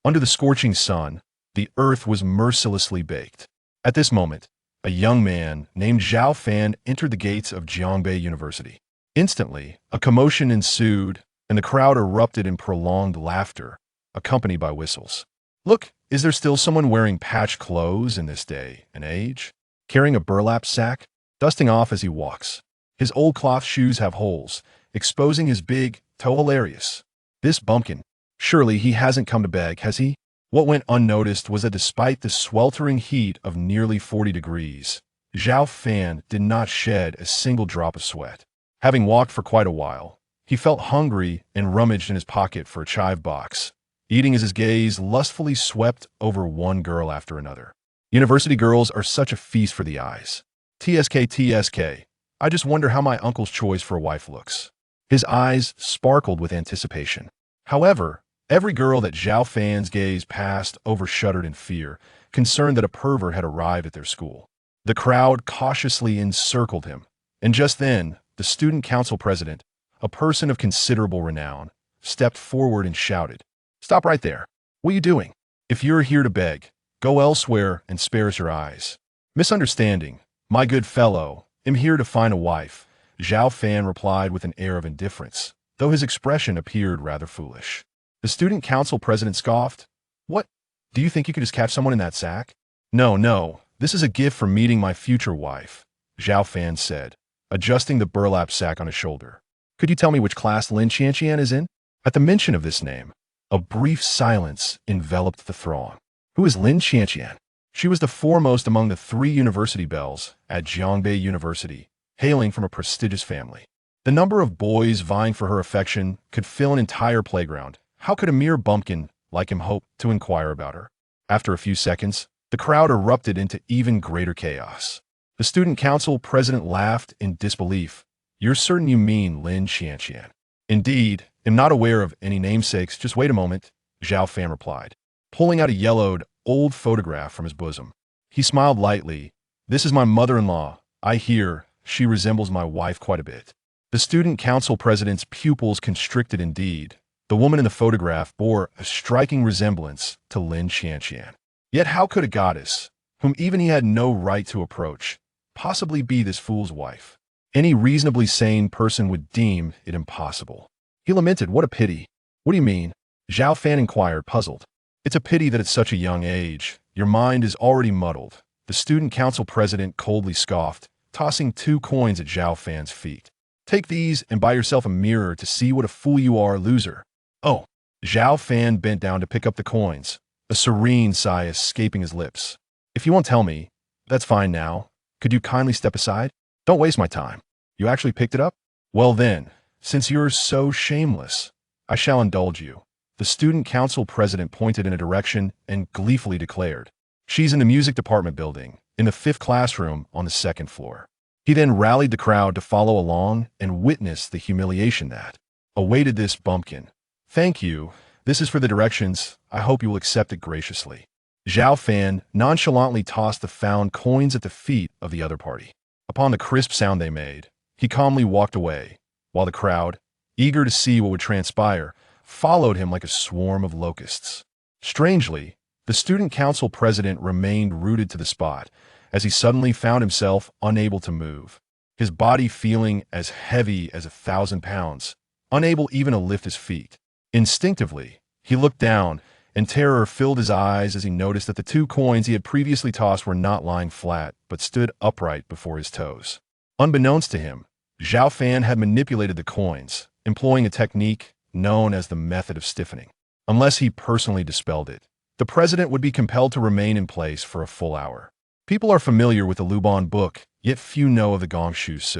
Under the scorching sun, the earth was mercilessly baked. At this moment, a young man named Zhao Fan entered the gates of Jiangbei University. Instantly, a commotion ensued, and the crowd erupted in prolonged laughter, accompanied by whistles. Look, is there still someone wearing patched clothes in this day and age? Carrying a burlap sack, dusting off as he walks. His old cloth shoes have holes, exposing his big toe. Hilarious. This bumpkin. Surely he hasn't come to beg, has he? What went unnoticed was that despite the sweltering heat of nearly 40 degrees, Zhao Fan did not shed a single drop of sweat. Having walked for quite a while, he felt hungry and rummaged in his pocket for a chive box, eating as his gaze lustfully swept over one girl after another. University girls are such a feast for the eyes. TSK. I just wonder how my uncle's choice for a wife looks. His eyes sparkled with anticipation. However, every girl that Zhao Fan's gaze passed over shuddered in fear, concerned that a pervert had arrived at their school. The crowd cautiously encircled him, and just then, the student council president, a person of considerable renown, stepped forward and shouted, "Stop right there. What are you doing? If you're here to beg, go elsewhere and spare us your eyes." "Misunderstanding, my good fellow. I'm here to find a wife," Zhao Fan replied with an air of indifference, though his expression appeared rather foolish. The student council president scoffed. "What? Do you think you could just catch someone in that sack?" No, this is a gift for meeting my future wife," Zhao Fan said, adjusting the burlap sack on his shoulder. "Could you tell me which class Lin Qianqian is in?" At the mention of this name, a brief silence enveloped the throng. Who is Lin Qianqian? She was the foremost among the 3 university belles at Jiangbei University, hailing from a prestigious family. The number of boys vying for her affection could fill an entire playground. How could a mere bumpkin like him hope to inquire about her? After a few seconds, the crowd erupted into even greater chaos. The student council president laughed in disbelief. "You're certain you mean Lin Qianqian?" "Indeed, am not aware of any namesakes. Just wait a moment," Zhao Fan replied, pulling out a yellowed, old photograph from his bosom. He smiled lightly. "This is my mother-in-law. I hear she resembles my wife quite a bit." The student council president's pupils constricted indeed. The woman in the photograph bore a striking resemblance to Lin Qianqian. Yet how could a goddess, whom even he had no right to approach, possibly be this fool's wife? Any reasonably sane person would deem it impossible. He lamented, "What a pity." "What do you mean?" Zhao Fan inquired, puzzled. "It's a pity that at such a young age, your mind is already muddled," the student council president coldly scoffed, tossing 2 coins at Zhao Fan's feet. "Take these and buy yourself a mirror to see what a fool you are, loser." "Oh." Zhao Fan bent down to pick up the coins, a serene sigh escaping his lips. "If you won't tell me, that's fine now. Could you kindly step aside? Don't waste my time. You actually picked it up? Well then, since you're so shameless, I shall indulge you." The student council president pointed in a direction and gleefully declared, "She's in the music department building, in the 5th classroom on the 2nd floor." He then rallied the crowd to follow along and witness the humiliation that awaited this bumpkin. "Thank you. This is for the directions. I hope you will accept it graciously." Zhao Fan nonchalantly tossed the found coins at the feet of the other party. Upon the crisp sound they made, he calmly walked away, while the crowd, eager to see what would transpire, followed him like a swarm of locusts. Strangely, the student council president remained rooted to the spot, as he suddenly found himself unable to move, his body feeling as heavy as 1,000 pounds, unable even to lift his feet. Instinctively, he looked down, and terror filled his eyes as he noticed that the 2 coins he had previously tossed were not lying flat, but stood upright before his toes. Unbeknownst to him, Zhao Fan had manipulated the coins, employing a technique known as the method of stiffening. Unless he personally dispelled it, the president would be compelled to remain in place for a full hour. People are familiar with the Luban book, yet few know of the Gong Shu Ce.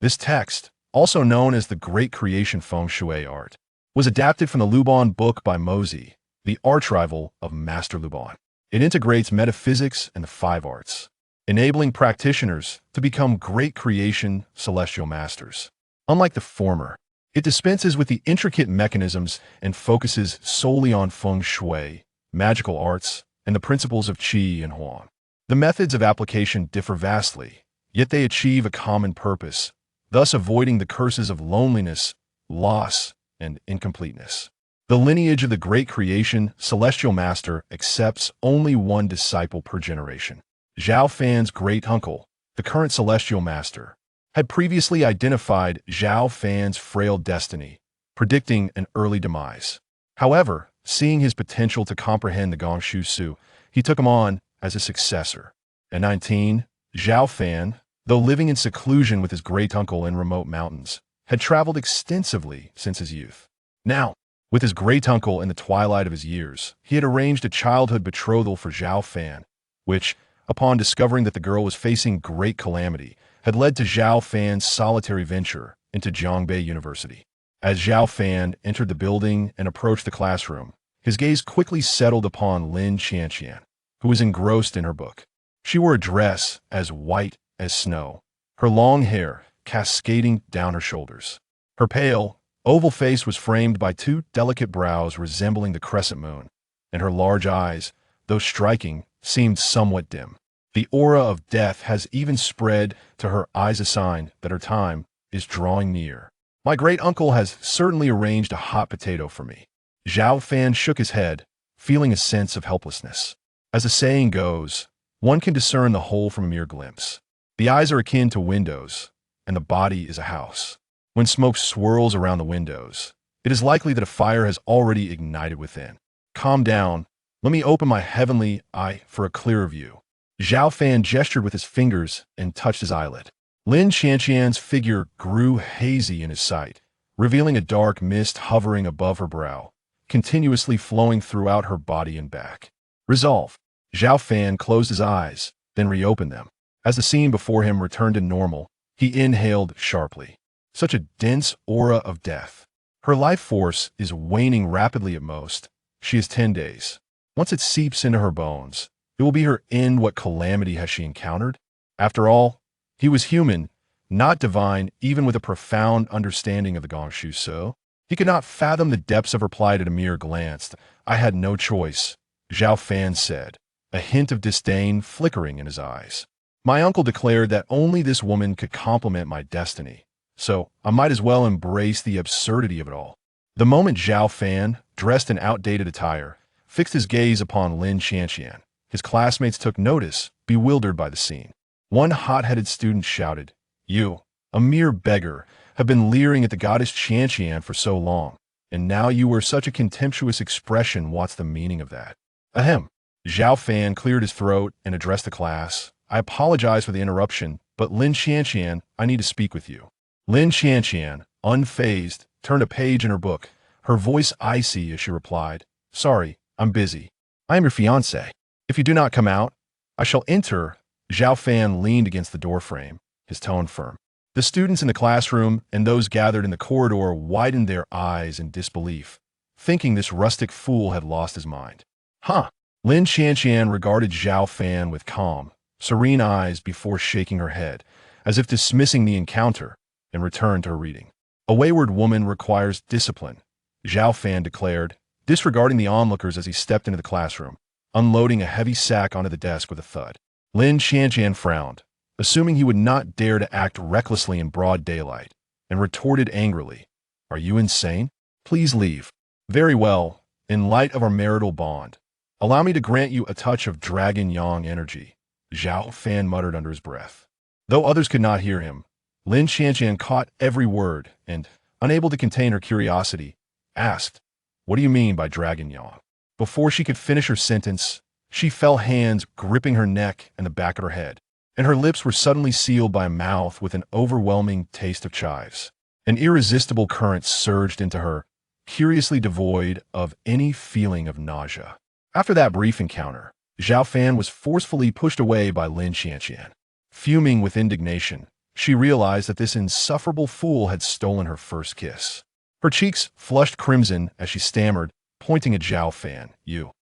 This text, also known as the Great Creation Feng Shui art, was adapted from the Luban book by Mozi, the archrival of Master Luban. It integrates metaphysics and the 5 arts, enabling practitioners to become great creation celestial masters. Unlike the former, it dispenses with the intricate mechanisms and focuses solely on feng shui, magical arts, and the principles of qi and huang. The methods of application differ vastly, yet they achieve a common purpose, thus avoiding the curses of loneliness, loss, and incompleteness. The lineage of the great creation celestial master accepts only one disciple per generation. Zhao Fan's great-uncle, the current celestial master, had previously identified Zhao Fan's frail destiny, predicting an early demise. However, seeing his potential to comprehend the Gong Shu Ce, he took him on as a successor. At 19, Zhao Fan, though living in seclusion with his great-uncle in remote mountains, had traveled extensively since his youth. Now, with his great-uncle in the twilight of his years, he had arranged a childhood betrothal for Zhao Fan, which, upon discovering that the girl was facing great calamity, had led to Zhao Fan's solitary venture into Zhongbei University. As Zhao Fan entered the building and approached the classroom, his gaze quickly settled upon Lin Qianqian, who was engrossed in her book. She wore a dress as white as snow, her long hair cascading down her shoulders. Her pale, oval face was framed by two delicate brows resembling the crescent moon, and her large eyes, though striking, seemed somewhat dim. The aura of death has even spread to her eyes, a sign that her time is drawing near. My great-uncle has certainly arranged a hot potato for me. Zhao Fan shook his head, feeling a sense of helplessness. As the saying goes, one can discern the whole from a mere glimpse. The eyes are akin to windows, and the body is a house. When smoke swirls around the windows, it is likely that a fire has already ignited within. Calm down. Let me open my heavenly eye for a clearer view. Zhao Fan gestured with his fingers and touched his eyelid. Lin Qianqian's figure grew hazy in his sight, revealing a dark mist hovering above her brow, continuously flowing throughout her body and back. Resolve. Zhao Fan closed his eyes, then reopened them. As the scene before him returned to normal, he inhaled sharply. Such a dense aura of death. Her life force is waning rapidly at most. She is 10 days. Once it seeps into her bones, it will be her end. What calamity has she encountered? After all, he was human, not divine, even with a profound understanding of the Gong Shu Ce. He could not fathom the depths of her plight at a mere glance. I had no choice, Zhao Fan said, a hint of disdain flickering in his eyes. My uncle declared that only this woman could complement my destiny, so I might as well embrace the absurdity of it all. The moment Zhao Fan, dressed in outdated attire, fixed his gaze upon Lin Qianqian, his classmates took notice, bewildered by the scene. One hot-headed student shouted, "You, a mere beggar, have been leering at the goddess Qianqian for so long, and now you wear such a contemptuous expression. What's the meaning of that?" Ahem. Zhao Fan cleared his throat and addressed the class. I apologize for the interruption, but Lin Qianqian, I need to speak with you. Lin Qianqian, unfazed, turned a page in her book, her voice icy as she replied, "Sorry, I'm busy. I am your fiancé. If you do not come out, I shall enter." Zhao Fan leaned against the doorframe, his tone firm. The students in the classroom and those gathered in the corridor widened their eyes in disbelief, thinking this rustic fool had lost his mind. Huh. Lin Qianqian regarded Zhao Fan with calm, serene eyes before shaking her head, as if dismissing the encounter, and returned to her reading. A wayward woman requires discipline, Zhao Fan declared, disregarding the onlookers as he stepped into the classroom, unloading a heavy sack onto the desk with a thud. Lin Qianqian frowned, assuming he would not dare to act recklessly in broad daylight, and retorted angrily, "Are you insane? Please leave." "Very well, in light of our marital bond, allow me to grant you a touch of dragon yang energy," Zhao Fan muttered under his breath. Though others could not hear him, Lin Qianqian caught every word and, unable to contain her curiosity, asked, "What do you mean by dragon yang?" Before she could finish her sentence, she felt hands gripping her neck and the back of her head, and her lips were suddenly sealed by a mouth with an overwhelming taste of chives. An irresistible current surged into her, curiously devoid of any feeling of nausea. After that brief encounter, Zhao Fan was forcefully pushed away by Lin Qianqian. Fuming with indignation, she realized that this insufferable fool had stolen her first kiss. Her cheeks flushed crimson as she stammered, pointing at Zhao Fan. You.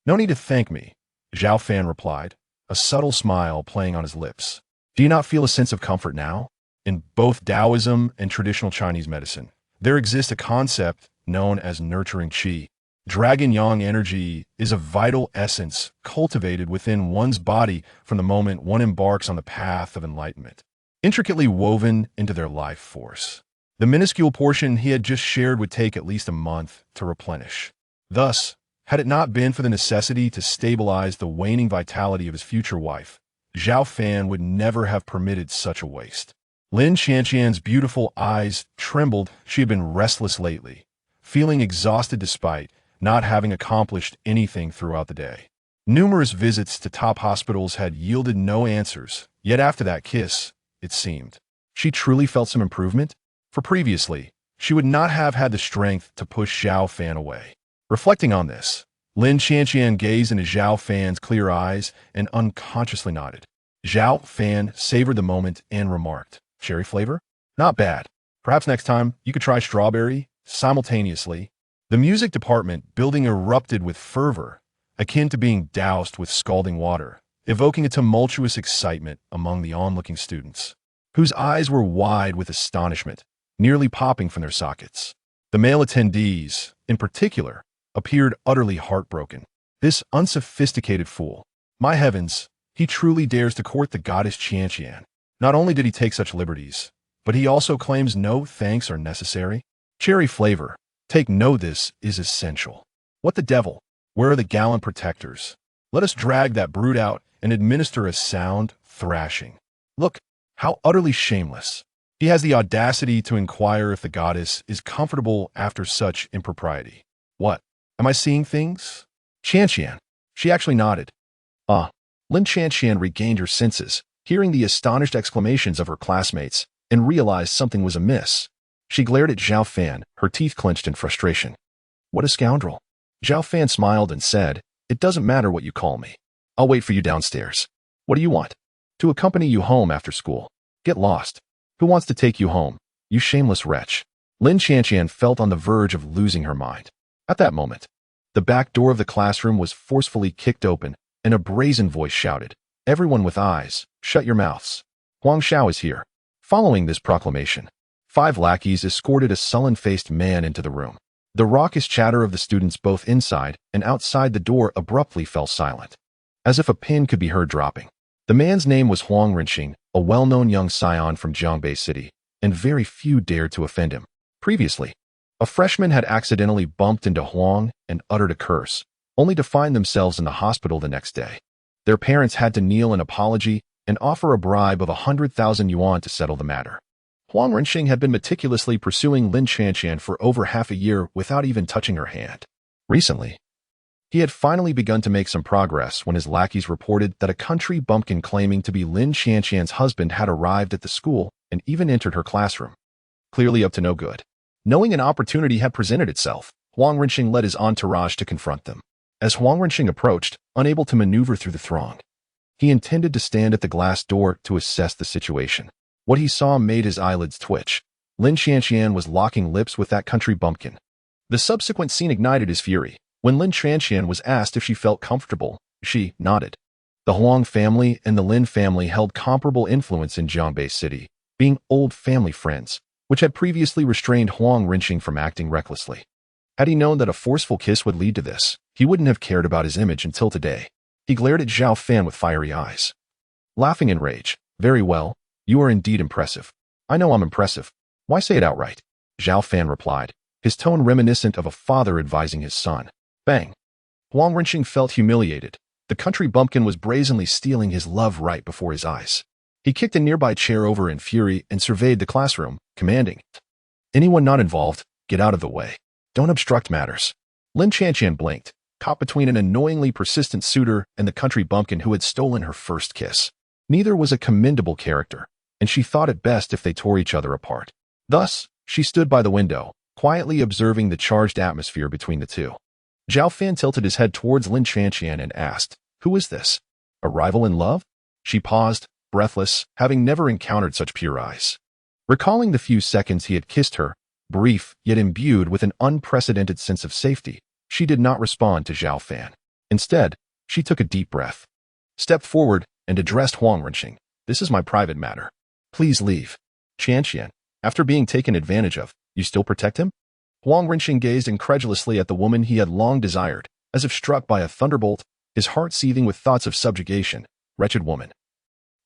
No need to thank me," Zhao Fan replied, a subtle smile playing on his lips. "Do you not feel a sense of comfort now? In both Taoism and traditional Chinese medicine, there exists a concept known as nurturing qi. Dragon yang energy is a vital essence cultivated within one's body from the moment one embarks on the path of enlightenment, intricately woven into their life force. The minuscule portion he had just shared would take at least a month to replenish. Thus, had it not been for the necessity to stabilize the waning vitality of his future wife, Zhao Fan would never have permitted such a waste. Lin Qianqian's beautiful eyes trembled. She had been restless lately, feeling exhausted despite not having accomplished anything throughout the day. Numerous visits to top hospitals had yielded no answers, yet after that kiss, it seemed, she truly felt some improvement, for previously, she would not have had the strength to push Zhao Fan away. Reflecting on this, Lin Qianqian gazed into Zhao Fan's clear eyes and unconsciously nodded. Zhao Fan savored the moment and remarked, "Cherry flavor? Not bad. Perhaps next time you could try strawberry." Simultaneously, the music department building erupted with fervor, akin to being doused with scalding water, evoking a tumultuous excitement among the onlooking students, whose eyes were wide with astonishment, nearly popping from their sockets. The male attendees, in particular, appeared utterly heartbroken. This unsophisticated fool. My heavens, he truly dares to court the goddess Qianqian. Not only did he take such liberties, but he also claims no thanks are necessary. Cherry flavor. Take note, this is essential. What the devil? Where are the gallant protectors? Let us drag that brute out and administer a sound thrashing. Look, how utterly shameless. He has the audacity to inquire if the goddess is comfortable after such impropriety. What? Am I seeing things? Qianqian. She actually nodded. Ah. Lin Qianqian regained her senses, hearing the astonished exclamations of her classmates, and realized something was amiss. She glared at Zhao Fan, her teeth clenched in frustration. What a scoundrel. Zhao Fan smiled and said, "It doesn't matter what you call me. I'll wait for you downstairs. What do you want? To accompany you home after school. Get lost. Who wants to take you home, you shameless wretch?" Lin Qianqian felt on the verge of losing her mind. At that moment, the back door of the classroom was forcefully kicked open, and a brazen voice shouted, "Everyone with eyes, shut your mouths. Huang Shao is here." Following this proclamation, 5 lackeys escorted a sullen-faced man into the room. The raucous chatter of the students both inside and outside the door abruptly fell silent, as if a pin could be heard dropping. The man's name was Huang Renxing, a well-known young scion from Jiangbei City, and very few dared to offend him. Previously, a freshman had accidentally bumped into Huang and uttered a curse, only to find themselves in the hospital the next day. Their parents had to kneel in apology and offer a bribe of 100,000 yuan to settle the matter. Huang Renxing had been meticulously pursuing Lin Qianqian for over half a year without even touching her hand. Recently, he had finally begun to make some progress when his lackeys reported that a country bumpkin claiming to be Lin Qianqian's husband had arrived at the school and even entered her classroom. Clearly up to no good. Knowing an opportunity had presented itself, Huang Renxing led his entourage to confront them. As Huang Renxing approached, unable to maneuver through the throng, he intended to stand at the glass door to assess the situation. What he saw made his eyelids twitch. Lin Qianqian was locking lips with that country bumpkin. The subsequent scene ignited his fury. When Lin Qianqian was asked if she felt comfortable, she nodded. The Huang family and the Lin family held comparable influence in Jiangbei City, being old family friends, which had previously restrained Huang Renxing from acting recklessly. Had he known that a forceful kiss would lead to this, he wouldn't have cared about his image until today. He glared at Zhao Fan with fiery eyes. Laughing in rage, "Very well, you are indeed impressive. I know I'm impressive. Why say it outright?" Zhao Fan replied, his tone reminiscent of a father advising his son. Bang. Huang Renxing felt humiliated. The country bumpkin was brazenly stealing his love right before his eyes. He kicked a nearby chair over in fury and surveyed the classroom, commanding, "Anyone not involved, get out of the way. Don't obstruct matters." Lin Qianqian blinked, caught between an annoyingly persistent suitor and the country bumpkin who had stolen her first kiss. Neither was a commendable character, and she thought it best if they tore each other apart. Thus, she stood by the window, quietly observing the charged atmosphere between the two. Zhao Fan tilted his head towards Lin Qianqian and asked, "Who is this? A rival in love?" She paused, breathless, having never encountered such pure eyes. Recalling the few seconds he had kissed her, brief yet imbued with an unprecedented sense of safety, she did not respond to Zhao Fan. Instead, she took a deep breath, stepped forward, and addressed Huang Renxing. "This is my private matter. Please leave." "Qianqian, after being taken advantage of, you still protect him?" Huang Renxing gazed incredulously at the woman he had long desired, as if struck by a thunderbolt, his heart seething with thoughts of subjugation. "Wretched woman.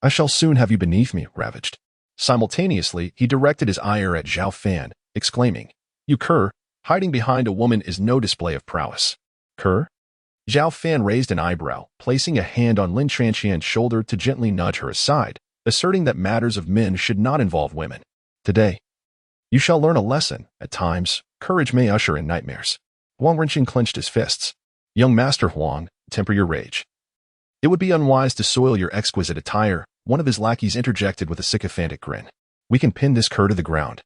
I shall soon have you beneath me, ravaged." Simultaneously, he directed his ire at Zhao Fan, exclaiming, "You cur, hiding behind a woman is no display of prowess." Cur? Zhao Fan raised an eyebrow, placing a hand on Lin Chanqian's shoulder to gently nudge her aside, asserting that matters of men should not involve women. "Today, you shall learn a lesson. At times, courage may usher in nightmares." Huang Renqing clenched his fists. "Young Master Huang, temper your rage. It would be unwise to soil your exquisite attire," one of his lackeys interjected with a sycophantic grin. "We can pin this cur to the ground,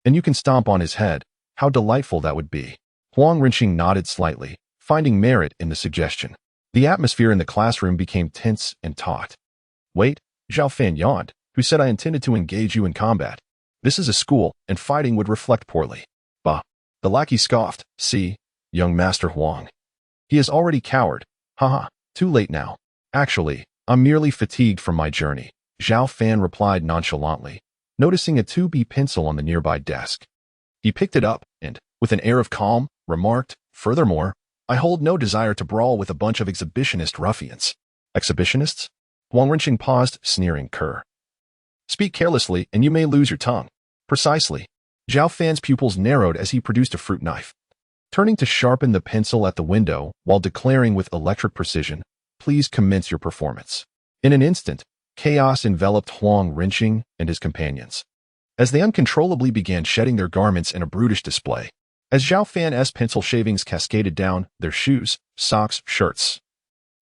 and you can stomp on his head. How delightful that would be." Huang Renqing nodded slightly, finding merit in the suggestion. The atmosphere in the classroom became tense and taut. "Wait," Zhao Fan yawned, "who said I intended to engage you in combat? This is a school, and fighting would reflect poorly." "Bah." The lackey scoffed. "See, young Master Huang. He has already cowered. Haha, too late now." "Actually, I'm merely fatigued from my journey," Zhao Fan replied nonchalantly, noticing a 2B pencil on the nearby desk. He picked it up and, with an air of calm, remarked, "Furthermore, I hold no desire to brawl with a bunch of exhibitionist ruffians." "Exhibitionists?" Huang Renqing paused, sneering, "Cur. Speak carelessly and you may lose your tongue." "Precisely." Zhao Fan's pupils narrowed as he produced a fruit knife, turning to sharpen the pencil at the window while declaring with electric precision, "Please commence your performance." In an instant, chaos enveloped Huang Renqing and his companions, as they uncontrollably began shedding their garments in a brutish display. As Zhao Fan's pencil shavings cascaded down, their shoes, socks, shirts,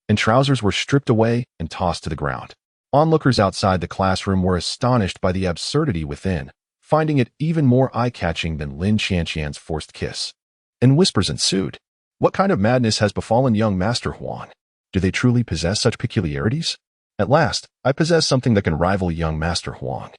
and trousers were stripped away and tossed to the ground. Onlookers outside the classroom were astonished by the absurdity within, finding it even more eye-catching than Lin Chanqian's forced kiss. And whispers ensued. "What kind of madness has befallen young Master Huang? Do they truly possess such peculiarities? At last, I possess something that can rival young Master Huang.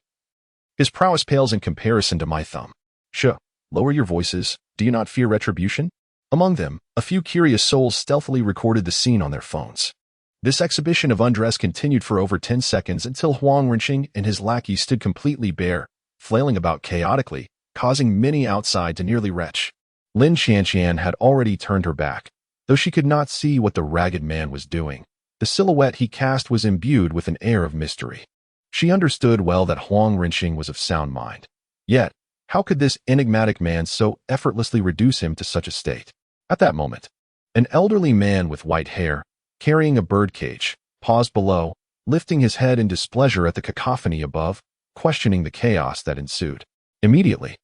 His prowess pales in comparison to my thumb." "Shh, lower your voices. Do you not fear retribution?" Among them, a few curious souls stealthily recorded the scene on their phones. This exhibition of undress continued for over 10 seconds until Huang Renqing and his lackey stood completely bare, flailing about chaotically, causing many outside to nearly retch. Lin Chanqian had already turned her back, though she could not see what the ragged man was doing. The silhouette he cast was imbued with an air of mystery. She understood well that Huang Renqing was of sound mind. Yet, how could this enigmatic man so effortlessly reduce him to such a state? At that moment, an elderly man with white hair, carrying a birdcage, paused below, lifting his head in displeasure at the cacophony above, questioning the chaos that ensued. Immediately,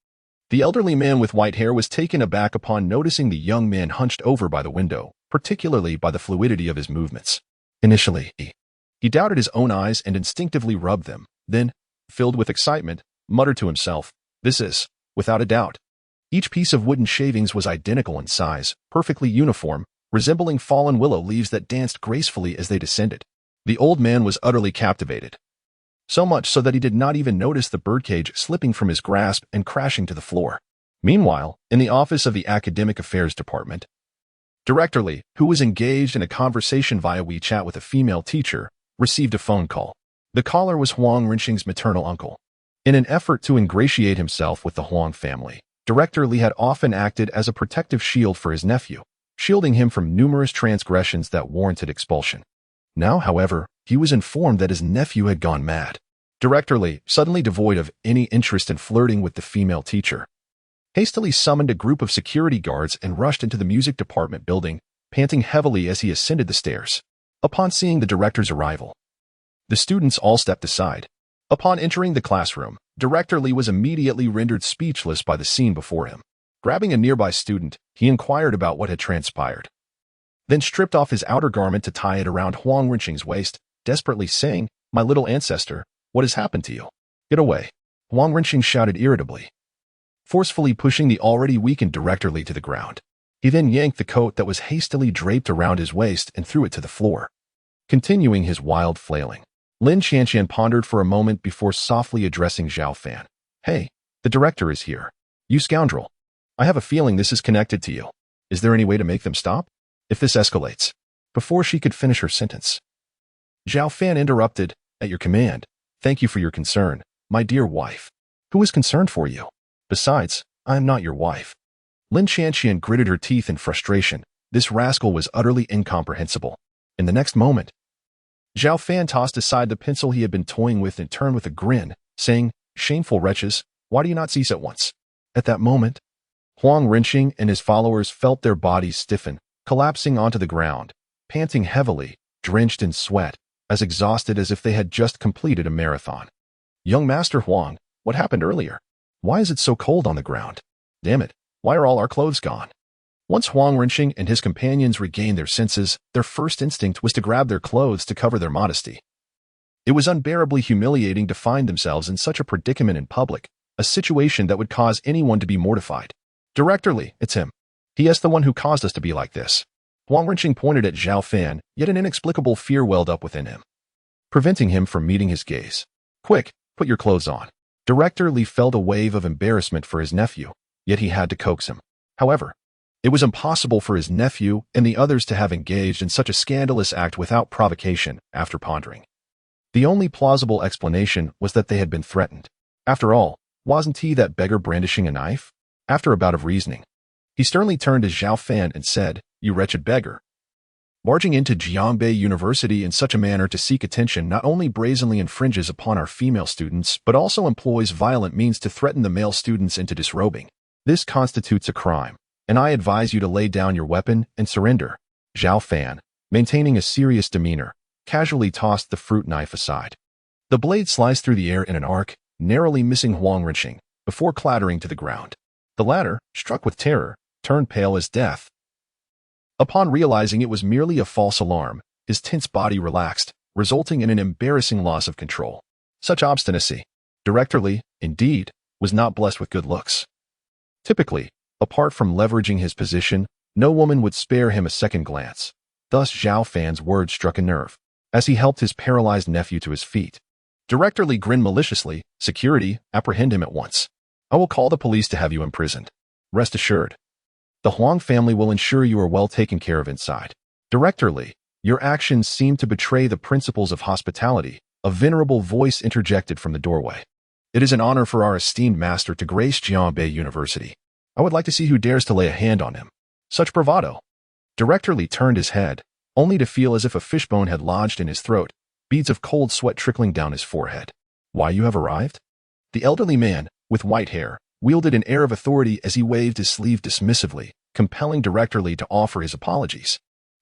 the elderly man with white hair was taken aback upon noticing the young man hunched over by the window, particularly by the fluidity of his movements. Initially, he doubted his own eyes and instinctively rubbed them, then, filled with excitement, muttered to himself, "This is, without a doubt." Each piece of wooden shavings was identical in size, perfectly uniform, resembling fallen willow leaves that danced gracefully as they descended. The old man was utterly captivated, so much so that he did not even notice the birdcage slipping from his grasp and crashing to the floor. Meanwhile, in the office of the Academic Affairs Department, Director Li, who was engaged in a conversation via WeChat with a female teacher, received a phone call. The caller was Huang Renqing's maternal uncle. In an effort to ingratiate himself with the Huang family, Director Li had often acted as a protective shield for his nephew, shielding him from numerous transgressions that warranted expulsion. Now, however, he was informed that his nephew had gone mad. Director Li, suddenly devoid of any interest in flirting with the female teacher, hastily summoned a group of security guards and rushed into the music department building, panting heavily as he ascended the stairs. Upon seeing the director's arrival, the students all stepped aside. Upon entering the classroom, Director Li was immediately rendered speechless by the scene before him. Grabbing a nearby student, he inquired about what had transpired, then stripped off his outer garment to tie it around Huang Renqing's waist, desperately saying, "My little ancestor, what has happened to you? Get away." Huang Renqing shouted irritably, forcefully pushing the already weakened Director Li to the ground. He then yanked the coat that was hastily draped around his waist and threw it to the floor, continuing his wild flailing. Lin Chanqian pondered for a moment before softly addressing Zhao Fan. "Hey, the director is here. You scoundrel. I have a feeling this is connected to you. Is there any way to make them stop? If this escalates..." Before she could finish her sentence, Zhao Fan interrupted, "At your command. Thank you for your concern, my dear wife." "Who is concerned for you? Besides, I am not your wife." Lin Chanqian gritted her teeth in frustration. This rascal was utterly incomprehensible. In the next moment, Zhao Fan tossed aside the pencil he had been toying with and turned with a grin, saying, Shameful wretches, why do you not cease at once? At that moment, Huang Rinqing and his followers felt their bodies stiffen, collapsing onto the ground, panting heavily, drenched in sweat, as exhausted as if they had just completed a marathon. Young Master Huang, what happened earlier? Why is it so cold on the ground? Damn it, why are all our clothes gone? Once Huang Rinqing and his companions regained their senses, their first instinct was to grab their clothes to cover their modesty. It was unbearably humiliating to find themselves in such a predicament in public, a situation that would cause anyone to be mortified. Director Li, it's him. He is the one who caused us to be like this. Huang Rinqing pointed at Zhao Fan, yet an inexplicable fear welled up within him, preventing him from meeting his gaze. Quick, put your clothes on. Director Li felt a wave of embarrassment for his nephew, yet he had to coax him. However, it was impossible for his nephew and the others to have engaged in such a scandalous act without provocation. After pondering, the only plausible explanation was that they had been threatened. After all, wasn't he that beggar brandishing a knife? After a bout of reasoning, he sternly turned to Zhao Fan and said, "You wretched beggar. Barging into Jiangbei University in such a manner to seek attention not only brazenly infringes upon our female students, but also employs violent means to threaten the male students into disrobing. This constitutes a crime, and I advise you to lay down your weapon and surrender." Zhao Fan, maintaining a serious demeanor, casually tossed the fruit knife aside. The blade sliced through the air in an arc, narrowly missing Huang Rinqing, before clattering to the ground. The latter, struck with terror, turned pale as death. Upon realizing it was merely a false alarm, his tense body relaxed, resulting in an embarrassing loss of control. Such obstinacy, Director Li, indeed, was not blessed with good looks. Typically, apart from leveraging his position, no woman would spare him a second glance. Thus Zhao Fan's words struck a nerve, as he helped his paralyzed nephew to his feet. Director Li grinned maliciously. "Security, apprehend him at once. I will call the police to have you imprisoned. Rest assured, the Huang family will ensure you are well taken care of inside." Director Li, your actions seem to betray the principles of hospitality, a venerable voice interjected from the doorway. "It is an honor for our esteemed master to grace Jiangbei University. I would like to see who dares to lay a hand on him." Such bravado. Director Li turned his head, only to feel as if a fishbone had lodged in his throat, beads of cold sweat trickling down his forehead. "Why, you have arrived?" The elderly man, with white hair, wielded an air of authority as he waved his sleeve dismissively, compelling Director Li to offer his apologies.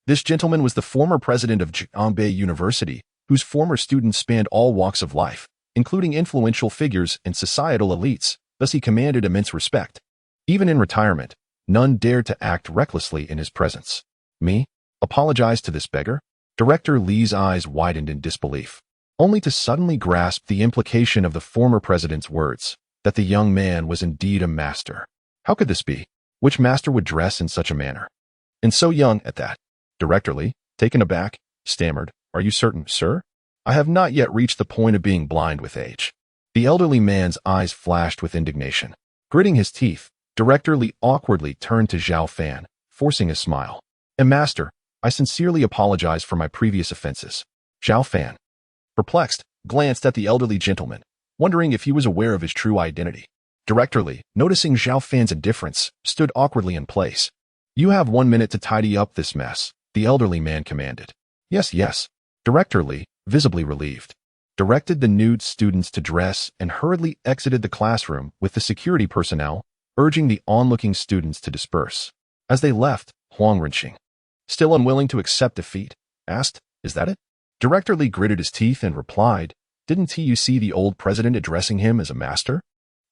This gentleman was the former president of Jiangbei University, whose former students spanned all walks of life, including influential figures and societal elites, thus he commanded immense respect. Even in retirement, none dared to act recklessly in his presence. Me? Apologize to this beggar? Director Li's eyes widened in disbelief, only to suddenly grasp the implication of the former president's words, that the young man was indeed a master. How could this be? Which master would dress in such a manner? And so young at that? Director Li, taken aback, stammered, "Are you certain, sir? I have not yet reached the point of being blind with age." The elderly man's eyes flashed with indignation. Gritting his teeth, Director Li awkwardly turned to Zhao Fan, forcing a smile. "And master, I sincerely apologize for my previous offenses." Zhao Fan, perplexed, glanced at the elderly gentleman, wondering if he was aware of his true identity. Director Li, noticing Zhao Fan's indifference, stood awkwardly in place. "You have 1 minute to tidy up this mess," the elderly man commanded. Yes, yes. Director Li, visibly relieved, directed the nude students to dress and hurriedly exited the classroom with the security personnel, urging the onlooking students to disperse. As they left, Huang Rinqing, still unwilling to accept defeat, asked, "Is that it?" Director Li gritted his teeth and replied, "Didn't you see the old president addressing him as a master?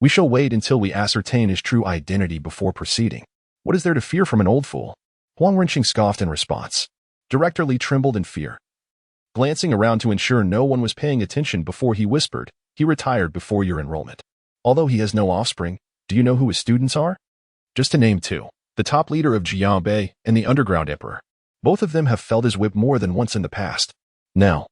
We shall wait until we ascertain his true identity before proceeding. What is there to fear from an old fool?" Huang Rinqing scoffed in response. Director Li trembled in fear. Glancing around to ensure no one was paying attention before he whispered, "He retired before your enrollment. Although he has no offspring, do you know who his students are? Just to name two, the top leader of Jiangbei and the underground emperor. Both of them have felt his whip more than once in the past. Now,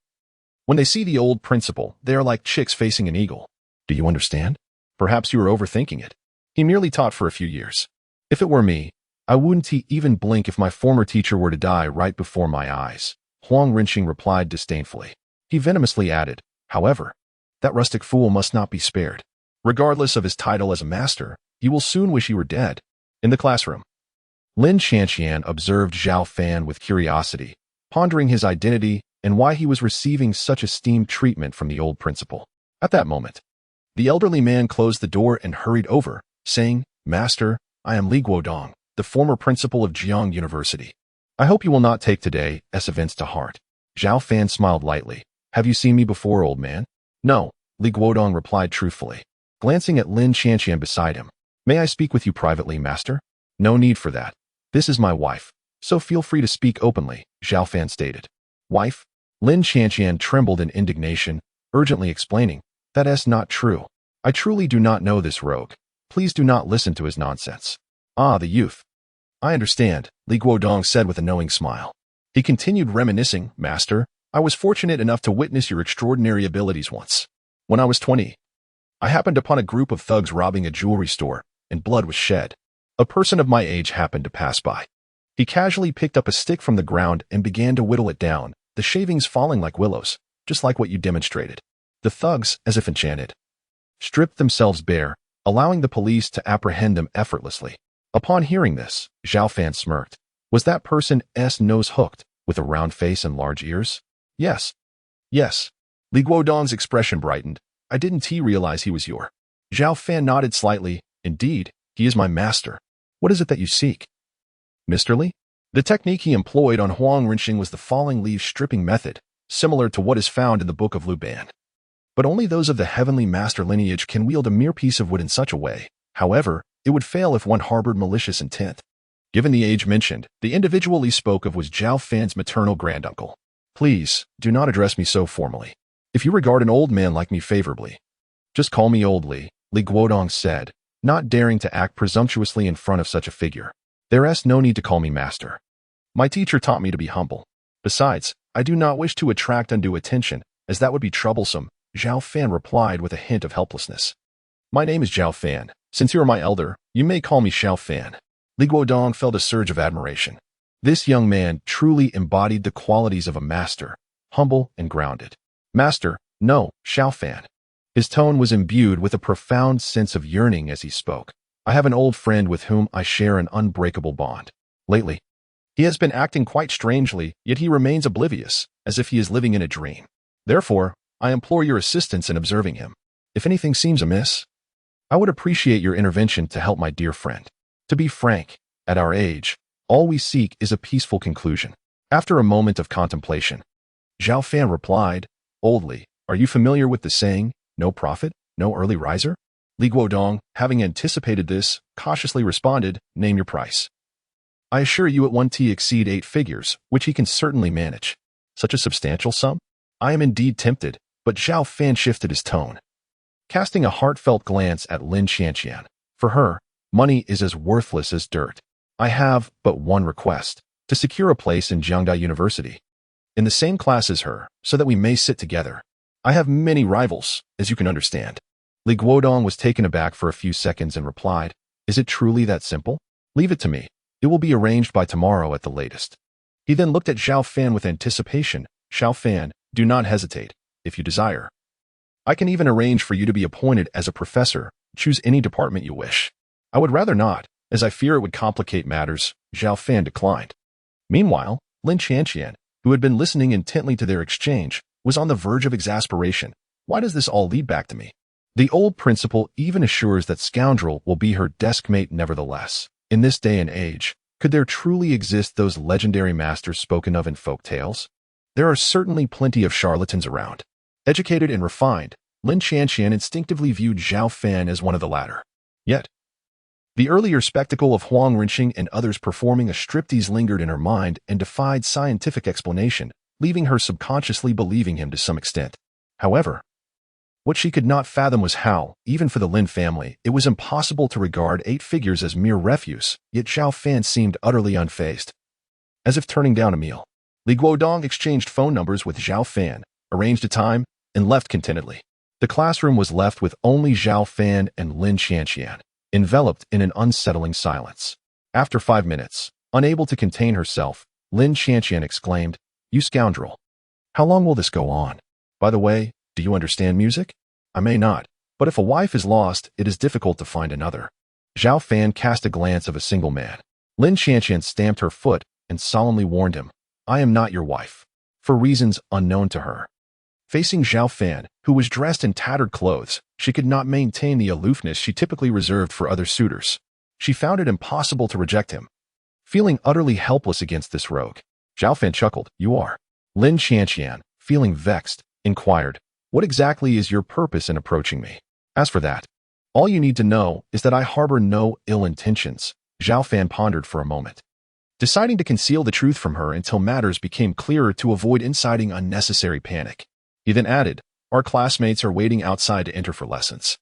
when they see the old principal, they are like chicks facing an eagle. Do you understand? Perhaps you are overthinking it. He merely taught for a few years. If it were me, I wouldn't even blink if my former teacher were to die right before my eyes." Huang Rinqing replied disdainfully. He venomously added, "However, that rustic fool must not be spared. Regardless of his title as a master, he will soon wish he were dead." In the classroom, Lin Shanxian observed Zhao Fan with curiosity, pondering his identity and why he was receiving such esteemed treatment from the old principal. At that moment, The elderly man closed the door and hurried over, saying, "Master, I am Li Guodong, the former principal of Jiang University. I hope you will not take today's events to heart." Zhao Fan smiled lightly. "Have you seen me before, old man?" "No," Li Guodong replied truthfully, glancing at Lin Qianqian beside him. "May I speak with you privately, master?" "No need for that. This is my wife, so feel free to speak openly," Zhao Fan stated. "Wife?" Lin Qianqian trembled in indignation, urgently explaining, "That's not true. I truly do not know this rogue. Please do not listen to his nonsense." "Ah, the youth. I understand," Li Guodong said with a knowing smile. He continued reminiscing, "Master, I was fortunate enough to witness your extraordinary abilities once. When I was 20, I happened upon a group of thugs robbing a jewelry store, and blood was shed. A person of my age happened to pass by. He casually picked up a stick from the ground and began to whittle it down, the shavings falling like willows, just like what you demonstrated. The thugs, as if enchanted, stripped themselves bare, allowing the police to apprehend them effortlessly." Upon hearing this, Zhao Fan smirked. "Was that person's nose hooked, with a round face and large ears?" "Yes." "Yes." Li Guodong's expression brightened. "I didn't realize he was your—" Zhao Fan nodded slightly. "Indeed, he is my master. What is it that you seek?" "Mr. Li?" The technique he employed on Huang Rinxing was the falling leaf stripping method, similar to what is found in the Book of Lu Ban. But only those of the heavenly master lineage can wield a mere piece of wood in such a way. However, it would fail if one harbored malicious intent. Given the age mentioned, the individual Li spoke of was Zhao Fan's maternal granduncle. "Please, do not address me so formally. If you regard an old man like me favorably, just call me Old Li," Li Guodong said, not daring to act presumptuously in front of such a figure. "There's no need to call me master. My teacher taught me to be humble. Besides, I do not wish to attract undue attention, as that would be troublesome," Zhao Fan replied with a hint of helplessness. "My name is Zhao Fan. Since you are my elder, you may call me Xiao Fan." Li Guodong felt a surge of admiration. This young man truly embodied the qualities of a master, humble and grounded. "Master, no, Xiao Fan." His tone was imbued with a profound sense of yearning as he spoke. "I have an old friend with whom I share an unbreakable bond. Lately, he has been acting quite strangely, yet he remains oblivious, as if he is living in a dream. Therefore, I implore your assistance in observing him. If anything seems amiss, I would appreciate your intervention to help my dear friend. To be frank, at our age, all we seek is a peaceful conclusion." After a moment of contemplation, Zhao Fan replied, "Old Li, are you familiar with the saying, 'No prophet, no early riser'?" Li Guodong, having anticipated this, cautiously responded, "Name your price." "I assure you it won't exceed 8 figures, which he can certainly manage." "Such a substantial sum? I am indeed tempted," but Zhao Fan shifted his tone, casting a heartfelt glance at Lin Qianqian. "For her, money is as worthless as dirt. I have but one request, to secure a place in Jiangda University, in the same class as her, so that we may sit together. I have many rivals, as you can understand." Li Guodong was taken aback for a few seconds and replied, "Is it truly that simple? Leave it to me. It will be arranged by tomorrow at the latest." He then looked at Zhao Fan with anticipation. "Zhao Fan, do not hesitate, if you desire. I can even arrange for you to be appointed as a professor. Choose any department you wish." "I would rather not, as I fear it would complicate matters," Zhao Fan declined. Meanwhile, Lin Qianqian, who had been listening intently to their exchange, was on the verge of exasperation. Why does this all lead back to me? The old principal even assures that scoundrel will be her deskmate nevertheless. In this day and age, could there truly exist those legendary masters spoken of in folk tales? There are certainly plenty of charlatans around. Educated and refined, Lin Qianqian instinctively viewed Zhao Fan as one of the latter. Yet, the earlier spectacle of Huang Rinxing and others performing a striptease lingered in her mind and defied scientific explanation, leaving her subconsciously believing him to some extent. However, what she could not fathom was how, even for the Lin family, it was impossible to regard 8 figures as mere refuse, yet Zhao Fan seemed utterly unfazed. As if turning down a meal, Li Guodong exchanged phone numbers with Zhao Fan, arranged a time, and left contentedly. The classroom was left with only Zhao Fan and Lin Qianqian, enveloped in an unsettling silence. After 5 minutes, unable to contain herself, Lin Qianqian exclaimed, "You scoundrel! How long will this go on? By the way, do you understand music? I may not, but if a wife is lost, it is difficult to find another." Zhao Fan cast a glance of a single man. Lin Qianqian stamped her foot and solemnly warned him, "I am not your wife," for reasons unknown to her. Facing Zhao Fan, who was dressed in tattered clothes, she could not maintain the aloofness she typically reserved for other suitors. She found it impossible to reject him. Feeling utterly helpless against this rogue, Zhao Fan chuckled. You are. Lin Qianqian, feeling vexed, inquired, what exactly is your purpose in approaching me? As for that, all you need to know is that I harbor no ill intentions. Zhao Fan pondered for a moment, deciding to conceal the truth from her until matters became clearer to avoid inciting unnecessary panic. He then added, our classmates are waiting outside to enter for lessons.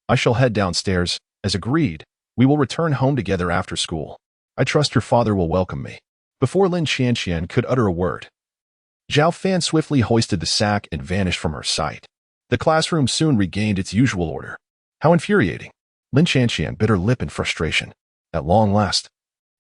I shall head downstairs. As agreed, we will return home together after school. I trust your father will welcome me. Before Lin Qianqian could utter a word, Zhao Fan swiftly hoisted the sack and vanished from her sight. The classroom soon regained its usual order. How infuriating! Lin Qianqian bit her lip in frustration. At long last,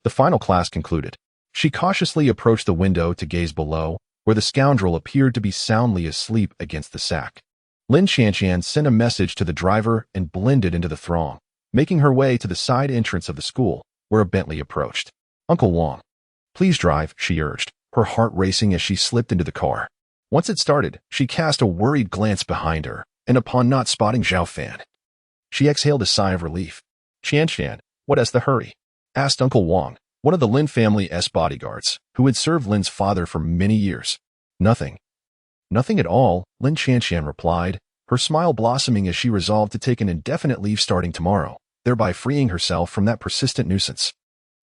the final class concluded. She cautiously approached the window to gaze below, where the scoundrel appeared to be soundly asleep against the sack. Lin Qianqian sent a message to the driver and blended into the throng, making her way to the side entrance of the school, where a Bentley approached. Uncle Wang, please drive, she urged, her heart racing as she slipped into the car. Once it started, she cast a worried glance behind her, and upon not spotting Zhao Fan, she exhaled a sigh of relief. Qianqian, what is the hurry? Asked Uncle Wang, one of the Lin family's bodyguards, who had served Lin's father for many years. Nothing. Nothing at all, Lin Qianqian replied, her smile blossoming as she resolved to take an indefinite leave starting tomorrow, thereby freeing herself from that persistent nuisance.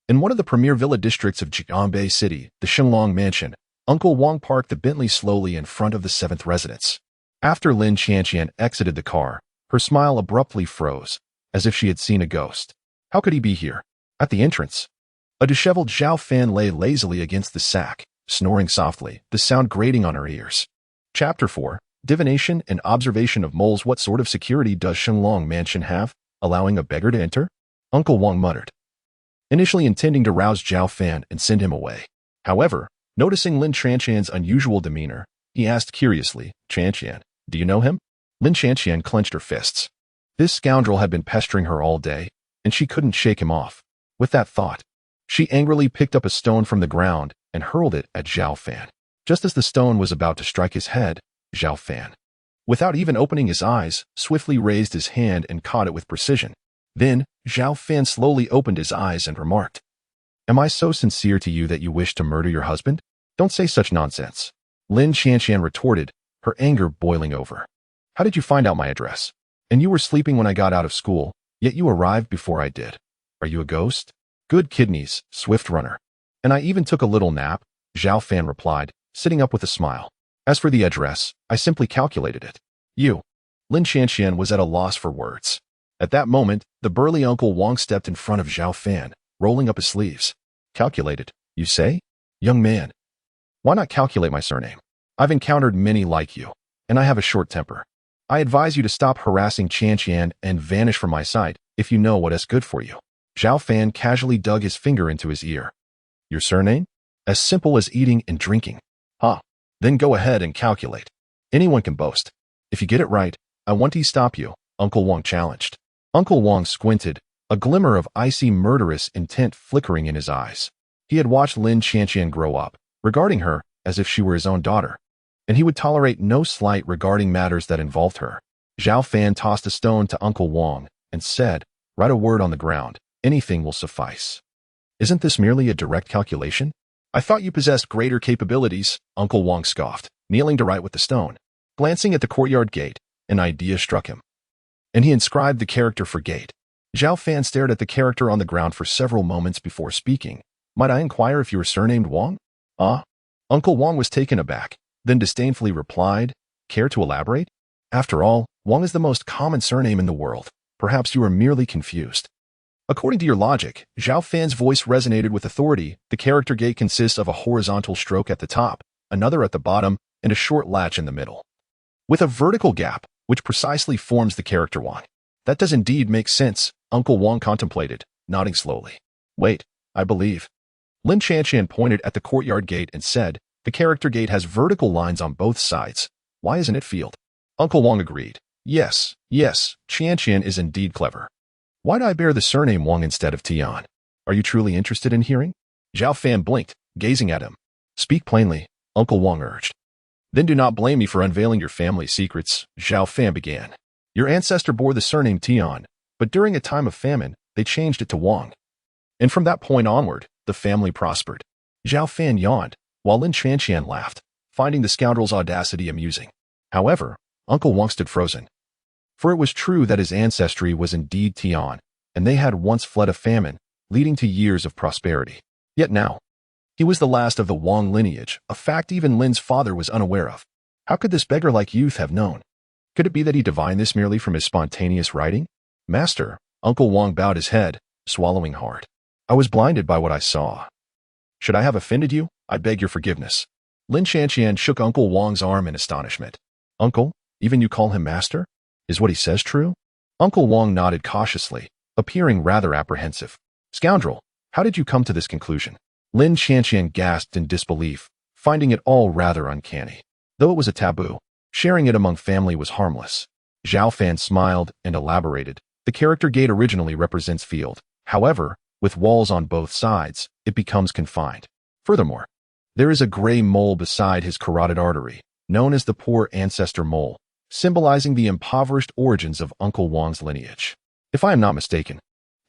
In one of the premier villa districts of Jiangbei City, the Shenglong Mansion, Uncle Wang parked the Bentley slowly in front of the 7th residence. After Lin Qianqian exited the car, her smile abruptly froze, as if she had seen a ghost. How could he be here? At the entrance, a disheveled Zhao Fan lay lazily against the sack, snoring softly, the sound grating on her ears. Chapter 4, Divination and Observation of Moles. What sort of security does Shenglong Mansion have, allowing a beggar to enter? Uncle Wang muttered, initially intending to rouse Zhao Fan and send him away. However, noticing Lin Qianqian's unusual demeanor, he asked curiously, Qianqian, do you know him? Lin Qianqian clenched her fists. This scoundrel had been pestering her all day, and she couldn't shake him off. With that thought, she angrily picked up a stone from the ground and hurled it at Zhao Fan. Just as the stone was about to strike his head, Zhao Fan, without even opening his eyes, swiftly raised his hand and caught it with precision. Then, Zhao Fan slowly opened his eyes and remarked, am I so sincere to you that you wish to murder your husband? Don't say such nonsense. Lin Qianqian retorted, her anger boiling over. How did you find out my address? And you were sleeping when I got out of school, yet you arrived before I did. Are you a ghost? Good kidneys, swift runner. And I even took a little nap, Zhao Fan replied, sitting up with a smile. As for the address, I simply calculated it. You. Lin Qianqian was at a loss for words. At that moment, the burly Uncle Wang stepped in front of Zhao Fan, rolling up his sleeves. Calculated, you say? Young man, why not calculate my surname? I've encountered many like you, and I have a short temper. I advise you to stop harassing Qianqian and vanish from my sight if you know what is good for you. Zhao Fan casually dug his finger into his ear. Your surname? As simple as eating and drinking. Huh. Then go ahead and calculate. Anyone can boast. If you get it right, I won't stop you, Uncle Wang challenged. Uncle Wang squinted, a glimmer of icy murderous intent flickering in his eyes. He had watched Lin Qianqian grow up, regarding her as if she were his own daughter, and he would tolerate no slight regarding matters that involved her. Zhao Fan tossed a stone to Uncle Wang and said, write a word on the ground. Anything will suffice. Isn't this merely a direct calculation? I thought you possessed greater capabilities, Uncle Wang scoffed, kneeling to write with the stone. Glancing at the courtyard gate, an idea struck him, and he inscribed the character for gate. Zhao Fan stared at the character on the ground for several moments before speaking. Might I inquire if you are surnamed Wang? Ah? Uncle Wang was taken aback, then disdainfully replied, care to elaborate? After all, Wang is the most common surname in the world. Perhaps you are merely confused. According to your logic, Zhao Fan's voice resonated with authority. The character gate consists of a horizontal stroke at the top, another at the bottom, and a short latch in the middle, with a vertical gap, which precisely forms the character Wang. That does indeed make sense, Uncle Wang contemplated, nodding slowly. Wait, I believe. Lin Qianqian pointed at the courtyard gate and said, the character gate has vertical lines on both sides. Why isn't it field? Uncle Wang agreed. Yes, Qianqian is indeed clever. Why do I bear the surname Wang instead of Tian? Are you truly interested in hearing? Zhao Fan blinked, gazing at him. Speak plainly, Uncle Wang urged. Then do not blame me for unveiling your family secrets, Zhao Fan began. Your ancestor bore the surname Tian, but during a time of famine, they changed it to Wang. And from that point onward, the family prospered. Zhao Fan yawned, while Lin Chanqian laughed, finding the scoundrel's audacity amusing. However, Uncle Wang stood frozen. For it was true that his ancestry was indeed Tian, and they had once fled a famine, leading to years of prosperity. Yet now, he was the last of the Wang lineage, a fact even Lin's father was unaware of. How could this beggar-like youth have known? Could it be that he divined this merely from his spontaneous writing? Master, Uncle Wang bowed his head, swallowing hard. I was blinded by what I saw. Should I have offended you? I beg your forgiveness. Lin Chanqian shook Uncle Wang's arm in astonishment. Uncle, even you call him master? Is what he says true? Uncle Wang nodded cautiously, appearing rather apprehensive. Scoundrel, how did you come to this conclusion? Lin Chanqian gasped in disbelief, finding it all rather uncanny. Though it was a taboo, sharing it among family was harmless. Zhao Fan smiled and elaborated. The character gate originally represents field. However, with walls on both sides, it becomes confined. Furthermore, there is a gray mole beside his carotid artery, known as the poor ancestor mole, symbolizing the impoverished origins of Uncle Wang's lineage. If I am not mistaken,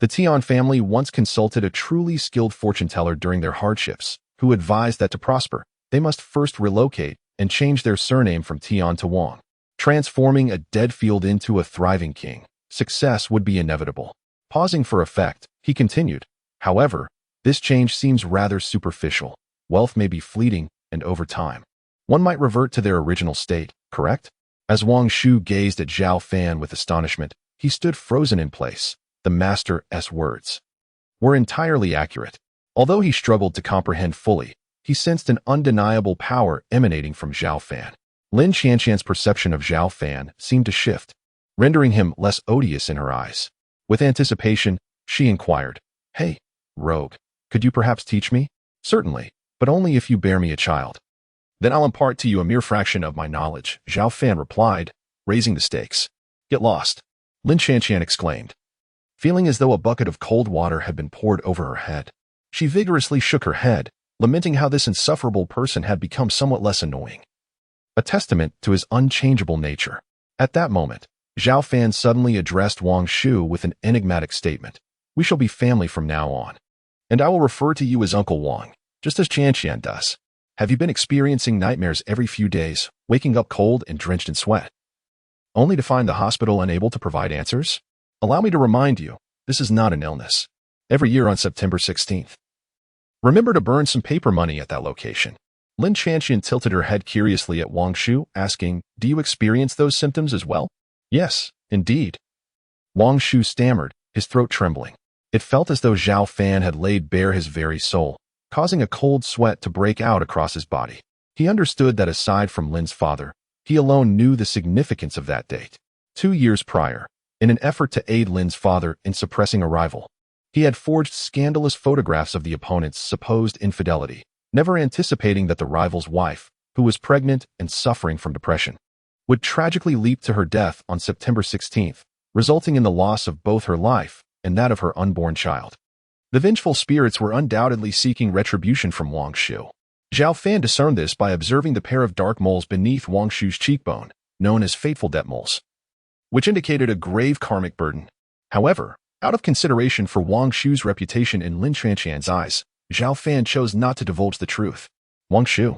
the Tian family once consulted a truly skilled fortune teller during their hardships, who advised that to prosper, they must first relocate and change their surname from Tian to Wang. Transforming a dead field into a thriving king, success would be inevitable. Pausing for effect, he continued, however, this change seems rather superficial. Wealth may be fleeting, and over time, one might revert to their original state, correct? As Wang Shu gazed at Zhao Fan with astonishment, he stood frozen in place. The master's words were entirely accurate. Although he struggled to comprehend fully, he sensed an undeniable power emanating from Zhao Fan. Lin Chanqian's perception of Zhao Fan seemed to shift, rendering him less odious in her eyes. With anticipation, she inquired, Hey, rogue, could you perhaps teach me? Certainly, but only if you bear me a child. Then I'll impart to you a mere fraction of my knowledge, Zhao Fan replied, raising the stakes. Get lost, Lin Chanqian exclaimed. Feeling as though a bucket of cold water had been poured over her head, she vigorously shook her head, lamenting how this insufferable person had become somewhat less annoying. A testament to his unchangeable nature. At that moment, Zhao Fan suddenly addressed Wang Shu with an enigmatic statement. We shall be family from now on. And I will refer to you as Uncle Wang, just as Chanqian does. Have you been experiencing nightmares every few days, waking up cold and drenched in sweat, only to find the hospital unable to provide answers? Allow me to remind you, this is not an illness. Every year on September 16th, remember to burn some paper money at that location. Lin Chanqian tilted her head curiously at Wang Shu, asking, Do you experience those symptoms as well? Yes, indeed. Wang Shu stammered, his throat trembling. It felt as though Zhao Fan had laid bare his very soul, causing a cold sweat to break out across his body. He understood that aside from Lin's father, he alone knew the significance of that date. 2 years prior, in an effort to aid Lin's father in suppressing a rival, he had forged scandalous photographs of the opponent's supposed infidelity, never anticipating that the rival's wife, who was pregnant and suffering from depression, would tragically leap to her death on September 16th, resulting in the loss of both her life and that of her unborn child. The vengeful spirits were undoubtedly seeking retribution from Wang Shu. Zhao Fan discerned this by observing the pair of dark moles beneath Wang Shu's cheekbone, known as fateful debt moles, which indicated a grave karmic burden. However, out of consideration for Wang Shu's reputation in Lin Chanqian's eyes, Zhao Fan chose not to divulge the truth. Wang Shu,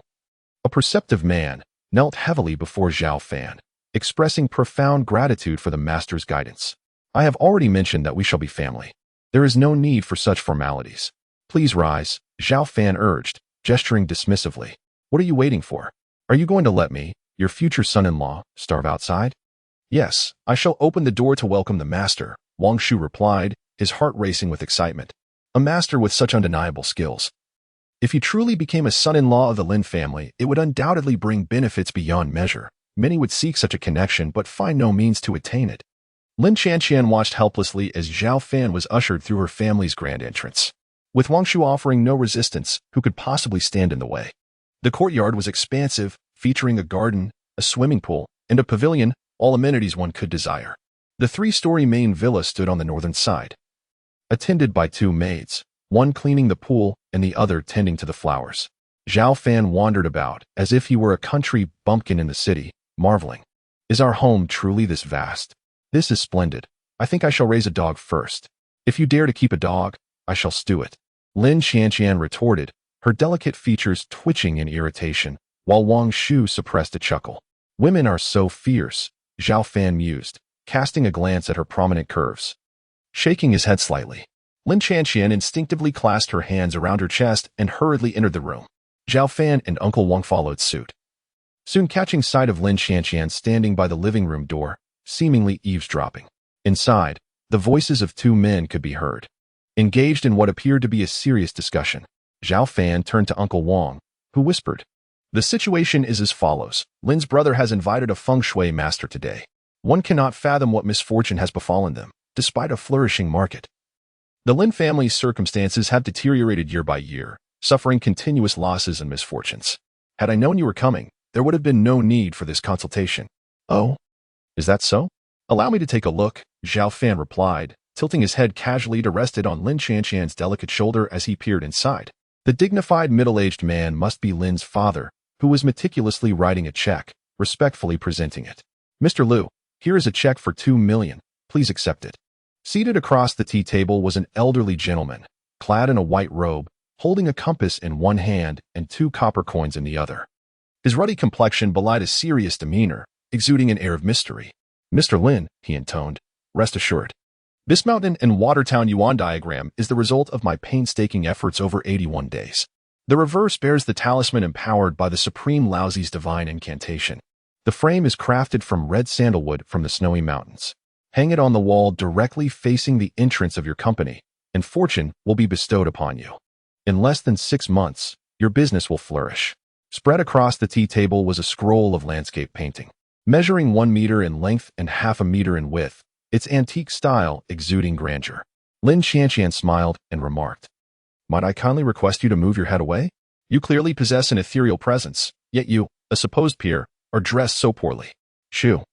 a perceptive man, knelt heavily before Zhao Fan, expressing profound gratitude for the master's guidance. I have already mentioned that we shall be family. There is no need for such formalities. Please rise, Zhao Fan urged, gesturing dismissively. What are you waiting for? Are you going to let me, your future son-in-law, starve outside? Yes, I shall open the door to welcome the master, Wang Shu replied, his heart racing with excitement. A master with such undeniable skills. If he truly became a son-in-law of the Lin family, it would undoubtedly bring benefits beyond measure. Many would seek such a connection but find no means to attain it. Lin Chanqian watched helplessly as Zhao Fan was ushered through her family's grand entrance, with Wang Shu offering no resistance. Who could possibly stand in the way? The courtyard was expansive, featuring a garden, a swimming pool, and a pavilion, all amenities one could desire. The 3-story main villa stood on the northern side, attended by 2 maids, one cleaning the pool and the other tending to the flowers. Zhao Fan wandered about, as if he were a country bumpkin in the city, marveling. Is our home truly this vast? This is splendid. I think I shall raise a dog first. If you dare to keep a dog, I shall stew it. Lin Qianqian retorted, her delicate features twitching in irritation, while Gong Shu suppressed a chuckle. Women are so fierce, Zhao Fan mused, casting a glance at her prominent curves. Shaking his head slightly, Lin Qianqian instinctively clasped her hands around her chest and hurriedly entered the room. Zhao Fan and Uncle Wang followed suit. Soon catching sight of Lin Qianqian standing by the living room door, seemingly eavesdropping. Inside, the voices of two men could be heard. Engaged in what appeared to be a serious discussion, Zhao Fan turned to Uncle Wang, who whispered, "The situation is as follows. Lin's brother has invited a feng shui master today. One cannot fathom what misfortune has befallen them, despite a flourishing market. The Lin family's circumstances have deteriorated year by year, suffering continuous losses and misfortunes. Had I known you were coming, there would have been no need for this consultation." "Oh, is that so? Allow me to take a look," Zhao Fan replied, tilting his head casually to rest it on Lin Qianqian's delicate shoulder as he peered inside. The dignified middle-aged man must be Lin's father, who was meticulously writing a check, respectfully presenting it. "Mr. Liu, here is a check for 2 million. Please accept it." Seated across the tea table was an elderly gentleman, clad in a white robe, holding a compass in one hand and 2 copper coins in the other. His ruddy complexion belied a serious demeanor, exuding an air of mystery. "Mr. Lin," he intoned, "rest assured. This mountain and water town yuan diagram is the result of my painstaking efforts over 81 days. The reverse bears the talisman empowered by the Supreme Laozi's divine incantation. The frame is crafted from red sandalwood from the snowy mountains. Hang it on the wall directly facing the entrance of your company, and fortune will be bestowed upon you. In less than 6 months, your business will flourish." Spread across the tea table was a scroll of landscape painting. Measuring 1 meter in length and half a meter in width, its antique style exuding grandeur. Lin Qianqian smiled and remarked, "Might I kindly request you to move your head away? You clearly possess an ethereal presence, yet you, a supposed peer, are dressed so poorly." Shu.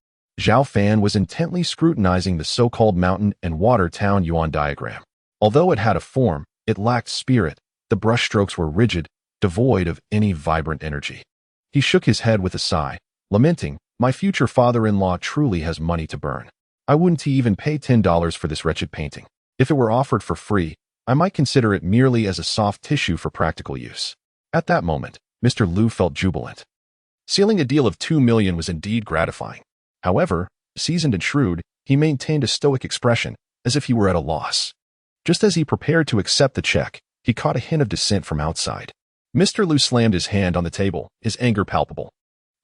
Zhao Fan was intently scrutinizing the so-called mountain and water town yuan diagram. Although it had a form, it lacked spirit. The brushstrokes were rigid, devoid of any vibrant energy. He shook his head with a sigh, lamenting, "My future father-in-law truly has money to burn. I wouldn't even pay $10 for this wretched painting. If it were offered for free, I might consider it merely as a soft tissue for practical use." At that moment, Mr. Liu felt jubilant. Sealing a deal of 2 million was indeed gratifying. However, seasoned and shrewd, he maintained a stoic expression, as if he were at a loss. Just as he prepared to accept the check, he caught a hint of dissent from outside. Mr. Liu slammed his hand on the table, his anger palpable.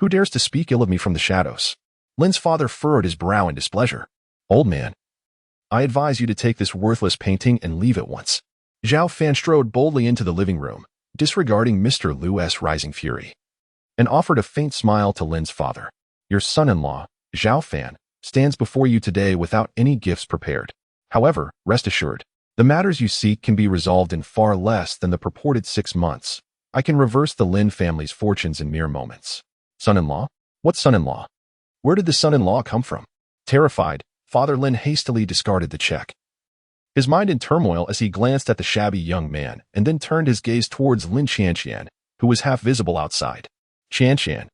"Who dares to speak ill of me from the shadows?" Lin's father furrowed his brow in displeasure. "Old man, I advise you to take this worthless painting and leave at once." Zhao Fan strode boldly into the living room, disregarding Mr. Liu's rising fury, and offered a faint smile to Lin's father. "Your son-in-law, Zhao Fan, stands before you today without any gifts prepared. However, rest assured, the matters you seek can be resolved in far less than the purported 6 months. I can reverse the Lin family's fortunes in mere moments." "Son-in-law? What son-in-law? Where did the son-in-law come from?" Terrified, Father Lin hastily discarded the check. His mind in turmoil as he glanced at the shabby young man and then turned his gaze towards Lin Qianqian, who was half visible outside. "Qianqian,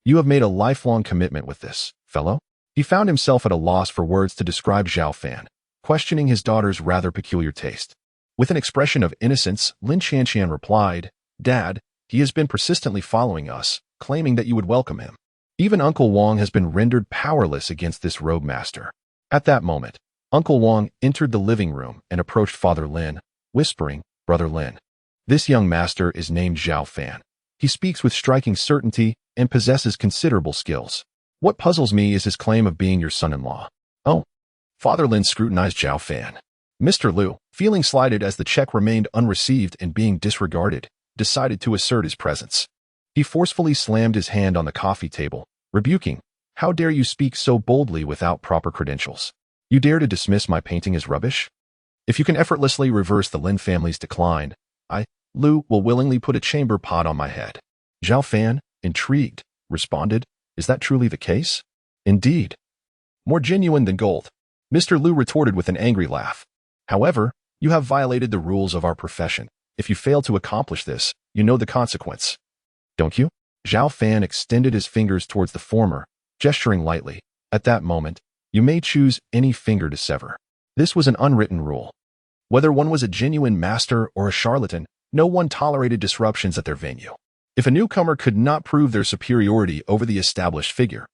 you have made a lifelong commitment with this fellow?" He found himself at a loss for words to describe Zhao Fan, questioning his daughter's rather peculiar taste. With an expression of innocence, Lin Qianqian replied, "Dad, he has been persistently following us, claiming that you would welcome him. Even Uncle Wang has been rendered powerless against this rogue master." At that moment, Uncle Wang entered the living room and approached Father Lin, whispering, "Brother Lin, this young master is named Zhao Fan. He speaks with striking certainty and possesses considerable skills. What puzzles me is his claim of being your son-in-law." "Oh." Father Lin scrutinized Zhao Fan. Mr. Liu, feeling slighted as the check remained unreceived and being disregarded, decided to assert his presence. He forcefully slammed his hand on the coffee table, rebuking, "How dare you speak so boldly without proper credentials? You dare to dismiss my painting as rubbish? If you can effortlessly reverse the Lin family's decline, I, Liu, will willingly put a chamber pot on my head." Zhao Fan, intrigued, responded, "Is that truly the case?" "Indeed. More genuine than gold." Mr. Liu retorted with an angry laugh. "However, you have violated the rules of our profession, If you fail to accomplish this, you know the consequence. Don't you? Zhao Fan extended his fingers towards the former, gesturing lightly. At that moment, you may choose any finger to sever. This was an unwritten rule. Whether one was a genuine master or a charlatan, no one tolerated disruptions at their venue. If a newcomer could not prove their superiority over the established figure,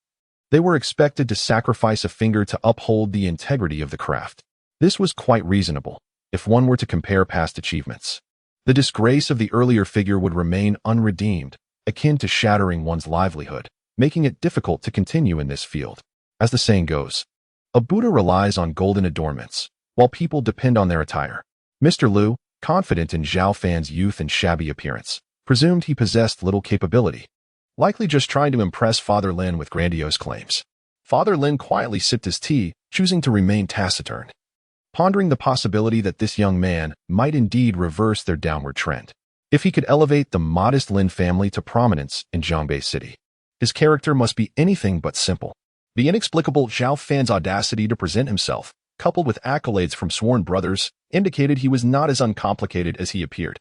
they were expected to sacrifice a finger to uphold the integrity of the craft. This was quite reasonable, if one were to compare past achievements. The disgrace of the earlier figure would remain unredeemed, akin to shattering one's livelihood, making it difficult to continue in this field. As the saying goes, a Buddha relies on golden adornments, while people depend on their attire. Mr. Liu, confident in Zhao Fan's youth and shabby appearance, presumed he possessed little capability, likely just trying to impress Father Lin with grandiose claims. Father Lin quietly sipped his tea, choosing to remain taciturn, pondering the possibility that this young man might indeed reverse their downward trend. If he could elevate the modest Lin family to prominence in Zhongbei City, his character must be anything but simple. The inexplicable Zhao Fan's audacity to present himself, coupled with accolades from sworn brothers, indicated he was not as uncomplicated as he appeared.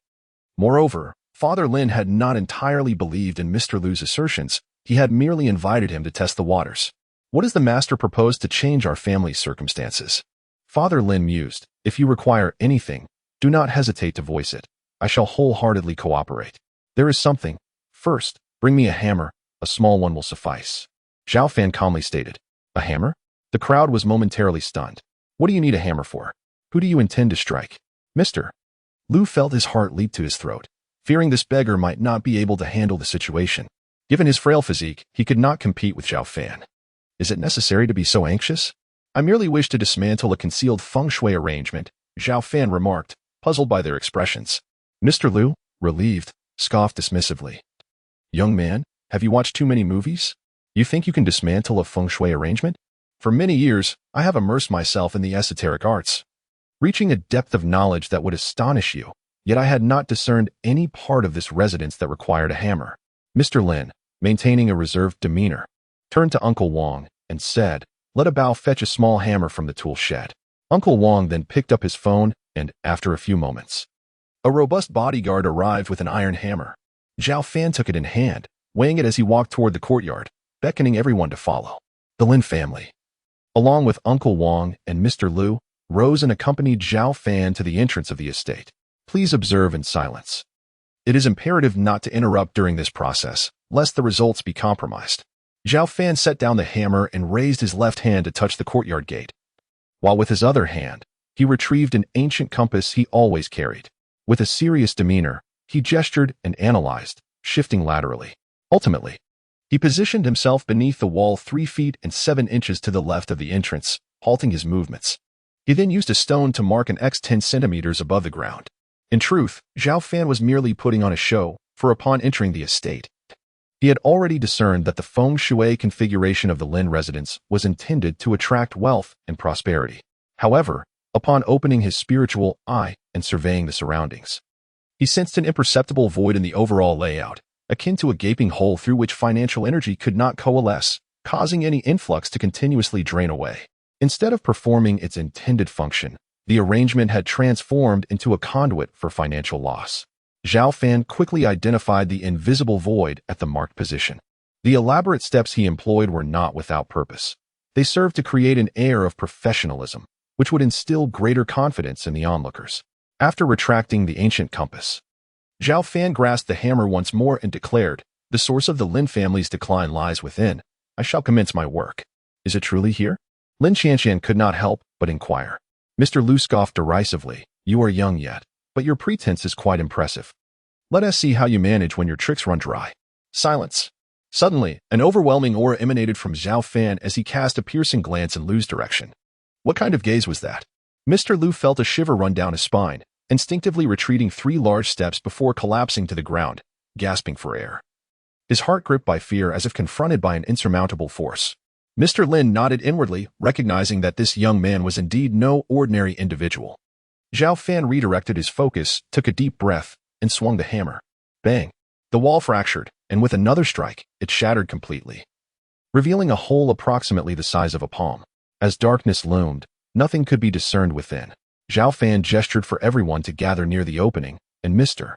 Moreover, Father Lin had not entirely believed in Mr. Liu's assertions. He had merely invited him to test the waters. What does the master propose to change our family's circumstances? Father Lin mused. If you require anything, do not hesitate to voice it. I shall wholeheartedly cooperate. There is something. First, bring me a hammer. A small one will suffice. Zhao Fan calmly stated. A hammer? The crowd was momentarily stunned. What do you need a hammer for? Who do you intend to strike? Mr. Liu felt his heart leap to his throat, fearing this beggar might not be able to handle the situation. Given his frail physique, he could not compete with Zhao Fan. Is it necessary to be so anxious? I merely wish to dismantle a concealed feng shui arrangement, Zhao Fan remarked, puzzled by their expressions. Mr. Liu, relieved, scoffed dismissively. Young man, have you watched too many movies? You think you can dismantle a feng shui arrangement? For many years, I have immersed myself in the esoteric arts, reaching a depth of knowledge that would astonish you, yet I had not discerned any part of this residence that required a hammer. Mr. Lin, maintaining a reserved demeanor, turned to Uncle Wang and said, let a bao fetch a small hammer from the tool shed. Uncle Wang then picked up his phone and, after a few moments, a robust bodyguard arrived with an iron hammer. Zhao Fan took it in hand, weighing it as he walked toward the courtyard, beckoning everyone to follow. The Lin family, along with Uncle Wang and Mr. Liu, rose and accompanied Zhao Fan to the entrance of the estate. Please observe in silence. It is imperative not to interrupt during this process, lest the results be compromised. Zhao Fan set down the hammer and raised his left hand to touch the courtyard gate, while with his other hand, he retrieved an ancient compass he always carried. With a serious demeanor, he gestured and analyzed, shifting laterally. Ultimately, he positioned himself beneath the wall 3 feet and 7 inches to the left of the entrance, halting his movements. He then used a stone to mark an X 10 centimeters above the ground. In truth, Zhao Fan was merely putting on a show, for upon entering the estate, he had already discerned that the feng shui configuration of the Lin residence was intended to attract wealth and prosperity. However, upon opening his spiritual eye and surveying the surroundings, he sensed an imperceptible void in the overall layout, akin to a gaping hole through which financial energy could not coalesce, causing any influx to continuously drain away. Instead of performing its intended function, the arrangement had transformed into a conduit for financial loss. Zhao Fan quickly identified the invisible void at the marked position. The elaborate steps he employed were not without purpose. They served to create an air of professionalism, which would instill greater confidence in the onlookers. After retracting the ancient compass, Zhao Fan grasped the hammer once more and declared, the source of the Lin family's decline lies within. I shall commence my work. Is it truly here? Lin Qianqian could not help but inquire. Mr. Liu scoffed derisively. You are young yet, but your pretense is quite impressive. Let us see how you manage when your tricks run dry. Silence. Suddenly, an overwhelming aura emanated from Zhao Fan as he cast a piercing glance in Liu's direction. What kind of gaze was that? Mr. Liu felt a shiver run down his spine, instinctively retreating 3 large steps before collapsing to the ground, gasping for air. His heart gripped by fear as if confronted by an insurmountable force. Mr. Lin nodded inwardly, recognizing that this young man was indeed no ordinary individual. Zhao Fan redirected his focus, took a deep breath, and swung the hammer. Bang! The wall fractured, and with another strike, it shattered completely, revealing a hole approximately the size of a palm. As darkness loomed, nothing could be discerned within. Zhao Fan gestured for everyone to gather near the opening, and Mr.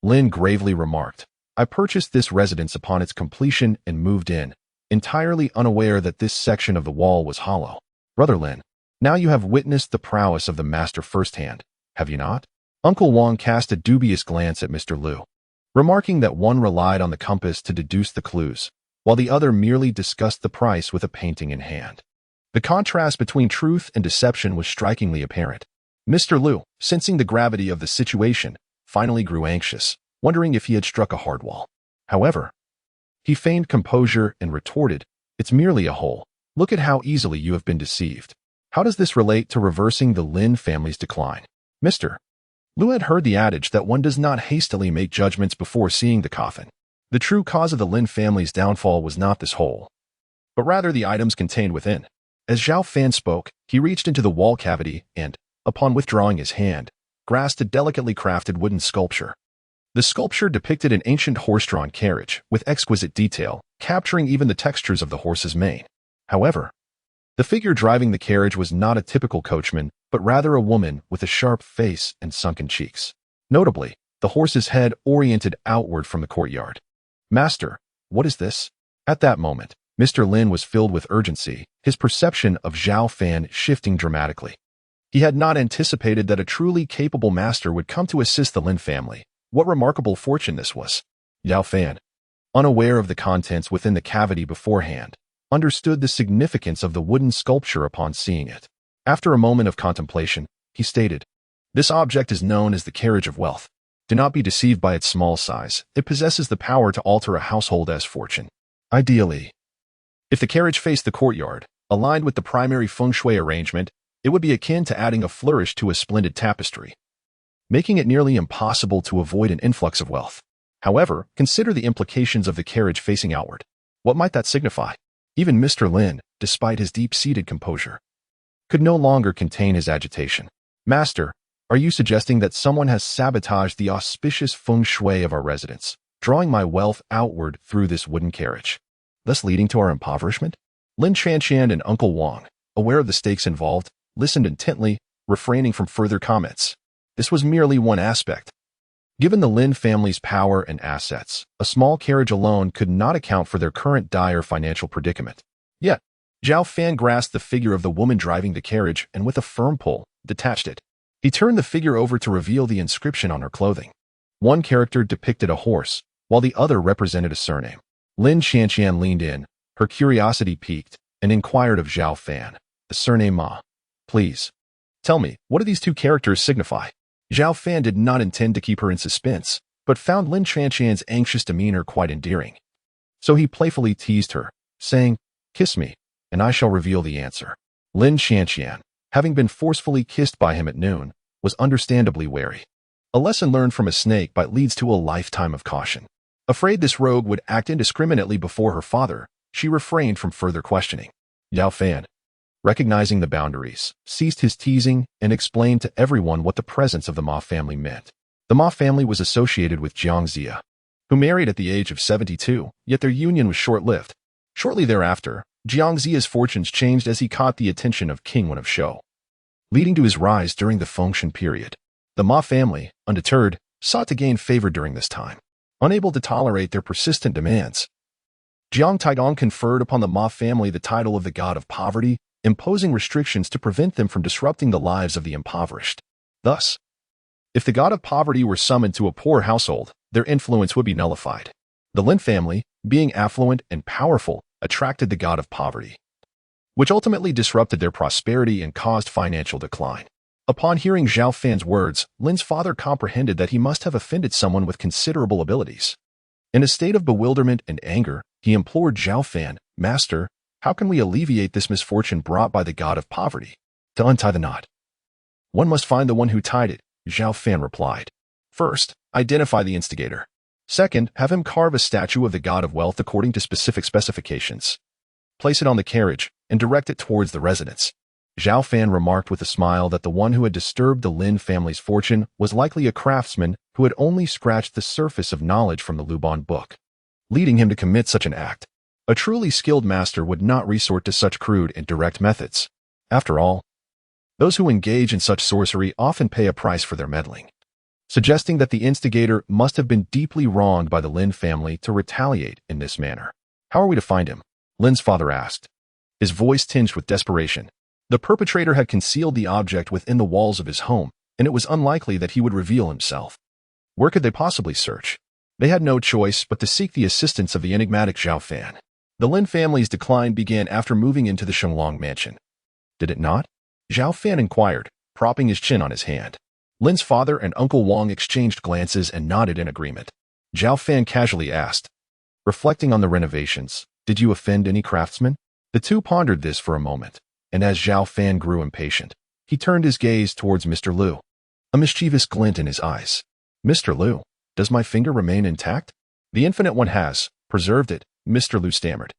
Lin gravely remarked, I purchased this residence upon its completion and moved in, entirely unaware that this section of the wall was hollow. Brother Lin, now you have witnessed the prowess of the master firsthand, have you not? Uncle Wang cast a dubious glance at Mr. Liu, remarking that one relied on the compass to deduce the clues, while the other merely discussed the price with a painting in hand. The contrast between truth and deception was strikingly apparent. Mr. Liu, sensing the gravity of the situation, finally grew anxious, wondering if he had struck a hard wall. However, he feigned composure and retorted, it's merely a hole. Look at how easily you have been deceived. How does this relate to reversing the Lin family's decline? Mr. Liu had heard the adage that one does not hastily make judgments before seeing the coffin. The true cause of the Lin family's downfall was not this hole, but rather the items contained within. As Zhao Fan spoke, he reached into the wall cavity and, upon withdrawing his hand, grasped a delicately crafted wooden sculpture. The sculpture depicted an ancient horse-drawn carriage with exquisite detail, capturing even the textures of the horse's mane. However, the figure driving the carriage was not a typical coachman, but rather a woman with a sharp face and sunken cheeks. Notably, the horse's head oriented outward from the courtyard. Master, what is this? At that moment, Mr. Lin was filled with urgency, his perception of Zhao Fan shifting dramatically. He had not anticipated that a truly capable master would come to assist the Lin family. What remarkable fortune this was. Zhao Fan, unaware of the contents within the cavity beforehand, understood the significance of the wooden sculpture upon seeing it. After a moment of contemplation, he stated, this object is known as the carriage of wealth. Do not be deceived by its small size. It possesses the power to alter a household's fortune. Ideally, if the carriage faced the courtyard, aligned with the primary feng shui arrangement, it would be akin to adding a flourish to a splendid tapestry, making it nearly impossible to avoid an influx of wealth. However, consider the implications of the carriage facing outward. What might that signify? Even Mr. Lin, despite his deep-seated composure, could no longer contain his agitation. Master, are you suggesting that someone has sabotaged the auspicious feng shui of our residence, drawing my wealth outward through this wooden carriage, thus leading to our impoverishment? Lin Chanqian and Uncle Wang, aware of the stakes involved, listened intently, refraining from further comments. This was merely one aspect. Given the Lin family's power and assets, a small carriage alone could not account for their current dire financial predicament. Yet, Zhao Fan grasped the figure of the woman driving the carriage and with a firm pull, detached it. He turned the figure over to reveal the inscription on her clothing. One character depicted a horse, while the other represented a surname. Lin Chanqian leaned in, her curiosity piqued, and inquired of Zhao Fan, the surname Ma. Please, tell me, what do these two characters signify? Zhao Fan did not intend to keep her in suspense, but found Lin Chanqian's anxious demeanor quite endearing. So he playfully teased her, saying, kiss me, and I shall reveal the answer. Lin Chanqian, having been forcefully kissed by him at noon, was understandably wary. A lesson learned from a snake bite leads to a lifetime of caution. Afraid this rogue would act indiscriminately before her father, she refrained from further questioning. Zhao Fan, recognizing the boundaries, ceased his teasing and explained to everyone what the presence of the Ma family meant. The Ma family was associated with Jiang Zia, who married at the age of 72, yet their union was short-lived. Shortly thereafter, Jiang Zia's fortunes changed as he caught the attention of King Wen of Shou, leading to his rise during the Fengshan period. The Ma family, undeterred, sought to gain favor during this time. Unable to tolerate their persistent demands, Jiang Taigong conferred upon the Ma family the title of the god of poverty, imposing restrictions to prevent them from disrupting the lives of the impoverished. Thus, if the god of poverty were summoned to a poor household, their influence would be nullified. The Lin family, being affluent and powerful, attracted the god of poverty, which ultimately disrupted their prosperity and caused financial decline. Upon hearing Zhao Fan's words, Lin's father comprehended that he must have offended someone with considerable abilities. In a state of bewilderment and anger, he implored Zhao Fan, Master, how can we alleviate this misfortune brought by the god of poverty? To untie the knot, one must find the one who tied it, Zhao Fan replied. First, identify the instigator. Second, have him carve a statue of the god of wealth according to specific specifications. Place it on the carriage and direct it towards the residence. Zhao Fan remarked with a smile that the one who had disturbed the Lin family's fortune was likely a craftsman who had only scratched the surface of knowledge from the Luban book, leading him to commit such an act. A truly skilled master would not resort to such crude and direct methods. After all, those who engage in such sorcery often pay a price for their meddling. suggesting that the instigator must have been deeply wronged by the Lin family to retaliate in this manner. How are we to find him? Lin's father asked, his voice tinged with desperation. The perpetrator had concealed the object within the walls of his home, and it was unlikely that he would reveal himself. Where could they possibly search? They had no choice but to seek the assistance of the enigmatic Zhao Fan. The Lin family's decline began after moving into the Shenglong mansion. Did it not? Zhao Fan inquired, propping his chin on his hand. Lin's father and Uncle Wang exchanged glances and nodded in agreement. Zhao Fan casually asked, reflecting on the renovations, did you offend any craftsmen? The two pondered this for a moment, and as Zhao Fan grew impatient, he turned his gaze towards Mr. Liu, a mischievous glint in his eyes. Mr. Liu, does my finger remain intact? The Infinite One has preserved it, Mr. Liu stammered,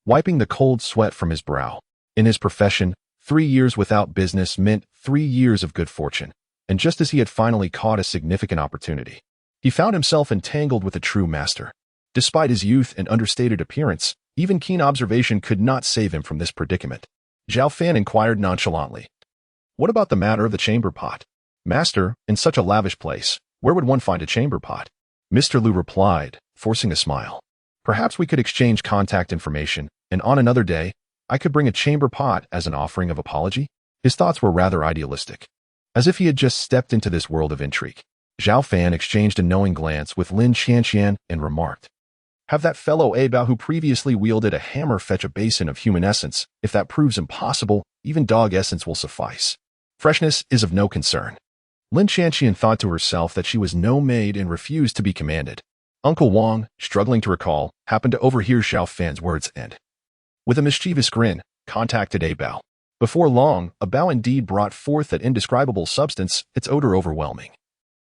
wiping the cold sweat from his brow. In his profession, 3 years without business meant 3 years of good fortune, and just as he had finally caught a significant opportunity, he found himself entangled with a true master. Despite his youth and understated appearance, even keen observation could not save him from this predicament. Zhao Fan inquired nonchalantly, what about the matter of the chamber pot? Master, in such a lavish place, where would one find a chamber pot? Mr. Liu replied, forcing a smile. Perhaps we could exchange contact information, and on another day, I could bring a chamber pot as an offering of apology? His thoughts were rather idealistic. As if he had just stepped into this world of intrigue. Zhao Fan exchanged a knowing glance with Lin Qianqian and remarked, have that fellow Abao who previously wielded a hammer fetch a basin of human essence. If that proves impossible, even dog essence will suffice. Freshness is of no concern. Lin Qianqian thought to herself that she was no maid and refused to be commanded. Uncle Wang, struggling to recall, happened to overhear Zhao Fan's words and, with a mischievous grin, contacted Abao. Before long, a bao indeed brought forth that indescribable substance, its odor overwhelming,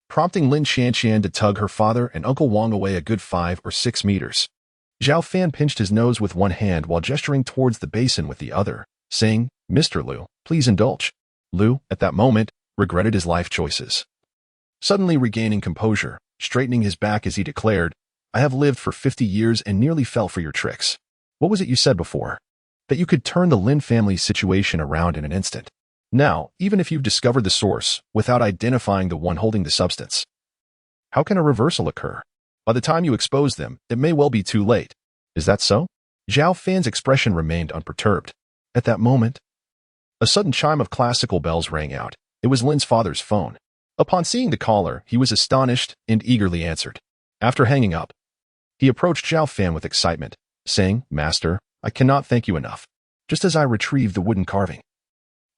prompting Lin Qianqian to tug her father and Uncle Wang away a good 5 or 6 meters. Zhao Fan pinched his nose with one hand while gesturing towards the basin with the other, saying, Mr. Liu, please indulge. Liu, at that moment, regretted his life choices. Suddenly regaining composure, straightening his back as he declared, I have lived for 50 years and nearly fell for your tricks. What was it you said before? That you could turn the Lin family's situation around in an instant. Now, even if you've discovered the source, without identifying the one holding the substance, how can a reversal occur? By the time you expose them, it may well be too late. Is that so? Zhao Fan's expression remained unperturbed. At that moment, a sudden chime of classical bells rang out. It was Lin's father's phone. Upon seeing the caller, he was astonished and eagerly answered. After hanging up, he approached Zhao Fan with excitement, saying, Master, I cannot thank you enough. Just as I retrieved the wooden carving,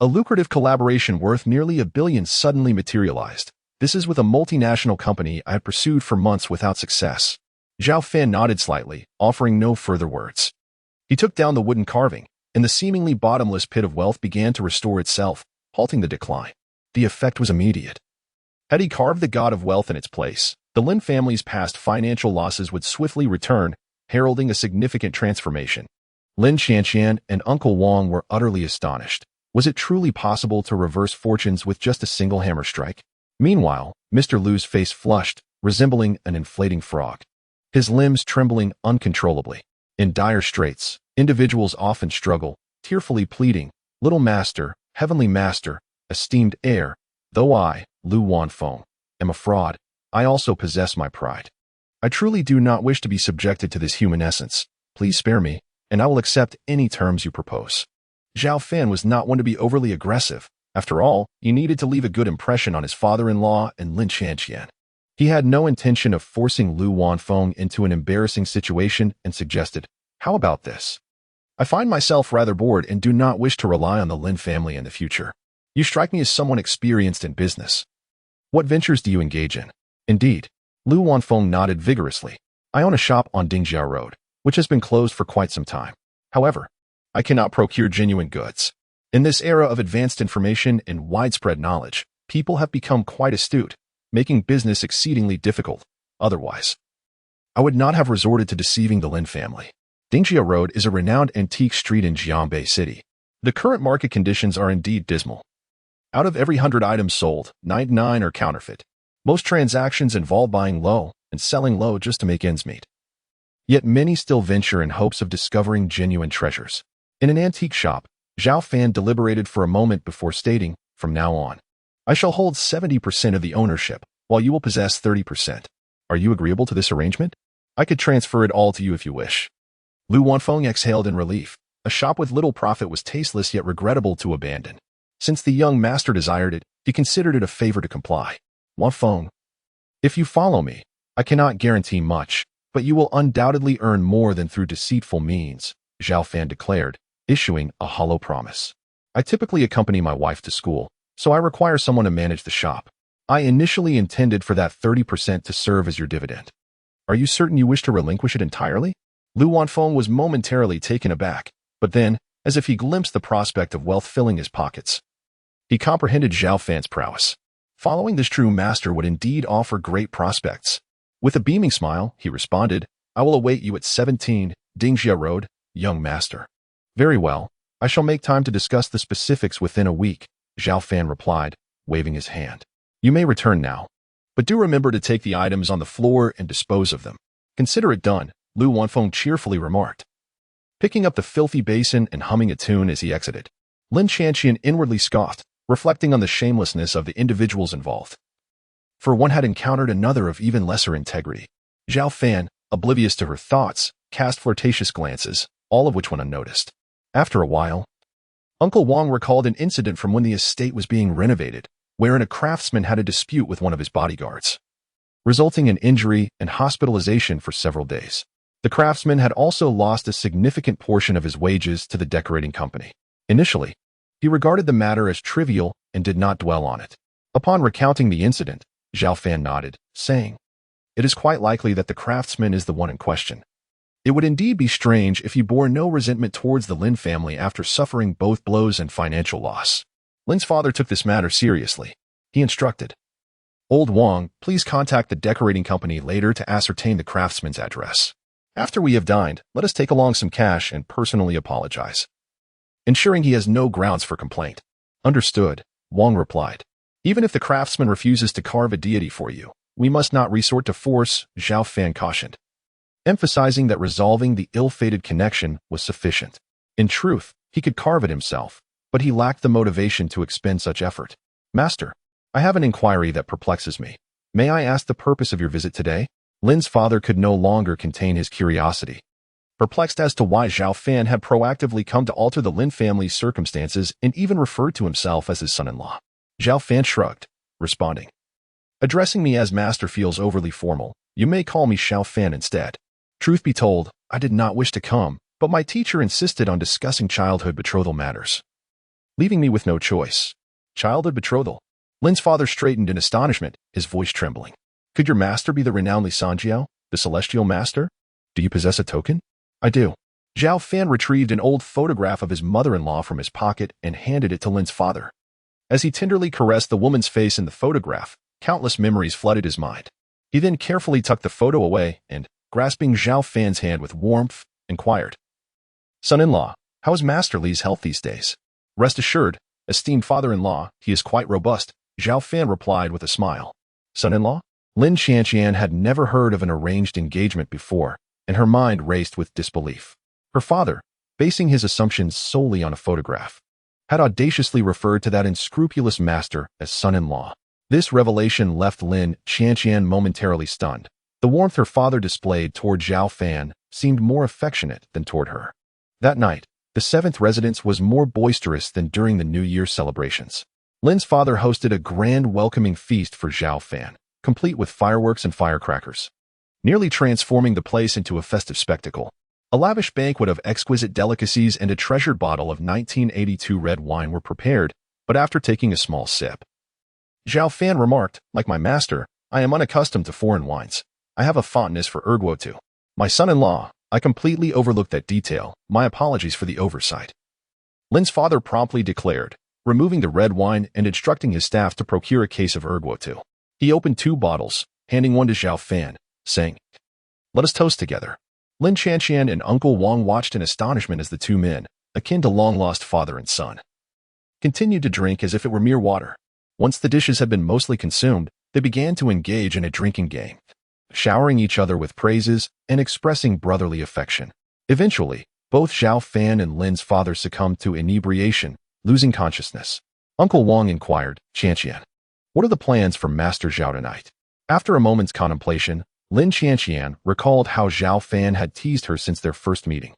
a lucrative collaboration worth nearly $1 billion suddenly materialized. This is with a multinational company I had pursued for months without success. Zhao Fan nodded slightly, offering no further words. He took down the wooden carving, and the seemingly bottomless pit of wealth began to restore itself, halting the decline. The effect was immediate. Had he carved the god of wealth in its place, the Lin family's past financial losses would swiftly return, heralding a significant transformation. Lin Qianqian and Uncle Wang were utterly astonished. Was it truly possible to reverse fortunes with just a single hammer strike? Meanwhile, Mr. Liu's face flushed, resembling an inflating frog, his limbs trembling uncontrollably. In dire straits, individuals often struggle, tearfully pleading, Little Master, Heavenly Master, esteemed heir, though I, Liu Wanfeng, am a fraud, I also possess my pride. I truly do not wish to be subjected to this human essence. Please spare me, and I will accept any terms you propose. Zhao Fan was not one to be overly aggressive. After all, he needed to leave a good impression on his father-in-law and Lin Qianqian. He had no intention of forcing Liu Wanfeng into an embarrassing situation and suggested, how about this? I find myself rather bored and do not wish to rely on the Lin family in the future. You strike me as someone experienced in business. What ventures do you engage in? Indeed. Liu Wanfeng nodded vigorously. I own a shop on Dingjiao Road, which has been closed for quite some time. However, I cannot procure genuine goods. In this era of advanced information and widespread knowledge, people have become quite astute, making business exceedingly difficult. Otherwise, I would not have resorted to deceiving the Lin family. Dingjiao Road is a renowned antique street in Jiangbei City. The current market conditions are indeed dismal. Out of every 100 items sold, 99 are counterfeit. Most transactions involve buying low and selling low just to make ends meet. Yet many still venture in hopes of discovering genuine treasures. In an antique shop, Zhao Fan deliberated for a moment before stating, from now on, I shall hold 70% of the ownership, while you will possess 30%. Are you agreeable to this arrangement? I could transfer it all to you if you wish. Lu Wanfeng exhaled in relief. A shop with little profit was tasteless yet regrettable to abandon. Since the young master desired it, he considered it a favor to comply. Wanfeng, if you follow me, I cannot guarantee much, but you will undoubtedly earn more than through deceitful means, Zhao Fan declared, issuing a hollow promise. I typically accompany my wife to school, so I require someone to manage the shop. I initially intended for that 30% to serve as your dividend. Are you certain you wish to relinquish it entirely? Lu Wanfeng was momentarily taken aback, but then, as if he glimpsed the prospect of wealth filling his pockets, he comprehended Zhao Fan's prowess. Following this true master would indeed offer great prospects. With a beaming smile, he responded, I will await you at 17, Dingjia Road, young master. Very well, I shall make time to discuss the specifics within a week, Zhao Fan replied, waving his hand. You may return now, but do remember to take the items on the floor and dispose of them. Consider it done, Lu Wanfeng cheerfully remarked, picking up the filthy basin and humming a tune as he exited. Lin Chanqian inwardly scoffed, reflecting on the shamelessness of the individuals involved. For one had encountered another of even lesser integrity. Zhao Fan, oblivious to her thoughts, cast flirtatious glances, all of which went unnoticed. After a while, Uncle Wang recalled an incident from when the estate was being renovated, wherein a craftsman had a dispute with one of his bodyguards, resulting in injury and hospitalization for several days. The craftsman had also lost a significant portion of his wages to the decorating company. Initially, he regarded the matter as trivial and did not dwell on it. Upon recounting the incident, Zhao Fan nodded, saying, It is quite likely that the craftsman is the one in question. It would indeed be strange if he bore no resentment towards the Lin family after suffering both blows and financial loss. Lin's father took this matter seriously. He instructed, Old Wang, please contact the decorating company later to ascertain the craftsman's address. After we have dined, let us take along some cash and personally apologize, ensuring he has no grounds for complaint. Understood, Wang replied. Even if the craftsman refuses to carve a deity for you, we must not resort to force, Zhao Fan cautioned, emphasizing that resolving the ill-fated connection was sufficient. In truth, he could carve it himself, but he lacked the motivation to expend such effort. Master, I have an inquiry that perplexes me. May I ask the purpose of your visit today? Lin's father could no longer contain his curiosity. Perplexed as to why Zhao Fan had proactively come to alter the Lin family's circumstances and even referred to himself as his son-in-law, Zhao Fan shrugged, responding, Addressing me as master feels overly formal. You may call me Xiao Fan instead. Truth be told, I did not wish to come, but my teacher insisted on discussing childhood betrothal matters, leaving me with no choice. Childhood betrothal? Lin's father straightened in astonishment, his voice trembling. Could your master be the renowned Li Sanjiao, the celestial master? Do you possess a token? I do. Zhao Fan retrieved an old photograph of his mother-in-law from his pocket and handed it to Lin's father. As he tenderly caressed the woman's face in the photograph, countless memories flooded his mind. He then carefully tucked the photo away and, grasping Zhao Fan's hand with warmth, inquired, Son-in-law, how is Master Li's health these days? Rest assured, esteemed father-in-law, he is quite robust, Zhao Fan replied with a smile. Son-in-law? Lin Chanqian had never heard of an arranged engagement before, and her mind raced with disbelief. Her father, basing his assumptions solely on a photograph, had audaciously referred to that unscrupulous master as son-in-law. This revelation left Lin Chanqian momentarily stunned. The warmth her father displayed toward Zhao Fan seemed more affectionate than toward her. That night, the seventh residence was more boisterous than during the New Year's celebrations. Lin's father hosted a grand welcoming feast for Zhao Fan, complete with fireworks and firecrackers, nearly transforming the place into a festive spectacle. A lavish banquet of exquisite delicacies and a treasured bottle of 1982 red wine were prepared, but after taking a small sip, Zhao Fan remarked, Like my master, I am unaccustomed to foreign wines. I have a fondness for erguotu. My son-in-law, I completely overlooked that detail. My apologies for the oversight. Lin's father promptly declared, removing the red wine and instructing his staff to procure a case of erguotu. He opened 2 bottles, handing one to Zhao Fan, saying, Let us toast together. Lin Chanqian and Uncle Wang watched in astonishment as the 2 men, akin to long-lost father and son, continued to drink as if it were mere water. Once the dishes had been mostly consumed, they began to engage in a drinking game, showering each other with praises and expressing brotherly affection. Eventually, both Zhao Fan and Lin's father succumbed to inebriation, losing consciousness. Uncle Wang inquired, Chanqian, what are the plans for Master Zhao tonight? After a moment's contemplation, Lin Qianqian recalled how Zhao Fan had teased her since their first meeting,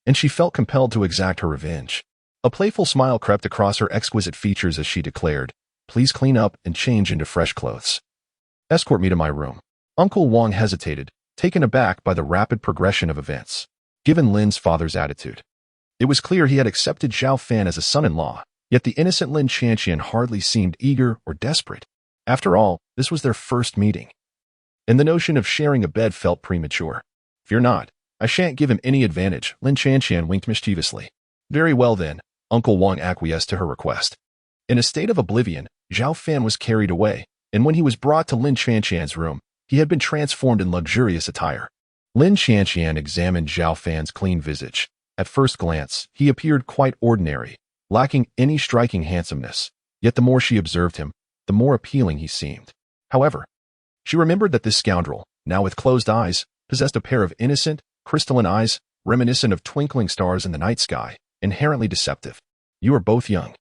and she felt compelled to exact her revenge. A playful smile crept across her exquisite features as she declared, "Please clean up and change into fresh clothes. Escort me to my room." Uncle Wang hesitated, taken aback by the rapid progression of events. Given Lin's father's attitude, it was clear he had accepted Zhao Fan as a son-in-law, yet the innocent Lin Qianqian hardly seemed eager or desperate. After all, this was their first meeting, and the notion of sharing a bed felt premature. "Fear not, I shan't give him any advantage," Lin Qianqian winked mischievously. "Very well then," Uncle Wang acquiesced to her request. In a state of oblivion, Zhao Fan was carried away, and when he was brought to Lin Qianqian's room, he had been transformed in luxurious attire. Lin Qianqian examined Zhao Fan's clean visage. At first glance, he appeared quite ordinary, lacking any striking handsomeness, yet the more she observed him, the more appealing he seemed. However, she remembered that this scoundrel, now with closed eyes, possessed a pair of innocent, crystalline eyes, reminiscent of twinkling stars in the night sky, inherently deceptive. "You are both young.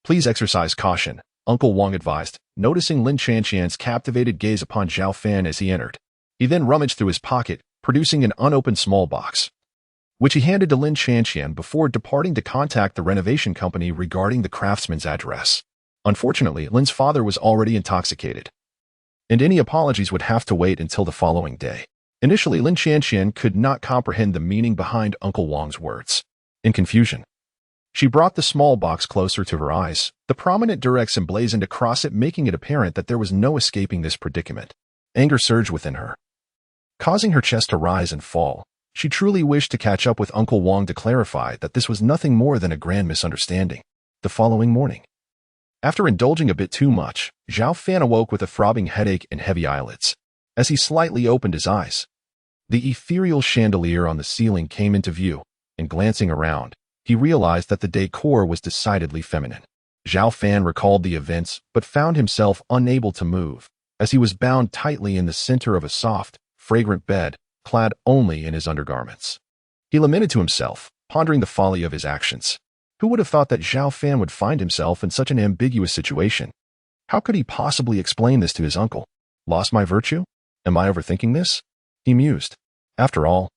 Please exercise caution," Uncle Wang advised, noticing Lin Qianqian's captivated gaze upon Zhao Fan as he entered. He then rummaged through his pocket, producing an unopened small box, which he handed to Lin Qianqian before departing to contact the renovation company regarding the craftsman's address. Unfortunately, Lin's father was already intoxicated, and any apologies would have to wait until the following day. Initially, Lin Qianqian could not comprehend the meaning behind Uncle Wang's words. In confusion, she brought the small box closer to her eyes, the prominent Durex emblazoned across it, making it apparent that there was no escaping this predicament. Anger surged within her, causing her chest to rise and fall. She truly wished to catch up with Uncle Wang to clarify that this was nothing more than a grand misunderstanding. The following morning, after indulging a bit too much, Zhao Fan awoke with a throbbing headache and heavy eyelids. As he slightly opened his eyes, the ethereal chandelier on the ceiling came into view, and glancing around, he realized that the decor was decidedly feminine. Zhao Fan recalled the events but found himself unable to move, as he was bound tightly in the center of a soft, fragrant bed, clad only in his undergarments. He lamented to himself, pondering the folly of his actions. Who would have thought that Zhao Fan would find himself in such an ambiguous situation? How could he possibly explain this to his uncle? Lost my virtue? Am I overthinking this? He mused. After all,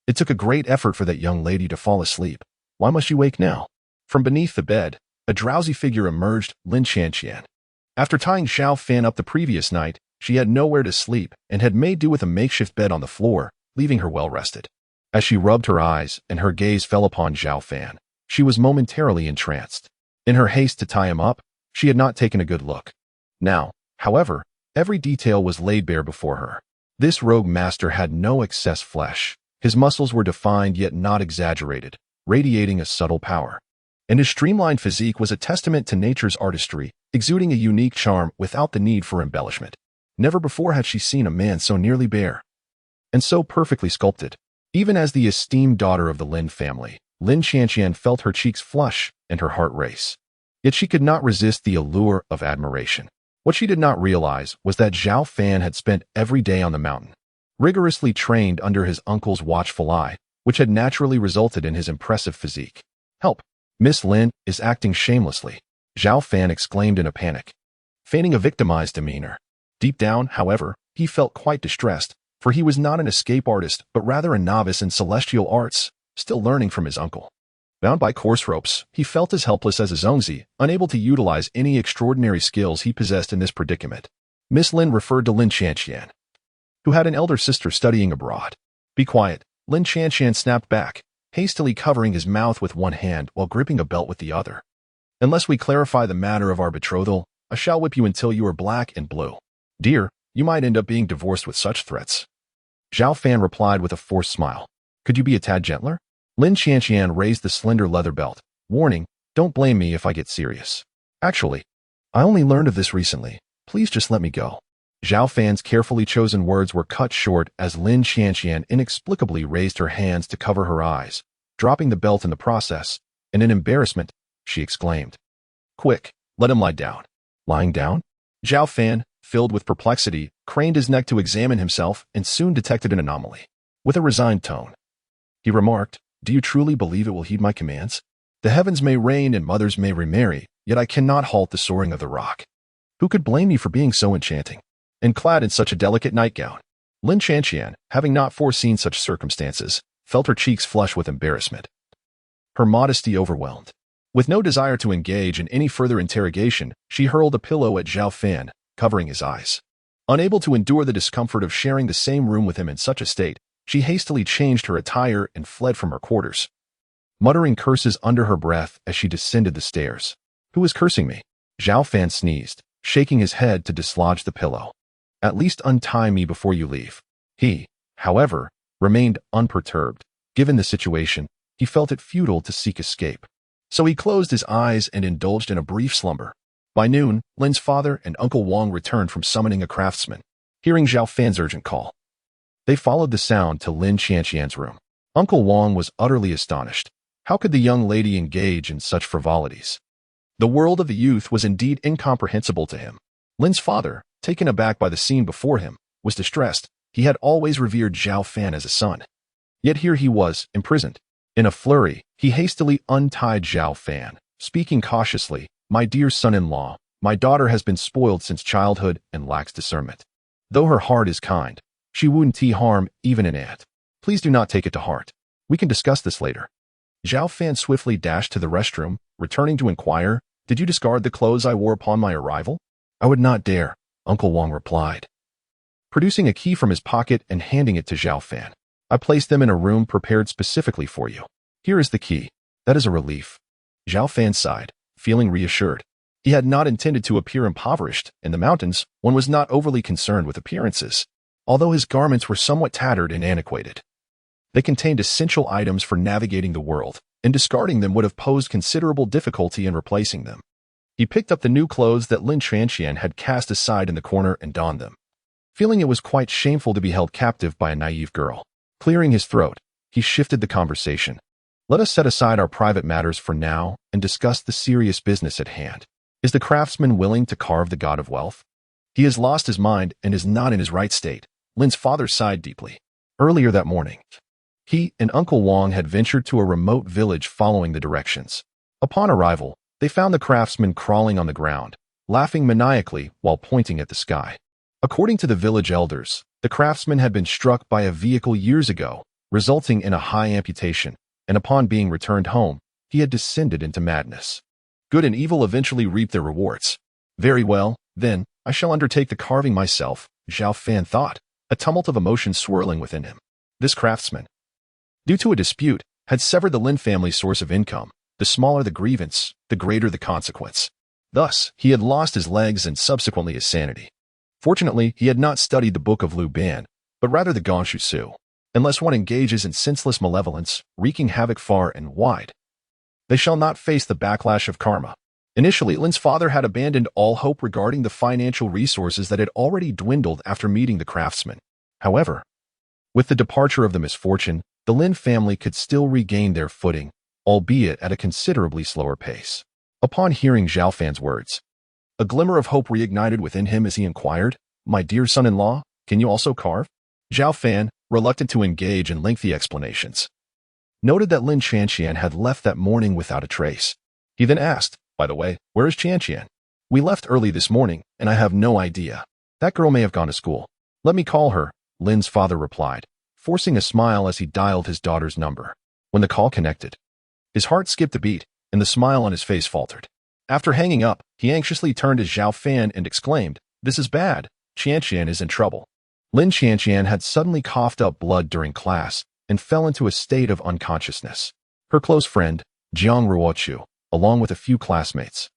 it took a great effort for that young lady to fall asleep. Why must she wake now? From beneath the bed, a drowsy figure emerged, Lin Qianqian. After tying Zhao Fan up the previous night, she had nowhere to sleep and had made do with a makeshift bed on the floor, leaving her well rested. As she rubbed her eyes and her gaze fell upon Zhao Fan, she was momentarily entranced. In her haste to tie him up, she had not taken a good look. Now, however, every detail was laid bare before her. This rogue master had no excess flesh. His muscles were defined yet not exaggerated, radiating a subtle power. And his streamlined physique was a testament to nature's artistry, exuding a unique charm without the need for embellishment. Never before had she seen a man so nearly bare and so perfectly sculpted. Even as the esteemed daughter of the Lin family, Lin Qianqian felt her cheeks flush and her heart race. Yet she could not resist the allure of admiration. What she did not realize was that Zhao Fan had spent every day on the mountain, rigorously trained under his uncle's watchful eye, which had naturally resulted in his impressive physique. "Help! Miss Lin is acting shamelessly," Zhao Fan exclaimed in a panic, feigning a victimized demeanor. Deep down, however, he felt quite distressed, for he was not an escape artist but rather a novice in celestial arts, still learning from his uncle. Bound by coarse ropes, he felt as helpless as a zongzi, unable to utilize any extraordinary skills he possessed in this predicament. Miss Lin referred to Lin Qianqian, who had an elder sister studying abroad. "Be quiet," Lin Qianqian snapped back, hastily covering his mouth with one hand while gripping a belt with the other. "Unless we clarify the matter of our betrothal, I shall whip you until you are black and blue. Dear, you might end up being divorced with such threats." Zhao Fan replied with a forced smile. "Could you be a tad gentler?" Lin Qianqian raised the slender leather belt, warning, "Don't blame me if I get serious. Actually, I only learned of this recently. Please just let me go." Zhao Fan's carefully chosen words were cut short as Lin Qianqian inexplicably raised her hands to cover her eyes, dropping the belt in the process, and in embarrassment, she exclaimed, "Quick, let him lie down." Lying down? Zhao Fan, filled with perplexity, craned his neck to examine himself and soon detected an anomaly. With a resigned tone, he remarked, "Do you truly believe it will heed my commands? The heavens may rain and mothers may remarry, yet I cannot halt the soaring of the rock. Who could blame me for being so enchanting? and clad in such a delicate nightgown. Lin Chanqian, having not foreseen such circumstances, felt her cheeks flush with embarrassment. Her modesty overwhelmed. With no desire to engage in any further interrogation, she hurled a pillow at Zhao Fan, covering his eyes. Unable to endure the discomfort of sharing the same room with him in such a state, she hastily changed her attire and fled from her quarters, muttering curses under her breath as she descended the stairs. "Who is cursing me?" Zhao Fan sneezed, shaking his head to dislodge the pillow. "At least untie me before you leave." He, however, remained unperturbed. Given the situation, he felt it futile to seek escape. So he closed his eyes and indulged in a brief slumber. By noon, Lin's father and Uncle Wang returned from summoning a craftsman, hearing Zhao Fan's urgent call. They followed the sound to Lin Chanqian's room. Uncle Wang was utterly astonished. How could the young lady engage in such frivolities? The world of the youth was indeed incomprehensible to him. Lin's father, taken aback by the scene before him, was distressed. He had always revered Zhao Fan as a son. Yet here he was, imprisoned. In a flurry, he hastily untied Zhao Fan, speaking cautiously, "My dear son-in-law, my daughter has been spoiled since childhood and lacks discernment. Though her heart is kind, she wouldn't harm even an ant. Please do not take it to heart. We can discuss this later." Zhao Fan swiftly dashed to the restroom, returning to inquire, "Did you discard the clothes I wore upon my arrival?" "I would not dare," Uncle Wang replied, producing a key from his pocket and handing it to Zhao Fan. "I placed them in a room prepared specifically for you. Here is the key." "That is a relief." Zhao Fan sighed, feeling reassured. He had not intended to appear impoverished. In the mountains, one was not overly concerned with appearances, although his garments were somewhat tattered and antiquated. They contained essential items for navigating the world, and discarding them would have posed considerable difficulty in replacing them. He picked up the new clothes that Lin Chanqian had cast aside in the corner and donned them, feeling it was quite shameful to be held captive by a naive girl. Clearing his throat, he shifted the conversation. "Let us set aside our private matters for now and discuss the serious business at hand. Is the craftsman willing to carve the god of wealth? He has lost his mind and is not in his right state." Lin's father sighed deeply. Earlier that morning, he and Uncle Wang had ventured to a remote village following the directions. Upon arrival, they found the craftsman crawling on the ground, laughing maniacally while pointing at the sky. According to the village elders, the craftsman had been struck by a vehicle years ago, resulting in a high amputation, and upon being returned home, he had descended into madness. Good and evil eventually reap their rewards. "Very well, then, I shall undertake the carving myself," Zhao Fan thought, a tumult of emotion swirling within him. This craftsman, due to a dispute, had severed the Lin family's source of income. The smaller the grievance, the greater the consequence. Thus, he had lost his legs and subsequently his sanity. Fortunately, he had not studied the Book of Liu Ban, but rather the Gong Shu Ce. Unless one engages in senseless malevolence, wreaking havoc far and wide, they shall not face the backlash of karma. Initially, Lin's father had abandoned all hope regarding the financial resources that had already dwindled after meeting the craftsman. However, with the departure of the misfortune, the Lin family could still regain their footing, albeit at a considerably slower pace. Upon hearing Zhao Fan's words, a glimmer of hope reignited within him as he inquired, "My dear son-in-law, can you also carve?" Zhao Fan, reluctant to engage in lengthy explanations, noted that Lin Chanqian had left that morning without a trace. He then asked, "By the way, where is Chanqian?" "We left early this morning, and I have no idea. That girl may have gone to school." "Let me call her," Lin's father replied, forcing a smile as he dialed his daughter's number. When the call connected, his heart skipped a beat, and the smile on his face faltered. After hanging up, he anxiously turned to Zhao Fan and exclaimed, "This is bad. Chanqian is in trouble." Lin Chanqian had suddenly coughed up blood during class and fell into a state of unconsciousness. Her close friend, Jiang Ruochu, along with a few classmates,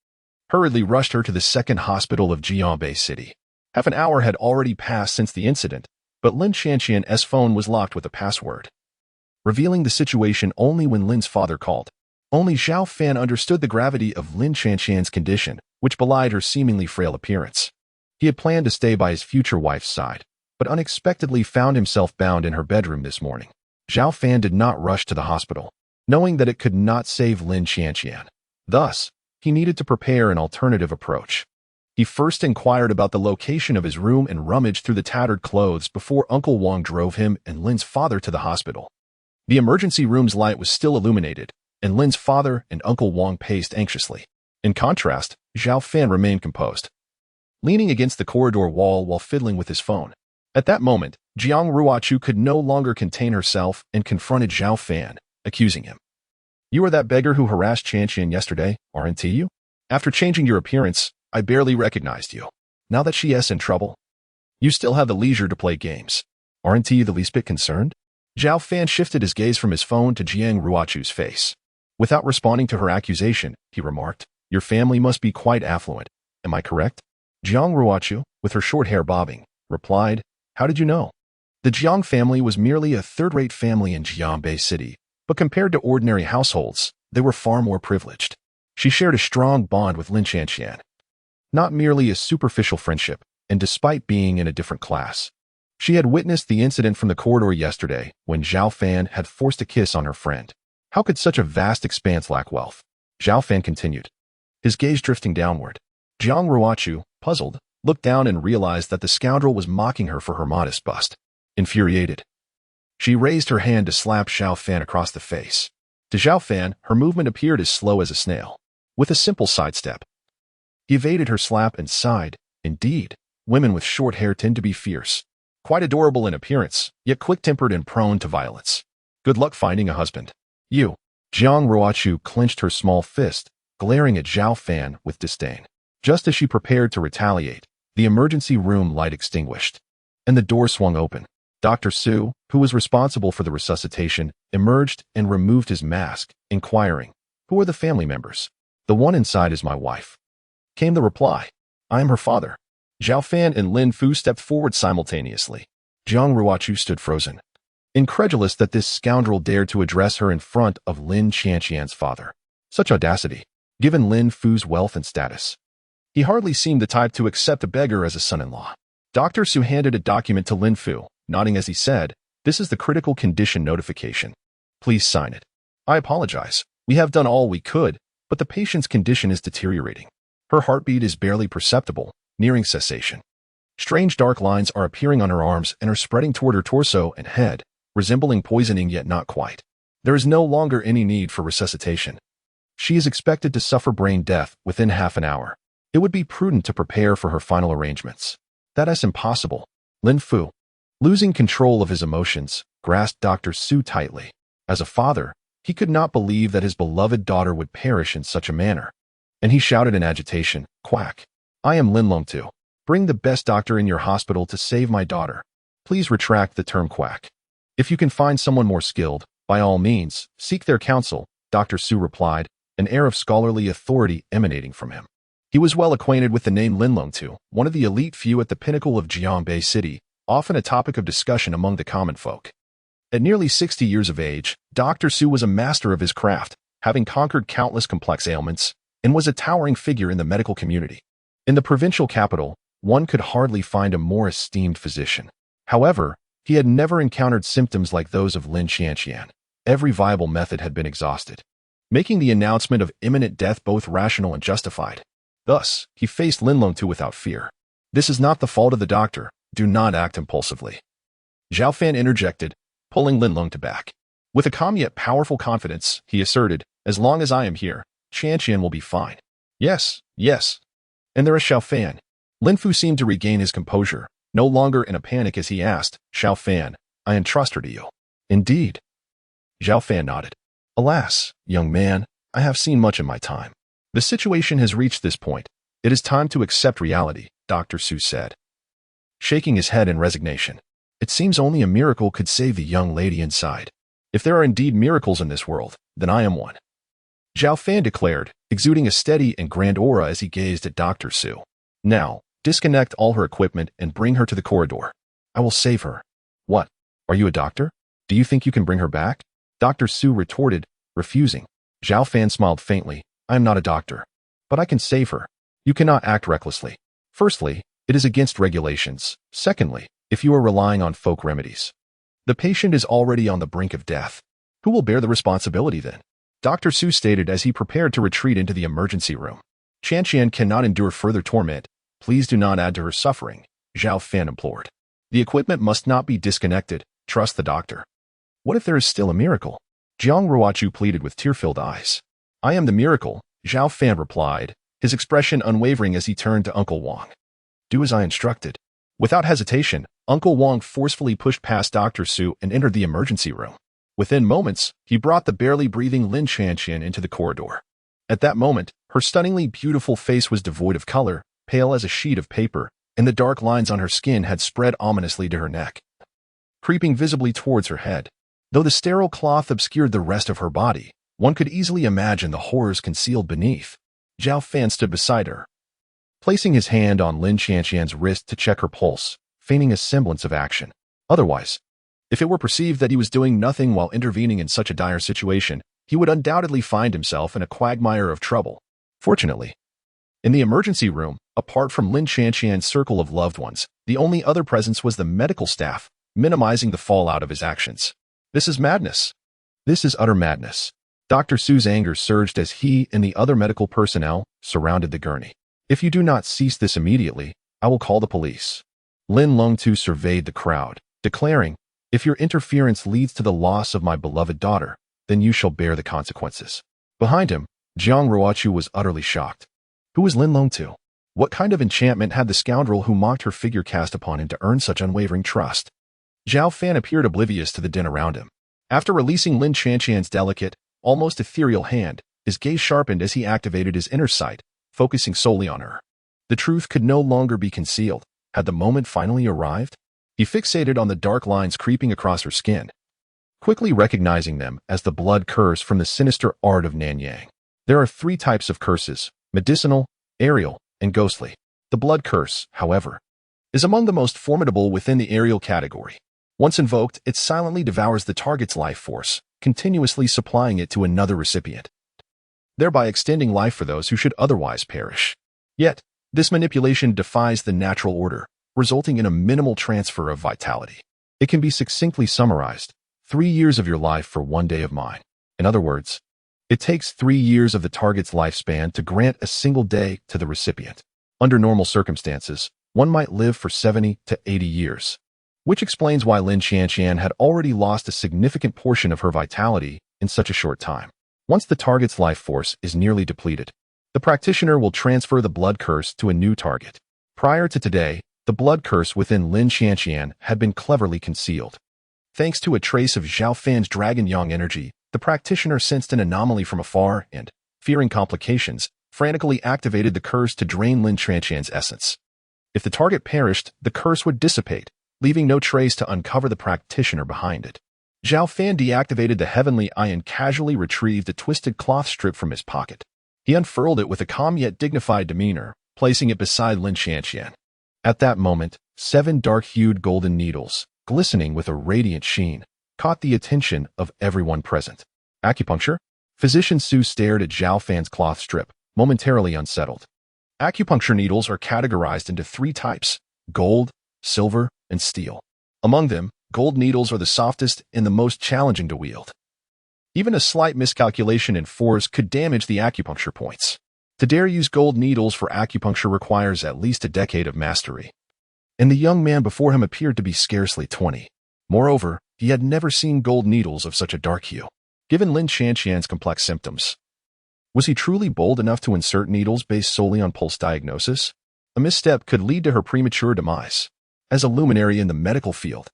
hurriedly rushed her to the second hospital of Jiangbei City. Half an hour had already passed since the incident, but Lin Chanqian's phone was locked with a password, revealing the situation only when Lin's father called. Only Zhao Fan understood the gravity of Lin Chanqian's condition, which belied her seemingly frail appearance. He had planned to stay by his future wife's side, but unexpectedly found himself bound in her bedroom this morning. Zhao Fan did not rush to the hospital, knowing that it could not save Lin Chanqian. Thus, he needed to prepare an alternative approach. He first inquired about the location of his room and rummaged through the tattered clothes before Uncle Wang drove him and Lin's father to the hospital. The emergency room's light was still illuminated, and Lin's father and Uncle Wang paced anxiously. In contrast, Zhao Fan remained composed. leaning against the corridor wall while fiddling with his phone. At that moment, Jiang Ruochu could no longer contain herself and confronted Zhao Fan, accusing him. You are that beggar who harassed Qian yesterday, aren't you? After changing your appearance, I barely recognized you. Now that she is in trouble, you still have the leisure to play games. Aren't you the least bit concerned? Zhao Fan shifted his gaze from his phone to Jiang Ruochu's face. Without responding to her accusation, he remarked, Your family must be quite affluent. Am I correct? Jiang Ruochu, with her short hair bobbing, replied, How did you know? The Jiang family was merely a third-rate family in Jiangbei City, but compared to ordinary households, they were far more privileged. She shared a strong bond with Lin Qian. Not merely a superficial friendship, and despite being in a different class. She had witnessed the incident from the corridor yesterday when Zhao Fan had forced a kiss on her friend. How could such a vast expanse lack wealth? Zhao Fan continued, his gaze drifting downward. Jiang Ruochu, puzzled, looked down and realized that the scoundrel was mocking her for her modest bust. Infuriated, she raised her hand to slap Zhao Fan across the face. To Zhao Fan, her movement appeared as slow as a snail. With a simple sidestep, he evaded her slap and sighed. Indeed, women with short hair tend to be fierce. Quite adorable in appearance, yet quick-tempered and prone to violence. Good luck finding a husband. You. Jiang Ruochu clenched her small fist, glaring at Zhao Fan with disdain. Just as she prepared to retaliate, the emergency room light extinguished, and the door swung open. Dr. Su, who was responsible for the resuscitation, emerged and removed his mask, inquiring, Who are the family members? The one inside is my wife. Came the reply. I am her father. Zhao Fan and Lin Fu stepped forward simultaneously. Jiang Ruochu stood frozen, incredulous that this scoundrel dared to address her in front of Lin Qian's father. Such audacity, given Lin Fu's wealth and status. He hardly seemed the type to accept a beggar as a son-in-law. Dr. Su handed a document to Lin Fu, nodding as he said, This is the critical condition notification. Please sign it. I apologize. We have done all we could, but the patient's condition is deteriorating. Her heartbeat is barely perceptible, nearing cessation. Strange dark lines are appearing on her arms and are spreading toward her torso and head, resembling poisoning yet not quite. There is no longer any need for resuscitation. She is expected to suffer brain death within half an hour. It would be prudent to prepare for her final arrangements. That is impossible. Lin Fu, losing control of his emotions, grasped Dr. Su tightly. As a father, he could not believe that his beloved daughter would perish in such a manner. And he shouted in agitation, Quack. I am Lin Longtu. Bring the best doctor in your hospital to save my daughter. Please retract the term quack. If you can find someone more skilled, by all means, seek their counsel, Dr. Su replied, an air of scholarly authority emanating from him. He was well acquainted with the name Lin Longtu, one of the elite few at the pinnacle of Jiangbei City, often a topic of discussion among the common folk. At nearly 60 years of age, Dr. Su was a master of his craft, having conquered countless complex ailments, and was a towering figure in the medical community. In the provincial capital, one could hardly find a more esteemed physician. However, he had never encountered symptoms like those of Lin Qian. Every viable method had been exhausted, making the announcement of imminent death both rational and justified. Thus, he faced Lin Longtu without fear. This is not the fault of the doctor. Do not act impulsively. Zhao Fan interjected, pulling Lin Longtu back. With a calm yet powerful confidence, he asserted, As long as I am here, Qian will be fine. Yes, yes. And there is Zhao Fan. Lin Fu seemed to regain his composure, no longer in a panic as he asked, Zhao Fan, I entrust her to you. Indeed. Zhao Fan nodded. Alas, young man, I have seen much in my time. The situation has reached this point. It is time to accept reality, Dr. Su said, shaking his head in resignation. It seems only a miracle could save the young lady inside. If there are indeed miracles in this world, then I am one. Zhao Fan declared, exuding a steady and grand aura as he gazed at Dr. Su. Now, disconnect all her equipment and bring her to the corridor. I will save her. What? Are you a doctor? Do you think you can bring her back? Dr. Su retorted, refusing. Zhao Fan smiled faintly. I am not a doctor. But I can save her. You cannot act recklessly. Firstly, it is against regulations. Secondly, if you are relying on folk remedies, the patient is already on the brink of death. Who will bear the responsibility then? Dr. Su stated as he prepared to retreat into the emergency room. Qian cannot endure further torment. Please do not add to her suffering, Zhao Fan implored. The equipment must not be disconnected. Trust the doctor. What if there is still a miracle? Jiang Ruochu pleaded with tear-filled eyes. I am the miracle, Zhao Fan replied, his expression unwavering as he turned to Uncle Wang. Do as I instructed. Without hesitation, Uncle Wang forcefully pushed past Dr. Su and entered the emergency room. Within moments, he brought the barely breathing Lin Qianqian into the corridor. At that moment, her stunningly beautiful face was devoid of color, pale as a sheet of paper, and the dark lines on her skin had spread ominously to her neck, creeping visibly towards her head. Though the sterile cloth obscured the rest of her body, one could easily imagine the horrors concealed beneath. Zhao Fan stood beside her, placing his hand on Lin Qianqian's wrist to check her pulse, feigning a semblance of action. Otherwise, if it were perceived that he was doing nothing while intervening in such a dire situation, he would undoubtedly find himself in a quagmire of trouble. Fortunately, in the emergency room, apart from Lin Qianqian's circle of loved ones, the only other presence was the medical staff, minimizing the fallout of his actions. This is madness. This is utter madness. Dr. Su's anger surged as he and the other medical personnel surrounded the gurney. If you do not cease this immediately, I will call the police. Lin Longtu surveyed the crowd, declaring, if your interference leads to the loss of my beloved daughter, then you shall bear the consequences. Behind him, Jiang Ruochu was utterly shocked. Who was Lin Longtu? What kind of enchantment had the scoundrel who mocked her figure cast upon him to earn such unwavering trust? Zhao Fan appeared oblivious to the din around him. After releasing Lin Qianqian's delicate, almost ethereal hand, his gaze sharpened as he activated his inner sight, focusing solely on her. The truth could no longer be concealed. Had the moment finally arrived? He fixated on the dark lines creeping across her skin, quickly recognizing them as the blood curse from the sinister art of Nanyang. There are 3 types of curses: medicinal, aerial, and ghostly. The blood curse, however, is among the most formidable within the aerial category. Once invoked, it silently devours the target's life force, continuously supplying it to another recipient, thereby extending life for those who should otherwise perish. Yet, this manipulation defies the natural order, resulting in a minimal transfer of vitality. It can be succinctly summarized: 3 years of your life for 1 day of mine. In other words, it takes 3 years of the target's lifespan to grant a single day to the recipient. Under normal circumstances, one might live for 70 to 80 years, which explains why Lin Qianqian had already lost a significant portion of her vitality in such a short time. Once the target's life force is nearly depleted, the practitioner will transfer the blood curse to a new target. Prior to today, the blood curse within Lin Qianqian had been cleverly concealed. Thanks to a trace of Zhao Fan's Dragon Yang energy, the practitioner sensed an anomaly from afar and, fearing complications, frantically activated the curse to drain Lin Qianqian's essence. If the target perished, the curse would dissipate, leaving no trace to uncover the practitioner behind it. Zhao Fan deactivated the heavenly eye and casually retrieved a twisted cloth strip from his pocket. He unfurled it with a calm yet dignified demeanor, placing it beside Lin Qianqian. At that moment, 7 dark-hued golden needles, glistening with a radiant sheen, caught the attention of everyone present. Acupuncture? Physician Su stared at Zhao Fan's cloth strip, momentarily unsettled. Acupuncture needles are categorized into 3 types: gold, silver, and steel. Among them, gold needles are the softest and the most challenging to wield. Even a slight miscalculation in force could damage the acupuncture points. To dare use gold needles for acupuncture requires at least a decade of mastery. And the young man before him appeared to be scarcely 20. Moreover, he had never seen gold needles of such a dark hue. Given Lin Qianqian's complex symptoms, was he truly bold enough to insert needles based solely on pulse diagnosis? A misstep could lead to her premature demise. As a luminary in the medical field,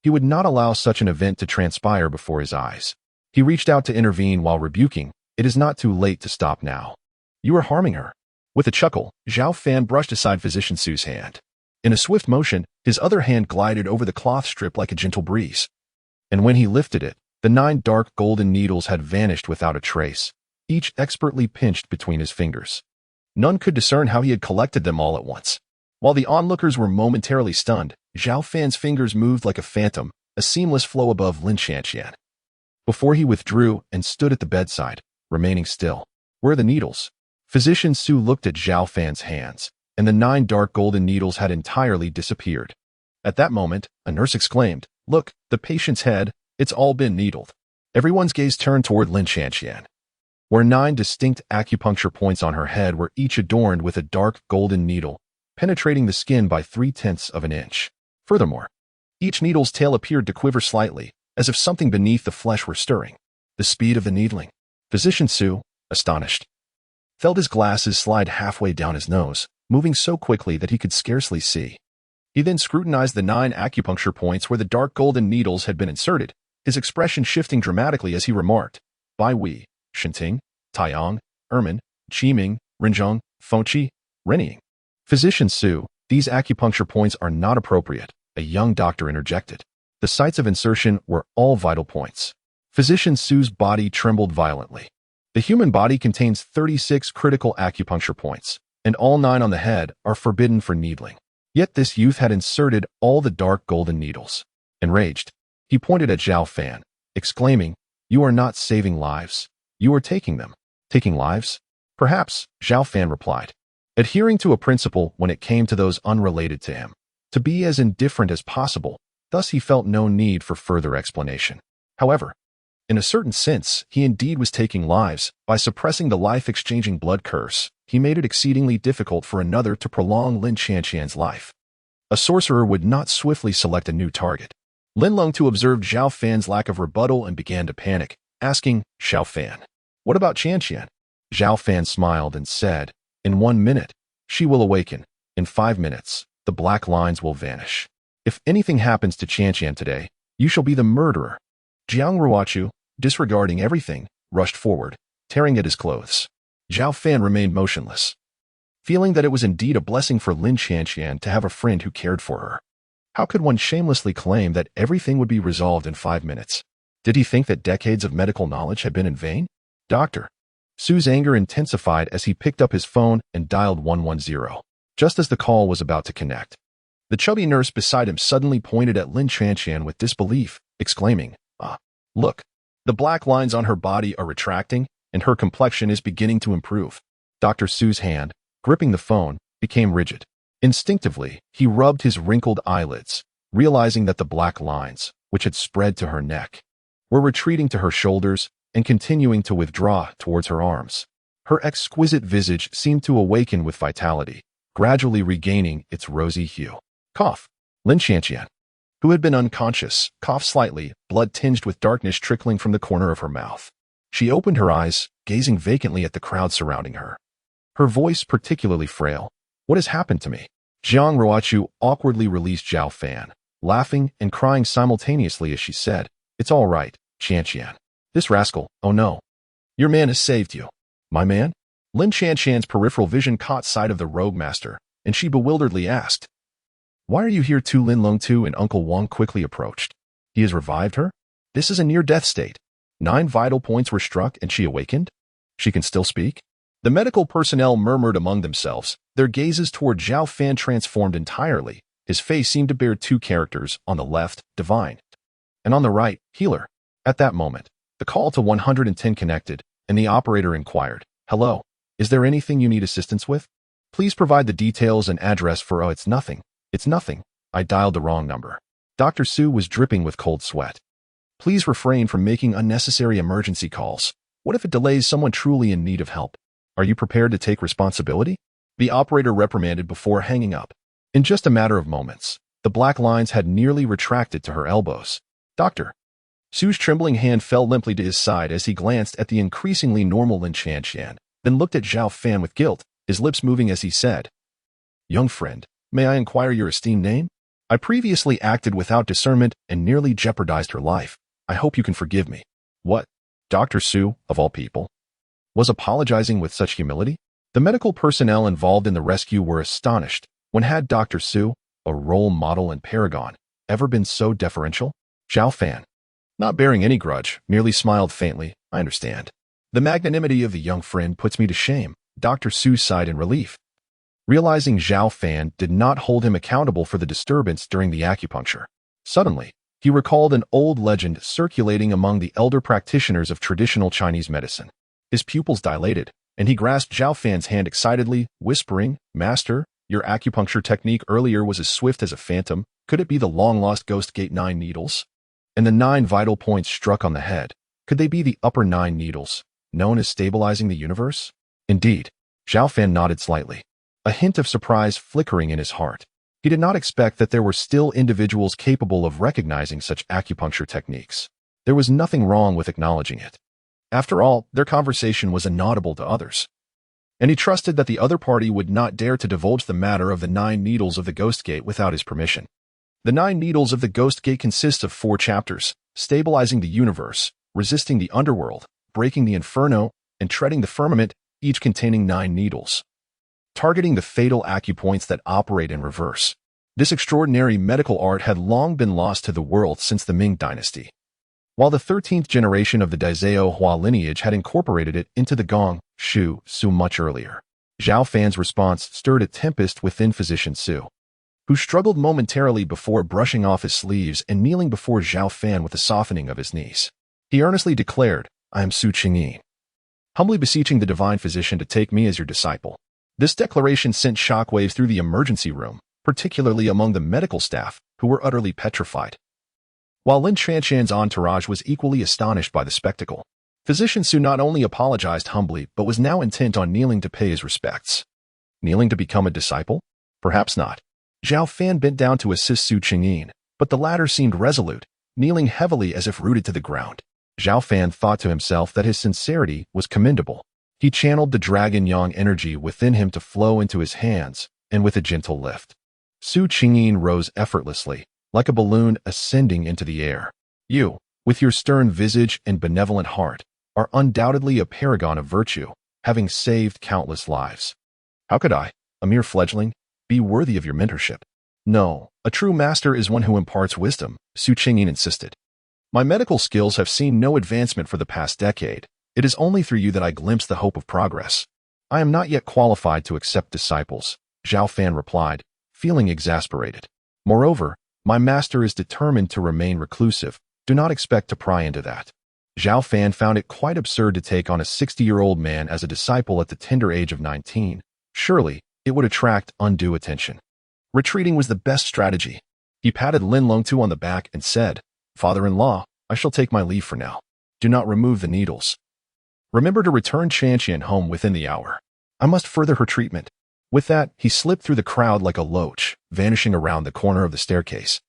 he would not allow such an event to transpire before his eyes. He reached out to intervene while rebuking, "It is not too late to stop now. You are harming her." With a chuckle, Zhao Fan brushed aside Physician Su's hand. In a swift motion, his other hand glided over the cloth strip like a gentle breeze. And when he lifted it, the 9 dark golden needles had vanished without a trace, each expertly pinched between his fingers. None could discern how he had collected them all at once. While the onlookers were momentarily stunned, Zhao Fan's fingers moved like a phantom, a seamless flow above Lin Qianqian. Before he withdrew and stood at the bedside, remaining still. Where are the needles? Physician Su looked at Zhao Fan's hands, and the 9 dark golden needles had entirely disappeared. At that moment, a nurse exclaimed, "Look, the patient's head, it's all been needled." Everyone's gaze turned toward Lin Qianqian, where 9 distinct acupuncture points on her head were each adorned with a dark golden needle, penetrating the skin by 3/10 of an inch. Furthermore, each needle's tail appeared to quiver slightly, as if something beneath the flesh were stirring. The speed of the needling. Physician Su, astonished, felt his glasses slide halfway down his nose, moving so quickly that he could scarcely see. He then scrutinized the 9 acupuncture points where the dark golden needles had been inserted, his expression shifting dramatically as he remarked, Bai Wei, Shinting, Taiyang, Ermin, Qiming, Rinzhong, Fengqi, Renying. Physician Su, these acupuncture points are not appropriate, a young doctor interjected. The sites of insertion were all vital points. Physician Su's body trembled violently. The human body contains 36 critical acupuncture points, and all 9 on the head are forbidden for needling. Yet this youth had inserted all the dark golden needles. Enraged, he pointed at Zhao Fan, exclaiming, "You are not saving lives. You are taking them." Taking lives? Perhaps, Zhao Fan replied, adhering to a principle when it came to those unrelated to him, to be as indifferent as possible. Thus he felt no need for further explanation. However, in a certain sense, he indeed was taking lives. By suppressing the life-exchanging blood curse, he made it exceedingly difficult for another to prolong Lin Qianqian's life. A sorcerer would not swiftly select a new target. Lin Longtu observed Zhao Fan's lack of rebuttal and began to panic, asking, "Zhao Fan, what about Qianqian?" Zhao Fan smiled and said, "In 1 minute, she will awaken. In 5 minutes, the black lines will vanish. If anything happens to Qianqian today, you shall be the murderer." Jiang Ruochu, disregarding everything, rushed forward, tearing at his clothes. Zhao Fan remained motionless, feeling that it was indeed a blessing for Lin Qianqian to have a friend who cared for her. How could one shamelessly claim that everything would be resolved in 5 minutes? Did he think that decades of medical knowledge had been in vain? Doctor. Su's anger intensified as he picked up his phone and dialed 110. Just as the call was about to connect, the chubby nurse beside him suddenly pointed at Lin Qianqian with disbelief, exclaiming, look. The black lines on her body are retracting, and her complexion is beginning to improve." Dr. Su's hand, gripping the phone, became rigid. Instinctively, he rubbed his wrinkled eyelids, realizing that the black lines, which had spread to her neck, were retreating to her shoulders and continuing to withdraw towards her arms. Her exquisite visage seemed to awaken with vitality, gradually regaining its rosy hue. Cough. Lin Qianqian, who had been unconscious, coughed slightly, blood tinged with darkness trickling from the corner of her mouth. She opened her eyes, gazing vacantly at the crowd surrounding her. Her voice particularly frail. "What has happened to me?" Jiang Ruochu awkwardly released Zhao Fan, laughing and crying simultaneously as she said, "It's all right, Qianqian. This rascal, oh no. Your man has saved you." "My man?" Lin Qianqian's peripheral vision caught sight of the rogue master, and she bewilderedly asked, "Why are you here too?" Lin Longtu and Uncle Wang quickly approached. "He has revived her? This is a near-death state. 9 vital points were struck and she awakened? She can still speak?" The medical personnel murmured among themselves, their gazes toward Zhao Fan transformed entirely. His face seemed to bear 2 characters, on the left, divine, and on the right, healer. At that moment, the call to 110 connected, and the operator inquired, "Hello, is there anything you need assistance with? Please provide the details and address for." "Oh, it's nothing. It's nothing. I dialed the wrong number." Dr. Su was dripping with cold sweat. "Please refrain from making unnecessary emergency calls. What if it delays someone truly in need of help? Are you prepared to take responsibility?" The operator reprimanded before hanging up. In just a matter of moments, the black lines had nearly retracted to her elbows. "Doctor." Su's trembling hand fell limply to his side as he glanced at the increasingly normal Lin Qianqian, then looked at Zhao Fan with guilt, his lips moving as he said, "Young friend, may I inquire your esteemed name? I previously acted without discernment and nearly jeopardized her life. I hope you can forgive me." What? Dr. Su, of all people, was apologizing with such humility? The medical personnel involved in the rescue were astonished. When had Dr. Su, a role model and paragon, ever been so deferential? Zhao Fan, not bearing any grudge, merely smiled faintly. "I understand. The magnanimity of the young friend puts me to shame." Dr. Su sighed in relief, realizing Zhao Fan did not hold him accountable for the disturbance during the acupuncture. Suddenly, he recalled an old legend circulating among the elder practitioners of traditional Chinese medicine. His pupils dilated, and he grasped Zhao Fan's hand excitedly, whispering, "Master, your acupuncture technique earlier was as swift as a phantom. Could it be the long-lost ghost gate 9 needles? And the 9 vital points struck on the head, could they be the upper 9 needles, known as stabilizing the universe?" Indeed, Zhao Fan nodded slightly, a hint of surprise flickering in his heart. He did not expect that there were still individuals capable of recognizing such acupuncture techniques. There was nothing wrong with acknowledging it. After all, their conversation was inaudible to others. and he trusted that the other party would not dare to divulge the matter of the 9 needles of the Ghost Gate without his permission. The 9 needles of the Ghost Gate consist of 4 chapters: stabilizing the universe, resisting the underworld, breaking the inferno, and treading the firmament, each containing 9 needles, targeting the fatal acupoints that operate in reverse. This extraordinary medical art had long been lost to the world since the Ming Dynasty, while the 13th generation of the Daizhou Hua lineage had incorporated it into the Gong Shu Ce much earlier. Zhao Fan's response stirred a tempest within Physician Su, who struggled momentarily before brushing off his sleeves and kneeling before Zhao Fan with a softening of his knees. He earnestly declared, "I am Su Qingyin, humbly beseeching the divine physician to take me as your disciple." This declaration sent shockwaves through the emergency room, particularly among the medical staff, who were utterly petrified, while Lin Chanshan's entourage was equally astonished by the spectacle. Physician Su not only apologized humbly but was now intent on kneeling to pay his respects. Kneeling to become a disciple? Perhaps not. Zhao Fan bent down to assist Su Qingyin, but the latter seemed resolute, kneeling heavily as if rooted to the ground. Zhao Fan thought to himself that his sincerity was commendable. He channeled the dragon yang energy within him to flow into his hands, and with a gentle lift, Su Qingyin rose effortlessly, like a balloon ascending into the air. "You, with your stern visage and benevolent heart, are undoubtedly a paragon of virtue, having saved countless lives. How could I, a mere fledgling, be worthy of your mentorship?" "No, a true master is one who imparts wisdom," Su Qingyin insisted. "My medical skills have seen no advancement for the past decade. It is only through you that I glimpse the hope of progress. I am not yet qualified to accept disciples," Zhao Fan replied, feeling exasperated. "Moreover, my master is determined to remain reclusive. Do not expect to pry into that." Zhao Fan found it quite absurd to take on a 60-year-old man as a disciple at the tender age of 19. Surely, it would attract undue attention. Retreating was the best strategy. He patted Lin Longtu on the back and said, "Father-in-law, I shall take my leave for now. Do not remove the needles. Remember to return Chanshan home within the hour. I must further her treatment." With that, he slipped through the crowd like a loach, vanishing around the corner of the staircase.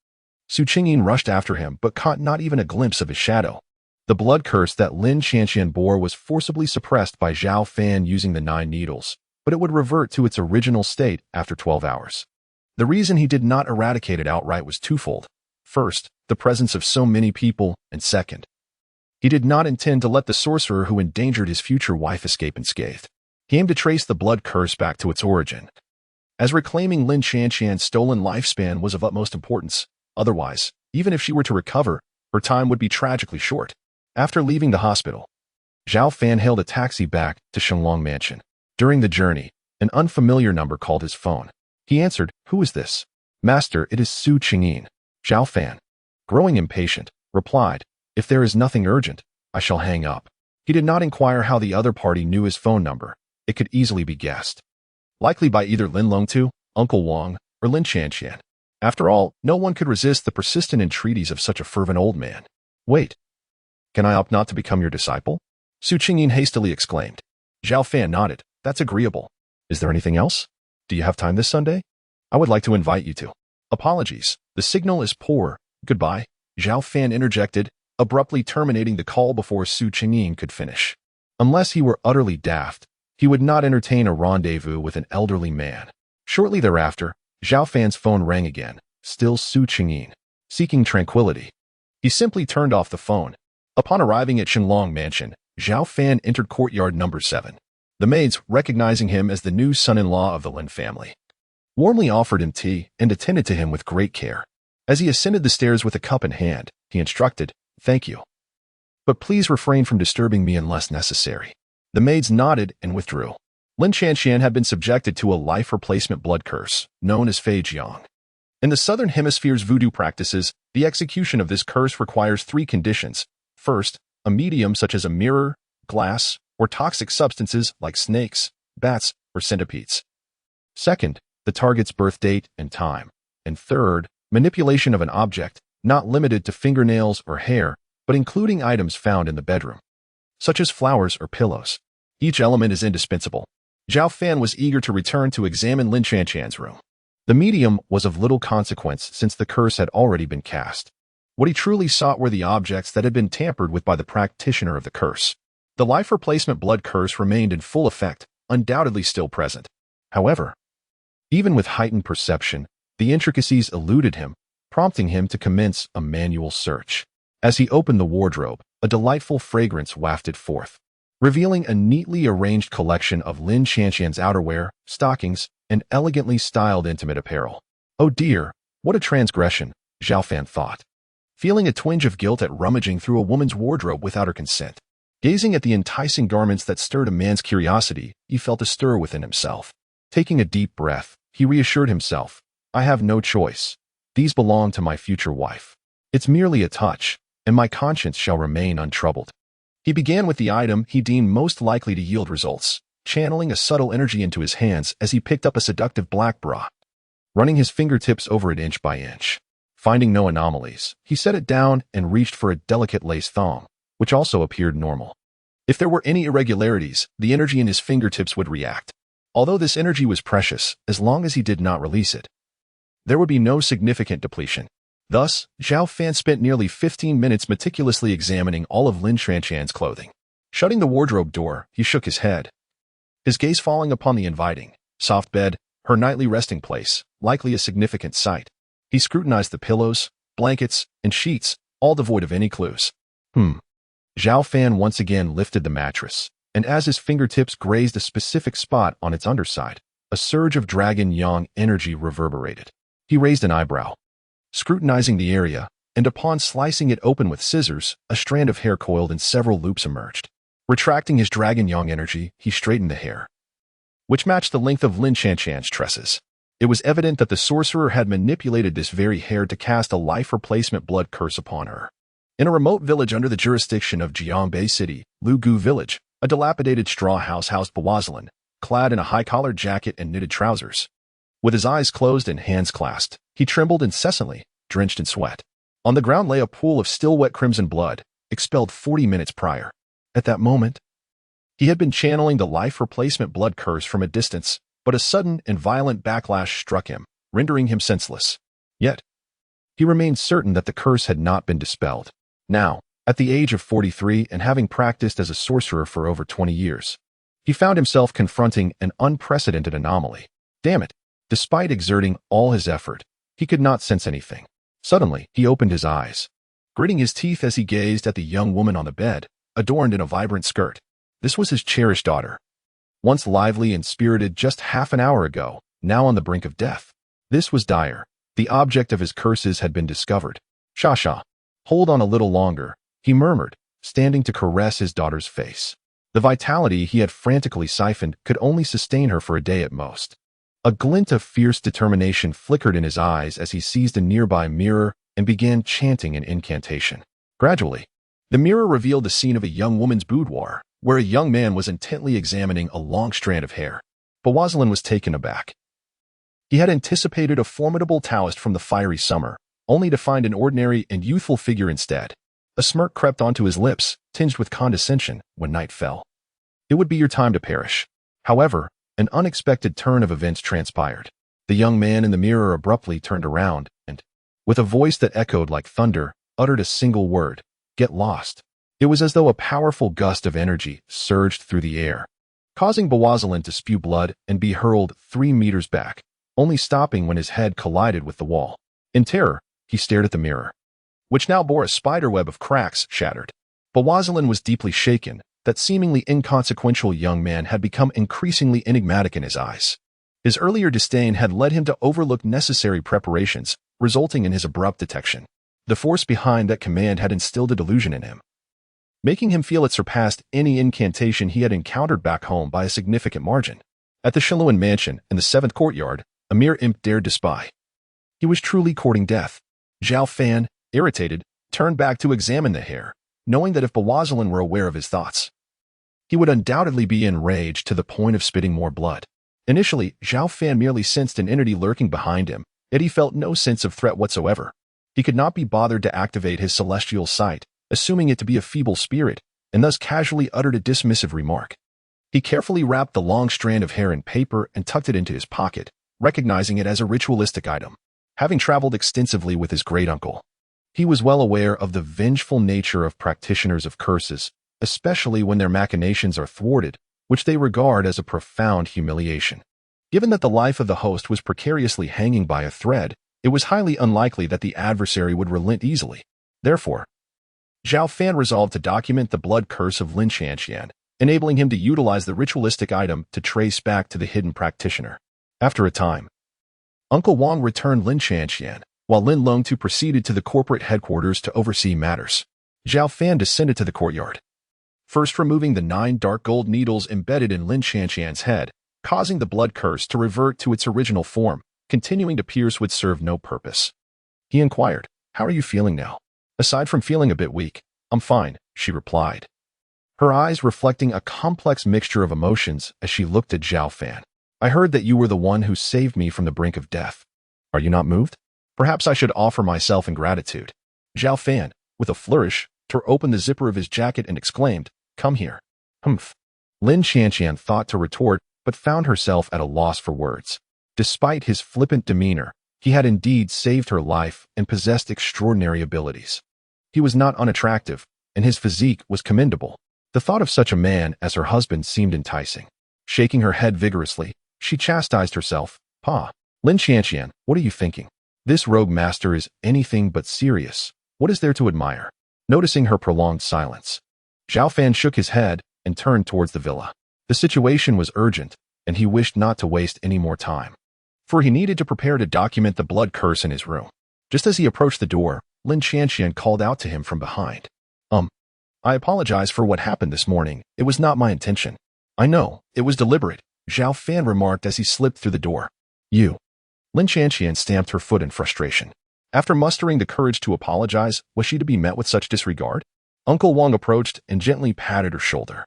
Su Qingyin rushed after him but caught not even a glimpse of his shadow. The blood curse that Lin Chanshan bore was forcibly suppressed by Zhao Fan using the 9 needles, but it would revert to its original state after 12 hours. The reason he did not eradicate it outright was twofold. First, the presence of so many people, and second, he did not intend to let the sorcerer who endangered his future wife escape unscathed. He aimed to trace the blood curse back to its origin, as reclaiming Lin Chanshan's stolen lifespan was of utmost importance. Otherwise, even if she were to recover, her time would be tragically short. After leaving the hospital, Zhao Fan hailed a taxi back to Shenglong Mansion. During the journey, an unfamiliar number called his phone. He answered, "Who is this?" "Master, it is Su Qingyin." Zhao Fan, growing impatient, replied, "If there is nothing urgent, I shall hang up." He did not inquire how the other party knew his phone number. It could easily be guessed, likely by either Lin Longtu, Uncle Wang, or Lin Chanshan. After all, no one could resist the persistent entreaties of such a fervent old man. "Wait, can I opt not to become your disciple?" Su Qingyin hastily exclaimed. Zhao Fan nodded. "That's agreeable. Is there anything else? Do you have time this Sunday? I would like to invite you to." "Apologies, the signal is poor. Goodbye," Zhao Fan interjected, abruptly terminating the call before Su Qingyin could finish. Unless he were utterly daft, he would not entertain a rendezvous with an elderly man. Shortly thereafter, Zhao Fan's phone rang again, still Su Qingyin, seeking tranquility. He simply turned off the phone. Upon arriving at Shenglong Mansion, Zhao Fan entered courtyard number 7. The maids, recognizing him as the new son-in-law of the Lin family, warmly offered him tea and attended to him with great care. As he ascended the stairs with a cup in hand, he instructed, "Thank you, but please refrain from disturbing me unless necessary." The maids nodded and withdrew. Lin Chanshan had been subjected to a life replacement blood curse, known as Fei Jiang. In the Southern Hemisphere's voodoo practices, the execution of this curse requires 3 conditions. First, a medium such as a mirror, glass, or toxic substances like snakes, bats, or centipedes. Second, the target's birth date and time. And third, manipulation of an object, not limited to fingernails or hair, but including items found in the bedroom, such as flowers or pillows. Each element is indispensable. Zhao Fan was eager to return to examine Lin Chanshan's room. The medium was of little consequence since the curse had already been cast. What he truly sought were the objects that had been tampered with by the practitioner of the curse. The life replacement blood curse remained in full effect, undoubtedly still present. However, even with heightened perception, the intricacies eluded him, prompting him to commence a manual search. As he opened the wardrobe, a delightful fragrance wafted forth, revealing a neatly arranged collection of Lin Qianqian's outerwear, stockings, and elegantly styled intimate apparel. Oh dear, what a transgression, Zhao Fan thought, feeling a twinge of guilt at rummaging through a woman's wardrobe without her consent. Gazing at the enticing garments that stirred a man's curiosity, he felt a stir within himself. Taking a deep breath, he reassured himself, I have no choice. These belong to my future wife. It's merely a touch, and my conscience shall remain untroubled. He began with the item he deemed most likely to yield results, channeling a subtle energy into his hands as he picked up a seductive black bra, running his fingertips over it inch by inch. Finding no anomalies, he set it down and reached for a delicate lace thong, which also appeared normal. If there were any irregularities, the energy in his fingertips would react. Although this energy was precious, as long as he did not release it, there would be no significant depletion. Thus, Zhao Fan spent nearly 15 minutes meticulously examining all of Lin Qianqian's clothing. Shutting the wardrobe door, he shook his head, his gaze falling upon the inviting, soft bed, her nightly resting place, likely a significant sight. He scrutinized the pillows, blankets, and sheets, all devoid of any clues. Zhao Fan once again lifted the mattress, and as his fingertips grazed a specific spot on its underside, a surge of dragon yang energy reverberated. He raised an eyebrow, scrutinizing the area, and upon slicing it open with scissors, a strand of hair coiled in several loops emerged. Retracting his dragon yang energy, he straightened the hair, which matched the length of Lin Qianqian's tresses. It was evident that the sorcerer had manipulated this very hair to cast a life replacement blood curse upon her. In a remote village under the jurisdiction of Jiangbei City, Lugu Village, a dilapidated straw house housed Bawazalin, clad in a high-collared jacket and knitted trousers. With his eyes closed and hands clasped, he trembled incessantly, drenched in sweat. On the ground lay a pool of still wet crimson blood, expelled 40 minutes prior. At that moment, he had been channeling the life replacement blood curse from a distance, but a sudden and violent backlash struck him, rendering him senseless. Yet, he remained certain that the curse had not been dispelled. Now, at the age of 43 and having practiced as a sorcerer for over 20 years, he found himself confronting an unprecedented anomaly. Damn it! Despite exerting all his effort, he could not sense anything. Suddenly, he opened his eyes, gritting his teeth as he gazed at the young woman on the bed, adorned in a vibrant skirt. This was his cherished daughter, once lively and spirited just half an hour ago, now on the brink of death. This was dire. The object of his curses had been discovered. Sha, hold on a little longer, he murmured, standing to caress his daughter's face. The vitality he had frantically siphoned could only sustain her for a day at most. A glint of fierce determination flickered in his eyes as he seized a nearby mirror and began chanting an incantation. Gradually, the mirror revealed the scene of a young woman's boudoir, where a young man was intently examining a long strand of hair. Bawazalin was taken aback. He had anticipated a formidable Taoist from the fiery summer, only to find an ordinary and youthful figure instead. A smirk crept onto his lips, tinged with condescension, when night fell. It would be your time to perish. However, an unexpected turn of events transpired. The young man in the mirror abruptly turned around and, with a voice that echoed like thunder, uttered a single word: "Get lost." It was as though a powerful gust of energy surged through the air, causing Bawazalin to spew blood and be hurled 3 meters back, only stopping when his head collided with the wall. In terror, he stared at the mirror, which now bore a spiderweb of cracks shattered. Bawazalin was deeply shaken. That seemingly inconsequential young man had become increasingly enigmatic in his eyes. His earlier disdain had led him to overlook necessary preparations, resulting in his abrupt detection. The force behind that command had instilled a delusion in him, making him feel it surpassed any incantation he had encountered back home by a significant margin. At the Shiluan mansion, in the 7th courtyard, a mere imp dared to spy. He was truly courting death. Zhao Fan, irritated, turned back to examine the hair, knowing that if Bawazalin were aware of his thoughts, he would undoubtedly be enraged to the point of spitting more blood. Initially, Zhao Fan merely sensed an entity lurking behind him, yet he felt no sense of threat whatsoever. He could not be bothered to activate his celestial sight, assuming it to be a feeble spirit, and thus casually uttered a dismissive remark. He carefully wrapped the long strand of hair in paper and tucked it into his pocket, recognizing it as a ritualistic item. Having traveled extensively with his great-uncle, he was well aware of the vengeful nature of practitioners of curses, especially when their machinations are thwarted, which they regard as a profound humiliation. Given that the life of the host was precariously hanging by a thread, it was highly unlikely that the adversary would relent easily. Therefore, Zhao Fan resolved to document the blood curse of Lin Qianqian, enabling him to utilize the ritualistic item to trace back to the hidden practitioner. After a time, Uncle Wang returned Lin Qianqian, while Lin Longtu proceeded to the corporate headquarters to oversee matters. Zhao Fan descended to the courtyard, first removing the 9 dark gold needles embedded in Lin Qianqian's head, causing the blood curse to revert to its original form. Continuing to pierce would serve no purpose. He inquired, "How are you feeling now?" "Aside from feeling a bit weak, I'm fine," she replied, her eyes reflecting a complex mixture of emotions as she looked at Zhao Fan. "I heard that you were the one who saved me from the brink of death. Are you not moved? Perhaps I should offer myself in gratitude." Zhao Fan, with a flourish, tore open the zipper of his jacket and exclaimed, "Come here." "Humph." Lin Qianqian thought to retort, but found herself at a loss for words. Despite his flippant demeanor, he had indeed saved her life and possessed extraordinary abilities. He was not unattractive, and his physique was commendable. The thought of such a man as her husband seemed enticing. Shaking her head vigorously, she chastised herself. "Pa, Lin Qianqian, what are you thinking? This rogue master is anything but serious. What is there to admire?" Noticing her prolonged silence, Zhao Fan shook his head and turned towards the villa. The situation was urgent, and he wished not to waste any more time, for he needed to prepare to document the blood curse in his room. Just as he approached the door, Lin Qianqian called out to him from behind. I apologize for what happened this morning. It was not my intention." "I know, it was deliberate," Zhao Fan remarked as he slipped through the door. "You." Lin Qianqian stamped her foot in frustration. After mustering the courage to apologize, was she to be met with such disregard? Uncle Wang approached and gently patted her shoulder.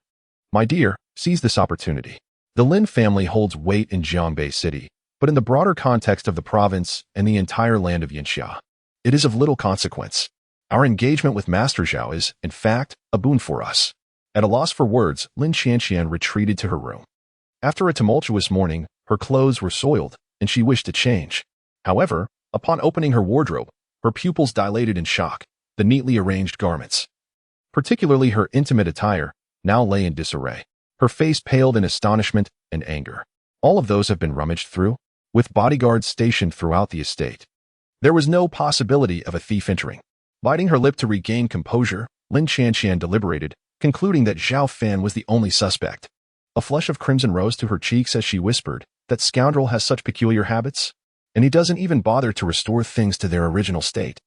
"My dear, seize this opportunity. The Lin family holds weight in Jiangbei City, but in the broader context of the province and the entire land of Yinxia, it is of little consequence. Our engagement with Master Zhao is, in fact, a boon for us." At a loss for words, Lin Qianqian retreated to her room. After a tumultuous morning, her clothes were soiled, and she wished to change. However, upon opening her wardrobe, her pupils dilated in shock. The neatly arranged garments, particularly her intimate attire, now lay in disarray. Her face paled in astonishment and anger. "All of those have been rummaged through, with bodyguards stationed throughout the estate. There was no possibility of a thief entering." Biting her lip to regain composure, Lin Qianqian deliberated, concluding that Zhao Fan was the only suspect. A flush of crimson rose to her cheeks as she whispered, "That scoundrel has such peculiar habits, and he doesn't even bother to restore things to their original state.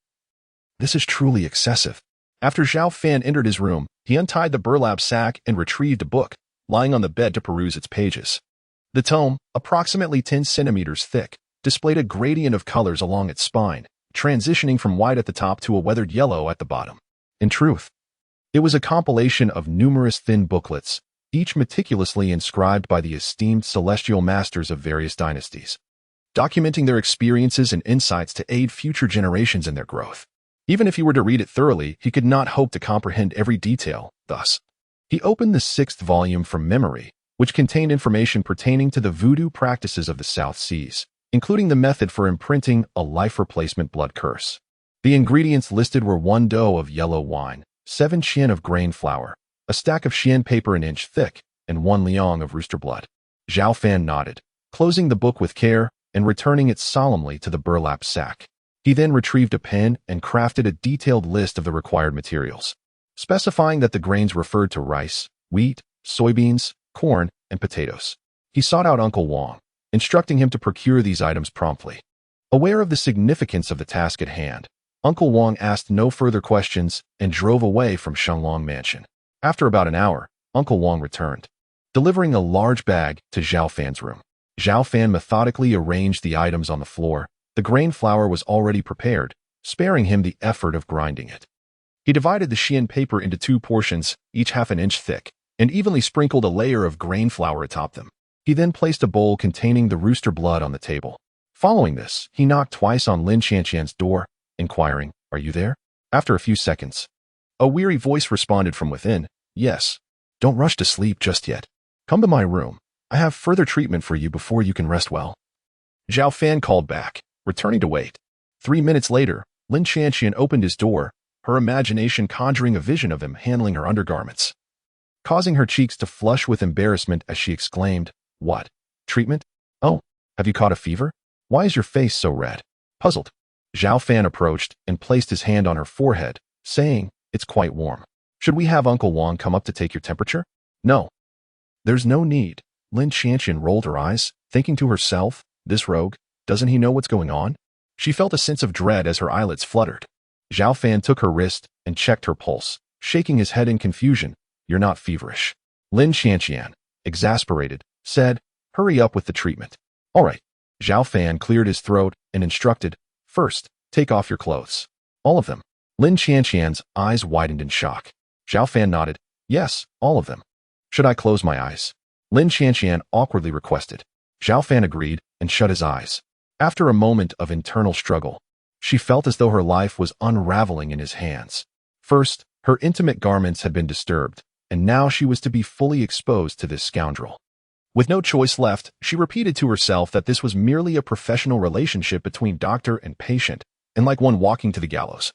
This is truly excessive." After Zhao Fan entered his room, he untied the burlap sack and retrieved a book, lying on the bed to peruse its pages. The tome, approximately 10 centimeters thick, displayed a gradient of colors along its spine, transitioning from white at the top to a weathered yellow at the bottom. In truth, it was a compilation of numerous thin booklets, each meticulously inscribed by the esteemed celestial masters of various dynasties, documenting their experiences and insights to aid future generations in their growth. Even if he were to read it thoroughly, he could not hope to comprehend every detail. Thus, he opened the 6th volume from memory, which contained information pertaining to the voodoo practices of the South Seas, including the method for imprinting a life replacement blood curse. The ingredients listed were 1 dough of yellow wine, 7 qian of grain flour, a stack of qian paper an inch thick, and 1 liang of rooster blood. Zhao Fan nodded, closing the book with care and returning it solemnly to the burlap sack. He then retrieved a pen and crafted a detailed list of the required materials, specifying that the grains referred to rice, wheat, soybeans, corn, and potatoes. He sought out Uncle Wang, instructing him to procure these items promptly. Aware of the significance of the task at hand, Uncle Wang asked no further questions and drove away from Shenglong Mansion. After about an hour, Uncle Wang returned, delivering a large bag to Zhao Fan's room. Zhao Fan methodically arranged the items on the floor. The grain flour was already prepared, sparing him the effort of grinding it. He divided the qian paper into 2 portions, each half an inch thick, and evenly sprinkled a layer of grain flour atop them. He then placed a bowl containing the rooster blood on the table. Following this, he knocked twice on Lin Qianqian's door, inquiring, "Are you there?" After a few seconds, a weary voice responded from within, "Yes. Don't rush to sleep just yet. Come to my room. I have further treatment for you before you can rest well." Zhao Fan called back, returning to wait. 3 minutes later, Lin Qianqian opened his door, her imagination conjuring a vision of him handling her undergarments. causing her cheeks to flush with embarrassment as she exclaimed, "What? Treatment? Oh, have you caught a fever? Why is your face so red?" Puzzled, Zhao Fan approached and placed his hand on her forehead, saying, "It's quite warm. Should we have Uncle Wang come up to take your temperature?" "No. There's no need." Lin Qianqian rolled her eyes, thinking to herself, "This rogue, doesn't he know what's going on?" She felt a sense of dread as her eyelids fluttered. Zhao Fan took her wrist and checked her pulse, shaking his head in confusion. "You're not feverish." Lin Qianqian, exasperated, said, "Hurry up with the treatment." "All right." Zhao Fan cleared his throat and instructed, "First, take off your clothes." "All of them?" Lin Qianqian's eyes widened in shock. Zhao Fan nodded, "Yes, all of them." "Should I close my eyes?" Lin Qianqian awkwardly requested. Zhao Fan agreed and shut his eyes. After a moment of internal struggle, she felt as though her life was unraveling in his hands. First, her intimate garments had been disturbed, and now she was to be fully exposed to this scoundrel. With no choice left, she repeated to herself that this was merely a professional relationship between doctor and patient, and like one walking to the gallows.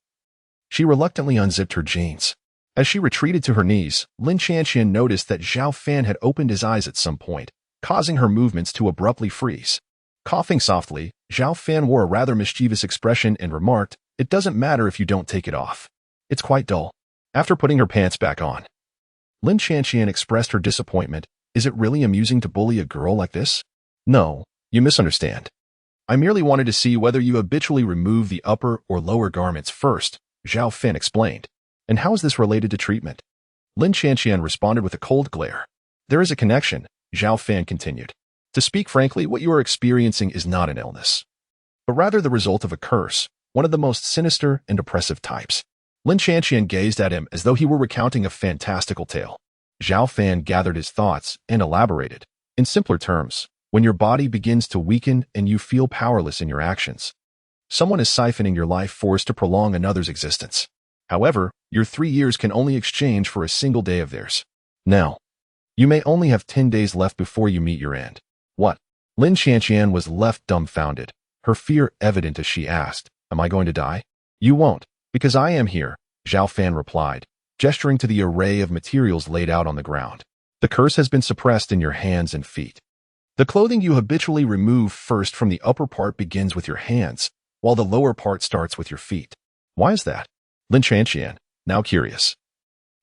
She reluctantly unzipped her jeans. As she retreated to her knees, Lin Qianqian noticed that Zhao Fan had opened his eyes at some point, causing her movements to abruptly freeze. Coughing softly, Zhao Fan wore a rather mischievous expression and remarked, "It doesn't matter if you don't take it off. It's quite dull." After putting her pants back on, Lin Qianqian expressed her disappointment. "Is it really amusing to bully a girl like this?" "No, you misunderstand. I merely wanted to see whether you habitually remove the upper or lower garments first," Zhao Fan explained. "And how is this related to treatment?" Lin Qianqian responded with a cold glare. "There is a connection," Zhao Fan continued. "To speak frankly, what you are experiencing is not an illness, but rather the result of a curse, one of the most sinister and oppressive types." Lin Qianqian gazed at him as though he were recounting a fantastical tale. Zhao Fan gathered his thoughts and elaborated. "In simpler terms, when your body begins to weaken and you feel powerless in your actions, someone is siphoning your life force to prolong another's existence. However, your 3 years can only exchange for a single day of theirs. Now, you may only have 10 days left before you meet your end." "What?" Lin Qianqian was left dumbfounded, her fear evident as she asked, "Am I going to die?" "You won't, because I am here," Zhao Fan replied, gesturing to the array of materials laid out on the ground. "The curse has been suppressed in your hands and feet. The clothing you habitually remove first from the upper part begins with your hands, while the lower part starts with your feet." "Why is that?" Lin Qianqian, now curious,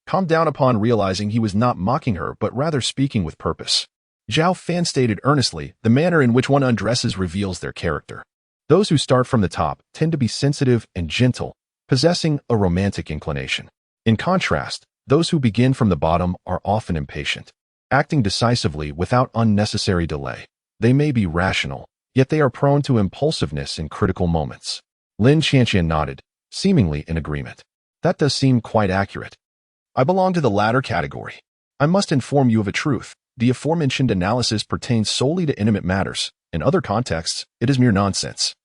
calmed down upon realizing he was not mocking her but rather speaking with purpose. Zhao Fan stated earnestly, "The manner in which one undresses reveals their character. Those who start from the top tend to be sensitive and gentle, possessing a romantic inclination. In contrast, those who begin from the bottom are often impatient, acting decisively without unnecessary delay. They may be rational, yet they are prone to impulsiveness in critical moments." Lin Qianqian nodded, seemingly in agreement. "That does seem quite accurate. I belong to the latter category. I must inform you of a truth. The aforementioned analysis pertains solely to intimate matters. In other contexts, it is mere nonsense."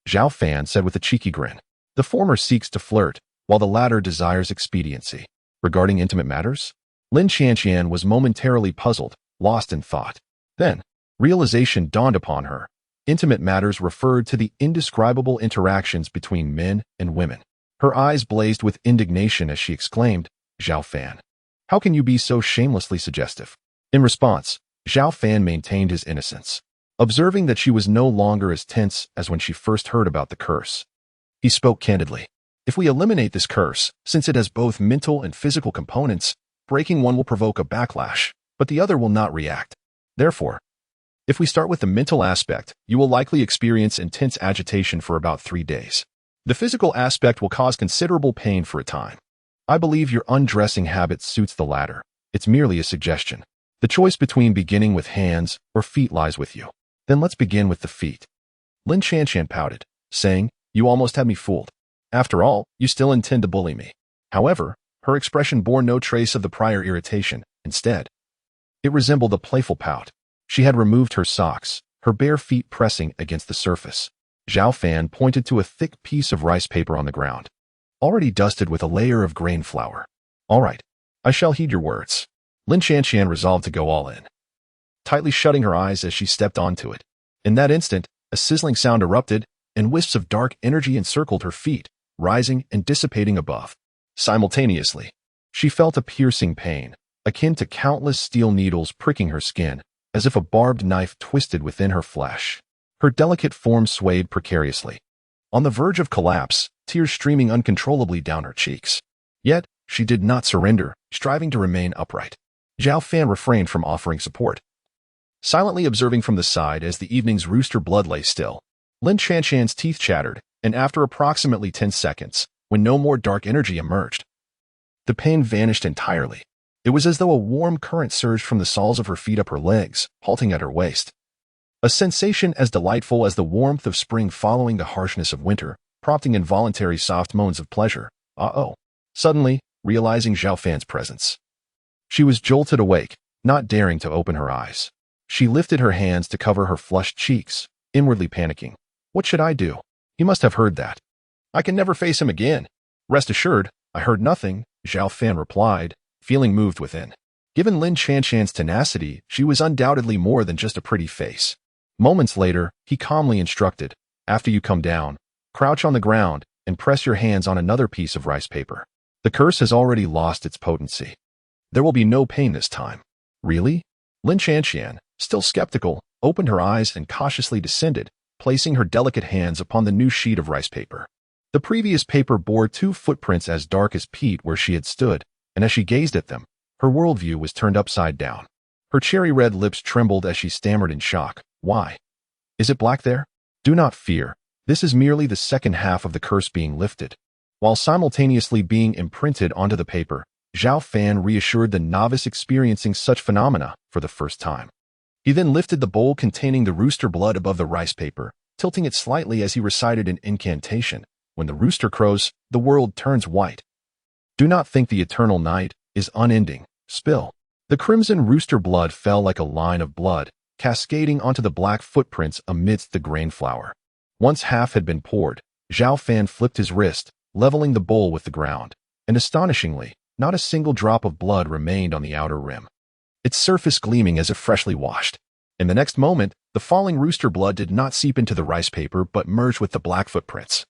Zhao Fan said with a cheeky grin. "The former seeks to flirt, while the latter desires expediency. Regarding intimate matters?" Lin Qianqian was momentarily puzzled, lost in thought. Then, realization dawned upon her. Intimate matters referred to the indescribable interactions between men and women. Her eyes blazed with indignation as she exclaimed, "Zhao Fan, how can you be so shamelessly suggestive?" In response, Zhao Fan maintained his innocence, observing that she was no longer as tense as when she first heard about the curse. He spoke candidly. "If we eliminate this curse, since it has both mental and physical components, breaking one will provoke a backlash, but the other will not react. Therefore, if we start with the mental aspect, you will likely experience intense agitation for about 3 days. The physical aspect will cause considerable pain for a time. I believe your undressing habit suits the latter. It's merely a suggestion. The choice between beginning with hands or feet lies with you. Then let's begin with the feet." Lin Qianqian pouted, saying, "You almost had me fooled. After all, you still intend to bully me." However, her expression bore no trace of the prior irritation. Instead, it resembled a playful pout. She had removed her socks, her bare feet pressing against the surface. Zhao Fan pointed to a thick piece of rice paper on the ground, already dusted with a layer of grain flour. "All right, I shall heed your words." Lin Qianqian resolved to go all in, tightly shutting her eyes as she stepped onto it. In that instant, a sizzling sound erupted, and wisps of dark energy encircled her feet, rising and dissipating above. Simultaneously, she felt a piercing pain, akin to countless steel needles pricking her skin, as if a barbed knife twisted within her flesh. Her delicate form swayed precariously, on the verge of collapse, tears streaming uncontrollably down her cheeks. Yet, she did not surrender, striving to remain upright. Zhao Fan refrained from offering support, silently observing from the side as the evening's rooster blood lay still. Lin Chanshan's teeth chattered, and after approximately 10 seconds, when no more dark energy emerged, the pain vanished entirely. It was as though a warm current surged from the soles of her feet up her legs, halting at her waist. A sensation as delightful as the warmth of spring following the harshness of winter, prompting involuntary soft moans of pleasure. Suddenly, realizing Zhao Fan's presence, she was jolted awake, not daring to open her eyes. She lifted her hands to cover her flushed cheeks, inwardly panicking. What should I do? He must have heard that. I can never face him again. Rest assured, I heard nothing, Zhao Fan replied, feeling moved within. Given Lin Chanshan's tenacity, she was undoubtedly more than just a pretty face. Moments later, he calmly instructed, after you come down, crouch on the ground and press your hands on another piece of rice paper. The curse has already lost its potency. There will be no pain this time. Really? Lin Chanshan, still skeptical, opened her eyes and cautiously descended, placing her delicate hands upon the new sheet of rice paper. The previous paper bore 2 footprints as dark as peat where she had stood, and as she gazed at them, her worldview was turned upside down. Her cherry-red lips trembled as she stammered in shock. Why? Is it black there? Do not fear. This is merely the second half of the curse being lifted. While simultaneously being imprinted onto the paper, Zhao Fan reassured the novice experiencing such phenomena for the first time. He then lifted the bowl containing the rooster blood above the rice paper, tilting it slightly as he recited an incantation. When the rooster crows, the world turns white. Do not think the eternal night is unending. Spill. The crimson rooster blood fell like a line of blood, cascading onto the black footprints amidst the grain flour. Once half had been poured, Zhao Fan flipped his wrist, leveling the bowl with the ground, and astonishingly, not a single drop of blood remained on the outer rim, its surface gleaming as if freshly washed. In the next moment, the falling rooster blood did not seep into the rice paper but merged with the black footprints,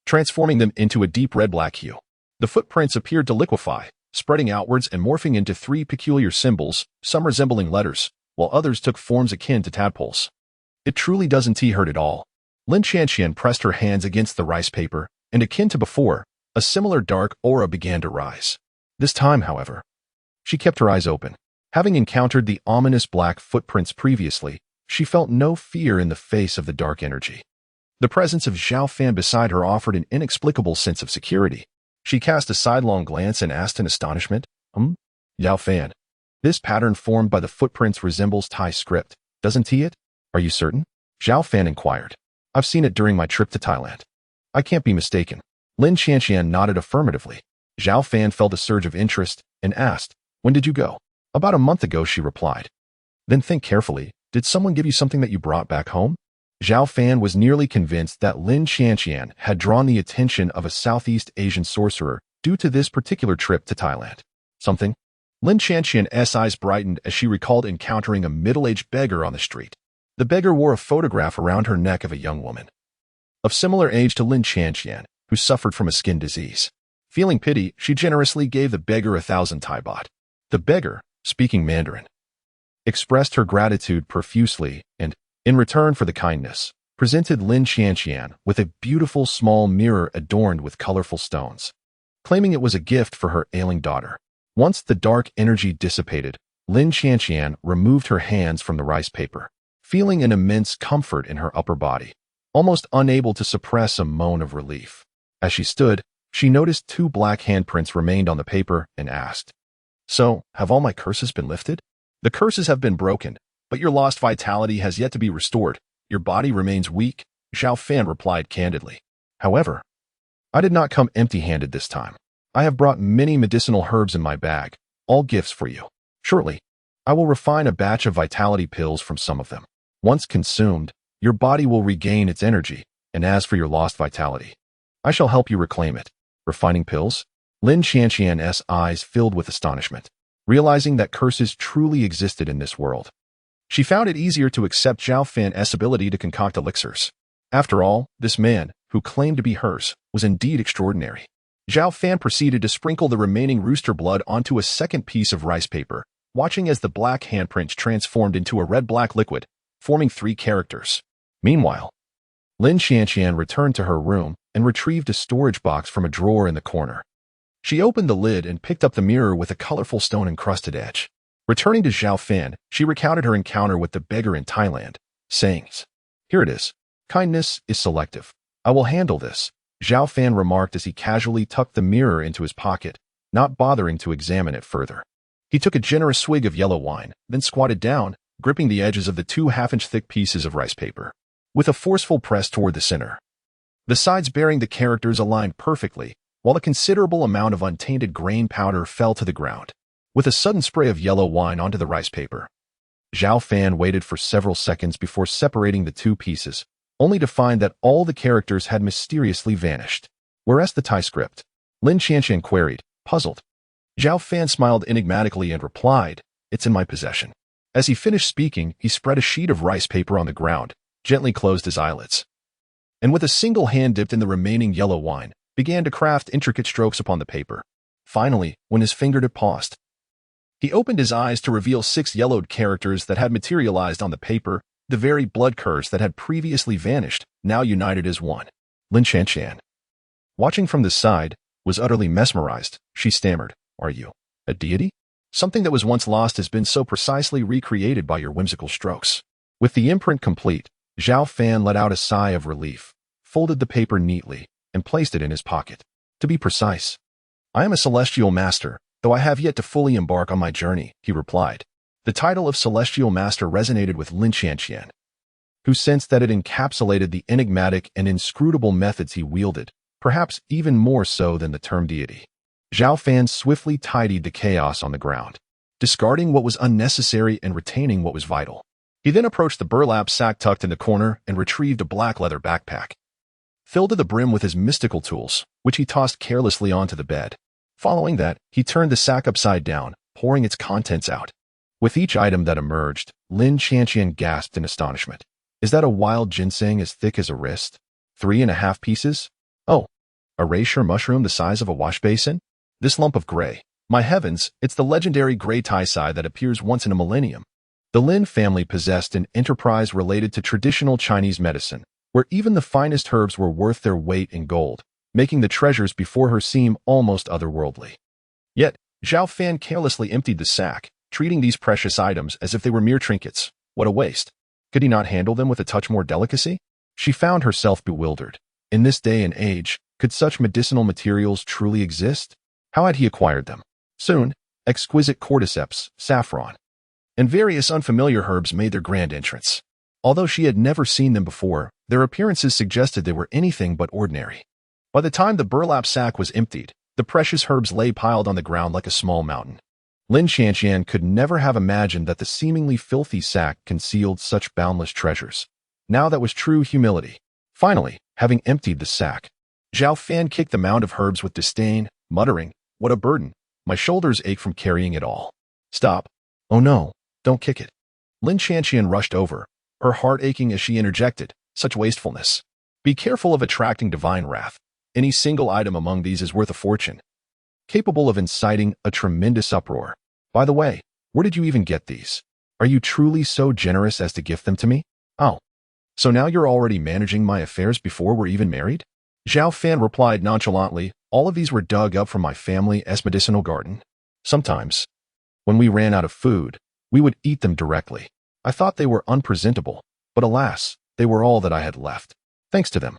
transforming them into a deep red-black hue. The footprints appeared to liquefy, spreading outwards and morphing into 3 peculiar symbols, some resembling letters, while others took forms akin to tadpoles. It truly doesn't hurt at all. Lin Chanshan pressed her hands against the rice paper, and akin to before, a similar dark aura began to rise. This time, however, she kept her eyes open. Having encountered the ominous black footprints previously, she felt no fear in the face of the dark energy. The presence of Zhao Fan beside her offered an inexplicable sense of security. She cast a sidelong glance and asked in astonishment, Zhao Fan, this pattern formed by the footprints resembles Thai script, doesn't it? Are you certain? Zhao Fan inquired. I've seen it during my trip to Thailand. I can't be mistaken. Lin Chanshan nodded affirmatively. Zhao Fan felt a surge of interest and asked, when did you go? About a month ago, she replied. Then think carefully. Did someone give you something that you brought back home? Zhao Fan was nearly convinced that Lin Chanshan had drawn the attention of a Southeast Asian sorcerer due to this particular trip to Thailand. Something? Lin Chanshan's eyes brightened as she recalled encountering a middle-aged beggar on the street. The beggar wore a photograph around her neck of a young woman of similar age to Lin Chanshan, who suffered from a skin disease. Feeling pity, she generously gave the beggar 1,000 Thai baht. The beggar, speaking Mandarin, expressed her gratitude profusely and, in return for the kindness, presented Lin Chanshan with a beautiful small mirror adorned with colorful stones, claiming it was a gift for her ailing daughter. Once the dark energy dissipated, Lin Chanshan removed her hands from the rice paper, feeling an immense comfort in her upper body, almost unable to suppress a moan of relief. As she stood, she noticed 2 black handprints remained on the paper and asked, So, have all my curses been lifted? The curses have been broken, but your lost vitality has yet to be restored. Your body remains weak, Zhao Fan replied candidly. However, I did not come empty-handed this time. I have brought many medicinal herbs in my bag, all gifts for you. Shortly, I will refine a batch of vitality pills from some of them. Once consumed, your body will regain its energy, and as for your lost vitality, I shall help you reclaim it. Refining pills? Lin Chanshan's eyes filled with astonishment, realizing that curses truly existed in this world. She found it easier to accept Zhao Fan's ability to concoct elixirs. After all, this man, who claimed to be hers, was indeed extraordinary. Zhao Fan proceeded to sprinkle the remaining rooster blood onto a second piece of rice paper, watching as the black handprint transformed into a red-black liquid, forming 3 characters. Meanwhile, Lin Xianxian returned to her room and retrieved a storage box from a drawer in the corner. She opened the lid and picked up the mirror with a colorful stone-encrusted edge. Returning to Zhao Fan, she recounted her encounter with the beggar in Thailand, saying, "Here it is. Kindness is selective. I will handle this," Zhao Fan remarked as he casually tucked the mirror into his pocket, not bothering to examine it further. He took a generous swig of yellow wine, then squatted down, gripping the edges of the 2 half-inch thick pieces of rice paper, with a forceful press toward the center. The sides bearing the characters aligned perfectly, while a considerable amount of untainted grain powder fell to the ground. With a sudden spray of yellow wine onto the rice paper, Zhao Fan waited for several seconds before separating the 2 pieces, only to find that all the characters had mysteriously vanished. "Where's the Thai script?" Lin Xianxian queried, puzzled. Zhao Fan smiled enigmatically and replied, "It's in my possession." As he finished speaking, he spread a sheet of rice paper on the ground, gently closed his eyelids, and with a single hand dipped in the remaining yellow wine, began to craft intricate strokes upon the paper. Finally, when his fingertip paused, he opened his eyes to reveal 6 yellowed characters that had materialized on the paper, the very blood curse that had previously vanished, now united as one. Lin Xianxian, watching from the side, was utterly mesmerized. She stammered, "Are you a deity? Something that was once lost has been so precisely recreated by your whimsical strokes." With the imprint complete, Zhao Fan let out a sigh of relief, folded the paper neatly, and placed it in his pocket. "To be precise, I am a celestial master, though I have yet to fully embark on my journey," he replied. The title of Celestial Master resonated with Lin Xianxian, who sensed that it encapsulated the enigmatic and inscrutable methods he wielded, perhaps even more so than the term deity. Zhao Fan swiftly tidied the chaos on the ground, discarding what was unnecessary and retaining what was vital. He then approached the burlap sack tucked in the corner and retrieved a black leather backpack, filled to the brim with his mystical tools, which he tossed carelessly onto the bed. Following that, he turned the sack upside down, pouring its contents out. With each item that emerged, Lin Xianxian gasped in astonishment. "Is that a wild ginseng as thick as a wrist? 3.5 pieces? Oh, a reishi mushroom the size of a wash basin? This lump of gray. My heavens, it's the legendary gray tai sai that appears once in a millennium." The Lin family possessed an enterprise related to traditional Chinese medicine, where even the finest herbs were worth their weight in gold, making the treasures before her seem almost otherworldly. Yet, Zhao Fan carelessly emptied the sack, treating these precious items as if they were mere trinkets. What a waste. Could he not handle them with a touch more delicacy? She found herself bewildered. In this day and age, could such medicinal materials truly exist? How had he acquired them? Soon, exquisite cordyceps, saffron, and various unfamiliar herbs made their grand entrance. Although she had never seen them before, their appearances suggested they were anything but ordinary. By the time the burlap sack was emptied, the precious herbs lay piled on the ground like a small mountain. Lin Xianxian could never have imagined that the seemingly filthy sack concealed such boundless treasures. Now that was true humility. Finally, having emptied the sack, Zhao Fan kicked the mound of herbs with disdain, muttering, "What a burden. My shoulders ache from carrying it all." "Stop. Oh no, don't kick it." Lin Xianxian rushed over, her heart aching as she interjected, "Such wastefulness. Be careful of attracting divine wrath. Any single item among these is worth a fortune, capable of inciting a tremendous uproar. By the way, where did you even get these? Are you truly so generous as to gift them to me? Oh, so now you're already managing my affairs before we're even married?" Zhao Fan replied nonchalantly, "All of these were dug up from my family's medicinal garden. Sometimes, when we ran out of food, we would eat them directly. I thought they were unpresentable, but alas, they were all that I had left. Thanks to them,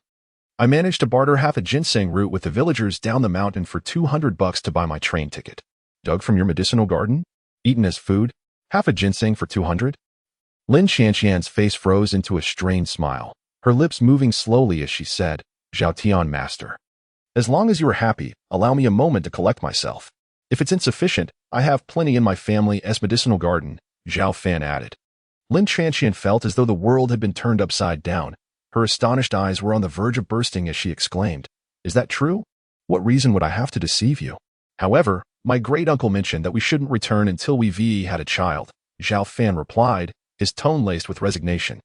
I managed to barter half a ginseng root with the villagers down the mountain for $200 to buy my train ticket." "Dug from your medicinal garden? Eaten as food? Half a ginseng for 200? Lin Xianxian's face froze into a strained smile, her lips moving slowly as she said, "Zhao Tian Master. As long as you are happy, allow me a moment to collect myself. If it's insufficient, I have plenty in my family's medicinal garden," Zhao Fan added. Lin Xianxian felt as though the world had been turned upside down. Her astonished eyes were on the verge of bursting as she exclaimed, "Is that true? What reason would I have to deceive you?" "However, my great-uncle mentioned that we shouldn't return until we've had a child," Zhao Fan replied, his tone laced with resignation.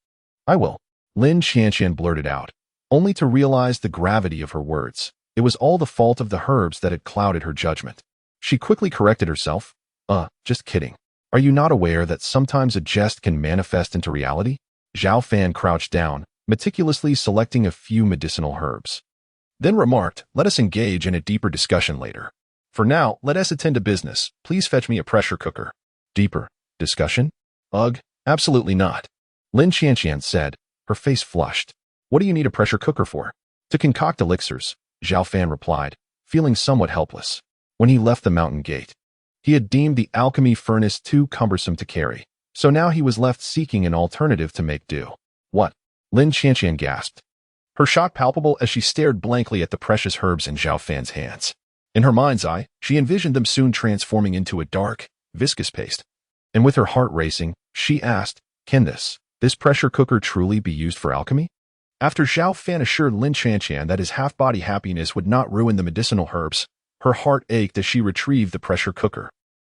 "I will," Lin Xianxian blurted out, only to realize the gravity of her words. It was all the fault of the herbs that had clouded her judgment. She quickly corrected herself. Just kidding. Are you not aware that sometimes a jest can manifest into reality? Zhao Fan crouched down, meticulously selecting a few medicinal herbs. Then remarked, let us engage in a deeper discussion later. For now, let us attend to business. Please fetch me a pressure cooker. Deeper discussion? Ugh, absolutely not. Lin Qianqian said, her face flushed. What do you need a pressure cooker for? To concoct elixirs, Zhao Fan replied, feeling somewhat helpless. When he left the mountain gate, he had deemed the alchemy furnace too cumbersome to carry, so now he was left seeking an alternative to make do. What? Lin Qianqian gasped, her shock palpable as she stared blankly at the precious herbs in Zhao Fan's hands. In her mind's eye, she envisioned them soon transforming into a dark, viscous paste. And with her heart racing, she asked, can this pressure cooker truly be used for alchemy? After Zhao Fan assured Lin Qianqian that his half-body happiness would not ruin the medicinal herbs, her heart ached as she retrieved the pressure cooker.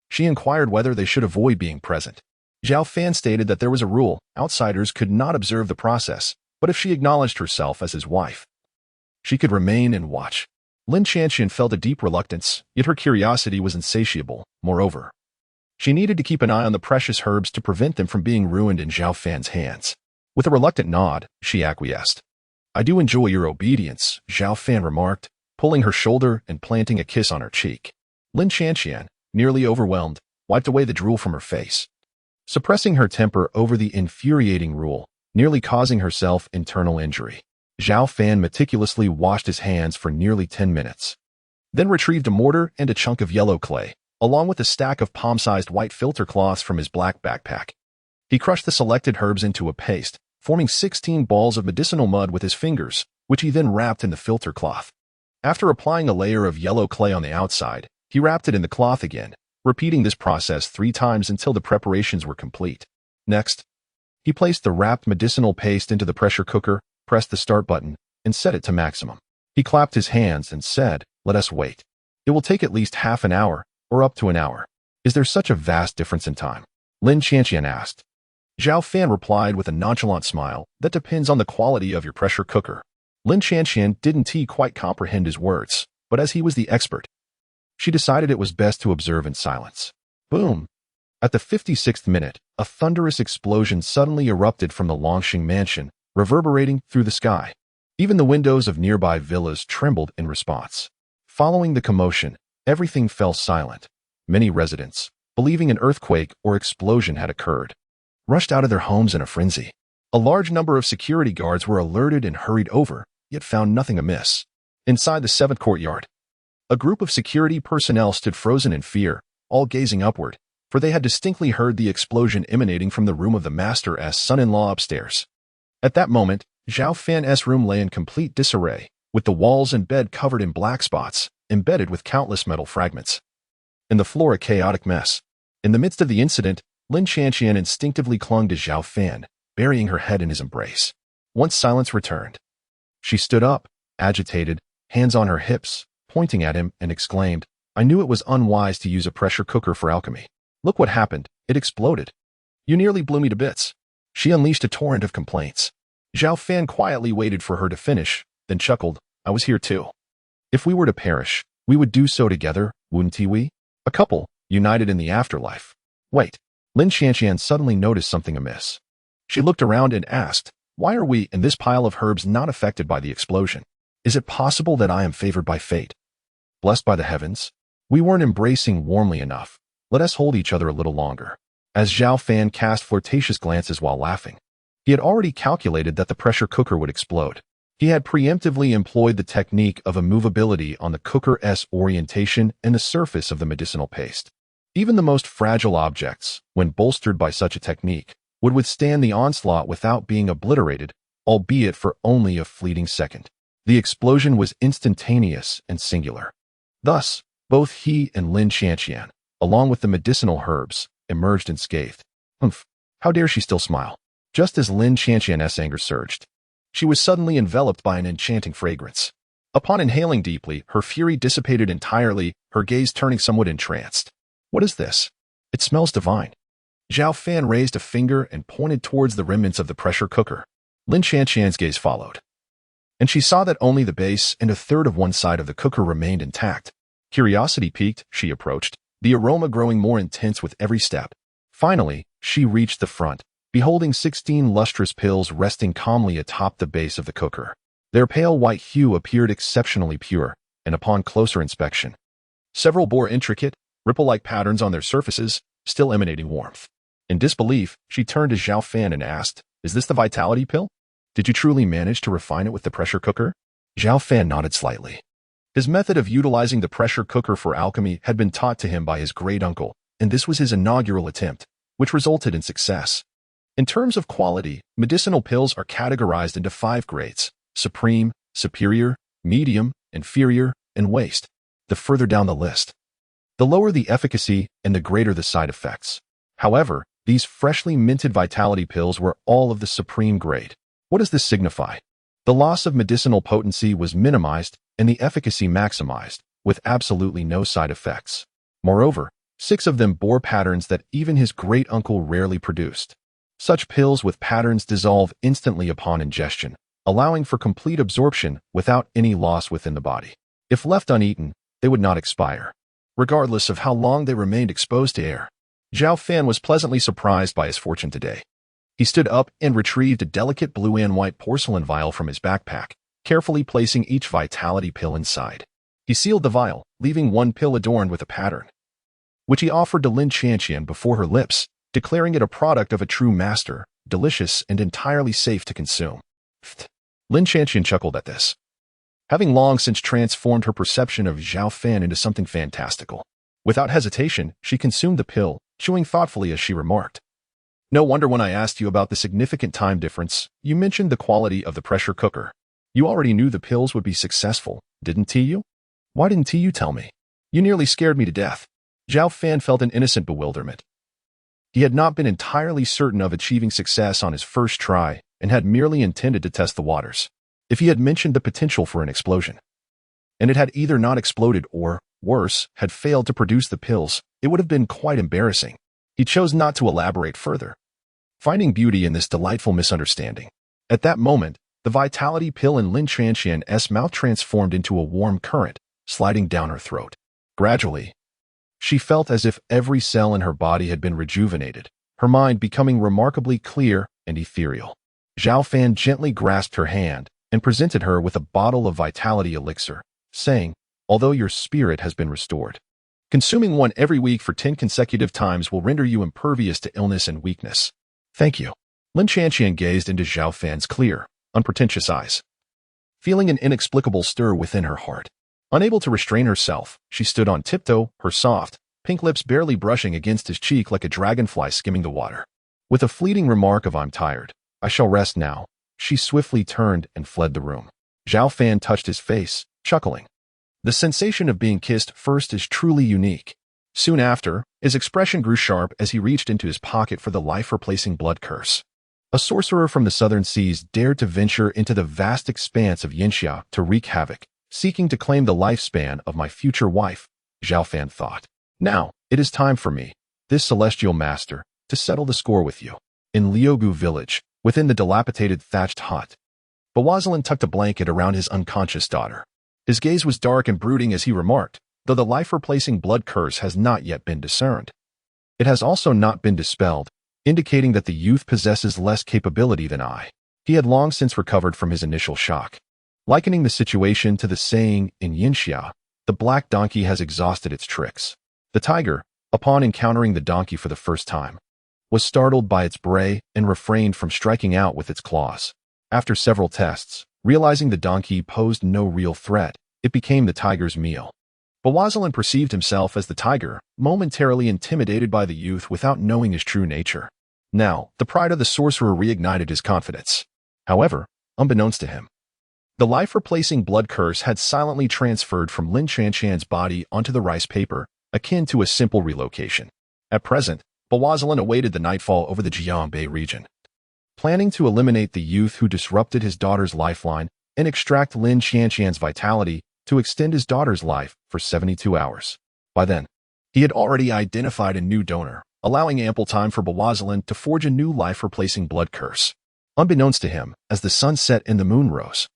She inquired whether they should avoid being present. Zhao Fan stated that there was a rule, outsiders could not observe the process, but if she acknowledged herself as his wife, she could remain and watch. Lin Qianqian felt a deep reluctance, yet her curiosity was insatiable. Moreover, she needed to keep an eye on the precious herbs to prevent them from being ruined in Zhao Fan's hands. With a reluctant nod, she acquiesced. I do enjoy your obedience, Zhao Fan remarked, pulling her shoulder and planting a kiss on her cheek. Lin Qianqian, nearly overwhelmed, wiped away the drool from her face, suppressing her temper over the infuriating rule, nearly causing herself internal injury. Zhao Fan meticulously washed his hands for nearly 10 minutes, then retrieved a mortar and a chunk of yellow clay, along with a stack of palm-sized white filter cloths from his black backpack. He crushed the selected herbs into a paste, forming 16 balls of medicinal mud with his fingers, which he then wrapped in the filter cloth. After applying a layer of yellow clay on the outside, he wrapped it in the cloth again, repeating this process 3 times until the preparations were complete. Next, he placed the wrapped medicinal paste into the pressure cooker, pressed the start button, and set it to maximum. He clapped his hands and said, let us wait. It will take at least half an hour, or up to an hour. Is there such a vast difference in time? Lin Qianqian asked. Zhao Fan replied with a nonchalant smile, that depends on the quality of your pressure cooker. Lin Qianqian didn't quite comprehend his words, but as he was the expert, she decided it was best to observe in silence. Boom! At the 56th minute, a thunderous explosion suddenly erupted from the Longxing mansion, reverberating through the sky. Even the windows of nearby villas trembled in response. Following the commotion, everything fell silent. Many residents, believing an earthquake or explosion had occurred, rushed out of their homes in a frenzy. A large number of security guards were alerted and hurried over, yet found nothing amiss. Inside the 7th courtyard, a group of security personnel stood frozen in fear, all gazing upward, for they had distinctly heard the explosion emanating from the room of the master's son-in-law upstairs. At that moment, Zhao Fan's room lay in complete disarray, with the walls and bed covered in black spots, embedded with countless metal fragments. And the floor a chaotic mess. In the midst of the incident, Lin Qianqian instinctively clung to Zhao Fan, burying her head in his embrace. Once silence returned, she stood up, agitated, hands on her hips, pointing at him, and exclaimed, I knew it was unwise to use a pressure cooker for alchemy. Look what happened. It exploded. You nearly blew me to bits. She unleashed a torrent of complaints. Zhao Fan quietly waited for her to finish, then chuckled, I was here too. If we were to perish, we would do so together, wouldn't we? A couple, united in the afterlife. Wait. Lin Qianqian suddenly noticed something amiss. She looked around and asked, why are we and this pile of herbs not affected by the explosion? Is it possible that I am favored by fate? Blessed by the heavens? We weren't embracing warmly enough. Let us hold each other a little longer. As Zhao Fan cast flirtatious glances while laughing, he had already calculated that the pressure cooker would explode. He had preemptively employed the technique of immovability on the cooker's orientation and the surface of the medicinal paste. Even the most fragile objects, when bolstered by such a technique, would withstand the onslaught without being obliterated, albeit for only a fleeting second. The explosion was instantaneous and singular. Thus, both he and Lin Qianqian, along with the medicinal herbs, emerged unscathed. Humph! How dare she still smile? Just as Lin Qianqian's anger surged, she was suddenly enveloped by an enchanting fragrance. Upon inhaling deeply, her fury dissipated entirely, her gaze turning somewhat entranced. What is this? It smells divine. Zhao Fan raised a finger and pointed towards the remnants of the pressure cooker. Lin Qianqian's gaze followed. and she saw that only the base and a third of one side of the cooker remained intact. Curiosity piqued, she approached, the aroma growing more intense with every step. Finally, she reached the front, beholding 16 lustrous pills resting calmly atop the base of the cooker. Their pale white hue appeared exceptionally pure, and upon closer inspection, several bore intricate, ripple-like patterns on their surfaces, still emanating warmth. In disbelief, she turned to Zhao Fan and asked, "Is this the vitality pill? Did you truly manage to refine it with the pressure cooker?" Zhao Fan nodded slightly. His method of utilizing the pressure cooker for alchemy had been taught to him by his great-uncle, and this was his inaugural attempt, which resulted in success. In terms of quality, medicinal pills are categorized into 5 grades: supreme, superior, medium, inferior, and waste. The further down the list, the lower the efficacy and the greater the side effects. However, these freshly minted vitality pills were all of the supreme grade. What does this signify? The loss of medicinal potency was minimized and the efficacy maximized, with absolutely no side effects. Moreover, 6 of them bore patterns that even his great-uncle rarely produced. Such pills with patterns dissolve instantly upon ingestion, allowing for complete absorption without any loss within the body. If left uneaten, they would not expire, regardless of how long they remained exposed to air. Zhao Fan was pleasantly surprised by his fortune today. He stood up and retrieved a delicate blue and white porcelain vial from his backpack, carefully placing each vitality pill inside. He sealed the vial, leaving one pill adorned with a pattern, which he offered to Lin Chanqian before her lips, declaring it a product of a true master, delicious and entirely safe to consume. Lin Chanqian chuckled at this, having long since transformed her perception of Zhao Fan into something fantastical. Without hesitation, she consumed the pill, chewing thoughtfully as she remarked, "No wonder when I asked you about the significant time difference, you mentioned the quality of the pressure cooker. You already knew the pills would be successful, didn't you? Why didn't you tell me? You nearly scared me to death." Zhao Fan felt an innocent bewilderment. He had not been entirely certain of achieving success on his first try and had merely intended to test the waters. If he had mentioned the potential for an explosion, and it had either not exploded or, worse, had failed to produce the pills, it would have been quite embarrassing. He chose not to elaborate further, finding beauty in this delightful misunderstanding. At that moment, the vitality pill in Lin Chanqian's mouth transformed into a warm current, sliding down her throat. Gradually, she felt as if every cell in her body had been rejuvenated, her mind becoming remarkably clear and ethereal. Zhao Fan gently grasped her hand and presented her with a bottle of vitality elixir, saying, "Although your spirit has been restored, consuming one every week for 10 consecutive times will render you impervious to illness and weakness." "Thank you." Lin Chanqian gazed into Zhao Fan's clear, unpretentious eyes, feeling an inexplicable stir within her heart. Unable to restrain herself, she stood on tiptoe, her soft, pink lips barely brushing against his cheek like a dragonfly skimming the water. With a fleeting remark of "I'm tired, I shall rest now," she swiftly turned and fled the room. Zhao Fan touched his face, chuckling. The sensation of being kissed first is truly unique. Soon after, his expression grew sharp as he reached into his pocket for the life-replacing blood curse. A sorcerer from the southern seas dared to venture into the vast expanse of Yinxia to wreak havoc, seeking to claim the lifespan of my future wife, Zhao Fan thought. Now, it is time for me, this celestial master, to settle the score with you. In Liugu village, within the dilapidated thatched hut, Bawazalin tucked a blanket around his unconscious daughter. His gaze was dark and brooding as he remarked, though the life-replacing blood curse has not yet been discerned. It has also not been dispelled, indicating that the youth possesses less capability than I. He had long since recovered from his initial shock. Likening the situation to the saying in Yinxia, the black donkey has exhausted its tricks. The tiger, upon encountering the donkey for the first time, was startled by its bray and refrained from striking out with its claws. After several tests, realizing the donkey posed no real threat, it became the tiger's meal. Bawazalin perceived himself as the tiger, momentarily intimidated by the youth without knowing his true nature. Now, the pride of the sorcerer reignited his confidence. However, unbeknownst to him, the life-replacing blood curse had silently transferred from Lin Chanqian's body onto the rice paper, akin to a simple relocation. At present, Bawazalin awaited the nightfall over the Jiangbei region, planning to eliminate the youth who disrupted his daughter's lifeline and extract Lin Chanqian's vitality to extend his daughter's life for 72 hours. By then, he had already identified a new donor, allowing ample time for Bawazalin to forge a new life-replacing blood curse. Unbeknownst to him, as the sun set and the moon rose,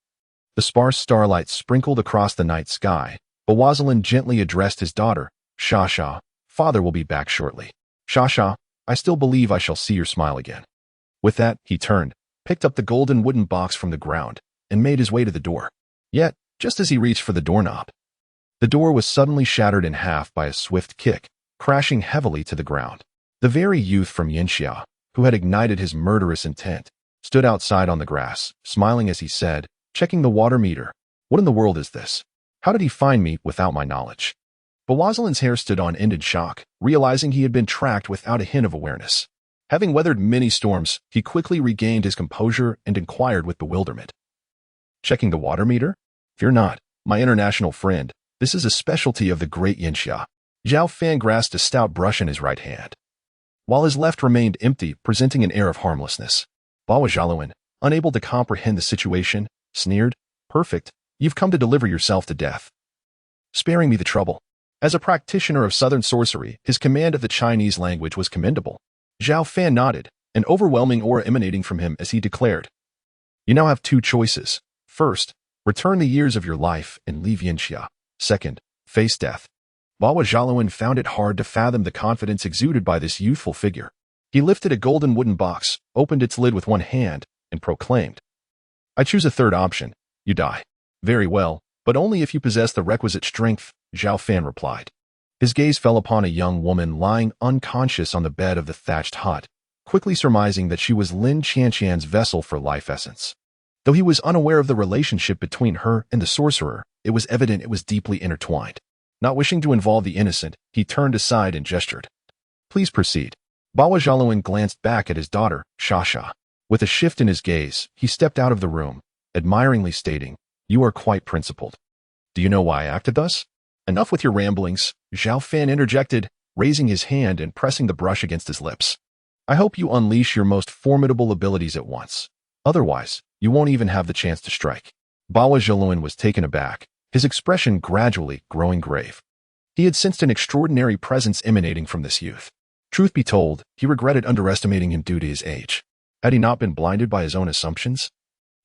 The sparse starlight sprinkled across the night sky. Bawazalin gently addressed his daughter. Shasha, father will be back shortly. Shasha, I still believe I shall see your smile again. With that, he turned, picked up the golden wooden box from the ground, and made his way to the door. Yet, just as he reached for the doorknob, the door was suddenly shattered in half by a swift kick, crashing heavily to the ground. The very youth from Yinxia, who had ignited his murderous intent, stood outside on the grass, smiling as he said, checking the water meter. What in the world is this? How did he find me without my knowledge? Bawazalin's hair stood on end in shock, realizing he had been tracked without a hint of awareness. Having weathered many storms, he quickly regained his composure and inquired with bewilderment. Checking the water meter? Fear not, my international friend. This is a specialty of the great Yinxia. Zhao Fan grasped a stout brush in his right hand, while his left remained empty, presenting an air of harmlessness. Bawazaluan, unable to comprehend the situation, sneered, Perfect, you've come to deliver yourself to death, sparing me the trouble. As a practitioner of southern sorcery, his command of the Chinese language was commendable. Zhao Fan nodded, an overwhelming aura emanating from him as he declared, You now have two choices. First, return the years of your life and leave Yinxia. Second, face death. Bawazaluan found it hard to fathom the confidence exuded by this youthful figure. He lifted a golden wooden box, opened its lid with one hand, and proclaimed, I choose a third option. You die. Very well, but only if you possess the requisite strength, Zhao Fan replied. His gaze fell upon a young woman lying unconscious on the bed of the thatched hut, quickly surmising that she was Lin Qianqian's vessel for life essence. Though he was unaware of the relationship between her and the sorcerer, it was evident it was deeply intertwined. Not wishing to involve the innocent, he turned aside and gestured. Please proceed. Bawazaluan glanced back at his daughter, Shasha. With a shift in his gaze, he stepped out of the room, admiringly stating, You are quite principled. Do you know why I acted thus? Enough with your ramblings, Zhao Fan interjected, raising his hand and pressing the brush against his lips. I hope you unleash your most formidable abilities at once. Otherwise, you won't even have the chance to strike. Bawazaluan was taken aback, his expression gradually growing grave. He had sensed an extraordinary presence emanating from this youth. Truth be told, he regretted underestimating him due to his age. Had he not been blinded by his own assumptions,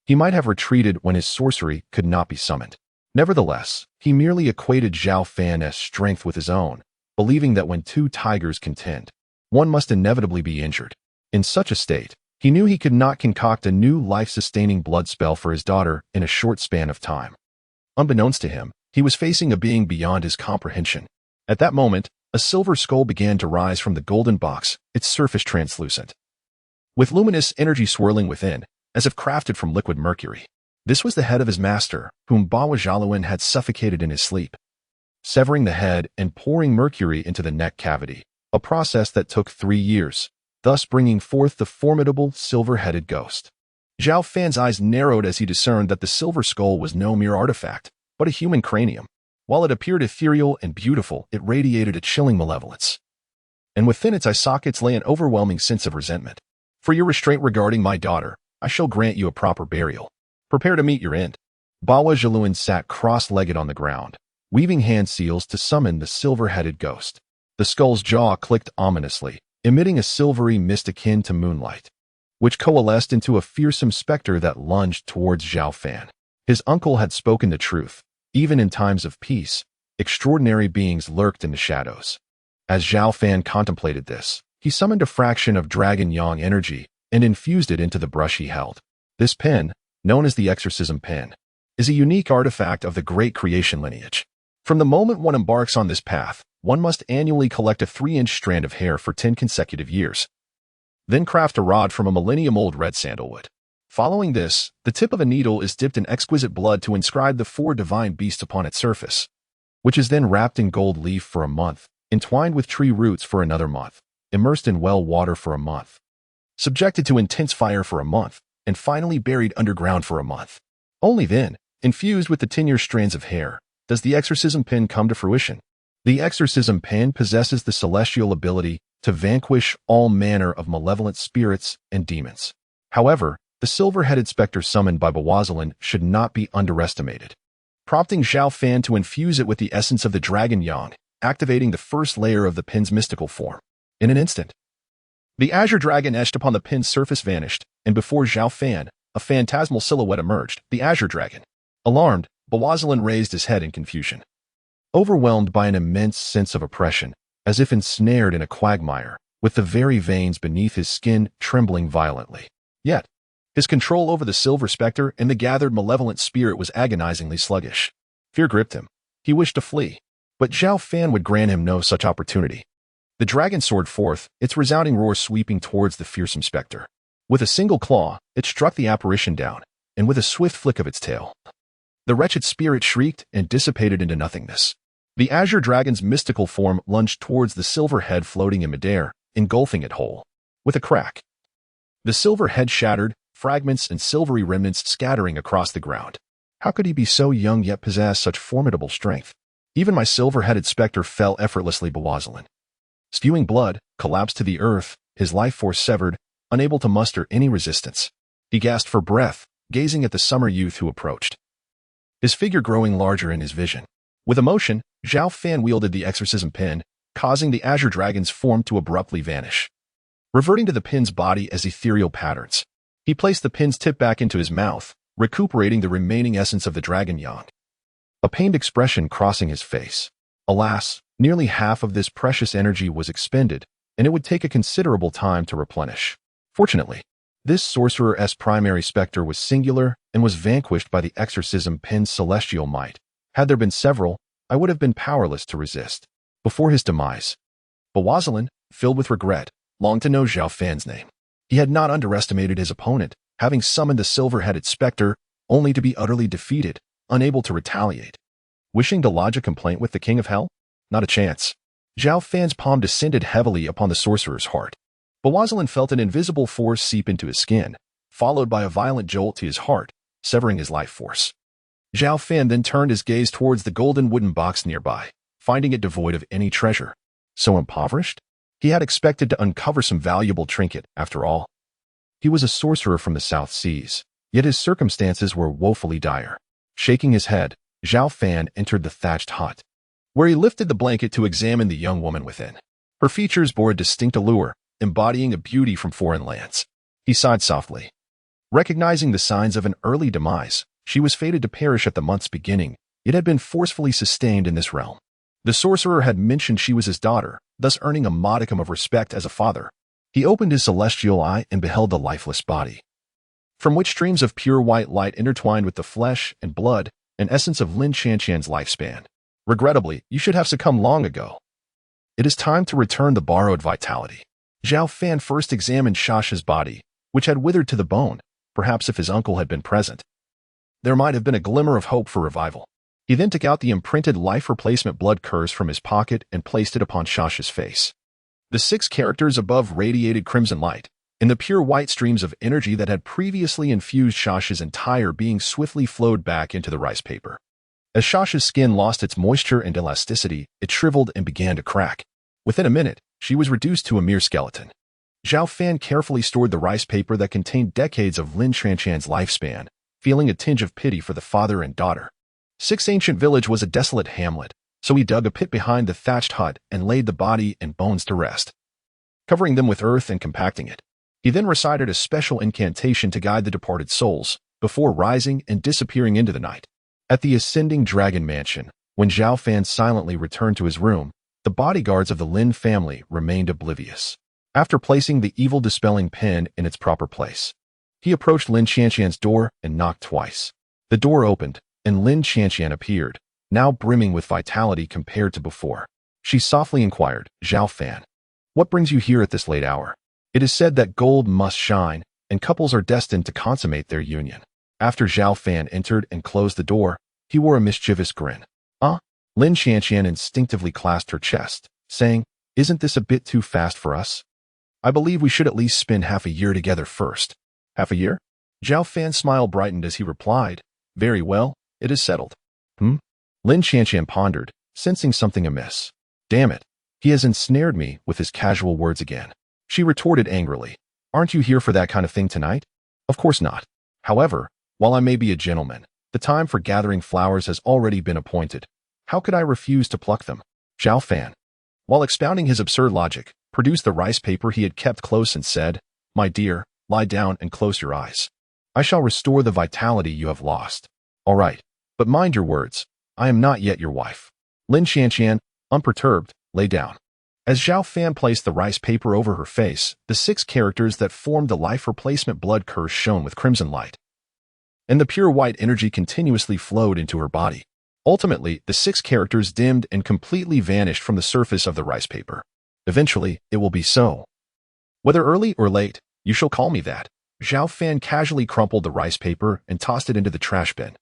he might have retreated when his sorcery could not be summoned. Nevertheless, he merely equated Zhao Fan's strength with his own, believing that when two tigers contend, one must inevitably be injured. In such a state, he knew he could not concoct a new life-sustaining blood spell for his daughter in a short span of time. Unbeknownst to him, he was facing a being beyond his comprehension. At that moment, a silver skull began to rise from the golden box, its surface translucent, with luminous energy swirling within, as if crafted from liquid mercury. This was the head of his master, whom Bawazaluan had suffocated in his sleep, severing the head and pouring mercury into the neck cavity, a process that took 3 years, thus bringing forth the formidable silver-headed ghost. Zhao Fan's eyes narrowed as he discerned that the silver skull was no mere artifact, but a human cranium. While it appeared ethereal and beautiful, it radiated a chilling malevolence. And within its eye sockets lay an overwhelming sense of resentment. For your restraint regarding my daughter, I shall grant you a proper burial. Prepare to meet your end. Bawazaluan sat cross-legged on the ground, weaving hand seals to summon the silver-headed ghost. The skull's jaw clicked ominously, emitting a silvery mist akin to moonlight, which coalesced into a fearsome specter that lunged towards Zhao Fan. His uncle had spoken the truth. Even in times of peace, extraordinary beings lurked in the shadows. As Zhao Fan contemplated this, he summoned a fraction of Dragon Yang energy and infused it into the brush he held. This pen, known as the Exorcism Pen, is a unique artifact of the Great Creation lineage. From the moment one embarks on this path, one must annually collect a 3-inch strand of hair for 10 consecutive years. Then craft a rod from a millennium-old red sandalwood. Following this, the tip of a needle is dipped in exquisite blood to inscribe the 4 divine beasts upon its surface, which is then wrapped in gold leaf for a month, entwined with tree roots for another month, immersed in well water for a month, subjected to intense fire for a month, and finally buried underground for a month. Only then, infused with the 10-year strands of hair, does the exorcism pen come to fruition. The exorcism pen possesses the celestial ability to vanquish all manner of malevolent spirits and demons. However, the silver-headed specter summoned by Bawazaluan should not be underestimated, prompting Zhao Fan to infuse it with the essence of the Dragon Yang, activating the first layer of the pin's mystical form. In an instant, the azure dragon etched upon the pin's surface vanished, and before Zhao Fan, a phantasmal silhouette emerged, the azure dragon. Alarmed, Bawazalin raised his head in confusion. Overwhelmed by an immense sense of oppression, as if ensnared in a quagmire, with the very veins beneath his skin trembling violently. Yet, his control over the silver specter and the gathered malevolent spirit was agonizingly sluggish. Fear gripped him. He wished to flee, but Zhao Fan would grant him no such opportunity. The dragon soared forth, its resounding roar sweeping towards the fearsome specter. With a single claw, it struck the apparition down, and with a swift flick of its tail, the wretched spirit shrieked and dissipated into nothingness. The azure dragon's mystical form lunged towards the silver head floating in midair, engulfing it whole. With a crack, the silver head shattered, fragments and silvery remnants scattering across the ground. How could he be so young yet possess such formidable strength? Even my silver-headed specter fell effortlessly. Bawazalin, spewing blood, collapsed to the earth, his life force severed, unable to muster any resistance. He gasped for breath, gazing at the summer youth who approached, his figure growing larger in his vision. With emotion, Zhao Fan wielded the exorcism pin, causing the azure dragon's form to abruptly vanish. Reverting to the pin's body as ethereal patterns, he placed the pin's tip back into his mouth, recuperating the remaining essence of the dragon yang. A pained expression crossing his face. Alas, nearly half of this precious energy was expended, and it would take a considerable time to replenish. Fortunately, this sorcerer's primary specter was singular and was vanquished by the exorcism pin's celestial might. Had there been several, I would have been powerless to resist. Before his demise, Bawazalin, filled with regret, longed to know Zhao Fan's name. He had not underestimated his opponent, having summoned the silver-headed specter, only to be utterly defeated, unable to retaliate. Wishing to lodge a complaint with the King of Hell? Not a chance. Zhao Fan's palm descended heavily upon the sorcerer's heart. Bawazalin felt an invisible force seep into his skin, followed by a violent jolt to his heart, severing his life force. Zhao Fan then turned his gaze towards the golden wooden box nearby, finding it devoid of any treasure. So impoverished? He had expected to uncover some valuable trinket, after all. He was a sorcerer from the South Seas, yet his circumstances were woefully dire. Shaking his head, Zhao Fan entered the thatched hut, where he lifted the blanket to examine the young woman within. Her features bore a distinct allure, embodying a beauty from foreign lands. He sighed softly. Recognizing the signs of an early demise, she was fated to perish at the month's beginning, yet had been forcefully sustained in this realm. The sorcerer had mentioned she was his daughter, thus earning a modicum of respect as a father. He opened his celestial eye and beheld the lifeless body, from which streams of pure white light intertwined with the flesh and blood, an essence of Lin Qianqian's lifespan. Regrettably, you should have succumbed long ago. It is time to return the borrowed vitality. Zhao Fan first examined Shasha's body, which had withered to the bone. Perhaps if his uncle had been present, there might have been a glimmer of hope for revival. He then took out the imprinted life replacement blood curse from his pocket and placed it upon Shasha's face. The 6 characters above radiated crimson light, and the pure white streams of energy that had previously infused Shasha's entire being swiftly flowed back into the rice paper. As Shasha's skin lost its moisture and elasticity, it shriveled and began to crack. Within a minute, she was reduced to a mere skeleton. Zhao Fan carefully stored the rice paper that contained decades of Lin Qianqian's lifespan, feeling a tinge of pity for the father and daughter. 6 Ancient Village was a desolate hamlet, so he dug a pit behind the thatched hut and laid the body and bones to rest, covering them with earth and compacting it. He then recited a special incantation to guide the departed souls, before rising and disappearing into the night. At the ascending dragon mansion, when Zhao Fan silently returned to his room, the bodyguards of the Lin family remained oblivious. After placing the evil-dispelling pen in its proper place, he approached Lin Qianqian's door and knocked twice. The door opened, and Lin Qianqian appeared, now brimming with vitality compared to before. She softly inquired, "Zhao Fan, what brings you here at this late hour?" It is said that gold must shine, and couples are destined to consummate their union. After Zhao Fan entered and closed the door, he wore a mischievous grin. Lin Qianqian instinctively clasped her chest, saying, "Isn't this a bit too fast for us? I believe we should at least spend half a year together first." "Half a year?" Zhao Fan's smile brightened as he replied, "Very well, it is settled." Lin Qianqian pondered, sensing something amiss. "Damn it, he has ensnared me with his casual words again." She retorted angrily, "Aren't you here for that kind of thing tonight?" "Of course not. However, while I may be a gentleman, the time for gathering flowers has already been appointed. How could I refuse to pluck them?" Zhao Fan, while expounding his absurd logic, produced the rice paper he had kept close and said, "My dear, lie down and close your eyes. I shall restore the vitality you have lost." "All right, But mind your words, I am not yet your wife. Lin Qianqian, unperturbed, lay down. As Zhao Fan placed the rice paper over her face, the 6 characters that formed the life replacement blood curse shone with crimson light, and the pure white energy continuously flowed into her body. Ultimately, the 6 characters dimmed and completely vanished from the surface of the rice paper. Eventually, it will be so. Whether early or late, you shall call me that. Zhao Fan casually crumpled the rice paper and tossed it into the trash bin.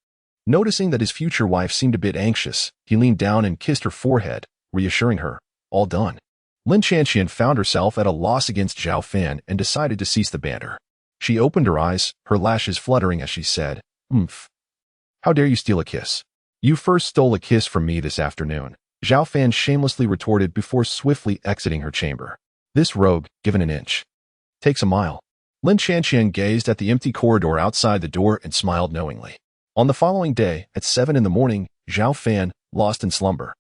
Noticing that his future wife seemed a bit anxious, he leaned down and kissed her forehead, reassuring her, all done. Lin Qianqian found herself at a loss against Zhao Fan and decided to cease the banter. She opened her eyes, her lashes fluttering as she said, "Oomph. How dare you steal a kiss? You first stole a kiss from me this afternoon," Zhao Fan shamelessly retorted before swiftly exiting her chamber. This rogue, given an inch, takes a mile. Lin Qianqian gazed at the empty corridor outside the door and smiled knowingly. On the following day, at 7 in the morning, Zhao Fan, lost in slumber,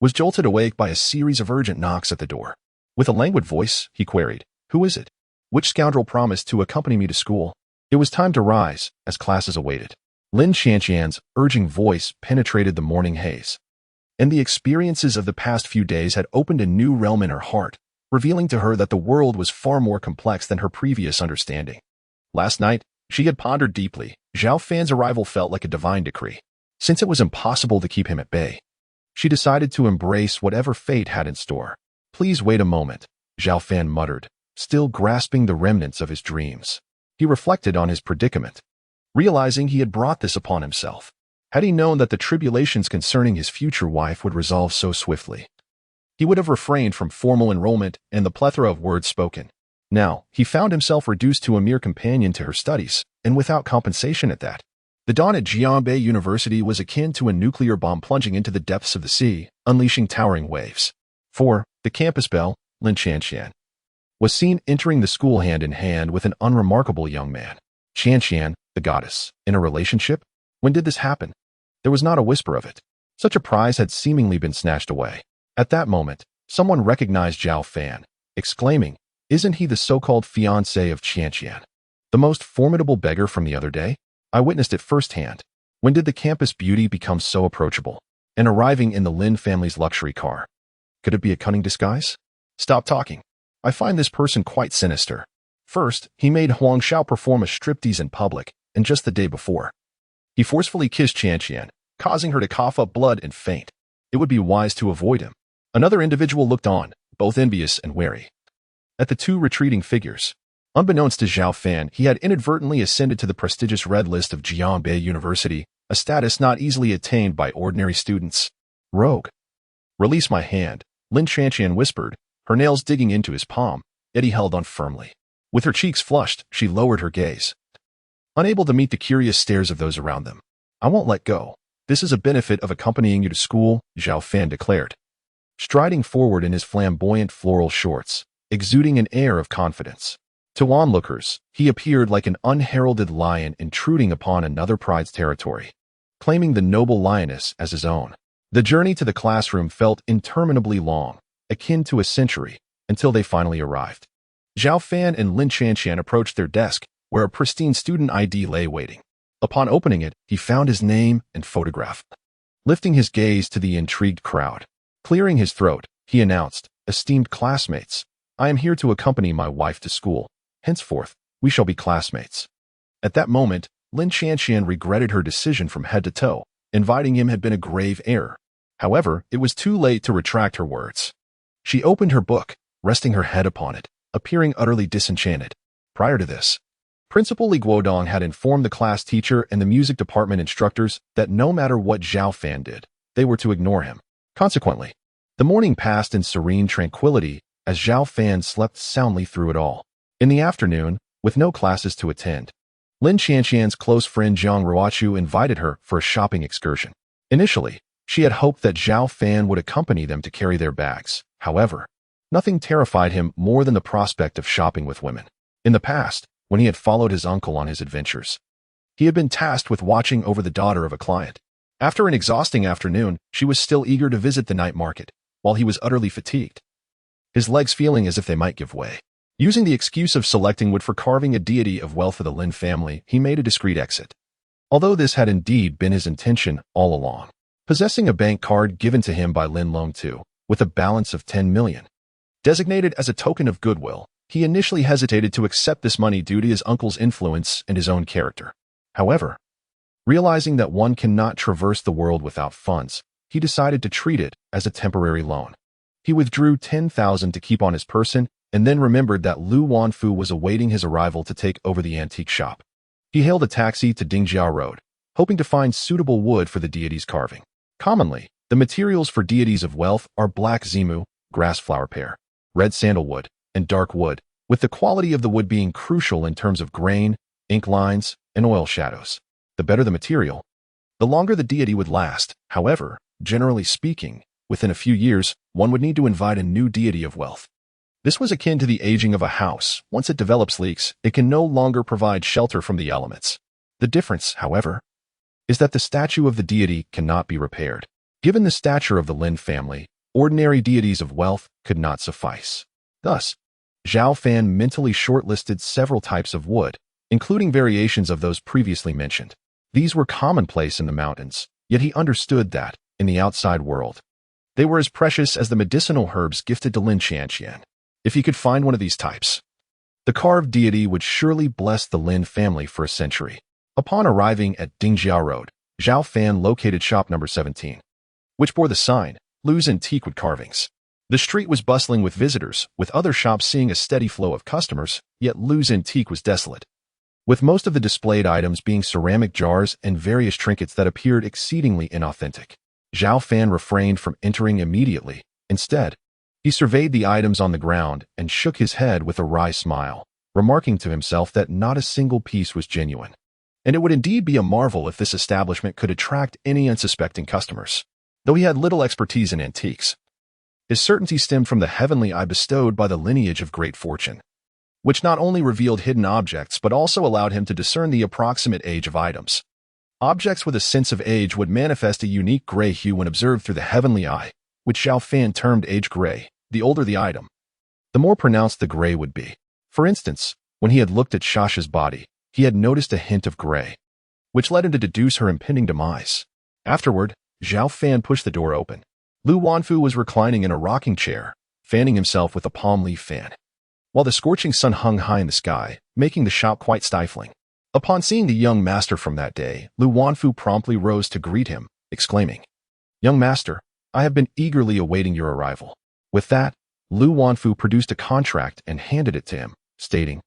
was jolted awake by a series of urgent knocks at the door. With a languid voice, he queried, "Who is it? Which scoundrel promised to accompany me to school?" It was time to rise, as classes awaited. Lin Qianqian's urging voice penetrated the morning haze, and the experiences of the past few days had opened a new realm in her heart, revealing to her that the world was far more complex than her previous understanding. Last night, she had pondered deeply. Zhao Fan's arrival felt like a divine decree. Since it was impossible to keep him at bay, she decided to embrace whatever fate had in store. "Please wait a moment," Zhao Fan muttered, still grasping the remnants of his dreams. He reflected on his predicament, realizing he had brought this upon himself. Had he known that the tribulations concerning his future wife would resolve so swiftly, he would have refrained from formal enrollment and the plethora of words spoken. Now, he found himself reduced to a mere companion to her studies, and without compensation at that. The dawn at Jiangbei University was akin to a nuclear bomb plunging into the depths of the sea, unleashing towering waves. For the campus belle, Lin Qianqian, was seen entering the school hand in hand with an unremarkable young man. Qianqian, the goddess, in a relationship? When did this happen? There was not a whisper of it. Such a prize had seemingly been snatched away. At that moment, someone recognized Zhao Fan, exclaiming, "Isn't he the so-called fiancé of Qianqian? The most formidable beggar from the other day? I witnessed it firsthand. When did the campus beauty become so approachable?" And arriving in the Lin family's luxury car. Could it be a cunning disguise? "Stop talking. I find this person quite sinister. First, he made Huang Xiao perform a striptease in public, and just the day before, he forcefully kissed Qianqian, causing her to cough up blood and faint. It would be wise to avoid him." Another individual looked on, both envious and wary, at the 2 retreating figures. Unbeknownst to Zhao Fan, he had inadvertently ascended to the prestigious red list of Jiangbei University, a status not easily attained by ordinary students. "Rogue. Release my hand," Lin Qianqian whispered, her nails digging into his palm, yet he held on firmly. With her cheeks flushed, she lowered her gaze, unable to meet the curious stares of those around them. "I won't let go. This is a benefit of accompanying you to school," Zhao Fan declared, striding forward in his flamboyant floral shorts, exuding an air of confidence. To onlookers, he appeared like an unheralded lion intruding upon another pride's territory, claiming the noble lioness as his own. The journey to the classroom felt interminably long, akin to a century, until they finally arrived. Zhao Fan and Lin Qianqian approached their desk, where a pristine student ID lay waiting. Upon opening it, he found his name and photograph. Lifting his gaze to the intrigued crowd, clearing his throat, he announced, "Esteemed classmates, I am here to accompany my wife to school. Henceforth, we shall be classmates." At that moment, Lin Qianqian regretted her decision from head to toe. Inviting him had been a grave error. However, it was too late to retract her words. She opened her book, resting her head upon it, appearing utterly disenchanted. Prior to this, Principal Li Guodong had informed the class teacher and the music department instructors that no matter what Zhao Fan did, they were to ignore him. Consequently, the morning passed in serene tranquility as Zhao Fan slept soundly through it all. In the afternoon, with no classes to attend, Lin Qianqian's close friend Zhang Ruochu invited her for a shopping excursion. Initially, she had hoped that Zhao Fan would accompany them to carry their bags. However, nothing terrified him more than the prospect of shopping with women. In the past, when he had followed his uncle on his adventures, he had been tasked with watching over the daughter of a client. After an exhausting afternoon, she was still eager to visit the night market, while he was utterly fatigued, his legs feeling as if they might give way. Using the excuse of selecting wood for carving a deity of wealth for the Lin family, he made a discreet exit. although this had indeed been his intention all along. Possessing a bank card given to him by Lin Long Tu, with a balance of 10 million, designated as a token of goodwill, he initially hesitated to accept this money due to his uncle's influence and his own character. However, realizing that one cannot traverse the world without funds, he decided to treat it as a temporary loan. He withdrew 10,000 to keep on his person and then remembered that Lu Wanfu was awaiting his arrival to take over the antique shop. He hailed a taxi to Dingjiao Road, hoping to find suitable wood for the deity's carving. Commonly, the materials for deities of wealth are black zimu, grass flower pear, red sandalwood, and dark wood, with the quality of the wood being crucial in terms of grain, ink lines, and oil shadows. The better the material, the longer the deity would last. However, generally speaking, within a few years, one would need to invite a new deity of wealth. This was akin to the aging of a house. Once it develops leaks, it can no longer provide shelter from the elements. The difference, however, is that the statue of the deity cannot be repaired. Given the stature of the Lin family, ordinary deities of wealth could not suffice. Thus, Zhao Fan mentally shortlisted several types of wood, including variations of those previously mentioned. These were commonplace in the mountains, yet he understood that, in the outside world, they were as precious as the medicinal herbs gifted to Lin Qianqian. If he could find one of these types, the carved deity would surely bless the Lin family for a century. Upon arriving at Dingjiao Road, Zhao Fan located shop number 17, which bore the sign, Lu's Antique Wood Carvings. The street was bustling with visitors, with other shops seeing a steady flow of customers, yet Lu's Antique was desolate, with most of the displayed items being ceramic jars and various trinkets that appeared exceedingly inauthentic. Zhao Fan refrained from entering immediately. Instead, he surveyed the items on the ground and shook his head with a wry smile, remarking to himself that not a single piece was genuine. And it would indeed be a marvel if this establishment could attract any unsuspecting customers. Though he had little expertise in antiques, his certainty stemmed from the heavenly eye bestowed by the lineage of great fortune, which not only revealed hidden objects but also allowed him to discern the approximate age of items. Objects with a sense of age would manifest a unique gray hue when observed through the heavenly eye, which Zhao Fan termed age gray. The older the item, the more pronounced the gray would be. For instance, when he had looked at Shasha's body, he had noticed a hint of gray, which led him to deduce her impending demise. Afterward, Zhao Fan pushed the door open. Lu Wanfu was reclining in a rocking chair, fanning himself with a palm leaf fan, while the scorching sun hung high in the sky, making the shop quite stifling. Upon seeing the young master from that day, Lu Wanfu promptly rose to greet him, exclaiming, "Young master, I have been eagerly awaiting your arrival." With that, Lu Wanfu produced a contract and handed it to him, stating,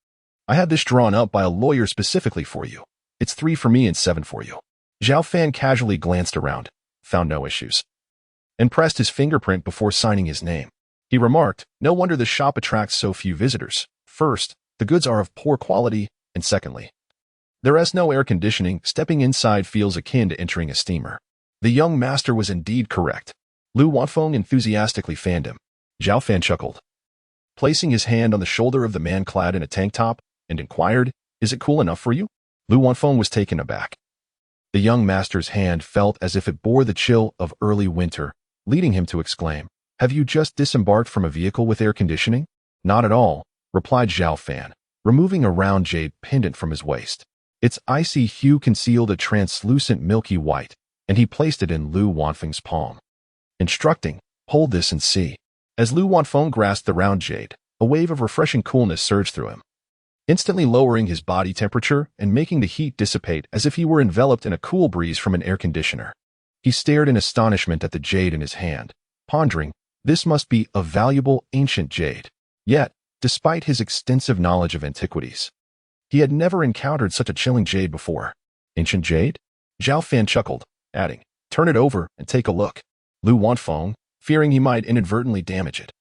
"I had this drawn up by a lawyer specifically for you. It's 3 for me and 7 for you." Zhao Fan casually glanced around, found no issues, and pressed his fingerprint before signing his name. He remarked, "No wonder the shop attracts so few visitors. First, the goods are of poor quality, and secondly, there is no air conditioning. Stepping inside feels akin to entering a steamer." The young master was indeed correct. Lu Wanfeng enthusiastically fanned him. Zhao Fan chuckled, placing his hand on the shoulder of the man clad in a tank top, and inquired, "Is it cool enough for you?" Lu Wanfeng was taken aback. The young master's hand felt as if it bore the chill of early winter, leading him to exclaim, "Have you just disembarked from a vehicle with air conditioning?" "Not at all," replied Zhao Fan, removing a round jade pendant from his waist. Its icy hue concealed a translucent milky white, and he placed it in Lu Wanfeng's palm, instructing, "Hold this and see." As Lu Wanfeng grasped the round jade, a wave of refreshing coolness surged through him, instantly lowering his body temperature and making the heat dissipate as if he were enveloped in a cool breeze from an air conditioner. He stared in astonishment at the jade in his hand, pondering, this must be a valuable ancient jade. Yet, despite his extensive knowledge of antiquities, he had never encountered such a chilling jade before. "Ancient jade?" Zhao Fan chuckled, adding, "Turn it over and take a look." Lu Wanfeng, fearing he might inadvertently damage it,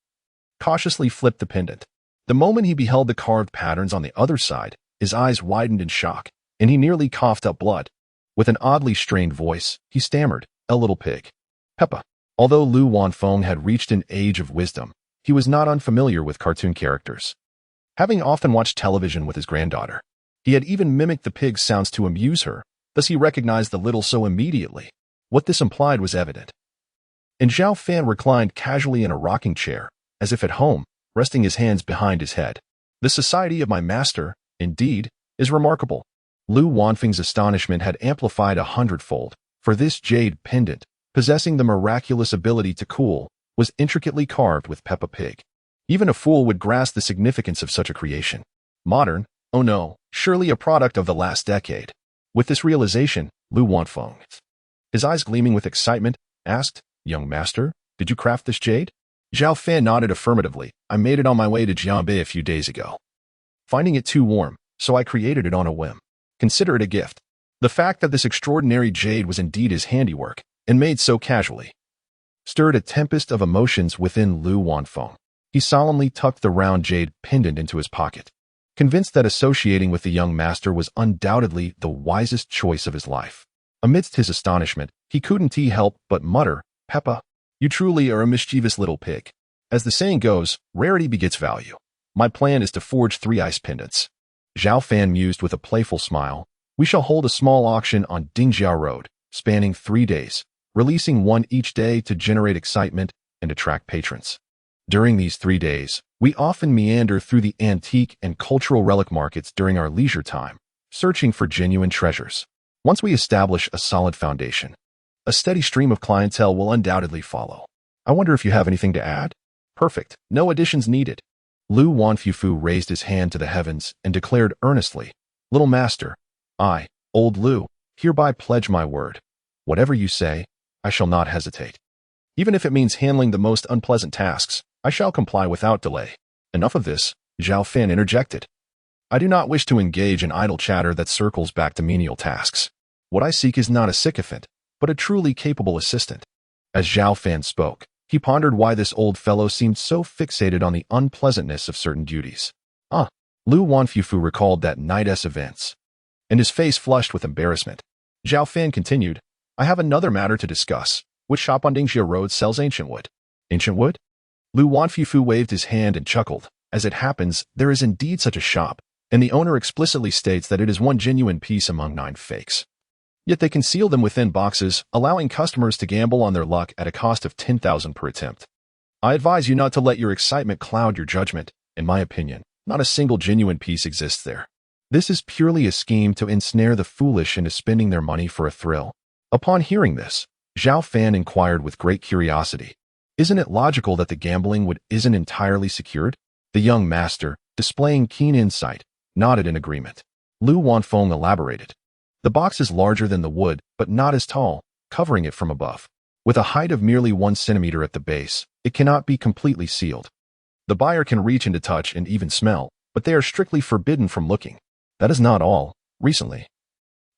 cautiously flipped the pendant. The moment he beheld the carved patterns on the other side, his eyes widened in shock, and he nearly coughed up blood. With an oddly strained voice, he stammered, "A little pig. Peppa." Although Lu Wanfeng had reached an age of wisdom, he was not unfamiliar with cartoon characters. Having often watched television with his granddaughter, he had even mimicked the pig's sounds to amuse her, thus he recognized the little so immediately. What this implied was evident. And Zhao Fan reclined casually in a rocking chair, as if at home, resting his hands behind his head. "The society of my master, indeed, is remarkable." Lu Wanfeng's astonishment had amplified 100-fold, for this jade pendant, possessing the miraculous ability to cool, was intricately carved with Peppa Pig. Even a fool would grasp the significance of such a creation. Modern? Oh no, surely a product of the last decade. With this realization, Lu Wanfeng, his eyes gleaming with excitement, asked, "Young master, did you craft this jade?" Zhao Fan nodded affirmatively. "I made it on my way to Jianbei a few days ago. Finding it too warm, so I created it on a whim. Consider it a gift." The fact that this extraordinary jade was indeed his handiwork, and made so casually, stirred a tempest of emotions within Lu Wanfeng. He solemnly tucked the round jade pendant into his pocket, convinced that associating with the young master was undoubtedly the wisest choice of his life. Amidst his astonishment, he couldn't help but mutter, "Peppa, you truly are a mischievous little pig. As the saying goes, rarity begets value. My plan is to forge 3 ice pendants." Zhao Fan mused with a playful smile. "We shall hold a small auction on Dingjiao Road, spanning 3 days, releasing one each day to generate excitement and attract patrons. During these 3 days, we often meander through the antique and cultural relic markets during our leisure time, searching for genuine treasures. Once we establish a solid foundation, a steady stream of clientele will undoubtedly follow. I wonder if you have anything to add?" "Perfect. No additions needed." Lu Wanfufu raised his hand to the heavens and declared earnestly, "Little master, I, old Lu, hereby pledge my word. Whatever you say, I shall not hesitate. Even if it means handling the most unpleasant tasks, I shall comply without delay." "Enough of this," Zhao Fan interjected. "I do not wish to engage in idle chatter that circles back to menial tasks. What I seek is not a sycophant, but a truly capable assistant." As Zhao Fan spoke, he pondered why this old fellow seemed so fixated on the unpleasantness of certain duties. Lu Wanfufu recalled that night's events, and his face flushed with embarrassment. Zhao Fan continued, "I have another matter to discuss. Which shop on Dingxia Road sells ancient wood?" "Ancient wood?" Lu Wanfufu waved his hand and chuckled. "As it happens, there is indeed such a shop, and the owner explicitly states that it is one genuine piece among 9 fakes. Yet they conceal them within boxes, allowing customers to gamble on their luck at a cost of 10,000 per attempt. I advise you not to let your excitement cloud your judgment. In my opinion, not a single genuine piece exists there. This is purely a scheme to ensnare the foolish into spending their money for a thrill." Upon hearing this, Zhao Fan inquired with great curiosity, "Isn't it logical that the gambling wood isn't entirely secured?" The young master, displaying keen insight, nodded in agreement. Lu Wanfeng elaborated, "The box is larger than the wood, but not as tall, covering it from above. With a height of merely 1 centimeter at the base, it cannot be completely sealed. The buyer can reach and touch and even smell, but they are strictly forbidden from looking. That is not all. Recently,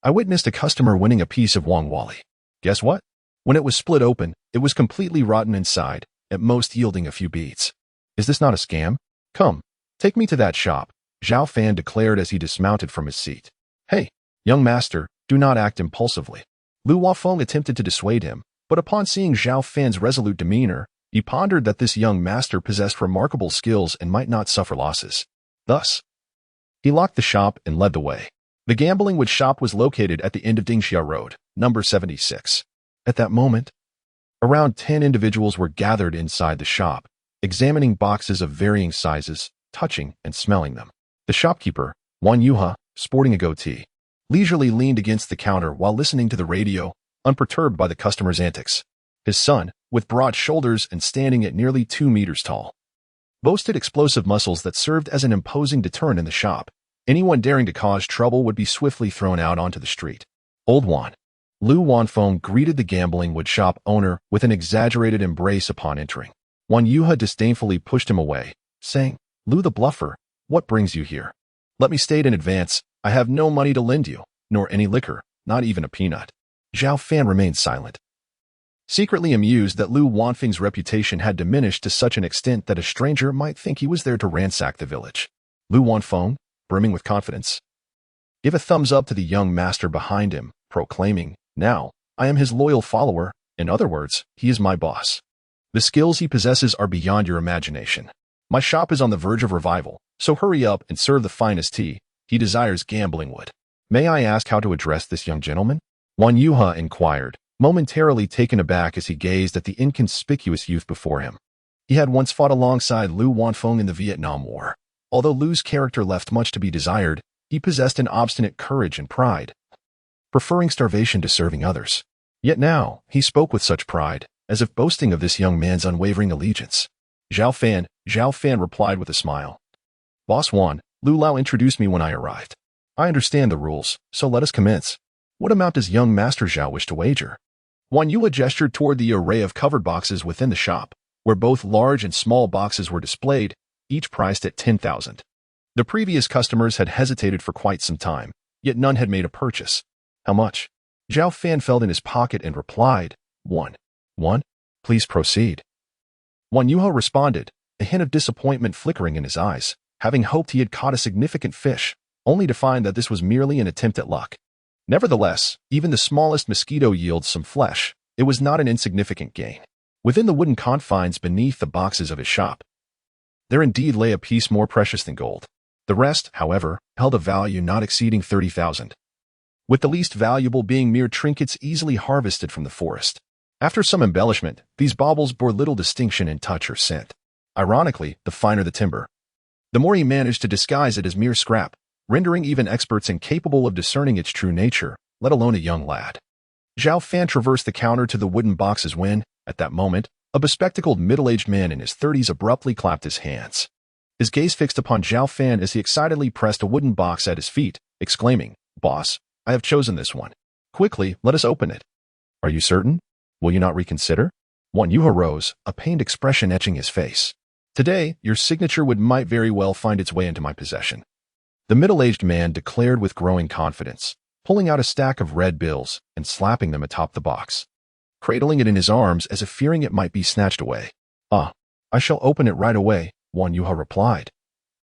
I witnessed a customer winning a piece of Wang Wali. Guess what? When it was split open, it was completely rotten inside, at most yielding a few beads. Is this not a scam? Come, take me to that shop," Zhao Fan declared as he dismounted from his seat. "Hey, young master, do not act impulsively." Lu Wanfeng attempted to dissuade him, but upon seeing Zhao Fan's resolute demeanor, he pondered that this young master possessed remarkable skills and might not suffer losses. Thus, he locked the shop and led the way. The gambling wood shop was located at the end of Dingxia Road, number 76. At that moment, around 10 individuals were gathered inside the shop, examining boxes of varying sizes, touching and smelling them. The shopkeeper, Wan Yuha, sporting a goatee, leisurely leaned against the counter while listening to the radio, unperturbed by the customer's antics. His son, with broad shoulders and standing at nearly 2 meters tall, boasted explosive muscles that served as an imposing deterrent in the shop. Anyone daring to cause trouble would be swiftly thrown out onto the street. Old Wan. Lu Wanfeng greeted the gambling wood shop owner with an exaggerated embrace upon entering. Wan Yuha disdainfully pushed him away, saying, "Lu the bluffer, what brings you here? Let me state in advance, I have no money to lend you, nor any liquor, not even a peanut." Zhao Fan remained silent, secretly amused that Lu Wanfeng's reputation had diminished to such an extent that a stranger might think he was there to ransack the village. Lu Wanfeng, brimming with confidence, gave a thumbs up to the young master behind him, proclaiming, "Now, I am his loyal follower. In other words, he is my boss. The skills he possesses are beyond your imagination. My shop is on the verge of revival, so hurry up and serve the finest tea. He desires gambling wood." "May I ask how to address this young gentleman?" Wan Yuha inquired, momentarily taken aback as he gazed at the inconspicuous youth before him. He had once fought alongside Lu Wanfeng in the Vietnam War. Although Lu's character left much to be desired, He possessed an obstinate courage and pride, preferring starvation to serving others. Yet now, he spoke with such pride, as if boasting of this young man's unwavering allegiance. Zhao Fan replied with a smile. Boss Wan, Lu Lao introduced me when I arrived. I understand the rules, so let us commence. What amount does young Master Zhao wish to wager? Wan Yue gestured toward the array of covered boxes within the shop, where both large and small boxes were displayed, each priced at 10,000. The previous customers had hesitated for quite some time, yet none had made a purchase. How much? Zhao Fan felt in his pocket and replied, 1. 1? Please proceed. Wan Yuho responded, a hint of disappointment flickering in his eyes, having hoped he had caught a significant fish, only to find that this was merely an attempt at luck. Nevertheless, even the smallest mosquito yields some flesh. It was not an insignificant gain. Within the wooden confines beneath the boxes of his shop, there indeed lay a piece more precious than gold. The rest, however, held a value not exceeding 30,000. With the least valuable being mere trinkets easily harvested from the forest. After some embellishment, these baubles bore little distinction in touch or scent. Ironically, the finer the timber, the more he managed to disguise it as mere scrap, rendering even experts incapable of discerning its true nature, let alone a young lad. Zhao Fan traversed the counter to the wooden boxes when, at that moment, a bespectacled middle-aged man in his 30s abruptly clapped his hands. His gaze fixed upon Zhao Fan as he excitedly pressed a wooden box at his feet, exclaiming, Boss, I have chosen this one. Quickly, let us open it. Are you certain? Will you not reconsider? Wan Yuho rose, a pained expression etching his face. Today, your signature might very well find its way into my possession. The middle-aged man declared with growing confidence, pulling out a stack of red bills and slapping them atop the box, cradling it in his arms as if fearing it might be snatched away. I shall open it right away, Wan Yuho replied,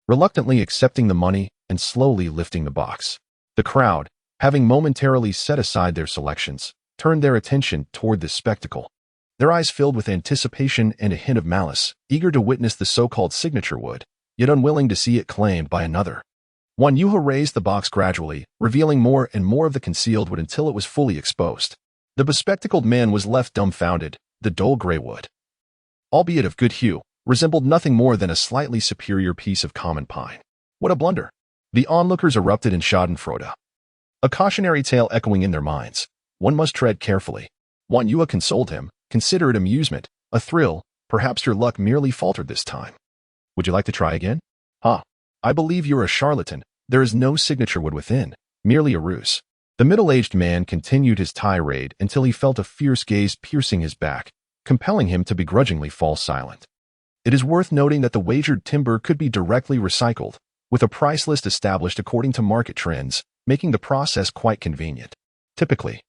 reluctantly accepting the money and slowly lifting the box. The crowd, having momentarily set aside their selections, turned their attention toward this spectacle. Their eyes filled with anticipation and a hint of malice, eager to witness the so-called signature wood, yet unwilling to see it claimed by another. Wan Yuho raised the box gradually, revealing more and more of the concealed wood until it was fully exposed. The bespectacled man was left dumbfounded. The dull gray wood, albeit of good hue, resembled nothing more than a slightly superior piece of common pine. What a blunder! The onlookers erupted in schadenfreude, a cautionary tale echoing in their minds. One must tread carefully. Wan Yuho consoled him. Consider it amusement, a thrill. Perhaps your luck merely faltered this time. Would you like to try again? I believe you're a charlatan. There is no signature wood within, merely a ruse. The middle-aged man continued his tirade until he felt a fierce gaze piercing his back, compelling him to begrudgingly fall silent. It is worth noting that the wagered timber could be directly recycled, with a price list established according to market trends, making the process quite convenient. Typically,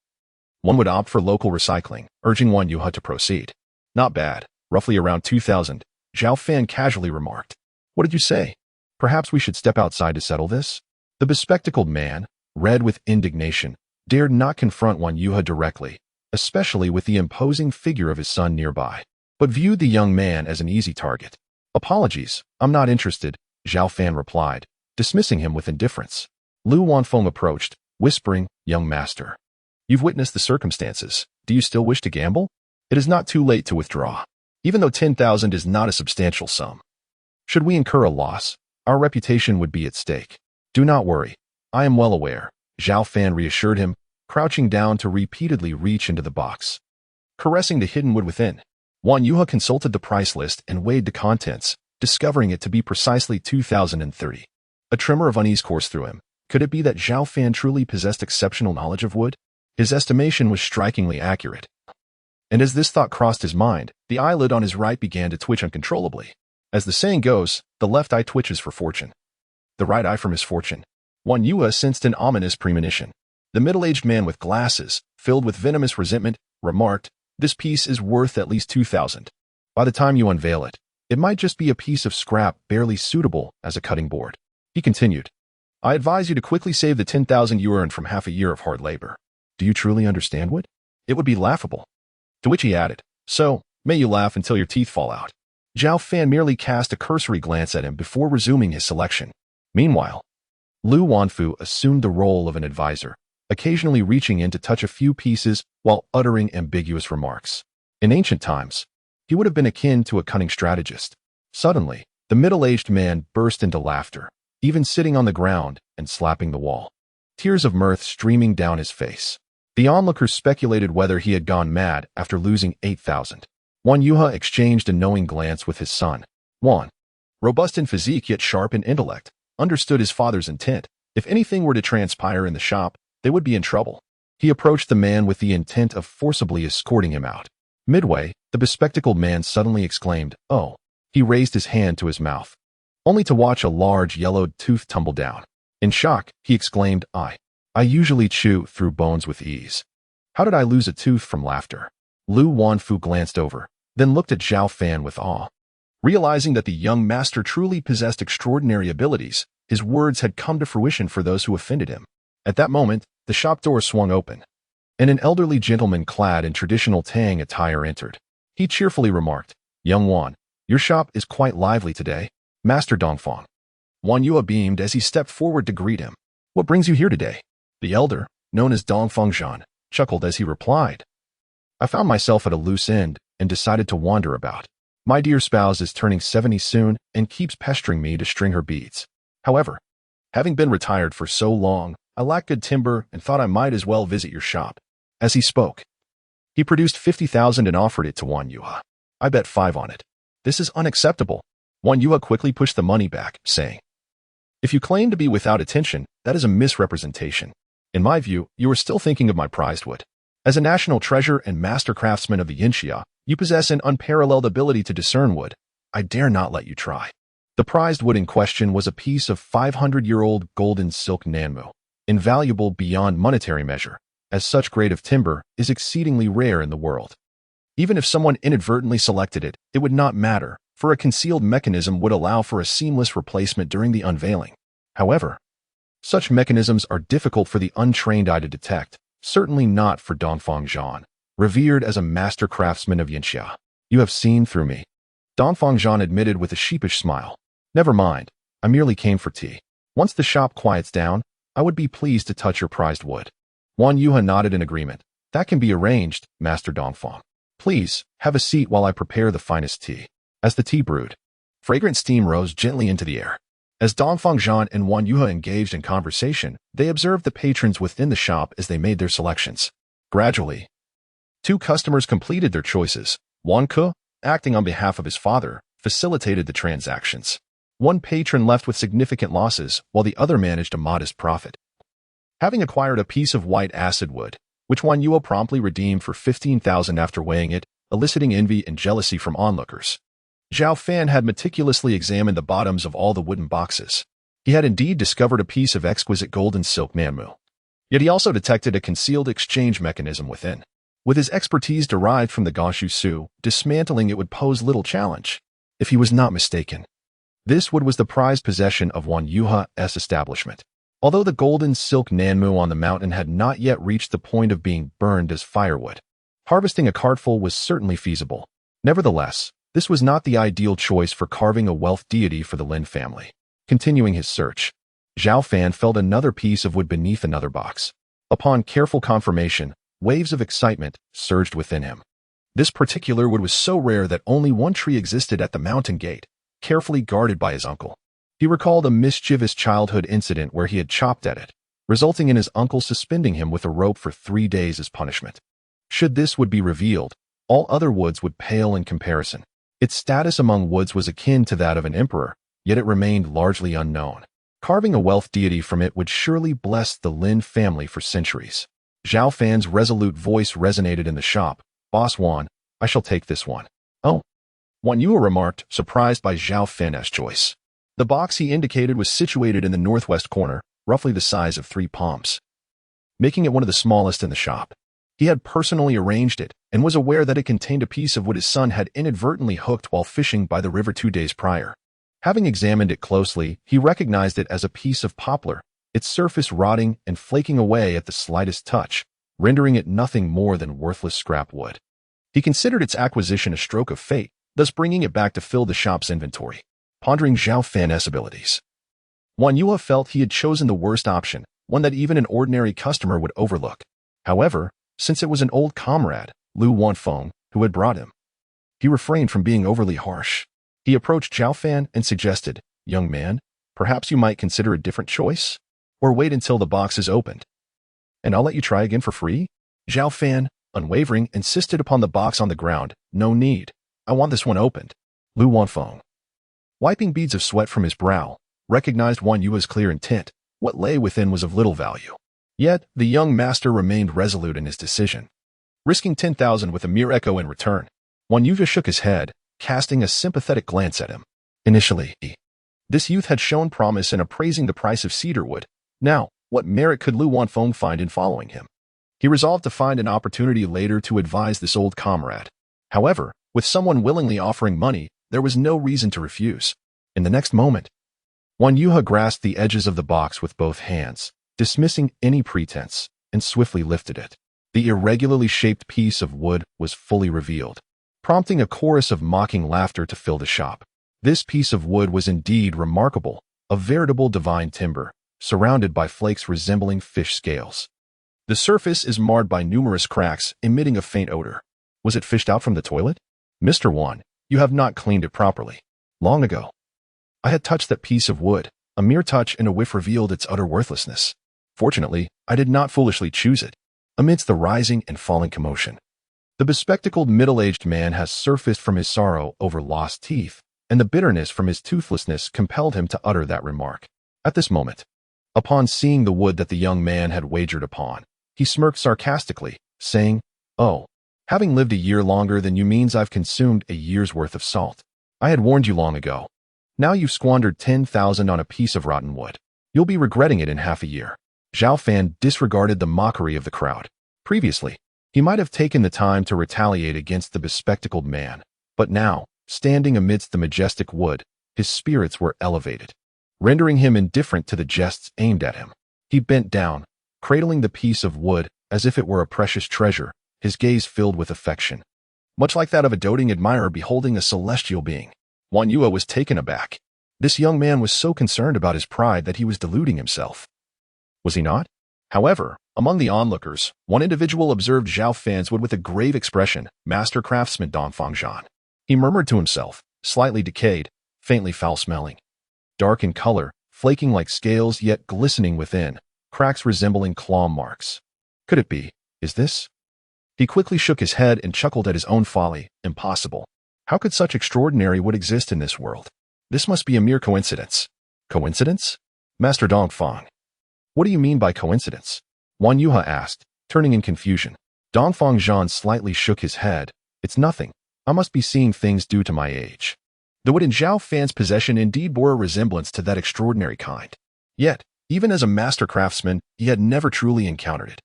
one would opt for local recycling, urging Wan Yuho to proceed. Not bad, roughly around 2,000, Zhao Fan casually remarked. What did you say? Perhaps we should step outside to settle this? The bespectacled man, red with indignation, dared not confront Wan Yuho directly, especially with the imposing figure of his son nearby, but viewed the young man as an easy target. Apologies, I'm not interested, Zhao Fan replied, dismissing him with indifference. Lu Wanfeng approached, whispering, Young master, you've witnessed the circumstances. Do you still wish to gamble? It is not too late to withdraw, even though 10,000 is not a substantial sum. Should we incur a loss, our reputation would be at stake. Do not worry. I am well aware, Zhao Fan reassured him, crouching down to repeatedly reach into the box, caressing the hidden wood within. Wan Yuho consulted the price list and weighed the contents, discovering it to be precisely 2,030. A tremor of unease coursed through him. Could it be that Zhao Fan truly possessed exceptional knowledge of wood? His estimation was strikingly accurate. And as this thought crossed his mind, the eyelid on his right began to twitch uncontrollably. As the saying goes, the left eye twitches for fortune, the right eye for misfortune. Wan Yuho sensed an ominous premonition. The middle-aged man with glasses, filled with venomous resentment, remarked, This piece is worth at least 2,000. By the time you unveil it, it might just be a piece of scrap barely suitable as a cutting board. He continued, I advise you to quickly save the 10,000 you earned from half a year of hard labor. Do you truly understand wood? It would be laughable. To which he added, So, may you laugh until your teeth fall out. Zhao Fan merely cast a cursory glance at him before resuming his selection. Meanwhile, Lu Wanfu assumed the role of an advisor, occasionally reaching in to touch a few pieces while uttering ambiguous remarks. In ancient times, he would have been akin to a cunning strategist. Suddenly, the middle-aged man burst into laughter, even sitting on the ground and slapping the wall, tears of mirth streaming down his face. The onlookers speculated whether he had gone mad after losing 8,000. Wan Yuha exchanged a knowing glance with his son. Wan, robust in physique yet sharp in intellect, understood his father's intent. If anything were to transpire in the shop, they would be in trouble. He approached the man with the intent of forcibly escorting him out. Midway, the bespectacled man suddenly exclaimed, "Oh!" He raised his hand to his mouth, only to watch a large yellowed tooth tumble down. In shock, he exclaimed, I usually chew through bones with ease. How did I lose a tooth from laughter?" Lu Wanfu glanced over, then looked at Zhao Fan with awe. Realizing that the young master truly possessed extraordinary abilities, his words had come to fruition for those who offended him. At that moment, the shop door swung open, and an elderly gentleman clad in traditional Tang attire entered. He cheerfully remarked, "Young Wan, your shop is quite lively today, Master Dongfang." Wan Yua beamed as he stepped forward to greet him. "What brings you here today?" The elder, known as Dongfang Zhan, chuckled as he replied, "I found myself at a loose end and decided to wander about. My dear spouse is turning 70 soon and keeps pestering me to string her beads. However, having been retired for so long, I lack good timber and thought I might as well visit your shop." As he spoke, he produced 50,000 and offered it to Wan Yuha. "I bet 5 on it." "This is unacceptable." Wan Yuha quickly pushed the money back, saying, "If you claim to be without attention, that is a misrepresentation. In my view, you are still thinking of my prized wood. As a national treasure and master craftsman of the Yinxia, you possess an unparalleled ability to discern wood. I dare not let you try." The prized wood in question was a piece of 500-year-old golden silk nanmu, invaluable beyond monetary measure, as such grade of timber is exceedingly rare in the world. Even if someone inadvertently selected it, it would not matter, for a concealed mechanism would allow for a seamless replacement during the unveiling. However, such mechanisms are difficult for the untrained eye to detect, certainly not for Dongfang Zhan, revered as a master craftsman of Yinxia. "You have seen through me," Dongfang Zhan admitted with a sheepish smile. "Never mind, I merely came for tea. Once the shop quiets down, I would be pleased to touch your prized wood." Wan Yuha nodded in agreement. "That can be arranged, Master Dongfang. Please, have a seat while I prepare the finest tea." As the tea brewed, fragrant steam rose gently into the air. As Dongfang Zhan and Wan Yuha engaged in conversation, they observed the patrons within the shop as they made their selections. Gradually, 2 customers completed their choices. Wan Ke, acting on behalf of his father, facilitated the transactions. One patron left with significant losses, while the other managed a modest profit. Having acquired a piece of white acid wood, which Wan Yuha promptly redeemed for 15,000 after weighing it, eliciting envy and jealousy from onlookers, Zhao Fan had meticulously examined the bottoms of all the wooden boxes. He had indeed discovered a piece of exquisite golden silk nanmu. Yet he also detected a concealed exchange mechanism within. With his expertise derived from the Gong Shu Ce, dismantling it would pose little challenge. If he was not mistaken, this wood was the prized possession of Wan Yuha's establishment. Although the golden silk nanmu on the mountain had not yet reached the point of being burned as firewood, harvesting a cartful was certainly feasible. Nevertheless, this was not the ideal choice for carving a wealth deity for the Lin family. Continuing his search, Zhao Fan felt another piece of wood beneath another box. Upon careful confirmation, waves of excitement surged within him. This particular wood was so rare that only one tree existed at the mountain gate, carefully guarded by his uncle. He recalled a mischievous childhood incident where he had chopped at it, resulting in his uncle suspending him with a rope for 3 days as punishment. Should this wood be revealed, all other woods would pale in comparison. Its status among woods was akin to that of an emperor, yet it remained largely unknown. Carving a wealth deity from it would surely bless the Lin family for centuries. Zhao Fan's resolute voice resonated in the shop. "Boss Wan, I shall take this one." "Oh," Wan Yuha remarked, surprised by Zhao Fan's choice. The box he indicated was situated in the northwest corner, roughly the size of 3 palms, making it one of the smallest in the shop. He had personally arranged it and was aware that it contained a piece of wood his son had inadvertently hooked while fishing by the river 2 days prior. Having examined it closely, he recognized it as a piece of poplar, its surface rotting and flaking away at the slightest touch, rendering it nothing more than worthless scrap wood. He considered its acquisition a stroke of fate, thus bringing it back to fill the shop's inventory. Pondering Zhao Fan's abilities, Wan Yuha felt he had chosen the worst option, one that even an ordinary customer would overlook. However, since it was an old comrade, Lu Wanfeng, who had brought him, he refrained from being overly harsh. He approached Zhao Fan and suggested, "Young man, Perhaps you might consider a different choice? Or wait until the box is opened. And I'll let you try again for free? Zhao Fan, unwavering, insisted upon the box on the ground. No need. I want this one opened. Lu Wanfeng, wiping beads of sweat from his brow, recognized Wan Yue's clear intent. What lay within was of little value. Yet, the young master remained resolute in his decision. Risking 10,000 with a mere echo in return, Wan Yue shook his head, casting a sympathetic glance at him. Initially, this youth had shown promise in appraising the price of cedarwood. Now, what merit could Lu Wanfeng find in following him? He resolved to find an opportunity later to advise this old comrade. However, with someone willingly offering money, there was no reason to refuse. In the next moment, Wan Yue grasped the edges of the box with both hands, dismissing any pretense, and swiftly lifted it. The irregularly shaped piece of wood was fully revealed, prompting a chorus of mocking laughter to fill the shop. This piece of wood was indeed remarkable, a veritable divine timber, surrounded by flakes resembling fish scales. The surface is marred by numerous cracks, emitting a faint odor. Was it fished out from the toilet? Mr. Wan, you have not cleaned it properly. Long ago, I had touched that piece of wood. A mere touch and a whiff revealed its utter worthlessness. Fortunately, I did not foolishly choose it. Amidst the rising and falling commotion, the bespectacled middle-aged man has surfaced from his sorrow over lost teeth, and the bitterness from his toothlessness compelled him to utter that remark. At this moment, upon seeing the wood that the young man had wagered upon, he smirked sarcastically, saying, "Oh, having lived a year longer than you means I've consumed a year's worth of salt. I had warned you long ago. Now you've squandered 10,000 on a piece of rotten wood. You'll be regretting it in half a year." Zhao Fan disregarded the mockery of the crowd. Previously, he might have taken the time to retaliate against the bespectacled man, but now, standing amidst the majestic wood, his spirits were elevated, rendering him indifferent to the jests aimed at him. He bent down, cradling the piece of wood as if it were a precious treasure, his gaze filled with affection, much like that of a doting admirer beholding a celestial being. Wan Yue was taken aback. This young man was so concerned about his pride that he was deluding himself. Was he not? However, among the onlookers, one individual observed Zhao Fan's wood with a grave expression, master craftsman Dongfang Zhan. He murmured to himself, slightly decayed, faintly foul-smelling. Dark in color, flaking like scales yet glistening within, cracks resembling claw marks. Could it be? Is this? He quickly shook his head and chuckled at his own folly. Impossible. How could such extraordinary wood exist in this world? This must be a mere coincidence. Coincidence? Master Dongfang, what do you mean by coincidence? Wan Yue asked, turning in confusion. Dongfang Zhan slightly shook his head. It's nothing. I must be seeing things due to my age. The wood in Zhao Fan's possession indeed bore a resemblance to that extraordinary kind. Yet, even as a master craftsman, he had never truly encountered it,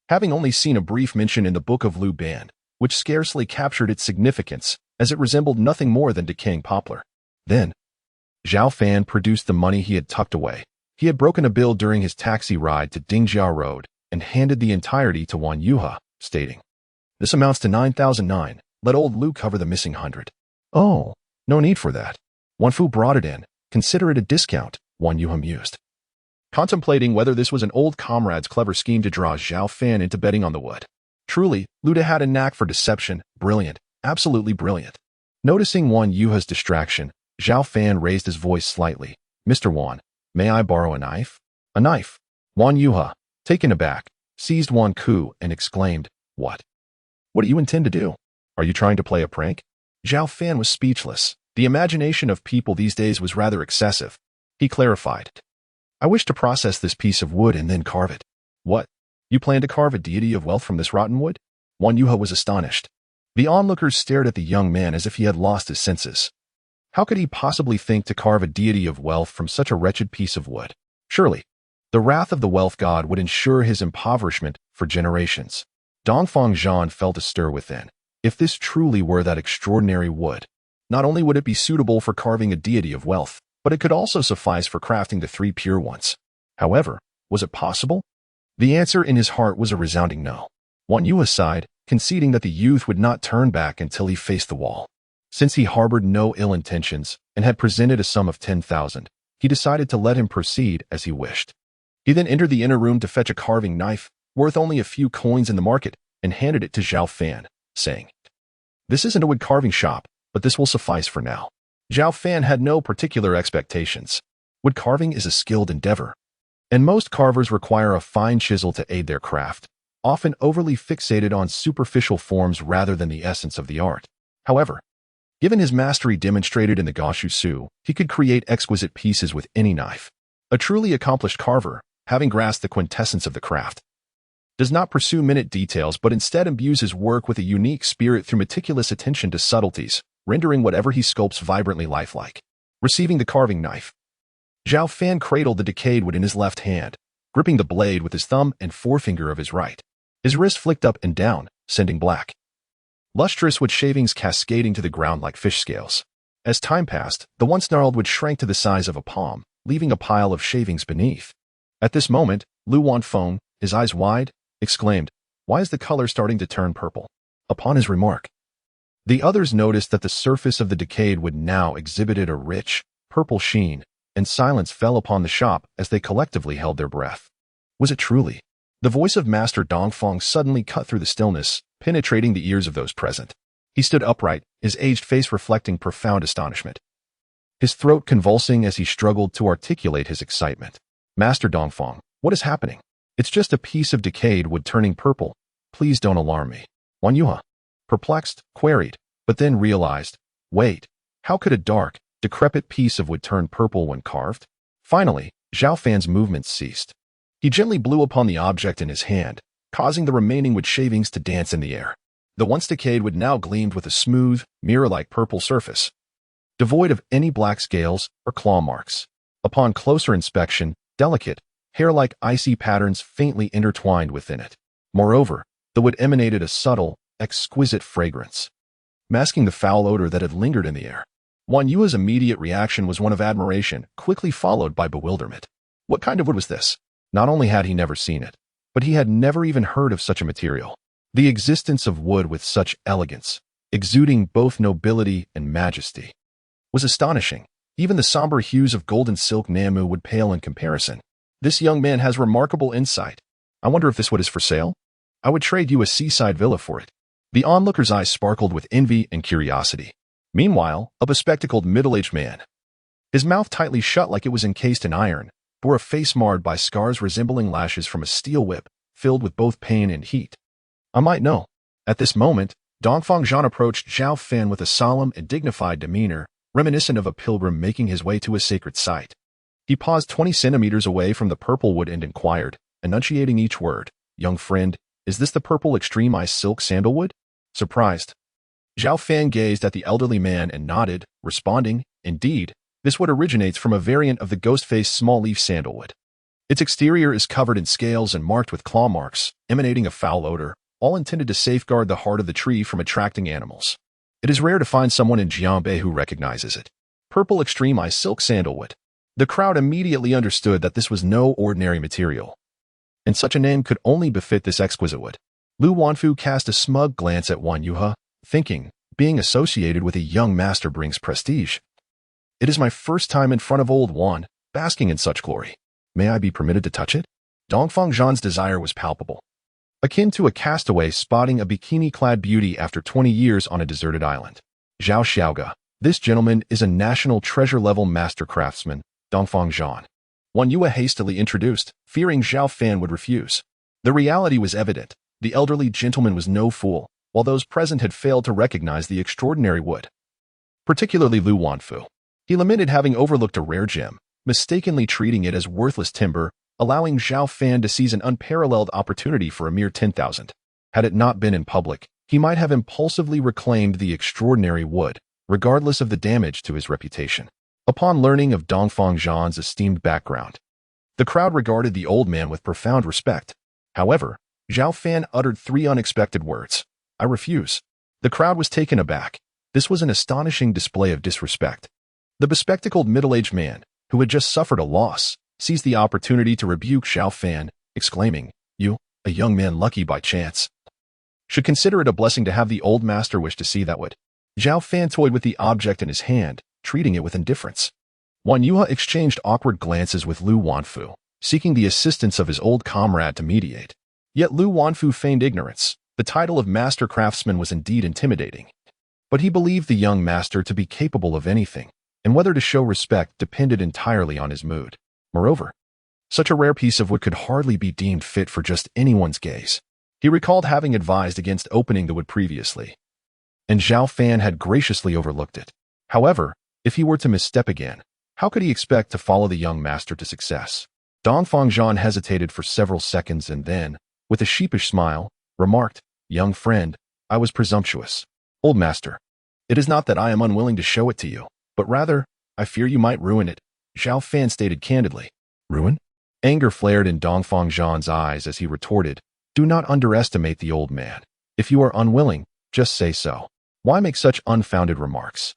having only seen a brief mention in the Book of Lu Ban, which scarcely captured its significance, as it resembled nothing more than decaying poplar. Then, Zhao Fan produced the money he had tucked away. He had broken a bill during his taxi ride to Dingjia Road and handed the entirety to Wan Yue, stating, "This amounts to 9,009. Let old Lu cover the missing 100. "Oh, no need for that. Wan Fu brought it in. Consider it a discount," Wan Yue mused, contemplating whether this was an old comrade's clever scheme to draw Zhao Fan into betting on the wood. Truly, Lu had a knack for deception. Brilliant. Absolutely brilliant. Noticing Wan Yue's distraction, Zhao Fan raised his voice slightly. "Mr. Wan, may I borrow a knife?" "A knife?" Wan Yue, taken aback, seized Wan Ku and exclaimed, "What? What do you intend to do? Are you trying to play a prank?" Zhao Fan was speechless. The imagination of people these days was rather excessive. He clarified, "I wish to process this piece of wood and then carve it." "What? You plan to carve a deity of wealth from this rotten wood?" Wan Yue was astonished. The onlookers stared at the young man as if he had lost his senses. How could he possibly think to carve a deity of wealth from such a wretched piece of wood? Surely, the wrath of the wealth god would ensure his impoverishment for generations. Dongfang Zhan felt a stir within. If this truly were that extraordinary wood, not only would it be suitable for carving a deity of wealth, but it could also suffice for crafting the 3 pure ones. However, was it possible? The answer in his heart was a resounding no. Wan Yue sighed, conceding that the youth would not turn back until he faced the wall. Since he harbored no ill intentions and had presented a sum of 10,000, he decided to let him proceed as he wished. He then entered the inner room to fetch a carving knife, worth only a few coins in the market, and handed it to Zhao Fan, saying, "This isn't a wood carving shop, but this will suffice for now." Zhao Fan had no particular expectations. Wood carving is a skilled endeavor, and most carvers require a fine chisel to aid their craft, often overly fixated on superficial forms rather than the essence of the art. However, given his mastery demonstrated in the Gong Shu Ce, he could create exquisite pieces with any knife. A truly accomplished carver, having grasped the quintessence of the craft, does not pursue minute details but instead imbues his work with a unique spirit through meticulous attention to subtleties, rendering whatever he sculpts vibrantly lifelike. Receiving the carving knife, Zhao Fan cradled the decayed wood in his left hand, gripping the blade with his thumb and forefinger of his right. His wrist flicked up and down, sending black, lustrous wood shavings cascading to the ground like fish scales. As time passed, the once gnarled wood shrank to the size of a palm, leaving a pile of shavings beneath. At this moment, Lu Wanfeng, his eyes wide, exclaimed, "Why is the color starting to turn purple?" Upon his remark, the others noticed that the surface of the decayed wood now exhibited a rich, purple sheen, and silence fell upon the shop as they collectively held their breath. Was it truly? The voice of Master Dongfeng suddenly cut through the stillness, penetrating the ears of those present. He stood upright, his aged face reflecting profound astonishment, his throat convulsing as he struggled to articulate his excitement. "Master Dongfeng, what is happening?" "It's just a piece of decayed wood turning purple. Please don't alarm me." Wang Yuha, perplexed, queried, but then realized, wait, how could a dark, decrepit piece of wood turn purple when carved? Finally, Zhao Fan's movements ceased. He gently blew upon the object in his hand, causing the remaining wood shavings to dance in the air. The once decayed wood now gleamed with a smooth, mirror-like purple surface, devoid of any black scales or claw marks. Upon closer inspection, delicate, hair-like icy patterns faintly intertwined within it. Moreover, the wood emanated a subtle, exquisite fragrance, masking the foul odor that had lingered in the air. Wan Yue's immediate reaction was one of admiration, quickly followed by bewilderment. What kind of wood was this? Not only had he never seen it, but he had never even heard of such a material. The existence of wood with such elegance, exuding both nobility and majesty, was astonishing. Even the somber hues of golden silk Namu would pale in comparison. This young man has remarkable insight. I wonder if this wood is for sale? I would trade you a seaside villa for it. The onlooker's eyes sparkled with envy and curiosity. Meanwhile, a bespectacled middle-aged man, his mouth tightly shut like it was encased in iron, bore a face marred by scars resembling lashes from a steel whip, filled with both pain and heat. I might know. At this moment, Dongfeng Zhan approached Zhao Fan with a solemn and dignified demeanor, reminiscent of a pilgrim making his way to a sacred site. He paused 20 centimeters away from the purple wood and inquired, enunciating each word, "Young friend, is this the purple extreme ice silk sandalwood?" Surprised, Zhao Fan gazed at the elderly man and nodded, responding, "Indeed, this wood originates from a variant of the ghost-faced small-leaf sandalwood. Its exterior is covered in scales and marked with claw marks, emanating a foul odor, all intended to safeguard the heart of the tree from attracting animals. It is rare to find someone in Jiangbei who recognizes it. Purple extreme ice silk sandalwood." The crowd immediately understood that this was no ordinary material, and such a name could only befit this exquisite wood. Lu Wanfu cast a smug glance at Wan Yuha, thinking, being associated with a young master brings prestige. It is my first time in front of old Wan, basking in such glory. May I be permitted to touch it? Dongfeng Zhan's desire was palpable, akin to a castaway spotting a bikini-clad beauty after 20 years on a deserted island. Zhao Xiaoga, this gentleman is a national treasure-level master craftsman, Dongfeng Zhan. Wan Yue hastily introduced, fearing Zhao Fan would refuse. The reality was evident. The elderly gentleman was no fool, while those present had failed to recognize the extraordinary wood, particularly Lu Wanfu. He lamented having overlooked a rare gem, mistakenly treating it as worthless timber, allowing Zhao Fan to seize an unparalleled opportunity for a mere 10,000. Had it not been in public, he might have impulsively reclaimed the extraordinary wood, regardless of the damage to his reputation. Upon learning of Dongfeng Zhan's esteemed background, the crowd regarded the old man with profound respect. However, Zhao Fan uttered 3 unexpected words. "I refuse." The crowd was taken aback. This was an astonishing display of disrespect. The bespectacled middle-aged man, who had just suffered a loss, seized the opportunity to rebuke Zhao Fan, exclaiming, "You, a young man lucky by chance, should consider it a blessing to have the old master wish to see that wood." Zhao Fan toyed with the object in his hand, treating it with indifference. Wan Yuha exchanged awkward glances with Lu Wanfu, seeking the assistance of his old comrade to mediate. Yet Lu Wanfu feigned ignorance. The title of master craftsman was indeed intimidating, but he believed the young master to be capable of anything. and whether to show respect depended entirely on his mood. Moreover, such a rare piece of wood could hardly be deemed fit for just anyone's gaze. He recalled having advised against opening the wood previously, and Zhao Fan had graciously overlooked it. However, if he were to misstep again, how could he expect to follow the young master to success? Dongfang Zhan hesitated for several seconds and then, with a sheepish smile, remarked, "Young friend, I was presumptuous. Old master, it is not that I am unwilling to show it to you, but rather, I fear you might ruin it," Zhao Fan stated candidly. Ruin? Anger flared in Dongfang Zhan's eyes as he retorted, "Do not underestimate the old man. If you are unwilling, just say so. Why make such unfounded remarks?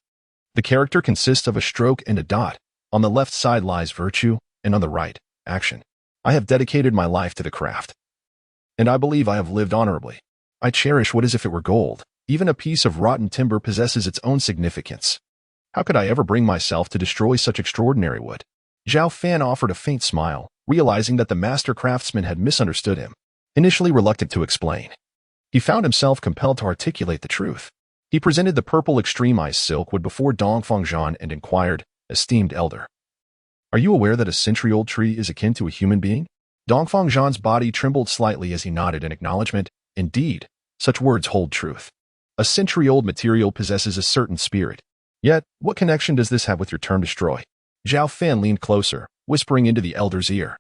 The character consists of a stroke and a dot. On the left side lies virtue, and on the right, action. I have dedicated my life to the craft, and I believe I have lived honorably. I cherish what is if it were gold. Even a piece of rotten timber possesses its own significance. How could I ever bring myself to destroy such extraordinary wood?" Zhao Fan offered a faint smile, realizing that the master craftsman had misunderstood him. Initially reluctant to explain, he found himself compelled to articulate the truth. He presented the purple extreme ice silk wood before Dongfang Zhan and inquired, "Esteemed elder, are you aware that a century-old tree is akin to a human being?" Dongfang Zhan's body trembled slightly as he nodded in acknowledgement. Indeed, such words hold truth. A century-old material possesses a certain spirit. Yet, what connection does this have with your term destroy? Zhao Fan leaned closer, whispering into the elder's ear.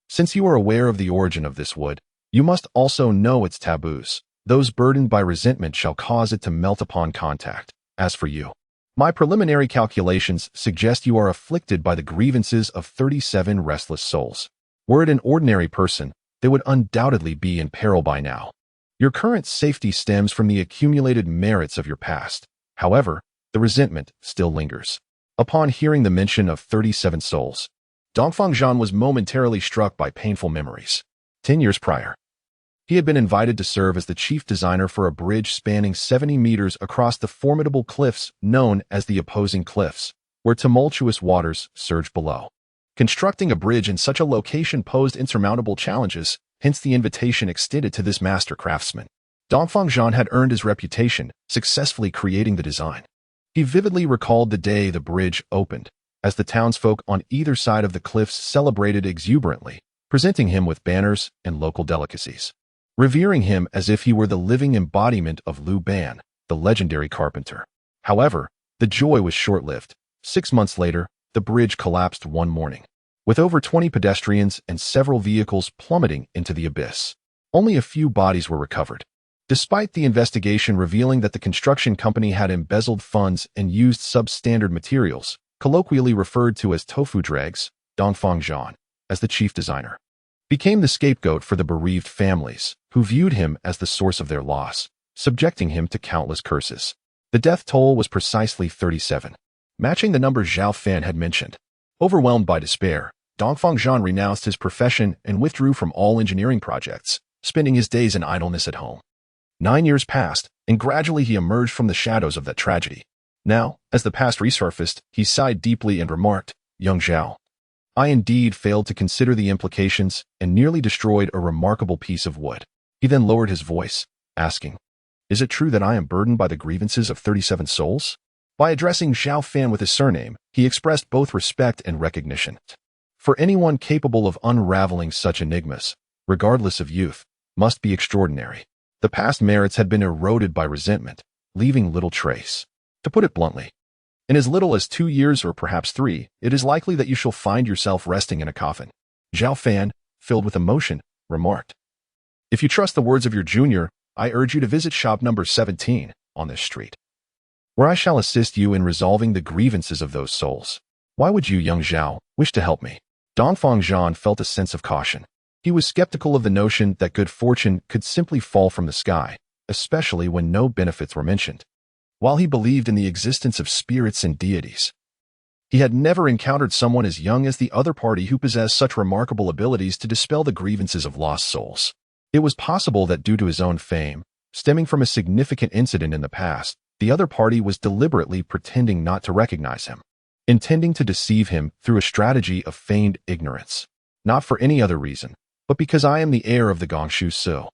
"Since you are aware of the origin of this wood, you must also know its taboos. Those burdened by resentment shall cause it to melt upon contact. As for you, my preliminary calculations suggest you are afflicted by the grievances of 37 restless souls. Were it an ordinary person, they would undoubtedly be in peril by now. Your current safety stems from the accumulated merits of your past. However, the resentment still lingers." Upon hearing the mention of 37 souls, Dongfang Zhan was momentarily struck by painful memories. 10 years prior, he had been invited to serve as the chief designer for a bridge spanning 70 meters across the formidable cliffs known as the Opposing Cliffs, where tumultuous waters surged below. Constructing a bridge in such a location posed insurmountable challenges, hence the invitation extended to this master craftsman. Dongfang Zhan had earned his reputation, successfully creating the design. He vividly recalled the day the bridge opened, as the townsfolk on either side of the cliffs celebrated exuberantly, presenting him with banners and local delicacies, revering him as if he were the living embodiment of Lu Ban, the legendary carpenter. However, the joy was short-lived. 6 months later, the bridge collapsed one morning, with over 20 pedestrians and several vehicles plummeting into the abyss. Only a few bodies were recovered, despite the investigation revealing that the construction company had embezzled funds and used substandard materials, colloquially referred to as tofu dregs. Dongfang Zhan, as the chief designer, became the scapegoat for the bereaved families, who viewed him as the source of their loss, subjecting him to countless curses. The death toll was precisely 37, matching the number Zhao Fan had mentioned. Overwhelmed by despair, Dongfang Zhan renounced his profession and withdrew from all engineering projects, spending his days in idleness at home. 9 years passed, and gradually he emerged from the shadows of that tragedy. Now, as the past resurfaced, he sighed deeply and remarked, "Young Zhao, I indeed failed to consider the implications and nearly destroyed a remarkable piece of wood." He then lowered his voice, asking, "Is it true that I am burdened by the grievances of 37 souls?" By addressing Zhao Fan with his surname, he expressed both respect and recognition. For anyone capable of unraveling such enigmas, regardless of youth, must be extraordinary. The past merits had been eroded by resentment, leaving little trace. To put it bluntly, in as little as 2 years or perhaps 3, it is likely that you shall find yourself resting in a coffin. Zhao Fan, filled with emotion, remarked, "If you trust the words of your junior, I urge you to visit shop number 17 on this street, where I shall assist you in resolving the grievances of those souls. Why would you, young Zhao, wish to help me?" Dongfang Zhan felt a sense of caution. He was skeptical of the notion that good fortune could simply fall from the sky, especially when no benefits were mentioned. While he believed in the existence of spirits and deities, he had never encountered someone as young as the other party who possessed such remarkable abilities to dispel the grievances of lost souls. It was possible that due to his own fame, stemming from a significant incident in the past, the other party was deliberately pretending not to recognize him, intending to deceive him through a strategy of feigned ignorance. Not for any other reason, but because I am the heir of the Gong Shu Ce,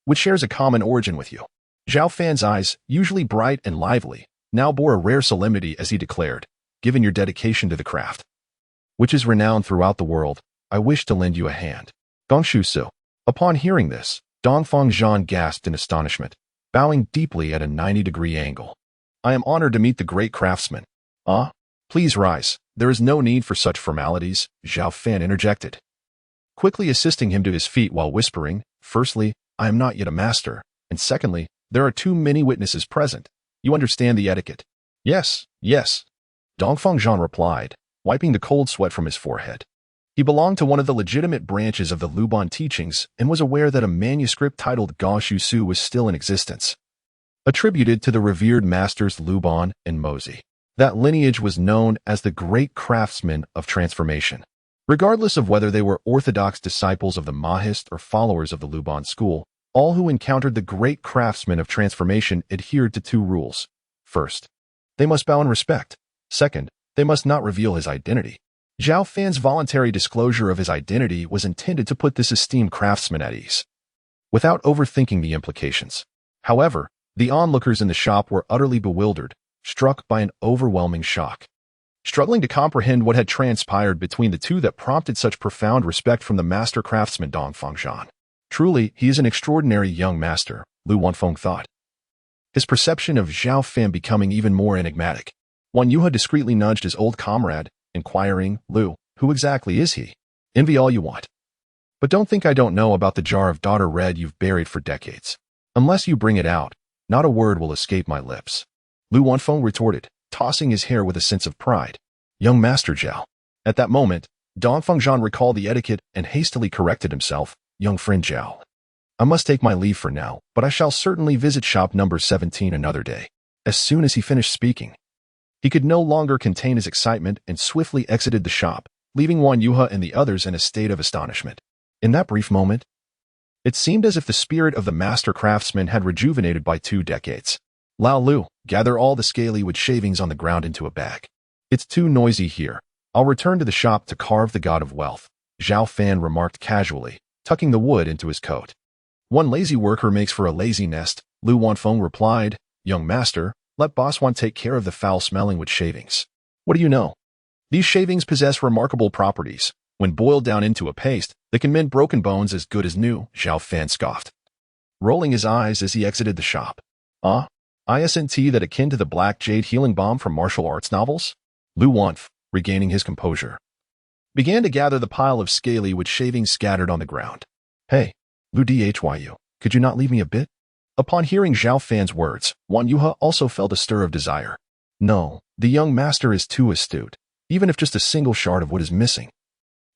which shares a common origin with you. Zhao Fan's eyes, usually bright and lively, now bore a rare solemnity as he declared, given your dedication to the craft, which is renowned throughout the world, I wish to lend you a hand. Gongshu Ce. Upon hearing this, Dongfang Zhan gasped in astonishment, bowing deeply at a 90-degree angle. I am honored to meet the great craftsman. Please rise. There is no need for such formalities, Zhao Fan interjected, quickly assisting him to his feet while whispering, firstly, I am not yet a master, and secondly, there are too many witnesses present. You understand the etiquette? Yes, yes, Dongfang Zhan replied, wiping the cold sweat from his forehead. He belonged to one of the legitimate branches of the Luban teachings and was aware that a manuscript titled Gong Shu Ce was still in existence, attributed to the revered masters Luban and Mozi. That lineage was known as the great craftsmen of transformation. Regardless of whether they were orthodox disciples of the Mahist or followers of the Luban school, all who encountered the great craftsmen of transformation adhered to two rules. First, they must bow in respect. Second, they must not reveal his identity. Zhao Fan's voluntary disclosure of his identity was intended to put this esteemed craftsman at ease, without overthinking the implications. However, the onlookers in the shop were utterly bewildered, struck by an overwhelming shock, struggling to comprehend what had transpired between the two that prompted such profound respect from the master craftsman Dongfang Zhan. Truly, he is an extraordinary young master, Lu Wanfeng thought, his perception of Zhao Fan becoming even more enigmatic. Wan Yuhe discreetly nudged his old comrade, inquiring, Lu, who exactly is he? Envy all you want, but don't think I don't know about the jar of daughter red you've buried for decades. Unless you bring it out, not a word will escape my lips. Lu Wanfeng retorted, tossing his hair with a sense of pride. Young Master Zhao. At that moment, Dongfang Zhan recalled the etiquette and hastily corrected himself. Young friend Zhao. I must take my leave for now, but I shall certainly visit shop number 17 another day. As soon as he finished speaking, he could no longer contain his excitement and swiftly exited the shop, leaving Wan Yuhe and the others in a state of astonishment. In that brief moment, it seemed as if the spirit of the master craftsman had rejuvenated by 2 decades. Lao Lu, gather all the scaly wood shavings on the ground into a bag. It's too noisy here. I'll return to the shop to carve the god of wealth, Zhao Fan remarked casually, tucking the wood into his coat. One lazy worker makes for a lazy nest, Lu Wanfeng replied. Young master, let Boss Wan take care of the foul-smelling wood shavings. What do you know? These shavings possess remarkable properties. When boiled down into a paste, they can mend broken bones as good as new, Zhao Fan scoffed, rolling his eyes as he exited the shop. Isn't that akin to the black jade healing balm from martial arts novels? Lu Wanf, regaining his composure, began to gather the pile of scaly wood shavings scattered on the ground. Hey, Lu Dhyu, could you not leave me a bit? Upon hearing Zhao Fan's words, Wan Yuhe also felt a stir of desire. No, the young master is too astute. Even if just a single shard of wood is missing,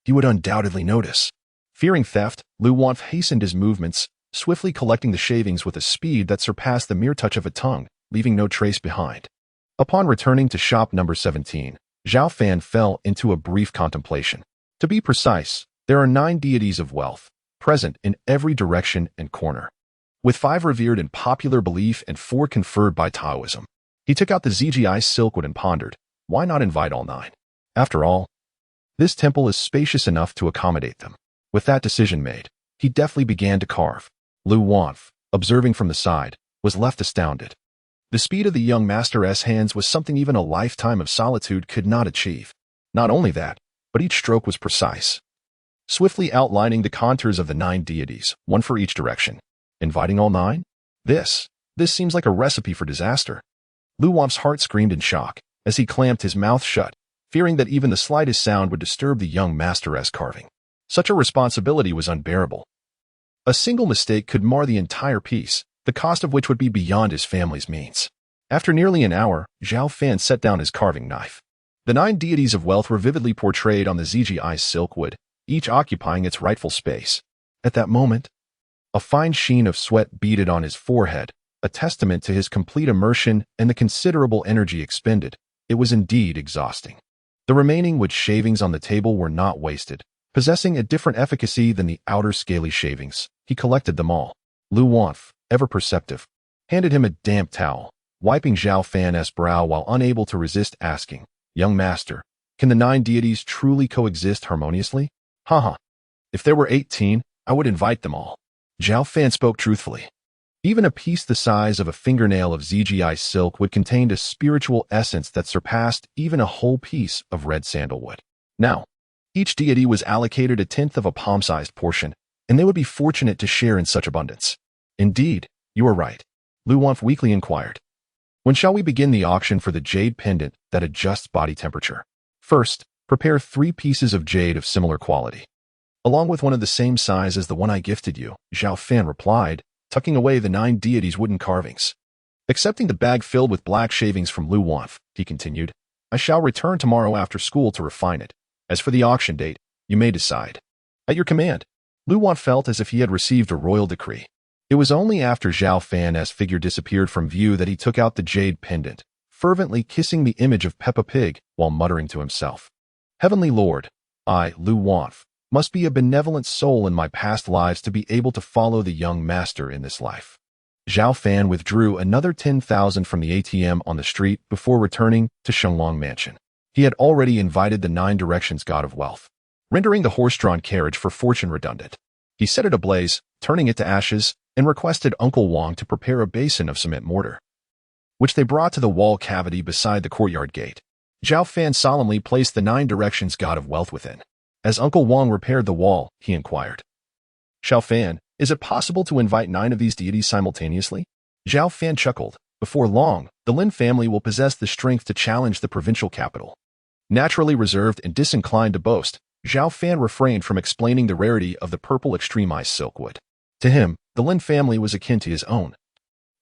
he would undoubtedly notice. Fearing theft, Lu Wanf hastened his movements, swiftly collecting the shavings with a speed that surpassed the mere touch of a tongue, leaving no trace behind. Upon returning to shop number 17, Zhao Fan fell into a brief contemplation. To be precise, there are 9 deities of wealth, present in every direction and corner, with 5 revered in popular belief and 4 conferred by Taoism. He took out the ZGI silkwood and pondered, why not invite all 9? After all, this temple is spacious enough to accommodate them. With that decision made, he deftly began to carve. Lu Wanf, observing from the side, was left astounded. The speed of the young master's hands was something even a lifetime of solitude could not achieve. Not only that, but each stroke was precise, swiftly outlining the contours of the 9 deities, 1 for each direction. Inviting all 9? This seems like a recipe for disaster. Lu Wanf's heart screamed in shock as he clamped his mouth shut, fearing that even the slightest sound would disturb the young master's carving. Such a responsibility was unbearable. A single mistake could mar the entire piece, the cost of which would be beyond his family's means. After nearly an hour, Zhao Fan set down his carving knife. The 9 deities of wealth were vividly portrayed on the ZGI silkwood, each occupying its rightful space. At that moment, a fine sheen of sweat beaded on his forehead, a testament to his complete immersion and the considerable energy expended. It was indeed exhausting. The remaining wood shavings on the table were not wasted. Possessing a different efficacy than the outer scaly shavings, he collected them all. Lu Wanf, ever perceptive, handed him a damp towel, wiping Zhao Fan's brow while unable to resist asking, Young master, can the 9 deities truly coexist harmoniously? Haha. If there were 18, I would invite them all. Zhao Fan spoke truthfully. Even a piece the size of a fingernail of ZGI silk would contain a spiritual essence that surpassed even a whole piece of red sandalwood. Now, each deity was allocated a tenth of a palm-sized portion, and they would be fortunate to share in such abundance. Indeed, you are right, Lu Wanf weakly inquired. When shall we begin the auction for the jade pendant that adjusts body temperature? First, prepare 3 pieces of jade of similar quality, along with one of the same size as the one I gifted you, Zhao Fan replied, tucking away the 9 deities' wooden carvings. Accepting the bag filled with black shavings from Lu Wanf, he continued, I shall return tomorrow after school to refine it. As for the auction date, you may decide. At your command. Lu Wanf felt as if he had received a royal decree. It was only after Zhao Fan's figure disappeared from view that he took out the jade pendant, fervently kissing the image of Peppa Pig while muttering to himself. Heavenly Lord, I, Lu Wanf, must be a benevolent soul in my past lives to be able to follow the young master in this life. Zhao Fan withdrew another 10,000 from the ATM on the street before returning to Shenglong Mansion. He had already invited the 9 directions god of wealth, rendering the horse-drawn carriage for fortune redundant. He set it ablaze, turning it to ashes, and requested Uncle Wang to prepare a basin of cement mortar, which they brought to the wall cavity beside the courtyard gate. Zhao Fan solemnly placed the 9 directions god of wealth within. As Uncle Wang repaired the wall, he inquired, Zhao Fan, is it possible to invite 9 of these deities simultaneously? Zhao Fan chuckled. Before long, the Lin family will possess the strength to challenge the provincial capital. Naturally reserved and disinclined to boast, Zhao Fan refrained from explaining the rarity of the purple extreme ice silkwood. To him, the Lin family was akin to his own.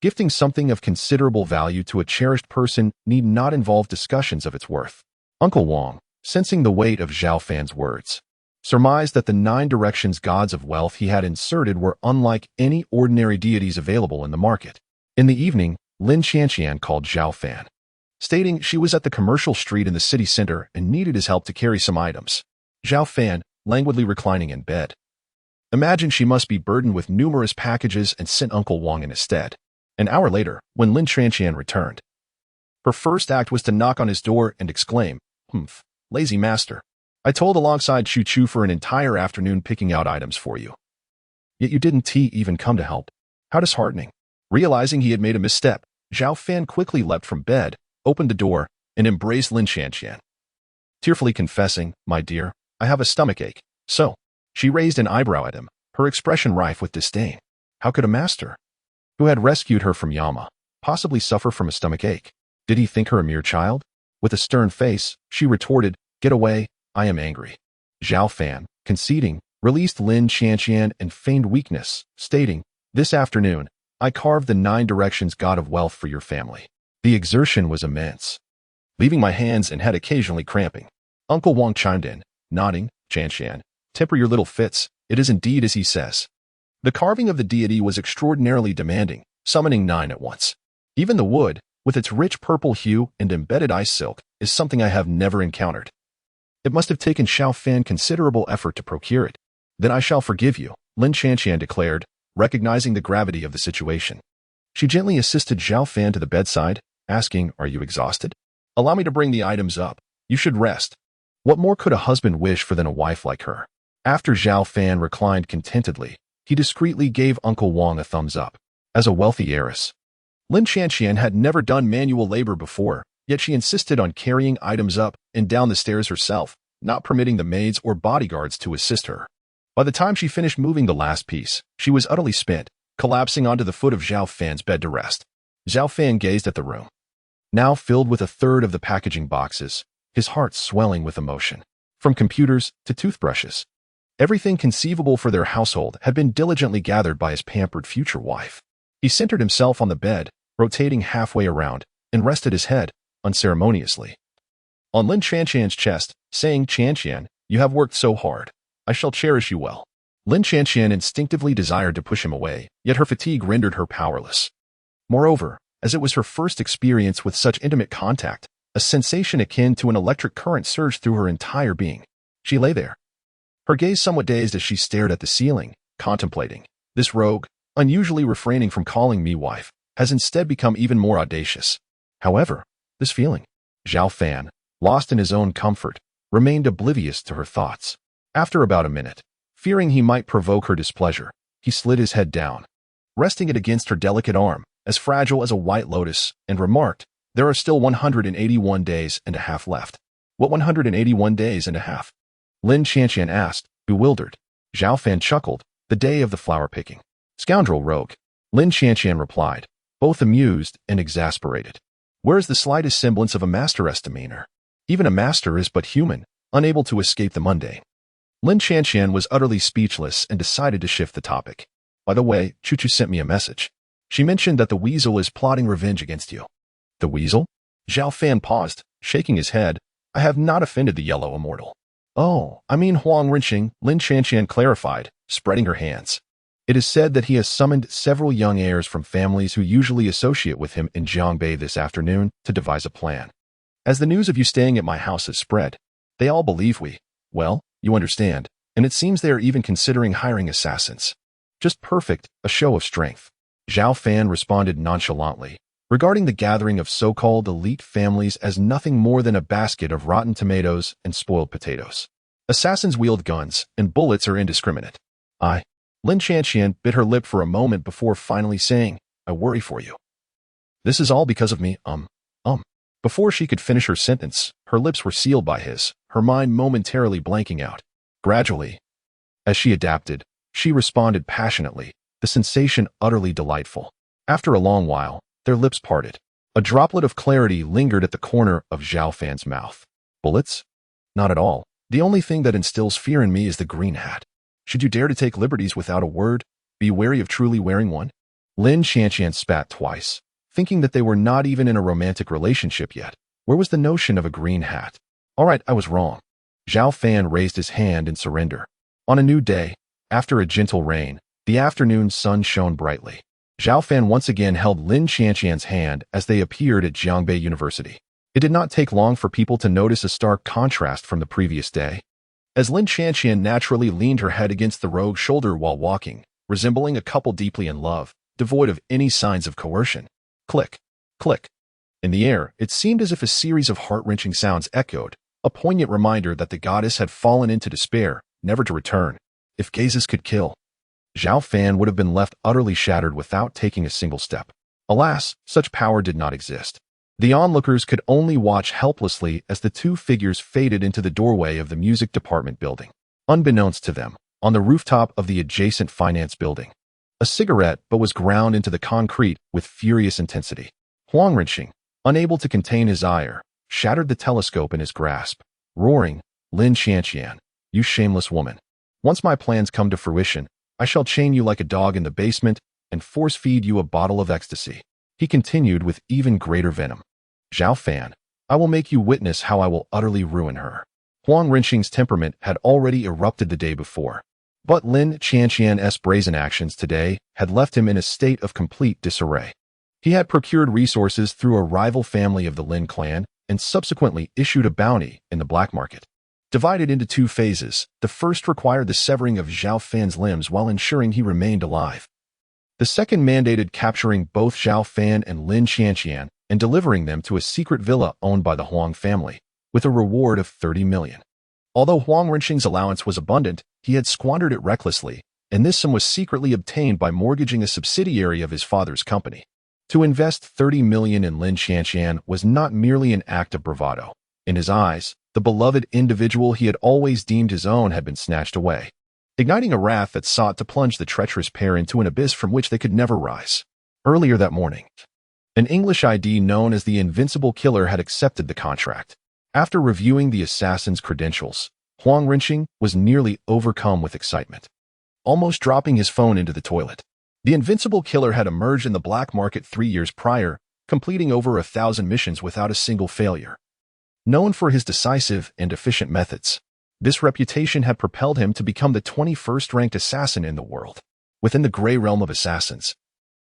Gifting something of considerable value to a cherished person need not involve discussions of its worth. Uncle Wang, sensing the weight of Zhao Fan's words, surmised that the 9 directions gods of wealth he had inserted were unlike any ordinary deities available in the market. In the evening, Lin Qianqian called Zhao Fan, stating she was at the commercial street in the city center and needed his help to carry some items. Zhao Fan, languidly reclining in bed, imagined she must be burdened with numerous packages and sent Uncle Wang in his stead. An hour later, when Lin Qianqian returned, her first act was to knock on his door and exclaim, Humph, lazy master. I told alongside Chu Chu for an entire afternoon picking out items for you. Yet you didn't even come to help. How disheartening. Realizing he had made a misstep, Zhao Fan quickly leapt from bed, opened the door, and embraced Lin Qianqian. Tearfully confessing, my dear, I have a stomachache. So, she raised an eyebrow at him, her expression rife with disdain. How could a master, who had rescued her from Yama, possibly suffer from a stomachache? Did he think her a mere child? With a stern face, she retorted, Get away, I am angry. Zhao Fan, conceding, released Lin Qianqian and feigned weakness, stating, This afternoon, I carved the 9 directions god of wealth for your family. The exertion was immense, leaving my hands and head occasionally cramping. Uncle Wang chimed in, nodding, Qianqian, temper your little fits, it is indeed as he says. The carving of the deity was extraordinarily demanding, summoning 9 at once. Even the wood, with its rich purple hue and embedded ice silk, is something I have never encountered. It must have taken Zhao Fan considerable effort to procure it. Then I shall forgive you, Lin Qianqian declared, recognizing the gravity of the situation. She gently assisted Zhao Fan to the bedside, asking, Are you exhausted? Allow me to bring the items up. You should rest. What more could a husband wish for than a wife like her? After Zhao Fan reclined contentedly, he discreetly gave Uncle Wang a thumbs up. As a wealthy heiress, Lin Qianqian had never done manual labor before, yet she insisted on carrying items up and down the stairs herself, not permitting the maids or bodyguards to assist her. By the time she finished moving the last piece, she was utterly spent, collapsing onto the foot of Zhao Fan's bed to rest. Zhao Fan gazed at the room, now filled with a third of the packaging boxes, his heart swelling with emotion. From computers to toothbrushes, everything conceivable for their household had been diligently gathered by his pampered future wife. He centered himself on the bed, rotating halfway around, and rested his head, unceremoniously, on Lin Qianqian's chest, saying, Qianqian, you have worked so hard. I shall cherish you well. Lin Qianqian instinctively desired to push him away, yet her fatigue rendered her powerless. Moreover, as it was her first experience with such intimate contact, a sensation akin to an electric current surged through her entire being. She lay there, her gaze somewhat dazed as she stared at the ceiling, contemplating. This rogue, unusually refraining from calling me wife, has instead become even more audacious. However, this feeling, Zhao Fan, lost in his own comfort, remained oblivious to her thoughts. After about a minute, fearing he might provoke her displeasure, he slid his head down, resting it against her delicate arm, as fragile as a white lotus, and remarked, "There are still 181 days and a half left." "What 181 days and a half?" Lin Qianqian asked, bewildered. Zhao Fan chuckled, "The day of the flower picking." "Scoundrel rogue," Lin Qianqian replied, both amused and exasperated. "Where is the slightest semblance of a master's demeanor? Even a master is but human, unable to escape the mundane." Lin Qianqian was utterly speechless and decided to shift the topic. "By the way, Chuchu sent me a message. She mentioned that the weasel is plotting revenge against you." "The weasel?" Zhao Fan paused, shaking his head. "I have not offended the yellow immortal." "Oh, I mean Huang Rinqing," Lin Qianqian clarified, spreading her hands. "It is said that he has summoned several young heirs from families who usually associate with him in Jiangbei this afternoon to devise a plan. As the news of you staying at my house has spread, they all believe well, you understand, and it seems they are even considering hiring assassins. Just perfect, a show of strength." Zhao Fan responded nonchalantly, regarding the gathering of so-called elite families as nothing more than a basket of rotten tomatoes and spoiled potatoes. Assassins wield guns, and bullets are indiscriminate. Lin Qianqian bit her lip for a moment before finally saying, "I worry for you." "This is all because of me, Before she could finish her sentence, her lips were sealed by his, her mind momentarily blanking out. Gradually, as she adapted, she responded passionately, the sensation utterly delightful. After a long while, their lips parted. A droplet of clarity lingered at the corner of Zhao Fan's mouth. "Bullets? Not at all. The only thing that instills fear in me is the green hat. Should you dare to take liberties without a word, be wary of truly wearing one." Lin Qianqian spat twice, thinking that they were not even in a romantic relationship yet. Where was the notion of a green hat? "All right, I was wrong." Zhao Fan raised his hand in surrender. On a new day, after a gentle rain, the afternoon sun shone brightly. Zhao Fan once again held Lin Qianqian's hand as they appeared at Jiangbei University. It did not take long for people to notice a stark contrast from the previous day. As Lin Qianqian naturally leaned her head against the rogue's shoulder while walking, resembling a couple deeply in love, devoid of any signs of coercion. Click, click. In the air, it seemed as if a series of heart-wrenching sounds echoed, a poignant reminder that the goddess had fallen into despair, never to return. If gazes could kill, Zhao Fan would have been left utterly shattered without taking a single step. Alas, such power did not exist. The onlookers could only watch helplessly as the two figures faded into the doorway of the music department building. Unbeknownst to them, on the rooftop of the adjacent finance building, a cigarette butt was ground into the concrete with furious intensity. Huang Rinqing, unable to contain his ire, shattered the telescope in his grasp, roaring, "Lin Qianqian, you shameless woman. Once my plans come to fruition, I shall chain you like a dog in the basement and force-feed you a bottle of ecstasy." He continued with even greater venom. "Zhao Fan, I will make you witness how I will utterly ruin her." Huang Rinqing's temperament had already erupted the day before, but Lin Qianqian's brazen actions today had left him in a state of complete disarray. He had procured resources through a rival family of the Lin clan and subsequently issued a bounty in the black market. Divided into two phases, the first required the severing of Zhao Fan's limbs while ensuring he remained alive. The second mandated capturing both Zhao Fan and Lin Qianqian and delivering them to a secret villa owned by the Huang family, with a reward of 30 million. Although Huang Rinqing's allowance was abundant, he had squandered it recklessly, and this sum was secretly obtained by mortgaging a subsidiary of his father's company. To invest 30 million in Lin Qianqian was not merely an act of bravado. In his eyes, the beloved individual he had always deemed his own had been snatched away, igniting a wrath that sought to plunge the treacherous pair into an abyss from which they could never rise. Earlier that morning, an English ID known as the Invincible Killer had accepted the contract. After reviewing the assassin's credentials, Huang Rinqing was nearly overcome with excitement, almost dropping his phone into the toilet. The Invincible Killer had emerged in the black market 3 years prior, completing over 1,000 missions without a single failure. Known for his decisive and efficient methods, this reputation had propelled him to become the 21st-ranked assassin in the world. Within the gray realm of assassins,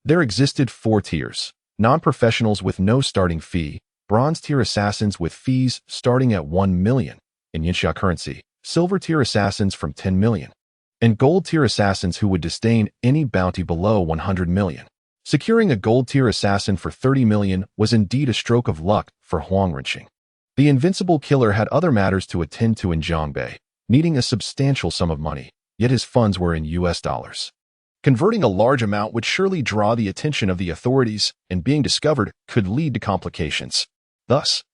there existed 4 tiers: non-professionals with no starting fee, bronze-tier assassins with fees starting at 1 million in Yinxia currency, silver-tier assassins from 10 million, and gold-tier assassins who would disdain any bounty below 100 million. Securing a gold-tier assassin for 30 million was indeed a stroke of luck for Huang Rinqing. The Invincible Killer had other matters to attend to in Jiangbei, needing a substantial sum of money, yet his funds were in US dollars. Converting a large amount would surely draw the attention of the authorities, and being discovered could lead to complications. Thus,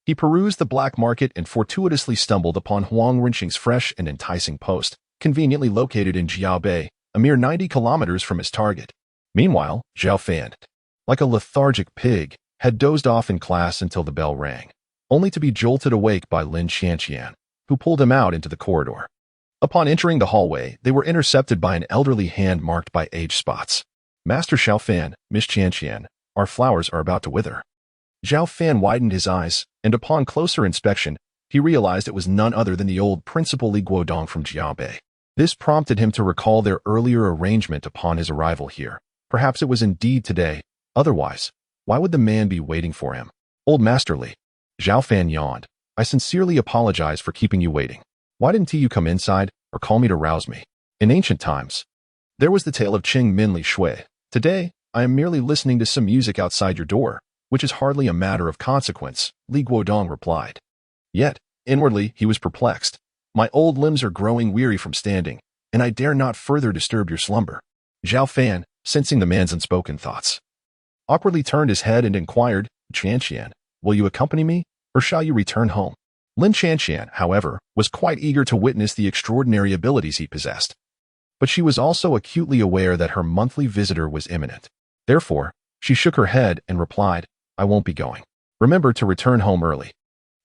he perused the black market and fortuitously stumbled upon Huang Renqing's fresh and enticing post, conveniently located in Jiaobei, a mere 90 kilometers from his target. Meanwhile, Zhao Fan, like a lethargic pig, had dozed off in class until the bell rang, only to be jolted awake by Lin Qianqian, who pulled him out into the corridor. Upon entering the hallway, they were intercepted by an elderly hand marked by age spots. Master Zhao Fan, Miss Qianqian, our flowers are about to wither. Zhao Fan widened his eyes, and upon closer inspection, he realized it was none other than the old Principal Li Guodong from Jiaobei. This prompted him to recall their earlier arrangement upon his arrival here. Perhaps it was indeed today. Otherwise, why would the man be waiting for him? Old Master Li. Zhao Fan yawned. I sincerely apologize for keeping you waiting. Why didn't you come inside or call me to rouse me? In ancient times, there was the tale of Qing Min Li Shui. Today, I am merely listening to some music outside your door, which is hardly a matter of consequence, Li Guodong replied. Yet, inwardly, he was perplexed. My old limbs are growing weary from standing, and I dare not further disturb your slumber. Zhao Fan, sensing the man's unspoken thoughts, awkwardly turned his head and inquired, Qianqian, will you accompany me, or shall you return home? Lin Qianqian, however, was quite eager to witness the extraordinary abilities he possessed. But she was also acutely aware that her monthly visitor was imminent. Therefore, she shook her head and replied, I won't be going. Remember to return home early.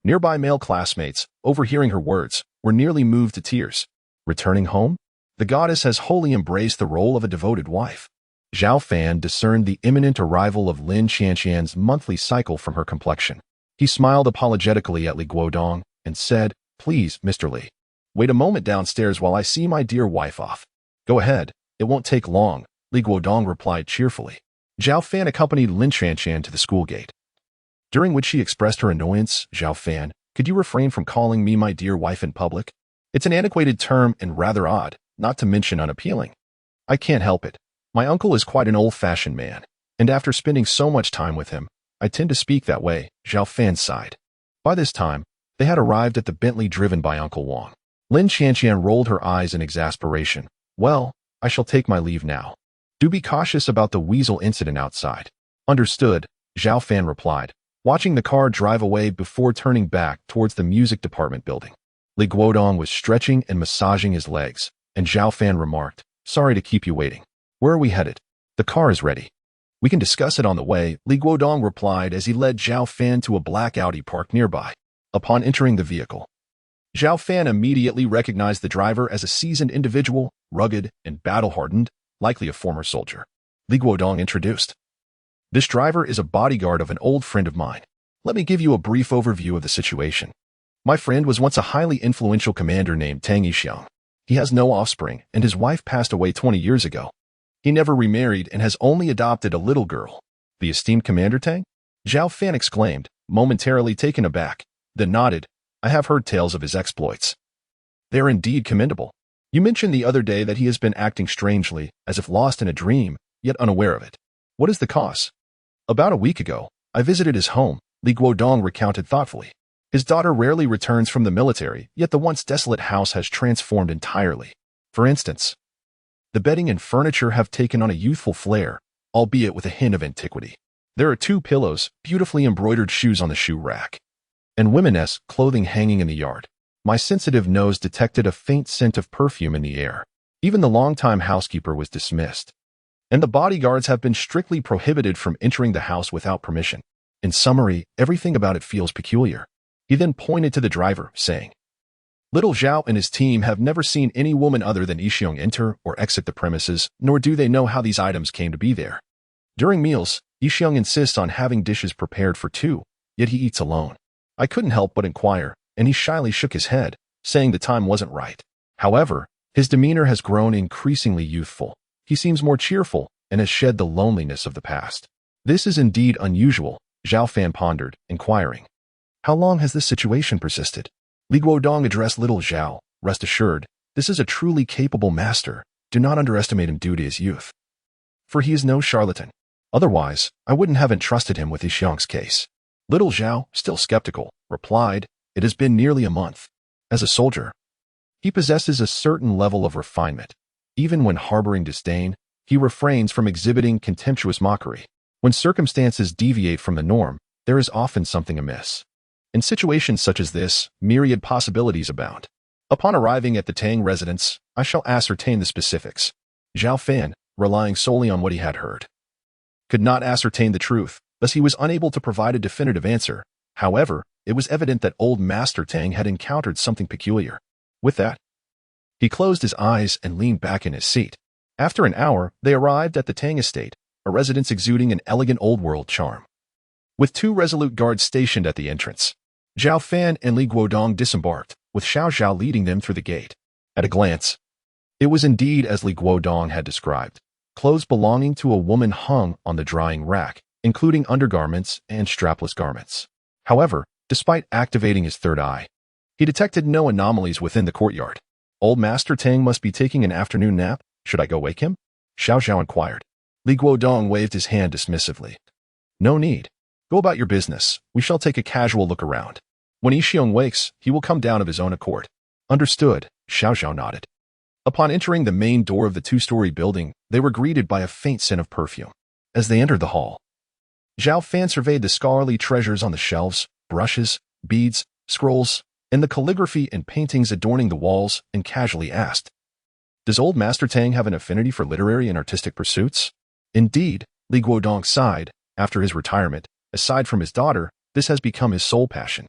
Nearby male classmates, overhearing her words, were nearly moved to tears. Returning home? The goddess has wholly embraced the role of a devoted wife. Zhao Fan discerned the imminent arrival of Lin Qianqian's monthly cycle from her complexion. He smiled apologetically at Li Guodong and said, Please, Mr. Li, wait a moment downstairs while I see my dear wife off. Go ahead, it won't take long, Li Guodong replied cheerfully. Zhao Fan accompanied Lin Qianqian to the school gate, during which she expressed her annoyance. Zhao Fan, could you refrain from calling me my dear wife in public? It's an antiquated term and rather odd, not to mention unappealing. I can't help it. My uncle is quite an old-fashioned man, and after spending so much time with him, I tend to speak that way, Zhao Fan sighed. By this time, they had arrived at the Bentley driven by Uncle Wang. Lin Qianqian rolled her eyes in exasperation. Well, I shall take my leave now. Do be cautious about the weasel incident outside. Understood, Zhao Fan replied, watching the car drive away before turning back towards the music department building. Li Guodong was stretching and massaging his legs, and Zhao Fan remarked, Sorry to keep you waiting. Where are we headed? The car is ready. We can discuss it on the way, Li Guodong replied as he led Zhao Fan to a black Audi parked nearby. Upon entering the vehicle, Zhao Fan immediately recognized the driver as a seasoned individual, rugged and battle-hardened, likely a former soldier. Li Guodong introduced. This driver is a bodyguard of an old friend of mine. Let me give you a brief overview of the situation. My friend was once a highly influential commander named Tang Yixiang. He has no offspring, and his wife passed away 20 years ago. He never remarried and has only adopted a little girl. The esteemed Commander Tang? Zhao Fan exclaimed, momentarily taken aback, then nodded. I have heard tales of his exploits. They are indeed commendable. You mentioned the other day that he has been acting strangely, as if lost in a dream, yet unaware of it. What is the cause? About a week ago, I visited his home, Li Guodong recounted thoughtfully. His daughter rarely returns from the military, yet the once desolate house has transformed entirely. For instance, the bedding and furniture have taken on a youthful flair, albeit with a hint of antiquity. There are 2 pillows, beautifully embroidered shoes on the shoe rack, and women's clothing hanging in the yard. My sensitive nose detected a faint scent of perfume in the air. Even the longtime housekeeper was dismissed, and the bodyguards have been strictly prohibited from entering the house without permission. In summary, everything about it feels peculiar. He then pointed to the driver, saying, Little Zhao and his team have never seen any woman other than Yixiong enter or exit the premises, nor do they know how these items came to be there. During meals, Yixiong insists on having dishes prepared for 2, yet he eats alone. I couldn't help but inquire, and he shyly shook his head, saying the time wasn't right. However, his demeanor has grown increasingly youthful. He seems more cheerful and has shed the loneliness of the past. This is indeed unusual, Zhao Fan pondered, inquiring. How long has this situation persisted? Li Guodong addressed little Zhao. Rest assured, this is a truly capable master. Do not underestimate him due to his youth. For he is no charlatan. Otherwise, I wouldn't have entrusted him with Yixiong's case. Little Zhao, still skeptical, replied, It has been nearly a month. As a soldier, he possesses a certain level of refinement. Even when harboring disdain, he refrains from exhibiting contemptuous mockery. When circumstances deviate from the norm, there is often something amiss. In situations such as this, myriad possibilities abound. Upon arriving at the Tang residence, I shall ascertain the specifics. Zhao Fan, relying solely on what he had heard, could not ascertain the truth, thus he was unable to provide a definitive answer. However, it was evident that old Master Tang had encountered something peculiar. With that, he closed his eyes and leaned back in his seat. After an hour, they arrived at the Tang estate, a residence exuding an elegant old-world charm. With 2 resolute guards stationed at the entrance, Zhao Fan and Li Guodong disembarked, with Xiao Zhao leading them through the gate. At a glance, it was indeed as Li Guodong had described. Clothes belonging to a woman hung on the drying rack, including undergarments and strapless garments. However, despite activating his third eye, he detected no anomalies within the courtyard. Old Master Tang must be taking an afternoon nap. Should I go wake him? Xiao Zhao inquired. Li Guodong waved his hand dismissively. No need. Go about your business. We shall take a casual look around. When Yixiong wakes, he will come down of his own accord. Understood, Xiao Zhao nodded. Upon entering the main door of the 2-story building, they were greeted by a faint scent of perfume. As they entered the hall, Zhao Fan surveyed the scholarly treasures on the shelves, brushes, beads, scrolls, and the calligraphy and paintings adorning the walls, and casually asked, Does old Master Tang have an affinity for literary and artistic pursuits? Indeed, Li Guodong sighed. After his retirement, aside from his daughter, this has become his sole passion.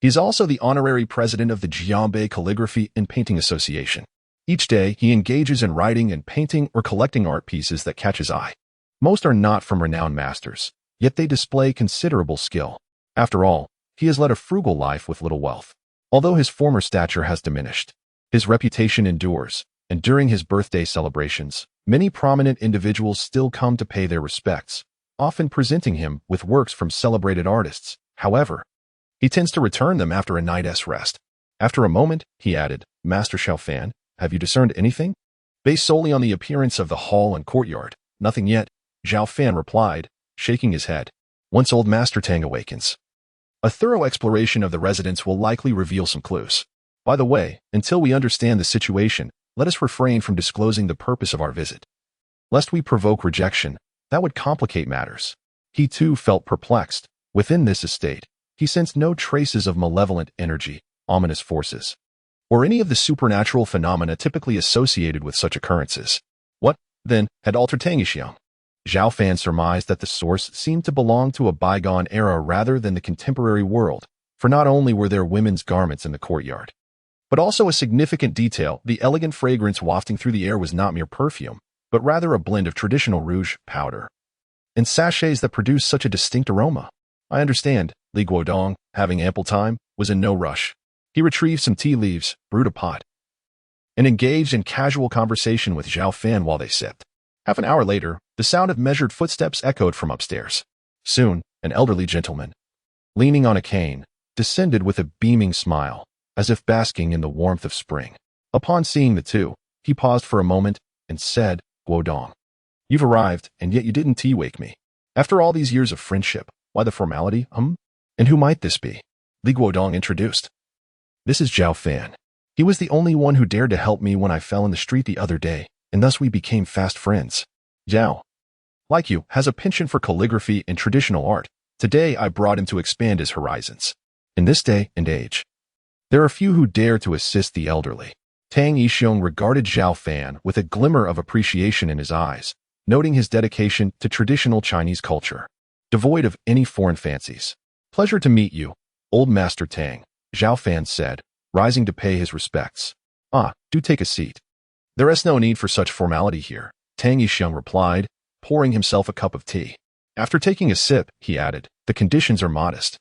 He is also the honorary president of the Jianbei Calligraphy and Painting Association. Each day, he engages in writing and painting or collecting art pieces that catch his eye. Most are not from renowned masters, yet they display considerable skill. After all, he has led a frugal life with little wealth. Although his former stature has diminished, his reputation endures, and during his birthday celebrations, many prominent individuals still come to pay their respects, often presenting him with works from celebrated artists. However, he tends to return them after a night's rest. After a moment, he added, Master Xiao Fan, have you discerned anything? Based solely on the appearance of the hall and courtyard, nothing yet, Zhao Fan replied, shaking his head. Once old Master Tang awakens, a thorough exploration of the residence will likely reveal some clues. By the way, until we understand the situation, let us refrain from disclosing the purpose of our visit. Lest we provoke rejection, that would complicate matters. He too felt perplexed. Within this estate, he sensed no traces of malevolent energy, ominous forces, or any of the supernatural phenomena typically associated with such occurrences. What, then, had altered Tang Yixiong? Zhao Fan surmised that the source seemed to belong to a bygone era rather than the contemporary world, for not only were there women's garments in the courtyard, but also a significant detail: the elegant fragrance wafting through the air was not mere perfume, but rather a blend of traditional rouge, powder, and sachets that produced such a distinct aroma. I understand. Li Guodong, having ample time, was in no rush. He retrieved some tea leaves, brewed a pot, and engaged in casual conversation with Zhao Fan while they sipped. Half an hour later, the sound of measured footsteps echoed from upstairs. Soon, an elderly gentleman, leaning on a cane, descended with a beaming smile, as if basking in the warmth of spring. Upon seeing the two, he paused for a moment and said, Guodong, you've arrived, and yet you didn't tea-wake me. After all these years of friendship, why the formality, And who might this be? Li Guodong introduced. This is Zhao Fan. He was the only one who dared to help me when I fell in the street the other day, and thus we became fast friends. Zhao, like you, has a penchant for calligraphy and traditional art. Today I brought him to expand his horizons. In this day and age, there are few who dare to assist the elderly. Tang Yixiong regarded Zhao Fan with a glimmer of appreciation in his eyes, noting his dedication to traditional Chinese culture, devoid of any foreign fancies. Pleasure to meet you, old Master Tang, Zhao Fan said, rising to pay his respects. Do take a seat. There is no need for such formality here, Tang Yixiong replied, pouring himself a cup of tea. After taking a sip, he added, the conditions are modest,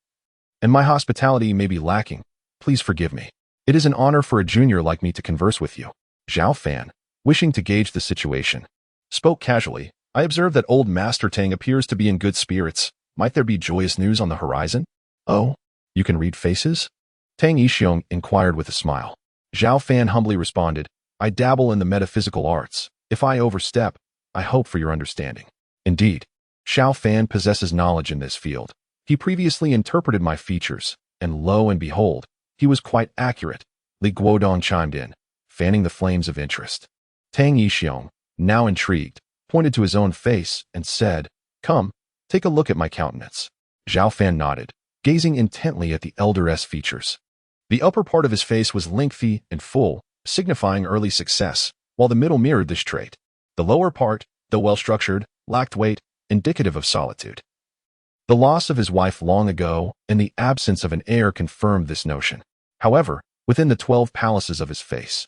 and my hospitality may be lacking. Please forgive me. It is an honor for a junior like me to converse with you. Zhao Fan, wishing to gauge the situation, spoke casually. I observe that old Master Tang appears to be in good spirits. Might there be joyous news on the horizon? Oh, you can read faces? Tang Yixiong inquired with a smile. Zhao Fan humbly responded, I dabble in the metaphysical arts. If I overstep, I hope for your understanding. Indeed, Zhao Fan possesses knowledge in this field. He previously interpreted my features, and lo and behold, he was quite accurate. Li Guodong chimed in, fanning the flames of interest. Tang Yixiong, now intrigued, pointed to his own face and said, "Come, take a look at my countenance." Zhao Fan nodded, gazing intently at the elder's features. The upper part of his face was lengthy and full, signifying early success, while the middle mirrored this trait. The lower part, though well-structured, lacked weight, indicative of solitude. The loss of his wife long ago and the absence of an heir confirmed this notion. However, within the 12 palaces of his face,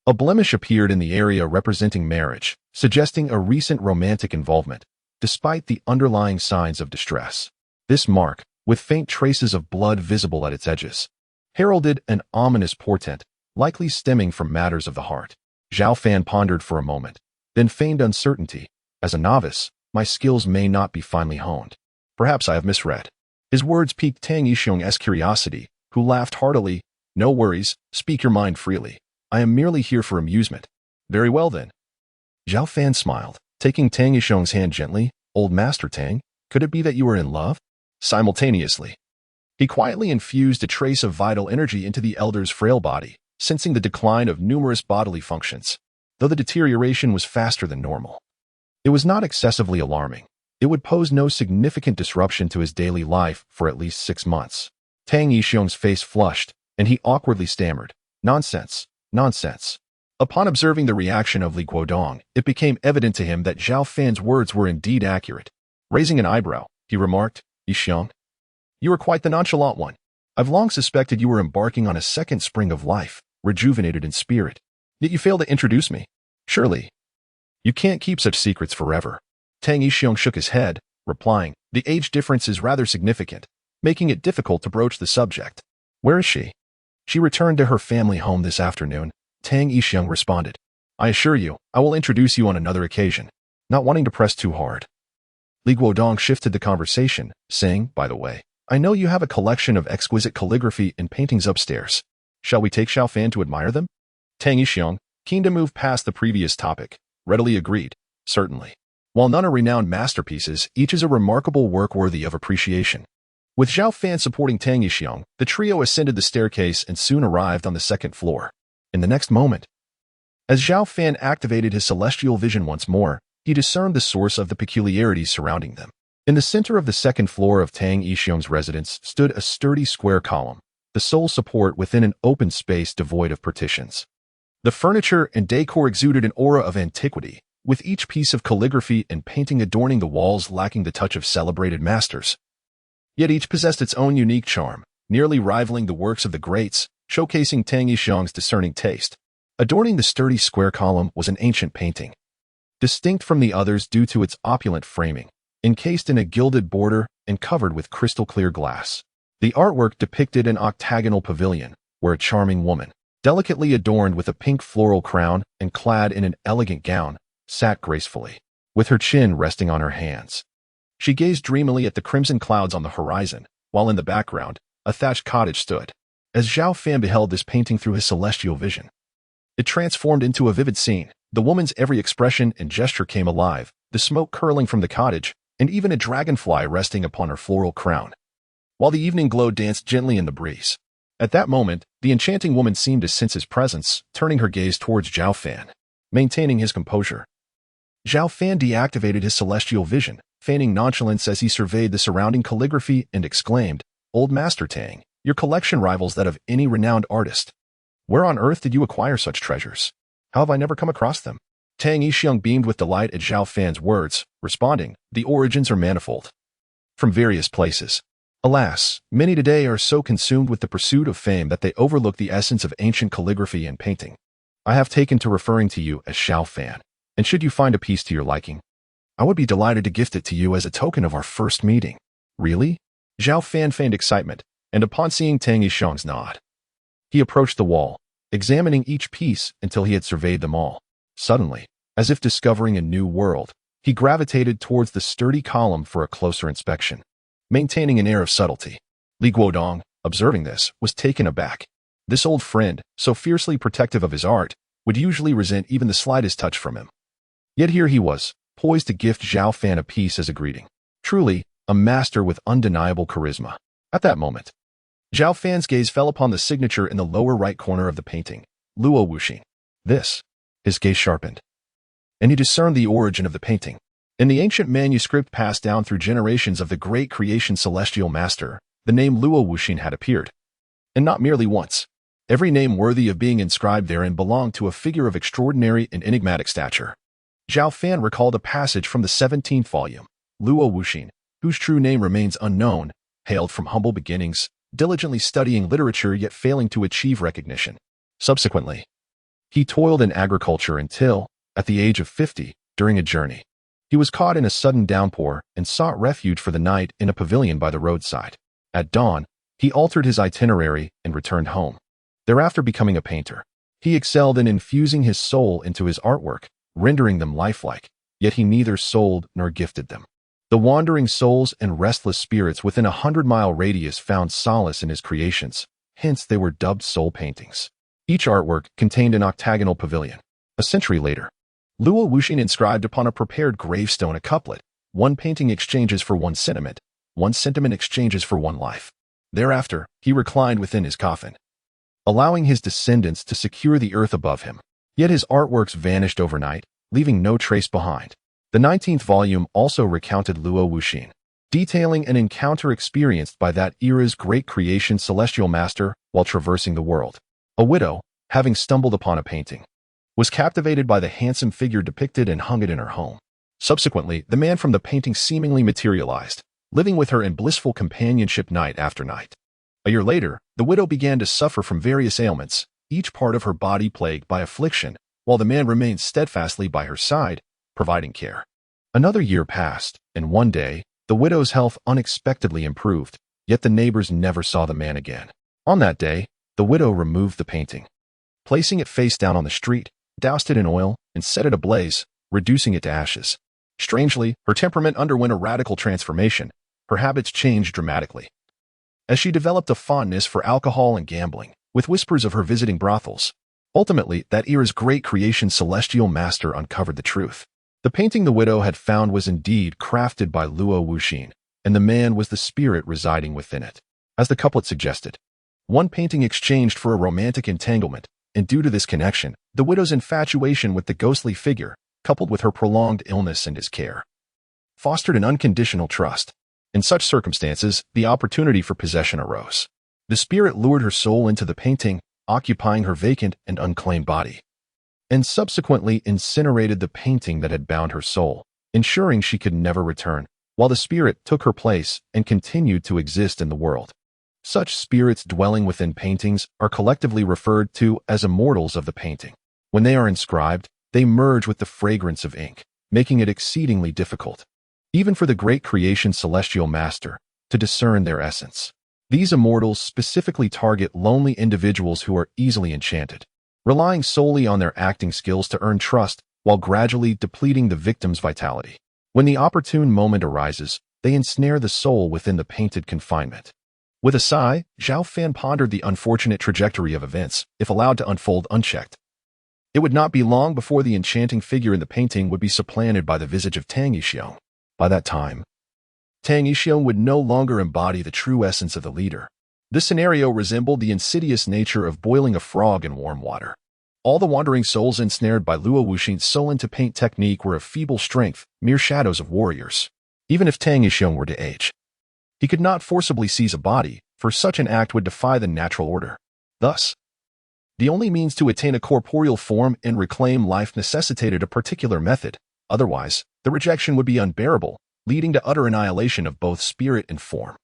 a blemish appeared in the area representing marriage, suggesting a recent romantic involvement, despite the underlying signs of distress. This mark, with faint traces of blood visible at its edges, heralded an ominous portent, likely stemming from matters of the heart. Zhao Fan pondered for a moment, then feigned uncertainty. As a novice, my skills may not be finely honed. Perhaps I have misread. His words piqued Tang Yixiong's curiosity, who laughed heartily. "No worries, speak your mind freely. I am merely here for amusement." "Very well then." Zhao Fan smiled, taking Tang Yixiong's hand gently. "Old Master Tang, could it be that you are in love?" Simultaneously, he quietly infused a trace of vital energy into the elder's frail body, sensing the decline of numerous bodily functions, though the deterioration was faster than normal. It was not excessively alarming. It would pose no significant disruption to his daily life for at least 6 months. Tang Yixiong's face flushed, and he awkwardly stammered, "Nonsense, nonsense." Upon observing the reaction of Li Guodong, it became evident to him that Zhao Fan's words were indeed accurate. Raising an eyebrow, he remarked, "Yixiong, you are quite the nonchalant one. I've long suspected you were embarking on a second spring of life, rejuvenated in spirit. Yet you fail to introduce me. Surely, you can't keep such secrets forever." Tang Yixiong shook his head, replying, "The age difference is rather significant, making it difficult to broach the subject." "Where is she?" "She returned to her family home this afternoon," Tang Yixiong responded. "I assure you, I will introduce you on another occasion." Not wanting to press too hard, Li Guodong shifted the conversation, saying, "By the way, I know you have a collection of exquisite calligraphy and paintings upstairs. Shall we take Zhao Fan to admire them?" Tang Yixiong, keen to move past the previous topic, readily agreed, "Certainly. While none are renowned masterpieces, each is a remarkable work worthy of appreciation." With Zhao Fan supporting Tang Yixiong, the trio ascended the staircase and soon arrived on the second floor. In the next moment, as Zhao Fan activated his celestial vision once more, he discerned the source of the peculiarities surrounding them. In the center of the second floor of Tang Yixiong's residence stood a sturdy square column, the sole support within an open space devoid of partitions. The furniture and decor exuded an aura of antiquity, with each piece of calligraphy and painting adorning the walls lacking the touch of celebrated masters. Yet each possessed its own unique charm, nearly rivaling the works of the greats, showcasing Tang Yixiong's discerning taste. Adorning the sturdy square column was an ancient painting, distinct from the others due to its opulent framing, encased in a gilded border and covered with crystal-clear glass. The artwork depicted an octagonal pavilion, where a charming woman, delicately adorned with a pink floral crown and clad in an elegant gown, sat gracefully, with her chin resting on her hands. She gazed dreamily at the crimson clouds on the horizon, while in the background, a thatched cottage stood. As Zhao Fan beheld this painting through his celestial vision, it transformed into a vivid scene. The woman's every expression and gesture came alive, the smoke curling from the cottage, and even a dragonfly resting upon her floral crown, while the evening glow danced gently in the breeze. At that moment, the enchanting woman seemed to sense his presence, turning her gaze towards Zhao Fan. Maintaining his composure, Zhao Fan deactivated his celestial vision, feigning nonchalance as he surveyed the surrounding calligraphy and exclaimed, "Old Master Tang, your collection rivals that of any renowned artist. Where on earth did you acquire such treasures? How have I never come across them?" Tang Yixiong beamed with delight at Zhao Fan's words, responding, "The origins are manifold. From various places. Alas, many today are so consumed with the pursuit of fame that they overlook the essence of ancient calligraphy and painting. I have taken to referring to you as Zhao Fan, and should you find a piece to your liking, I would be delighted to gift it to you as a token of our first meeting." "Really?" Zhao Fan feigned excitement, and upon seeing Tang Yixiong's nod, he approached the wall, examining each piece until he had surveyed them all. Suddenly, as if discovering a new world, he gravitated towards the sturdy column for a closer inspection, maintaining an air of subtlety. Li Guodong, observing this, was taken aback. This old friend, so fiercely protective of his art, would usually resent even the slightest touch from him. Yet here he was, poised to gift Zhao Fan a piece as a greeting. Truly, a master with undeniable charisma. At that moment, Zhao Fan's gaze fell upon the signature in the lower right corner of the painting, Luo Wuxing. This, his gaze sharpened, and he discerned the origin of the painting. In the ancient manuscript passed down through generations of the great creation celestial master, the name Luo Wuxin had appeared. And not merely once. Every name worthy of being inscribed therein belonged to a figure of extraordinary and enigmatic stature. Zhao Fan recalled a passage from the 17th volume. Luo Wuxin, whose true name remains unknown, hailed from humble beginnings, diligently studying literature yet failing to achieve recognition. Subsequently, he toiled in agriculture until, at the age of 50, during a journey, he was caught in a sudden downpour and sought refuge for the night in a pavilion by the roadside. At dawn, he altered his itinerary and returned home. Thereafter becoming a painter, he excelled in infusing his soul into his artwork, rendering them lifelike, yet he neither sold nor gifted them. The wandering souls and restless spirits within a 100-mile radius found solace in his creations, hence they were dubbed soul paintings. Each artwork contained an octagonal pavilion. A century later, Luo Wuxin inscribed upon a prepared gravestone a couplet, "One painting exchanges for one sentiment exchanges for one life." Thereafter, he reclined within his coffin, allowing his descendants to secure the earth above him. Yet his artworks vanished overnight, leaving no trace behind. The 19th volume also recounted Luo Wuxin, detailing an encounter experienced by that era's great creation celestial master while traversing the world. A widow, having stumbled upon a painting, was captivated by the handsome figure depicted and hung it in her home. Subsequently, the man from the painting seemingly materialized, living with her in blissful companionship night after night. A year later, the widow began to suffer from various ailments, each part of her body plagued by affliction, while the man remained steadfastly by her side, providing care. Another year passed, and one day, the widow's health unexpectedly improved, yet the neighbors never saw the man again. On that day, the widow removed the painting, placing it face down on the street, doused it in oil, and set it ablaze, reducing it to ashes. Strangely, her temperament underwent a radical transformation. Her habits changed dramatically, as she developed a fondness for alcohol and gambling, with whispers of her visiting brothels. Ultimately, that era's great creation celestial master uncovered the truth. The painting the widow had found was indeed crafted by Luo Wuxin, and the man was the spirit residing within it. As the couplet suggested, one painting exchanged for a romantic entanglement, and due to this connection, the widow's infatuation with the ghostly figure, coupled with her prolonged illness and his care, fostered an unconditional trust. In such circumstances, the opportunity for possession arose. The spirit lured her soul into the painting, occupying her vacant and unclaimed body, and subsequently incinerated the painting that had bound her soul, ensuring she could never return, while the spirit took her place and continued to exist in the world. Such spirits dwelling within paintings are collectively referred to as immortals of the painting. When they are inscribed, they merge with the fragrance of ink, making it exceedingly difficult, even for the great creation celestial master, to discern their essence. These immortals specifically target lonely individuals who are easily enchanted, relying solely on their acting skills to earn trust while gradually depleting the victim's vitality. When the opportune moment arises, they ensnare the soul within the painted confinement. With a sigh, Zhao Fan pondered the unfortunate trajectory of events, if allowed to unfold unchecked. It would not be long before the enchanting figure in the painting would be supplanted by the visage of Tang Yixiong. By that time, Tang Yixiong would no longer embody the true essence of the leader. This scenario resembled the insidious nature of boiling a frog in warm water. All the wandering souls ensnared by Luo Wuxin's soul-into-paint technique were of feeble strength, mere shadows of warriors. Even if Tang Yixiong were to age, he could not forcibly seize a body, for such an act would defy the natural order. Thus, the only means to attain a corporeal form and reclaim life necessitated a particular method. Otherwise, the rejection would be unbearable, leading to utter annihilation of both spirit and form.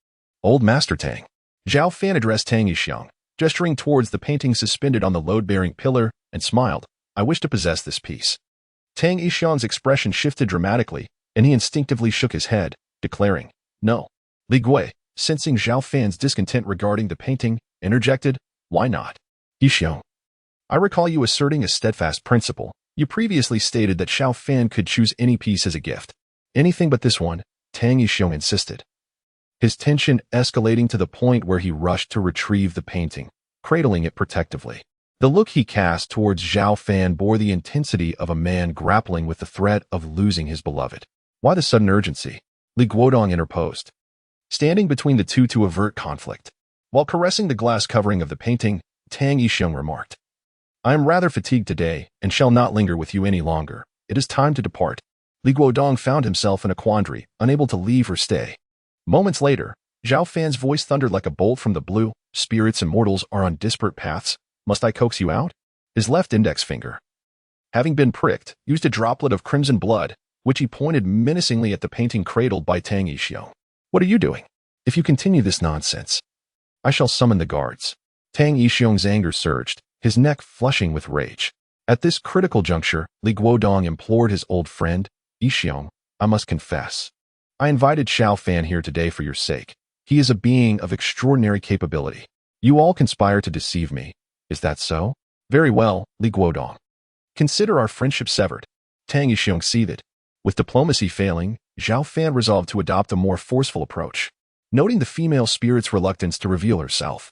Old Master Tang. Zhao Fan addressed Tang Yixiong, gesturing towards the painting suspended on the load-bearing pillar, and smiled. "I wish to possess this piece." Tang Yixiong's expression shifted dramatically, and he instinctively shook his head, declaring, "No." Li Gui, sensing Zhao Fan's discontent regarding the painting, interjected, "Why not? Yixiong, I recall you asserting a steadfast principle. You previously stated that Zhao Fan could choose any piece as a gift. Anything but this one," Tang Yixiong insisted, his tension escalating to the point where he rushed to retrieve the painting, cradling it protectively. The look he cast towards Zhao Fan bore the intensity of a man grappling with the threat of losing his beloved. "Why the sudden urgency?" Li Guodong interposed, standing between the two to avert conflict. While caressing the glass covering of the painting, Tang Yixiong remarked, "I am rather fatigued today and shall not linger with you any longer. It is time to depart. Li Guodong found himself in a quandary, unable to leave or stay. Moments later, Zhao Fan's voice thundered like a bolt from the blue. Spirits and mortals are on disparate paths. Must I coax you out? His left index finger, having been pricked, used a droplet of crimson blood, which he pointed menacingly at the painting cradled by Tang Yixiong. What are you doing? If you continue this nonsense, I shall summon the guards. Tang Yixiong's anger surged, his neck flushing with rage. At this critical juncture, Li Guodong implored his old friend, Yixiong, I must confess. I invited Zhao Fan here today for your sake. He is a being of extraordinary capability. You all conspire to deceive me. Is that so? Very well, Li Guodong. Consider our friendship severed. Tang Yixiong seethed. With diplomacy failing, Zhao Fan resolved to adopt a more forceful approach. Noting the female spirit's reluctance to reveal herself,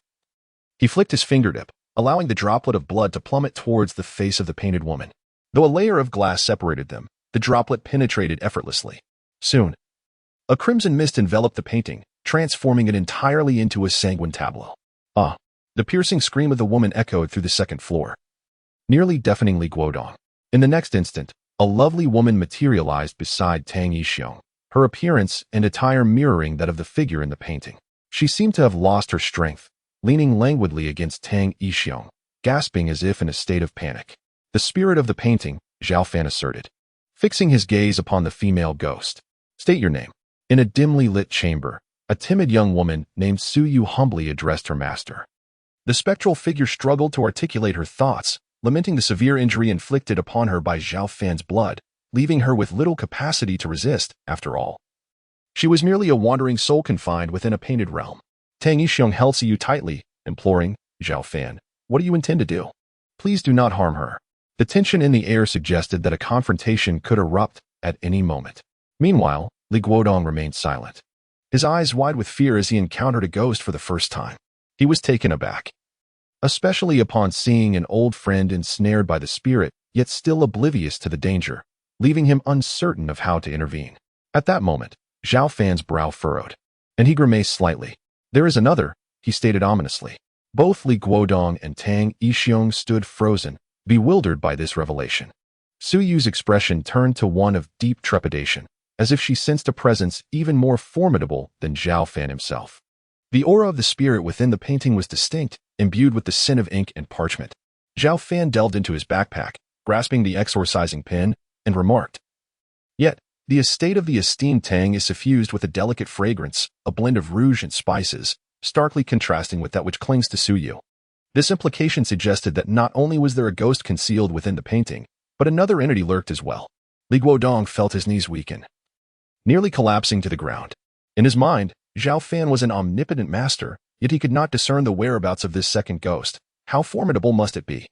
he flicked his fingertip, allowing the droplet of blood to plummet towards the face of the painted woman. Though a layer of glass separated them, the droplet penetrated effortlessly. Soon, a crimson mist enveloped the painting, transforming it entirely into a sanguine tableau. Ah! The piercing scream of the woman echoed through the second floor, nearly deafening Li Guodong. In the next instant, a lovely woman materialized beside Tang Yixiong, her appearance and attire mirroring that of the figure in the painting. She seemed to have lost her strength, leaning languidly against Tang Yixiong, gasping as if in a state of panic. The spirit of the painting, Zhao Fan asserted, fixing his gaze upon the female ghost. State your name. In a dimly lit chamber, a timid young woman named Su Yu humbly addressed her master. The spectral figure struggled to articulate her thoughts, lamenting the severe injury inflicted upon her by Zhao Fan's blood, leaving her with little capacity to resist, after all. She was merely a wandering soul confined within a painted realm. Tang Yixiong held Su Yu tightly, imploring, Zhao Fan, what do you intend to do? Please do not harm her. The tension in the air suggested that a confrontation could erupt at any moment. Meanwhile, Li Guodong remained silent, his eyes wide with fear as he encountered a ghost for the first time. He was taken aback, especially upon seeing an old friend ensnared by the spirit, yet still oblivious to the danger, leaving him uncertain of how to intervene. At that moment, Zhao Fan's brow furrowed, and he grimaced slightly. There is another, he stated ominously. Both Li Guodong and Tang Yixiong stood frozen, bewildered by this revelation. Su Yu's expression turned to one of deep trepidation, as if she sensed a presence even more formidable than Zhao Fan himself. The aura of the spirit within the painting was distinct, imbued with the scent of ink and parchment. Zhao Fan delved into his backpack, grasping the exorcising pen, and remarked, Yet, the estate of the esteemed Tang is suffused with a delicate fragrance, a blend of rouge and spices, starkly contrasting with that which clings to Su Yu. This implication suggested that not only was there a ghost concealed within the painting, but another entity lurked as well. Li Guodong felt his knees weaken, nearly collapsing to the ground. In his mind, Zhao Fan was an omnipotent master, yet he could not discern the whereabouts of this second ghost. How formidable must it be?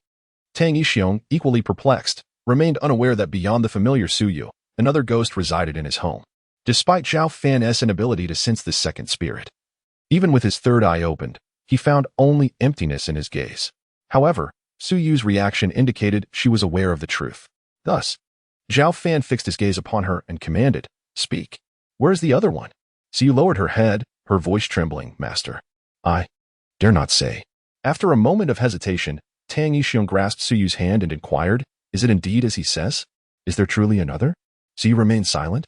Tang Yixiong, equally perplexed, remained unaware that beyond the familiar Su Yu, another ghost resided in his home, despite Zhao Fan's inability to sense this second spirit. Even with his third eye opened, he found only emptiness in his gaze. However, Su Yu's reaction indicated she was aware of the truth. Thus, Zhao Fan fixed his gaze upon her and commanded, Speak. Where is the other one? Su Yu lowered her head, her voice trembling, Master. I dare not say. After a moment of hesitation, Tang Yixiong grasped Su Yu's hand and inquired, Is it indeed as he says? Is there truly another? Su Yu remained silent,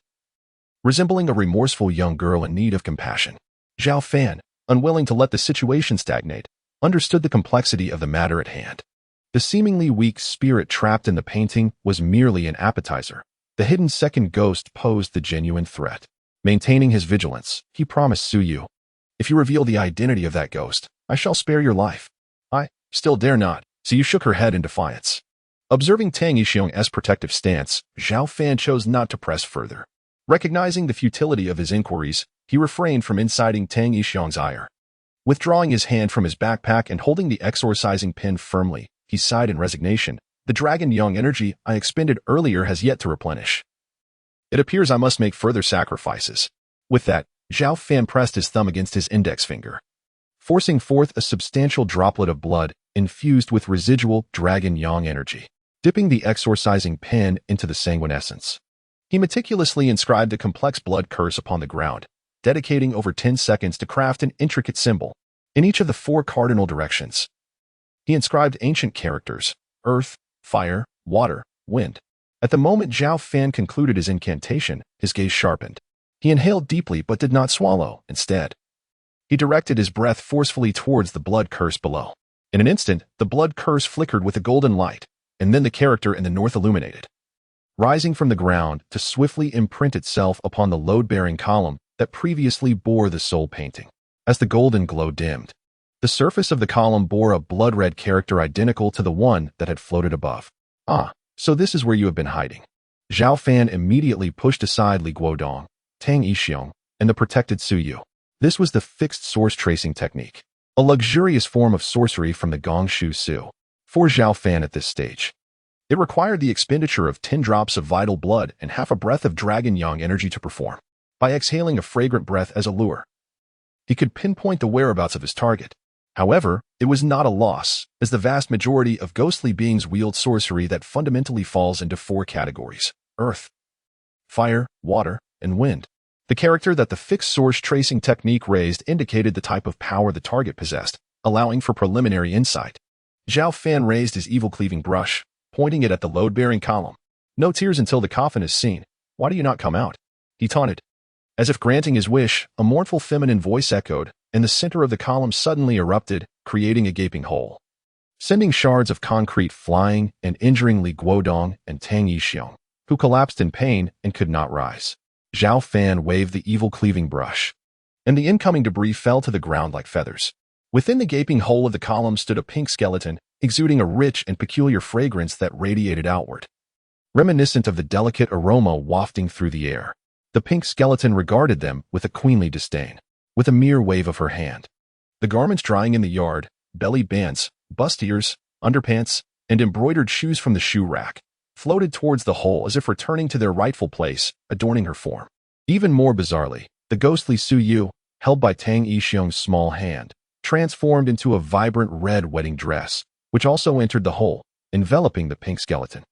resembling a remorseful young girl in need of compassion. Zhao Fan, unwilling to let the situation stagnate, understood the complexity of the matter at hand. The seemingly weak spirit trapped in the painting was merely an appetizer. The hidden second ghost posed the genuine threat. Maintaining his vigilance, he promised Su Yu, If you reveal the identity of that ghost, I shall spare your life. I still dare not. Su Yu shook her head in defiance. Observing Tang Yixiong's protective stance, Zhao Fan chose not to press further. Recognizing the futility of his inquiries, he refrained from inciting Tang Yixiong's ire. Withdrawing his hand from his backpack and holding the exorcising pen firmly, he sighed in resignation. The dragon young energy I expended earlier has yet to replenish. It appears I must make further sacrifices. With that, Zhao Fan pressed his thumb against his index finger, forcing forth a substantial droplet of blood infused with residual dragon yang energy. Dipping the exorcising pen into the sanguine essence, he meticulously inscribed a complex blood curse upon the ground, dedicating over 10 seconds to craft an intricate symbol. In each of the 4 cardinal directions, he inscribed ancient characters, earth, fire, water, wind. At the moment Zhao Fan concluded his incantation, his gaze sharpened. He inhaled deeply but did not swallow. Instead, he directed his breath forcefully towards the blood curse below. In an instant, the blood curse flickered with a golden light, and then the character in the north illuminated, rising from the ground to swiftly imprint itself upon the load-bearing column that previously bore the soul painting. As the golden glow dimmed, the surface of the column bore a blood-red character identical to the one that had floated above. Ah, so this is where you have been hiding. Zhao Fan immediately pushed aside Li Guodong, Tang Yixiong, and the protected Su Yu. This was the fixed source tracing technique, a luxurious form of sorcery from the Gong Shu Ce. For Zhao Fan at this stage, it required the expenditure of 10 drops of vital blood and half a breath of dragon yang energy to perform. By exhaling a fragrant breath as a lure, he could pinpoint the whereabouts of his target. However, it was not a loss, as the vast majority of ghostly beings wield sorcery that fundamentally falls into 4 categories: earth, fire, water, and wind. The character that the fixed source tracing technique raised indicated the type of power the target possessed, allowing for preliminary insight. Zhao Fan raised his evil cleaving brush, pointing it at the load-bearing column. "No tears until the coffin is seen. Why do you not come out?" he taunted. As if granting his wish, a mournful feminine voice echoed, and the center of the column suddenly erupted, creating a gaping hole, sending shards of concrete flying and injuring Li Guodong and Tang Yixiong, who collapsed in pain and could not rise. Zhao Fan waved the evil cleaving brush, and the incoming debris fell to the ground like feathers. Within the gaping hole of the column stood a pink skeleton, exuding a rich and peculiar fragrance that radiated outward, reminiscent of the delicate aroma wafting through the air. The pink skeleton regarded them with a queenly disdain, with a mere wave of her hand. The garments drying in the yard, belly bands, bustiers, underpants, and embroidered shoes from the shoe rack, floated towards the hole as if returning to their rightful place, adorning her form. Even more bizarrely, the ghostly Su Yu, held by Tang Yixiong's small hand, transformed into a vibrant red wedding dress, which also entered the hole, enveloping the pink skeleton.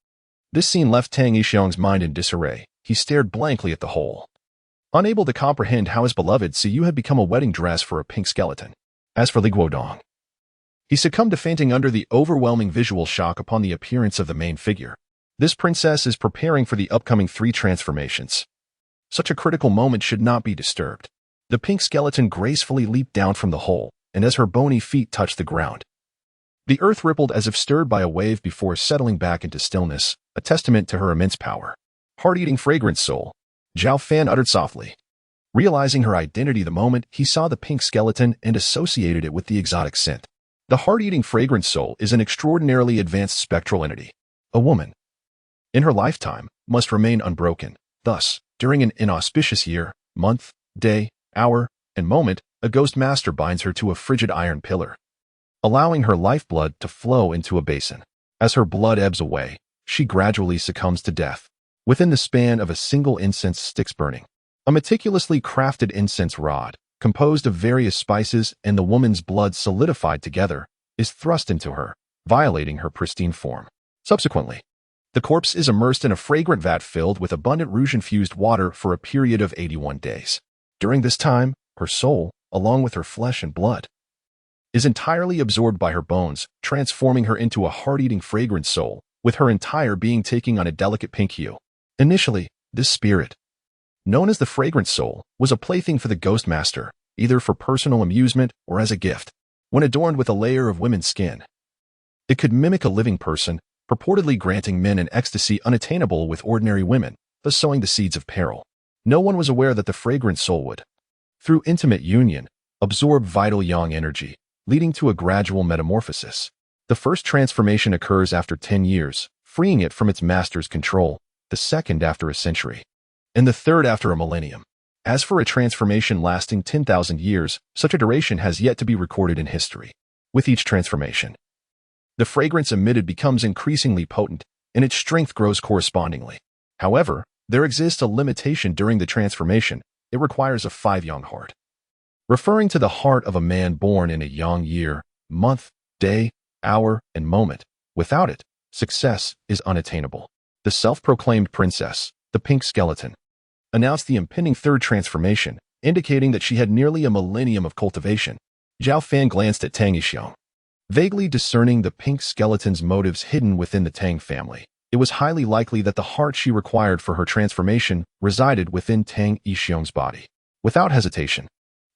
This scene left Tang Yixiong's mind in disarray. He stared blankly at the hole, unable to comprehend how his beloved Su Yu had become a wedding dress for a pink skeleton. As for Li Guodong, he succumbed to fainting under the overwhelming visual shock upon the appearance of the main figure. This princess is preparing for the upcoming 3 transformations. Such a critical moment should not be disturbed. The pink skeleton gracefully leaped down from the hole, and as her bony feet touched the ground, the earth rippled as if stirred by a wave before settling back into stillness, a testament to her immense power. "Heart-eating fragrance soul," Zhao Fan uttered softly. Realizing her identity the moment he saw the pink skeleton and associated it with the exotic scent. The heart-eating fragrance soul is an extraordinarily advanced spectral entity. A woman, in her lifetime, must remain unbroken. Thus, during an inauspicious year, month, day, hour, and moment, a ghost master binds her to a frigid iron pillar, allowing her lifeblood to flow into a basin. As her blood ebbs away, she gradually succumbs to death. Within the span of a single incense stick's burning, a meticulously crafted incense rod, composed of various spices and the woman's blood solidified together, is thrust into her, violating her pristine form. Subsequently, the corpse is immersed in a fragrant vat filled with abundant rouge-infused water for a period of 81 days. During this time, her soul, along with her flesh and blood, is entirely absorbed by her bones, transforming her into a heart-eating fragrant soul, with her entire being taking on a delicate pink hue. Initially, this spirit, known as the fragrant soul, was a plaything for the ghost master, either for personal amusement or as a gift. When adorned with a layer of women's skin, it could mimic a living person, purportedly granting men an ecstasy unattainable with ordinary women, thus sowing the seeds of peril. No one was aware that the fragrant soul would, through intimate union, absorb vital yang energy, leading to a gradual metamorphosis. The first transformation occurs after 10 years, freeing it from its master's control, the second after a century, and the third after a millennium. As for a transformation lasting 10,000 years, such a duration has yet to be recorded in history. With each transformation, the fragrance emitted becomes increasingly potent, and its strength grows correspondingly. However, there exists a limitation during the transformation. It requires a 5-yang heart, referring to the heart of a man born in a yang year, month, day, hour, and moment. Without it, success is unattainable. The self-proclaimed princess, the pink skeleton, announced the impending 3rd transformation, indicating that she had nearly a millennium of cultivation. Zhao Fan glanced at Tang Yixiong, vaguely discerning the pink skeleton's motives hidden within the Tang family. it was highly likely that the heart she required for her transformation resided within Tang Yixiong's body. Without hesitation,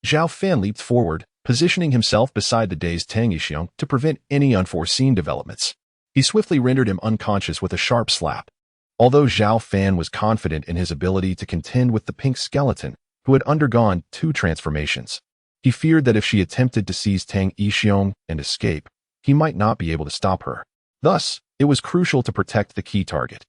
Zhao Fan leaped forward, positioning himself beside the dazed Tang Yixiong to prevent any unforeseen developments. He swiftly rendered him unconscious with a sharp slap. Although Zhao Fan was confident in his ability to contend with the pink skeleton, who had undergone 2 transformations, he feared that if she attempted to seize Tang Yixiong and escape, he might not be able to stop her. Thus, it was crucial to protect the key target,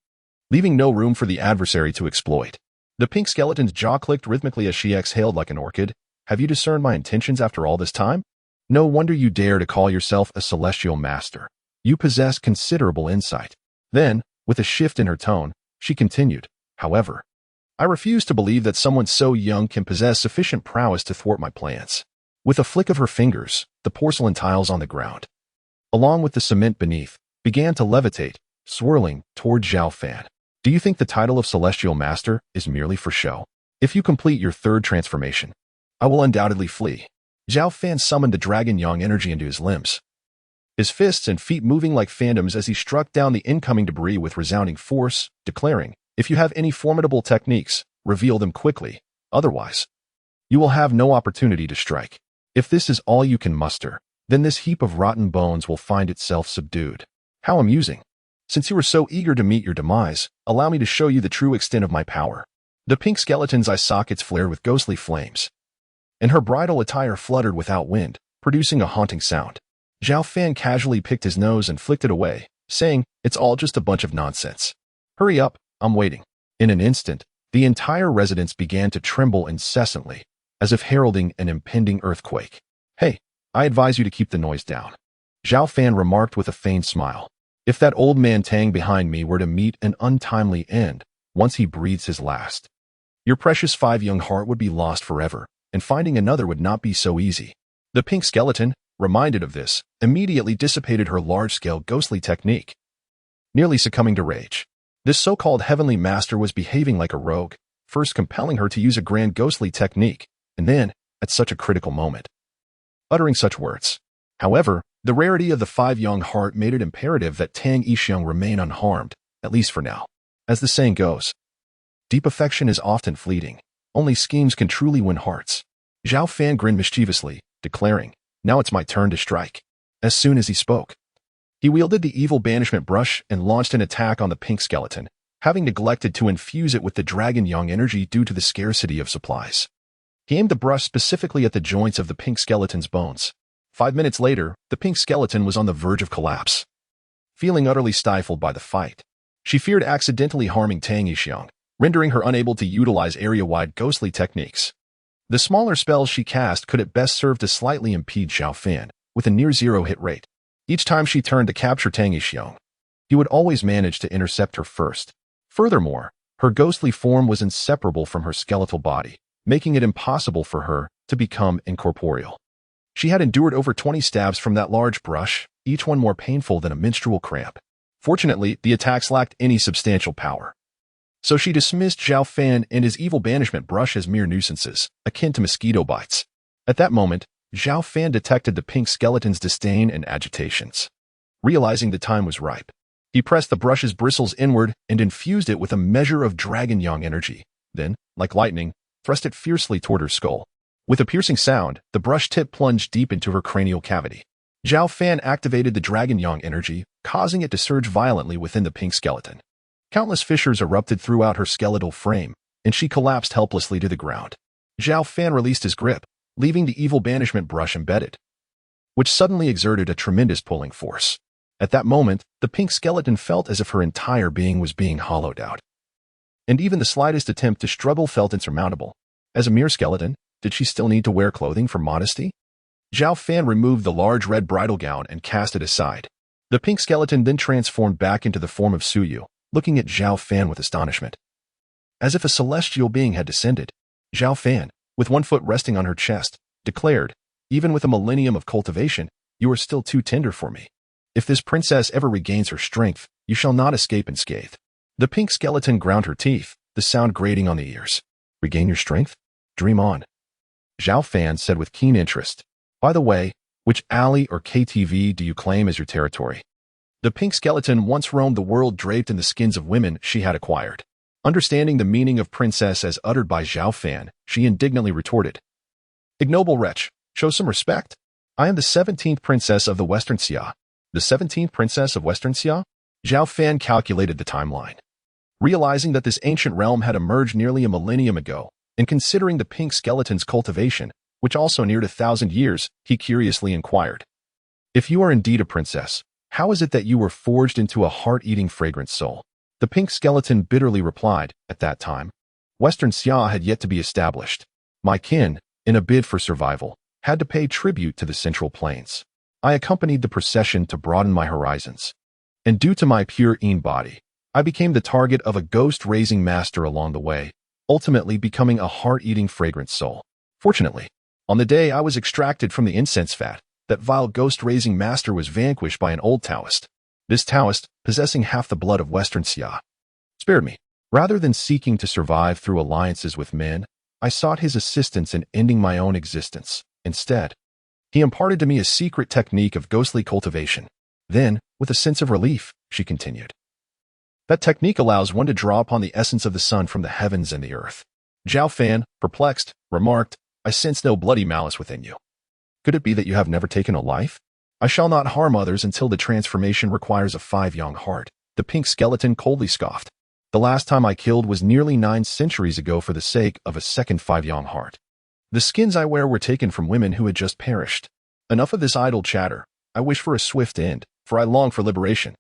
leaving no room for the adversary to exploit. The pink skeleton's jaw clicked rhythmically as she exhaled like an orchid. Have you discerned my intentions after all this time? No wonder you dare to call yourself a celestial master. You possess considerable insight. Then, with a shift in her tone, she continued, however, I refuse to believe that someone so young can possess sufficient prowess to thwart my plans. With a flick of her fingers, the porcelain tiles on the ground, along with the cement beneath, began to levitate, swirling toward Zhao Fan. Do you think the title of Celestial Master is merely for show? If you complete your 3rd transformation, I will undoubtedly flee. Zhao Fan summoned the dragon yang energy into his limbs, his fists and feet moving like phantoms as he struck down the incoming debris with resounding force, declaring, if you have any formidable techniques, reveal them quickly, otherwise, you will have no opportunity to strike. If this is all you can muster, then this heap of rotten bones will find itself subdued. How amusing. Since you were so eager to meet your demise, allow me to show you the true extent of my power. The pink skeleton's eye sockets flared with ghostly flames, and her bridal attire fluttered without wind, producing a haunting sound. Zhao Fan casually picked his nose and flicked it away, saying, it's all just a bunch of nonsense. Hurry up, I'm waiting. In an instant, the entire residence began to tremble incessantly, as if heralding an impending earthquake. Hey, I advise you to keep the noise down. Zhao Fan remarked with a faint smile. If that old man Tang behind me were to meet an untimely end, once he breathes his last, your precious 5 young heart would be lost forever, and finding another would not be so easy. The pink skeleton, reminded of this, immediately dissipated her large-scale ghostly technique, nearly succumbing to rage. This so-called heavenly master was behaving like a rogue, first compelling her to use a grand ghostly technique, and then, at such a critical moment, uttering such words. However, the rarity of the 5 young heart made it imperative that Tang Yixiong remain unharmed, at least for now. As the saying goes, deep affection is often fleeting. Only schemes can truly win hearts. Zhao Fan grinned mischievously, declaring, now it's my turn to strike. As soon as he spoke, he wielded the evil banishment brush and launched an attack on the pink skeleton, having neglected to infuse it with the dragon yang energy due to the scarcity of supplies. He aimed the brush specifically at the joints of the pink skeleton's bones. 5 minutes later, the pink skeleton was on the verge of collapse. Feeling utterly stifled by the fight, she feared accidentally harming Tang Yixiong, rendering her unable to utilize area-wide ghostly techniques. The smaller spells she cast could at best serve to slightly impede Zhao Fan, with a near-zero hit rate. Each time she turned to capture Tang Yixiong, he would always manage to intercept her first. Furthermore, her ghostly form was inseparable from her skeletal body, making it impossible for her to become incorporeal. She had endured over 20 stabs from that large brush, each one more painful than a menstrual cramp. Fortunately, the attacks lacked any substantial power, so she dismissed Zhao Fan and his evil banishment brush as mere nuisances, akin to mosquito bites. At that moment, Zhao Fan detected the pink skeleton's disdain and agitations. Realizing the time was ripe, he pressed the brush's bristles inward and infused it with a measure of dragon yang energy, then, like lightning, thrust it fiercely toward her skull. With a piercing sound, the brush tip plunged deep into her cranial cavity. Zhao Fan activated the dragon yang energy, causing it to surge violently within the pink skeleton. Countless fissures erupted throughout her skeletal frame, and she collapsed helplessly to the ground. Zhao Fan released his grip, leaving the evil banishment brush embedded, which suddenly exerted a tremendous pulling force. At that moment, the pink skeleton felt as if her entire being was being hollowed out, and even the slightest attempt to struggle felt insurmountable. As a mere skeleton, did she still need to wear clothing for modesty? Zhao Fan removed the large red bridal gown and cast it aside. The pink skeleton then transformed back into the form of Suyu, looking at Zhao Fan with astonishment. As if a celestial being had descended, Zhao Fan, with one foot resting on her chest, declared, even with a millennium of cultivation, you are still too tender for me. If this princess ever regains her strength, you shall not escape unscathed. The pink skeleton ground her teeth, the sound grating on the ears. Regain your strength? Dream on. Zhao Fan said with keen interest. By the way, which alley or KTV do you claim as your territory? The pink skeleton once roamed the world draped in the skins of women she had acquired. Understanding the meaning of princess as uttered by Zhao Fan, she indignantly retorted, "Ignoble wretch, show some respect. I am the 17th princess of the Western Xia." The 17th princess of Western Xia? Zhao Fan calculated the timeline. Realizing that this ancient realm had emerged nearly a millennium ago, and considering the pink skeleton's cultivation, which also neared 1,000 years, he curiously inquired, "If you are indeed a princess, how is it that you were forged into a heart-eating fragrant soul?" The pink skeleton bitterly replied, "At that time, Western Xia had yet to be established. My kin, in a bid for survival, had to pay tribute to the Central Plains. I accompanied the procession to broaden my horizons. And due to my pure Yin body, I became the target of a ghost-raising master along the way, ultimately becoming a heart-eating fragrant soul. Fortunately, on the day I was extracted from the incense vat, that vile ghost-raising master was vanquished by an old Taoist. This Taoist, possessing half the blood of Western Xia, spared me. Rather than seeking to survive through alliances with men, I sought his assistance in ending my own existence. Instead, he imparted to me a secret technique of ghostly cultivation. Then, with a sense of relief, she continued, that technique allows one to draw upon the essence of the sun from the heavens and the earth." Zhao Fan, perplexed, remarked, "I sense no bloody malice within you. Could it be that you have never taken a life?" "I shall not harm others until the transformation requires a 5-yang heart." The pink skeleton coldly scoffed. "The last time I killed was nearly 9 centuries ago for the sake of a second 5-yang heart. The skins I wear were taken from women who had just perished. Enough of this idle chatter. I wish for a swift end, for I long for liberation."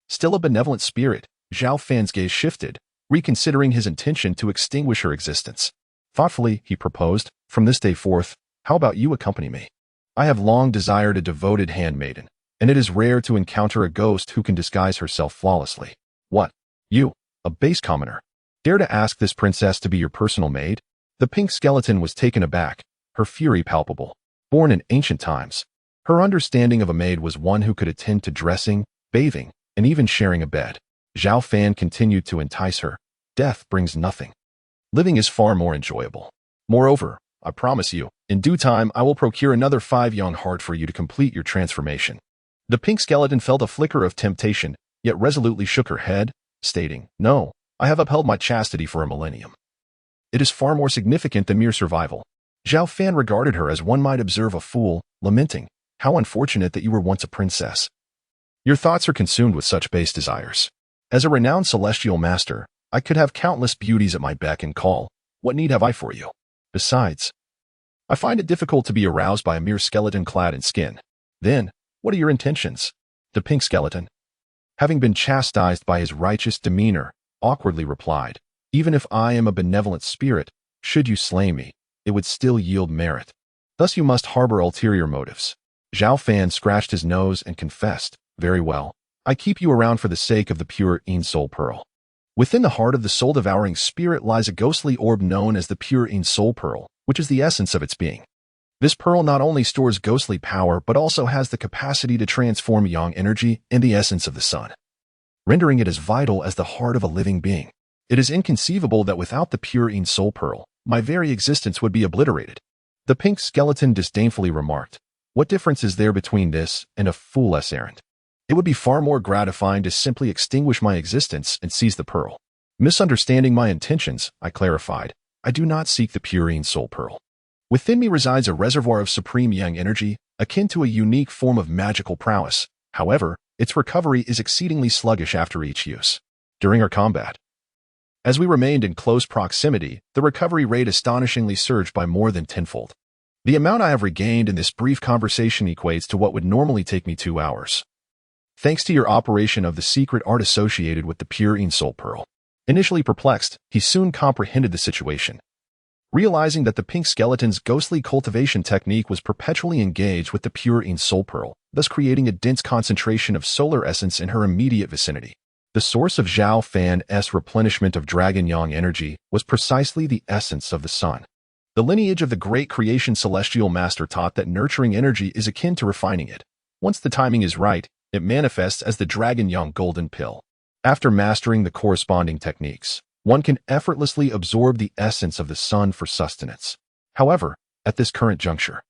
Still a benevolent spirit, Zhao Fan's gaze shifted, reconsidering his intention to extinguish her existence. Thoughtfully, he proposed, "From this day forth, how about you accompany me? I have long desired a devoted handmaiden, and it is rare to encounter a ghost who can disguise herself flawlessly." "What? You, a base commoner, dare to ask this princess to be your personal maid?" The pink skeleton was taken aback, her fury palpable. Born in ancient times, her understanding of a maid was one who could attend to dressing, bathing, and even sharing a bed. Zhao Fan continued to entice her. "Death brings nothing. Living is far more enjoyable. Moreover, I promise you, in due time I will procure another 5-yang heart for you to complete your transformation." The pink skeleton felt a flicker of temptation, yet resolutely shook her head, stating, "No, I have upheld my chastity for a millennium. It is far more significant than mere survival." Zhao Fan regarded her as one might observe a fool, lamenting, "How unfortunate that you were once a princess. Your thoughts are consumed with such base desires. As a renowned celestial master, I could have countless beauties at my beck and call. What need have I for you? Besides, I find it difficult to be aroused by a mere skeleton clad in skin. Then, what are your intentions?" The pink skeleton, having been chastised by his righteous demeanor, awkwardly replied, "Even if I am a benevolent spirit, should you slay me, it would still yield merit. Thus you must harbor ulterior motives." Zhao Fan scratched his nose and confessed, "Very well. I keep you around for the sake of the pure Yin Soul Pearl." Within the heart of the soul-devouring spirit lies a ghostly orb known as the pure Yin Soul Pearl, which is the essence of its being. This pearl not only stores ghostly power but also has the capacity to transform yang energy in the essence of the sun, rendering it as vital as the heart of a living being. It is inconceivable that without the pure Yin Soul Pearl, my very existence would be obliterated." The pink skeleton disdainfully remarked, "What difference is there between this and a fool-less errand? It would be far more gratifying to simply extinguish my existence and seize the pearl." Misunderstanding my intentions, I clarified, "I do not seek the pure Yin Soul Pearl. Within me resides a reservoir of supreme yang energy, akin to a unique form of magical prowess. However, its recovery is exceedingly sluggish after each use. During our combat, as we remained in close proximity, the recovery rate astonishingly surged by more than tenfold. The amount I have regained in this brief conversation equates to what would normally take me 2 hours. Thanks to your operation of the secret art associated with the pure Yin Soul Pearl." Initially perplexed, he soon comprehended the situation. Realizing that the pink skeleton's ghostly cultivation technique was perpetually engaged with the pure Yin Soul Pearl, thus creating a dense concentration of solar essence in her immediate vicinity. The source of Zhao Fan's replenishment of dragon yang energy was precisely the essence of the sun. The lineage of the great creation celestial master taught that nurturing energy is akin to refining it. Once the timing is right, it manifests as the dragon yang golden pill. After mastering the corresponding techniques, one can effortlessly absorb the essence of the sun for sustenance. However, at this current juncture,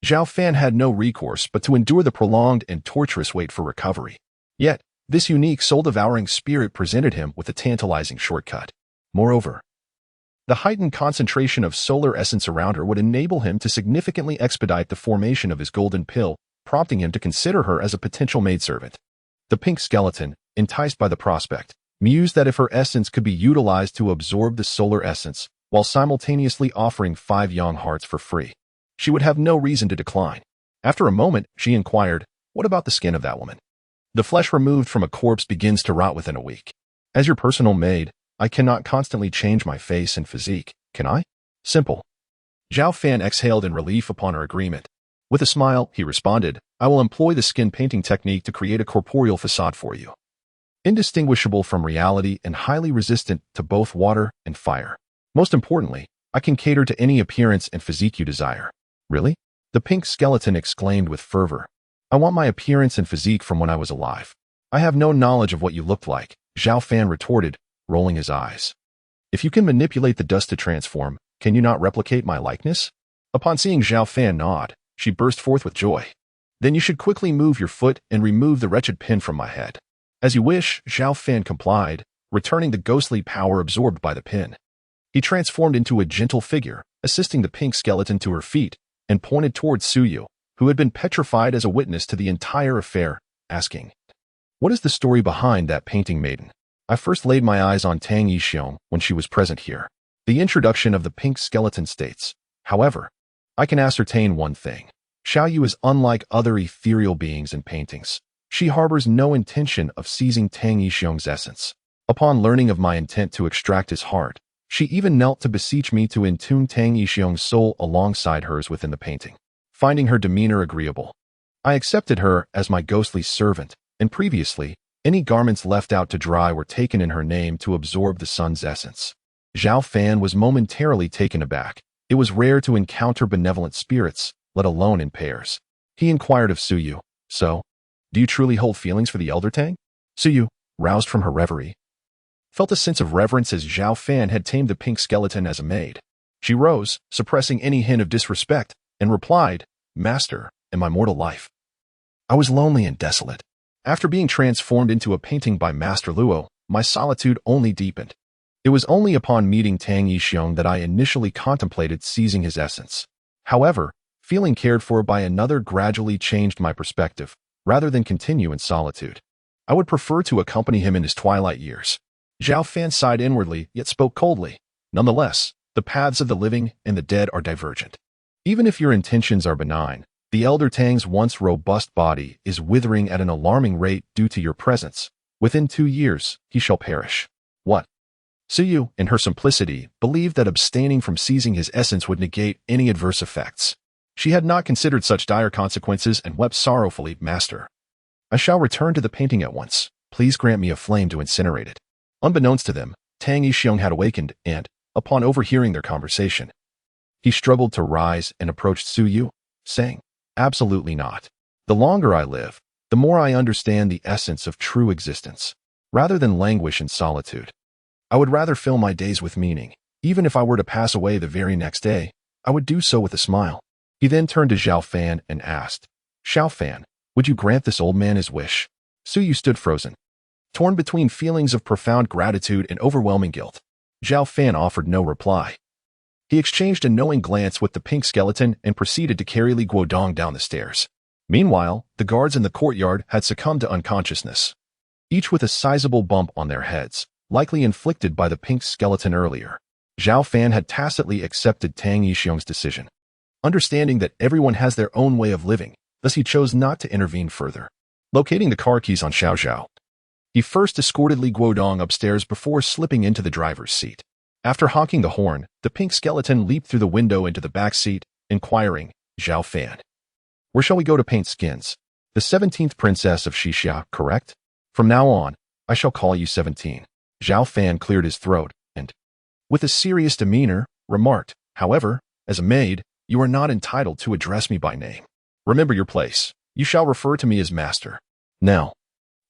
Zhao Fan had no recourse but to endure the prolonged and torturous wait for recovery. Yet, This unique soul-devouring spirit presented him with a tantalizing shortcut. Moreover, the heightened concentration of solar essence around her would enable him to significantly expedite the formation of his golden pill, prompting him to consider her as a potential maidservant. The pink skeleton, enticed by the prospect, mused that if her essence could be utilized to absorb the solar essence, while simultaneously offering 5 young hearts for free, she would have no reason to decline. After a moment, she inquired, "What about the skin of that woman?" "The flesh removed from a corpse begins to rot within a week. As your personal maid, I cannot constantly change my face and physique, can I?" Simple. Zhao Fan exhaled in relief upon her agreement. With a smile, he responded, "I will employ the skin painting technique to create a corporeal facade for you, indistinguishable from reality and highly resistant to both water and fire. Most importantly, I can cater to any appearance and physique you desire." "Really?" the pink skeleton exclaimed with fervor. "I want my appearance and physique from when I was alive." "I have no knowledge of what you looked like," Zhao Fan retorted, rolling his eyes. "If you can manipulate the dust to transform, can you not replicate my likeness?" Upon seeing Zhao Fan nod, she burst forth with joy. "Then you should quickly move your foot and remove the wretched pin from my head." "As you wish," Zhao Fan complied, returning the ghostly power absorbed by the pin. He transformed into a gentle figure, assisting the pink skeleton to her feet, and pointed towards Suyu, who had been petrified as a witness to the entire affair, asking, "What is the story behind that painting maiden?" "I first laid my eyes on Tang Yixiong when she was present here." The introduction of the pink skeleton states, "However, I can ascertain one thing. Xiaoyu is unlike other ethereal beings in paintings. She harbors no intention of seizing Tang Yixiong's essence. Upon learning of my intent to extract his heart, she even knelt to beseech me to entune Tang Yixiong's soul alongside hers within the painting. Finding her demeanor agreeable, I accepted her as my ghostly servant, and previously, any garments left out to dry were taken in her name to absorb the sun's essence." Zhao Fan was momentarily taken aback. It was rare to encounter benevolent spirits, let alone in pairs. He inquired of Suyu, "So, do you truly hold feelings for the elder Tang?" Suyu, roused from her reverie, felt a sense of reverence as Zhao Fan had tamed the pink skeleton as a maid. She rose, suppressing any hint of disrespect, and replied, "Master, in my mortal life, I was lonely and desolate. After being transformed into a painting by Master Luo, my solitude only deepened. It was only upon meeting Tang Yixiong that I initially contemplated seizing his essence. However, feeling cared for by another gradually changed my perspective, rather than continue in solitude. I would prefer to accompany him in his twilight years." Zhao Fan sighed inwardly, yet spoke coldly. "Nonetheless, the paths of the living and the dead are divergent. Even if your intentions are benign, the elder Tang's once robust body is withering at an alarming rate due to your presence. Within 2 years, he shall perish." "What?" Suyu, in her simplicity, believed that abstaining from seizing his essence would negate any adverse effects. She had not considered such dire consequences and wept sorrowfully, "Master, I shall return to the painting at once. Please grant me a flame to incinerate it." Unbeknownst to them, Tang Yixiong had awakened and, upon overhearing their conversation, he struggled to rise and approached Suyu, saying, "Absolutely not. The longer I live, the more I understand the essence of true existence. Rather than languish in solitude, I would rather fill my days with meaning. Even if I were to pass away the very next day, I would do so with a smile." He then turned to Zhao Fan and asked, "Zhao Fan, would you grant this old man his wish?" Suyu stood frozen, torn between feelings of profound gratitude and overwhelming guilt. Zhao Fan offered no reply. He exchanged a knowing glance with the pink skeleton and proceeded to carry Li Guodong down the stairs. Meanwhile, the guards in the courtyard had succumbed to unconsciousness, each with a sizable bump on their heads, likely inflicted by the pink skeleton earlier. Zhao Fan had tacitly accepted Tang Yixiong's decision, understanding that everyone has their own way of living, thus he chose not to intervene further. Locating the car keys on Xiao Zhao, he first escorted Li Guodong upstairs before slipping into the driver's seat. After honking the horn, the pink skeleton leaped through the window into the back seat, inquiring, "Zhao Fan, where shall we go to paint skins?" "The 17th princess of Xixia, correct? From now on, I shall call you 17. Zhao Fan cleared his throat and, with a serious demeanor, remarked, "However, as a maid, you are not entitled to address me by name. Remember your place. You shall refer to me as Master. Now,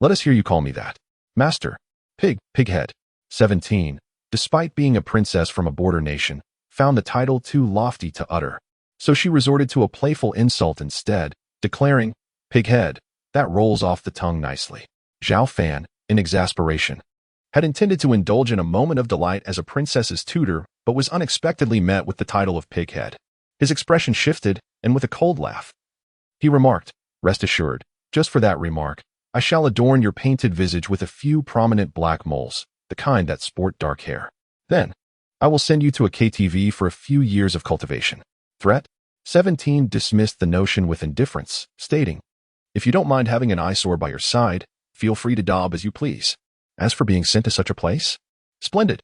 let us hear you call me that." "Master." Pighead. 17, despite being a princess from a border nation, found the title too lofty to utter, so she resorted to a playful insult instead, declaring, "Pighead, that rolls off the tongue nicely." Zhao Fan, in exasperation, had intended to indulge in a moment of delight as a princess's tutor, but was unexpectedly met with the title of pighead. His expression shifted, and with a cold laugh, he remarked, "Rest assured, just for that remark, I shall adorn your painted visage with a few prominent black moles, the kind that sport dark hair. Then, I will send you to a KTV for a few years of cultivation." Threat? 17 dismissed the notion with indifference, stating, "If you don't mind having an eyesore by your side, feel free to daub as you please. As for being sent to such a place? Splendid.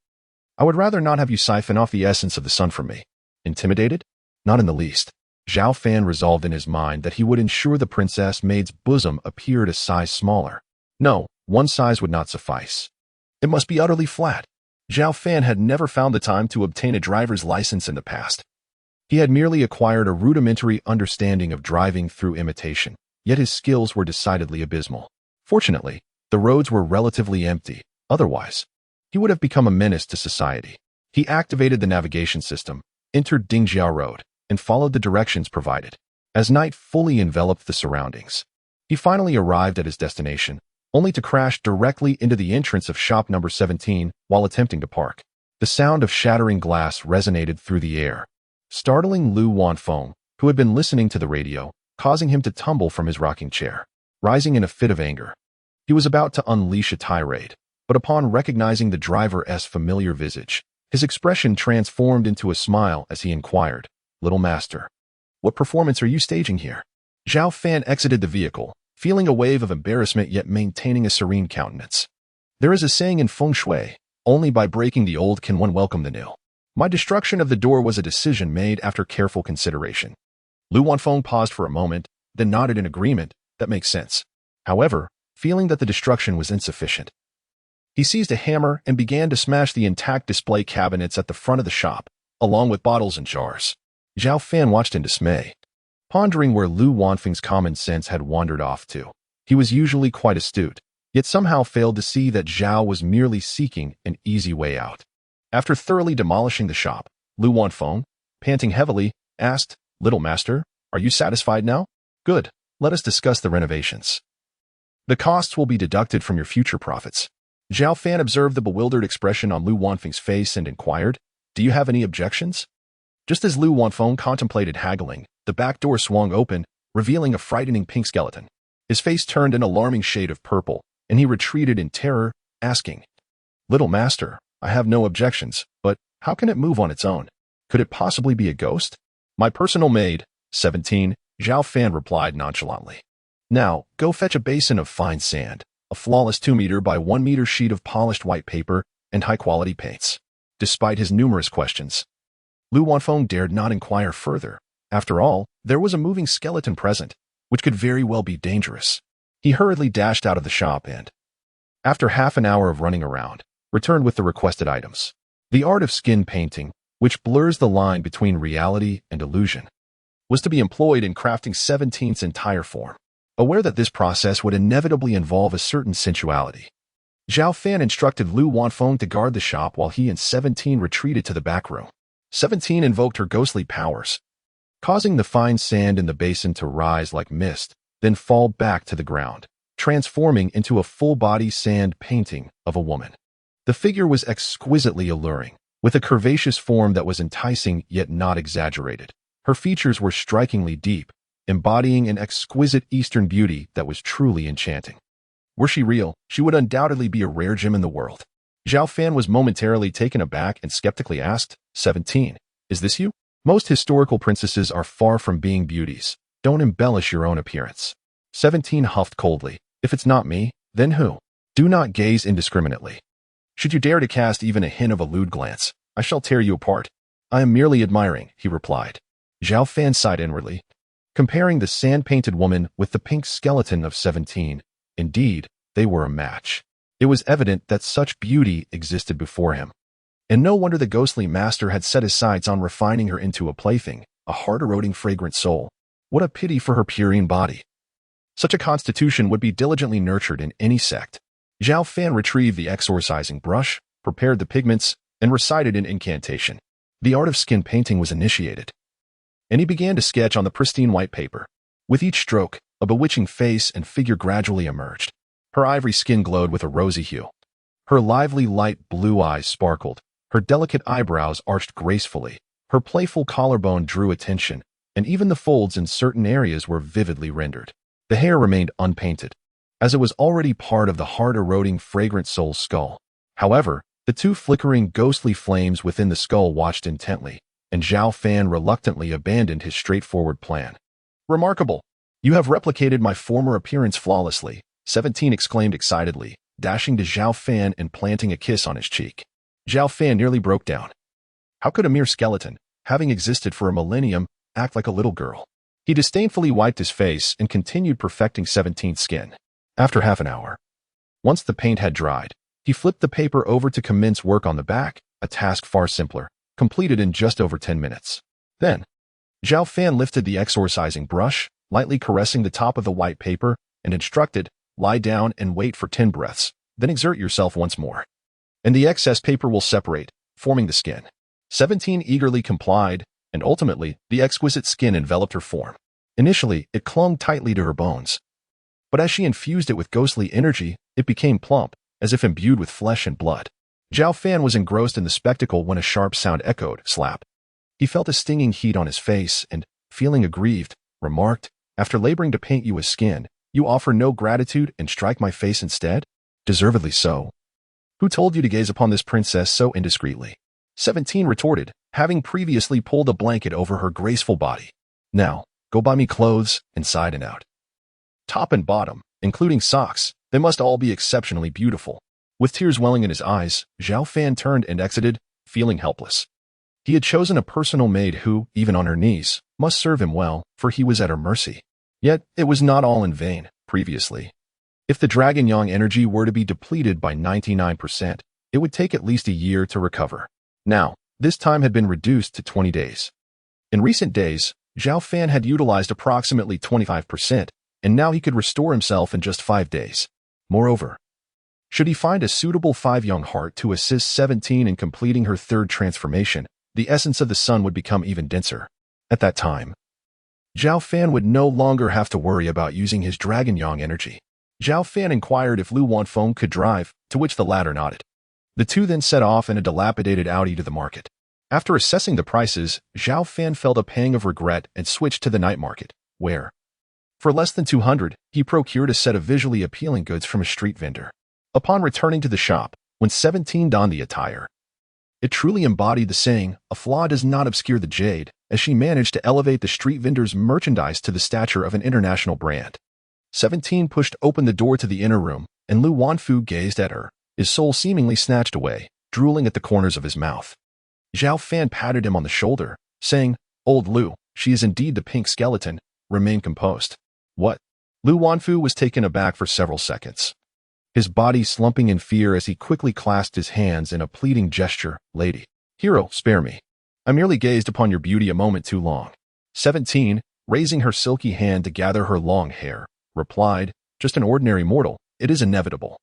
I would rather not have you siphon off the essence of the sun from me. Intimidated? Not in the least." Zhao Fan resolved in his mind that he would ensure the princess maid's bosom appeared a size smaller. No, one size would not suffice. It must be utterly flat. Zhao Fan had never found the time to obtain a driver's license in the past. He had merely acquired a rudimentary understanding of driving through imitation, yet his skills were decidedly abysmal. Fortunately, the roads were relatively empty. Otherwise, he would have become a menace to society. He activated the navigation system, entered Dingjiao Road, and followed the directions provided. As night fully enveloped the surroundings, he finally arrived at his destination, only to crash directly into the entrance of shop number 17 while attempting to park. The sound of shattering glass resonated through the air, startling Lu Wanfeng, who had been listening to the radio, causing him to tumble from his rocking chair. Rising in a fit of anger, he was about to unleash a tirade, but upon recognizing the driver's familiar visage, his expression transformed into a smile as he inquired, "Little master, what performance are you staging here?" Zhao Fan exited the vehicle, feeling a wave of embarrassment yet maintaining a serene countenance. There is a saying in feng shui, only by breaking the old can one welcome the new. My destruction of the door was a decision made after careful consideration. Lu Wanfeng paused for a moment, then nodded in agreement. That makes sense. However, feeling that the destruction was insufficient, he seized a hammer and began to smash the intact display cabinets at the front of the shop, along with bottles and jars. Zhao Fan watched in dismay, pondering where Lu Wanfeng's common sense had wandered off to. He was usually quite astute, yet somehow failed to see that Zhao was merely seeking an easy way out. After thoroughly demolishing the shop, Lu Wanfeng, panting heavily, asked, "Little master, are you satisfied now? Good. Let us discuss the renovations. The costs will be deducted from your future profits." Zhao Fan observed the bewildered expression on Lu Wanfeng's face and inquired, "Do you have any objections?" Just as Lu Wanfeng contemplated haggling, the back door swung open, revealing a frightening pink skeleton. His face turned an alarming shade of purple, and he retreated in terror, asking, "Little master, I have no objections, but how can it move on its own? Could it possibly be a ghost?" "My personal maid, 17, Zhao Fan replied nonchalantly. "Now, go fetch a basin of fine sand, a flawless 2-meter by 1-meter sheet of polished white paper, and high-quality paints." Despite his numerous questions, Lu Wanfeng dared not inquire further. After all, there was a moving skeleton present, which could very well be dangerous. He hurriedly dashed out of the shop and, after half an hour of running around, returned with the requested items. The art of skin painting, which blurs the line between reality and illusion, was to be employed in crafting 17's entire form. Aware that this process would inevitably involve a certain sensuality, Zhao Fan instructed Lu Wanfeng to guard the shop while he and 17 retreated to the back room. 17 invoked her ghostly powers, causing the fine sand in the basin to rise like mist, then fall back to the ground, transforming into a full-body sand painting of a woman. The figure was exquisitely alluring, with a curvaceous form that was enticing yet not exaggerated. Her features were strikingly deep, embodying an exquisite Eastern beauty that was truly enchanting. Were she real, she would undoubtedly be a rare gem in the world. Zhao Fan was momentarily taken aback and skeptically asked, 17, is this you? Most historical princesses are far from being beauties. Don't embellish your own appearance. 17 huffed coldly. If it's not me, then who? Do not gaze indiscriminately. Should you dare to cast even a hint of a lewd glance, I shall tear you apart. I am merely admiring, he replied. Zhao Fan sighed inwardly, comparing the sand-painted woman with the pink skeleton of 17. Indeed, they were a match. It was evident that such beauty existed before him. And no wonder the ghostly master had set his sights on refining her into a plaything, a heart-eroding fragrant soul. What a pity for her purine body. Such a constitution would be diligently nurtured in any sect. Zhao Fan retrieved the exorcising brush, prepared the pigments, and recited an incantation. The art of skin painting was initiated, and he began to sketch on the pristine white paper. With each stroke, a bewitching face and figure gradually emerged. Her ivory skin glowed with a rosy hue. Her lively light blue eyes sparkled. Her delicate eyebrows arched gracefully. Her playful collarbone drew attention, and even the folds in certain areas were vividly rendered. The hair remained unpainted, as it was already part of the heart-eroding, fragrant soul's skull. However, the two flickering, ghostly flames within the skull watched intently, and Zhao Fan reluctantly abandoned his straightforward plan. "Remarkable! You have replicated my former appearance flawlessly," 17 exclaimed excitedly, dashing to Zhao Fan and planting a kiss on his cheek. Zhao Fan nearly broke down. How could a mere skeleton, having existed for a millennium, act like a little girl? He disdainfully wiped his face and continued perfecting 17's skin. After half an hour, once the paint had dried, he flipped the paper over to commence work on the back, a task far simpler, completed in just over 10 minutes. Then, Zhao Fan lifted the exorcising brush, lightly caressing the top of the white paper, and instructed, "Lie down and wait for 10 breaths, then exert yourself once more. And the excess paper will separate, forming the skin." 17 eagerly complied, and ultimately, the exquisite skin enveloped her form. Initially, it clung tightly to her bones. But as she infused it with ghostly energy, it became plump, as if imbued with flesh and blood. Zhao Fan was engrossed in the spectacle when a sharp sound echoed, slap. He felt a stinging heat on his face and, feeling aggrieved, remarked, "After laboring to paint you with skin, you offer no gratitude and strike my face instead? Deservedly so. Who told you to gaze upon this princess so indiscreetly?" 17 retorted, having previously pulled a blanket over her graceful body. "Now, go buy me clothes, inside and out. Top and bottom, including socks, they must all be exceptionally beautiful." With tears welling in his eyes, Zhao Fan turned and exited, feeling helpless. He had chosen a personal maid who, even on her knees, must serve him well, for he was at her mercy. Yet, it was not all in vain, previously. If the Dragon Yang energy were to be depleted by 99%, it would take at least a year to recover. Now, this time had been reduced to 20 days. In recent days, Zhao Fan had utilized approximately 25%, and now he could restore himself in just 5 days. Moreover, should he find a suitable 5-young heart to assist 17 in completing her third transformation, the essence of the sun would become even denser. At that time, Zhao Fan would no longer have to worry about using his Dragon Yang energy. Zhao Fan inquired if Lu Wanfeng could drive, to which the latter nodded. The two then set off in a dilapidated Audi to the market. After assessing the prices, Zhao Fan felt a pang of regret and switched to the night market, where, for less than 200, he procured a set of visually appealing goods from a street vendor. Upon returning to the shop, when 17 donned the attire, it truly embodied the saying, "A flaw does not obscure the jade," as she managed to elevate the street vendor's merchandise to the stature of an international brand. 17 pushed open the door to the inner room, and Lu Wanfu gazed at her, his soul seemingly snatched away, drooling at the corners of his mouth. Zhao Fan patted him on the shoulder, saying, "Old Lu, she is indeed the pink skeleton. Remain composed." "What?" Lu Wanfu was taken aback for several seconds, his body slumping in fear as he quickly clasped his hands in a pleading gesture. "Lady, hero, spare me. I merely gazed upon your beauty a moment too long." 17, raising her silky hand to gather her long hair, replied, "Just an ordinary mortal, it is inevitable.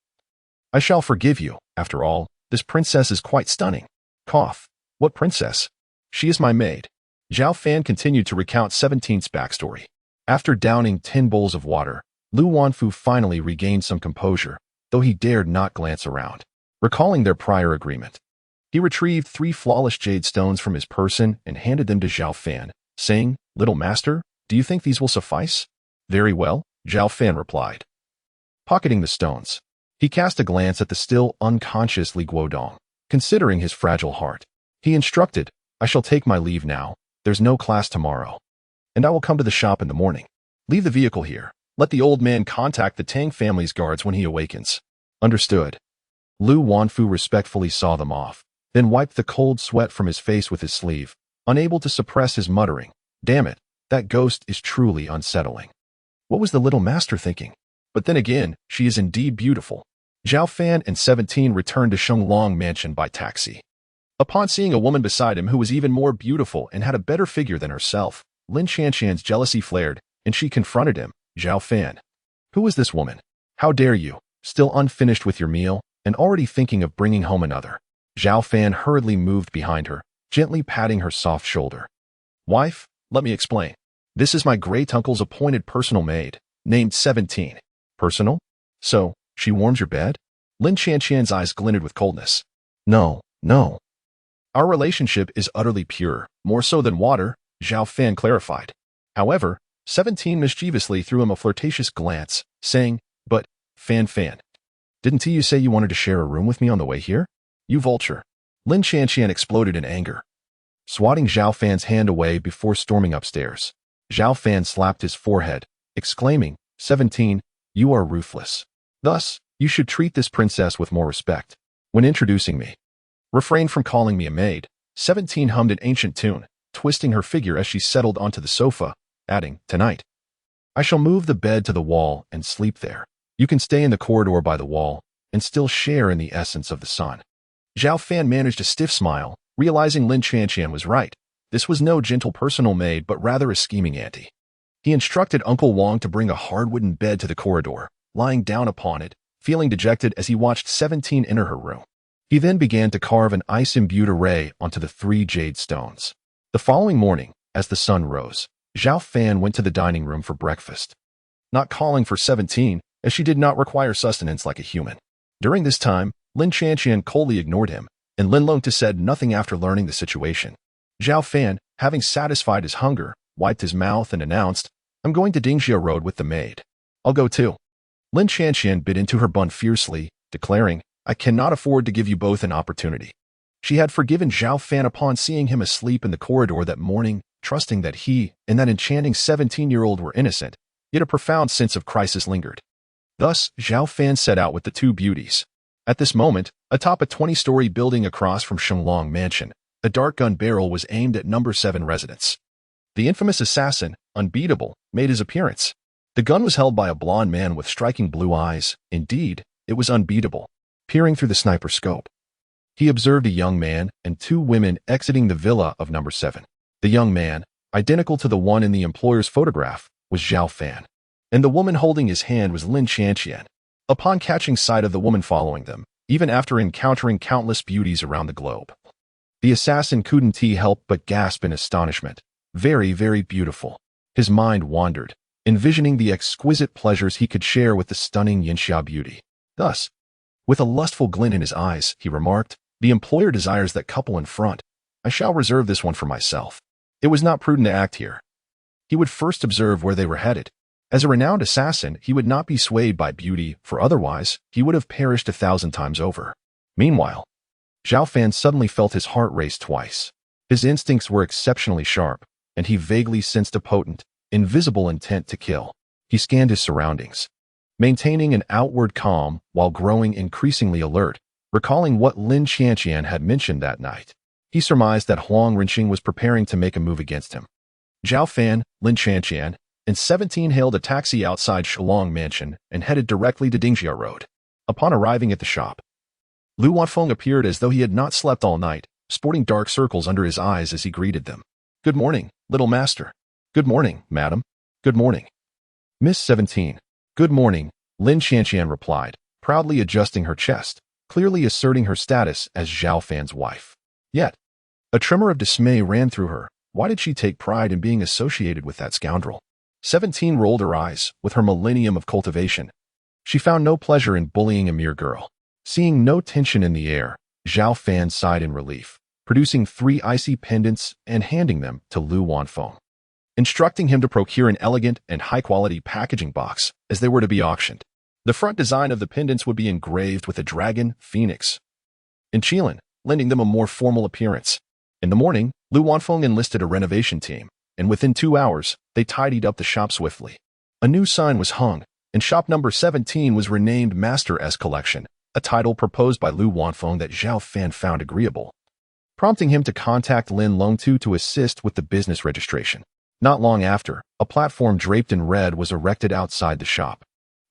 I shall forgive you. After all, this princess is quite stunning." Cough. "What princess?" "She is my maid." Zhao Fan continued to recount 17's backstory. After downing 10 bowls of water, Lu Wanfu finally regained some composure, though he dared not glance around. Recalling their prior agreement, he retrieved 3 flawless jade stones from his person and handed them to Zhao Fan, saying, "Little master, do you think these will suffice?" "Very well," Zhao Fan replied. Pocketing the stones, he cast a glance at the still unconscious Li Guodong. Considering his fragile heart, he instructed, "I shall take my leave now. There's no class tomorrow, and I will come to the shop in the morning. Leave the vehicle here. Let the old man contact the Tang family's guards when he awakens." "Understood." Lu Wanfu respectfully saw them off, then wiped the cold sweat from his face with his sleeve, unable to suppress his muttering, "Damn it, that ghost is truly unsettling. What was the little master thinking? But then again, she is indeed beautiful." Zhao Fan and 17 returned to Shenglong Mansion by taxi. Upon seeing a woman beside him who was even more beautiful and had a better figure than herself, Lin Shanshan's jealousy flared, and she confronted him. "Zhao Fan, who is this woman? How dare you, still unfinished with your meal, and already thinking of bringing home another?" Zhao Fan hurriedly moved behind her, gently patting her soft shoulder. "Wife, let me explain. This is my great-uncle's appointed personal maid, named 17. Personal? So, She warms your bed? Lin Qianqian's eyes glinted with coldness. No, no. Our relationship is utterly pure, more so than water, Zhao Fan clarified. However, 17 mischievously threw him a flirtatious glance, saying, But, Fan, didn't you say you wanted to share a room with me on the way here? You vulture. Lin Qianqian exploded in anger, swatting Zhao Fan's hand away before storming upstairs. Zhao Fan slapped his forehead, exclaiming, 17, you are ruthless. Thus, you should treat this princess with more respect. When introducing me, refrain from calling me a maid. 17 hummed an ancient tune, twisting her figure as she settled onto the sofa, adding, Tonight, I shall move the bed to the wall and sleep there. You can stay in the corridor by the wall and still share in the essence of the sun. Zhao Fan managed a stiff smile, realizing Lin Qianqian was right. This was no gentle personal maid, but rather a scheming auntie. He instructed Uncle Wang to bring a hard wooden bed to the corridor, lying down upon it, feeling dejected as he watched 17 enter her room. He then began to carve an ice-imbued array onto the 3 jade stones. The following morning, as the sun rose, Zhao Fan went to the dining room for breakfast, not calling for 17, as she did not require sustenance like a human. During this time, Lin Qianqian coldly ignored him, and Lin Longta said nothing after learning the situation. Zhao Fan, having satisfied his hunger, wiped his mouth and announced, I'm going to Dingjia Road with the maid. I'll go too. Lin Qianqian bit into her bun fiercely, declaring, I cannot afford to give you both an opportunity. She had forgiven Zhao Fan upon seeing him asleep in the corridor that morning, trusting that he and that enchanting 17-year-old were innocent, yet a profound sense of crisis lingered. Thus, Zhao Fan set out with the 2 beauties. At this moment, atop a 20-story building across from Shenglong Mansion, a dark gun barrel was aimed at number 7 residence. The infamous assassin, Unbeatable, made his appearance. The gun was held by a blond man with striking blue eyes. Indeed, it was unbeatable. Peering through the sniper scope, he observed a young man and 2 women exiting the villa of number 7. The young man, identical to the one in the employer's photograph, was Zhao Fan, and the woman holding his hand was Lin Qianqian. Upon catching sight of the woman following them, even after encountering countless beauties around the globe, the assassin couldn't help but gasp in astonishment. Very, very beautiful. His mind wandered, envisioning the exquisite pleasures he could share with the stunning Yinxia beauty. Thus, with a lustful glint in his eyes, he remarked, The employer desires that couple in front. I shall reserve this one for myself. It was not prudent to act here. He would first observe where they were headed. As a renowned assassin, he would not be swayed by beauty, for otherwise, he would have perished 1,000 times over. Meanwhile, Zhao Fan suddenly felt his heart race twice. His instincts were exceptionally sharp, and he vaguely sensed a potent, invisible intent to kill. He scanned his surroundings, maintaining an outward calm while growing increasingly alert, recalling what Lin Qianqian had mentioned that night. He surmised that Huang Rinqing was preparing to make a move against him. Zhao Fan, Lin Qianqian, and 17 hailed a taxi outside Shenglong Mansion and headed directly to Dingjia Road. Upon arriving at the shop, Lu Wanfeng appeared as though he had not slept all night, sporting dark circles under his eyes as he greeted them. Good morning, little master. Good morning, madam. Good morning, Miss 17. Good morning, Lin Qianqian replied, proudly adjusting her chest, clearly asserting her status as Zhao Fan's wife. Yet, a tremor of dismay ran through her. Why did she take pride in being associated with that scoundrel? 17 rolled her eyes, with her millennium of cultivation. She found no pleasure in bullying a mere girl. Seeing no tension in the air, Zhao Fan sighed in relief, producing 3 icy pendants and handing them to Lu Wanfeng, instructing him to procure an elegant and high-quality packaging box, as they were to be auctioned. The front design of the pendants would be engraved with a dragon, phoenix, and qilin, lending them a more formal appearance. In the morning, Lu Wanfeng enlisted a renovation team, and within 2 hours, they tidied up the shop swiftly. A new sign was hung, and shop number 17 was renamed Master S Collection, a title proposed by Lu Wanfeng that Zhao Fan found agreeable, prompting him to contact Lin Longtu to assist with the business registration. Not long after, a platform draped in red was erected outside the shop,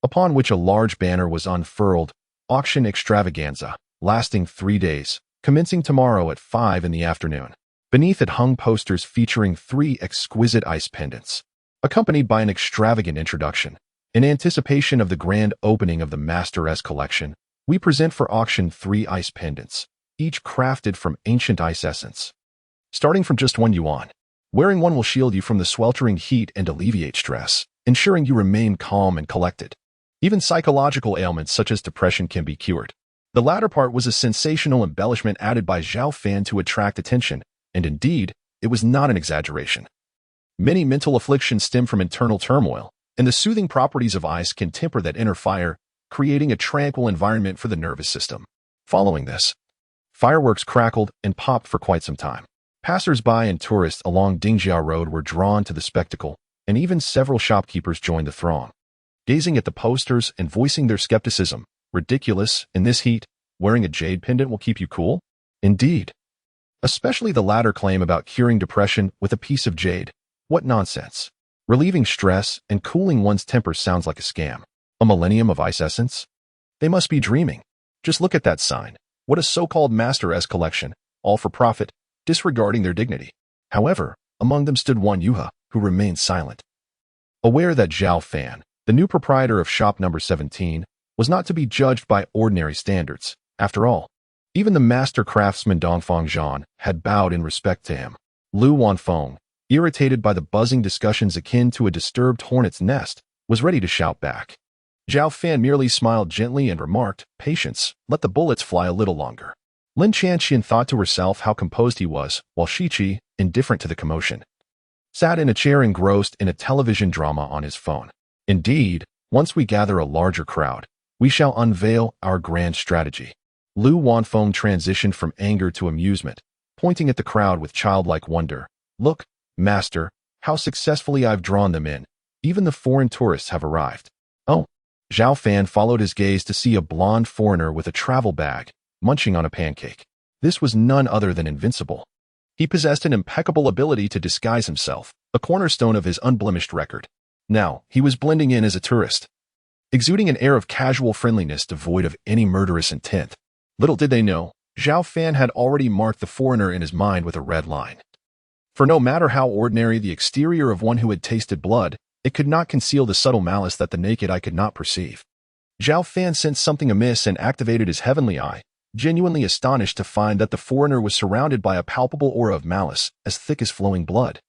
upon which a large banner was unfurled, Auction Extravaganza, lasting 3 days, commencing tomorrow at 5 in the afternoon. Beneath it hung posters featuring 3 exquisite ice pendants, accompanied by an extravagant introduction. In anticipation of the grand opening of the Master S Collection, we present for auction 3 ice pendants, each crafted from ancient ice essence. Starting from just 1 yuan, wearing one will shield you from the sweltering heat and alleviate stress, ensuring you remain calm and collected. Even psychological ailments such as depression can be cured. The latter part was a sensational embellishment added by Zhao Fan to attract attention, and indeed, it was not an exaggeration. Many mental afflictions stem from internal turmoil, and the soothing properties of ice can temper that inner fire, creating a tranquil environment for the nervous system. Following this, fireworks crackled and popped for quite some time. Passers-by and tourists along Dingjiao Road were drawn to the spectacle, and even several shopkeepers joined the throng. Gazing at the posters and voicing their skepticism, ridiculous, in this heat, wearing a jade pendant will keep you cool? Indeed. Especially the latter claim about curing depression with a piece of jade. What nonsense. Relieving stress and cooling one's temper sounds like a scam. A millennium of ice essence? They must be dreaming. Just look at that sign. What a so-called master-esque collection, all for profit, disregarding their dignity. However, among them stood one Yuha, who remained silent. Aware that Zhao Fan, the new proprietor of shop number 17, was not to be judged by ordinary standards. After all, even the master craftsman Dongfang Zhan had bowed in respect to him. Lu Wanfeng, irritated by the buzzing discussions akin to a disturbed hornet's nest, was ready to shout back. Zhao Fan merely smiled gently and remarked, "Patience, let the bullets fly a little longer." Lin Chanxian thought to herself how composed he was, while Shiqi, indifferent to the commotion, sat in a chair engrossed in a television drama on his phone. Indeed, once we gather a larger crowd, we shall unveil our grand strategy. Lu Wanfeng transitioned from anger to amusement, pointing at the crowd with childlike wonder. "Look, master, how successfully I've drawn them in. Even the foreign tourists have arrived." "Oh." Zhao Fan followed his gaze to see a blonde foreigner with a travel bag, munching on a pancake. This was none other than Invincible. He possessed an impeccable ability to disguise himself, a cornerstone of his unblemished record. Now, he was blending in as a tourist, exuding an air of casual friendliness devoid of any murderous intent. Little did they know, Zhao Fan had already marked the foreigner in his mind with a red line. For no matter how ordinary the exterior of one who had tasted blood, it could not conceal the subtle malice that the naked eye could not perceive. Zhao Fan sensed something amiss and activated his heavenly eye, genuinely astonished to find that the foreigner was surrounded by a palpable aura of malice, as thick as flowing blood,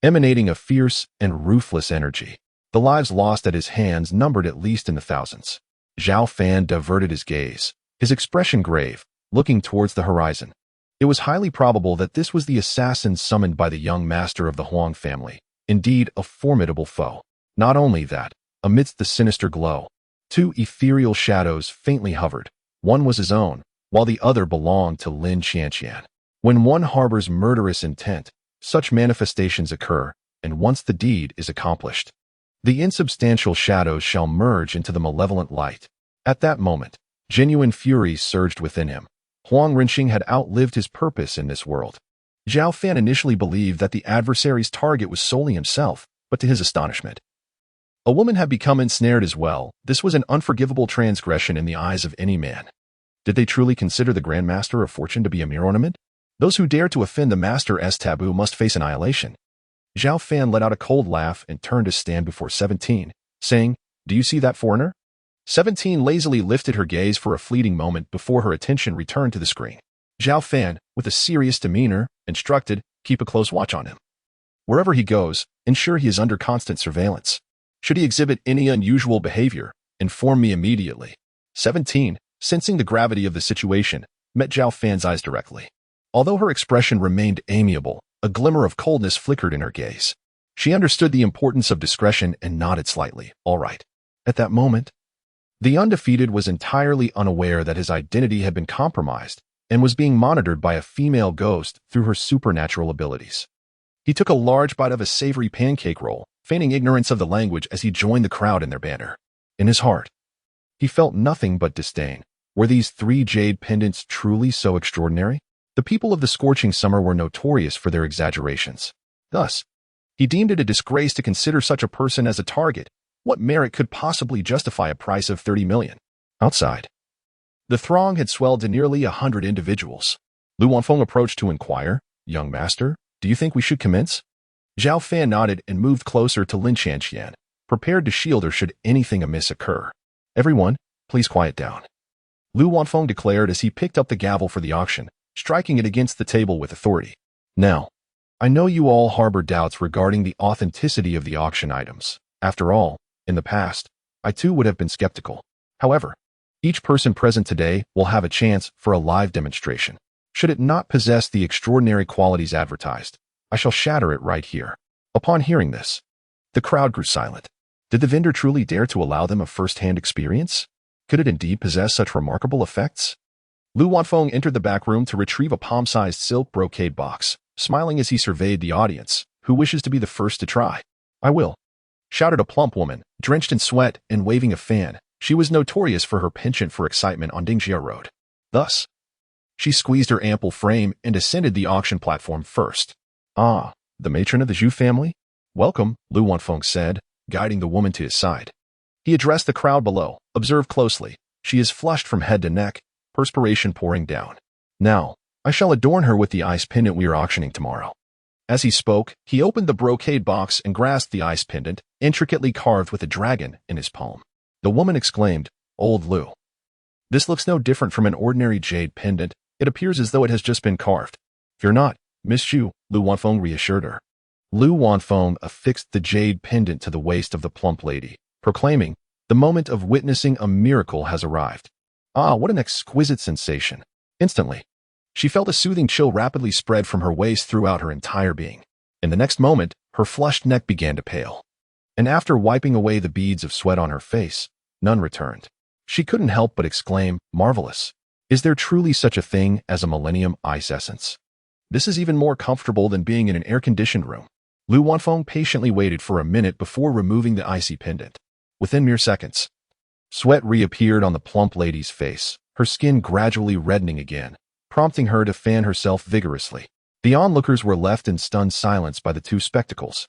emanating a fierce and ruthless energy. The lives lost at his hands numbered at least in the thousands. Zhao Fan diverted his gaze, his expression grave, looking towards the horizon. It was highly probable that this was the assassin summoned by the young master of the Huang family. Indeed, a formidable foe. Not only that, amidst the sinister glow, two ethereal shadows faintly hovered. One was his own, while the other belonged to Lin Chanxian. When one harbors murderous intent, such manifestations occur, and once the deed is accomplished, the insubstantial shadows shall merge into the malevolent light. At that moment, genuine fury surged within him. Huang Rinxing had outlived his purpose in this world. Zhao Fan initially believed that the adversary's target was solely himself, but to his astonishment, a woman had become ensnared as well. This was an unforgivable transgression in the eyes of any man. Did they truly consider the Grand Master of Fortune to be a mere ornament? Those who dare to offend the Master's taboo must face annihilation. Zhao Fan let out a cold laugh and turned to stand before 17, saying, "Do you see that foreigner?" 17 lazily lifted her gaze for a fleeting moment before her attention returned to the screen. Zhao Fan, with a serious demeanor, instructed, "Keep a close watch on him. Wherever he goes, ensure he is under constant surveillance. Should he exhibit any unusual behavior, inform me immediately." 17, sensing the gravity of the situation, met Zhao Fan's eyes directly. Although her expression remained amiable, a glimmer of coldness flickered in her gaze. She understood the importance of discretion and nodded slightly. "All right." At that moment, the undefeated was entirely unaware that his identity had been compromised and was being monitored by a female ghost through her supernatural abilities. He took a large bite of a savory pancake roll, feigning ignorance of the language as he joined the crowd in their banter. In his heart, he felt nothing but disdain. Were these 3 jade pendants truly so extraordinary? The people of the scorching summer were notorious for their exaggerations. Thus, he deemed it a disgrace to consider such a person as a target. What merit could possibly justify a price of 30 million? Outside, the throng had swelled to nearly 100 individuals. Lu Wanfeng approached to inquire, "Young master, do you think we should commence?" Zhao Fan nodded and moved closer to Lin Chanxian, prepared to shield her should anything amiss occur. "Everyone, please quiet down," Lu Wanfeng declared as he picked up the gavel for the auction, striking it against the table with authority. "Now, I know you all harbor doubts regarding the authenticity of the auction items. After all, in the past, I too would have been skeptical. However, each person present today will have a chance for a live demonstration. Should it not possess the extraordinary qualities advertised, I shall shatter it right here. Upon hearing this, the crowd grew silent. Did the vendor truly dare to allow them a first-hand experience? Could it indeed possess such remarkable effects? Lu Wanfeng entered the back room to retrieve a palm-sized silk brocade box, smiling as he surveyed the audience. Who wishes to be the first to try? I will, shouted a plump woman, drenched in sweat and waving a fan. She was notorious for her penchant for excitement on Dingjia Road. Thus, she squeezed her ample frame and ascended the auction platform first. Ah, the matron of the Zhu family? Welcome, Lu Wanfeng said, guiding the woman to his side. He addressed the crowd below. Observe closely. She is flushed from head to neck, perspiration pouring down. Now, I shall adorn her with the ice pendant we are auctioning tomorrow. As he spoke, he opened the brocade box and grasped the ice pendant, intricately carved with a dragon, in his palm. The woman exclaimed, Old Lu. This looks no different from an ordinary jade pendant. It appears as though it has just been carved. Fear not, Miss Shu, Lu Wanfeng reassured her. Lu Wanfeng affixed the jade pendant to the waist of the plump lady, proclaiming, The moment of witnessing a miracle has arrived. Ah, what an exquisite sensation. Instantly, she felt a soothing chill rapidly spread from her waist throughout her entire being. In the next moment, her flushed neck began to pale. And after wiping away the beads of sweat on her face, none returned. She couldn't help but exclaim, Marvelous. Is there truly such a thing as a Millennium Ice Essence? This is even more comfortable than being in an air-conditioned room. Lu Wanfeng patiently waited for a minute before removing the icy pendant. Within mere seconds, sweat reappeared on the plump lady's face, her skin gradually reddening again, prompting her to fan herself vigorously. The onlookers were left in stunned silence by the two spectacles.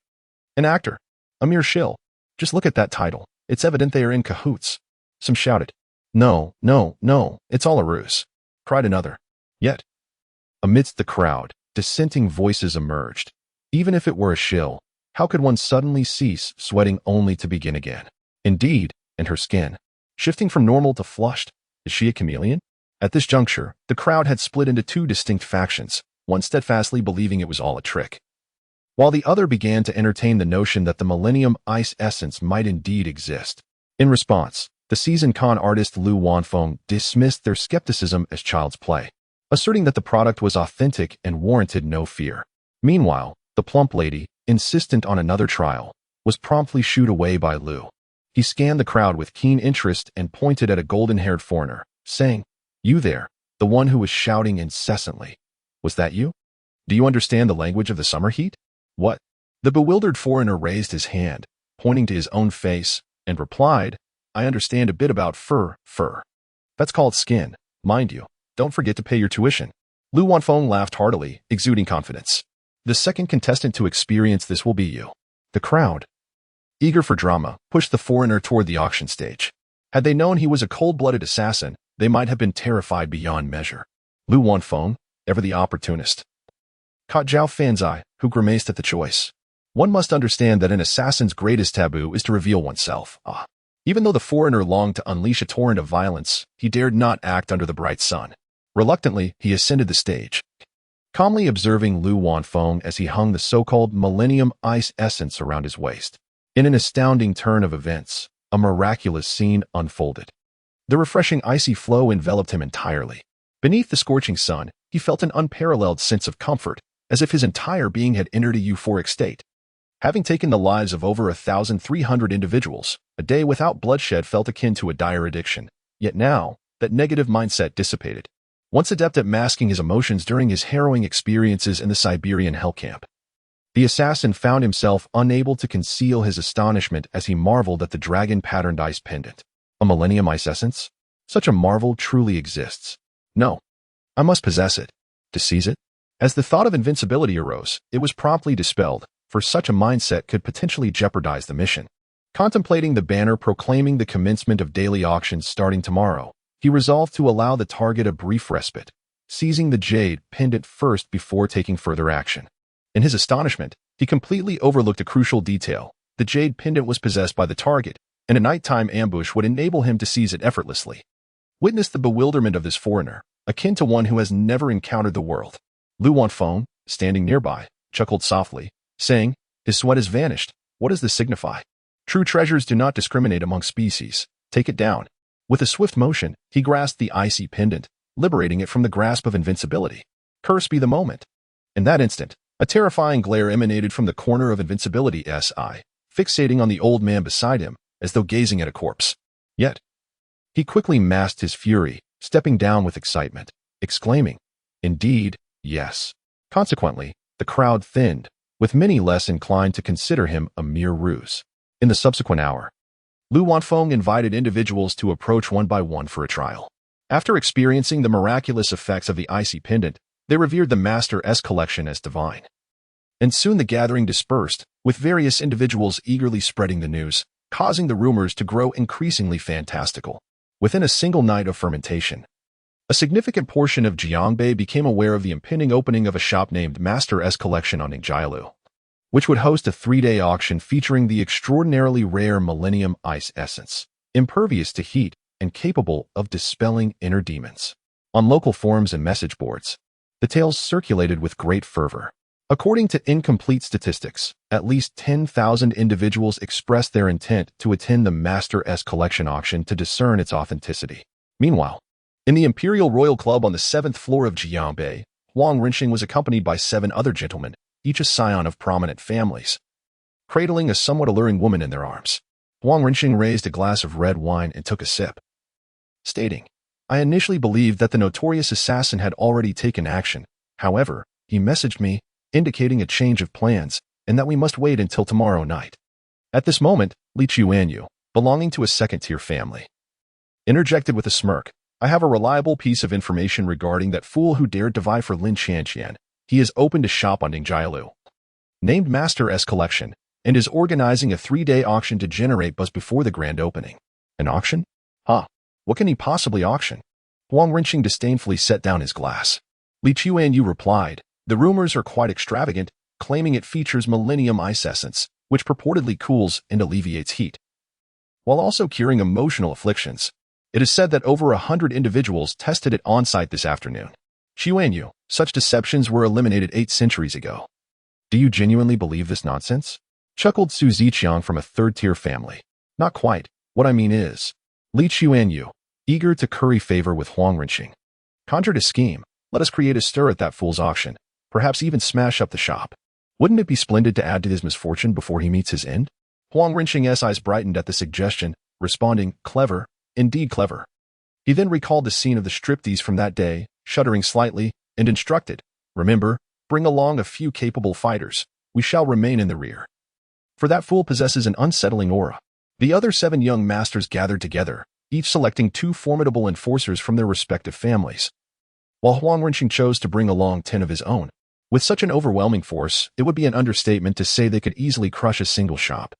An actor. A mere shill. Just look at that title. It's evident they are in cahoots. Some shouted, No, no, no, it's all a ruse. Cried another. Yet, amidst the crowd, dissenting voices emerged. Even if it were a shill, how could one suddenly cease sweating only to begin again? Indeed, and her skin, shifting from normal to flushed, is she a chameleon? At this juncture, the crowd had split into two distinct factions, one steadfastly believing it was all a trick, while the other began to entertain the notion that the Millennium Ice Essence might indeed exist. In response, the seasoned con artist Lu Wanfeng dismissed their skepticism as child's play, asserting that the product was authentic and warranted no fear. Meanwhile, the plump lady, insistent on another trial, was promptly shooed away by Lu. He scanned the crowd with keen interest and pointed at a golden-haired foreigner, saying, You there, the one who was shouting incessantly. Was that you? Do you understand the language of the summer heat? What? The bewildered foreigner raised his hand, pointing to his own face, and replied, I understand a bit about fur. That's called skin, mind you. Don't forget to pay your tuition. Lu Wanfeng laughed heartily, exuding confidence. The second contestant to experience this will be you. The crowd, eager for drama, pushed the foreigner toward the auction stage. Had they known he was a cold-blooded assassin, they might have been terrified beyond measure. Lu Wanfeng, ever the opportunist, caught Zhao Fan's eye, who grimaced at the choice. One must understand that an assassin's greatest taboo is to reveal oneself. Even though the foreigner longed to unleash a torrent of violence, he dared not act under the bright sun. Reluctantly, he ascended the stage, calmly observing Lu Wanfeng as he hung the so-called Millennium Ice Essence around his waist. In an astounding turn of events, a miraculous scene unfolded. The refreshing icy flow enveloped him entirely. Beneath the scorching sun, he felt an unparalleled sense of comfort, as if his entire being had entered a euphoric state. Having taken the lives of over 1,300 individuals, a day without bloodshed felt akin to a dire addiction. Yet now, that negative mindset dissipated. Once adept at masking his emotions during his harrowing experiences in the Siberian hell camp, the assassin found himself unable to conceal his astonishment as he marveled at the dragon-patterned ice pendant. A Millennium Ice Essence? Such a marvel truly exists. No, I must possess it. To seize it? As the thought of invincibility arose, it was promptly dispelled, for such a mindset could potentially jeopardize the mission. Contemplating the banner proclaiming the commencement of daily auctions starting tomorrow, he resolved to allow the target a brief respite, seizing the jade pendant first before taking further action. In his astonishment, he completely overlooked a crucial detail. The jade pendant was possessed by the target, and a nighttime ambush would enable him to seize it effortlessly. Witness the bewilderment of this foreigner, akin to one who has never encountered the world. Lu Wanfeng, standing nearby, chuckled softly, saying, His sweat has vanished. What does this signify? True treasures do not discriminate among species. Take it down. With a swift motion, he grasped the icy pendant, liberating it from the grasp of invincibility. Curse be the moment. In that instant, a terrifying glare emanated from the corner of invincibility's eye, fixating on the old man beside him, as though gazing at a corpse. Yet, he quickly masked his fury, stepping down with excitement, exclaiming, "Indeed, yes." Consequently, the crowd thinned, with many less inclined to consider him a mere ruse. In the subsequent hour, Lu Wanfeng invited individuals to approach one by one for a trial. After experiencing the miraculous effects of the icy pendant, they revered the Master's collection as divine. And soon the gathering dispersed, with various individuals eagerly spreading the news, causing the rumors to grow increasingly fantastical. Within a single night of fermentation, a significant portion of Jiangbei became aware of the impending opening of a shop named Master's Collection on Ningjialu, which would host a 3-day auction featuring the extraordinarily rare Millennium Ice Essence, impervious to heat and capable of dispelling inner demons. On local forums and message boards, the tales circulated with great fervor. According to incomplete statistics, at least 10,000 individuals expressed their intent to attend the Master's Collection auction to discern its authenticity. Meanwhile, in the Imperial Royal Club on the 7th floor of Jiangbei, Huang Rinxing was accompanied by 7 other gentlemen, each a scion of prominent families, cradling a somewhat alluring woman in their arms. Huang Rinxing raised a glass of red wine and took a sip, stating, "I initially believed that the notorious assassin had already taken action. However, he messaged me, indicating a change of plans, and that we must wait until tomorrow night." At this moment, Li Chuanyu, belonging to a second-tier family, interjected with a smirk, "I have a reliable piece of information regarding that fool who dared to vie for Lin Qianqian. He has opened a shop on Ningjialu, named Master's Collection, and is organizing a 3-day auction to generate buzz before the grand opening." An auction? Huh. What can he possibly auction? Huang Rinxing disdainfully set down his glass. Li Chuanyu replied, "The rumors are quite extravagant, claiming it features Millennium Ice Essence, which purportedly cools and alleviates heat, while also curing emotional afflictions. It is said that over 100 individuals tested it on-site this afternoon." Chuanyu, such deceptions were eliminated 8 centuries ago. "Do you genuinely believe this nonsense?" chuckled Su Ziqiang from a 3rd-tier family. "Not quite. What I mean is," Li Chuanyu, eager to curry favor with Huang Rinxing, conjured a scheme. "Let us create a stir at that fool's auction, perhaps even smash up the shop. Wouldn't it be splendid to add to his misfortune before he meets his end?" Huang Rinxing's eyes brightened at the suggestion, responding, "Clever, indeed clever." He then recalled the scene of the striptease from that day, shuddering slightly, and instructed, "Remember, bring along a few capable fighters. We shall remain in the rear, for that fool possesses an unsettling aura." The other 7 young masters gathered together, each selecting 2 formidable enforcers from their respective families, while Huang Rinxing chose to bring along 10 of his own. With such an overwhelming force, it would be an understatement to say they could easily crush a single shop.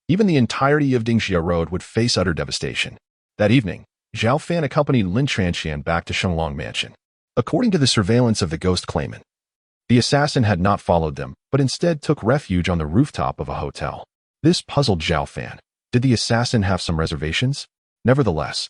Even the entirety of Dingjia Road would face utter devastation. That evening, Zhao Fan accompanied Lin Transhian back to Shenglong Mansion. According to the surveillance of the ghost claimant, the assassin had not followed them, but instead took refuge on the rooftop of a hotel. This puzzled Zhao Fan. Did the assassin have some reservations? Nevertheless,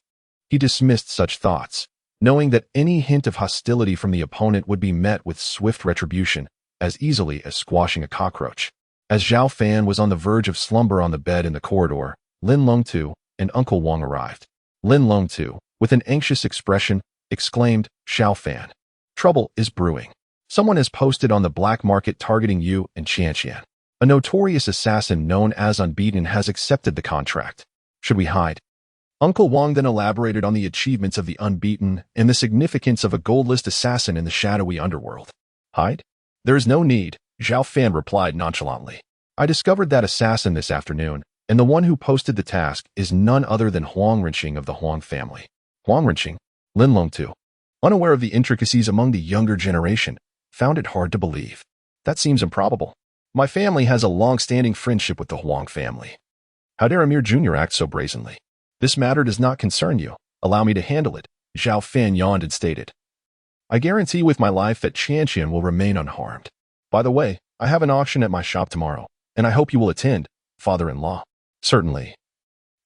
he dismissed such thoughts, knowing that any hint of hostility from the opponent would be met with swift retribution, as easily as squashing a cockroach. As Zhao Fan was on the verge of slumber on the bed in the corridor, Lin Longtu and Uncle Wang arrived. Lin Longtu, with an anxious expression, exclaimed, "Zhao Fan, trouble is brewing. Someone has posted on the black market targeting you and Qianqian. A notorious assassin known as Unbeaten has accepted the contract. Should we hide?" Uncle Wang then elaborated on the achievements of the Unbeaten and the significance of a gold-list assassin in the shadowy underworld. "Hide? There is no need," Zhao Fan replied nonchalantly. "I discovered that assassin this afternoon, and the one who posted the task is none other than Huang Rinxing of the Huang family." Huang Rinxing, Lin Longtu, unaware of the intricacies among the younger generation, found it hard to believe. "That seems improbable. My family has a long-standing friendship with the Huang family. How dare a mere junior act so brazenly? This matter does not concern you. Allow me to handle it," Zhao Fan yawned and stated. "I guarantee with my life that Qianqian will remain unharmed. By the way, I have an auction at my shop tomorrow, and I hope you will attend, father-in-law." "Certainly."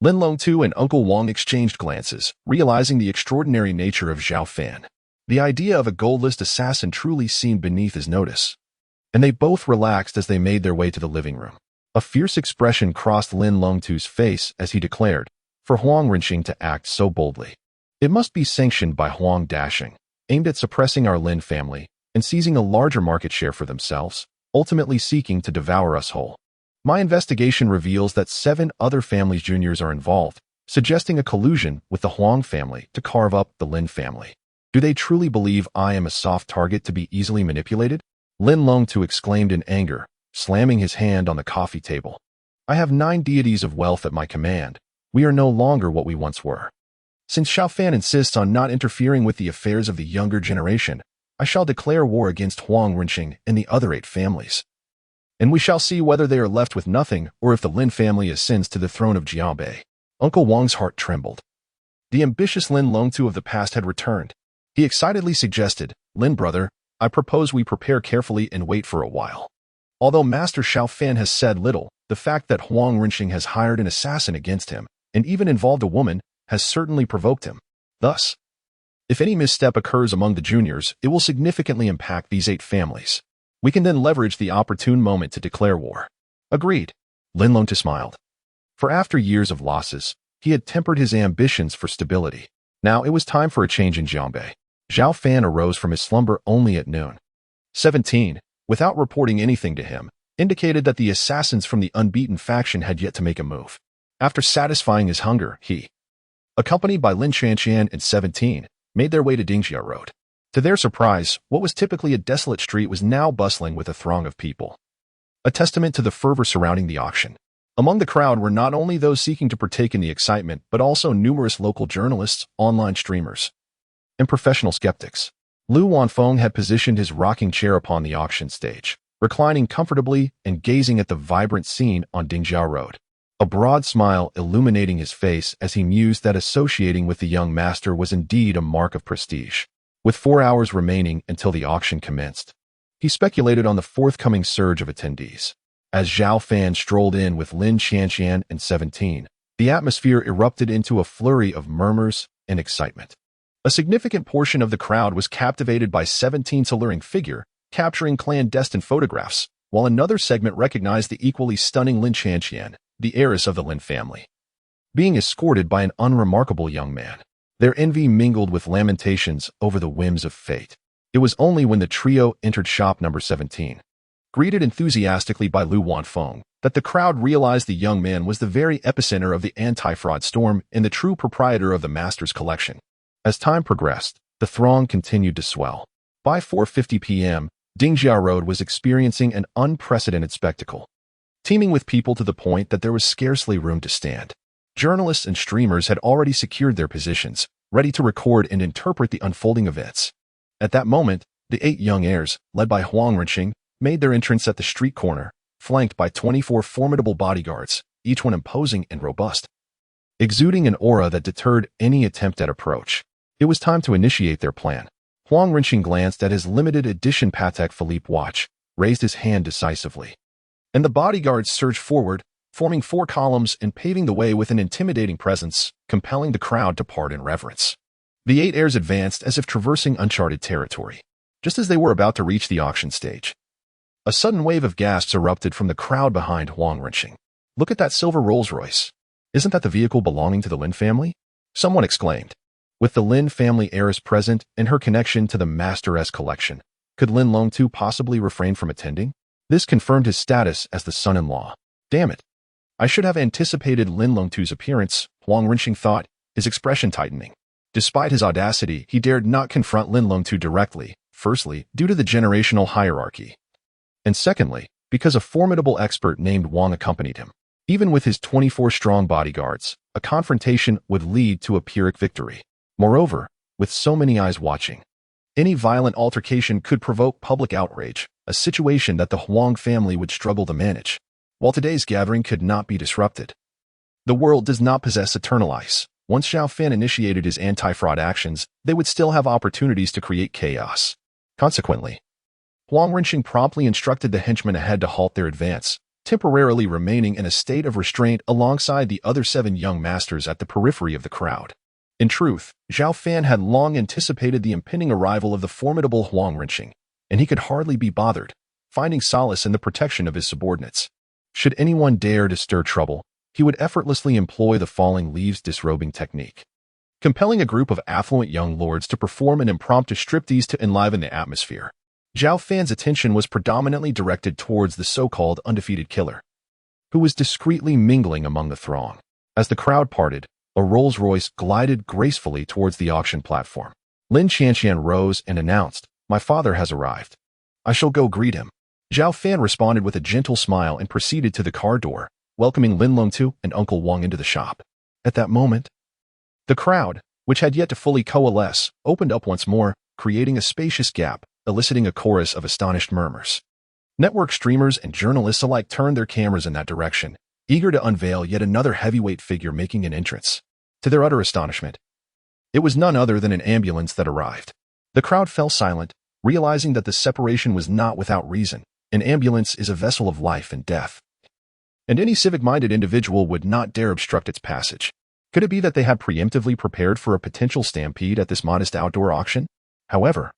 Lin Longtu and Uncle Wang exchanged glances, realizing the extraordinary nature of Zhao Fan. The idea of a gold-list assassin truly seemed beneath his notice, and they both relaxed as they made their way to the living room. A fierce expression crossed Lin Longtu's face as he declared, for Huang Rinxing to act so boldly. It must be sanctioned by Huang Dashing, aimed at suppressing our Lin family and seizing a larger market share for themselves, ultimately seeking to devour us whole. My investigation reveals that 7 other families' juniors are involved, suggesting a collusion with the Huang family to carve up the Lin family. Do they truly believe I am a soft target to be easily manipulated? Lin Longtu exclaimed in anger, slamming his hand on the coffee table. I have 9 deities of wealth at my command. We are no longer what we once were. Since Xiao Fan insists on not interfering with the affairs of the younger generation, I shall declare war against Huang Rinxing and the other 8 families. And we shall see whether they are left with nothing or if the Lin family ascends to the throne of Jianbei. Uncle Wang's heart trembled. The ambitious Lin Longtu of the past had returned. He excitedly suggested, Lin brother, I propose we prepare carefully and wait for a while. Although Master Xiao Fan has said little, the fact that Huang Rinxing has hired an assassin against him, and even involved a woman, has certainly provoked him. Thus, if any misstep occurs among the juniors, it will significantly impact these 8 families. We can then leverage the opportune moment to declare war. Agreed. Lin Longtu smiled. For after years of losses, he had tempered his ambitions for stability. Now it was time for a change in Jianbei. Xiao Fan arose from his slumber only at noon. 17, without reporting anything to him, indicated that the assassins from the unbeaten faction had yet to make a move. After satisfying his hunger, he, accompanied by Lin Chanqian and 17, made their way to Dingjia Road. To their surprise, what was typically a desolate street was now bustling with a throng of people. A testament to the fervor surrounding the auction. Among the crowd were not only those seeking to partake in the excitement, but also numerous local journalists, online streamers, and professional skeptics. Lu Wanfeng had positioned his rocking chair upon the auction stage, reclining comfortably and gazing at the vibrant scene on Dingjia Road. A broad smile illuminating his face as he mused that associating with the young master was indeed a mark of prestige. With 4 hours remaining until the auction commenced, he speculated on the forthcoming surge of attendees. As Xiao Fan strolled in with Lin Chanqian and 17, the atmosphere erupted into a flurry of murmurs and excitement. A significant portion of the crowd was captivated by 17's alluring figure, capturing clandestine photographs, while another segment recognized the equally stunning Lin Chanqian, the heiress of the Lin family, being escorted by an unremarkable young man. Their envy mingled with lamentations over the whims of fate. It was only when the trio entered shop number 17, greeted enthusiastically by Lu Wanfeng, that the crowd realized the young man was the very epicenter of the anti-fraud storm and the true proprietor of the master's collection. As time progressed, the throng continued to swell. By 4:50 p.m., Dingjia Road was experiencing an unprecedented spectacle, teeming with people to the point that there was scarcely room to stand. Journalists and streamers had already secured their positions, ready to record and interpret the unfolding events. At that moment, the 8 young heirs, led by Huang Rinxing, made their entrance at the street corner, flanked by 24 formidable bodyguards, each one imposing and robust, exuding an aura that deterred any attempt at approach. It was time to initiate their plan. Huang Rinxing glanced at his limited edition Patek Philippe watch, raised his hand decisively, and the bodyguards surged forward, forming 4 columns and paving the way with an intimidating presence, compelling the crowd to part in reverence. The 8 heirs advanced as if traversing uncharted territory. Just as they were about to reach the auction stage, a sudden wave of gasps erupted from the crowd behind Huang Rinxing. Look at that silver Rolls-Royce. Isn't that the vehicle belonging to the Lin family? Someone exclaimed. With the Lin family heiress present and her connection to the Master-S collection, could Lin Longtu possibly refrain from attending? This confirmed his status as the son-in-law. Damn it. I should have anticipated Lin Longtu's appearance, Huang Rinxing thought, his expression tightening. Despite his audacity, he dared not confront Lin Longtu directly, firstly, due to the generational hierarchy, and secondly, because a formidable expert named Wang accompanied him. Even with his 24-strong bodyguards, a confrontation would lead to a Pyrrhic victory. Moreover, with so many eyes watching, any violent altercation could provoke public outrage, a situation that the Huang family would struggle to manage. While today's gathering could not be disrupted, the world does not possess eternal ice. Once Xiao Fan initiated his anti-fraud actions, they would still have opportunities to create chaos. Consequently, Huang Rinxing promptly instructed the henchmen ahead to halt their advance, temporarily remaining in a state of restraint alongside the other 7 young masters at the periphery of the crowd. In truth, Xiao Fan had long anticipated the impending arrival of the formidable Huang Rinxing, and he could hardly be bothered, finding solace in the protection of his subordinates. Should anyone dare to stir trouble, he would effortlessly employ the falling leaves disrobing technique, compelling a group of affluent young lords to perform an impromptu striptease to enliven the atmosphere. Zhao Fan's attention was predominantly directed towards the so-called undefeated killer, who was discreetly mingling among the throng. As the crowd parted, a Rolls-Royce glided gracefully towards the auction platform. Lin Qianqian rose and announced, "My father has arrived. I shall go greet him." Zhao Fan responded with a gentle smile and proceeded to the car door, welcoming Lin Longtu and Uncle Wang into the shop. At that moment, the crowd, which had yet to fully coalesce, opened up once more, creating a spacious gap, eliciting a chorus of astonished murmurs. Network streamers and journalists alike turned their cameras in that direction, eager to unveil yet another heavyweight figure making an entrance. To their utter astonishment, it was none other than an ambulance that arrived. The crowd fell silent, realizing that the separation was not without reason. An ambulance is a vessel of life and death, and any civic-minded individual would not dare obstruct its passage. Could it be that they had preemptively prepared for a potential stampede at this modest outdoor auction? However,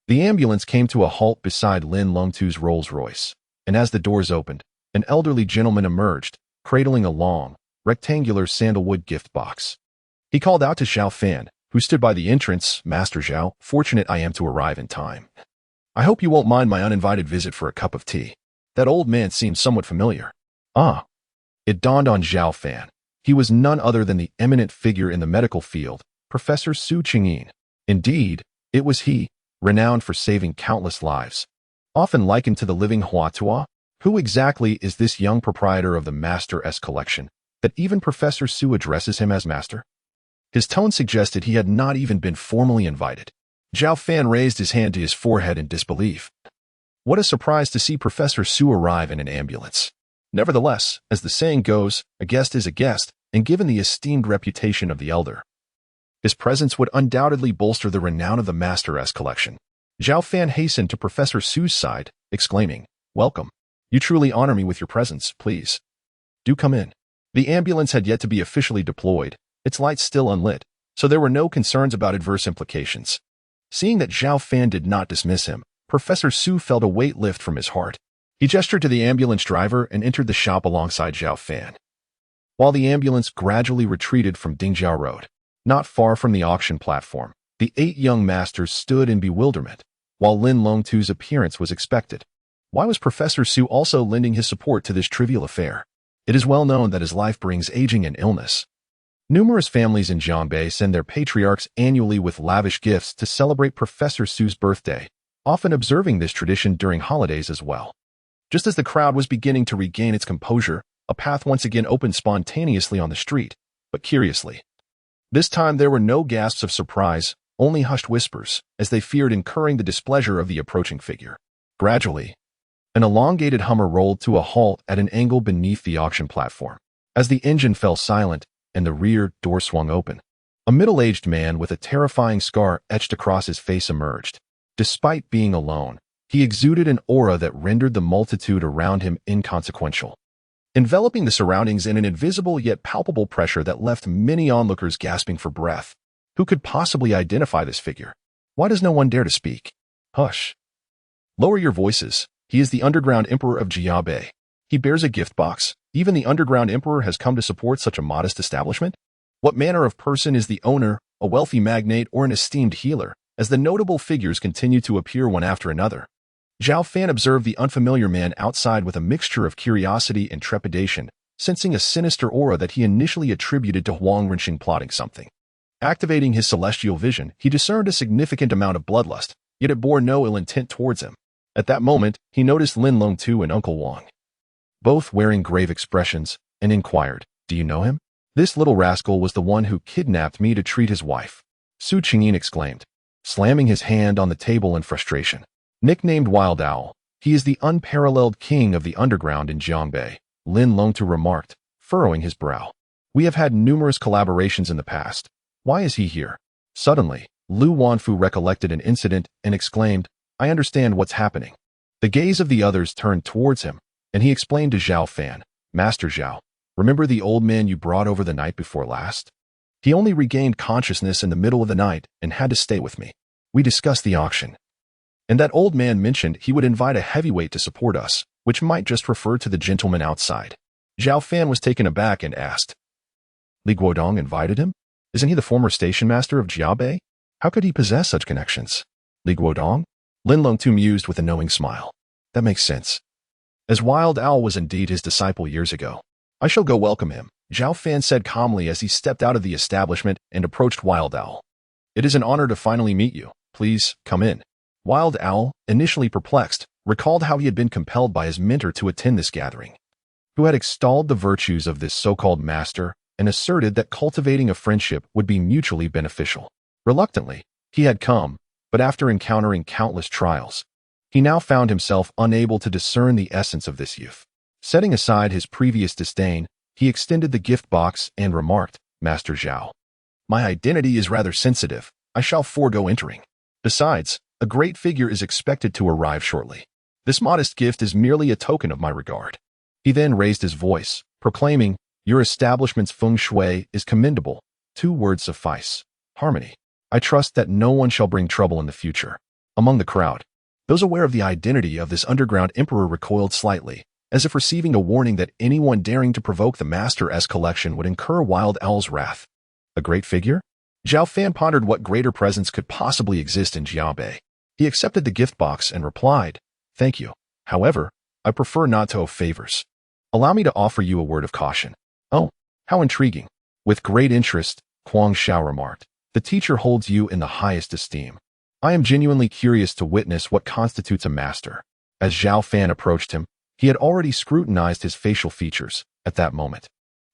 the ambulance came to a halt beside Lin Longtu's Rolls-Royce, and as the doors opened, an elderly gentleman emerged, cradling a long, rectangular sandalwood gift box. He called out to Zhao Fan, who stood by the entrance, "Master Zhao, fortunate I am to arrive in time. I hope you won't mind my uninvited visit for a cup of tea." That old man seemed somewhat familiar. Ah! It dawned on Zhao Fan. He was none other than the eminent figure in the medical field, Professor Su Qingyin. Indeed, it was he, renowned for saving countless lives. Often likened to the living Huatua, who exactly is this young proprietor of the Master S collection, that even Professor Su addresses him as Master? His tone suggested he had not even been formally invited. Zhao Fan raised his hand to his forehead in disbelief. What a surprise to see Professor Su arrive in an ambulance. Nevertheless, as the saying goes, a guest is a guest, and given the esteemed reputation of the elder, his presence would undoubtedly bolster the renown of the Master S collection. Zhao Fan hastened to Professor Su's side, exclaiming, "Welcome. You truly honor me with your presence, please. Do come in." The ambulance had yet to be officially deployed, its lights still unlit, so there were no concerns about adverse implications. Seeing that Zhao Fan did not dismiss him, Professor Su felt a weight lift from his heart. He gestured to the ambulance driver and entered the shop alongside Zhao Fan. While the ambulance gradually retreated from Dingjiao Road, not far from the auction platform, the 8 young masters stood in bewilderment, while Lin Longtu's appearance was expected. Why was Professor Su also lending his support to this trivial affair? It is well known that his life brings aging and illness. Numerous families in Jiangbei send their patriarchs annually with lavish gifts to celebrate Professor Su's birthday, often observing this tradition during holidays as well. Just as the crowd was beginning to regain its composure, a path once again opened spontaneously on the street, but curiously. This time there were no gasps of surprise, only hushed whispers, as they feared incurring the displeasure of the approaching figure. Gradually, an elongated Hummer rolled to a halt at an angle beneath the auction platform. As the engine fell silent, and the rear door swung open, a middle-aged man with a terrifying scar etched across his face emerged. Despite being alone, he exuded an aura that rendered the multitude around him inconsequential, enveloping the surroundings in an invisible yet palpable pressure that left many onlookers gasping for breath. Who could possibly identify this figure? Why does no one dare to speak? Hush. Lower your voices. He is the underground emperor of Jiabei. He bears a gift box. Even the underground emperor has come to support such a modest establishment? What manner of person is the owner, a wealthy magnate or an esteemed healer? As the notable figures continued to appear one after another, Zhao Fan observed the unfamiliar man outside with a mixture of curiosity and trepidation, sensing a sinister aura that he initially attributed to Huang Renqing plotting something. Activating his celestial vision, he discerned a significant amount of bloodlust, yet it bore no ill intent towards him. At that moment, he noticed Lin Longtu and Uncle Wang, both wearing grave expressions, and inquired, "Do you know him?" "This little rascal was the one who kidnapped me to treat his wife," Su Qingyin exclaimed, slamming his hand on the table in frustration. Nicknamed Wild Owl, he is the unparalleled king of the underground in Jiangbei, Lin Longtu remarked, furrowing his brow. "We have had numerous collaborations in the past. Why is he here?" Suddenly, Lu Wanfu recollected an incident and exclaimed, "I understand what's happening." The gaze of the others turned towards him, and he explained to Zhao Fan, "Master Zhao, remember the old man you brought over the night before last? He only regained consciousness in the middle of the night and had to stay with me. We discussed the auction, and that old man mentioned he would invite a heavyweight to support us, which might just refer to the gentleman outside. Zhao Fan was taken aback and asked, Li Guodong invited him? Isn't he the former station master of Jiabei? How could he possess such connections? Li Guodong? Lin Longtu mused with a knowing smile. That makes sense. As Wild Owl was indeed his disciple years ago. I shall go welcome him, Zhao Fan said calmly as he stepped out of the establishment and approached Wild Owl. It is an honor to finally meet you. Please, come in. Wild Owl, initially perplexed, recalled how he had been compelled by his mentor to attend this gathering, who had extolled the virtues of this so-called master and asserted that cultivating a friendship would be mutually beneficial. Reluctantly, he had come, but after encountering countless trials, he now found himself unable to discern the essence of this youth. Setting aside his previous disdain, he extended the gift box and remarked, Master Zhao, my identity is rather sensitive. I shall forego entering. Besides, a great figure is expected to arrive shortly. This modest gift is merely a token of my regard. He then raised his voice, proclaiming, Your establishment's feng shui is commendable. 2 words suffice. Harmony. I trust that no one shall bring trouble in the future. Among the crowd, those aware of the identity of this underground emperor recoiled slightly, as if receiving a warning that anyone daring to provoke the Master-S collection would incur Wild Owl's wrath. A great figure? Zhao Fan pondered what greater presence could possibly exist in Jiabei. He accepted the gift box and replied, Thank you. However, I prefer not to owe favors. Allow me to offer you a word of caution. Oh, how intriguing. With great interest, Guang Shu remarked. The teacher holds you in the highest esteem. I am genuinely curious to witness what constitutes a master. As Zhao Fan approached him, he had already scrutinized his facial features. At that moment,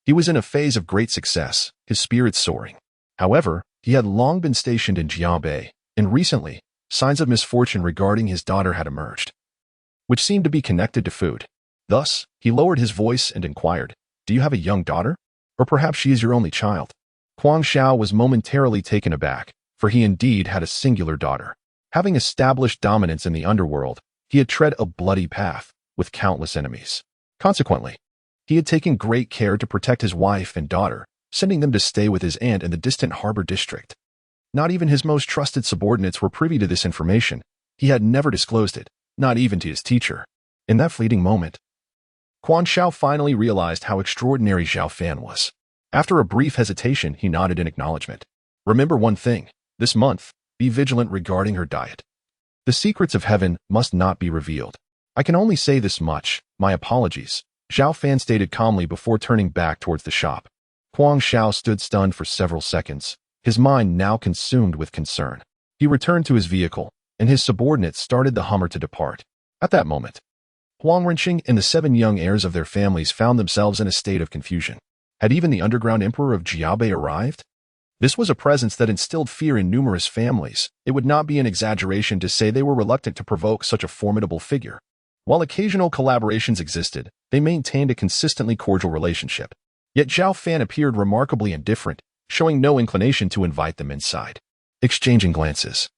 he was in a phase of great success, his spirits soaring. However, he had long been stationed in Jiabei, and recently, signs of misfortune regarding his daughter had emerged, which seemed to be connected to food. Thus, he lowered his voice and inquired, Do you have a young daughter? Or perhaps she is your only child? Guang Shu was momentarily taken aback, for he indeed had a singular daughter. Having established dominance in the underworld, he had tread a bloody path, with countless enemies. Consequently, he had taken great care to protect his wife and daughter, sending them to stay with his aunt in the distant harbor district. Not even his most trusted subordinates were privy to this information. He had never disclosed it, not even to his teacher. In that fleeting moment, Guang Shu finally realized how extraordinary Zhao Fan was. After a brief hesitation, he nodded in acknowledgement. Remember one thing, this month, be vigilant regarding her diet. The secrets of heaven must not be revealed. I can only say this much, my apologies, Zhao Fan stated calmly before turning back towards the shop. Guang Shu stood stunned for several seconds, his mind now consumed with concern. He returned to his vehicle, and his subordinates started the Hummer to depart. At that moment, Huang Renqing and the 7 young heirs of their families found themselves in a state of confusion. Had even the underground emperor of Jiabei arrived? This was a presence that instilled fear in numerous families. It would not be an exaggeration to say they were reluctant to provoke such a formidable figure. While occasional collaborations existed, they maintained a consistently cordial relationship. Yet Zhao Fan appeared remarkably indifferent, showing no inclination to invite them inside. Exchanging glances,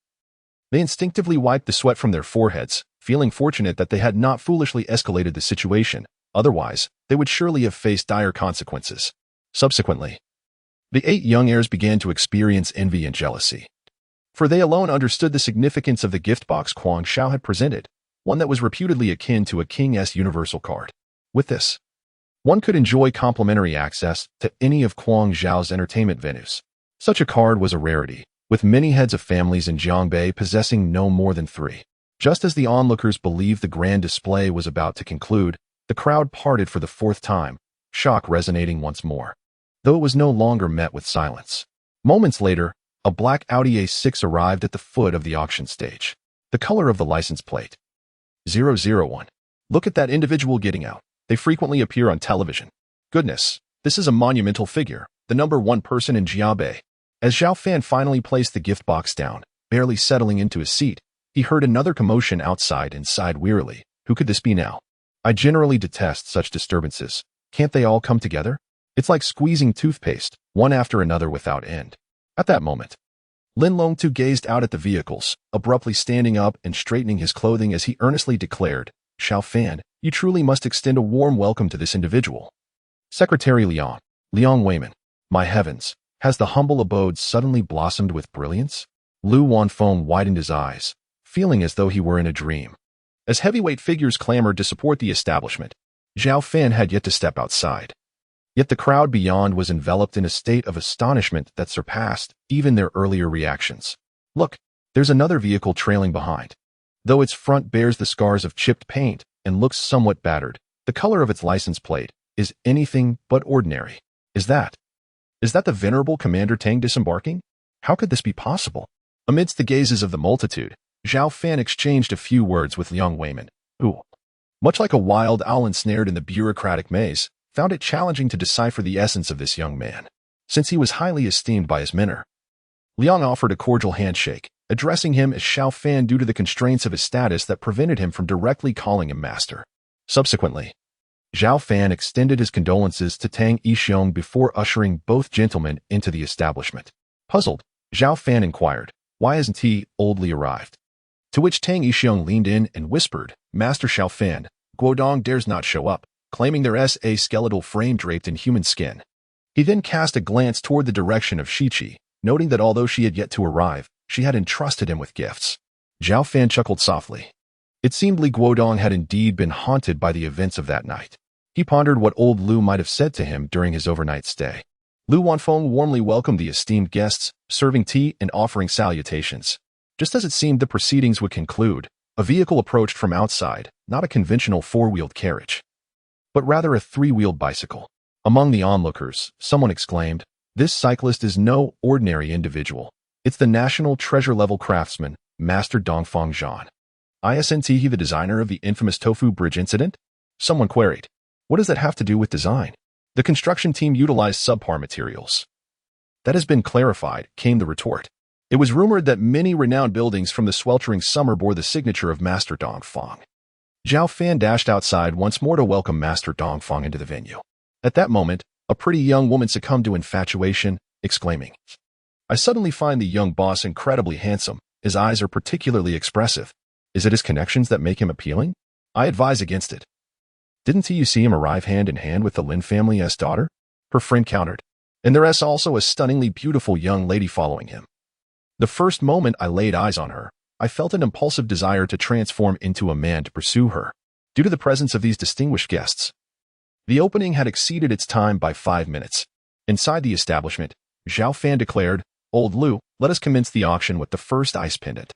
they instinctively wiped the sweat from their foreheads, feeling fortunate that they had not foolishly escalated the situation. Otherwise, they would surely have faced dire consequences. Subsequently, the 8 young heirs began to experience envy and jealousy, for they alone understood the significance of the gift box Guang Shu had presented, one that was reputedly akin to a King's Universal Card. With this, one could enjoy complimentary access to any of Guang Zhao's entertainment venues. Such a card was a rarity, with many heads of families in Jiangbei possessing no more than 3. Just as the onlookers believed the grand display was about to conclude, the crowd parted for the 4th time, shock resonating once more, though it was no longer met with silence. Moments later, a black Audi A6 arrived at the foot of the auction stage. The color of the license plate, 001. Look at that individual getting out. They frequently appear on television. Goodness, this is a monumental figure, the #1 person in Jiabei. As Zhao Fan finally placed the gift box down, barely settling into his seat, he heard another commotion outside and sighed wearily. Who could this be now? I generally detest such disturbances. Can't they all come together? It's like squeezing toothpaste, one after another without end. At that moment, Lin Longtu gazed out at the vehicles, abruptly standing up and straightening his clothing as he earnestly declared, Zhao Fan, you truly must extend a warm welcome to this individual. Secretary Liang Weiman, my heavens, has the humble abode suddenly blossomed with brilliance? Lu Wanfeng widened his eyes, feeling as though he were in a dream. As heavyweight figures clamored to support the establishment, Zhao Fan had yet to step outside. Yet the crowd beyond was enveloped in a state of astonishment that surpassed even their earlier reactions. Look, there's another vehicle trailing behind. Though its front bears the scars of chipped paint and looks somewhat battered, the color of its license plate is anything but ordinary. Is that the venerable Commander Tang disembarking? How could this be possible? Amidst the gazes of the multitude, Zhao Fan exchanged a few words with Liang Weiman, who, much like a wild owl ensnared in the bureaucratic maze, found it challenging to decipher the essence of this young man, since he was highly esteemed by his mentor. Liang offered a cordial handshake, addressing him as Zhao Fan due to the constraints of his status that prevented him from directly calling him master. Subsequently, Zhao Fan extended his condolences to Tang Yixiong before ushering both gentlemen into the establishment. Puzzled, Zhao Fan inquired, "Why hasn't he oldly arrived?" To which Tang Yixiong leaned in and whispered, "Master Zhao Fan, Guodong dares not show up, claiming there is a skeletal frame draped in human skin." He then cast a glance toward the direction of Shichi, noting that although she had yet to arrive, she had entrusted him with gifts. Zhao Fan chuckled softly. It seemed Li Guodong had indeed been haunted by the events of that night. He pondered what old Lu might have said to him during his overnight stay. Lu Wanfeng warmly welcomed the esteemed guests, serving tea and offering salutations. Just as it seemed the proceedings would conclude, a vehicle approached from outside, not a conventional four-wheeled carriage, but rather a three-wheeled bicycle. Among the onlookers, someone exclaimed, "This cyclist is no ordinary individual. It's the national treasure-level craftsman, Master Dongfang Zhan. Isn't he the designer of the infamous Tofu Bridge incident?" Someone queried, "What does that have to do with design? The construction team utilized subpar materials." "That has been clarified," came the retort. "It was rumored that many renowned buildings from the sweltering summer bore the signature of Master Dongfang." Zhao Fan dashed outside once more to welcome Master Dongfang into the venue. At that moment, a pretty young woman succumbed to infatuation, exclaiming, "I suddenly find the young boss incredibly handsome. His eyes are particularly expressive. Is it his connections that make him appealing? I advise against it." "Didn't you see him arrive hand in hand with the Lin family's daughter?" her friend countered. "And there is also a stunningly beautiful young lady following him. The first moment I laid eyes on her, I felt an impulsive desire to transform into a man to pursue her, due to the presence of these distinguished guests." The opening had exceeded its time by 5 minutes. Inside the establishment, Zhao Fan declared, "Old Lu, let us commence the auction with the first ice pendant.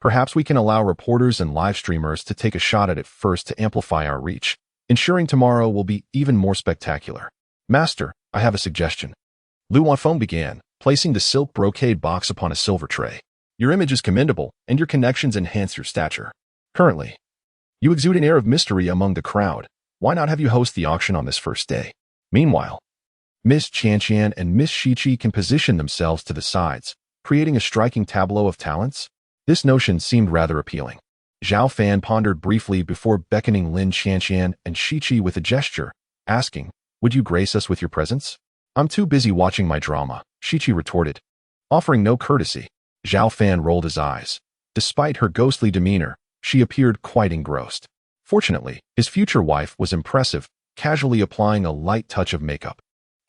Perhaps we can allow reporters and live streamers to take a shot at it first to amplify our reach, ensuring tomorrow will be even more spectacular." "Master, I have a suggestion." Lu Wanfeng began, placing the silk brocade box upon a silver tray. "Your image is commendable, and your connections enhance your stature. Currently, you exude an air of mystery among the crowd. Why not have you host the auction on this first day? Meanwhile, Miss Qianqian and Miss Shichi can position themselves to the sides, creating a striking tableau of talents." This notion seemed rather appealing. Zhao Fan pondered briefly before beckoning Lin Qianqian and Shichi with a gesture, asking, "Would you grace us with your presence?" "I'm too busy watching my drama," Shichi retorted. Offering no courtesy, Zhao Fan rolled his eyes. Despite her ghostly demeanor, she appeared quite engrossed. Fortunately, his future wife was impressive, casually applying a light touch of makeup,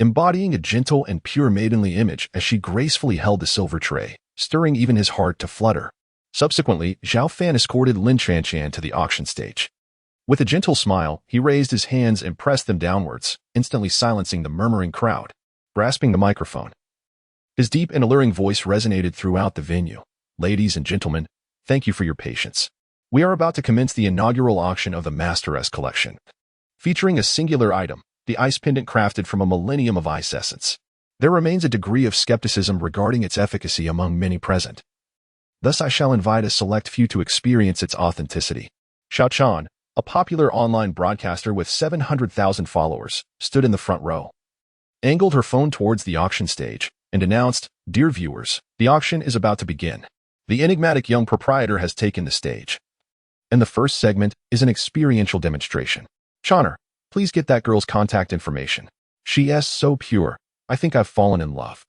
embodying a gentle and pure maidenly image as she gracefully held the silver tray, stirring even his heart to flutter. Subsequently, Zhao Fan escorted Lin Qianqian to the auction stage. With a gentle smile, he raised his hands and pressed them downwards, instantly silencing the murmuring crowd. Grasping the microphone, his deep and alluring voice resonated throughout the venue. "Ladies and gentlemen, thank you for your patience. We are about to commence the inaugural auction of the Master S collection, featuring a singular item, the ice pendant crafted from a millennium of ice essence. There remains a degree of skepticism regarding its efficacy among many present. Thus I shall invite a select few to experience its authenticity." Xiao Chan, a popular online broadcaster with 700,000 followers, stood in the front row, angled her phone towards the auction stage, and announced, "Dear viewers, the auction is about to begin. The enigmatic young proprietor has taken the stage, and the first segment is an experiential demonstration. Channer, please get that girl's contact information. She is so pure. I think I've fallen in love."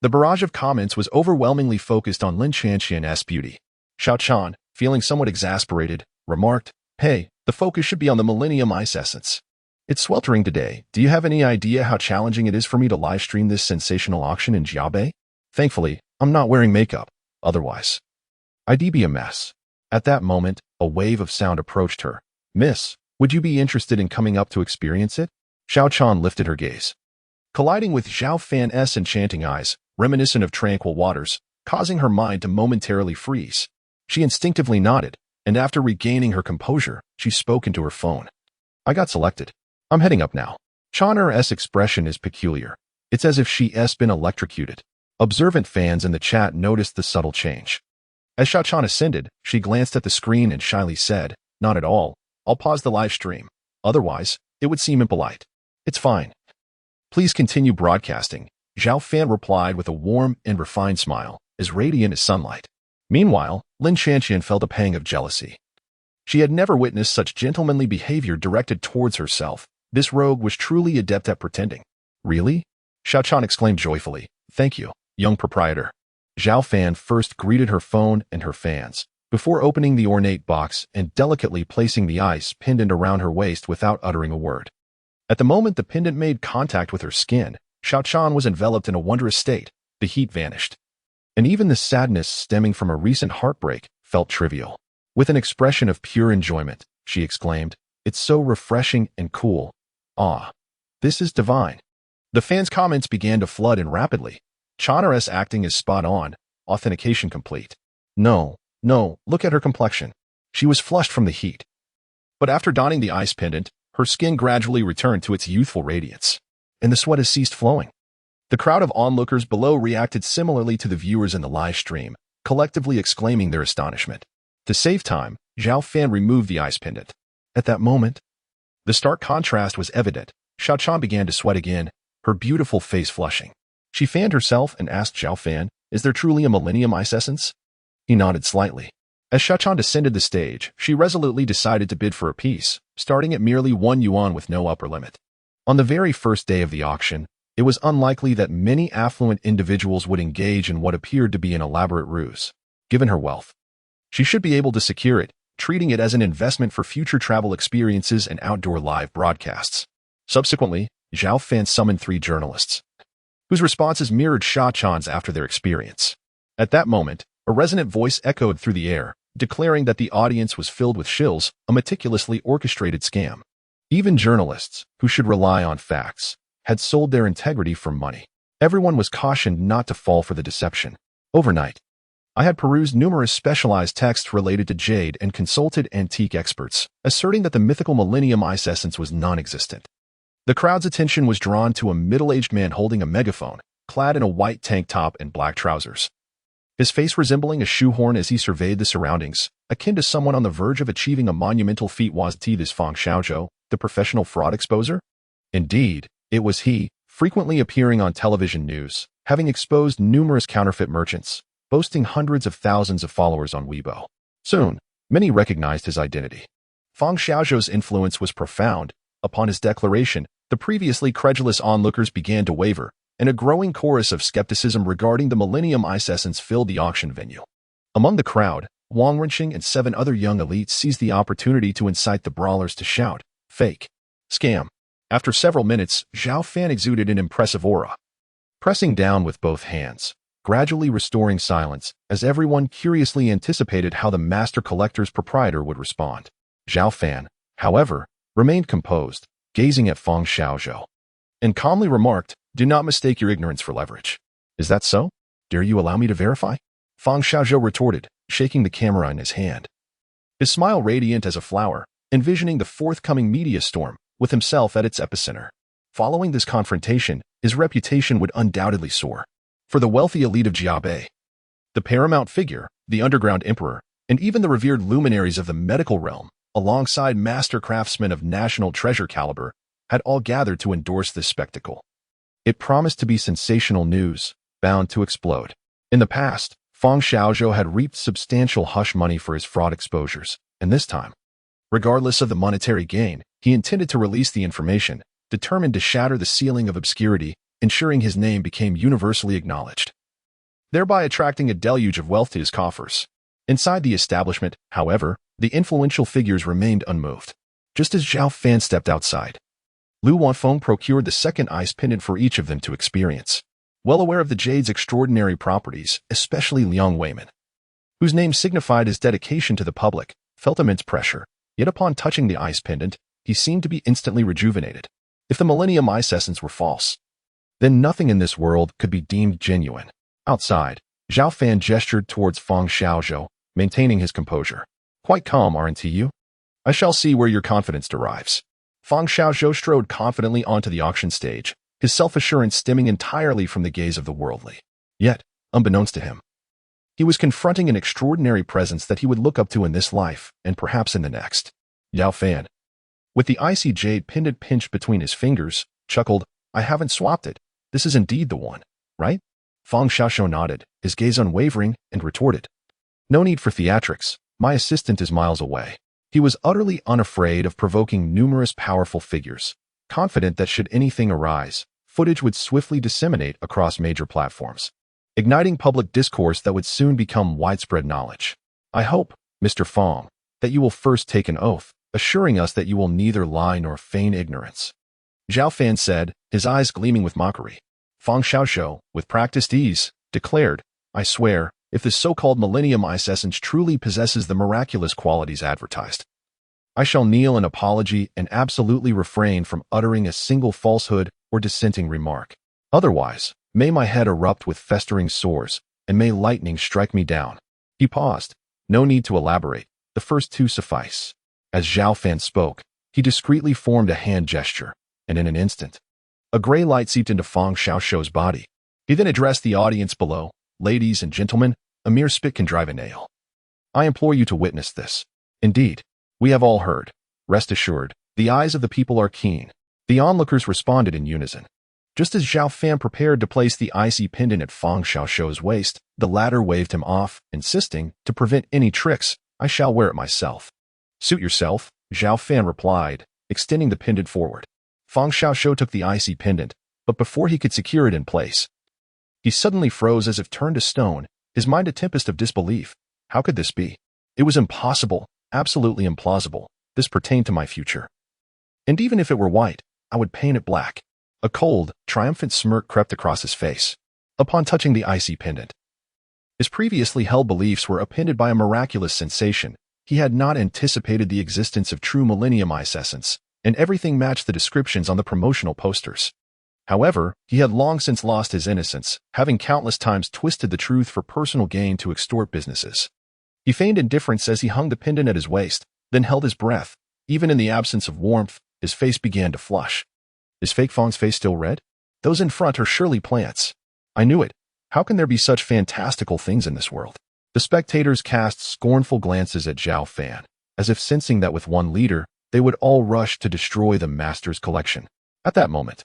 The barrage of comments was overwhelmingly focused on Lin Qianqian's beauty. Xiao Chan, feeling somewhat exasperated, remarked, "Hey, the focus should be on the Millennium Ice Essence. It's sweltering today. Do you have any idea how challenging it is for me to live stream this sensational auction in Jiaobei? Thankfully, I'm not wearing makeup. Otherwise, I'd be a mess." At that moment, a wave of sound approached her. "Miss, would you be interested in coming up to experience it?" Xiao Chan lifted her gaze, colliding with Zhao Fan's enchanting eyes, reminiscent of tranquil waters, causing her mind to momentarily freeze. She instinctively nodded, and after regaining her composure, she spoke into her phone. "I got selected. I'm heading up now." Chan's expression is peculiar. It's as if she's been electrocuted. Observant fans in the chat noticed the subtle change. As Xiao Chan ascended, she glanced at the screen and shyly said, "Not at all. I'll pause the live stream. Otherwise, it would seem impolite." "It's fine. Please continue broadcasting," Zhao Fan replied with a warm and refined smile, as radiant as sunlight. Meanwhile, Lin Chanqian felt a pang of jealousy. She had never witnessed such gentlemanly behavior directed towards herself. This rogue was truly adept at pretending. "Really?" Xiao Chan exclaimed joyfully. "Thank you, young proprietor." Zhao Fan first greeted her phone and her fans, before opening the ornate box and delicately placing the ice pendant around her waist without uttering a word. At the moment the pendant made contact with her skin, Xiao Chan was enveloped in a wondrous state. The heat vanished, and even the sadness stemming from a recent heartbreak felt trivial. With an expression of pure enjoyment, she exclaimed, "It's so refreshing and cool. Ah, this is divine." The fans' comments began to flood in rapidly. Chan's acting is spot on, authentication complete. No, look at her complexion. She was flushed from the heat. But after donning the ice pendant, her skin gradually returned to its youthful radiance, and the sweat has ceased flowing. The crowd of onlookers below reacted similarly to the viewers in the live stream, collectively exclaiming their astonishment. To save time, Zhao Fan removed the ice pendant. At that moment, the stark contrast was evident. Xiao Chan began to sweat again, her beautiful face flushing. She fanned herself and asked Zhao Fan, "Is there truly a millennium ice essence?" He nodded slightly. As Xiao Chan descended the stage, she resolutely decided to bid for a piece, starting at merely 1 yuan with no upper limit. On the very first day of the auction, it was unlikely that many affluent individuals would engage in what appeared to be an elaborate ruse. Given her wealth, she should be able to secure it, treating it as an investment for future travel experiences and outdoor live broadcasts. Subsequently, Zhao Fan summoned 3 journalists, whose responses mirrored Xiao Chan's after their experience. At that moment, a resonant voice echoed through the air, declaring that the audience was filled with shills, a meticulously orchestrated scam. Even journalists, who should rely on facts, had sold their integrity for money. Everyone was cautioned not to fall for the deception. Overnight, I had perused numerous specialized texts related to jade and consulted antique experts, asserting that the mythical millennium ice essence was non-existent. The crowd's attention was drawn to a middle-aged man holding a megaphone, clad in a white tank top and black trousers. His face resembling a shoehorn as he surveyed the surroundings, akin to someone on the verge of achieving a monumental feat. Was this Fang Xiaozhou, the professional fraud exposer? Indeed, it was he, frequently appearing on television news, having exposed numerous counterfeit merchants, boasting hundreds of thousands of followers on Weibo. Soon, many recognized his identity. Fang Xiaozhou's influence was profound. Upon his declaration, the previously credulous onlookers began to waver, and a growing chorus of skepticism regarding the Millennium Ice Essence filled the auction venue. Among the crowd, Wang Renqing and 7 other young elites seized the opportunity to incite the brawlers to shout, "Fake! Scam!" After several minutes, Zhao Fan exuded an impressive aura, pressing down with both hands, gradually restoring silence, as everyone curiously anticipated how the master collector's proprietor would respond. Zhao Fan, however, remained composed, gazing at Fang Xiaozhou, and calmly remarked, "Do not mistake your ignorance for leverage." "Is that so? Dare you allow me to verify?" Fang Xiaozhou retorted, shaking the camera in his hand. His smile radiant as a flower, envisioning the forthcoming media storm, with himself at its epicenter. Following this confrontation, his reputation would undoubtedly soar. For the wealthy elite of Jiabei, the paramount figure, the underground emperor, and even the revered luminaries of the medical realm, alongside master craftsmen of national treasure caliber, had all gathered to endorse this spectacle. It promised to be sensational news, bound to explode. In the past, Fang Xiaozhou had reaped substantial hush money for his fraud exposures, and this time, regardless of the monetary gain, he intended to release the information, determined to shatter the ceiling of obscurity, ensuring his name became universally acknowledged, thereby attracting a deluge of wealth to his coffers. Inside the establishment, however, the influential figures remained unmoved. Just as Zhao Fan stepped outside, Lu Wanfeng procured the second ice pendant for each of them to experience. Well aware of the jade's extraordinary properties, especially Liang Weiman, whose name signified his dedication to the public, felt immense pressure, yet upon touching the ice pendant, he seemed to be instantly rejuvenated. If the Millennium Ice Essence were false, then nothing in this world could be deemed genuine. Outside, Zhao Fan gestured towards Fang Xiaozhou, maintaining his composure. Quite calm, aren't you? I shall see where your confidence derives. Fang Xiaozhou strode confidently onto the auction stage, his self-assurance stemming entirely from the gaze of the worldly. Yet, unbeknownst to him, he was confronting an extraordinary presence that he would look up to in this life, and perhaps in the next. Zhao Fan, with the icy jade pendant pinched between his fingers, chuckled, I haven't swapped it. This is indeed the one, right? Fang Xiaozhou nodded, his gaze unwavering, and retorted, no need for theatrics. My assistant is miles away. He was utterly unafraid of provoking numerous powerful figures, confident that should anything arise, footage would swiftly disseminate across major platforms, igniting public discourse that would soon become widespread knowledge. I hope, Mr. Fang, that you will first take an oath, assuring us that you will neither lie nor feign ignorance. Zhao Fan said, his eyes gleaming with mockery. Fang Xiaozhou, with practiced ease, declared, I swear, if this so-called Millennium Ice Essence truly possesses the miraculous qualities advertised, I shall kneel in apology and absolutely refrain from uttering a single falsehood or dissenting remark. Otherwise, may my head erupt with festering sores, and may lightning strike me down. He paused. No need to elaborate. The first two suffice. As Zhao Fan spoke, he discreetly formed a hand gesture, and in an instant, a gray light seeped into Fang Xiaozhou's body. He then addressed the audience below. Ladies and gentlemen, a mere spit can drive a nail. I implore you to witness this. Indeed, we have all heard. Rest assured, the eyes of the people are keen. The onlookers responded in unison. Just as Zhao Fan prepared to place the icy pendant at Fang Xiaozhou's waist, the latter waved him off, insisting, to prevent any tricks, I shall wear it myself. Suit yourself, Zhao Fan replied, extending the pendant forward. Fang Xiaozhou took the icy pendant, but before he could secure it in place, he suddenly froze as if turned to stone, his mind a tempest of disbelief. How could this be? It was impossible, absolutely implausible. This pertained to my future. And even if it were white, I would paint it black. A cold, triumphant smirk crept across his face upon touching the icy pendant. His previously held beliefs were appended by a miraculous sensation. He had not anticipated the existence of true Millennium Ice Essence, and everything matched the descriptions on the promotional posters. However, he had long since lost his innocence, having countless times twisted the truth for personal gain to extort businesses. He feigned indifference as he hung the pendant at his waist, then held his breath. Even in the absence of warmth, his face began to flush. Is fake Fang's face still red? Those in front are surely plants. I knew it. How can there be such fantastical things in this world? The spectators cast scornful glances at Zhao Fan, as if sensing that with one leader, they would all rush to destroy the master's collection. At that moment,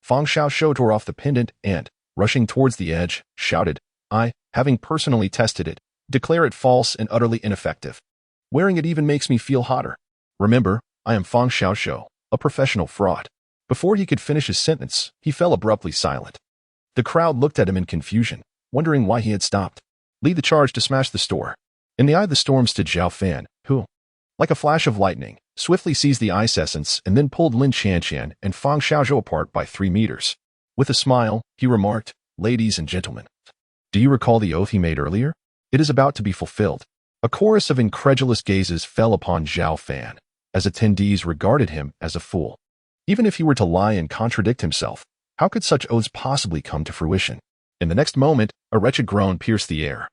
Fang Xiaozhou tore off the pendant and, rushing towards the edge, shouted, I, having personally tested it, declare it false and utterly ineffective. Wearing it even makes me feel hotter. Remember, I am Fang Xiaozhou, a professional fraud. Before he could finish his sentence, he fell abruptly silent. The crowd looked at him in confusion, wondering why he had stopped. Lead the charge to smash the store. In the eye of the storm stood Zhao Fan, who, like a flash of lightning, swiftly seized the ice essence and then pulled Lin Qianqian and Fang Xiaozhou apart by 3 meters. With a smile, he remarked, Ladies and gentlemen, do you recall the oath he made earlier? It is about to be fulfilled. A chorus of incredulous gazes fell upon Zhao Fan, as attendees regarded him as a fool. Even if he were to lie and contradict himself, how could such oaths possibly come to fruition? In the next moment, a wretched groan pierced the air,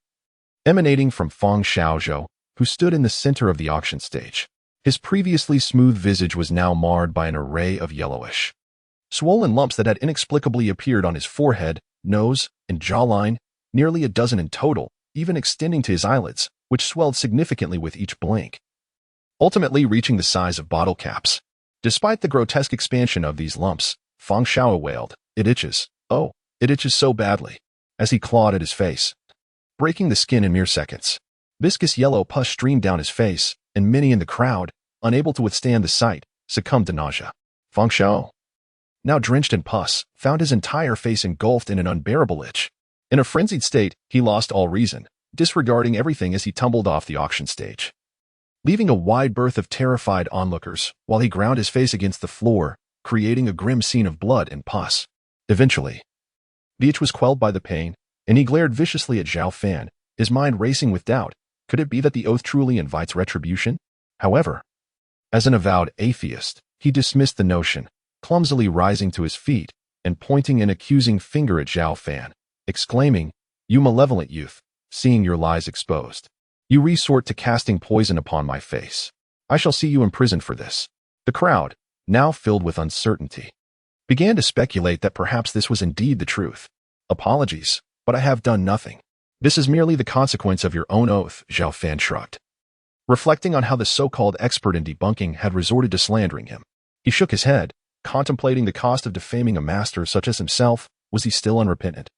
emanating from Fang Xiaozhou, who stood in the center of the auction stage. His previously smooth visage was now marred by an array of yellowish, swollen lumps that had inexplicably appeared on his forehead, nose, and jawline, nearly a dozen in total, even extending to his eyelids, which swelled significantly with each blink, ultimately reaching the size of bottle caps. Despite the grotesque expansion of these lumps, Fang Xiao wailed, It itches. Oh, it itches so badly, as he clawed at his face, breaking the skin in mere seconds. Viscous yellow pus streamed down his face, and many in the crowd, unable to withstand the sight, succumbed to nausea. Fang Xiao, now drenched in pus, found his entire face engulfed in an unbearable itch. In a frenzied state, he lost all reason, disregarding everything as he tumbled off the auction stage, leaving a wide berth of terrified onlookers while he ground his face against the floor, creating a grim scene of blood and pus. Eventually, the itch was quelled by the pain, and he glared viciously at Zhao Fan, his mind racing with doubt. Could it be that the oath truly invites retribution? However, as an avowed atheist, he dismissed the notion, clumsily rising to his feet and pointing an accusing finger at Zhao Fan, exclaiming, "You malevolent youth, seeing your lies exposed. You resort to casting poison upon my face. I shall see you imprisoned for this." The crowd, now filled with uncertainty, began to speculate that perhaps this was indeed the truth. "Apologies, but I have done nothing. This is merely the consequence of your own oath," Zhao Fan shrugged. Reflecting on how the so-called expert in debunking had resorted to slandering him, he shook his head, contemplating the cost of defaming a master such as himself. Was he still unrepentant?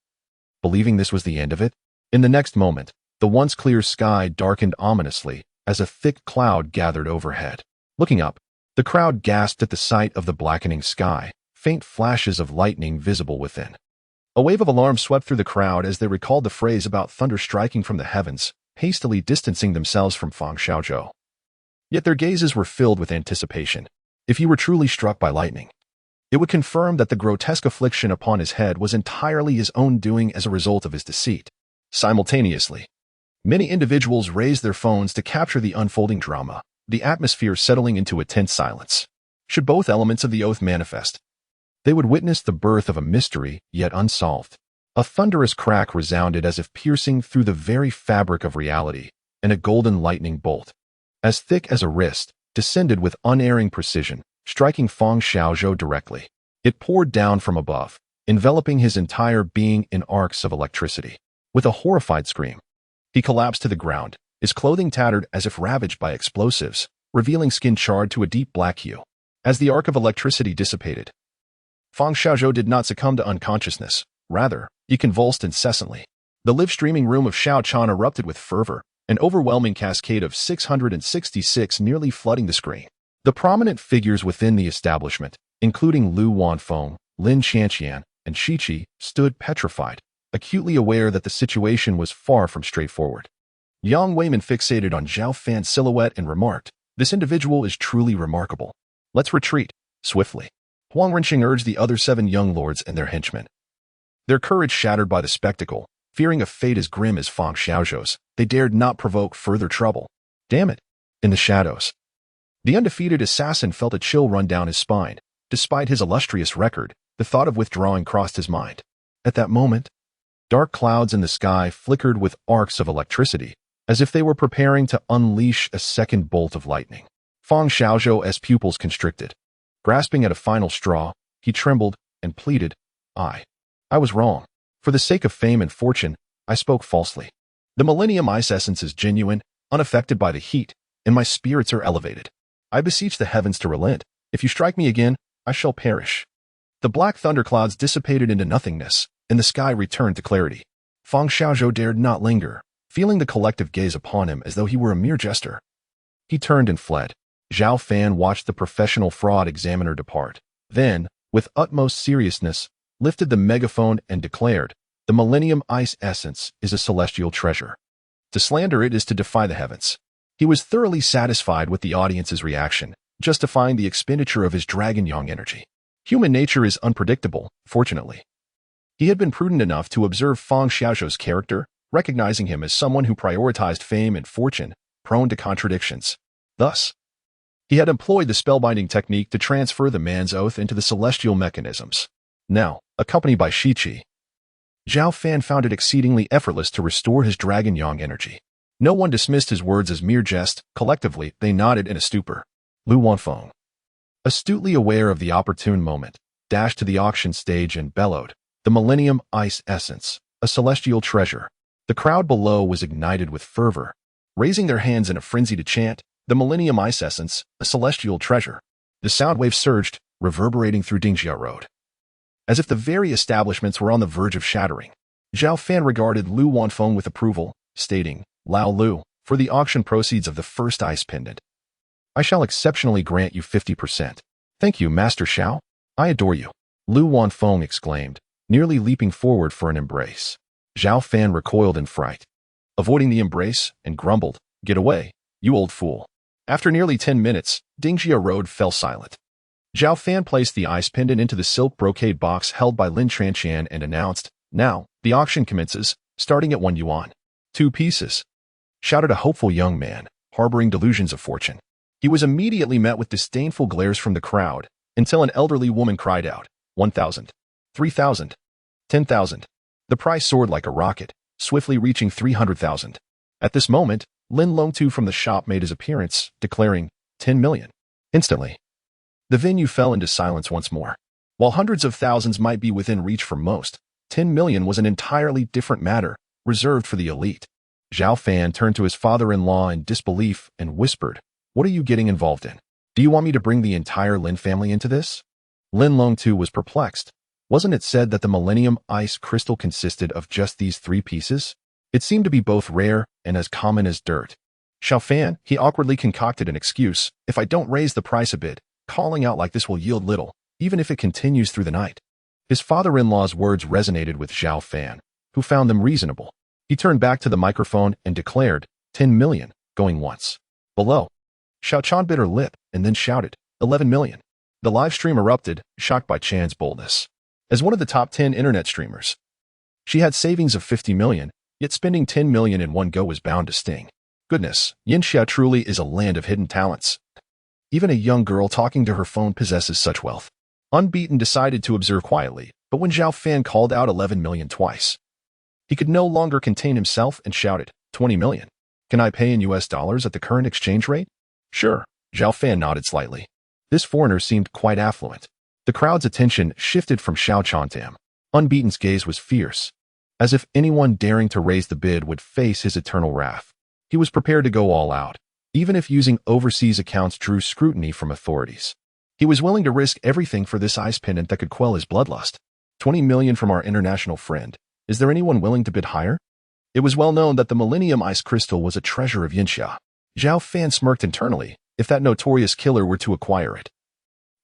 Believing this was the end of it? In the next moment, the once clear sky darkened ominously as a thick cloud gathered overhead. Looking up, the crowd gasped at the sight of the blackening sky, faint flashes of lightning visible within. A wave of alarm swept through the crowd as they recalled the phrase about thunder striking from the heavens, hastily distancing themselves from Fang Xiaozhou. Yet their gazes were filled with anticipation. If he were truly struck by lightning, it would confirm that the grotesque affliction upon his head was entirely his own doing as a result of his deceit. Simultaneously, many individuals raised their phones to capture the unfolding drama, the atmosphere settling into a tense silence. Should both elements of the oath manifest, they would witness the birth of a mystery yet unsolved. A thunderous crack resounded as if piercing through the very fabric of reality, and a golden lightning bolt, as thick as a wrist, descended with unerring precision, striking Fang Xiaozhou directly. It poured down from above, enveloping his entire being in arcs of electricity. With a horrified scream, he collapsed to the ground, his clothing tattered as if ravaged by explosives, revealing skin charred to a deep black hue. As the arc of electricity dissipated, Fang Xiaozhou did not succumb to unconsciousness. Rather, he convulsed incessantly. The live-streaming room of Shao Chan erupted with fervor, an overwhelming cascade of 666 nearly flooding the screen. The prominent figures within the establishment, including Lu Wanfeng, Lin Qianqian, and Shiqi, stood petrified, acutely aware that the situation was far from straightforward. Yang Weiman fixated on Zhao Fan's silhouette and remarked, "This individual is truly remarkable. Let's retreat, swiftly." Huang Renqing urged the other 7 young lords and their henchmen. Their courage shattered by the spectacle, fearing a fate as grim as Fang Xiaozhou's, they dared not provoke further trouble. Damn it! In the shadows, the undefeated assassin felt a chill run down his spine. Despite his illustrious record, the thought of withdrawing crossed his mind. At that moment, dark clouds in the sky flickered with arcs of electricity, as if they were preparing to unleash a second bolt of lightning. Fang Xiaozhou's pupils constricted. Grasping at a final straw, he trembled and pleaded, I was wrong. For the sake of fame and fortune, I spoke falsely. The Millennium Ice Essence is genuine, unaffected by the heat, and my spirits are elevated. I beseech the heavens to relent. If you strike me again, I shall perish." The black thunderclouds dissipated into nothingness, and the sky returned to clarity. Fang Xiaozhou dared not linger, feeling the collective gaze upon him as though he were a mere jester. He turned and fled. Zhao Fan watched the professional fraud examiner depart. Then, with utmost seriousness, lifted the megaphone and declared, "The Millennium Ice Essence is a celestial treasure. To slander it is to defy the heavens." He was thoroughly satisfied with the audience's reaction, justifying the expenditure of his Dragon Yang energy. Human nature is unpredictable, fortunately. He had been prudent enough to observe Fang Xiaozhou's character, recognizing him as someone who prioritized fame and fortune, prone to contradictions. Thus, he had employed the spellbinding technique to transfer the man's oath into the celestial mechanisms. Now, accompanied by Shiqi, Zhao Fan found it exceedingly effortless to restore his Dragon Yang energy. No one dismissed his words as mere jest. Collectively, they nodded in a stupor. Lu Wanfeng, astutely aware of the opportune moment, dashed to the auction stage and bellowed, "The Millennium Ice Essence, a celestial treasure." The crowd below was ignited with fervor, raising their hands in a frenzy to chant, "The Millennium Ice Essence, a celestial treasure." The sound wave surged, reverberating through Dingjia Road, as if the very establishments were on the verge of shattering. Zhao Fan regarded Lu Wanfeng with approval, stating, "Lao Lu, for the auction proceeds of the first ice pendant, I shall exceptionally grant you 50%. "Thank you, Master Xiao. I adore you," Lu Wanfeng exclaimed, nearly leaping forward for an embrace. Zhao Fan recoiled in fright, avoiding the embrace, and grumbled, "Get away, you old fool." After nearly 10 minutes, Dingjia Road fell silent. Zhao Fan placed the ice pendant into the silk brocade box held by Lin Tranqian and announced, "Now, the auction commences, starting at 1 yuan. 2 pieces." shouted a hopeful young man, harboring delusions of fortune. He was immediately met with disdainful glares from the crowd, until an elderly woman cried out, 1,000, 3,000, 10,000. The price soared like a rocket, swiftly reaching 300,000. At this moment, Lin Longtu from the shop made his appearance, declaring, 10 million. Instantly, the venue fell into silence once more. While hundreds of thousands might be within reach for most, 10 million was an entirely different matter, reserved for the elite. Zhao Fan turned to his father-in-law in disbelief and whispered, "What are you getting involved in? Do you want me to bring the entire Lin family into this?" Lin Longtu was perplexed. Wasn't it said that the Millennium Ice Crystal consisted of just these 3 pieces? It seemed to be both rare and as common as dirt. Zhao Fan, he awkwardly concocted an excuse, "If I don't raise the price a bit, calling out like this will yield little, even if it continues through the night." His father-in-law's words resonated with Zhao Fan, who found them reasonable. He turned back to the microphone and declared, 10 million, going once. Below, Xiao Chan bit her lip and then shouted, 11 million. The live stream erupted, shocked by Chan's boldness. As one of the top 10 internet streamers, she had savings of 50 million, yet spending 10 million in one go was bound to sting. Goodness, Yinxia truly is a land of hidden talents. Even a young girl talking to her phone possesses such wealth. Unbeaten decided to observe quietly, but when Zhao Fan called out 11 million twice, he could no longer contain himself and shouted, 20 million. Can I pay in US dollars at the current exchange rate? Sure. Zhao Fan nodded slightly. This foreigner seemed quite affluent. The crowd's attention shifted from Xiao Chan to him. Unbeaten's gaze was fierce, as if anyone daring to raise the bid would face his eternal wrath. He was prepared to go all out, even if using overseas accounts drew scrutiny from authorities. He was willing to risk everything for this ice pendant that could quell his bloodlust. 20 million from our international friend. Is there anyone willing to bid higher? It was well known that the Millennium Ice Crystal was a treasure of Yinxia. Zhao Fan smirked internally. If that notorious killer were to acquire it,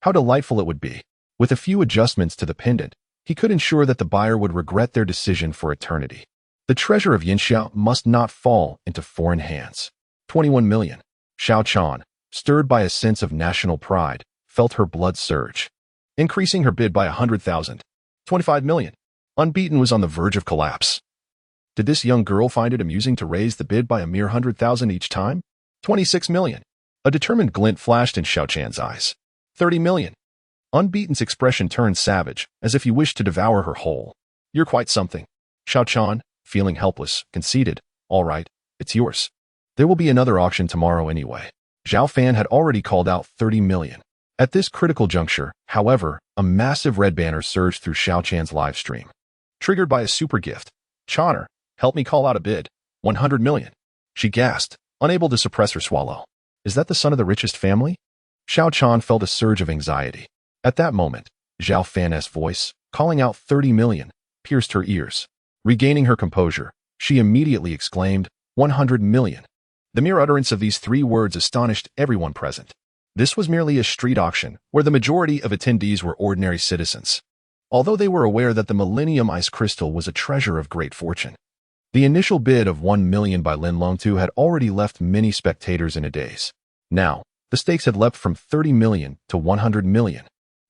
how delightful it would be. With a few adjustments to the pendant, he could ensure that the buyer would regret their decision for eternity. The treasure of Yinxia must not fall into foreign hands. 21 million. Xiao Chan, stirred by a sense of national pride, felt her blood surge, increasing her bid by 100,000. 25 million. Unbeaten was on the verge of collapse. Did this young girl find it amusing to raise the bid by a mere 100,000 each time? 26 million. A determined glint flashed in Xiao Chan's eyes. 30 million. Unbeaten's expression turned savage, as if he wished to devour her whole. You're quite something. Xiao Chan, feeling helpless, conceded, all right, it's yours. There will be another auction tomorrow anyway. Zhao Fan had already called out 30 million. At this critical juncture, however, a massive red banner surged through Xiao Chan's live stream. Triggered by a super gift. Chaner, help me call out a bid. 100 million. She gasped, unable to suppress her swallow. Is that the son of the richest family? Xiao Chan felt a surge of anxiety. At that moment, Zhao Fan's voice, calling out 30 million, pierced her ears. Regaining her composure, she immediately exclaimed, 100 million. The mere utterance of these 3 words astonished everyone present. This was merely a street auction, where the majority of attendees were ordinary citizens. Although they were aware that the Millennium Ice Crystal was a treasure of great fortune, the initial bid of 1 million by Lin Longtu had already left many spectators in a daze. Now, the stakes had leapt from 30 million to 100 million.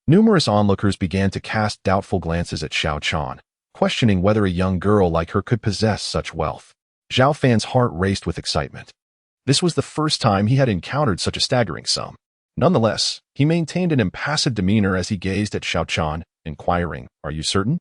Numerous onlookers began to cast doubtful glances at Xiao Chan, questioning whether a young girl like her could possess such wealth. Zhao Fan's heart raced with excitement. This was the first time he had encountered such a staggering sum. Nonetheless, he maintained an impassive demeanor as he gazed at Xiao Chan, inquiring, "Are you certain?"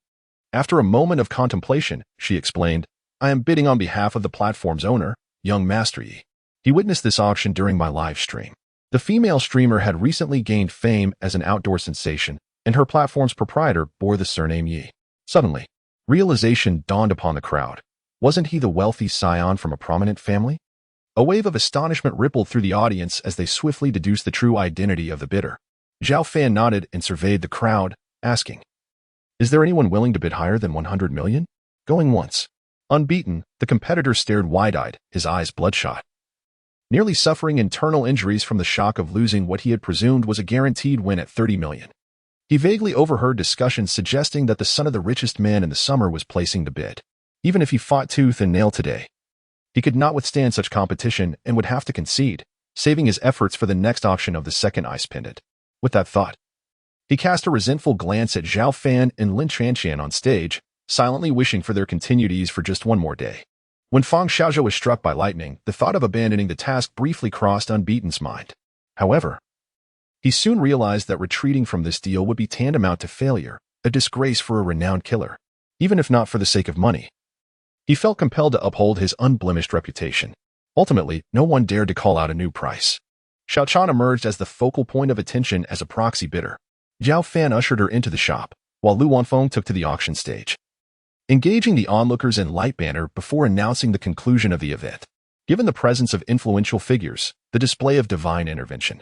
After a moment of contemplation, she explained, "I am bidding on behalf of the platform's owner, young Master Yi. He witnessed this auction during my live stream." The female streamer had recently gained fame as an outdoor sensation, and her platform's proprietor bore the surname Yi. Suddenly, realization dawned upon the crowd. Wasn't he the wealthy scion from a prominent family? A wave of astonishment rippled through the audience as they swiftly deduced the true identity of the bidder. Zhao Fan nodded and surveyed the crowd, asking, "Is there anyone willing to bid higher than 100 million? Going once." Unbeaten, the competitor stared wide-eyed, his eyes bloodshot. Nearly suffering internal injuries from the shock of losing what he had presumed was a guaranteed win at 30 million. He vaguely overheard discussions suggesting that the son of the richest man in the summer was placing the bid. Even if he fought tooth and nail today, he could not withstand such competition and would have to concede, saving his efforts for the next auction of the second ice pendant. With that thought, he cast a resentful glance at Zhao Fan and Lin Chanshan on stage, silently wishing for their continued ease for just one more day. When Fang Xiaozhou was struck by lightning, the thought of abandoning the task briefly crossed Unbeaten's mind. However, he soon realized that retreating from this deal would be tantamount to failure, a disgrace for a renowned killer, even if not for the sake of money. He felt compelled to uphold his unblemished reputation. Ultimately, no one dared to call out a new price. Xiao Chan emerged as the focal point of attention as a proxy bidder. Zhao Fan ushered her into the shop, while Lu Wanfeng took to the auction stage, engaging the onlookers in light banter before announcing the conclusion of the event. Given the presence of influential figures, the display of divine intervention,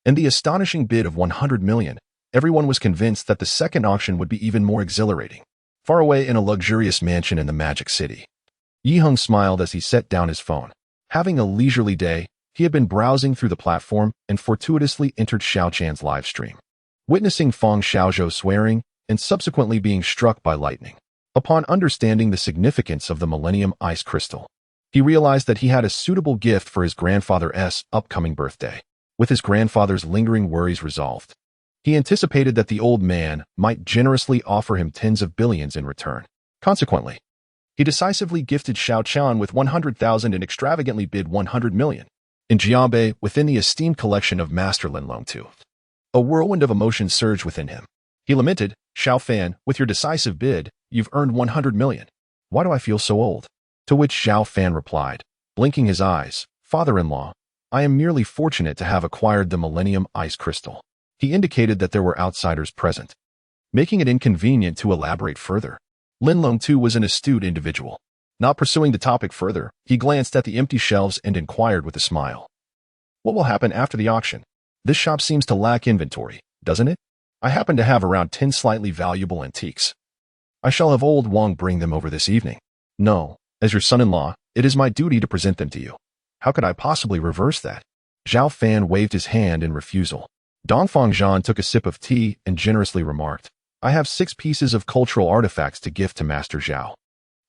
and the astonishing bid of 100 million, everyone was convinced that the second auction would be even more exhilarating. Far away in a luxurious mansion in the Magic City, Yi Heng smiled as he set down his phone. Having a leisurely day, he had been browsing through the platform and fortuitously entered Xiao Chan's live stream, witnessing Fang Xiaozhou swearing and subsequently being struck by lightning. Upon understanding the significance of the Millennium Ice Crystal, he realized that he had a suitable gift for his grandfather's upcoming birthday. With his grandfather's lingering worries resolved, he anticipated that the old man might generously offer him tens of billions in return. Consequently, he decisively gifted Xiao Chan with 100,000 and extravagantly bid 100 million. In Jianbei, within the esteemed collection of Master Linlong Tu, a whirlwind of emotion surged within him. He lamented, "Xiao Fan, with your decisive bid, you've earned 100 million. Why do I feel so old?" To which Xiao Fan replied, blinking his eyes, "Father-in-law, I am merely fortunate to have acquired the Millennium Ice Crystal." He indicated that there were outsiders present, making it inconvenient to elaborate further. Linlong Tu was an astute individual. Not pursuing the topic further, he glanced at the empty shelves and inquired with a smile, "What will happen after the auction? This shop seems to lack inventory, doesn't it? I happen to have around 10 slightly valuable antiques. I shall have old Wang bring them over this evening. No, as your son-in-law, it is my duty to present them to you. How could I possibly reverse that?" Zhao Fan waved his hand in refusal. Dongfang Zhan took a sip of tea and generously remarked, "I have 6 pieces of cultural artifacts to gift to Master Zhao.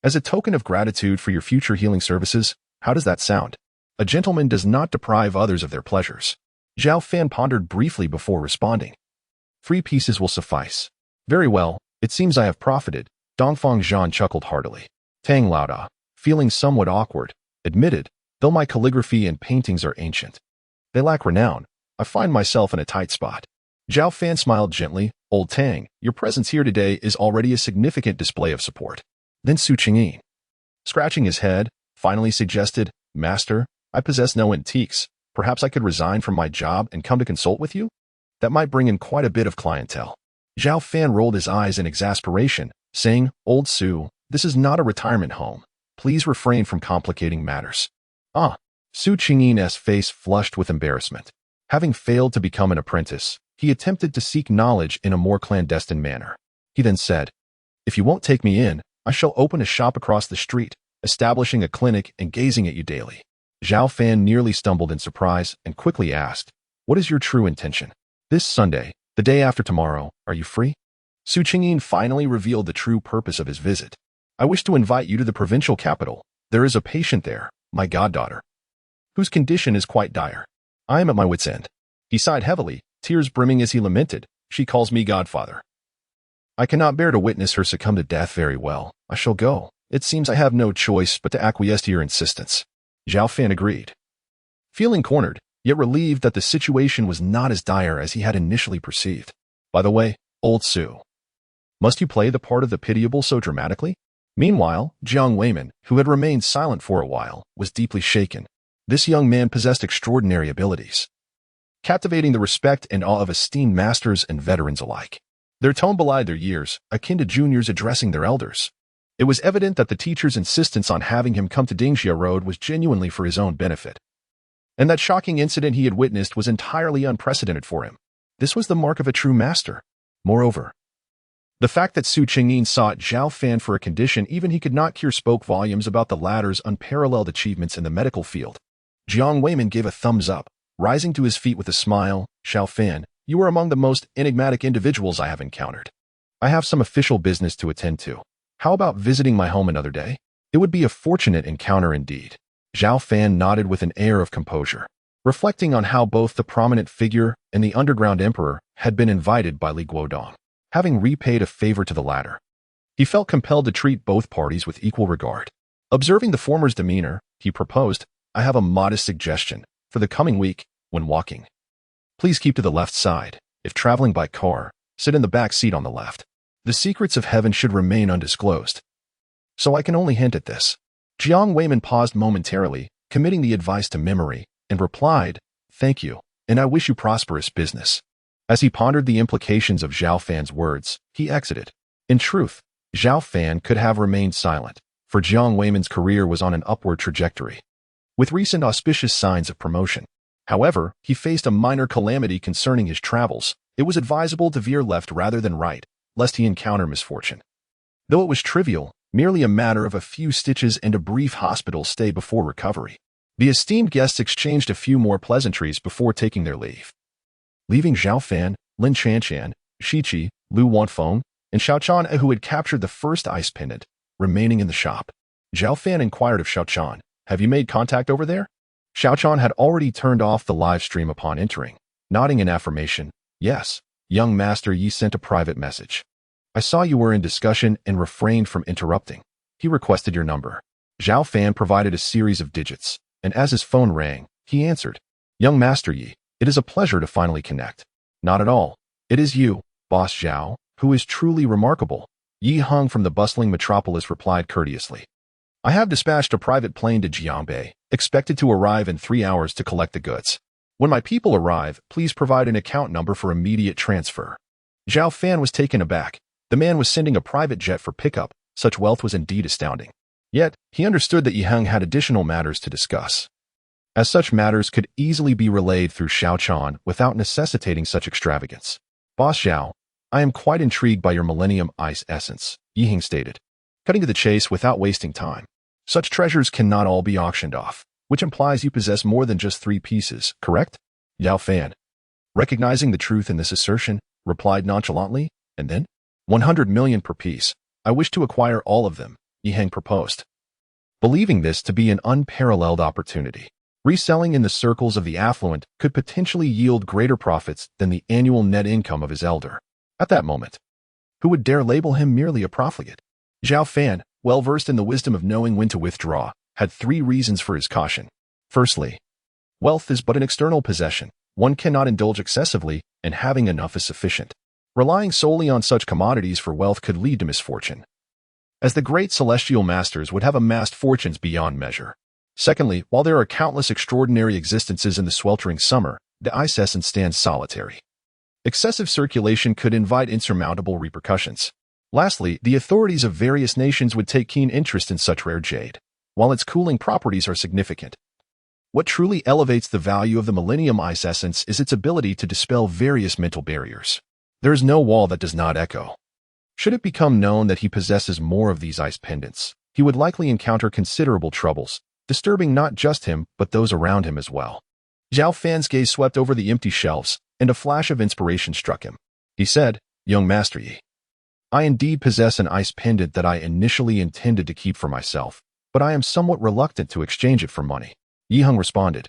As a token of gratitude for your future healing services, how does that sound? A gentleman does not deprive others of their pleasures." Zhao Fan pondered briefly before responding, 3 pieces will suffice." "Very well, it seems I have profited." Dongfang Zhan chuckled heartily. Tang Laoda, feeling somewhat awkward, admitted, "Though my calligraphy and paintings are ancient, they lack renown. I find myself in a tight spot." Zhao Fan smiled gently, "Old Tang, your presence here today is already a significant display of support." Then Su Qingyin, scratching his head, finally suggested, "Master, I possess no antiques. Perhaps I could resign from my job and come to consult with you? That might bring in quite a bit of clientele." Zhao Fan rolled his eyes in exasperation, saying, "Old Su, this is not a retirement home. Please refrain from complicating matters." "Ah." Su Qingyin's face flushed with embarrassment. Having failed to become an apprentice, he attempted to seek knowledge in a more clandestine manner. He then said, "If you won't take me in, I shall open a shop across the street, establishing a clinic and gazing at you daily." Zhao Fan nearly stumbled in surprise and quickly asked, "What is your true intention? This Sunday, the day after tomorrow, are you free?" Su Qingyin finally revealed the true purpose of his visit. "I wish to invite you to the provincial capital. There is a patient there, my goddaughter, whose condition is quite dire. I am at my wit's end." He sighed heavily, tears brimming as he lamented, "She calls me godfather. I cannot bear to witness her succumb to death. Very well, I shall go. It seems I have no choice but to acquiesce to your insistence." Zhao Fan agreed, feeling cornered, yet relieved that the situation was not as dire as he had initially perceived. "By the way, old Su, must you play the part of the pitiable so dramatically?" Meanwhile, Jiang Weiman, who had remained silent for a while, was deeply shaken. This young man possessed extraordinary abilities, captivating the respect and awe of esteemed masters and veterans alike. Their tone belied their years, akin to juniors addressing their elders. It was evident that the teacher's insistence on having him come to Dingjia Road was genuinely for his own benefit, and that shocking incident he had witnessed was entirely unprecedented for him. This was the mark of a true master. Moreover, the fact that Su Qingyin sought Zhao Fan for a condition even he could not cure spoke volumes about the latter's unparalleled achievements in the medical field. Jiang Weiman gave a thumbs up, rising to his feet with a smile. "Xiao Fan, you are among the most enigmatic individuals I have encountered. I have some official business to attend to. How about visiting my home another day? It would be a fortunate encounter indeed." Zhao Fan nodded with an air of composure, reflecting on how both the prominent figure and the underground emperor had been invited by Li Guodong. Having repaid a favor to the latter, he felt compelled to treat both parties with equal regard. Observing the former's demeanor, he proposed, I have a modest suggestion. For the coming week, when walking, please keep to the left side. If traveling by car, sit in the back seat on the left. The secrets of heaven should remain undisclosed. So I can only hint at this. Jiang Weiman paused momentarily, committing the advice to memory, and replied, Thank you, and I wish you prosperous business. As he pondered the implications of Zhao Fan's words, he exited. In truth, Zhao Fan could have remained silent, for Jiang Weiman's career was on an upward trajectory, with recent auspicious signs of promotion. However, he faced a minor calamity concerning his travels. It was advisable to veer left rather than right, lest he encounter misfortune. Though it was trivial, merely a matter of a few stitches and a brief hospital stay before recovery, the esteemed guests exchanged a few more pleasantries before taking their leave. Leaving Zhao Fan, Lin Chanchan, Shiqi, Lu Wanfeng, and Xiaochan, who had captured the first ice pendant, remaining in the shop, Zhao Fan inquired of Xiaochan, Have you made contact over there? Xiaochan had already turned off the live stream upon entering, nodding in affirmation. Yes, young master, Yi sent a private message. I saw you were in discussion and refrained from interrupting. He requested your number. Zhao Fan provided a series of digits, and as his phone rang, he answered. Young master Yi, it is a pleasure to finally connect. Not at all. It is you, boss Zhao, who is truly remarkable. Yi Heng from the bustling metropolis replied courteously. I have dispatched a private plane to Jiangbei, expected to arrive in 3 hours to collect the goods. When my people arrive, please provide an account number for immediate transfer. Zhao Fan was taken aback. The man was sending a private jet for pickup. Such wealth was indeed astounding. Yet, he understood that Yi Heng had additional matters to discuss, as such matters could easily be relayed through Xiaochan without necessitating such extravagance. Boss Zhao, I am quite intrigued by your Millennium Ice Essence, Yi Heng stated, cutting to the chase without wasting time. Such treasures cannot all be auctioned off, which implies you possess more than just 3 pieces, correct? Yao Fan, recognizing the truth in this assertion, replied nonchalantly, and then, 100 million per piece. I wish to acquire all of them, Yi Heng proposed. Believing this to be an unparalleled opportunity, reselling in the circles of the affluent could potentially yield greater profits than the annual net income of his elder. At that moment, who would dare label him merely a profligate? Zhao Fan, well versed in the wisdom of knowing when to withdraw, had 3 reasons for his caution. Firstly, wealth is but an external possession. One cannot indulge excessively, and having enough is sufficient. Relying solely on such commodities for wealth could lead to misfortune, as the great celestial masters would have amassed fortunes beyond measure. Secondly, while there are countless extraordinary existences in the sweltering summer, the ice essence stands solitary. Excessive circulation could invite insurmountable repercussions. Lastly, the authorities of various nations would take keen interest in such rare jade, while its cooling properties are significant. What truly elevates the value of the Millennium Ice Essence is its ability to dispel various mental barriers. There is no wall that does not echo. Should it become known that he possesses more of these ice pendants, he would likely encounter considerable troubles, disturbing not just him but those around him as well. Zhao Fan's gaze swept over the empty shelves, and a flash of inspiration struck him. He said, Young Master Yi, I indeed possess an ice pendant that I initially intended to keep for myself, but I am somewhat reluctant to exchange it for money. Yi Heng responded,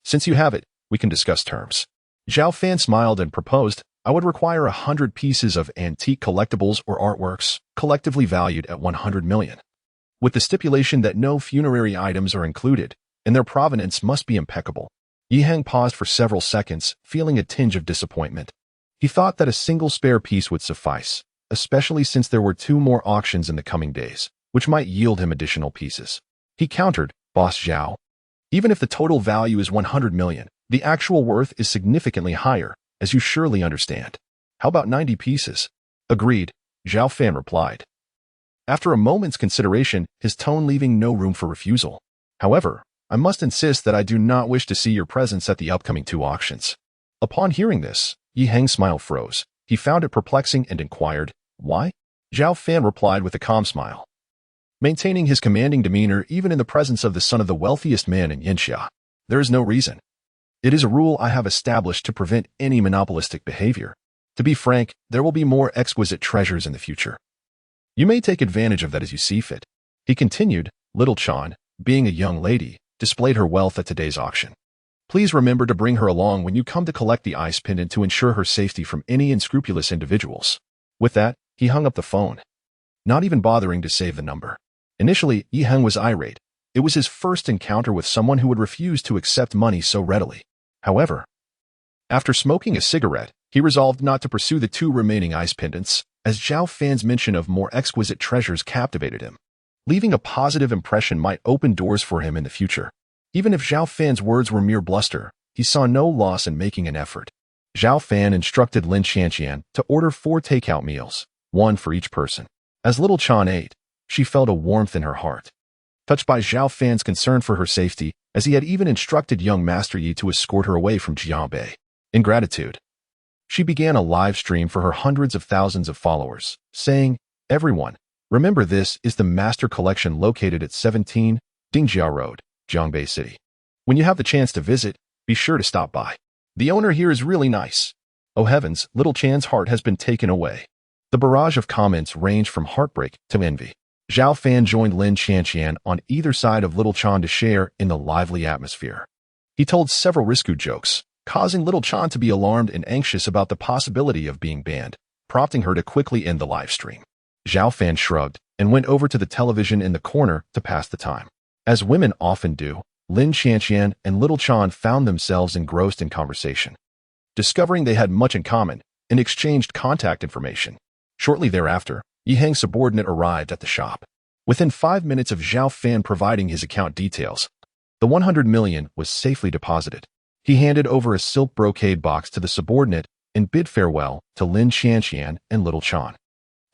Since you have it, we can discuss terms. Zhao Fan smiled and proposed, I would require 100 pieces of antique collectibles or artworks, collectively valued at 100 million. With the stipulation that no funerary items are included, and their provenance must be impeccable. Yi Heng paused for several seconds, feeling a tinge of disappointment. He thought that a single spare piece would suffice, especially since there were 2 more auctions in the coming days, which might yield him additional pieces. He countered, Boss Zhao, even if the total value is 100 million, the actual worth is significantly higher, as you surely understand. How about 90 pieces? Agreed, Zhao Fan replied. After a moment's consideration, his tone leaving no room for refusal. However, I must insist that I do not wish to see your presence at the upcoming 2 auctions. Upon hearing this, Yi Heng's smile froze. He found it perplexing and inquired, Why? Zhao Fan replied with a calm smile, maintaining his commanding demeanor even in the presence of the son of the wealthiest man in Yanxia. There is no reason. It is a rule I have established to prevent any monopolistic behavior. To be frank, there will be more exquisite treasures in the future. You may take advantage of that as you see fit. He continued, Little Chan, being a young lady, displayed her wealth at today's auction. Please remember to bring her along when you come to collect the ice pendant to ensure her safety from any unscrupulous individuals. With that, he hung up the phone, not even bothering to save the number. Initially, Yi Heng was irate. It was his first encounter with someone who would refuse to accept money so readily. However, after smoking a cigarette, he resolved not to pursue the two remaining ice pendants, as Zhao Fan's mention of more exquisite treasures captivated him. Leaving a positive impression might open doors for him in the future. Even if Zhao Fan's words were mere bluster, he saw no loss in making an effort. Zhao Fan instructed Lin Qianqian to order 4 takeout meals, 1 for each person. As little Chan ate, she felt a warmth in her heart. Touched by Zhao Fan's concern for her safety, as he had even instructed young Master Yi to escort her away from Jianbei. In gratitude, she began a live stream for her hundreds of thousands of followers, saying, "Everyone, remember this is the Master Collection located at 17 Dingjia Road, Jiangbei City. When you have the chance to visit, be sure to stop by. The owner here is really nice." Oh heavens, little Chan's heart has been taken away. The barrage of comments ranged from heartbreak to envy. Zhao Fan joined Lin Qianqian on either side of little Chan to share in the lively atmosphere. He told several risque jokes, causing little Chan to be alarmed and anxious about the possibility of being banned, prompting her to quickly end the live stream. Zhao Fan shrugged and went over to the television in the corner to pass the time. As women often do, Lin Qianqian and little Chan found themselves engrossed in conversation. Discovering they had much in common, and exchanged contact information. Shortly thereafter, Yi Heng's subordinate arrived at the shop. Within 5 minutes of Zhao Fan providing his account details, the 100 million was safely deposited. He handed over a silk brocade box to the subordinate and bid farewell to Lin Qianqian and little Chan.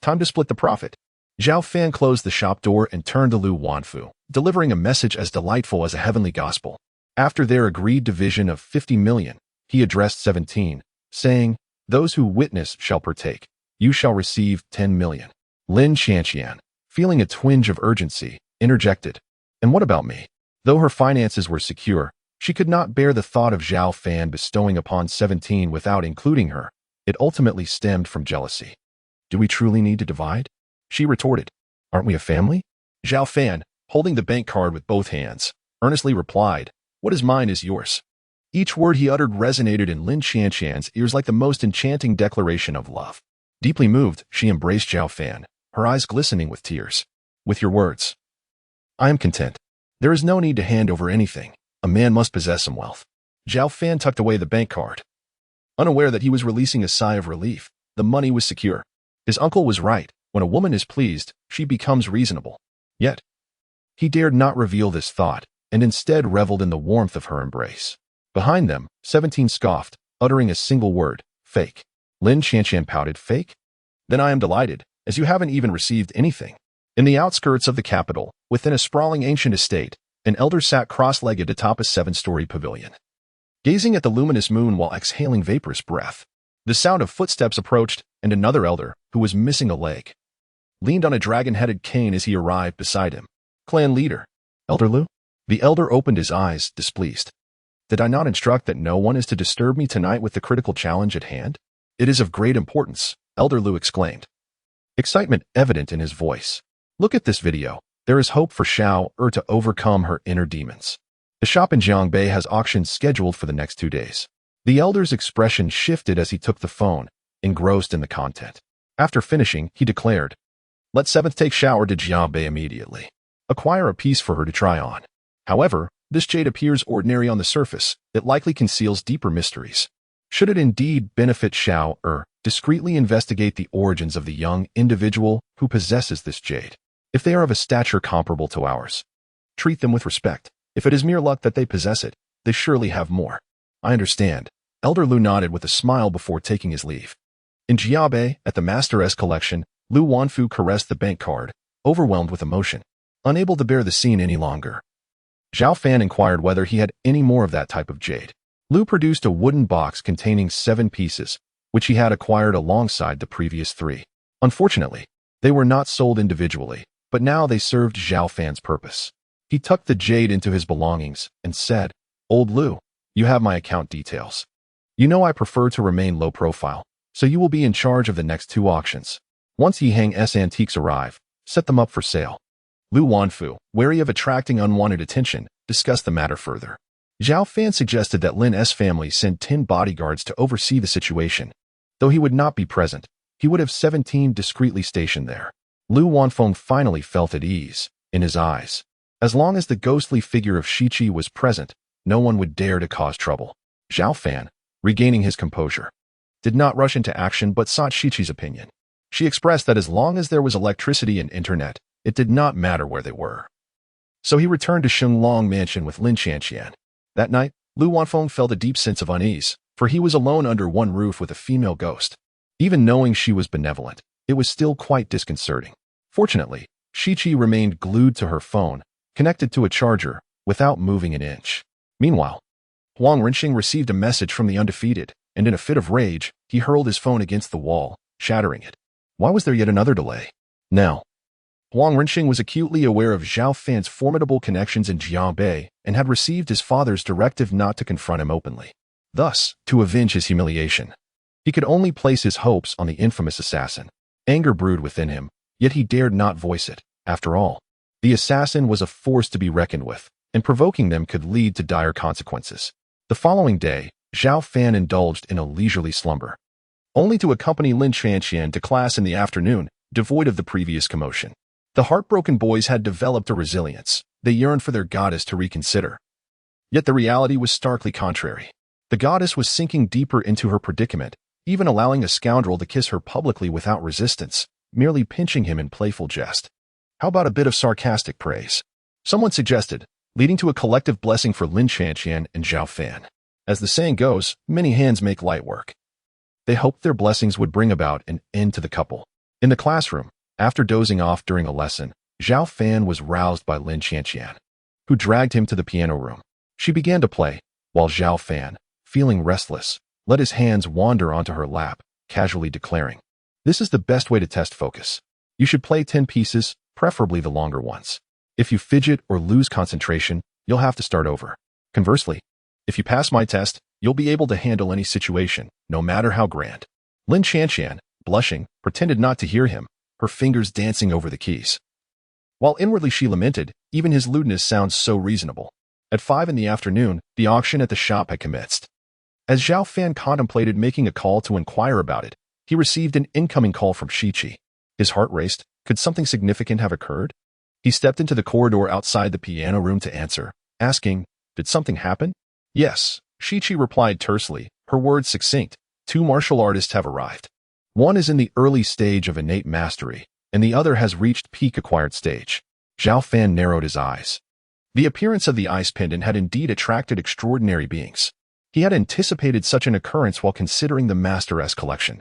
Time to split the profit. Zhao Fan closed the shop door and turned to Lu Wanfu, delivering a message as delightful as a heavenly gospel. After their agreed division of 50 million, he addressed 17, saying, "Those who witness shall partake. You shall receive 10 million. Lin Qianqian, feeling a twinge of urgency, interjected, "And what about me?" Though her finances were secure, she could not bear the thought of Zhao Fan bestowing upon 17 without including her. It ultimately stemmed from jealousy. "Do we truly need to divide?" She retorted, "Aren't we a family?" Zhao Fan, holding the bank card with both hands, earnestly replied, "What is mine is yours." Each word he uttered resonated in Lin Qianqian's ears like the most enchanting declaration of love. Deeply moved, she embraced Zhao Fan, her eyes glistening with tears. "With your words, I am content. There is no need to hand over anything. A man must possess some wealth." Zhao Fan tucked away the bank card. Unaware that he was releasing a sigh of relief, the money was secure. His uncle was right. When a woman is pleased, she becomes reasonable. Yet, he dared not reveal this thought, and instead reveled in the warmth of her embrace. Behind them, 17 scoffed, uttering a single word, "Fake." Lin Qianqian pouted, "Fake? Then I am delighted, as you haven't even received anything." In the outskirts of the capital, within a sprawling ancient estate, an elder sat cross-legged atop a 7-story pavilion, gazing at the luminous moon while exhaling vaporous breath. The sound of footsteps approached, and another elder, who was missing a leg, leaned on a dragon-headed cane as he arrived beside him. "Clan leader, Elder Lu?" The elder opened his eyes, displeased. "Did I not instruct that no one is to disturb me tonight with the critical challenge at hand?" "It is of great importance," Elder Lu exclaimed, excitement evident in his voice. "Look at this video. There is hope for Xiao to overcome her inner demons. The shop in Jiangbei has auctions scheduled for the next 2 days." The elder's expression shifted as he took the phone, engrossed in the content. After finishing, he declared, "Let 7th take Xiao to Jiangbei immediately. Acquire a piece for her to try on. However, this jade appears ordinary on the surface. It likely conceals deeper mysteries. Should it indeed benefit Xiao, discreetly investigate the origins of the young individual who possesses this jade. If they are of a stature comparable to ours, treat them with respect. If it is mere luck that they possess it, they surely have more." "I understand." Elder Lu nodded with a smile before taking his leave. In Jiabei, at the Master S collection, Lu Wanfu caressed the bank card, overwhelmed with emotion, unable to bear the scene any longer. Zhao Fan inquired whether he had any more of that type of jade. Lu produced a wooden box containing 7 pieces, which he had acquired alongside the previous 3. Unfortunately, they were not sold individually, but now they served Zhao Fan's purpose. He tucked the jade into his belongings and said, "Old Lu, you have my account details. You know I prefer to remain low profile, so you will be in charge of the next 2 auctions. Once Yi Heng's antiques arrive, set them up for sale." Lu Wanfu, wary of attracting unwanted attention, discussed the matter further. Zhao Fan suggested that Lin S family send 10 bodyguards to oversee the situation. Though he would not be present, he would have 17 discreetly stationed there. Lu Wanfeng finally felt at ease. in his eyes. As long as the ghostly figure of Ce was present, no one would dare to cause trouble. Zhao Fan, regaining his composure, did not rush into action but sought Ce's opinion. She expressed that as long as there was electricity and internet, it did not matter where they were. So he returned to Shenglong Mansion with Lin Qianqian. That night, Lu Wanfeng felt a deep sense of unease, for he was alone under one roof with a female ghost. Even knowing she was benevolent, it was still quite disconcerting. Fortunately, Ce remained glued to her phone, connected to a charger, without moving an inch. Meanwhile, Huang Renxing received a message from the undefeated, and in a fit of rage, he hurled his phone against the wall, shattering it. Why was there yet another delay? Now, Huang Renxing was acutely aware of Zhao Fan's formidable connections in Jiangbei and had received his father's directive not to confront him openly. Thus, to avenge his humiliation, he could only place his hopes on the infamous assassin. Anger brewed within him, yet he dared not voice it. After all, the assassin was a force to be reckoned with, and provoking them could lead to dire consequences. The following day, Zhao Fan indulged in a leisurely slumber, only to accompany Lin Qianqian to class in the afternoon, devoid of the previous commotion. The heartbroken boys had developed a resilience. They yearned for their goddess to reconsider. Yet the reality was starkly contrary. The goddess was sinking deeper into her predicament, even allowing a scoundrel to kiss her publicly without resistance, merely pinching him in playful jest. How about a bit of sarcastic praise? Someone suggested, leading to a collective blessing for Lin Qianqian and Zhao Fan. As the saying goes, many hands make light work. They hoped their blessings would bring about an end to the couple. In the classroom, after dozing off during a lesson, Zhao Fan was roused by Lin Qianqian, who dragged him to the piano room. She began to play, while Zhao Fan, feeling restless, let his hands wander onto her lap, casually declaring, "This is the best way to test focus. You should play 10 pieces, preferably the longer ones. If you fidget or lose concentration, you'll have to start over. Conversely, if you pass my test, you'll be able to handle any situation, no matter how grand." Lin Qianqian, blushing, pretended not to hear him, her fingers dancing over the keys. While inwardly she lamented, even his lewdness sounds so reasonable. At 5 in the afternoon, the auction at the shop had commenced. As Zhao Fan contemplated making a call to inquire about it, he received an incoming call from Ce. His heart raced. Could something significant have occurred? He stepped into the corridor outside the piano room to answer, asking, "Did something happen?" "Yes," Ce replied tersely, her words succinct. "Two martial artists have arrived. One is in the early stage of innate mastery, and the other has reached peak acquired stage." Zhao Fan narrowed his eyes. The appearance of the ice pendant had indeed attracted extraordinary beings. He had anticipated such an occurrence while considering the Master S collection.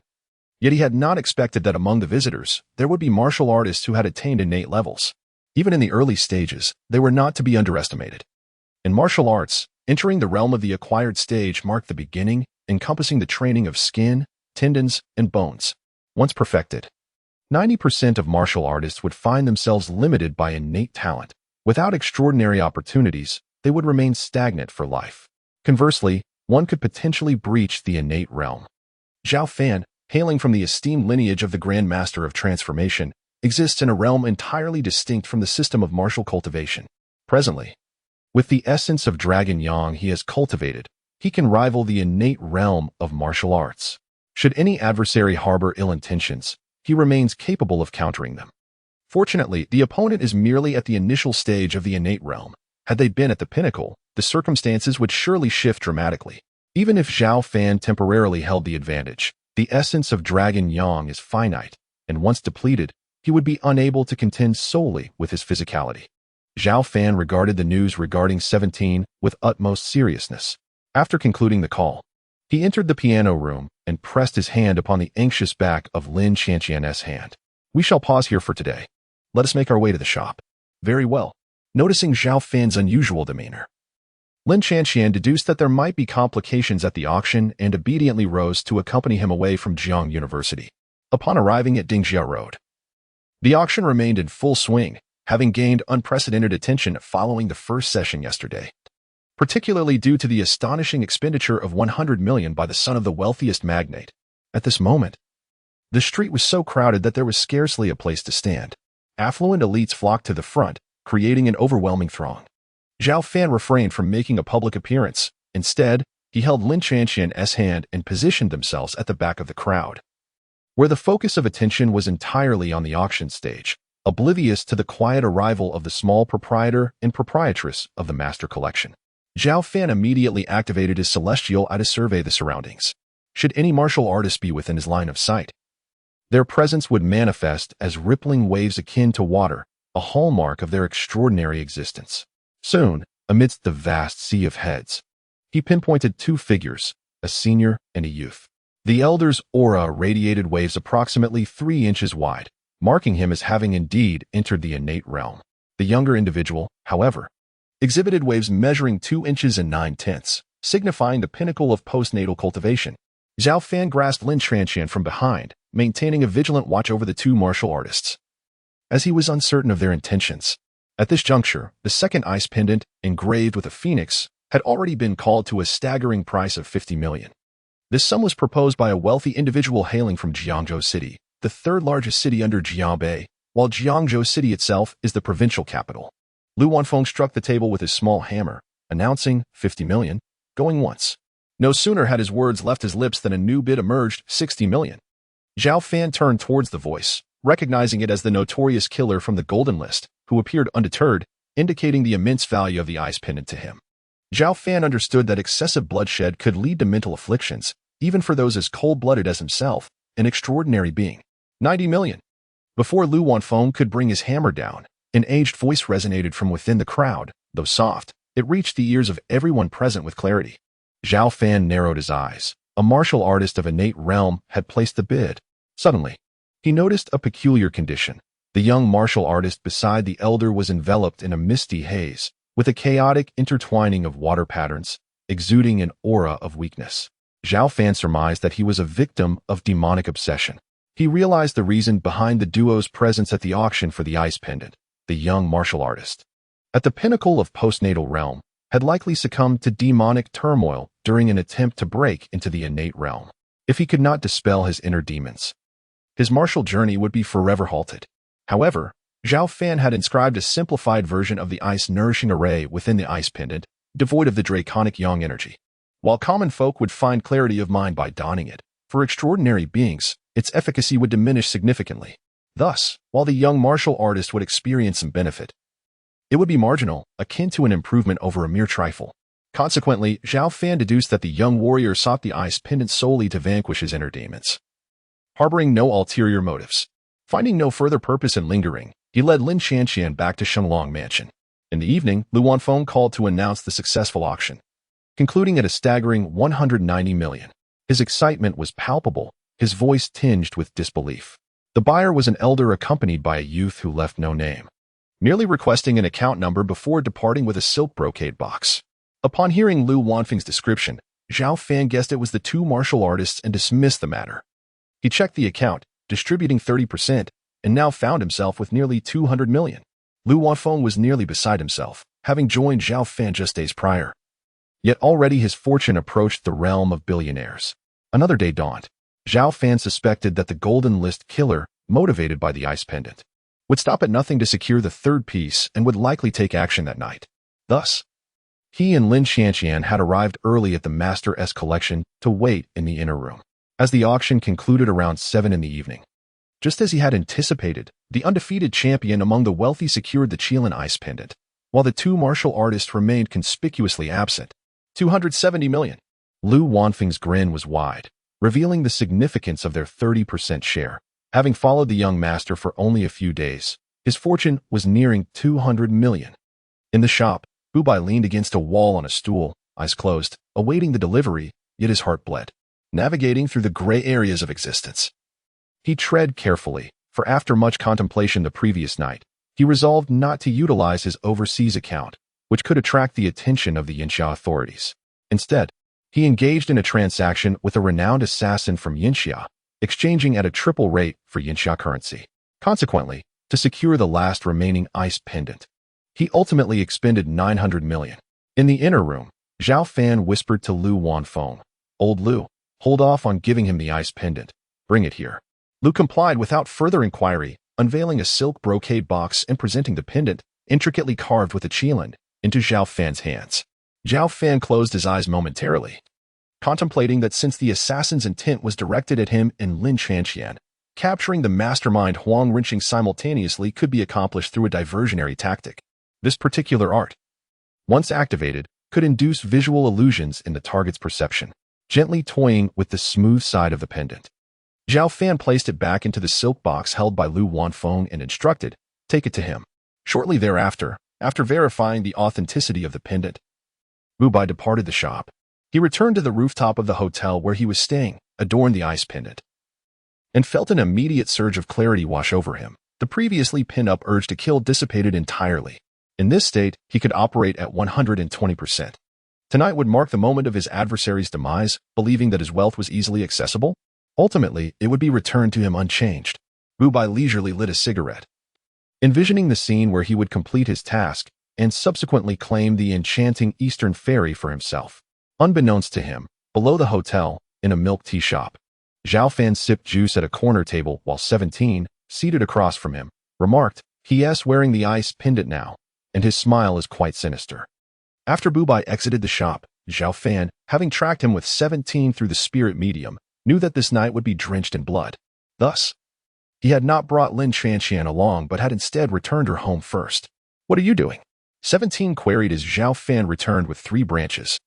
Yet he had not expected that among the visitors, there would be martial artists who had attained innate levels. Even in the early stages, they were not to be underestimated. In martial arts, entering the realm of the acquired stage marked the beginning, encompassing the training of skin, tendons, and bones. Once perfected, 90% of martial artists would find themselves limited by innate talent. Without extraordinary opportunities, they would remain stagnant for life. Conversely, one could potentially breach the innate realm. Zhao Fan, hailing from the esteemed lineage of the Grand Master of Transformation, exists in a realm entirely distinct from the system of martial cultivation. Presently, with the essence of Dragon Yang he has cultivated, he can rival the innate realm of martial arts. Should any adversary harbor ill intentions, he remains capable of countering them. Fortunately, the opponent is merely at the initial stage of the innate realm. Had they been at the pinnacle, the circumstances would surely shift dramatically. Even if Zhao Fan temporarily held the advantage, the essence of Dragon Yang is finite, and once depleted, he would be unable to contend solely with his physicality. Zhao Fan regarded the news regarding 17 with utmost seriousness. After concluding the call, he entered the piano room and pressed his hand upon the anxious back of Lin Qianqian's hand. "We shall pause here for today. Let us make our way to the shop." "Very well." Noticing Zhao Fan's unusual demeanor, Lin Qianqian deduced that there might be complications at the auction and obediently rose to accompany him away from Jiang University. Upon arriving at Dingjia Road, the auction remained in full swing, having gained unprecedented attention following the first session yesterday, particularly due to the astonishing expenditure of 100 million by the son of the wealthiest magnate. At this moment, the street was so crowded that there was scarcely a place to stand. Affluent elites flocked to the front, creating an overwhelming throng. Zhao Fan refrained from making a public appearance. Instead, he held Lin Qianqian's hand and positioned themselves at the back of the crowd, where the focus of attention was entirely on the auction stage. oblivious to the quiet arrival of the small proprietor and proprietress of the master collection. Zhao Fan immediately activated his celestial eye to survey the surroundings. Should any martial artist be within his line of sight, their presence would manifest as rippling waves akin to water, a hallmark of their extraordinary existence. Soon, amidst the vast sea of heads, he pinpointed two figures, a senior and a youth. The elder's aura radiated waves approximately 3 inches wide, marking him as having indeed entered the innate realm. The younger individual, however, exhibited waves measuring 2 inches and 9/10, signifying the pinnacle of postnatal cultivation. Zhao Fan grasped Lin Shanshan from behind, maintaining a vigilant watch over the two martial artists, as he was uncertain of their intentions. At this juncture, the second ice pendant, engraved with a phoenix, had already been called to a staggering price of 50 million. This sum was proposed by a wealthy individual hailing from Jiangzhou City, the third largest city under Jiangbei, while Jiangzhou City itself is the provincial capital. Lu Wanfeng struck the table with his small hammer, announcing 50 million, going once. No sooner had his words left his lips than a new bid emerged, 60 million. Zhao Fan turned towards the voice, recognizing it as the notorious killer from the Golden List, who appeared undeterred, indicating the immense value of the ice pendant to him. Zhao Fan understood that excessive bloodshed could lead to mental afflictions, even for those as cold-blooded as himself, an extraordinary being. 90 million. Before Lu Wanfeng could bring his hammer down, an aged voice resonated from within the crowd. Though soft, it reached the ears of everyone present with clarity. Zhao Fan narrowed his eyes. A martial artist of innate realm had placed the bid. Suddenly, he noticed a peculiar condition. The young martial artist beside the elder was enveloped in a misty haze, with a chaotic intertwining of water patterns, exuding an aura of weakness. Zhao Fan surmised that he was a victim of demonic obsession. He realized the reason behind the duo's presence at the auction for the ice pendant. The young martial artist, at the pinnacle of postnatal realm, had likely succumbed to demonic turmoil during an attempt to break into the innate realm. If he could not dispel his inner demons, his martial journey would be forever halted. However, Zhao Fan had inscribed a simplified version of the ice-nourishing array within the ice pendant, devoid of the draconic yang energy. While common folk would find clarity of mind by donning it, for extraordinary beings, its efficacy would diminish significantly. Thus, while the young martial artist would experience some benefit, it would be marginal, akin to an improvement over a mere trifle. Consequently, Zhao Fan deduced that the young warrior sought the ice pendant solely to vanquish his inner demons, harboring no ulterior motives. Finding no further purpose in lingering, he led Lin Shanshan back to Shenlong Mansion. In the evening, Lu Wanfeng called to announce the successful auction, concluding at a staggering 190 million. His excitement was palpable, his voice tinged with disbelief. The buyer was an elder accompanied by a youth who left no name, merely requesting an account number before departing with a silk brocade box. Upon hearing Lu Wanfeng's description, Zhao Fan guessed it was the two martial artists and dismissed the matter. He checked the account, distributing 30%, and now found himself with nearly 200 million. Lu Wanfeng was nearly beside himself, having joined Zhao Fan just days prior. Yet already his fortune approached the realm of billionaires. Another day dawned. Zhao Fan suspected that the Golden List killer, motivated by the ice pendant, would stop at nothing to secure the third piece and would likely take action that night. Thus, he and Lin Shanshan had arrived early at the Master S collection to wait in the inner room. As the auction concluded around 7 in the evening, just as he had anticipated, the undefeated champion among the wealthy secured the Qilin ice pendant, while the two martial artists remained conspicuously absent. 270 million. Lu Wanfeng's grin was wide, revealing the significance of their 30% share. Having followed the young master for only a few days, his fortune was nearing 200 million. In the shop, Bubai leaned against a wall on a stool, eyes closed, awaiting the delivery, yet his heart bled. Navigating through the gray areas of existence, he tread carefully, for after much contemplation the previous night, he resolved not to utilize his overseas account, which could attract the attention of the Yinxia authorities. Instead, he engaged in a transaction with a renowned assassin from Yinxia, exchanging at a triple rate for Yinxia currency. Consequently, to secure the last remaining ice pendant, he ultimately expended 900 million. In the inner room, Zhao Fan whispered to Lu Wanfeng, "Old Lu, hold off on giving him the ice pendant. Bring it here." Lu complied without further inquiry, unveiling a silk brocade box and presenting the pendant, intricately carved with a qilin, into Zhao Fan's hands. Zhao Fan closed his eyes momentarily, contemplating that since the assassin's intent was directed at him and Lin Shanshan, Capturing the mastermind Huang Rinqing simultaneously could be accomplished through a diversionary tactic. This particular art, once activated, could induce visual illusions in the target's perception, gently toying with the smooth side of the pendant. Zhao Fan placed it back into the silk box held by Lu Wanfeng and instructed, "Take it to him." Shortly thereafter, after verifying the authenticity of the pendant, Wu Bai departed the shop. He returned to the rooftop of the hotel where he was staying, adorned the ice pendant, and felt an immediate surge of clarity wash over him. The previously pinned-up urge to kill dissipated entirely. In this state, he could operate at 120%. Tonight would mark the moment of his adversary's demise, believing that his wealth was easily accessible. Ultimately, it would be returned to him unchanged. Wu Bai leisurely lit a cigarette, envisioning the scene where he would complete his task and subsequently claim the enchanting Eastern fairy for himself. Unbeknownst to him, below the hotel, in a milk tea shop, Zhao Fan sipped juice at a corner table while 17, seated across from him, remarked, "He is wearing the ice pendant now, and his smile is quite sinister." After Wu Bai exited the shop, Zhao Fan, having tracked him with 17 through the spirit medium, knew that this night would be drenched in blood. Thus, he had not brought Lin Chanxian along but had instead returned her home first. "What are you doing?" 17 queried as Zhao Fan returned with 3 branches,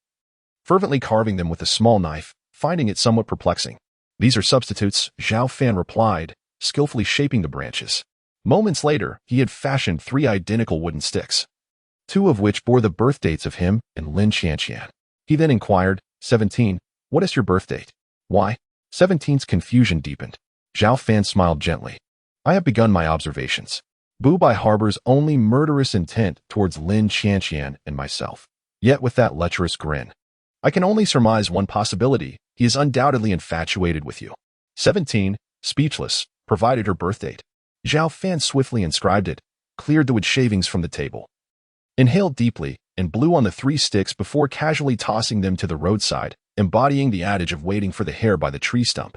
fervently carving them with a small knife, finding it somewhat perplexing. "These are substitutes," Zhao Fan replied, skillfully shaping the branches. Moments later, he had fashioned 3 identical wooden sticks, 2 of which bore the birth dates of him and Lin Chanxian. He then inquired, 17, "What is your birth date?" "Why?" 17's confusion deepened. Zhao Fan smiled gently. "I have begun my observations. Wu Bai harbors only murderous intent towards Lin Chanxian and myself. Yet with that lecherous grin, I can only surmise one possibility. He is undoubtedly infatuated with you." 17, speechless, provided her birth date. Zhao Fan swiftly inscribed it, cleared the wood shavings from the table, inhaled deeply, and blew on the 3 sticks before casually tossing them to the roadside, embodying the adage of waiting for the hare by the tree stump.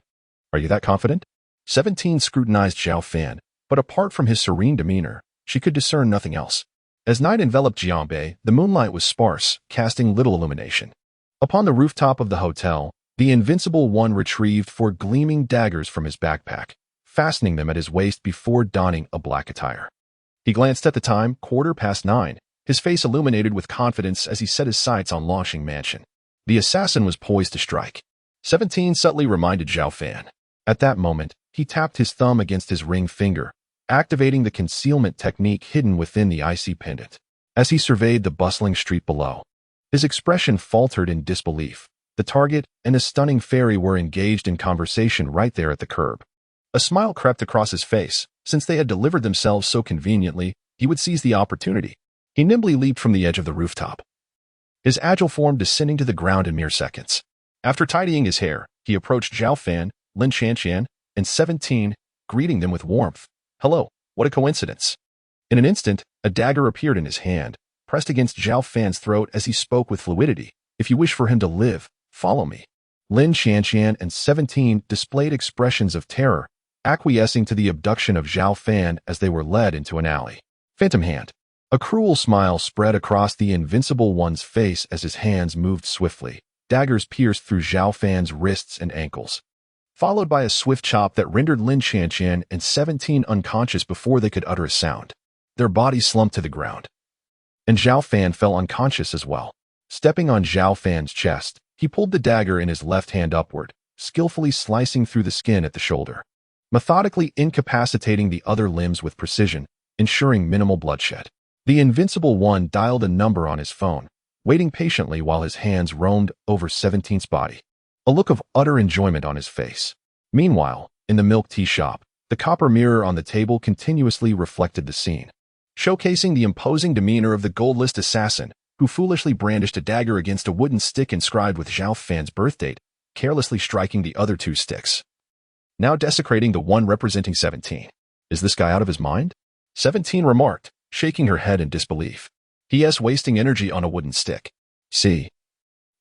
"Are you that confident?" 17 scrutinized Zhao Fan, but apart from his serene demeanor, she could discern nothing else. As night enveloped Jiangbei, the moonlight was sparse, casting little illumination. Upon the rooftop of the hotel, the Invincible One retrieved 4 gleaming daggers from his backpack, fastening them at his waist before donning a black attire. He glanced at the time, 9:15, his face illuminated with confidence as he set his sights on Longxing Mansion. The assassin was poised to strike. 17 subtly reminded Zhao Fan. At that moment, he tapped his thumb against his ring finger, activating the concealment technique hidden within the icy pendant. As he surveyed the bustling street below, his expression faltered in disbelief. The target and a stunning fairy were engaged in conversation right there at the curb. A smile crept across his face. Since they had delivered themselves so conveniently, he would seize the opportunity. He nimbly leaped from the edge of the rooftop, his agile form descending to the ground in mere seconds. After tidying his hair, he approached Zhao Fan, Lin Chanxian, and 17, greeting them with warmth. "Hello, what a coincidence." In an instant, a dagger appeared in his hand, pressed against Zhao Fan's throat as he spoke with fluidity. "If you wish for him to live, follow me." Lin Chanxian and 17 displayed expressions of terror, acquiescing to the abduction of Zhao Fan as they were led into an alley. Phantom hand. A cruel smile spread across the Invincible One's face as his hands moved swiftly. Daggers pierced through Zhao Fan's wrists and ankles, followed by a swift chop that rendered Lin Chanxian and 17 unconscious before they could utter a sound. Their bodies slumped to the ground, and Zhao Fan fell unconscious as well. Stepping on Zhao Fan's chest, he pulled the dagger in his left hand upward, skillfully slicing through the skin at the shoulder, methodically incapacitating the other limbs with precision, ensuring minimal bloodshed. The Invincible One dialed a number on his phone, waiting patiently while his hands roamed over 17's body, a look of utter enjoyment on his face. Meanwhile, in the milk tea shop, the copper mirror on the table continuously reflected the scene, showcasing the imposing demeanor of the gold-list assassin, who foolishly brandished a dagger against a wooden stick inscribed with Zhao Fan's birth date, carelessly striking the other 2 sticks, now desecrating the one representing 17. "Is this guy out of his mind?" 17 remarked, shaking her head in disbelief. "He is wasting energy on a wooden stick." "See,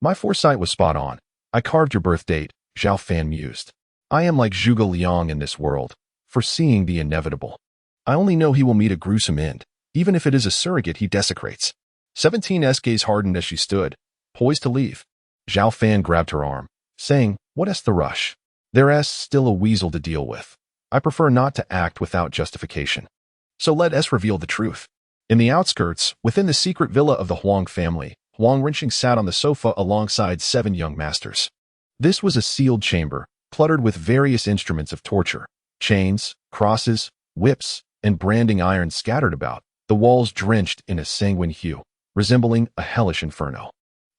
my foresight was spot on. I carved your birth date," Zhao Fan mused. "I am like Zhuge Liang in this world, foreseeing the inevitable. I only know he will meet a gruesome end, even if it is a surrogate he desecrates." 17's gaze hardened as she stood, poised to leave. Zhao Fan grabbed her arm, saying, "What is the rush? There is still a weasel to deal with. I prefer not to act without justification. So let us reveal the truth. In the outskirts, within the secret villa of the Huang family, Huang Rinqing sat on the sofa alongside 7 young masters. This was a sealed chamber, cluttered with various instruments of torture. Chains, crosses, whips, and branding iron scattered about, the walls drenched in a sanguine hue, resembling a hellish inferno.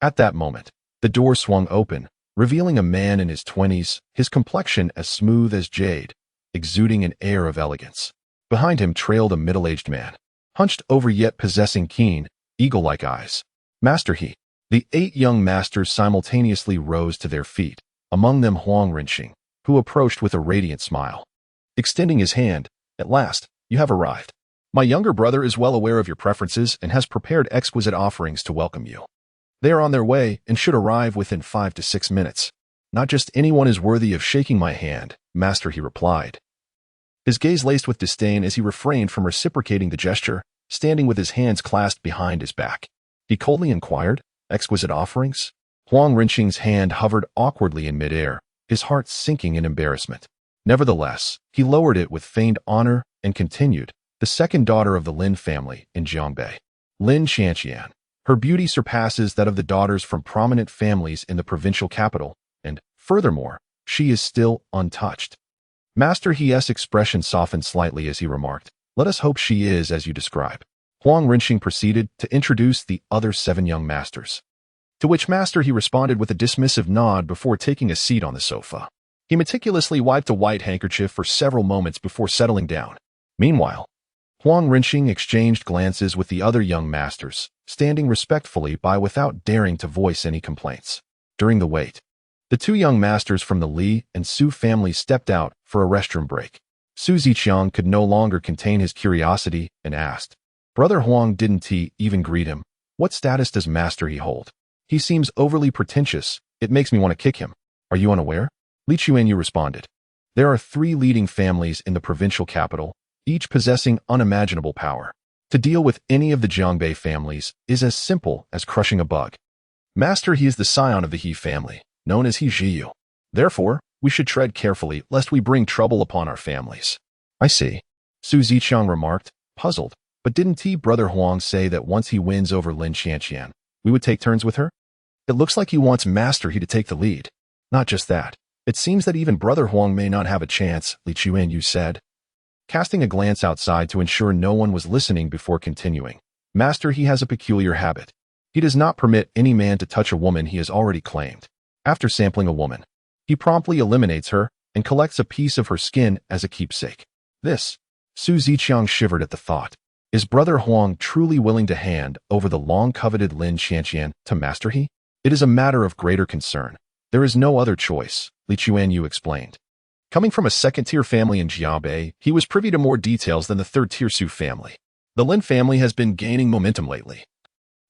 At that moment, the door swung open, revealing a man in his 20s, his complexion as smooth as jade, exuding an air of elegance. Behind him trailed a middle-aged man, hunched over yet possessing keen, eagle-like eyes. Master he. The 8 young masters simultaneously rose to their feet, among them Huang Rinqing, who approached with a radiant smile. Extending his hand, "At last, you have arrived. My younger brother is well aware of your preferences and has prepared exquisite offerings to welcome you. They are on their way and should arrive within 5 to 6 minutes. Not just anyone is worthy of shaking my hand, Master," he replied. His gaze laced with disdain as he refrained from reciprocating the gesture, standing with his hands clasped behind his back. He coldly inquired, "Exquisite offerings?" Huang Rinqing's hand hovered awkwardly in midair, his heart sinking in embarrassment. Nevertheless, he lowered it with feigned honor and continued, "The second daughter of the Lin family in Jiangbei, Lin Qianqian. Her beauty surpasses that of the daughters from prominent families in the provincial capital, and, furthermore, she is still untouched." Master He's expression softened slightly as he remarked, "Let us hope she is as you describe." Huang Rinqing proceeded to introduce the other 7 young masters. To which Master He responded with a dismissive nod before taking a seat on the sofa. He meticulously wiped a white handkerchief for several moments before settling down. Meanwhile, Huang Rinqing exchanged glances with the other young masters, standing respectfully by without daring to voice any complaints. During the wait, the 2 young masters from the Li and Su families stepped out for a restroom break. Su Ziqiang could no longer contain his curiosity and asked, "Brother Huang, didn't he even greet him? What status does Master He hold? He seems overly pretentious. It makes me want to kick him. Are you unaware?" Li Chuanyu responded, "There are 3 leading families in the provincial capital, each possessing unimaginable power. To deal with any of the Jiangbei families is as simple as crushing a bug. Master He is the scion of the He family, known as He Zhiyu. Therefore, we should tread carefully lest we bring trouble upon our families." "I see," Su Ziqiang remarked, puzzled. "But didn't Brother Huang say that once he wins over Lin Qianqian, we would take turns with her? It looks like he wants Master He to take the lead." "Not just that. It seems that even Brother Huang may not have a chance," Li Chuanyu said, casting a glance outside to ensure no one was listening before continuing. "Master He has a peculiar habit. He does not permit any man to touch a woman he has already claimed. After sampling a woman, he promptly eliminates her and collects a piece of her skin as a keepsake. This," Su Ziqiang shivered at the thought, "is Brother Huang truly willing to hand over the long-coveted Lin Qianqian to Master He? It is a matter of greater concern. There is no other choice," Li Chuanyu explained. Coming from a second-tier family in Jiangbei, he was privy to more details than the third-tier Su family. The Lin family has been gaining momentum lately.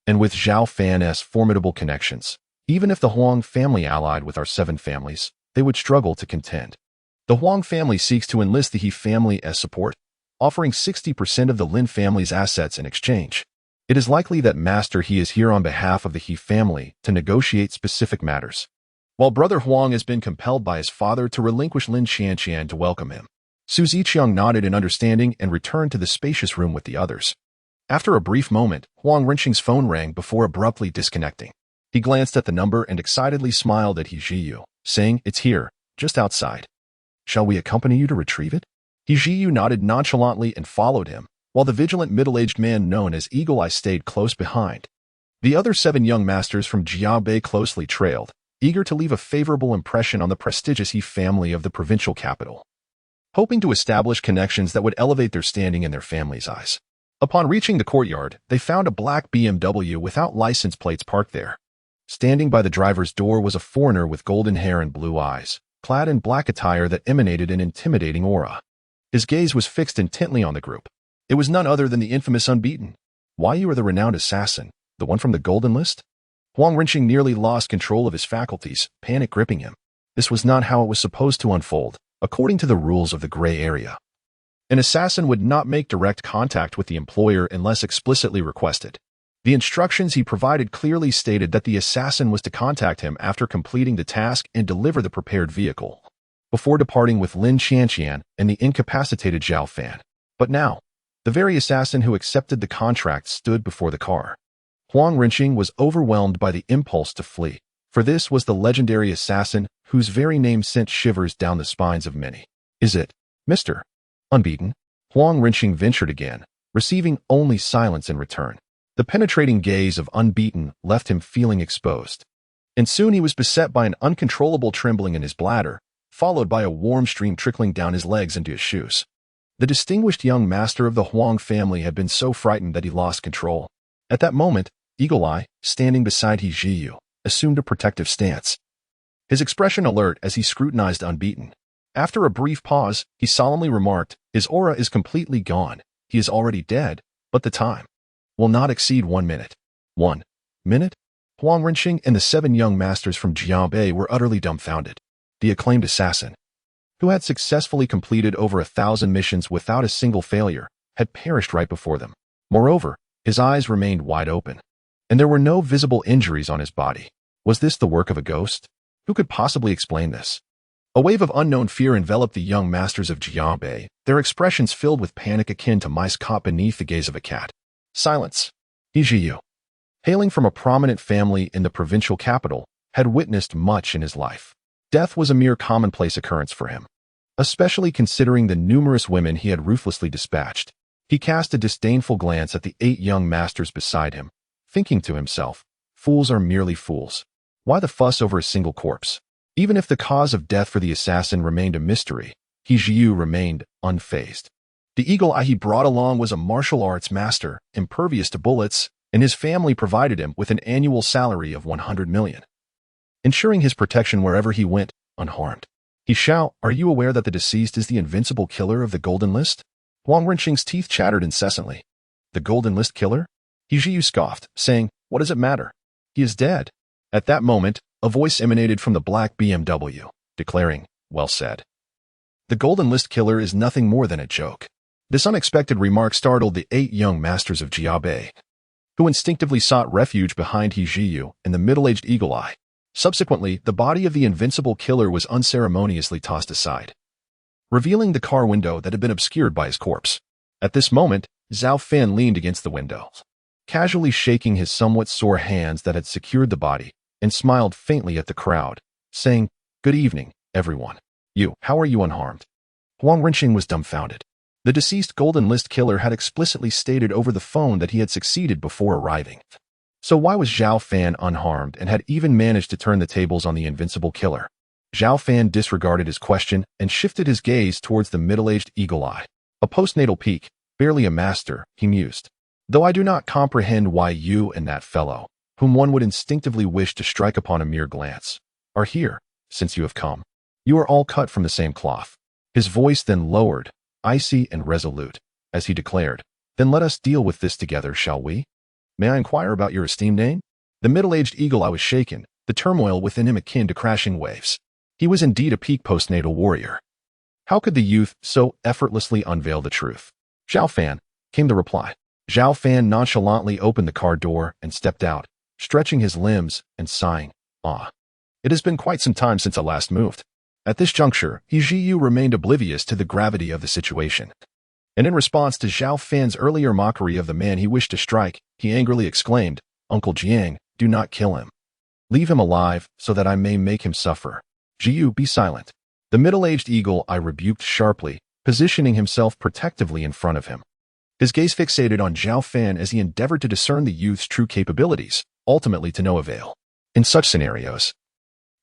And with Zhao Fan's formidable connections, even if the Huang family allied with our 7 families, they would struggle to contend. The Huang family seeks to enlist the He family as support, offering 60% of the Lin family's assets in exchange. It is likely that Master He is here on behalf of the He family to negotiate specific matters, while Brother Huang has been compelled by his father to relinquish Lin Qianqian to welcome him. Su Ziqiang nodded in understanding and returned to the spacious room with the others. After a brief moment, Huang Rinqing's phone rang before abruptly disconnecting. He glanced at the number and excitedly smiled at He Zhiyu, saying, "It's here, just outside. Shall we accompany you to retrieve it?" He Zhiyu nodded nonchalantly and followed him, while the vigilant middle-aged man known as Eagle Eye stayed close behind. The other 7 young masters from Jiangbei closely trailed, eager to leave a favorable impression on the prestigious He family of the provincial capital, hoping to establish connections that would elevate their standing in their family's eyes. Upon reaching the courtyard, they found a black BMW without license plates parked there. Standing by the driver's door was a foreigner with golden hair and blue eyes, clad in black attire that emanated an intimidating aura. His gaze was fixed intently on the group. It was none other than the infamous Unbeaten. "Why, you are the renowned assassin, the one from the Golden List?" Huang Rinqing nearly lost control of his faculties, panic gripping him. This was not how it was supposed to unfold, according to the rules of the gray area. An assassin would not make direct contact with the employer unless explicitly requested. The instructions he provided clearly stated that the assassin was to contact him after completing the task and deliver the prepared vehicle. before departing with Lin Qianqian and the incapacitated Zhao Fan. But now, the very assassin who accepted the contract stood before the car. Huang Rinqing was overwhelmed by the impulse to flee, for this was the legendary assassin whose very name sent shivers down the spines of many. Is it, Mr. Unbeaten? Huang Rinqing ventured again, receiving only silence in return. The penetrating gaze of Unbeaten left him feeling exposed. And soon he was beset by an uncontrollable trembling in his bladder, followed by a warm stream trickling down his legs into his shoes. The distinguished young master of the Huang family had been so frightened that he lost control. At that moment, Eagle Eye, standing beside He Jiyu, assumed a protective stance. His expression alert as he scrutinized Unbeaten. After a brief pause, he solemnly remarked, "His aura is completely gone. He is already dead, but the time will not exceed 1 minute." 1 minute? Huang Rinqing and the 7 young masters from Jianbei were utterly dumbfounded. The acclaimed assassin, who had successfully completed over 1,000 missions without a single failure, had perished right before them. Moreover, his eyes remained wide open, and there were no visible injuries on his body. Was this the work of a ghost? Who could possibly explain this? A wave of unknown fear enveloped the young masters of Jianbei, their expressions filled with panic akin to mice caught beneath the gaze of a cat. Silence. He Jiyu, hailing from a prominent family in the provincial capital, had witnessed much in his life. Death was a mere commonplace occurrence for him, especially considering the numerous women he had ruthlessly dispatched. He cast a disdainful glance at the 8 young masters beside him, thinking to himself, fools are merely fools. Why the fuss over a single corpse? Even if the cause of death for the assassin remained a mystery, He Jiyu remained unfazed. The eagle eye he brought along was a martial arts master, impervious to bullets, and his family provided him with an annual salary of 100 million, ensuring his protection wherever he went, unharmed. He shouted, "Are you aware that the deceased is the invincible killer of the Golden List?" Huang Rinqing's teeth chattered incessantly. The Golden List killer? He Jiyu scoffed, saying, "What does it matter? He is dead." At that moment, a voice emanated from the black BMW, declaring, "Well said. The Golden List killer is nothing more than a joke." This unexpected remark startled the 8 young masters of Jianbei, who instinctively sought refuge behind He Jiyu and the middle-aged Eagle Eye. Subsequently, the body of the invincible killer was unceremoniously tossed aside, revealing the car window that had been obscured by his corpse. At this moment, Zhao Fan leaned against the window, casually shaking his somewhat sore hands that had secured the body, and smiled faintly at the crowd, saying, "Good evening, everyone. How are you unharmed?" Huang Rinqing was dumbfounded. The deceased Golden List killer had explicitly stated over the phone that he had succeeded before arriving. So why was Zhao Fan unharmed and had even managed to turn the tables on the invincible killer? Zhao Fan disregarded his question and shifted his gaze towards the middle-aged Eagle Eye. A postnatal peak, barely a master, he mused. Though I do not comprehend why you and that fellow, whom one would instinctively wish to strike upon a mere glance, are here, since you have come. You are all cut from the same cloth. His voice then lowered, icy and resolute, as he declared, "Then let us deal with this together, shall we? May I inquire about your esteemed name?" The middle-aged Eagle Eye was shaken, the turmoil within him akin to crashing waves. He was indeed a peak postnatal warrior. How could the youth so effortlessly unveil the truth? "Zhao Fan," came the reply. Zhao Fan nonchalantly opened the car door and stepped out, stretching his limbs and sighing, "Ah, it has been quite some time since I last moved." At this juncture, He Jiyu remained oblivious to the gravity of the situation. And in response to Zhao Fan's earlier mockery of the man he wished to strike, he angrily exclaimed, "Uncle Jiang, do not kill him. Leave him alive so that I may make him suffer. Jiyu, be silent." The middle-aged Eagle Eye rebuked sharply, positioning himself protectively in front of him. His gaze fixated on Zhao Fan as he endeavored to discern the youth's true capabilities, ultimately to no avail. In such scenarios,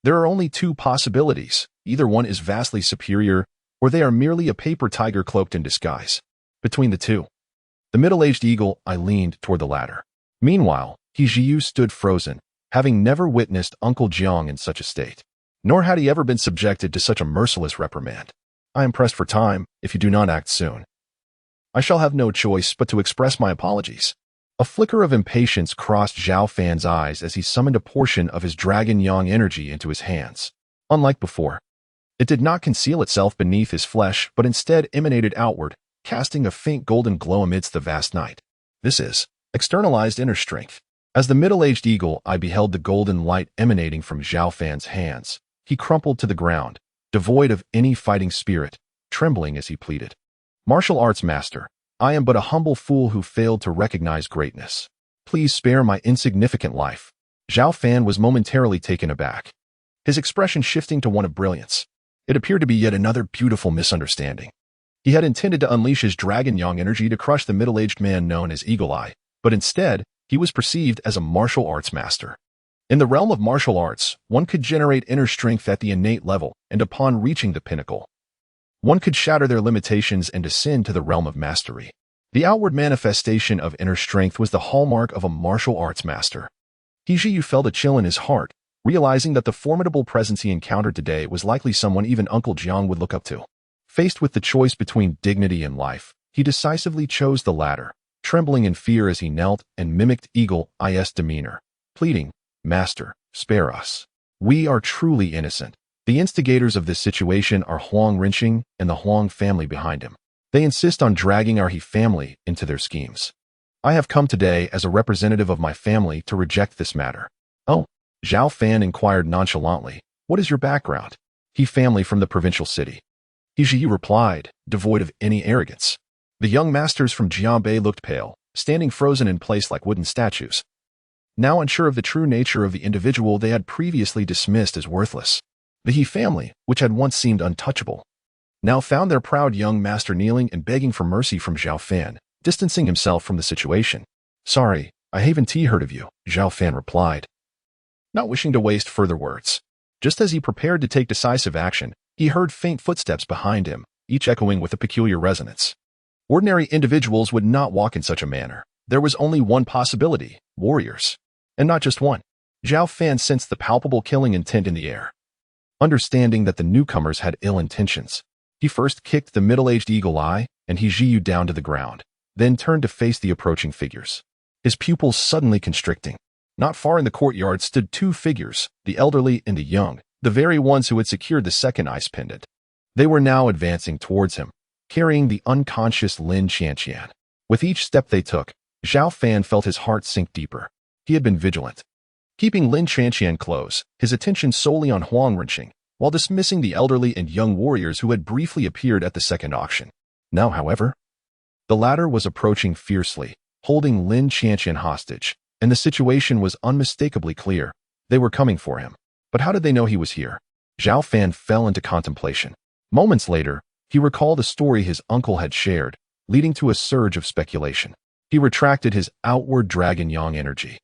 there are only 2 possibilities. Either one is vastly superior, or they are merely a paper tiger cloaked in disguise. Between the two, the middle-aged Eagle Eye leaned toward the latter. Meanwhile, He Jiyu stood frozen, having never witnessed Uncle Jiang in such a state. Nor had he ever been subjected to such a merciless reprimand. "I am pressed for time. If you do not act soon, I shall have no choice but to express my apologies." A flicker of impatience crossed Zhao Fan's eyes as he summoned a portion of his Dragon Yang energy into his hands. Unlike before, it did not conceal itself beneath his flesh, but instead emanated outward, casting a faint golden glow amidst the vast night. This is externalized inner strength. As the middle-aged Eagle Eye beheld the golden light emanating from Zhao Fan's hands, he crumpled to the ground, devoid of any fighting spirit, trembling as he pleaded. "Martial arts master, I am but a humble fool who failed to recognize greatness. Please spare my insignificant life." Zhao Fan was momentarily taken aback, his expression shifting to one of brilliance. It appeared to be yet another beautiful misunderstanding. He had intended to unleash his dragon yang energy to crush the middle-aged man known as Eagle Eye, but instead, he was perceived as a martial arts master. In the realm of martial arts, one could generate inner strength at the innate level, and upon reaching the pinnacle, one could shatter their limitations and ascend to the realm of mastery. The outward manifestation of inner strength was the hallmark of a martial arts master. He Jiyu felt a chill in his heart, realizing that the formidable presence he encountered today was likely someone even Uncle Jiang would look up to. Faced with the choice between dignity and life, he decisively chose the latter, trembling in fear as he knelt and mimicked Eagle Eye's demeanor, pleading, "Master, spare us. We are truly innocent." The instigators of this situation are Huang Rinxing and the Huang family behind him. They insist on dragging our He family into their schemes. I have come today as a representative of my family to reject this matter. "Oh," Zhao Fan inquired nonchalantly, "what is your background?" "He family from the provincial city." He Ji replied, devoid of any arrogance. The young masters from Jianbei looked pale, standing frozen in place like wooden statues, now unsure of the true nature of the individual they had previously dismissed as worthless. The He family, which had once seemed untouchable, now found their proud young master kneeling and begging for mercy from Zhao Fan, distancing himself from the situation. "Sorry, I haven't heard of you," Zhao Fan replied, not wishing to waste further words. Just as he prepared to take decisive action, he heard faint footsteps behind him, each echoing with a peculiar resonance. Ordinary individuals would not walk in such a manner. There was only one possibility: warriors. And not just one. Zhao Fan sensed the palpable killing intent in the air. Understanding that the newcomers had ill intentions, he first kicked the middle-aged Eagle Eye and He Jiyu down to the ground, then turned to face the approaching figures, his pupils suddenly constricting. Not far in the courtyard stood two figures, the elderly and the young, the very ones who had secured the second ice pendant. They were now advancing towards him, carrying the unconscious Lin Qianqian. With each step they took, Zhao Fan felt his heart sink deeper. He had been vigilant, keeping Lin Qianqian close, his attention solely on Huang Rinxing, while dismissing the elderly and young warriors who had briefly appeared at the second auction. Now, however, the latter was approaching fiercely, holding Lin Qianqian hostage, and the situation was unmistakably clear. They were coming for him. But how did they know he was here? Zhao Fan fell into contemplation. Moments later, he recalled a story his uncle had shared, leading to a surge of speculation. He retracted his outward dragon yang energy,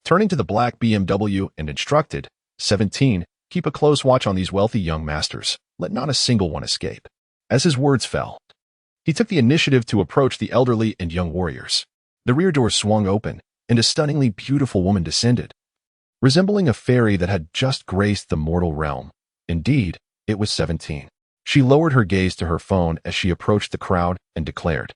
turning to the black BMW and instructed, 17, keep a close watch on these wealthy young masters. Let not a single one escape. As his words fell, he took the initiative to approach the elderly and young warriors. The rear door swung open, and a stunningly beautiful woman descended, resembling a fairy that had just graced the mortal realm. Indeed, it was 17. She lowered her gaze to her phone as she approached the crowd and declared,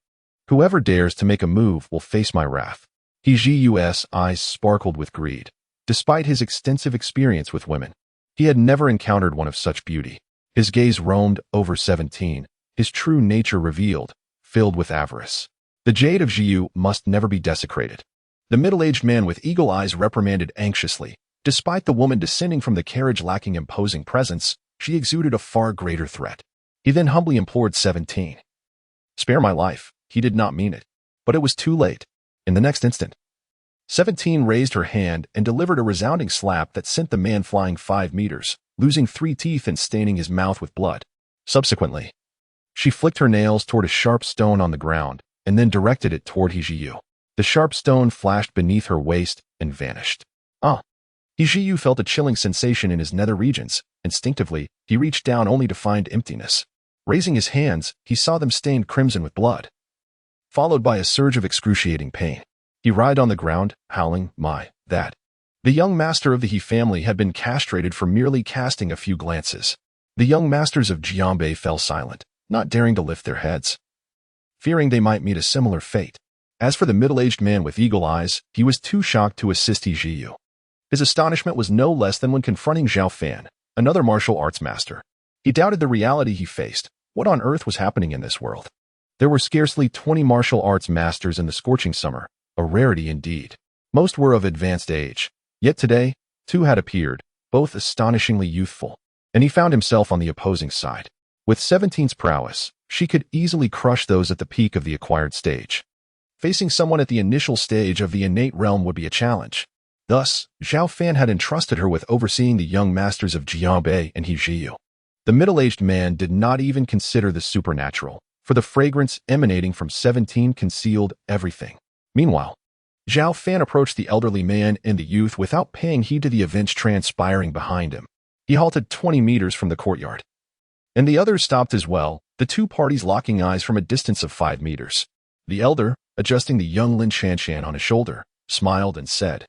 "Whoever dares to make a move will face my wrath." He Jiu's eyes sparkled with greed. Despite his extensive experience with women, he had never encountered one of such beauty. His gaze roamed over 17, his true nature revealed, filled with avarice. The jade of Jiu must never be desecrated. The middle-aged man with eagle eyes reprimanded anxiously. Despite the woman descending from the carriage lacking imposing presence, she exuded a far greater threat. He then humbly implored 17. "Spare my life." He did not mean it, but it was too late. In the next instant, 17 raised her hand and delivered a resounding slap that sent the man flying 5 meters, losing 3 teeth and staining his mouth with blood. Subsequently, she flicked her nails toward a sharp stone on the ground and then directed it toward He Jiu. The sharp stone flashed beneath her waist and vanished. He Jiu felt a chilling sensation in his nether regions. Instinctively, he reached down only to find emptiness. Raising his hands, he saw them stained crimson with blood, followed by a surge of excruciating pain. He writhed on the ground, howling, that. The young master of the He family had been castrated for merely casting a few glances. The young masters of Jianbei fell silent, not daring to lift their heads, fearing they might meet a similar fate. As for the middle-aged man with eagle eyes, he was too shocked to assist He Jiu. His astonishment was no less than when confronting Zhao Fan, another martial arts master. He doubted the reality he faced. What on earth was happening in this world? There were scarcely 20 martial arts masters in the scorching summer, a rarity indeed. Most were of advanced age, yet today, 2 had appeared, both astonishingly youthful. and he found himself on the opposing side. With 17's prowess, she could easily crush those at the peak of the acquired stage. Facing someone at the initial stage of the innate realm would be a challenge. Thus, Zhao Fan had entrusted her with overseeing the young masters of Jiangbei and Hejiu. The middle-aged man did not even consider the supernatural, for the fragrance emanating from 17 concealed everything. Meanwhile, Zhao Fan approached the elderly man and the youth without paying heed to the events transpiring behind him. He halted 20 meters from the courtyard. And the others stopped as well, the two parties locking eyes from a distance of 5 meters. The elder, adjusting the young Lin Shanshan on his shoulder, smiled and said,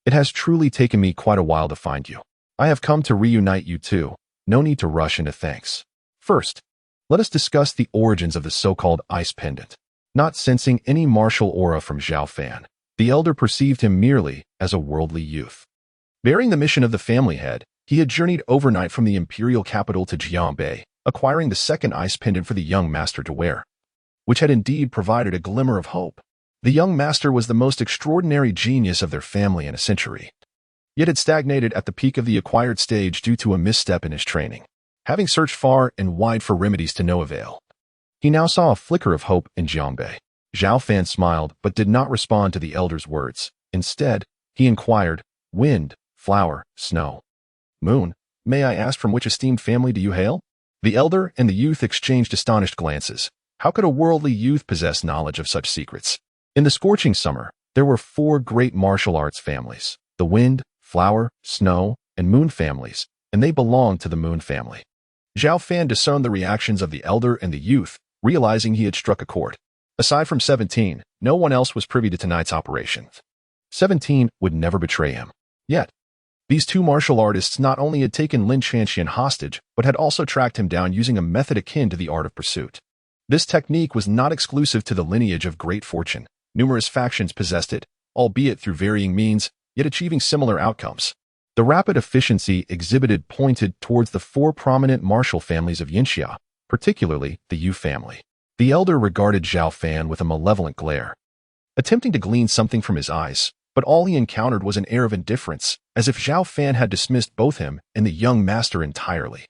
"It has truly taken me quite a while to find you. I have come to reunite you two. No need to rush into thanks. First, let us discuss the origins of the so-called ice pendant." Not sensing any martial aura from Zhao Fan, the elder perceived him merely as a worldly youth. Bearing the mission of the family head, he had journeyed overnight from the imperial capital to Jiangbei, acquiring the second ice pendant for the young master to wear, which had indeed provided a glimmer of hope. The young master was the most extraordinary genius of their family in a century, yet had stagnated at the peak of the acquired stage due to a misstep in his training. Having searched far and wide for remedies to no avail, he now saw a flicker of hope in Jiangbei. Zhao Fan smiled but did not respond to the elder's words. Instead, he inquired, "Wind, flower, snow, moon, may I ask from which esteemed family do you hail?" The elder and the youth exchanged astonished glances. How could a worldly youth possess knowledge of such secrets? In the scorching summer, there were 4 great martial arts families, the wind, flower, snow, and moon families, and they belonged to the moon family. Zhao Fan discerned the reactions of the elder and the youth, realizing he had struck a chord. Aside from 17, no one else was privy to tonight's operation. 17 would never betray him. Yet, these two martial artists not only had taken Lin Shanshan hostage, but had also tracked him down using a method akin to the art of pursuit. This technique was not exclusive to the lineage of great fortune. Numerous factions possessed it, albeit through varying means, yet achieving similar outcomes. The rapid efficiency exhibited pointed towards the 4 prominent martial families of Yinxia, particularly the Yu family. The elder regarded Zhao Fan with a malevolent glare, attempting to glean something from his eyes, but all he encountered was an air of indifference, as if Zhao Fan had dismissed both him and the young master entirely.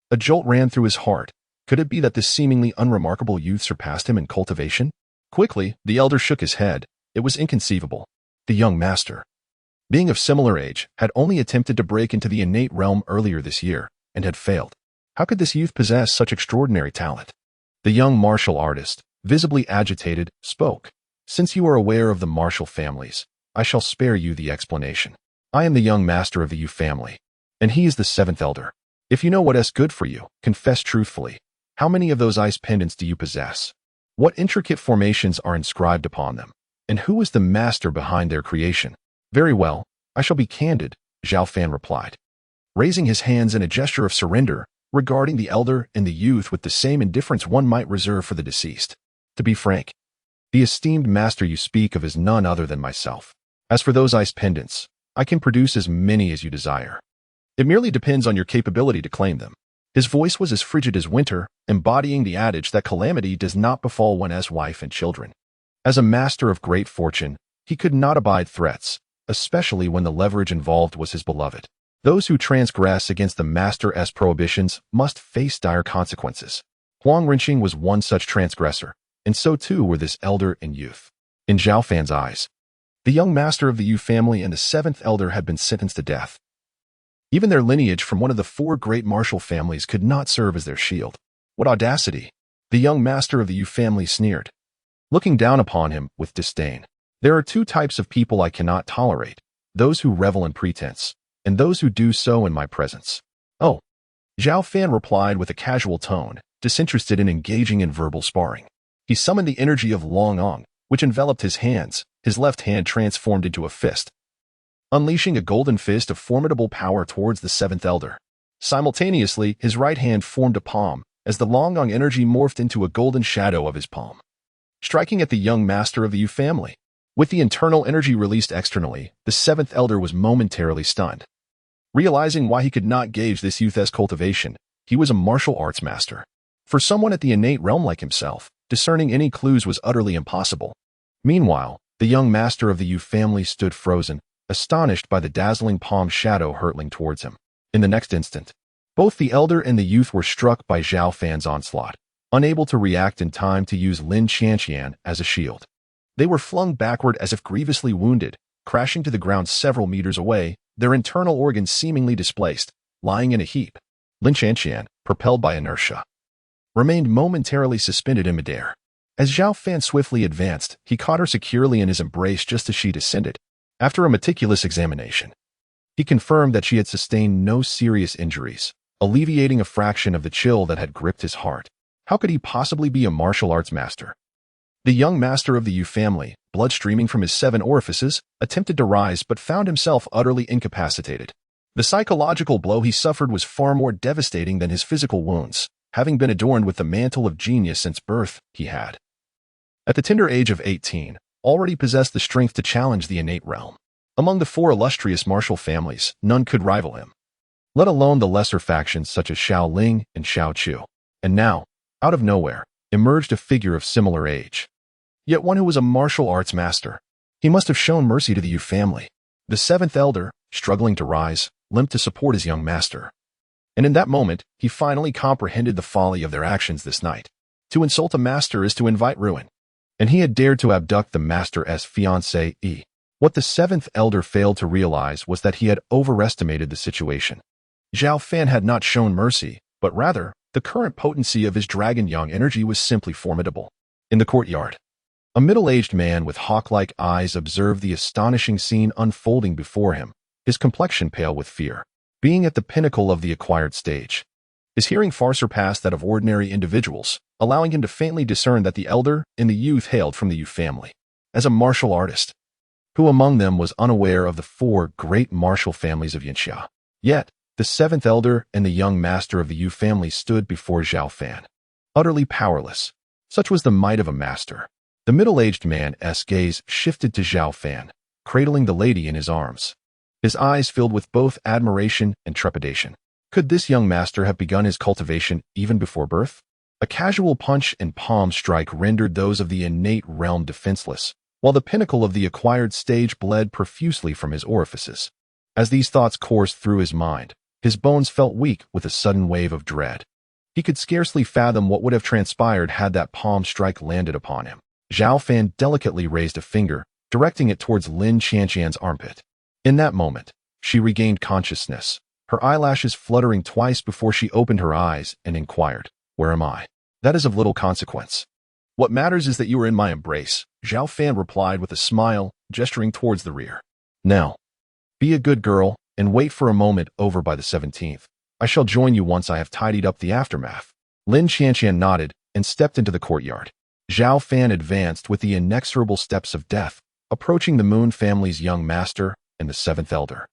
A jolt ran through his heart. Could it be that this seemingly unremarkable youth surpassed him in cultivation? Quickly, the elder shook his head. It was inconceivable. The young master, being of similar age, had only attempted to break into the innate realm earlier this year, and had failed. How could this youth possess such extraordinary talent? The young martial artist, visibly agitated, spoke. "Since you are aware of the martial families, I shall spare you the explanation. I am the young master of the Yu family, and he is the 7th elder. If you know what is good for you, confess truthfully. How many of those ice pendants do you possess? What intricate formations are inscribed upon them? And who is the master behind their creation?" "Very well, I shall be candid," Zhao Fan replied, raising his hands in a gesture of surrender, regarding the elder and the youth with the same indifference one might reserve for the deceased. "To be frank, the esteemed master you speak of is none other than myself. As for those ice pendants, I can produce as many as you desire. It merely depends on your capability to claim them." His voice was as frigid as winter, embodying the adage that calamity does not befall one as wife and children. As a master of great fortune, he could not abide threats, especially when the leverage involved was his beloved. Those who transgress against the master's prohibitions must face dire consequences. Huang Rinqing was one such transgressor, and so too were this elder and youth. In Zhao Fan's eyes, the young master of the Yu family and the 7th elder had been sentenced to death. Even their lineage from one of the 4 great martial families could not serve as their shield. What audacity! The young master of the Yu family sneered, looking down upon him with disdain. "There are 2 types of people I cannot tolerate, those who revel in pretense, and those who do so in my presence." "Oh," Zhao Fan replied with a casual tone, disinterested in engaging in verbal sparring. He summoned the energy of Long Ong, which enveloped his hands. His left hand transformed into a fist, unleashing a golden fist of formidable power towards the 7th elder. Simultaneously, his right hand formed a palm, as the Long Ong energy morphed into a golden shadow of his palm, striking at the young master of the Yu family. With the internal energy released externally, the 7th elder was momentarily stunned. Realizing why he could not gauge this youth's cultivation, he was a martial arts master. For someone at the innate realm like himself, discerning any clues was utterly impossible. Meanwhile, the young master of the Yu family stood frozen, astonished by the dazzling palm shadow hurtling towards him. In the next instant, Both the elder and the youth were struck by Zhao Fan's onslaught, unable to react in time to use Lin Qianqian as a shield. They were flung backward as if grievously wounded, crashing to the ground several meters away, their internal organs seemingly displaced, lying in a heap. Lin Qianqian, propelled by inertia, remained momentarily suspended in midair. As Zhao Fan swiftly advanced, he caught her securely in his embrace just as she descended. After a meticulous examination, he confirmed that she had sustained no serious injuries, alleviating a fraction of the chill that had gripped his heart. How could he possibly be a martial arts master? The young master of the Yu family, blood streaming from his 7 orifices, attempted to rise but found himself utterly incapacitated. The psychological blow he suffered was far more devastating than his physical wounds. Having been adorned with the mantle of genius since birth, he had, at the tender age of 18, already possessed the strength to challenge the innate realm. Among the 4 illustrious martial families, none could rival him, let alone the lesser factions such as Xiao Ling and Xiao Chu. And now, out of nowhere, emerged a figure of similar age, yet one who was a martial arts master. He must have shown mercy to the Yu family. The 7th elder, struggling to rise, limped to support his young master. And in that moment, he finally comprehended the folly of their actions this night. To insult a master is to invite ruin. And he had dared to abduct the master's fiancée. What the 7th elder failed to realize was that he had overestimated the situation. Zhao Fan had not shown mercy, but rather, the current potency of his dragon young energy was simply formidable. In the courtyard, a middle-aged man with hawk-like eyes observed the astonishing scene unfolding before him, his complexion pale with fear. Being at the pinnacle of the acquired stage, his hearing far surpassed that of ordinary individuals, allowing him to faintly discern that the elder and the youth hailed from the Yu family. As a martial artist, who among them was unaware of the 4 great martial families of Yinxia? Yet, the 7th elder and the young master of the Yu family stood before Zhao Fan, utterly powerless. Such was the might of a master. The middle-aged man's gaze shifted to Zhao Fan, cradling the lady in his arms, his eyes filled with both admiration and trepidation. Could this young master have begun his cultivation even before birth? A casual punch and palm strike rendered those of the innate realm defenseless, while the pinnacle of the acquired stage bled profusely from his orifices. As these thoughts coursed through his mind, his bones felt weak with a sudden wave of dread. He could scarcely fathom what would have transpired had that palm strike landed upon him. Zhao Fan delicately raised a finger, directing it towards Lin Qianqian's armpit. In that moment, she regained consciousness, her eyelashes fluttering twice before she opened her eyes and inquired, "Where am I?" "That is of little consequence. What matters is that you are in my embrace," Zhao Fan replied with a smile, gesturing towards the rear. "Now, be a good girl and wait for a moment over by the 17th. I shall join you once I have tidied up the aftermath." Lin Qianqian nodded and stepped into the courtyard. Zhao Fan advanced with the inexorable steps of death, approaching the Moon family's young master and the 7th elder.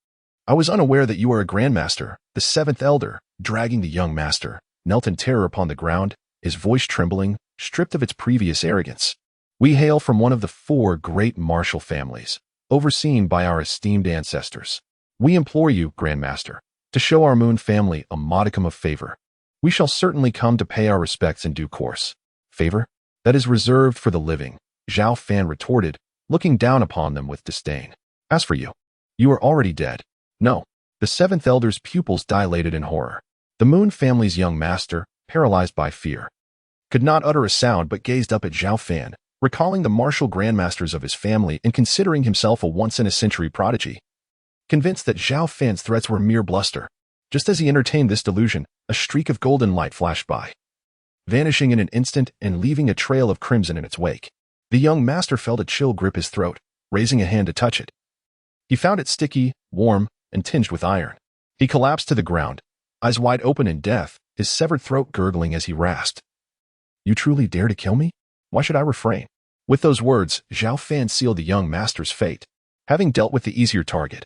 "I was unaware that you are a grandmaster." The 7th elder, dragging the young master, knelt in terror upon the ground, his voice trembling, stripped of its previous arrogance. "We hail from one of the 4 great martial families, overseen by our esteemed ancestors. We implore you, Grandmaster, to show our Moon family a modicum of favor. We shall certainly come to pay our respects in due course." "Favor? That is reserved for the living," Zhao Fan retorted, looking down upon them with disdain. "As for you, you are already dead." "No." The 7th elder's pupils dilated in horror. The Moon family's young master, paralyzed by fear, could not utter a sound but gazed up at Zhao Fan, recalling the martial grandmasters of his family and considering himself a once-in-a-century prodigy. Convinced that Zhao Fan's threats were mere bluster, just as he entertained this delusion, a streak of golden light flashed by, vanishing in an instant and leaving a trail of crimson in its wake. The young master felt a chill grip his throat, raising a hand to touch it. He found it sticky, warm, and tinged with iron. He collapsed to the ground, eyes wide open in death, his severed throat gurgling as he rasped, "You truly dare to kill me? Why should I refrain?" With those words, Zhao Fan sealed the young master's fate. Having dealt with the easier target,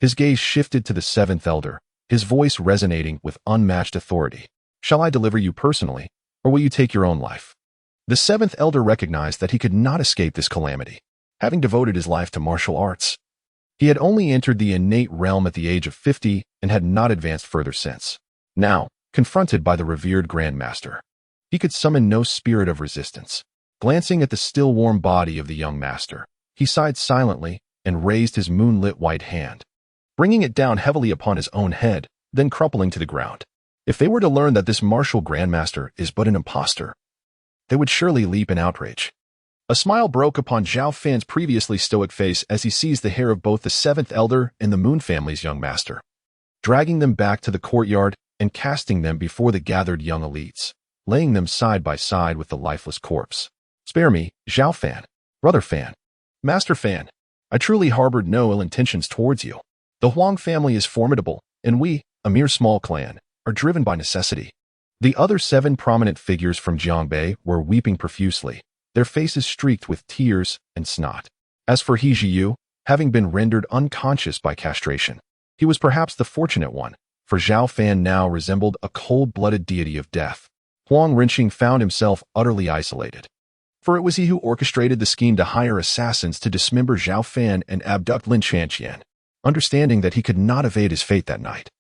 his gaze shifted to the 7th elder, his voice resonating with unmatched authority. "Shall I deliver you personally, or will you take your own life?" The 7th elder recognized that he could not escape this calamity, having devoted his life to martial arts. He had only entered the innate realm at the age of 50 and had not advanced further since. Now, confronted by the revered grandmaster, he could summon no spirit of resistance. Glancing at the still warm body of the young master, he sighed silently and raised his moonlit white hand, bringing it down heavily upon his own head, then crumpling to the ground. If they were to learn that this martial grandmaster is but an impostor, they would surely leap in outrage. A smile broke upon Zhao Fan's previously stoic face as he seized the hair of both the seventh elder and the Moon family's young master, dragging them back to the courtyard and casting them before the gathered young elites, laying them side by side with the lifeless corpse. Spare me, Zhao Fan, Brother Fan, Master Fan. I truly harbored no ill intentions towards you. The Huang family is formidable, and we, a mere small clan, are driven by necessity. The other 7 prominent figures from Jiangbei were weeping profusely, their faces streaked with tears and snot. As for He Jiyu, having been rendered unconscious by castration, he was perhaps the fortunate one, for Zhao Fan now resembled a cold-blooded deity of death. Huang Rinqing found himself utterly isolated, for it was he who orchestrated the scheme to hire assassins to dismember Zhao Fan and abduct Lin Chanqian. Understanding that he could not evade his fate that night,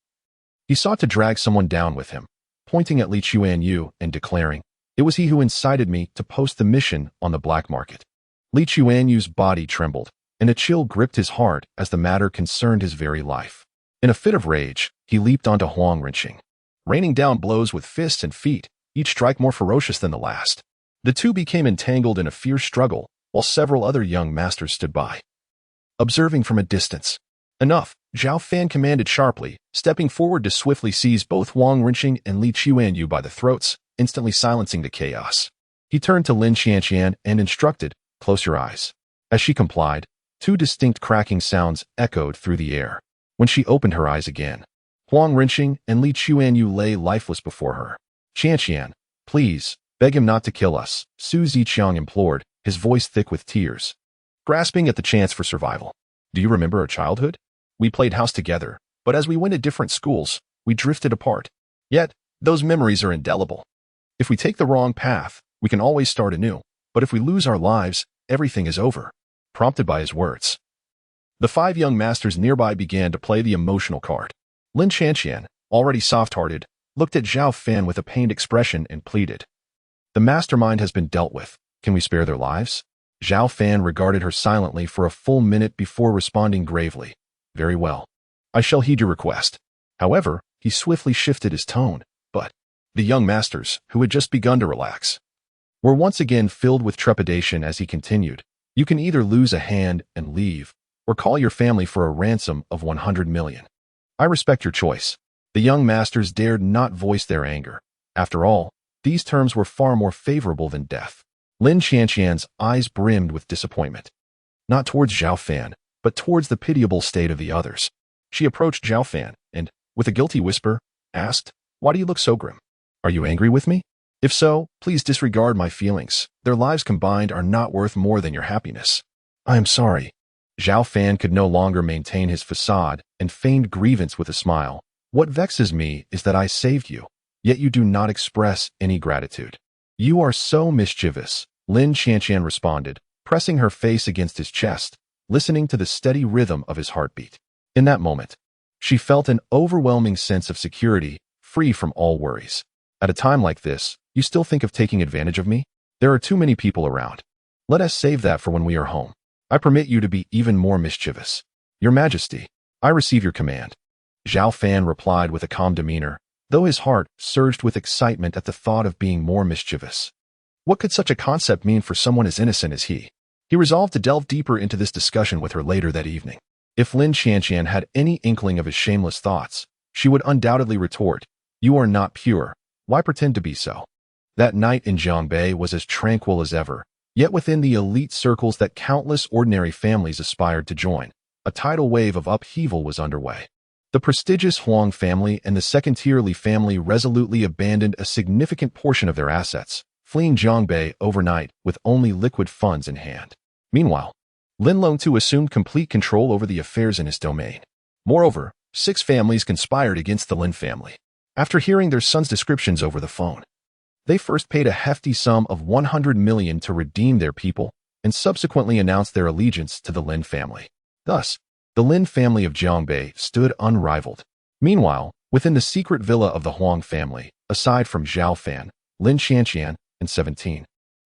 he sought to drag someone down with him, pointing at Li Chuanyu and declaring, "It was he who incited me to post the mission on the black market." Li Chuanyu's body trembled, and a chill gripped his heart as the matter concerned his very life. In a fit of rage, he leaped onto Huang Rinqing, raining down blows with fists and feet, each strike more ferocious than the last. The two became entangled in a fierce struggle, while several other young masters stood by, observing from a distance. "Enough," Zhao Fan commanded sharply, stepping forward to swiftly seize both Huang Rinqing and Li Chuanyu by the throats, instantly silencing the chaos. He turned to Lin Chanqian and instructed, "Close your eyes." As she complied, 2 distinct cracking sounds echoed through the air. When she opened her eyes again, Huang Rinqing and Li Chuanyu lay lifeless before her. "Chanqian, please, beg him not to kill us," Su Ziqiang implored, his voice thick with tears, grasping at the chance for survival. "Do you remember our childhood? We played house together, but as we went to different schools, we drifted apart. Yet, those memories are indelible. If we take the wrong path, we can always start anew, but if we lose our lives, everything is over." Prompted by his words, the 5 young masters nearby began to play the emotional card. Lin Chanqian, already soft-hearted, looked at Zhao Fan with a pained expression and pleaded, "The mastermind has been dealt with. Can we spare their lives?" Zhao Fan regarded her silently for a full minute before responding gravely, "Very well. I shall heed your request." However, he swiftly shifted his tone, but the young masters, who had just begun to relax, were once again filled with trepidation as he continued, "You can either lose a hand and leave, or call your family for a ransom of 100 million. I respect your choice." The young masters dared not voice their anger. After all, these terms were far more favorable than death. Lin Chanqian's eyes brimmed with disappointment, not towards Zhao Fan, but towards the pitiable state of the others. She approached Zhao Fan and, with a guilty whisper, asked, "Why do you look so grim? Are you angry with me? If so, please disregard my feelings. Their lives combined are not worth more than your happiness." "I am sorry." Zhao Fan could no longer maintain his facade and feigned grievance with a smile. "What vexes me is that I saved you, yet you do not express any gratitude." "You are so mischievous," Lin Chanqian responded, pressing her face against his chest, listening to the steady rhythm of his heartbeat. In that moment, she felt an overwhelming sense of security, free from all worries. "At a time like this, you still think of taking advantage of me? There are too many people around. Let us save that for when we are home. I permit you to be even more mischievous." "Your Majesty, I receive your command." Zhao Fan replied with a calm demeanor, though his heart surged with excitement at the thought of being more mischievous. What could such a concept mean for someone as innocent as he? He resolved to delve deeper into this discussion with her later that evening. If Lin Chanqian had any inkling of his shameless thoughts, she would undoubtedly retort, "You are not pure. Why pretend to be so?" That night in Jiangbei was as tranquil as ever, yet within the elite circles that countless ordinary families aspired to join, a tidal wave of upheaval was underway. The prestigious Huang family and the second-tier Li family resolutely abandoned a significant portion of their assets, fleeing Jiangbei overnight with only liquid funds in hand. Meanwhile, Lin Longtu assumed complete control over the affairs in his domain. Moreover, 6 families conspired against the Lin family. After hearing their sons' descriptions over the phone, they first paid a hefty sum of 100 million to redeem their people and subsequently announced their allegiance to the Lin family. Thus, the Lin family of Jiangbei stood unrivaled. Meanwhile, within the secret villa of the Huang family, aside from Zhao Fan, Lin Chanqian, and 17,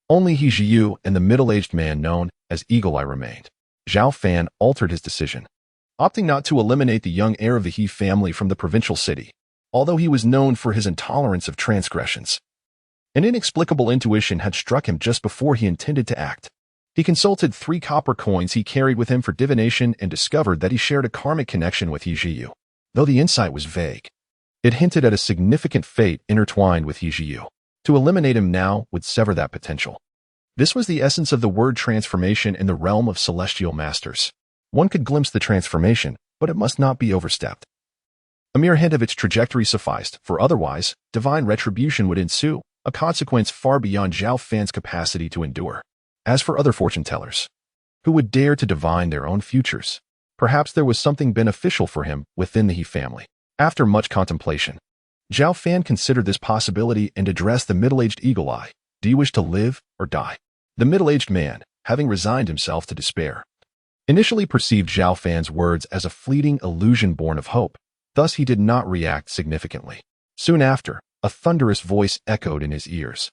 only He Jiyu and the middle-aged man known as Eagle Eye remained. Zhao Fan altered his decision, opting not to eliminate the young heir of the He family from the provincial city. although he was known for his intolerance of transgressions. An inexplicable intuition had struck him just before he intended to act. He consulted 3 copper coins he carried with him for divination and discovered that he shared a karmic connection with He Jiyu. Though the insight was vague, it hinted at a significant fate intertwined with He Jiyu. To eliminate him now would sever that potential. This was the essence of the word transformation in the realm of celestial masters. One could glimpse the transformation, but it must not be overstepped. A mere hint of its trajectory sufficed, for otherwise, divine retribution would ensue, a consequence far beyond Zhao Fan's capacity to endure. As for other fortune-tellers, who would dare to divine their own futures, perhaps there was something beneficial for him within the He family. After much contemplation, Zhao Fan considered this possibility and addressed the middle-aged Eagle Eye. Do you wish to live or die? The middle-aged man, having resigned himself to despair, initially perceived Zhao Fan's words as a fleeting illusion born of hope. Thus he did not react significantly. Soon after, a thunderous voice echoed in his ears.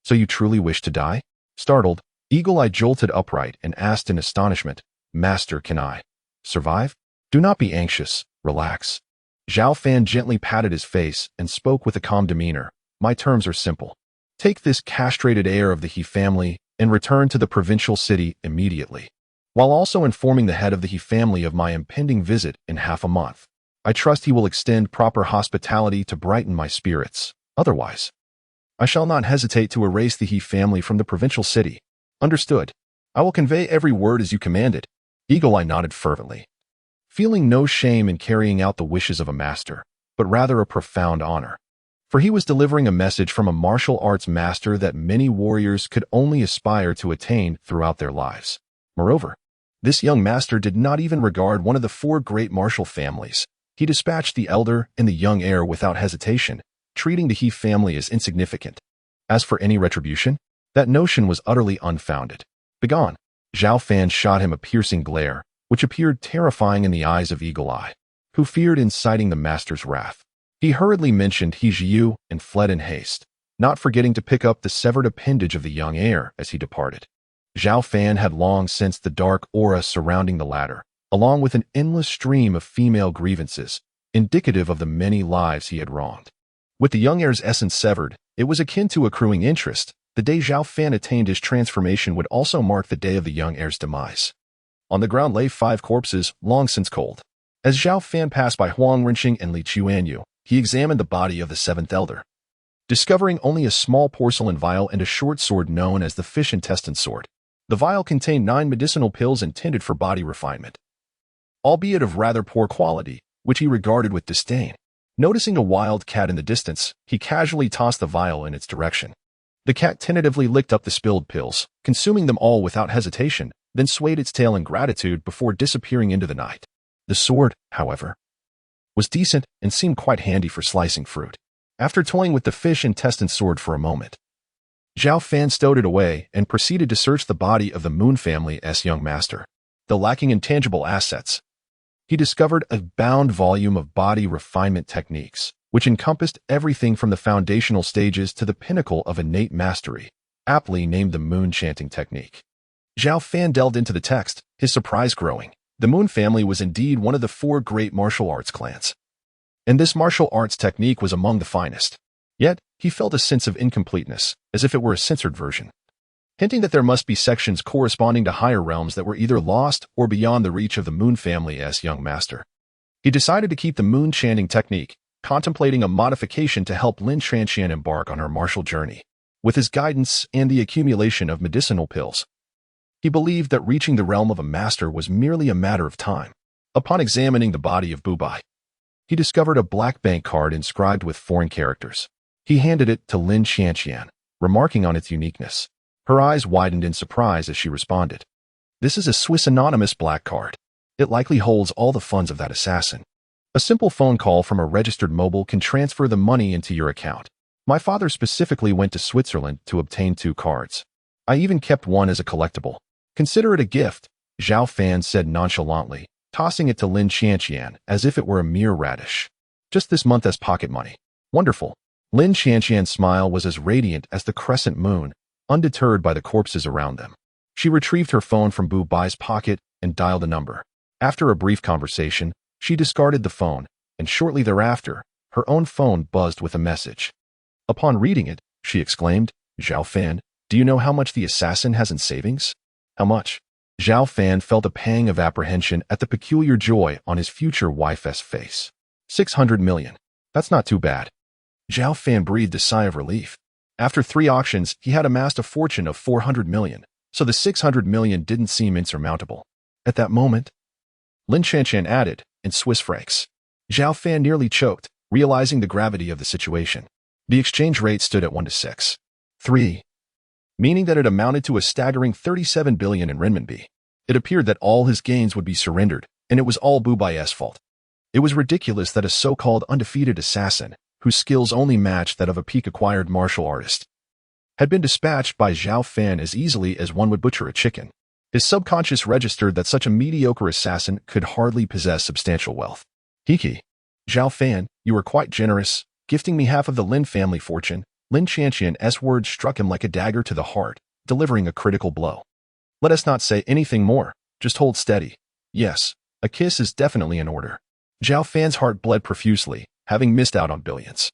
So you truly wish to die? Startled, Eagle Eye jolted upright and asked in astonishment, Master, can I survive? Do not be anxious, relax. Zhao Fan gently patted his face and spoke with a calm demeanor. My terms are simple. Take this castrated heir of the He family and return to the provincial city immediately, while also informing the head of the He family of my impending visit in half a month. I trust he will extend proper hospitality to brighten my spirits. Otherwise, I shall not hesitate to erase the He family from the provincial city. Understood. I will convey every word as you commanded. Eagle Eye nodded fervently, feeling no shame in carrying out the wishes of a master, but rather a profound honor. For he was delivering a message from a martial arts master that many warriors could only aspire to attain throughout their lives. Moreover, this young master did not even regard one of the 4 great martial families. He dispatched the elder and the young heir without hesitation, treating the He family as insignificant. As for any retribution, that notion was utterly unfounded. Begone! Zhao Fan shot him a piercing glare, which appeared terrifying in the eyes of Eagle Eye, who feared inciting the master's wrath. He hurriedly mentioned He Jiyu and fled in haste, not forgetting to pick up the severed appendage of the young heir as he departed. Zhao Fan had long sensed the dark aura surrounding the latter, along with an endless stream of female grievances, indicative of the many lives he had wronged. With the young heir's essence severed, it was akin to accruing interest. The day Zhao Fan attained his transformation would also mark the day of the young heir's demise. On the ground lay 5 corpses, long since cold. As Zhao Fan passed by Huang Rinqing and Li Chuanyu, he examined the body of the 7th elder, discovering only a small porcelain vial and a short sword known as the fish intestine sword. The vial contained 9 medicinal pills intended for body refinement, albeit of rather poor quality, which he regarded with disdain. Noticing a wild cat in the distance, he casually tossed the vial in its direction. The cat tentatively licked up the spilled pills, consuming them all without hesitation, then swayed its tail in gratitude before disappearing into the night. The sword, however, was decent and seemed quite handy for slicing fruit. After toying with the fish intestine sword for a moment, Zhao Fan stowed it away and proceeded to search the body of the Moon family's young master. Though lacking intangible assets, he discovered a bound volume of body refinement techniques, which encompassed everything from the foundational stages to the pinnacle of innate mastery, aptly named the Moon chanting technique. Zhao Fan delved into the text, his surprise growing. The Moon family was indeed one of the 4 great martial arts clans, and this martial arts technique was among the finest. Yet, he felt a sense of incompleteness, as if it were a censored version, hinting that there must be sections corresponding to higher realms that were either lost or beyond the reach of the Moon family's young master. He decided to keep the Moon chanting technique, contemplating a modification to help Lin Transhan embark on her martial journey. With his guidance and the accumulation of medicinal pills, he believed that reaching the realm of a master was merely a matter of time. Upon examining the body of Bubai, he discovered a black bank card inscribed with foreign characters. He handed it to Lin Transhan, remarking on its uniqueness. Her eyes widened in surprise as she responded. This is a Swiss anonymous black card. It likely holds all the funds of that assassin. A simple phone call from a registered mobile can transfer the money into your account. My father specifically went to Switzerland to obtain 2 cards. I even kept one as a collectible. Consider it a gift, Zhao Fan said nonchalantly, tossing it to Lin Transhan as if it were a mere radish. Just this month as pocket money. Wonderful. Lin Transhan's smile was as radiant as the crescent moon, undeterred by the corpses around them. She retrieved her phone from Bu Bai's pocket and dialed a number. After a brief conversation, she discarded the phone, and shortly thereafter, her own phone buzzed with a message. Upon reading it, she exclaimed, "Zhao Fan, do you know how much the assassin has in savings?" "How much?" Zhao Fan felt a pang of apprehension at the peculiar joy on his future wife's face. 600 million. That's not too bad. Zhao Fan breathed a sigh of relief. After 3 auctions, he had amassed a fortune of 400 million, so the 600 million didn't seem insurmountable. At that moment, Lin Chanchan added, in Swiss francs. Zhao Fan nearly choked, realizing the gravity of the situation. The exchange rate stood at 1 to 6. 3. Meaning that it amounted to a staggering 37 billion in renminbi. It appeared that all his gains would be surrendered, and it was all Bubai's fault. It was ridiculous that a so-called undefeated assassin, whose skills only matched that of a peak-acquired martial artist, had been dispatched by Zhao Fan as easily as one would butcher a chicken. His subconscious registered that such a mediocre assassin could hardly possess substantial wealth. Hiki. Zhao Fan, you were quite generous, gifting me half of the Lin family fortune. Lin Chanchan's words struck him like a dagger to the heart, delivering a critical blow. Let us not say anything more, just hold steady. Yes, a kiss is definitely in order. Zhao Fan's heart bled profusely, having missed out on billions.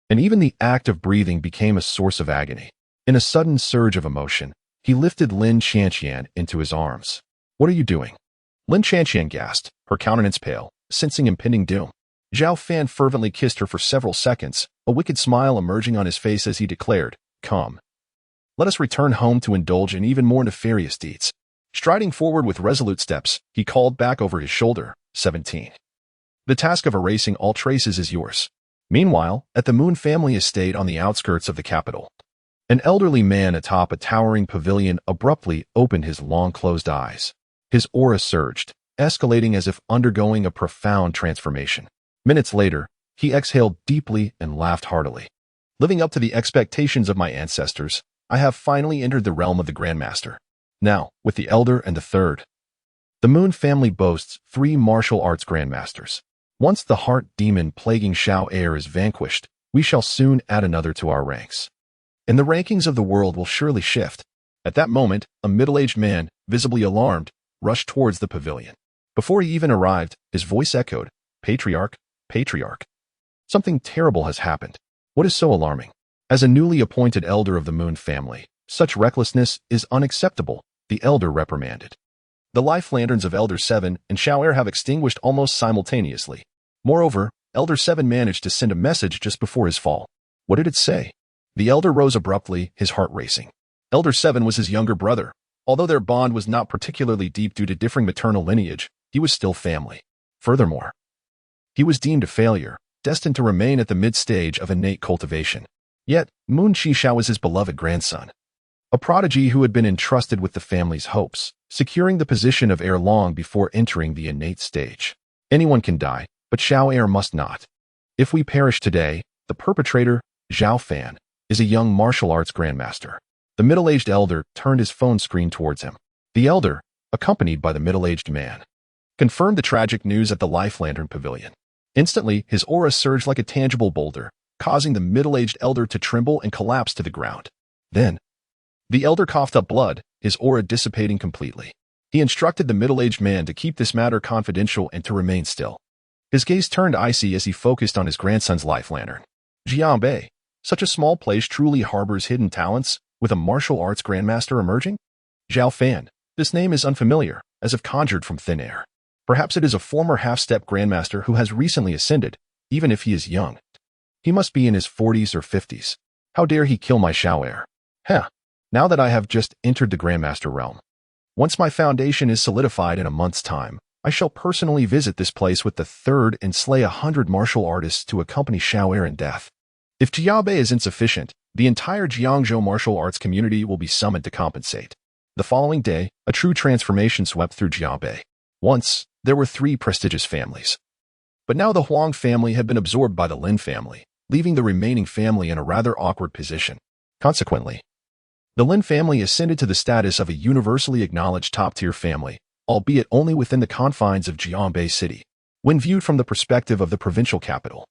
And even the act of breathing became a source of agony. In a sudden surge of emotion, he lifted Lin Chanchan into his arms. What are you doing? Lin Chanchan gasped, her countenance pale, sensing impending doom. Zhao Fan fervently kissed her for several seconds, a wicked smile emerging on his face as he declared, "Come. Let us return home to indulge in even more nefarious deeds." Striding forward with resolute steps, he called back over his shoulder, 17. The task of erasing all traces is yours. Meanwhile, at the Moon family estate on the outskirts of the capital, an elderly man atop a towering pavilion abruptly opened his long-closed eyes. His aura surged, escalating as if undergoing a profound transformation. Minutes later, he exhaled deeply and laughed heartily. Living up to the expectations of my ancestors, I have finally entered the realm of the Grandmaster. Now, with the Elder and the Third. The Moon family boasts 3 martial arts Grandmasters. Once the heart demon plaguing Xiao Heir is vanquished, we shall soon add another to our ranks. And the rankings of the world will surely shift. At that moment, a middle-aged man, visibly alarmed, rushed towards the pavilion. Before he even arrived, his voice echoed, "Patriarch, Patriarch. Something terrible has happened." What is so alarming? As a newly appointed elder of the Moon family, such recklessness is unacceptable, the elder reprimanded. The life lanterns of Elder 7 and Xiao Heir have extinguished almost simultaneously. Moreover, Elder 7 managed to send a message just before his fall. What did it say? The elder rose abruptly, his heart racing. Elder 7 was his younger brother. Although their bond was not particularly deep due to differing maternal lineage, he was still family. Furthermore, he was deemed a failure, destined to remain at the mid-stage of innate cultivation. Yet, Moon Qishao was his beloved grandson, a prodigy who had been entrusted with the family's hopes, securing the position of heir long before entering the innate stage. Anyone can die, but Xiao Heir must not. If we perish today, the perpetrator, Zhao Fan, is a young martial arts grandmaster. The middle-aged elder turned his phone screen towards him. The elder, accompanied by the middle-aged man, confirmed the tragic news at the Life Lantern Pavilion. Instantly, his aura surged like a tangible boulder, causing the middle-aged elder to tremble and collapse to the ground. Then, the elder coughed up blood, his aura dissipating completely. He instructed the middle-aged man to keep this matter confidential and to remain still. His gaze turned icy as he focused on his grandson's life lantern. Jianbei, such a small place truly harbors hidden talents, with a martial arts grandmaster emerging? Zhao Fan, this name is unfamiliar, as if conjured from thin air. Perhaps it is a former half-step grandmaster who has recently ascended, even if he is young. He must be in his 40s or 50s. How dare he kill my Xiao Heir? Now that I have just entered the grandmaster realm. Once my foundation is solidified in a month's time, I shall personally visit this place with the Third and slay 100 martial artists to accompany Xiao Heir in death. If Jiabei is insufficient, the entire Jiangzhou martial arts community will be summoned to compensate. The following day, a true transformation swept through Jiabei. Once, there were 3 prestigious families. But now the Huang family had been absorbed by the Lin family, leaving the remaining family in a rather awkward position. Consequently, the Lin family ascended to the status of a universally acknowledged top-tier family, albeit only within the confines of Jianbei City. When viewed from the perspective of the provincial capital,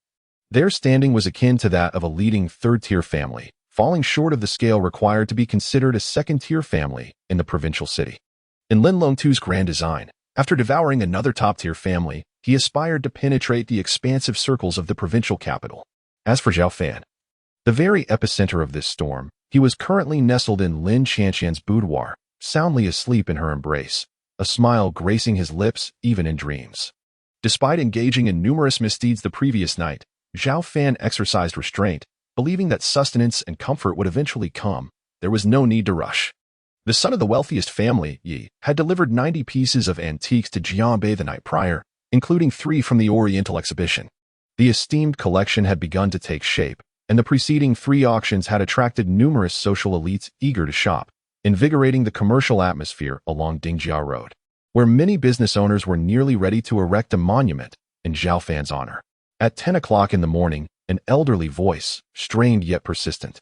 their standing was akin to that of a leading third-tier family, falling short of the scale required to be considered a second-tier family in the provincial city. In Lin Longtu's grand design, after devouring another top-tier family, He aspired to penetrate the expansive circles of the provincial capital. As for Zhao Fan, the very epicenter of this storm, he was currently nestled in Lin Qianqian's boudoir, soundly asleep in her embrace, a smile gracing his lips even in dreams. Despite engaging in numerous misdeeds the previous night, Zhao Fan exercised restraint, believing that sustenance and comfort would eventually come. There was no need to rush. The son of the wealthiest family, Yi, had delivered 90 pieces of antiques to Jianbei the night prior, including 3 from the Oriental exhibition. The esteemed collection had begun to take shape, and the preceding 3 auctions had attracted numerous social elites eager to shop, invigorating the commercial atmosphere along Dingjia Road, where many business owners were nearly ready to erect a monument in Zhao Fan's honor. At 10 o'clock in the morning, an elderly voice, strained yet persistent,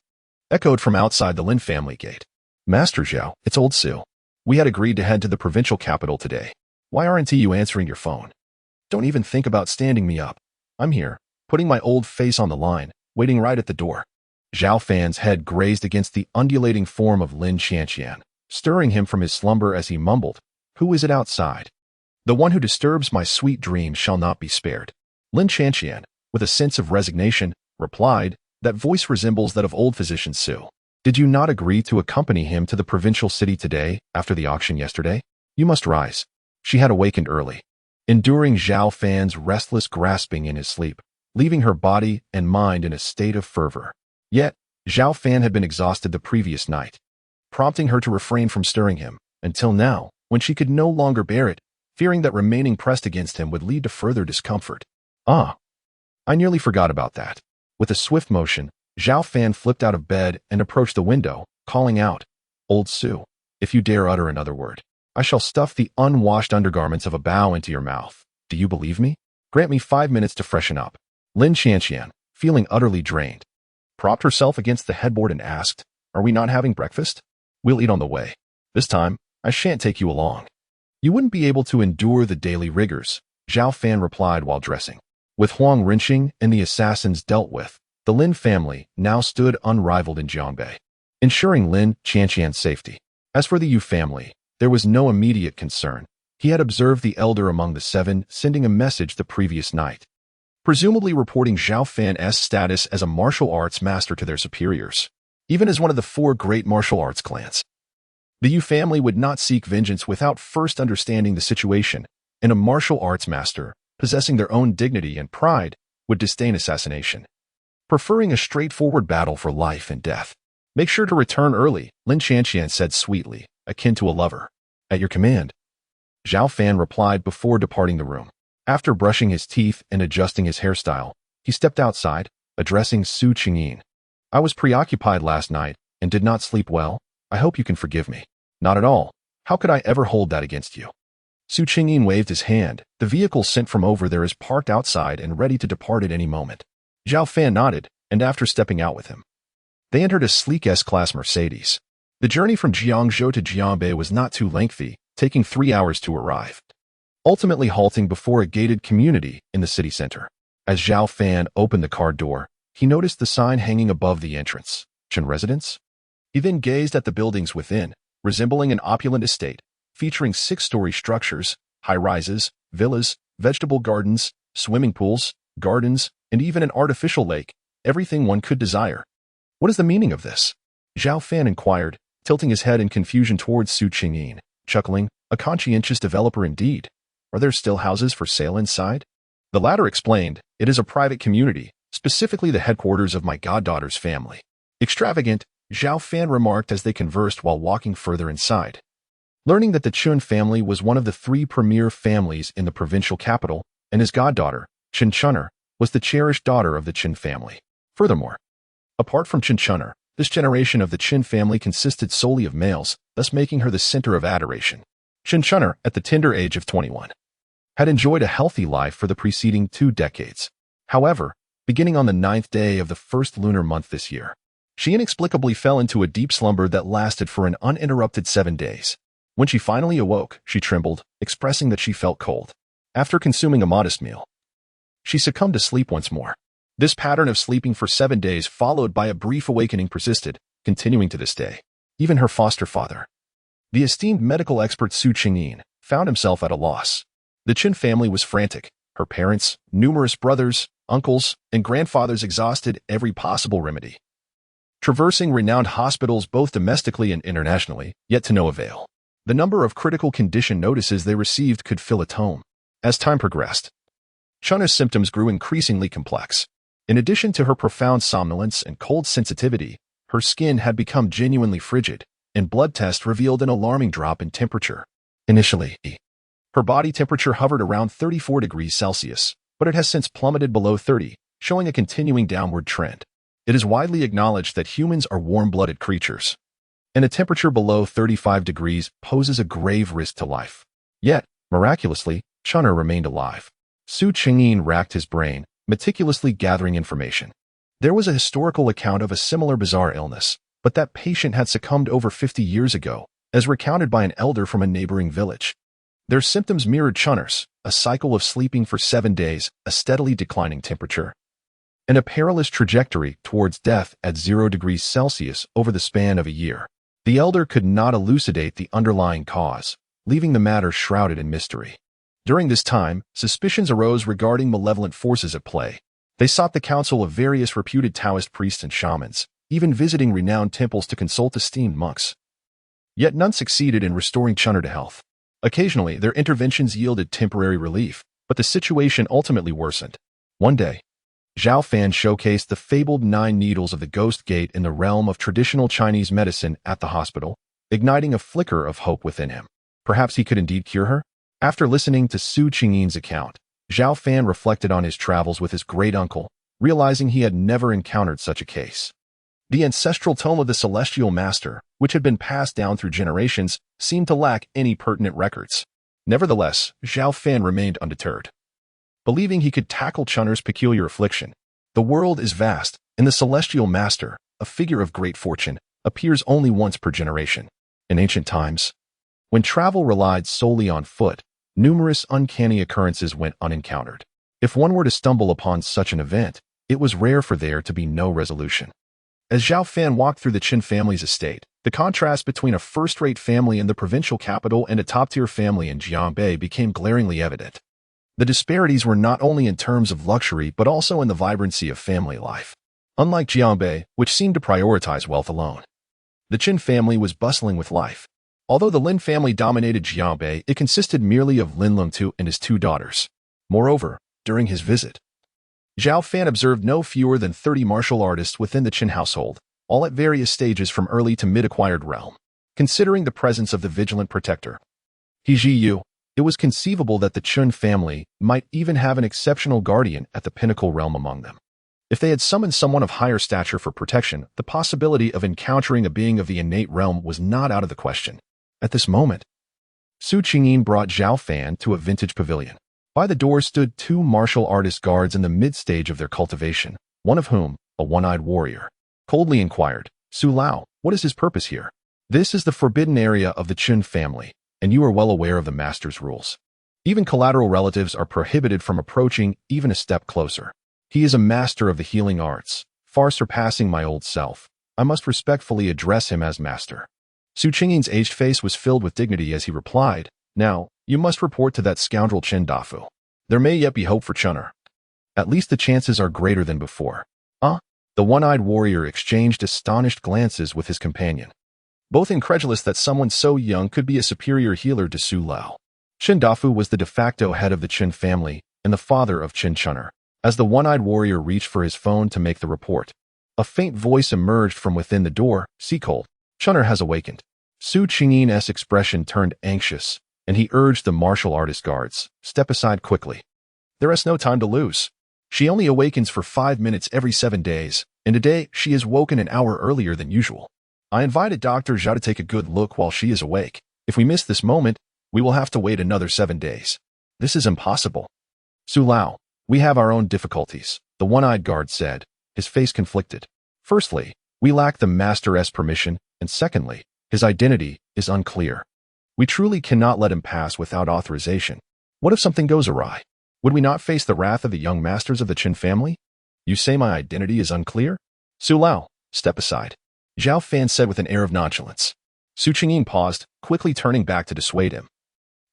echoed from outside the Lin family gate. "Master Zhao, it's old Su. We had agreed to head to the provincial capital today. Why aren't you answering your phone? Don't even think about standing me up. I'm here, putting my old face on the line, waiting right at the door." Zhao Fan's head grazed against the undulating form of Lin Qianqian, stirring him from his slumber as he mumbled, "Who is it outside? The one who disturbs my sweet dreams shall not be spared." Lin Qianqian, with a sense of resignation, replied, "That voice resembles that of old physician Su. Did you not agree to accompany him to the provincial city today after the auction yesterday? You must rise." She had awakened early, enduring Zhao Fan's restless grasping in his sleep, leaving her body and mind in a state of fervor. Yet, Zhao Fan had been exhausted the previous night, prompting her to refrain from stirring him, until now, when she could no longer bear it, fearing that remaining pressed against him would lead to further discomfort. "Ah, I nearly forgot about that." With a swift motion, Zhao Fan flipped out of bed and approached the window, calling out, "Old Su, if you dare utter another word, I shall stuff the unwashed undergarments of a bao into your mouth. Do you believe me? Grant me 5 minutes to freshen up." Lin Qianqian, feeling utterly drained, propped herself against the headboard and asked, "Are we not having breakfast? We'll eat on the way. This time, I shan't take you along." "You wouldn't be able to endure the daily rigors," Zhao Fan replied while dressing. With Huang Rinqing and the assassins dealt with, the Lin family now stood unrivaled in Jiangbei, ensuring Lin Qianqian's safety. As for the Yu family, there was no immediate concern. He had observed the elder among the 7 sending a message the previous night, presumably reporting Zhao Fan's status as a martial arts master to their superiors, even as one of the 4 great martial arts clans. The Yu family would not seek vengeance without first understanding the situation, and a martial arts master, possessing their own dignity and pride, would disdain assassination, preferring a straightforward battle for life and death. "Make sure to return early," Lin Qianqian said sweetly, akin to a lover. "At your command," Zhao Fan replied before departing the room. After brushing his teeth and adjusting his hairstyle, he stepped outside, addressing Su Qingyin. "I was preoccupied last night and did not sleep well. I hope you can forgive me." "Not at all. How could I ever hold that against you?" Su Qingyin waved his hand. The vehicle sent from over there is parked outside and ready to depart at any moment. Zhao Fan nodded, and after stepping out with him, they entered a sleek S-Class Mercedes. The journey from Jiangzhou to Jianbei was not too lengthy, taking 3 hours to arrive, ultimately halting before a gated community in the city center. As Zhao Fan opened the car door, he noticed the sign hanging above the entrance, "Chen Residence." He then gazed at the buildings within, resembling an opulent estate, featuring 6-story structures, high-rises, villas, vegetable gardens, swimming pools, gardens, and even an artificial lake, everything one could desire. "What is the meaning of this?" Zhao Fan inquired, tilting his head in confusion towards Su Qingyin, chuckling, "A conscientious developer indeed. Are there still houses for sale inside?" The latter explained, "It is a private community, specifically the headquarters of my goddaughter's family." "Extravagant," Zhao Fan remarked as they conversed while walking further inside. Learning that the Chun family was one of the 3 premier families in the provincial capital, and his goddaughter, Chen Chun'er, was the cherished daughter of the Chen family. Furthermore, apart from Chen Chun'er, this generation of the Chen family consisted solely of males, thus making her the center of adoration. Chen Chun'er, at the tender age of 21, had enjoyed a healthy life for the preceding 2 decades. However, beginning on the 9th day of the first lunar month this year, she inexplicably fell into a deep slumber that lasted for an uninterrupted 7 days. When she finally awoke, she trembled, expressing that she felt cold. After consuming a modest meal, she succumbed to sleep once more. This pattern of sleeping for 7 days followed by a brief awakening persisted, continuing to this day. Even her foster father, the esteemed medical expert Su Qingyin, found himself at a loss. The Chen family was frantic, Her parents, numerous brothers, uncles, and grandfathers exhausted every possible remedy, traversing renowned hospitals both domestically and internationally, yet to no avail. The number of critical condition notices they received could fill a tome. As time progressed, Chunna's symptoms grew increasingly complex. In addition to her profound somnolence and cold sensitivity, her skin had become genuinely frigid, and blood tests revealed an alarming drop in temperature. Initially, her body temperature hovered around 34 degrees Celsius, but it has since plummeted below 30, showing a continuing downward trend. It is widely acknowledged that humans are warm-blooded creatures, and a temperature below 35 degrees poses a grave risk to life. Yet, miraculously, Chunna remained alive. Su Chingyin racked his brain, meticulously gathering information. There was a historical account of a similar bizarre illness, but that patient had succumbed over 50 years ago, as recounted by an elder from a neighboring village. Their symptoms mirrored Chunna's, a cycle of sleeping for 7 days, a steadily declining temperature, and a perilous trajectory towards death at 0 degrees Celsius over the span of a year. The elder could not elucidate the underlying cause, leaving the matter shrouded in mystery. During this time, suspicions arose regarding malevolent forces at play. They sought the counsel of various reputed Taoist priests and shamans, even visiting renowned temples to consult esteemed monks. Yet none succeeded in restoring Chunna to health. Occasionally, their interventions yielded temporary relief, but the situation ultimately worsened. One day, Zhao Fan showcased the fabled 9 needles of the ghost gate in the realm of traditional Chinese medicine at the hospital, igniting a flicker of hope within him. Perhaps he could indeed cure her? After listening to Su Qingyin's account, Zhao Fan reflected on his travels with his great-uncle, realizing he had never encountered such a case. The ancestral tome of the Celestial Master, which had been passed down through generations, seemed to lack any pertinent records. Nevertheless, Zhao Fan remained undeterred, believing he could tackle Chunna's peculiar affliction. The world is vast, and the Celestial Master, a figure of great fortune, appears only once per generation. In ancient times, when travel relied solely on foot, numerous uncanny occurrences went unencountered. If one were to stumble upon such an event, it was rare for there to be no resolution. As Zhao Fan walked through the Qin family's estate, the contrast between a first-rate family in the provincial capital and a top-tier family in Jiangbei became glaringly evident. The disparities were not only in terms of luxury but also in the vibrancy of family life. Unlike Jiangbei, which seemed to prioritize wealth alone, the Qin family was bustling with life. Although the Lin family dominated Jiangbei, it consisted merely of Lin Longtu and his 2 daughters. Moreover, during his visit, Zhao Fan observed no fewer than 30 martial artists within the Qin household, all at various stages from early to mid-acquired realm. Considering the presence of the vigilant protector, He Ji Yu, it was conceivable that the Qin family might even have an exceptional guardian at the pinnacle realm among them. If they had summoned someone of higher stature for protection, the possibility of encountering a being of the innate realm was not out of the question. At this moment, Su Qingyin brought Zhao Fan to a vintage pavilion. By the door stood 2 martial artist guards in the mid-stage of their cultivation, one of whom, a one-eyed warrior, coldly inquired, "Su Lao, what is his purpose here? This is the forbidden area of the Qin family, and you are well aware of the master's rules. Even collateral relatives are prohibited from approaching even a step closer. He is a master of the healing arts, far surpassing my old self. I must respectfully address him as master." Su Qingyin's aged face was filled with dignity as he replied, "Now, you must report to that scoundrel Qin Dafu. There may yet be hope for Chunna. At least the chances are greater than before." The one-eyed warrior exchanged astonished glances with his companion, both incredulous that someone so young could be a superior healer to Su Lao. Qin Dafu was the de facto head of the Qin family and the father of Qin Chunna. As the one-eyed warrior reached for his phone to make the report, a faint voice emerged from within the door, "Seacold, Chunna has awakened." Su Qingyin's expression turned anxious, and he urged the martial artist guards, "Step aside quickly. There is no time to lose. She only awakens for 5 minutes every 7 days, and today she is woken an hour earlier than usual. I invited Dr. Zhao to take a good look while she is awake. If we miss this moment, we will have to wait another 7 days. This is impossible." "Su Lao, we have our own difficulties," the one-eyed guard said, his face conflicted. "Firstly, we lack the master's permission, and secondly, his identity is unclear. We truly cannot let him pass without authorization. What if something goes awry? Would we not face the wrath of the young masters of the Qin family? You say my identity is unclear? Su Lao, step aside," Zhao Fan said with an air of nonchalance. Su Qingyin paused, quickly turning back to dissuade him.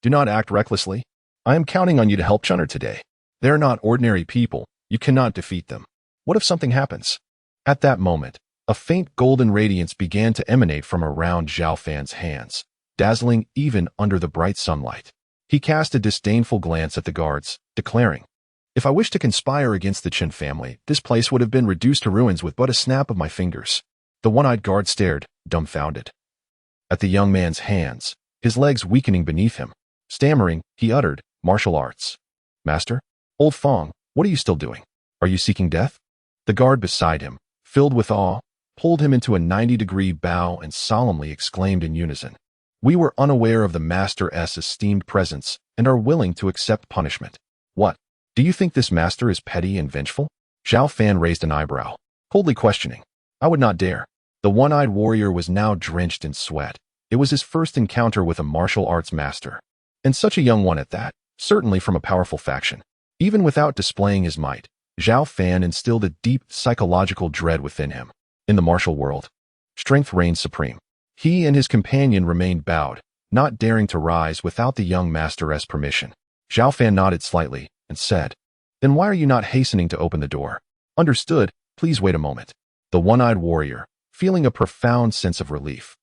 "Do not act recklessly. I am counting on you to help Chunna today. They're not ordinary people. You cannot defeat them. What if something happens? At that moment, a faint golden radiance began to emanate from around Zhao Fan's hands, dazzling even under the bright sunlight. He cast a disdainful glance at the guards, declaring, "If I wished to conspire against the Qin family, this place would have been reduced to ruins with but a snap of my fingers." The one-eyed guard stared, dumbfounded, at the young man's hands, his legs weakening beneath him. Stammering, he uttered, "Martial arts. Master? Old Fong, what are you still doing? Are you seeking death?" The guard beside him, filled with awe, pulled him into a 90-degree bow and solemnly exclaimed in unison, "We were unaware of the Master's esteemed presence and are willing to accept punishment." "What? Do you think this master is petty and vengeful?" Zhao Fan raised an eyebrow, coldly questioning. "I would not dare." The one-eyed warrior was now drenched in sweat. It was his first encounter with a martial arts master, and such a young one at that, certainly from a powerful faction. Even without displaying his might, Zhao Fan instilled a deep psychological dread within him. In the martial world, strength reigned supreme. He and his companion remained bowed, not daring to rise without the young master's permission. Zhao Fan nodded slightly and said, "Then why are you not hastening to open the door?" "Understood, please wait a moment." The one-eyed warrior, feeling a profound sense of relief,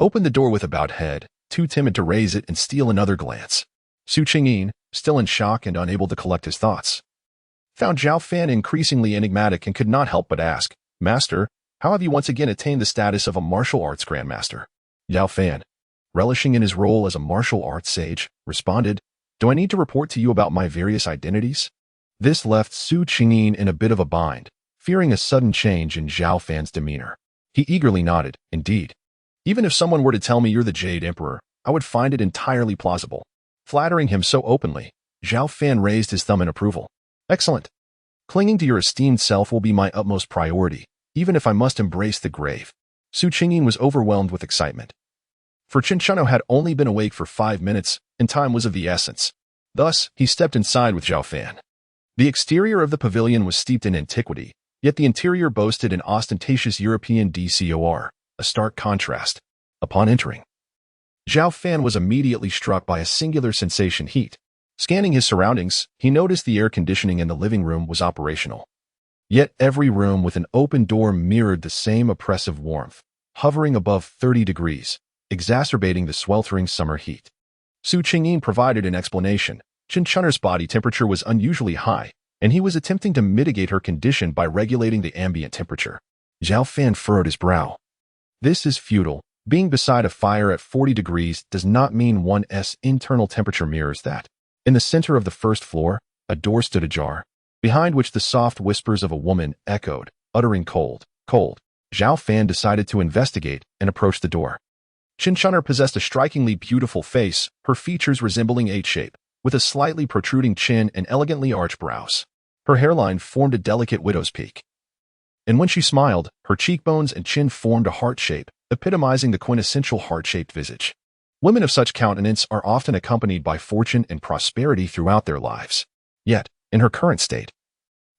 opened the door with a bowed head, too timid to raise it and steal another glance. Su Qingyin, still in shock and unable to collect his thoughts, found Zhao Fan increasingly enigmatic and could not help but ask, "Master, how have you once again attained the status of a martial arts grandmaster?" Zhao Fan, relishing in his role as a martial arts sage, responded, "Do I need to report to you about my various identities?" This left Su Qingyin in a bit of a bind, fearing a sudden change in Zhao Fan's demeanor. He eagerly nodded, "Indeed. Even if someone were to tell me you're the Jade Emperor, I would find it entirely plausible." Flattering him so openly, Zhao Fan raised his thumb in approval. "Excellent. Clinging to your esteemed self will be my utmost priority, even if I must embrace the grave." Su Qingyin was overwhelmed with excitement. For Chinchano had only been awake for 5 minutes, and time was of the essence. Thus, he stepped inside with Zhao Fan. The exterior of the pavilion was steeped in antiquity, yet the interior boasted an ostentatious European decor, a stark contrast. Upon entering, Zhao Fan was immediately struck by a singular sensation: heat. Scanning his surroundings, he noticed the air conditioning in the living room was operational. Yet every room with an open door mirrored the same oppressive warmth, hovering above 30 degrees, exacerbating the sweltering summer heat. Su Qingyin provided an explanation. Chinchunner's body temperature was unusually high, and he was attempting to mitigate her condition by regulating the ambient temperature. Zhao Fan furrowed his brow. "This is futile. Being beside a fire at 40 degrees does not mean one's internal temperature mirrors that." In the center of the first floor, a door stood ajar, behind which the soft whispers of a woman echoed, uttering "cold, cold." Zhao Fan decided to investigate and approached the door. Chinchunner possessed a strikingly beautiful face, her features resembling H-shape, with a slightly protruding chin and elegantly arched brows. Her hairline formed a delicate widow's peak, and when she smiled, her cheekbones and chin formed a heart shape, epitomizing the quintessential heart-shaped visage. Women of such countenance are often accompanied by fortune and prosperity throughout their lives. Yet, in her current state,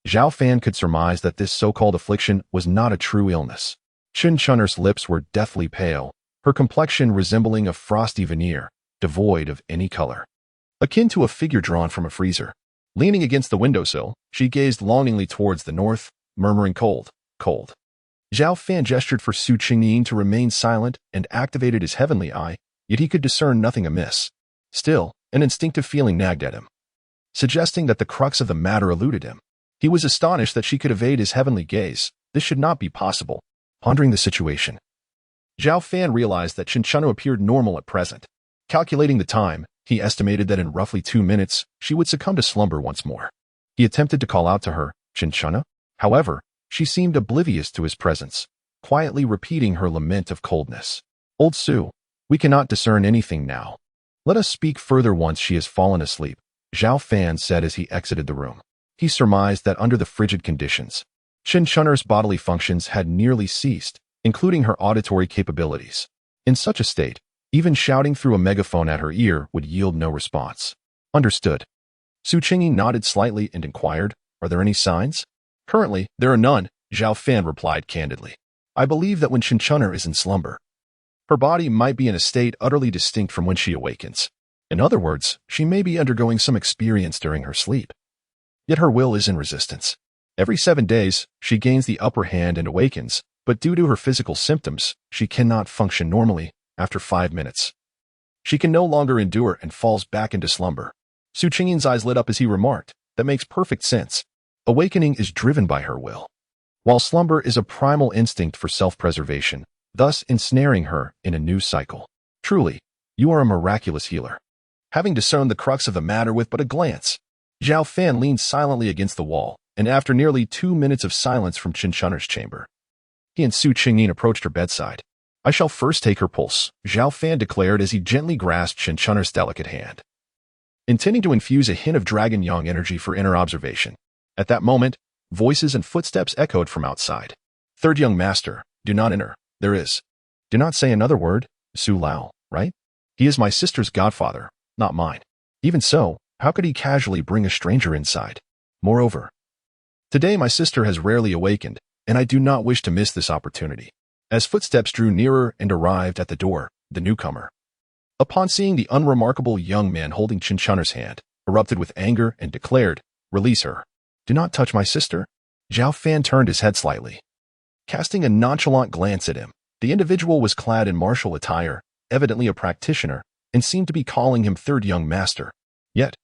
Zhao Fan could surmise that this so-called affliction was not a true illness. Chinchunner's lips were deathly pale, her complexion resembling a frosty veneer, devoid of any color, akin to a figure drawn from a freezer. Leaning against the windowsill, she gazed longingly towards the north, murmuring "cold, cold." Zhao Fan gestured for Su Qingyin to remain silent and activated his heavenly eye, yet he could discern nothing amiss. Still, an instinctive feeling nagged at him, suggesting that the crux of the matter eluded him. He was astonished that she could evade his heavenly gaze. This should not be possible. Pondering the situation, Zhao Fan realized that Chinchunner appeared normal at present. Calculating the time, he estimated that in roughly 2 minutes, she would succumb to slumber once more. He attempted to call out to her, "Chinchunner?" However, she seemed oblivious to his presence, quietly repeating her lament of coldness. "Old Su, we cannot discern anything now. Let us speak further once she has fallen asleep," Zhao Fan said as he exited the room. He surmised that under the frigid conditions, Chinchunner's bodily functions had nearly ceased, including her auditory capabilities. In such a state, even shouting through a megaphone at her ear would yield no response. "Understood." Su Qingyin nodded slightly and inquired, "Are there any signs?" "Currently, there are none," Zhao Fan replied candidly. "I believe that when Chinchunner is in slumber, her body might be in a state utterly distinct from when she awakens. In other words, she may be undergoing some experience during her sleep." yet her will is in resistance. Every 7 days, she gains the upper hand and awakens, but due to her physical symptoms, she cannot function normally after 5 minutes. She can no longer endure and falls back into slumber. Su Qingyin's eyes lit up as he remarked, "That makes perfect sense. Awakening is driven by her will, while slumber is a primal instinct for self-preservation, thus ensnaring her in a new cycle. Truly, you are a miraculous healer." Having discerned the crux of the matter with but a glance, Zhao Fan leaned silently against the wall, and after nearly 2 minutes of silence from Qin Shunner's chamber, he and Su Qingyin approached her bedside. "I shall first take her pulse," Zhao Fan declared as he gently grasped Qin Shunner's delicate hand, intending to infuse a hint of dragon yang energy for inner observation. At that moment, voices and footsteps echoed from outside. "Third young master, do not enter. There is. Do not say another word, Su Lao, right? He is my sister's godfather, not mine. Even so, how could he casually bring a stranger inside? Moreover, today my sister has rarely awakened, and I do not wish to miss this opportunity." As footsteps drew nearer and arrived at the door, the newcomer, upon seeing the unremarkable young man holding Qin Shunner's hand, erupted with anger and declared, "Release her. Do not touch my sister." Zhao Fan turned his head slightly, casting a nonchalant glance at him. The individual was clad in martial attire, evidently a practitioner, and seemed to be calling him third young master. Yet,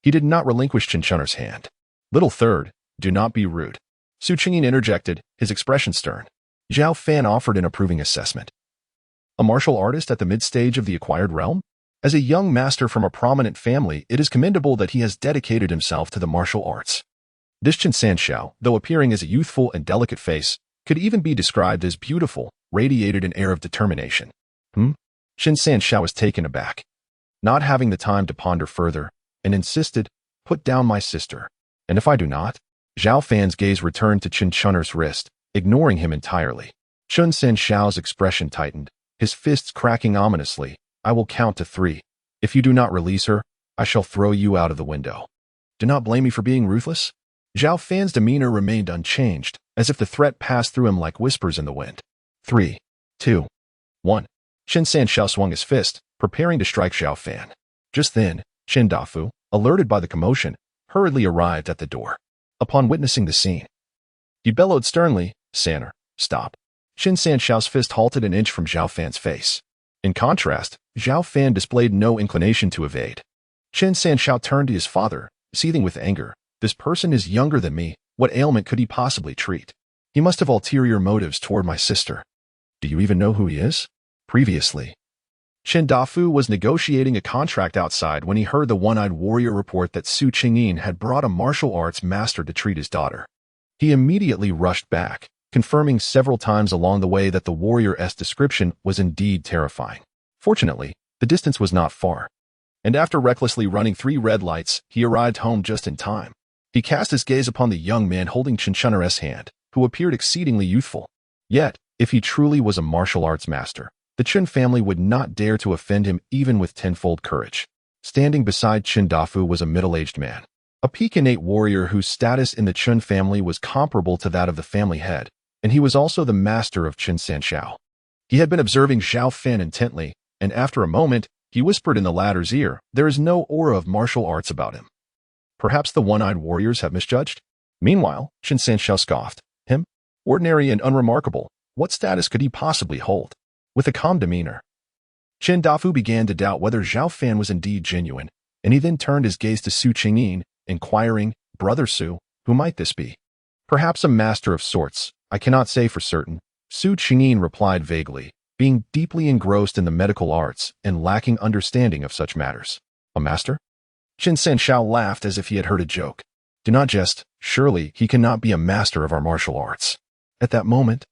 he did not relinquish Qin Shunner's hand. "Little third, do not be rude," Su Qingyin interjected, his expression stern. Zhao Fan offered an approving assessment. A martial artist at the mid-stage of the acquired realm? As a young master from a prominent family, it is commendable that he has dedicated himself to the martial arts. This Qin Sanxiao, though appearing as a youthful and delicate face, could even be described as beautiful, radiated an air of determination. Qin Sanxiao was taken aback, not having the time to ponder further, and insisted, "Put down my sister. And if I do not?" Zhao Fan's gaze returned to Qin Shunner's wrist, ignoring him entirely. Qin Sanxiao's expression tightened, his fists cracking ominously. "I will count to 3. If you do not release her, I shall throw you out of the window. Do not blame me for being ruthless." Zhao Fan's demeanor remained unchanged, as if the threat passed through him like whispers in the wind. 3, 2, 1. Qin Sanxiao swung his fist, preparing to strike Zhao Fan. Just then, Qin Dafu, alerted by the commotion, hurriedly arrived at the door. Upon witnessing the scene, he bellowed sternly, "Sanner, stop." Qin Sanxiao's fist halted an inch from Zhao Fan's face. In contrast, Zhao Fan displayed no inclination to evade. Qin Sanxiao turned to his father, seething with anger. "This person is younger than me. What ailment could he possibly treat? He must have ulterior motives toward my sister. Do you even know who he is?" Previously, Qin Dafu was negotiating a contract outside when he heard the one-eyed warrior report that Su Qingyin had brought a martial arts master to treat his daughter. He immediately rushed back, confirming several times along the way that the warrior's description was indeed terrifying. Fortunately, the distance was not far, and after recklessly running 3 red lights, he arrived home just in time. He cast his gaze upon the young man holding Qin Shunner's hand, who appeared exceedingly youthful. Yet, if he truly was a martial arts master, the Qin family would not dare to offend him even with tenfold courage. Standing beside Qin Dafu was a middle-aged man, a Pekinate warrior whose status in the Qin family was comparable to that of the family head, and he was also the master of Qin Sanxiao. He had been observing Zhao Fan intently, and after a moment, he whispered in the latter's ear, "There is no aura of martial arts about him. Perhaps the one-eyed warriors have misjudged?" Meanwhile, Qin Sanxiao scoffed. "Him? Ordinary and unremarkable. What status could he possibly hold?" With a calm demeanor, Qin Dafu began to doubt whether Zhao Fan was indeed genuine, and he then turned his gaze to Su Qingyin, inquiring, "Brother Su, who might this be?" "Perhaps a master of sorts. I cannot say for certain," Su Qingyin replied vaguely, being deeply engrossed in the medical arts and lacking understanding of such matters. "A master?" Qin Sanxiao laughed as if he had heard a joke. "Do not jest. Surely he cannot be a master of our martial arts." At that moment,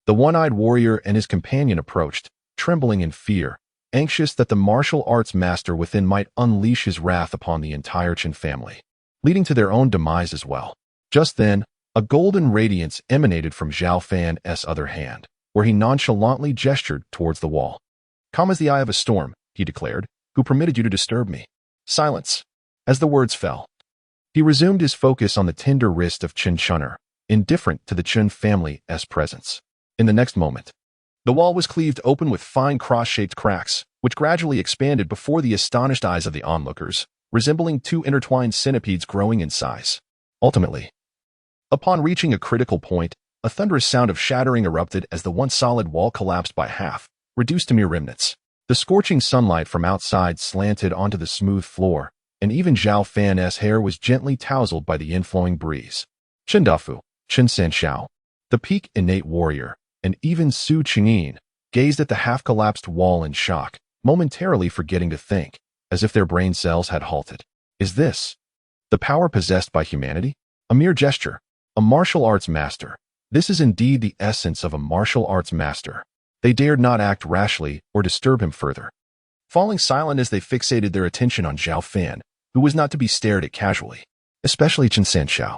the one-eyed warrior and his companion approached, trembling in fear, anxious that the martial arts master within might unleash his wrath upon the entire Qin family, leading to their own demise as well. Just then, a golden radiance emanated from Zhao Fan's other hand, where he nonchalantly gestured towards the wall. "Calm as the eye of a storm," he declared. "Who permitted you to disturb me?" Silence. As the words fell, he resumed his focus on the tender wrist of Qin Shunner, indifferent to the Qin family's presence. In the next moment, the wall was cleaved open with fine cross-shaped cracks, which gradually expanded before the astonished eyes of the onlookers, resembling two intertwined centipedes growing in size. Ultimately, upon reaching a critical point, a thunderous sound of shattering erupted as the once solid wall collapsed by half, reduced to mere remnants. The scorching sunlight from outside slanted onto the smooth floor, and even Zhao Fan's hair was gently tousled by the inflowing breeze. Chen Dafu, Chen Sanxiao, the peak innate warrior, and even Su Qingyin, gazed at the half-collapsed wall in shock, momentarily forgetting to think, as if their brain cells had halted. Is this the power possessed by humanity? A mere gesture, a martial arts master. This is indeed the essence of a martial arts master. They dared not act rashly or disturb him further, falling silent as they fixated their attention on Zhao Fan, who was not to be stared at casually, especially Chen Sanxiao,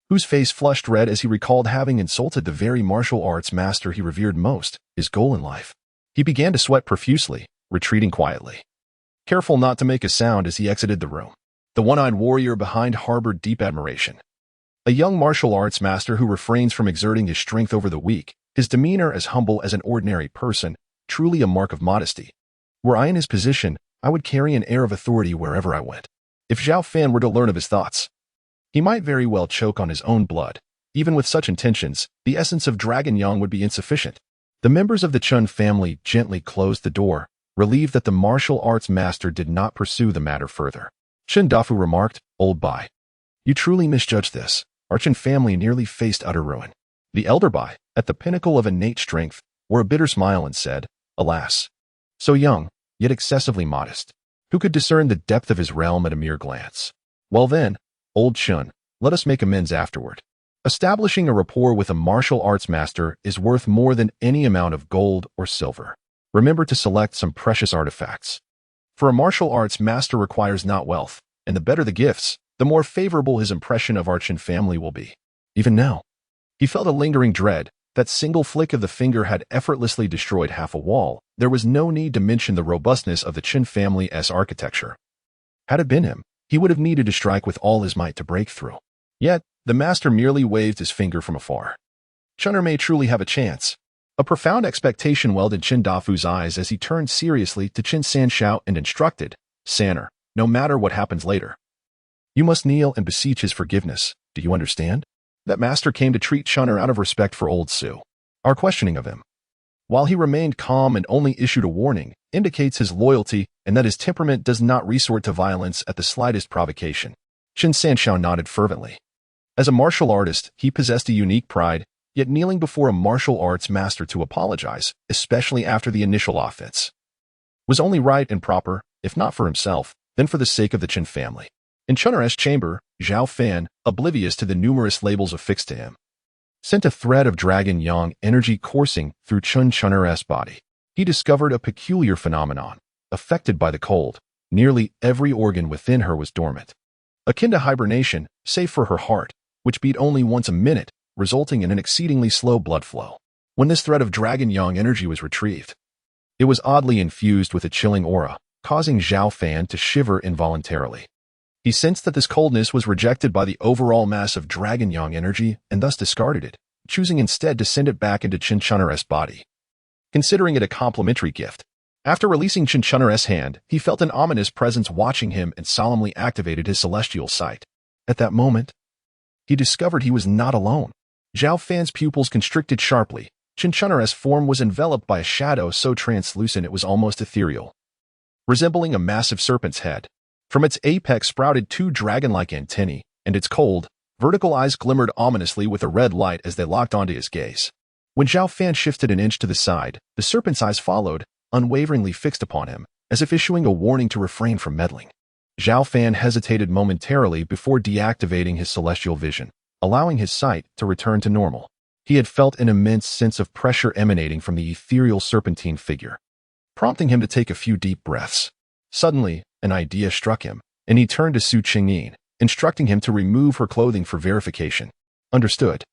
whose face flushed red as he recalled having insulted the very martial arts master he revered most, his goal in life. He began to sweat profusely, retreating quietly, careful not to make a sound as he exited the room. The one-eyed warrior behind harbored deep admiration. A young martial arts master who refrains from exerting his strength over the weak, his demeanor as humble as an ordinary person, truly a mark of modesty. Were I in his position, I would carry an air of authority wherever I went. If Zhao Fan were to learn of his thoughts, he might very well choke on his own blood. Even with such intentions, the essence of Dragon Yang would be insufficient. The members of the Chun family gently closed the door, relieved that the martial arts master did not pursue the matter further. Chen Dafu remarked, "Old Bai, you truly misjudged this. Our Chen family nearly faced utter ruin." The elder Bai, at the pinnacle of innate strength, wore a bitter smile and said, "Alas, so young, yet excessively modest. Who could discern the depth of his realm at a mere glance? Well then, old Chun, let us make amends afterward. Establishing a rapport with a martial arts master is worth more than any amount of gold or silver. Remember to select some precious artifacts. For a martial arts master requires not wealth, and the better the gifts, the more favorable his impression of our Chen family will be." Even now, he felt a lingering dread. That single flick of the finger had effortlessly destroyed half a wall. There was no need to mention the robustness of the Chen family's architecture. Had it been him, he would have needed to strike with all his might to break through. Yet, the master merely waved his finger from afar. Chun'er may truly have a chance. A profound expectation welled in Chen Dafu's eyes as he turned seriously to Chen Sanxiao and instructed, "San'er, no matter what happens later, you must kneel and beseech his forgiveness. Do you understand?" That master came to treat Chun'er out of respect for old Su. Our questioning of him, while he remained calm and only issued a warning, indicates his loyalty and that his temperament does not resort to violence at the slightest provocation. Chen Sanxiao nodded fervently. As a martial artist, he possessed a unique pride, yet kneeling before a martial arts master to apologize, especially after the initial offense, was only right and proper, if not for himself, then for the sake of the Chen family. In Chun'er's chamber, Zhao Fan, oblivious to the numerous labels affixed to him, sent a thread of Dragon Yang energy coursing through Chun'er's body. He discovered a peculiar phenomenon. Affected by the cold, nearly every organ within her was dormant, akin to hibernation, save for her heart, which beat only once a minute, resulting in an exceedingly slow blood flow. When this thread of Dragon Yang energy was retrieved, it was oddly infused with a chilling aura, causing Zhao Fan to shiver involuntarily. He sensed that this coldness was rejected by the overall mass of Dragon Yang energy and thus discarded it, choosing instead to send it back into Chun'er's body, considering it a complimentary gift. After releasing Chun'er's hand, he felt an ominous presence watching him and solemnly activated his celestial sight. At that moment, he discovered he was not alone. Zhao Fan's pupils constricted sharply. Chun'er's form was enveloped by a shadow so translucent it was almost ethereal, resembling a massive serpent's head. From its apex sprouted two dragon-like antennae, and its cold, vertical eyes glimmered ominously with a red light as they locked onto his gaze. When Zhao Fan shifted an inch to the side, the serpent's eyes followed, unwaveringly fixed upon him, as if issuing a warning to refrain from meddling. Zhao Fan hesitated momentarily before deactivating his celestial vision, allowing his sight to return to normal. He had felt an immense sense of pressure emanating from the ethereal serpentine figure, prompting him to take a few deep breaths. Suddenly, an idea struck him, and he turned to Su Qingyin, instructing him to remove her clothing for verification. Understood.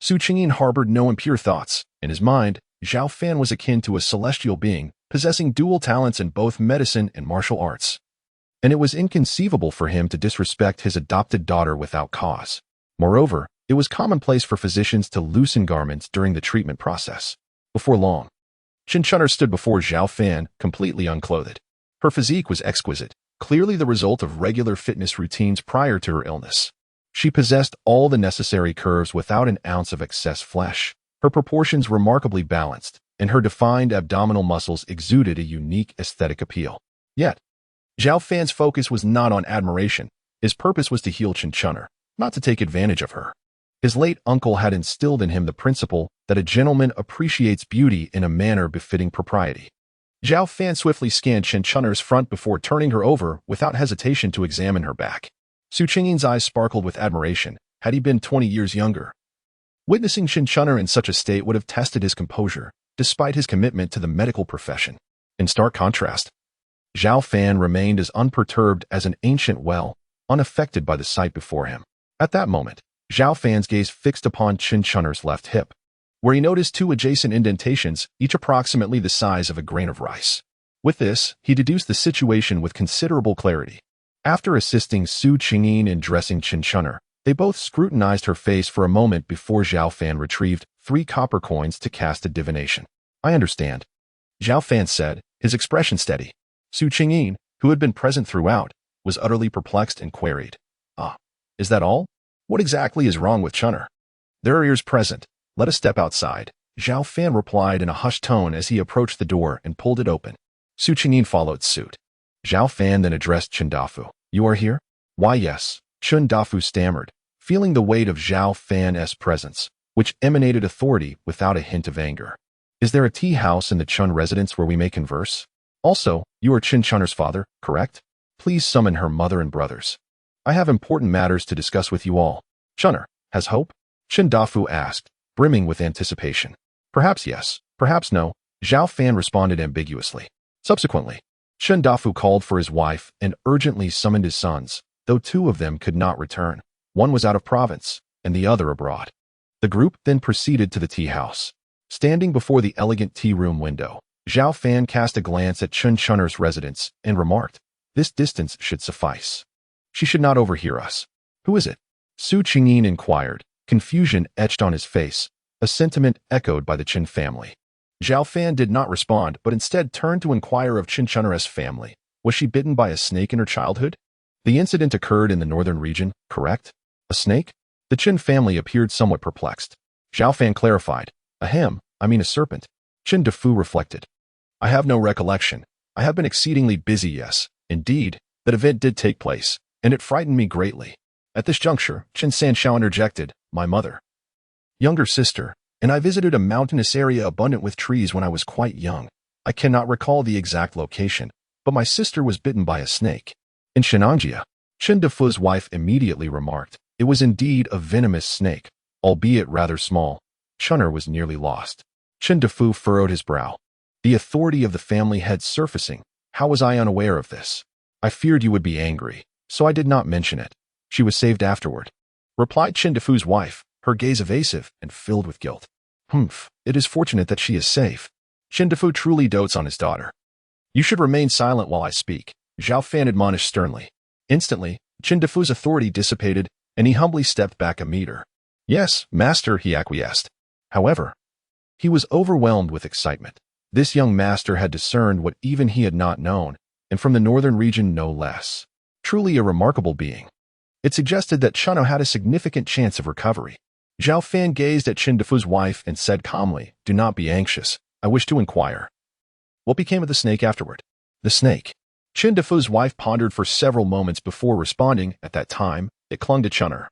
Su Qingyin harbored no impure thoughts. In his mind, Zhao Fan was akin to a celestial being, possessing dual talents in both medicine and martial arts. And it was inconceivable for him to disrespect his adopted daughter without cause. Moreover, it was commonplace for physicians to loosen garments during the treatment process. Before long, Chun'er stood before Zhao Fan, completely unclothed. Her physique was exquisite, clearly the result of regular fitness routines prior to her illness. She possessed all the necessary curves without an ounce of excess flesh. Her proportions remarkably balanced, and her defined abdominal muscles exuded a unique aesthetic appeal. Yet, Zhao Fan's focus was not on admiration. His purpose was to heal Chen Chun'er, not to take advantage of her. His late uncle had instilled in him the principle that a gentleman appreciates beauty in a manner befitting propriety. Zhao Fan swiftly scanned Chen Chun'er's front before turning her over without hesitation to examine her back. Su Qingyin's eyes sparkled with admiration. Had he been 20 years younger, witnessing Chen Chun'er in such a state would have tested his composure, despite his commitment to the medical profession. In stark contrast, Zhao Fan remained as unperturbed as an ancient well, unaffected by the sight before him. At that moment, Zhao Fan's gaze fixed upon Chen Chun'er's left hip, where he noticed two adjacent indentations, each approximately the size of a grain of rice. With this, he deduced the situation with considerable clarity. After assisting Su Qingyin in dressing Chen Chun'er, they both scrutinized her face for a moment before Zhao Fan retrieved 3 copper coins to cast a divination. "I understand," Zhao Fan said, his expression steady. Su Qingyin, who had been present throughout, was utterly perplexed and queried, "Ah, is that all? What exactly is wrong with Chun'er?" "There are ears present. Let us step outside," Zhao Fan replied in a hushed tone as he approached the door and pulled it open. Su Qingyin followed suit. Zhao Fan then addressed Chen Dafu. "You are here?" "Why, yes," Chen Dafu stammered, feeling the weight of Zhao Fan's presence, which emanated authority without a hint of anger. "Is there a tea house in the Chun residence where we may converse? Also, you are Chen Chun'er's father, correct? Please summon her mother and brothers. I have important matters to discuss with you all." "Chun'er has hope?" Chen Dafu asked, brimming with anticipation. "Perhaps yes, perhaps no," Zhao Fan responded ambiguously. Subsequently, Chen Dafu called for his wife and urgently summoned his sons, though 2 of them could not return. One was out of province, and the other abroad. The group then proceeded to the tea house. Standing before the elegant tea room window, Zhao Fan cast a glance at Chen Chun'er's residence and remarked, "This distance should suffice. She should not overhear us." "Who is it?" Su Qingyin inquired, confusion etched on his face, a sentiment echoed by the Chen family. Zhao Fan did not respond, but instead turned to inquire of Chen Chun'er's family. Was she bitten by a snake in her childhood? The incident occurred in the northern region, correct? A snake? The Chen family appeared somewhat perplexed. Zhao Fan clarified, a serpent. Chen Dafu reflected. "I have no recollection. I have been exceedingly busy, yes. Indeed, that event did take place, and it frightened me greatly." At this juncture, Chen Sanshao interjected, "My mother, younger sister, and I visited a mountainous area abundant with trees when I was quite young. I cannot recall the exact location, but my sister was bitten by a snake. In Shenangjia." Chen Dafu's wife immediately remarked, "It was indeed a venomous snake, albeit rather small." Chun'er was nearly lost. Chen Dafu furrowed his brow. The authority of the family head surfacing. "How was I unaware of this? I feared you would be angry, so I did not mention it. She was saved afterward," replied Chen Dafu's wife, her gaze evasive and filled with guilt. It is fortunate that she is safe." Chen Dafu truly dotes on his daughter. "You should remain silent while I speak," Zhao Fan admonished sternly. Instantly, Chen Dafu's authority dissipated, and he humbly stepped back a meter. "Yes, master," he acquiesced. However, he was overwhelmed with excitement. This young master had discerned what even he had not known, and from the northern region no less. Truly a remarkable being. It suggested that Chun'er had a significant chance of recovery. Zhao Fan gazed at Chen Dafu's wife and said calmly, "Do not be anxious. I wish to inquire. What became of the snake afterward?" "The snake." Chen Dafu's wife pondered for several moments before responding. "At that time, it clung to Chun'er.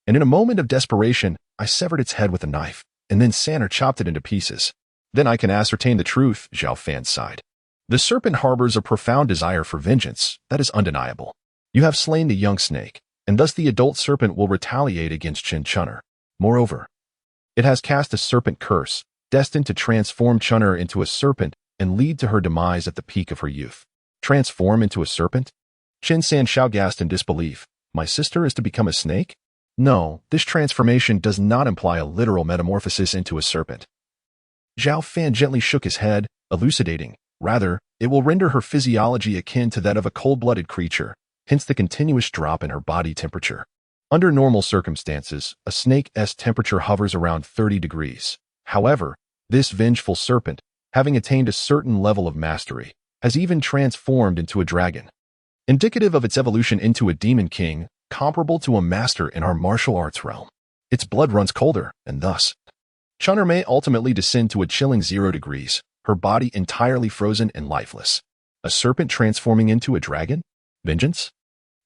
And in a moment of desperation, I severed its head with a knife, and then San'er chopped it into pieces." "Then I can ascertain the truth," Zhao Fan sighed. "The serpent harbors a profound desire for vengeance. That is undeniable. You have slain the young snake, and thus the adult serpent will retaliate against Chen Chun'er. Moreover, it has cast a serpent curse, destined to transform Chun'er into a serpent and lead to her demise at the peak of her youth." "Transform into a serpent?" Chen Sanshao gasped in disbelief. "My sister is to become a snake?" "No, this transformation does not imply a literal metamorphosis into a serpent." Zhao Fan gently shook his head, elucidating. "Rather, it will render her physiology akin to that of a cold-blooded creature, hence the continuous drop in her body temperature. Under normal circumstances, a snake's temperature hovers around 30 degrees. However, this vengeful serpent, having attained a certain level of mastery, has even transformed into a dragon." indicative of its evolution into a demon king, comparable to a master in our martial arts realm. Its blood runs colder, and thus, Chun'er may ultimately descend to a chilling 0 degrees, her body entirely frozen and lifeless. A serpent transforming into a dragon? Vengeance?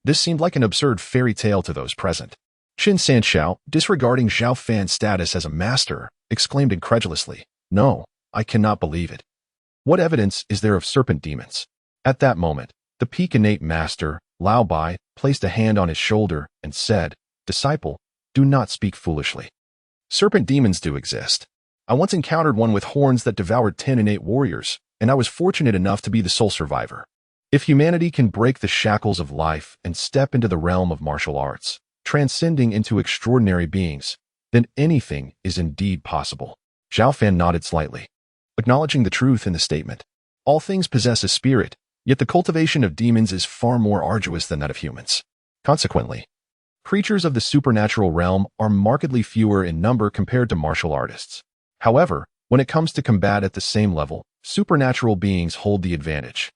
This seemed like an absurd fairy tale to those present. Qin Sanxiao, disregarding Zhao Fan's status as a master, exclaimed incredulously, "No, I cannot believe it. What evidence is there of serpent demons?" At that moment, the peak innate master, Lao Bai, placed a hand on his shoulder and said, "Disciple, do not speak foolishly. Serpent demons do exist. I once encountered one with horns that devoured 10 innate warriors, and I was fortunate enough to be the sole survivor. If humanity can break the shackles of life and step into the realm of martial arts, transcending into extraordinary beings, then anything is indeed possible." Zhao Fan nodded slightly, acknowledging the truth in the statement. All things possess a spirit, yet the cultivation of demons is far more arduous than that of humans. Consequently, creatures of the supernatural realm are markedly fewer in number compared to martial artists. However, when it comes to combat at the same level, supernatural beings hold the advantage,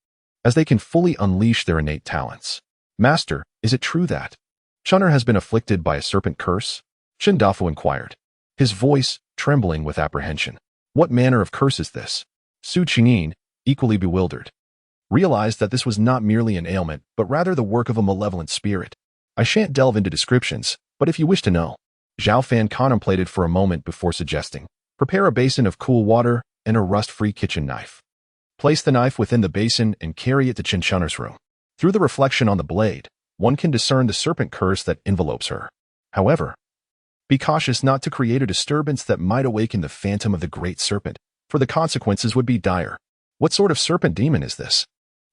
as they can fully unleash their innate talents. "Master, is it true that Chun'er has been afflicted by a serpent curse?" Qin Dafu inquired, his voice trembling with apprehension. "What manner of curse is this?" Su Qingyin, equally bewildered, realized that this was not merely an ailment, but rather the work of a malevolent spirit. "I shan't delve into descriptions, but if you wish to know." Zhao Fan contemplated for a moment before suggesting, "Prepare a basin of cool water and a rust-free kitchen knife. Place the knife within the basin and carry it to Qin Chun'er's room. Through the reflection on the blade, one can discern the serpent curse that envelopes her. However, be cautious not to create a disturbance that might awaken the phantom of the great serpent, for the consequences would be dire." "What sort of serpent demon is this?"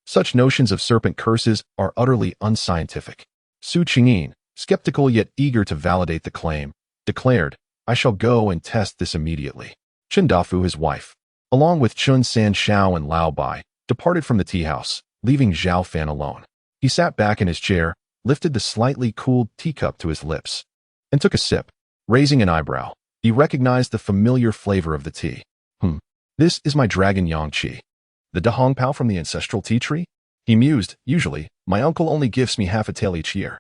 "Such notions of serpent curses are utterly unscientific." Su Qingyin, skeptical yet eager to validate the claim, declared, "I shall go and test this immediately." Qin Dafu, his wife, along with Qin Sanxiao and Lao Bai, departed from the tea house, leaving Zhao Fan alone. He sat back in his chair, lifted the slightly cooled teacup to his lips, and took a sip. Raising an eyebrow, he recognized the familiar flavor of the tea. This is my dragon yang qi. The Dahong Pao from the ancestral tea tree?" He mused, "Usually, my uncle only gifts me half a tael each year.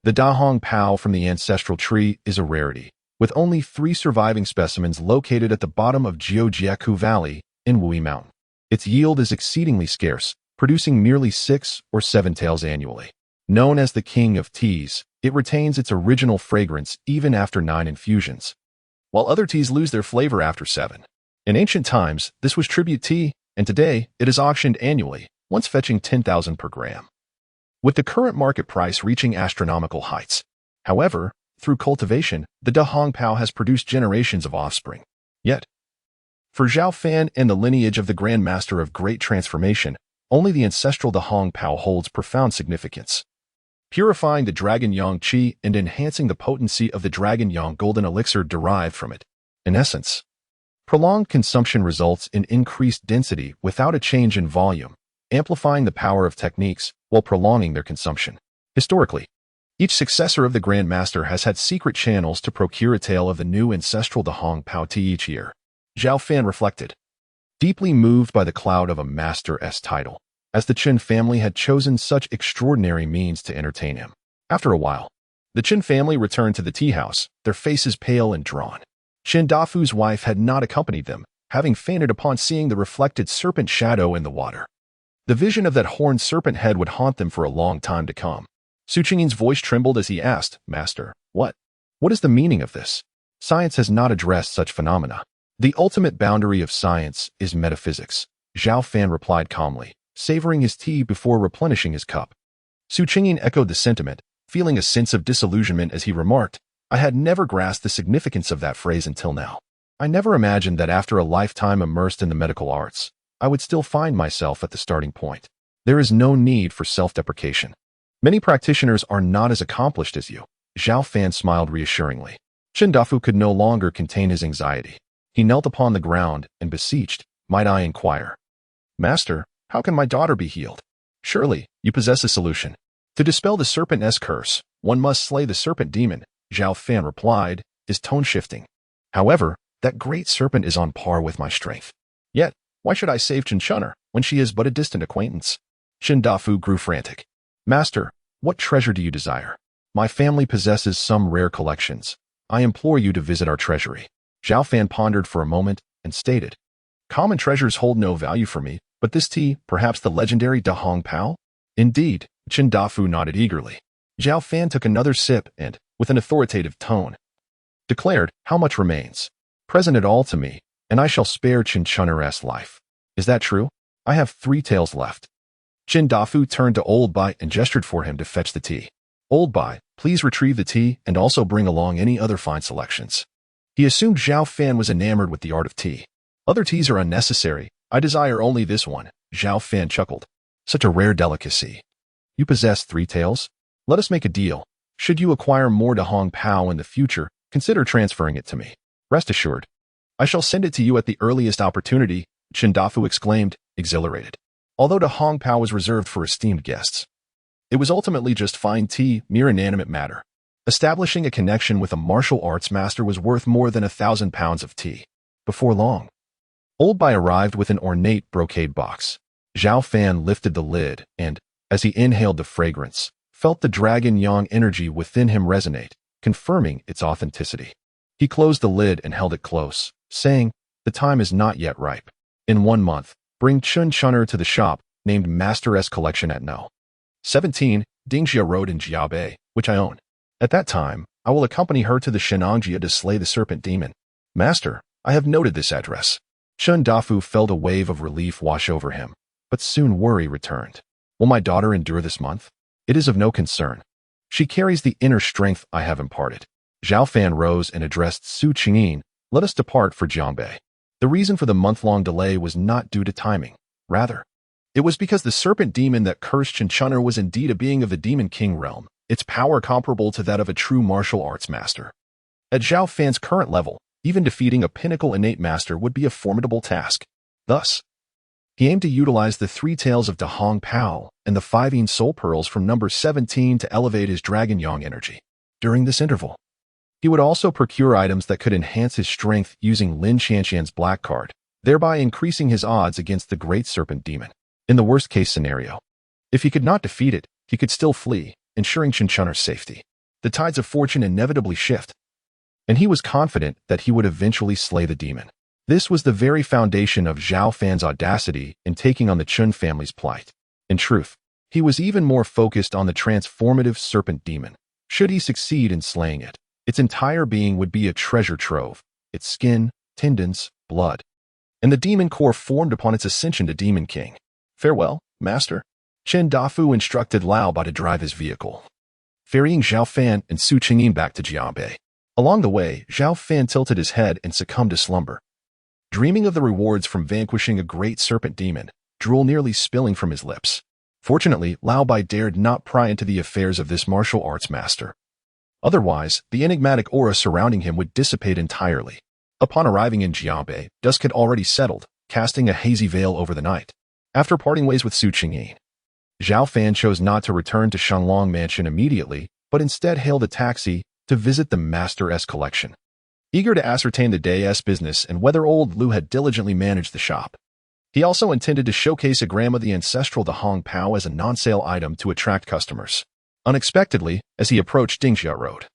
The Dahong Pao from the ancestral tree is a rarity, with only 3 surviving specimens located at the bottom of Jiujiaku Valley in Wui Mountain. Its yield is exceedingly scarce, producing merely 6 or 7 taels annually. Known as the king of teas, it retains its original fragrance even after 9 infusions, while other teas lose their flavor after 7. In ancient times, this was tribute tea, and today it is auctioned annually, once fetching 10,000 per gram, with the current market price reaching astronomical heights. However, through cultivation, the Dahong Pao has produced generations of offspring. Yet, for Zhao Fan and the lineage of the Grand Master of Great Transformation, only the ancestral Dahong Pao holds profound significance, purifying the Dragon Yang Qi and enhancing the potency of the Dragon Yang Golden Elixir derived from it. In essence, prolonged consumption results in increased density without a change in volume, amplifying the power of techniques while prolonging their consumption. Historically, each successor of the Grand Master has had secret channels to procure a tael of the new ancestral Dahong Pao tea each year. Zhao Fan reflected, deeply moved by the cloud of a master's title, as the Qin family had chosen such extraordinary means to entertain him. After a while, the Qin family returned to the tea house, their faces pale and drawn. Qin Dafu's wife had not accompanied them, having fainted upon seeing the reflected serpent shadow in the water. The vision of that horned serpent head would haunt them for a long time to come. Su Qingyin's voice trembled as he asked, "Master, what is the meaning of this? Science has not addressed such phenomena." "The ultimate boundary of science is metaphysics," Zhao Fan replied calmly, savoring his tea before replenishing his cup. Su Qingyin echoed the sentiment, feeling a sense of disillusionment as he remarked, "I had never grasped the significance of that phrase until now. I never imagined that after a lifetime immersed in the medical arts, I would still find myself at the starting point. There is no need for self-deprecation. Many practitioners are not as accomplished as you." Zhao Fan smiled reassuringly. Qin Dafu could no longer contain his anxiety. He knelt upon the ground and beseeched, "Might I inquire? Master, how can my daughter be healed? Surely, you possess a solution." "To dispel the serpent's curse, one must slay the serpent demon," Zhao Fan replied, his tone shifting. "However, that great serpent is on par with my strength. Yet, why should I save Qin Chun'er when she is but a distant acquaintance?" Qin Dafu grew frantic. Master, what treasure do you desire? My family possesses some rare collections. I implore you to visit our treasury. Zhao Fan pondered for a moment and stated, common treasures hold no value for me, but this tea, perhaps the legendary Da Hong Pao? Indeed, Chen Dafu nodded eagerly. Zhao Fan took another sip and, with an authoritative tone, declared, how much remains? Present it all to me, and I shall spare Chen Chun'er's life. Is that true? I have 3 taels left. Chen Dafu turned to Old Bai and gestured for him to fetch the tea. Old Bai, please retrieve the tea and also bring along any other fine selections. He assumed Zhao Fan was enamored with the art of tea. Other teas are unnecessary. I desire only this one. Zhao Fan chuckled. Such a rare delicacy. You possess 3 taels? Let us make a deal. Should you acquire more Da Hong Pao in the future, consider transferring it to me. Rest assured. I shall send it to you at the earliest opportunity, Chen Dafu exclaimed, exhilarated. Although Da Hong Pao was reserved for esteemed guests, it was ultimately just fine tea, mere inanimate matter. Establishing a connection with a martial arts master was worth more than 1,000 pounds of tea. Before long, Old Bai arrived with an ornate brocade box. Zhao Fan lifted the lid and, as he inhaled the fragrance, felt the dragon yang energy within him resonate, confirming its authenticity. He closed the lid and held it close, saying, the time is not yet ripe. In 1 month, bring Chen Chun'er to the shop, named Master S Collection at No. 17, Dingjia Road in Jiabei, which I own. At that time, I will accompany her to the Shenangjia to slay the serpent demon. Master, I have noted this address. Chen Dafu felt a wave of relief wash over him, but soon worry returned. Will my daughter endure this month? It is of no concern. She carries the inner strength I have imparted. Zhao Fan rose and addressed Su Qingyin, let us depart for Jiangbei. The reason for the month-long delay was not due to timing. Rather, it was because the serpent demon that cursed Chen Chun'er was indeed a being of the Demon King realm, its power comparable to that of a true martial arts master. At Zhao Fan's current level, even defeating a pinnacle innate master would be a formidable task. Thus, he aimed to utilize the 3 taels of Da Hong Pao and the 5 Yin soul pearls from number 17 to elevate his dragon yang energy. During this interval, he would also procure items that could enhance his strength using Lin Qianqian's black card, thereby increasing his odds against the great serpent demon. In the worst-case scenario, if he could not defeat it, he could still flee, ensuring Chen Chun'er's safety. The tides of fortune inevitably shift, and he was confident that he would eventually slay the demon. This was the very foundation of Zhao Fan's audacity in taking on the Chun family's plight. In truth, he was even more focused on the transformative serpent demon. Should he succeed in slaying it, its entire being would be a treasure trove, its skin, tendons, blood, and the demon core formed upon its ascension to Demon King. Farewell, master. Chen Dafu instructed Lao Ba to drive his vehicle, ferrying Zhao Fan and Su Qingyin back to Jianbei. Along the way, Zhao Fan tilted his head and succumbed to slumber, dreaming of the rewards from vanquishing a great serpent demon, drool nearly spilling from his lips. Fortunately, Lao Bai dared not pry into the affairs of this martial arts master. Otherwise, the enigmatic aura surrounding him would dissipate entirely. Upon arriving in Jianbei, dusk had already settled, casting a hazy veil over the night. After parting ways with Su Qingyin, Zhao Fan chose not to return to Shanglong Mansion immediately, but instead hailed a taxi to visit the Master S Collection. Eager to ascertain the day's business and whether old Lu had diligently managed the shop, he also intended to showcase a gram of the ancestral Da Hong Pao as a non-sale item to attract customers. Unexpectedly, as he approached Dingjia Road,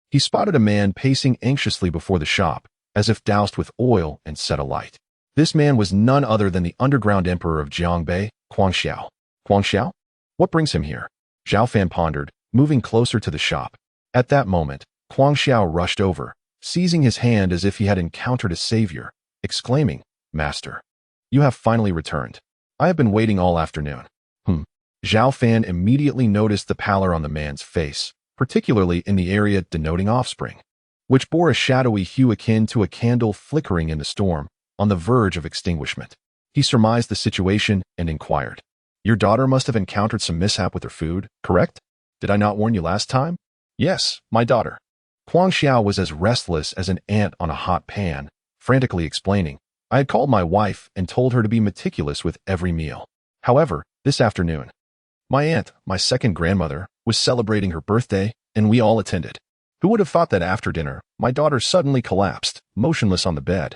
he spotted a man pacing anxiously before the shop, as if doused with oil and set alight. This man was none other than the underground emperor of Jiangbei, Guangxiao. Guangxiao? What brings him here? Zhao Fan pondered, moving closer to the shop. At that moment, Guangxiao rushed over, seizing his hand as if he had encountered a savior, exclaiming, Master, you have finally returned. I have been waiting all afternoon. Zhao Fan immediately noticed the pallor on the man's face, particularly in the area denoting offspring, which bore a shadowy hue akin to a candle flickering in the storm, on the verge of extinguishment. He surmised the situation and inquired, Your daughter must have encountered some mishap with her food, correct? Did I not warn you last time? Yes, my daughter. Guangxiao was as restless as an ant on a hot pan, frantically explaining, I had called my wife and told her to be meticulous with every meal. However, this afternoon, my aunt, my second grandmother, was celebrating her birthday, and we all attended. Who would have thought that after dinner, my daughter suddenly collapsed, motionless on the bed?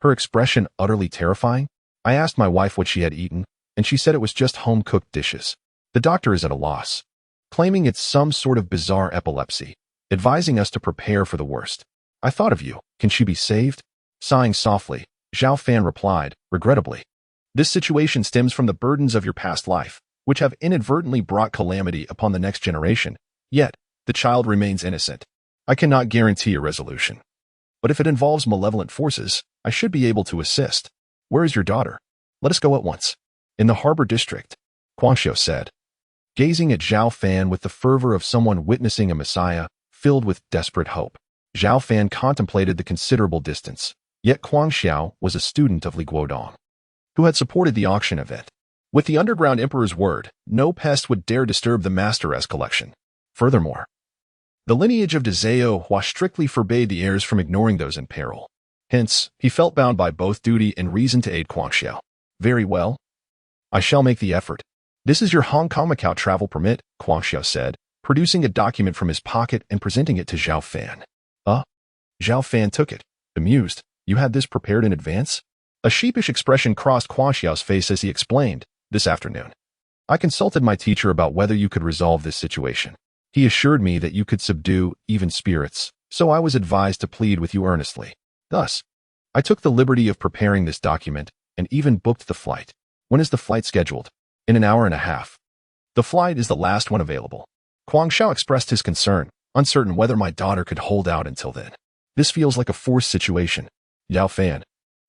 Her expression utterly terrifying. I asked my wife what she had eaten, and she said it was just home-cooked dishes. The doctor is at a loss, claiming it's some sort of bizarre epilepsy, advising us to prepare for the worst. I thought of you. Can she be saved? Sighing softly, Zhao Fan replied, regrettably. This situation stems from the burdens of your past life, which have inadvertently brought calamity upon the next generation. Yet, the child remains innocent. I cannot guarantee a resolution. But if it involves malevolent forces, I should be able to assist. Where is your daughter? Let us go at once. In the harbor district, Gongshu said, gazing at Zhao Fan with the fervor of someone witnessing a messiah, filled with desperate hope. Zhao Fan contemplated the considerable distance, yet Gongshu was a student of Li Guodong, who had supported the auction event. With the underground emperor's word, no pest would dare disturb the master's collection. Furthermore, the lineage of Dezeo Hua strictly forbade the heirs from ignoring those in peril. Hence, he felt bound by both duty and reason to aid Gongshu. Very well. I shall make the effort. This is your Hong Kong Macau travel permit, Gongshu said, producing a document from his pocket and presenting it to Zhao Fan. Zhao Fan took it, amused. You had this prepared in advance? A sheepish expression crossed Gongshu's face as he explained, this afternoon. I consulted my teacher about whether you could resolve this situation. He assured me that you could subdue even spirits, so I was advised to plead with you earnestly. Thus, I took the liberty of preparing this document and even booked the flight. When is the flight scheduled? In an hour and a half. The flight is the last one available. Gongshu expressed his concern, uncertain whether my daughter could hold out until then. This feels like a forced situation. Zhao Fan,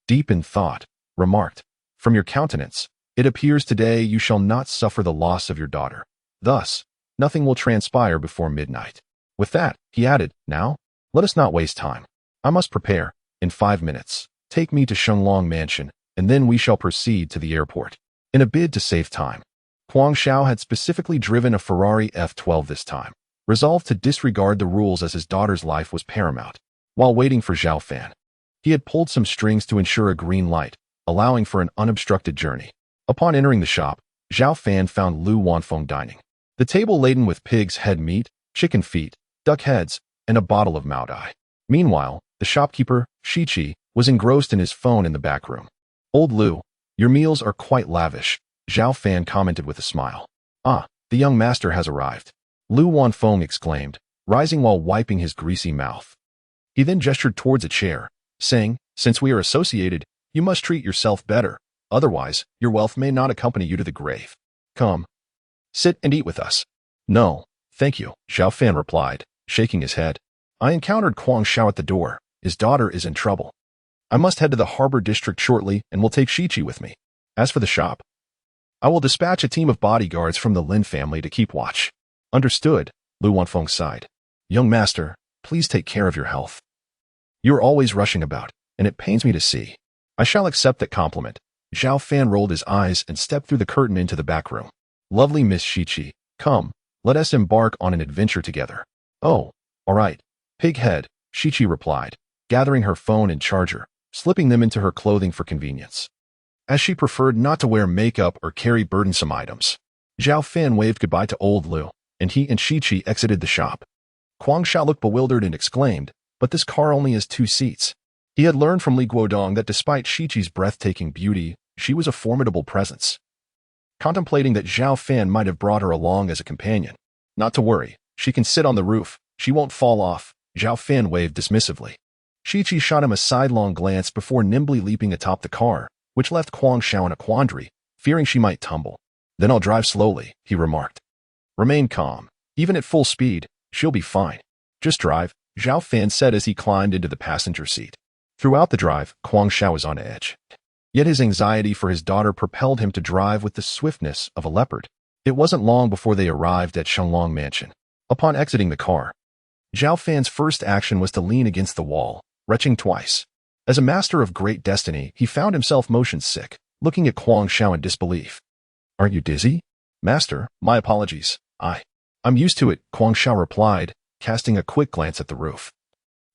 deep in thought, remarked, from your countenance, it appears today you shall not suffer the loss of your daughter. Thus, nothing will transpire before midnight. With that, he added, now, let us not waste time. I must prepare. In 5 minutes, take me to Shenglong Mansion, and then we shall proceed to the airport. In a bid to save time, Gongshu had specifically driven a Ferrari F12 this time, resolved to disregard the rules as his daughter's life was paramount. While waiting for Zhao Fan, he had pulled some strings to ensure a green light, allowing for an unobstructed journey. Upon entering the shop, Zhao Fan found Lu Wanfeng dining. The table laden with pig's head meat, chicken feet, duck heads, and a bottle of Maodai. Meanwhile, the shopkeeper, Shichi, was engrossed in his phone in the back room. Old Lu, your meals are quite lavish, Zhao Fan commented with a smile. Ah, the young master has arrived. Lu Wanfeng exclaimed, rising while wiping his greasy mouth. He then gestured towards a chair, saying, since we are associated, you must treat yourself better. Otherwise, your wealth may not accompany you to the grave. Come. Sit and eat with us. No, thank you, Zhao Fan replied, shaking his head. I encountered Gongshu at the door. His daughter is in trouble. I must head to the harbor district shortly and will take Shichi with me. As for the shop, I will dispatch a team of bodyguards from the Lin family to keep watch. Understood, Lu Wanfeng sighed. Young master, please take care of your health. You are always rushing about, and it pains me to see. I shall accept that compliment. Zhao Fan rolled his eyes and stepped through the curtain into the back room. Lovely Miss Shichi, come, let us embark on an adventure together. Oh, all right. Pighead, Shichi replied, gathering her phone and charger, slipping them into her clothing for convenience, as she preferred not to wear makeup or carry burdensome items. Zhao Fan waved goodbye to old Lu, and he and Shichi exited the shop. Gongshu looked bewildered and exclaimed, but this car only has 2 seats. He had learned from Li Guodong that despite Shichi's breathtaking beauty, she was a formidable presence. Contemplating that Zhao Fan might have brought her along as a companion. Not to worry, she can sit on the roof, she won't fall off, Zhao Fan waved dismissively. Shichi shot him a sidelong glance before nimbly leaping atop the car, which left Gongshu in a quandary, fearing she might tumble. Then I'll drive slowly, he remarked. Remain calm. Even at full speed, she'll be fine. Just drive, Zhao Fan said as he climbed into the passenger seat. Throughout the drive, Gongshu was on edge. Yet his anxiety for his daughter propelled him to drive with the swiftness of a leopard. It wasn't long before they arrived at Shenglong Mansion. Upon exiting the car, Zhao Fan's first action was to lean against the wall, retching twice. As a master of great destiny, he found himself motion sick, looking at Gongshu in disbelief. Aren't you dizzy? Master, my apologies. I'm used to it, Gongshu replied, casting a quick glance at the roof,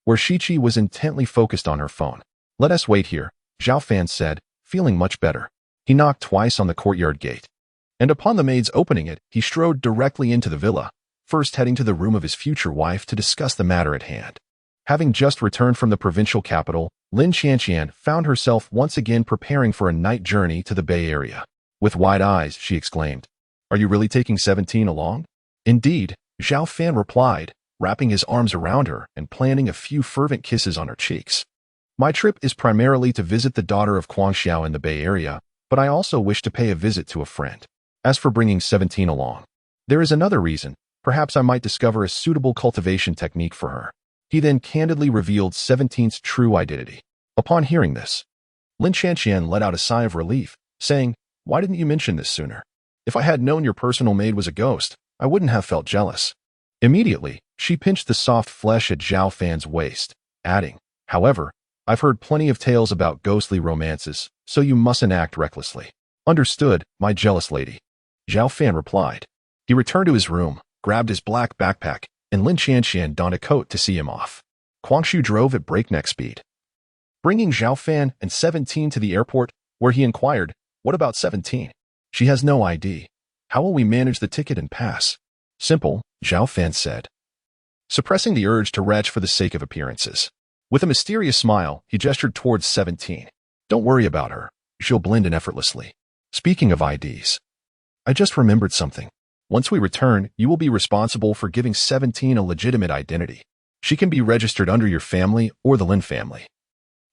where Shichi was intently focused on her phone. Let us wait here, Zhao Fan said, feeling much better. He knocked twice on the courtyard gate, and upon the maids opening it, he strode directly into the villa, first heading to the room of his future wife to discuss the matter at hand. Having just returned from the provincial capital, Lin Qianqian found herself once again preparing for a night journey to the Bay Area. With wide eyes, she exclaimed, Are you really taking 17 along? Indeed, Zhao Fan replied, wrapping his arms around her and planting a few fervent kisses on her cheeks. My trip is primarily to visit the daughter of Guangxiao in the Bay Area, but I also wish to pay a visit to a friend. As for bringing 17 along, there is another reason. Perhaps I might discover a suitable cultivation technique for her. He then candidly revealed 17's true identity. Upon hearing this, Lin Chanqian let out a sigh of relief, saying, "Why didn't you mention this sooner? If I had known your personal maid was a ghost, I wouldn't have felt jealous." Immediately, she pinched the soft flesh at Zhao Fan's waist, adding, "However, I've heard plenty of tales about ghostly romances, so you mustn't act recklessly." "Understood, my jealous lady," Zhao Fan replied. He returned to his room, grabbed his black backpack, and Lin Chanqian donned a coat to see him off. Gongshu drove at breakneck speed, bringing Zhao Fan and 17 to the airport, where he inquired, "What about 17? She has no ID. How will we manage the ticket and pass?" "Simple," Zhao Fan said, suppressing the urge to retch for the sake of appearances. With a mysterious smile, he gestured towards 17. "Don't worry about her. She'll blend in effortlessly." "Speaking of IDs, I just remembered something. Once we return, you will be responsible for giving 17 a legitimate identity. She can be registered under your family or the Lin family,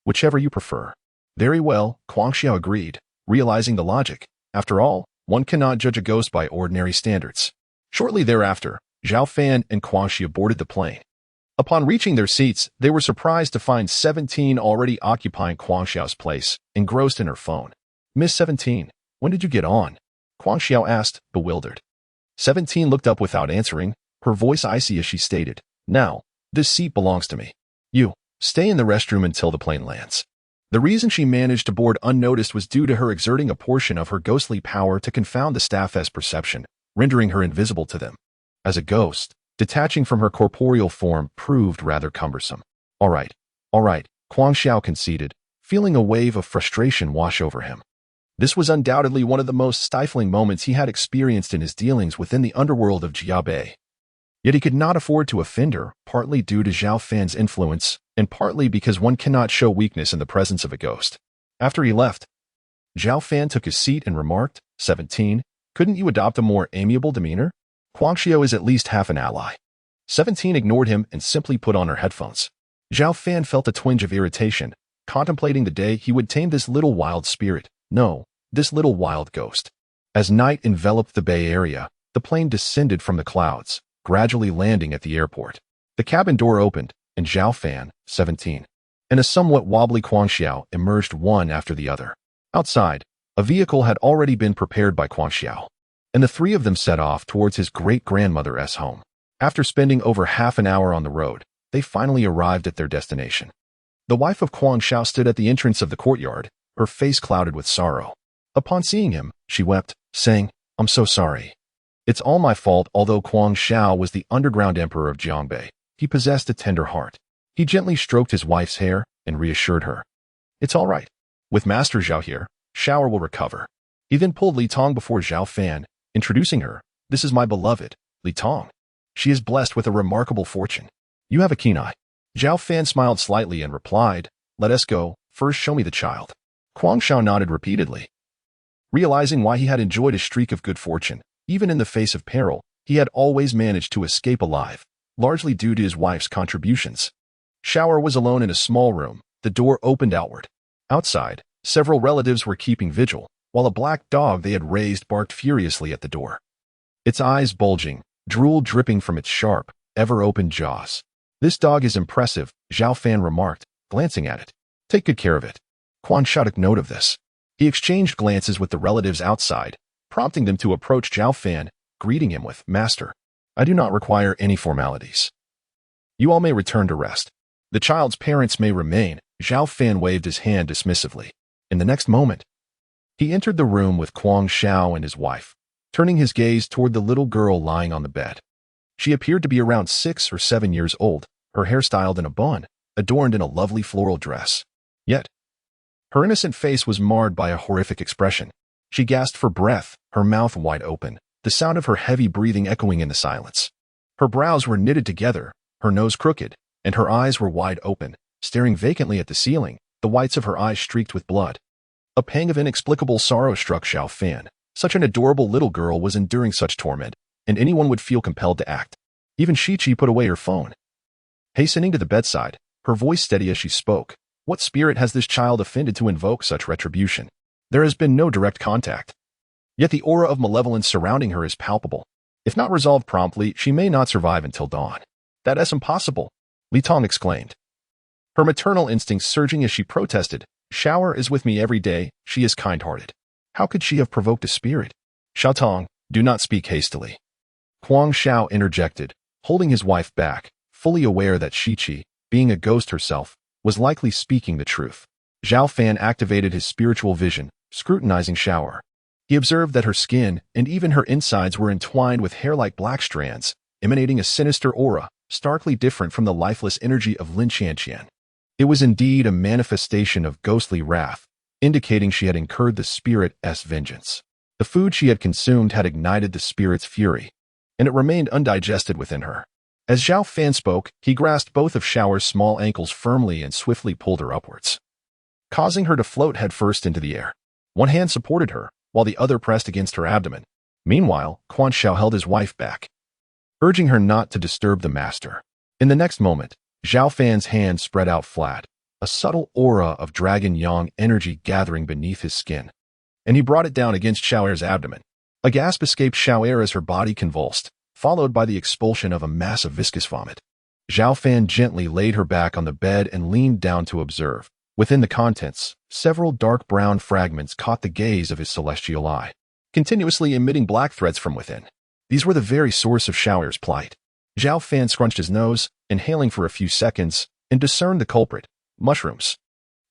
whichever you prefer." "Very well," Guangxiao agreed, realizing the logic. After all, one cannot judge a ghost by ordinary standards. Shortly thereafter, Zhao Fan and Guangxiao boarded the plane. Upon reaching their seats, they were surprised to find 17 already occupying Guangxiao's place, engrossed in her phone. "Miss 17, when did you get on?" Guangxiao asked, bewildered. 17 looked up without answering, her voice icy as she stated, "Now, this seat belongs to me. You, stay in the restroom until the plane lands." The reason she managed to board unnoticed was due to her exerting a portion of her ghostly power to confound the staff's perception, rendering her invisible to them. As a ghost, detaching from her corporeal form proved rather cumbersome. All right, Guangxiao conceded, feeling a wave of frustration wash over him. This was undoubtedly one of the most stifling moments he had experienced in his dealings within the underworld of Jiabei. Yet he could not afford to offend her, partly due to Zhao Fan's influence, and partly because one cannot show weakness in the presence of a ghost. After he left, Zhao Fan took his seat and remarked, 17, couldn't you adopt a more amiable demeanor? Guangxiao is at least half an ally. 17 ignored him and simply put on her headphones. Zhao Fan felt a twinge of irritation, contemplating the day he would tame this little wild spirit. No, this little wild ghost. As night enveloped the Bay Area, the plane descended from the clouds, gradually landing at the airport. The cabin door opened, and Zhao Fan, 17, and a somewhat wobbly Guangxiao emerged one after the other. Outside, a vehicle had already been prepared by Guangxiao, and the three of them set off towards his great-grandmother's home. After spending over half an hour on the road, they finally arrived at their destination. The wife of Guangxiao stood at the entrance of the courtyard, her face clouded with sorrow. Upon seeing him, she wept, saying, "I'm so sorry. It's all my fault." Although Guangxiao was the underground emperor of Jiangbei, he possessed a tender heart. He gently stroked his wife's hair and reassured her. "It's all right. With Master Zhao here, Shower will recover." He then pulled Li Tong before Zhao Fan, introducing her. "This is my beloved, Li Tong. She is blessed with a remarkable fortune. You have a keen eye." Zhao Fan smiled slightly and replied, "Let us go. First show me the child." Guangxiao nodded repeatedly. Realizing why he had enjoyed a streak of good fortune, even in the face of peril, he had always managed to escape alive, largely due to his wife's contributions. Shower was alone in a small room, the door opened outward. Outside, several relatives were keeping vigil, while a black dog they had raised barked furiously at the door. Its eyes bulging, drool dripping from its sharp, ever-open jaws. "This dog is impressive," Zhao Fan remarked, glancing at it. "Take good care of it." Guangxiao took note of this. He exchanged glances with the relatives outside, prompting them to approach Zhao Fan, greeting him with, "Master, I do not require any formalities. You all may return to rest. The child's parents may remain." Zhao Fan waved his hand dismissively. In the next moment, he entered the room with Guangxiao and his wife, turning his gaze toward the little girl lying on the bed. She appeared to be around 6 or 7 years old, her hair styled in a bun, adorned in a lovely floral dress. Yet, her innocent face was marred by a horrific expression. She gasped for breath, her mouth wide open, the sound of her heavy breathing echoing in the silence. Her brows were knitted together, her nose crooked, and her eyes were wide open, staring vacantly at the ceiling, the whites of her eyes streaked with blood. A pang of inexplicable sorrow struck Zhao Fan, Such an adorable little girl was enduring such torment, and anyone would feel compelled to act. Even Chi put away her phone. Hastening to the bedside, her voice steady as she spoke, "What spirit has this child offended to invoke such retribution? There has been no direct contact. Yet the aura of malevolence surrounding her is palpable. If not resolved promptly, she may not survive until dawn." "That is impossible," Li Tong exclaimed. Her maternal instincts surging as she protested, "Shower is with me every day, she is kind-hearted. How could she have provoked a spirit?" "Xiao Tong, do not speak hastily," Huang Xiao interjected, holding his wife back, fully aware that Chi, being a ghost herself, was likely speaking the truth. Zhao Fan activated his spiritual vision, scrutinizing Shower. He observed that her skin and even her insides were entwined with hair-like black strands, emanating a sinister aura, starkly different from the lifeless energy of Lin Qianqian. It was indeed a manifestation of ghostly wrath, indicating she had incurred the spirit's vengeance. The food she had consumed had ignited the spirit's fury, and it remained undigested within her. As Zhao Fan spoke, he grasped both of Shower's small ankles firmly and swiftly pulled her upwards, causing her to float headfirst into the air. One hand supported her, while the other pressed against her abdomen. Meanwhile, Quan Shao held his wife back, urging her not to disturb the master. In the next moment, Zhao Fan's hand spread out flat, a subtle aura of dragon yang energy gathering beneath his skin, and he brought it down against Xiao'er's abdomen. A gasp escaped Xiao'er as her body convulsed, followed by the expulsion of a massive viscous vomit. Zhao Fan gently laid her back on the bed and leaned down to observe. Within the contents, several dark brown fragments caught the gaze of his celestial eye, continuously emitting black threads from within. These were the very source of Xiao'er's plight. Zhao Fan scrunched his nose, inhaling for a few seconds, and discerned the culprit: mushrooms.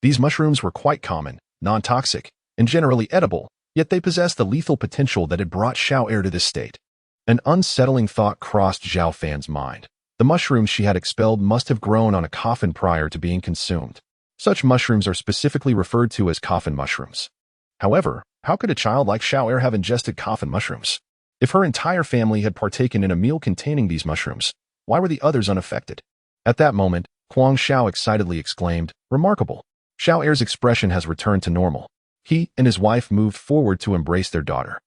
These mushrooms were quite common, non-toxic, and generally edible, yet they possessed the lethal potential that had brought Xiao'er to this state. An unsettling thought crossed Zhao Fan's mind. The mushrooms she had expelled must have grown on a coffin prior to being consumed. Such mushrooms are specifically referred to as coffin mushrooms. However, how could a child like Xiao'er have ingested coffin mushrooms? If her entire family had partaken in a meal containing these mushrooms, why were the others unaffected? At that moment, Huang Xiao excitedly exclaimed, "Remarkable! Xiao'er's expression has returned to normal." He and his wife moved forward to embrace their daughter.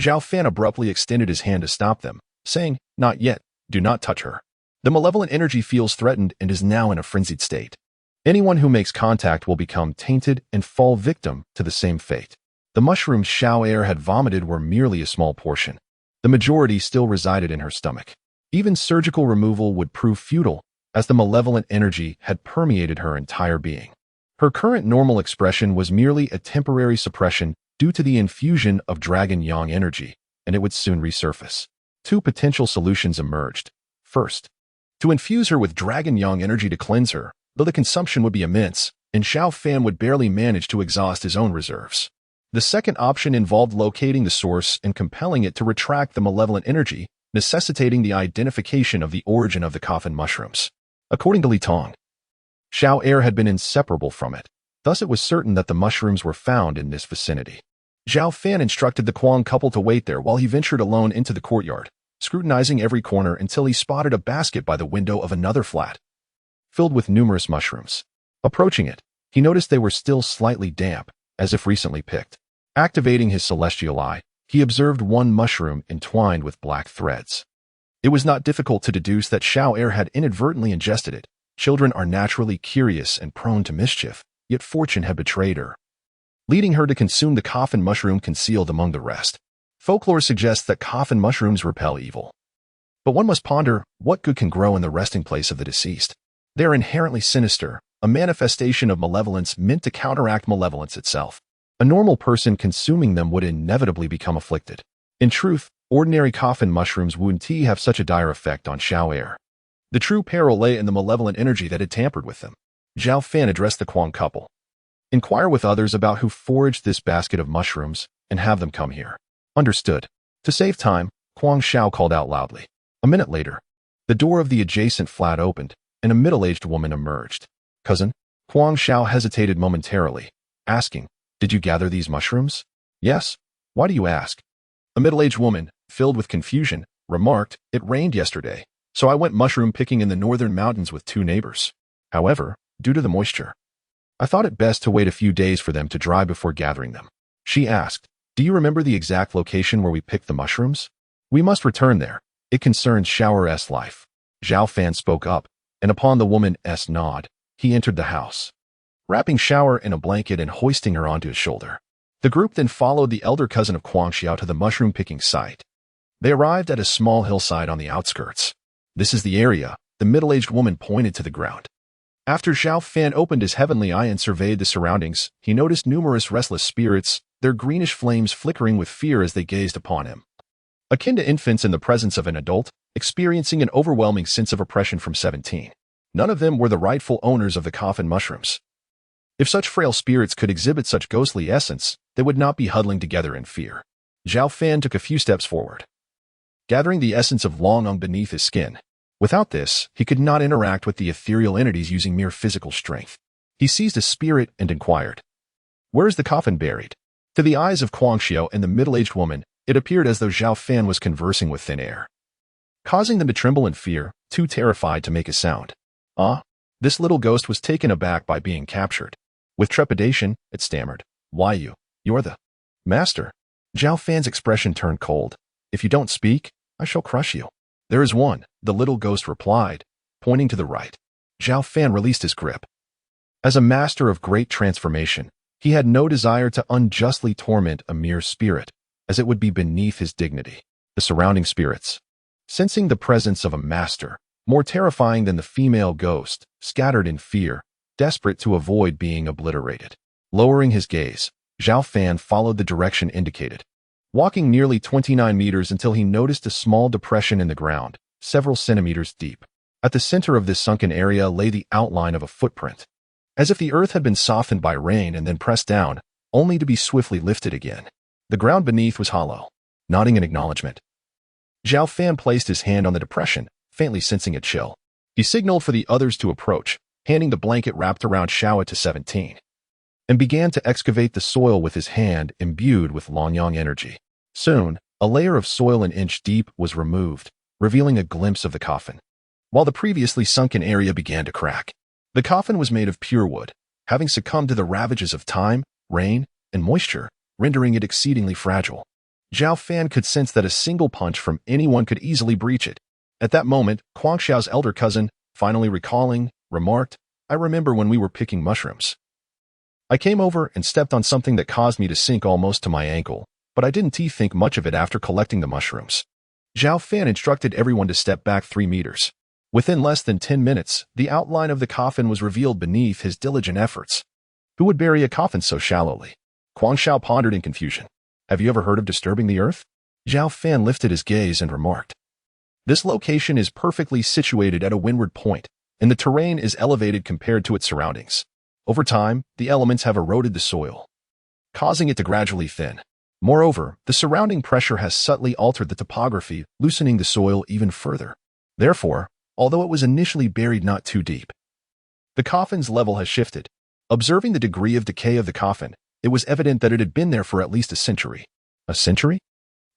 Zhao Fan abruptly extended his hand to stop them, saying, "Not yet, do not touch her. The malevolent energy feels threatened and is now in a frenzied state. Anyone who makes contact will become tainted and fall victim to the same fate." The mushrooms Xiao'er had vomited were merely a small portion. The majority still resided in her stomach. Even surgical removal would prove futile, as the malevolent energy had permeated her entire being. Her current normal expression was merely a temporary suppression due to the infusion of dragon yang energy, and it would soon resurface. Two potential solutions emerged. First, to infuse her with dragon yang energy to cleanse her, though the consumption would be immense, and Zhao Fan would barely manage to exhaust his own reserves. The second option involved locating the source and compelling it to retract the malevolent energy, necessitating the identification of the origin of the coffin mushrooms. According to Li Tong, Xiao'er had been inseparable from it. Thus it was certain that the mushrooms were found in this vicinity. Zhao Fan instructed the Kuang couple to wait there while he ventured alone into the courtyard, scrutinizing every corner until he spotted a basket by the window of another flat, filled with numerous mushrooms. Approaching it, he noticed they were still slightly damp, as if recently picked. Activating his celestial eye, he observed one mushroom entwined with black threads. It was not difficult to deduce that Xiao'er had inadvertently ingested it. Children are naturally curious and prone to mischief, yet fortune had betrayed her, leading her to consume the coffin mushroom concealed among the rest. Folklore suggests that coffin mushrooms repel evil. But one must ponder, what good can grow in the resting place of the deceased? They are inherently sinister, a manifestation of malevolence meant to counteract malevolence itself. A normal person consuming them would inevitably become afflicted. In truth, ordinary coffin mushrooms wouldn't have such a dire effect on Xiao'er. The true peril lay in the malevolent energy that had tampered with them. Zhao Fan addressed the Kuang couple. "Inquire with others about who foraged this basket of mushrooms and have them come here." "Understood." To save time, Huang Xiao called out loudly. A minute later, the door of the adjacent flat opened, and a middle-aged woman emerged. "Cousin?" Huang Xiao hesitated momentarily, asking, "Did you gather these mushrooms?" "Yes. Why do you ask?" A middle-aged woman, filled with confusion, remarked, "It rained yesterday, so I went mushroom picking in the northern mountains with two neighbors. However, due to the moisture, I thought it best to wait a few days for them to dry before gathering them." She asked, Do you remember the exact location where we picked the mushrooms? We must return there. It concerns Shower's life. Zhao Fan spoke up, and upon the woman's nod, he entered the house, wrapping Shower in a blanket and hoisting her onto his shoulder. The group then followed the elder cousin of Guangxiao to the mushroom-picking site. They arrived at a small hillside on the outskirts. This is the area, the middle-aged woman pointed to the ground. After Zhao Fan opened his heavenly eye and surveyed the surroundings, he noticed numerous restless spirits, their greenish flames flickering with fear as they gazed upon him. Akin to infants in the presence of an adult, experiencing an overwhelming sense of oppression from 17. None of them were the rightful owners of the coffin mushrooms. If such frail spirits could exhibit such ghostly essence, they would not be huddling together in fear. Zhao Fan took a few steps forward, gathering the essence of Long beneath his skin. Without this, he could not interact with the ethereal entities using mere physical strength. He seized a spirit and inquired, "Where is the coffin buried?" To the eyes of Guangxiao and the middle-aged woman, it appeared as though Zhao Fan was conversing with thin air, causing them to tremble in fear, too terrified to make a sound. This little ghost was taken aback by being captured. With trepidation, it stammered, "Why you're the master." Zhao Fan's expression turned cold. "If you don't speak, I shall crush you." "There is one," the little ghost replied, pointing to the right. Zhao Fan released his grip. As a master of great transformation, he had no desire to unjustly torment a mere spirit, as it would be beneath his dignity. The surrounding spirits, sensing the presence of a master, more terrifying than the female ghost, scattered in fear, desperate to avoid being obliterated. Lowering his gaze, Zhao Fan followed the direction indicated, walking nearly 29 meters until he noticed a small depression in the ground, several centimeters deep. At the center of this sunken area lay the outline of a footprint, as if the earth had been softened by rain and then pressed down, only to be swiftly lifted again. The ground beneath was hollow. Nodding in acknowledgement, Zhao Fan placed his hand on the depression, faintly sensing a chill. He signaled for the others to approach, handing the blanket wrapped around Xiao to 17, and began to excavate the soil with his hand imbued with Longyang energy. Soon, a layer of soil an inch deep was removed, revealing a glimpse of the coffin. While the previously sunken area began to crack, the coffin was made of pure wood, having succumbed to the ravages of time, rain, and moisture, rendering it exceedingly fragile. Zhao Fan could sense that a single punch from anyone could easily breach it. At that moment, Guangxiao's elder cousin, finally recalling, remarked, "I remember when we were picking mushrooms. I came over and stepped on something that caused me to sink almost to my ankle, but I didn't think much of it after collecting the mushrooms." Zhao Fan instructed everyone to step back 3 meters. Within less than 10 minutes, the outline of the coffin was revealed beneath his diligent efforts. Who would bury a coffin so shallowly? Guangxiao pondered in confusion. "Have you ever heard of disturbing the earth?" Zhao Fan lifted his gaze and remarked, "This location is perfectly situated at a windward point, and the terrain is elevated compared to its surroundings. Over time, the elements have eroded the soil, causing it to gradually thin. Moreover, the surrounding pressure has subtly altered the topography, loosening the soil even further. Therefore, although it was initially buried not too deep, the coffin's level has shifted." Observing the degree of decay of the coffin, it was evident that it had been there for at least a century. A century?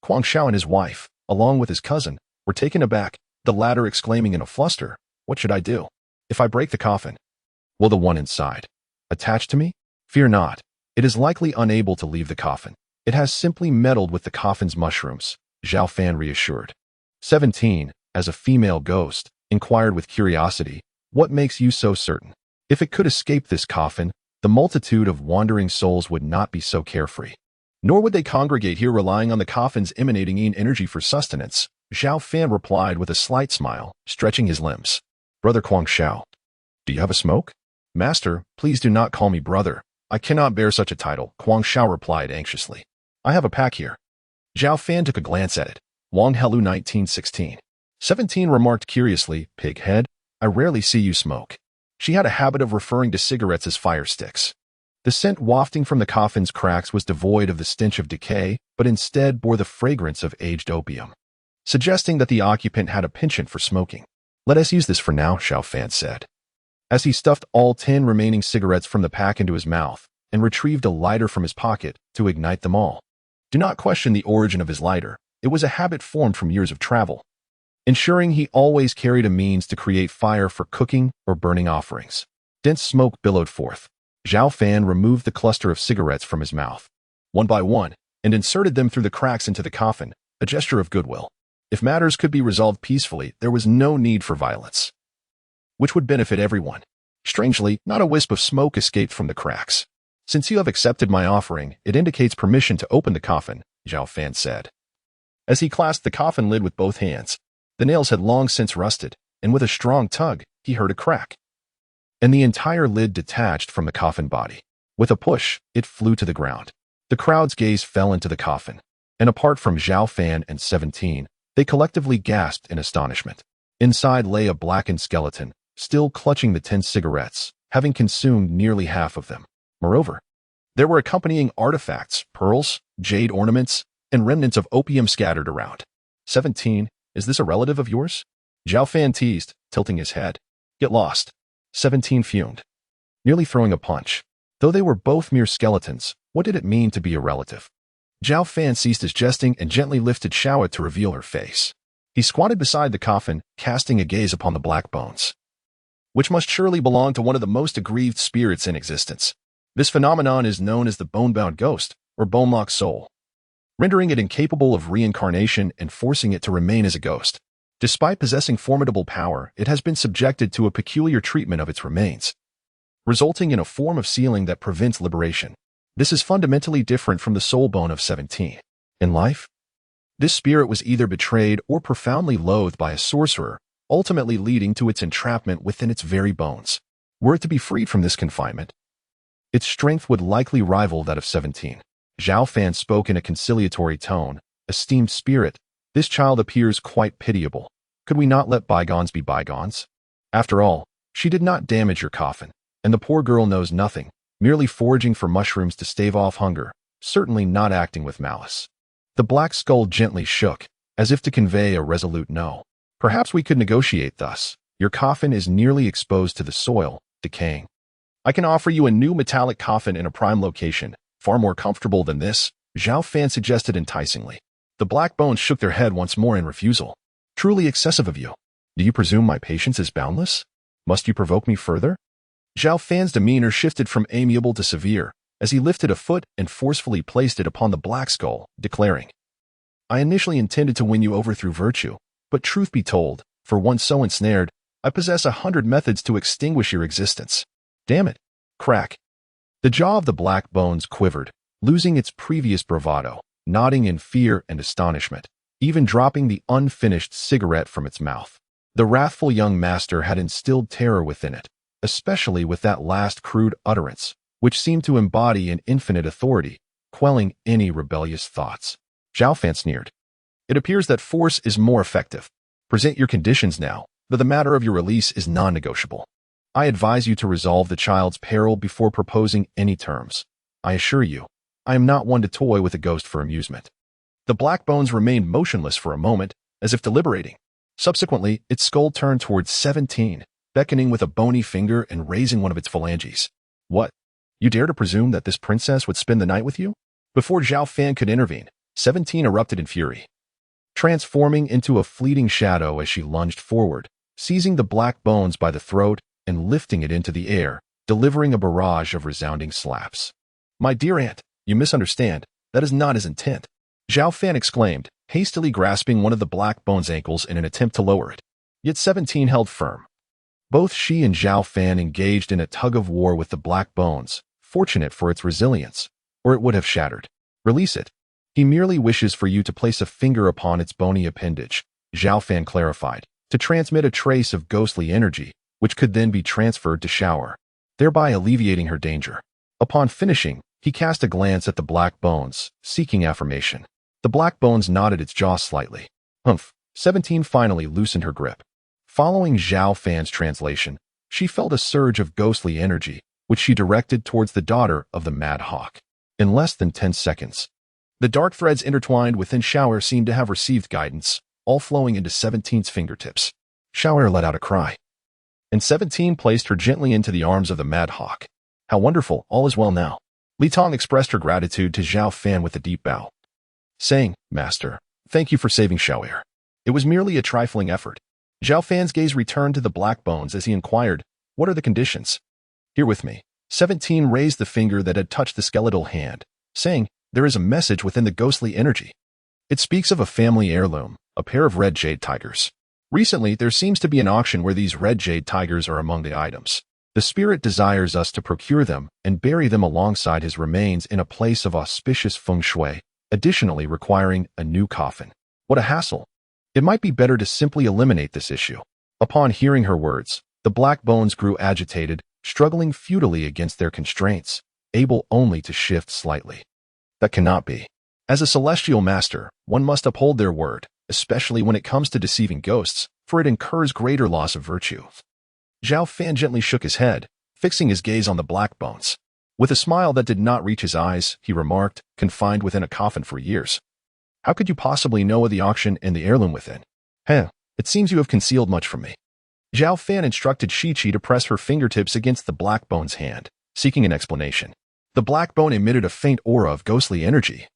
Guangxiao and his wife, along with his cousin, were taken aback, the latter exclaiming in a fluster, "What should I do? If I break the coffin, will the one inside attach to me?" "Fear not. It is likely unable to leave the coffin. It has simply meddled with the coffin's mushrooms," Zhao Fan reassured. 17, as a female ghost, inquired with curiosity, "What makes you so certain? If it could escape this coffin, the multitude of wandering souls would not be so carefree. Nor would they congregate here relying on the coffin's emanating energy for sustenance." Zhao Fan replied with a slight smile, stretching his limbs. "Brother Guangxiao, do you have a smoke?" "Master, please do not call me brother. I cannot bear such a title," Guangxiao replied anxiously. "I have a pack here." Zhao Fan took a glance at it. Wang Helu 1916. 17 remarked curiously, "Pighead, I rarely see you smoke." She had a habit of referring to cigarettes as fire sticks. The scent wafting from the coffin's cracks was devoid of the stench of decay, but instead bore the fragrance of aged opium, suggesting that the occupant had a penchant for smoking. "Let us use this for now," Zhao Fan said, as he stuffed all 10 remaining cigarettes from the pack into his mouth and retrieved a lighter from his pocket to ignite them all. Do not question the origin of his lighter. It was a habit formed from years of travel, ensuring he always carried a means to create fire for cooking or burning offerings. Dense smoke billowed forth. Zhao Fan removed the cluster of cigarettes from his mouth. One by one, and inserted them through the cracks into the coffin, a gesture of goodwill. If matters could be resolved peacefully, there was no need for violence, which would benefit everyone. Strangely, not a wisp of smoke escaped from the cracks. Since you have accepted my offering, it indicates permission to open the coffin, Zhao Fan said. As he clasped the coffin lid with both hands, the nails had long since rusted, and with a strong tug, he heard a crack, and the entire lid detached from the coffin body. With a push, it flew to the ground. The crowd's gaze fell into the coffin, and apart from Zhao Fan and 17, they collectively gasped in astonishment. Inside lay a blackened skeleton, still clutching the 10 cigarettes, having consumed nearly half of them. Moreover, there were accompanying artifacts, pearls, jade ornaments, and remnants of opium scattered around. 17, is this a relative of yours? Zhao Fan teased, tilting his head. Get lost. 17 fumed, nearly throwing a punch. Though they were both mere skeletons, what did it mean to be a relative? Zhao Fan ceased his jesting and gently lifted Xiaoya to reveal her face. He squatted beside the coffin, casting a gaze upon the black bones, which must surely belong to one of the most aggrieved spirits in existence. This phenomenon is known as the bone-bound ghost, or bone-locked soul, rendering it incapable of reincarnation and forcing it to remain as a ghost. Despite possessing formidable power, it has been subjected to a peculiar treatment of its remains, resulting in a form of sealing that prevents liberation. This is fundamentally different from the soul bone of 17. In life, this spirit was either betrayed or profoundly loathed by a sorcerer, ultimately leading to its entrapment within its very bones. Were it to be freed from this confinement, its strength would likely rival that of 17. Zhao Fan spoke in a conciliatory tone. Esteemed spirit, this child appears quite pitiable. Could we not let bygones be bygones? After all, she did not damage your coffin, and the poor girl knows nothing, merely foraging for mushrooms to stave off hunger, certainly not acting with malice. The black skull gently shook, as if to convey a resolute no. Perhaps we could negotiate thus. Your coffin is nearly exposed to the soil, decaying. I can offer you a new metallic coffin in a prime location, far more comfortable than this, Zhao Fan suggested enticingly. The black bones shook their head once more in refusal. Truly excessive of you. Do you presume my patience is boundless? Must you provoke me further? Zhao Fan's demeanor shifted from amiable to severe, as he lifted a foot and forcefully placed it upon the black skull, declaring, I initially intended to win you over through virtue, but truth be told, for one so ensnared, I possess 100 methods to extinguish your existence. Damn it. Crack. The jaw of the black bones quivered, losing its previous bravado, nodding in fear and astonishment, even dropping the unfinished cigarette from its mouth. The wrathful young master had instilled terror within it, especially with that last crude utterance, which seemed to embody an infinite authority, quelling any rebellious thoughts. Zhao Fan sneered. It appears that force is more effective. Present your conditions now, though the matter of your release is non-negotiable. I advise you to resolve the child's peril before proposing any terms. I assure you, I am not one to toy with a ghost for amusement. The black bones remained motionless for a moment, as if deliberating. Subsequently, its skull turned towards 17, beckoning with a bony finger and raising one of its phalanges. What? You dare to presume that this princess would spend the night with you? Before Zhao Fan could intervene, 17 erupted in fury, transforming into a fleeting shadow as she lunged forward, seizing the black bones by the throat and lifting it into the air, delivering a barrage of resounding slaps. My dear aunt, you misunderstand. That is not his intent. Zhao Fan exclaimed, hastily grasping one of the black bone's ankles in an attempt to lower it. Yet 17 held firm. Both she and Zhao Fan engaged in a tug-of-war with the black bones, fortunate for its resilience, or it would have shattered. Release it. He merely wishes for you to place a finger upon its bony appendage, Zhao Fan clarified, to transmit a trace of ghostly energy, which could then be transferred to Xiaoya, thereby alleviating her danger. Upon finishing, he cast a glance at the black bones, seeking affirmation. The black bones nodded its jaw slightly. Humph. 17 finally loosened her grip. Following Zhao Fan's translation, she felt a surge of ghostly energy, which she directed towards the daughter of the Mad Hawk. In less than 10 seconds, the dark threads intertwined within Xiaoya seemed to have received guidance, all flowing into 17's fingertips. Xiaoya let out a cry, and 17 placed her gently into the arms of the Mad Hawk. How wonderful, all is well now. Li Tong expressed her gratitude to Zhao Fan with a deep bow, saying, Master, thank you for saving Xiaoya. It was merely a trifling effort. Zhao Fan's gaze returned to the black bones as he inquired, what are the conditions? Here with me. 17 raised the finger that had touched the skeletal hand, saying, There is a message within the ghostly energy. It speaks of a family heirloom, a pair of red jade tigers. Recently, there seems to be an auction where these red jade tigers are among the items. The spirit desires us to procure them and bury them alongside his remains in a place of auspicious feng shui, additionally requiring a new coffin. What a hassle. It might be better to simply eliminate this issue. Upon hearing her words, the black bones grew agitated, struggling futilely against their constraints, able only to shift slightly. That cannot be. As a celestial master, one must uphold their word, especially when it comes to deceiving ghosts, for it incurs greater loss of virtue. Zhao Fan gently shook his head, fixing his gaze on the black bones. With a smile that did not reach his eyes, he remarked, confined within a coffin for years. How could you possibly know of the auction and the heirloom within? It seems you have concealed much from me. Zhao Fan instructed Shi-Chi to press her fingertips against the black bone's hand, seeking an explanation. The black bone emitted a faint aura of ghostly energy.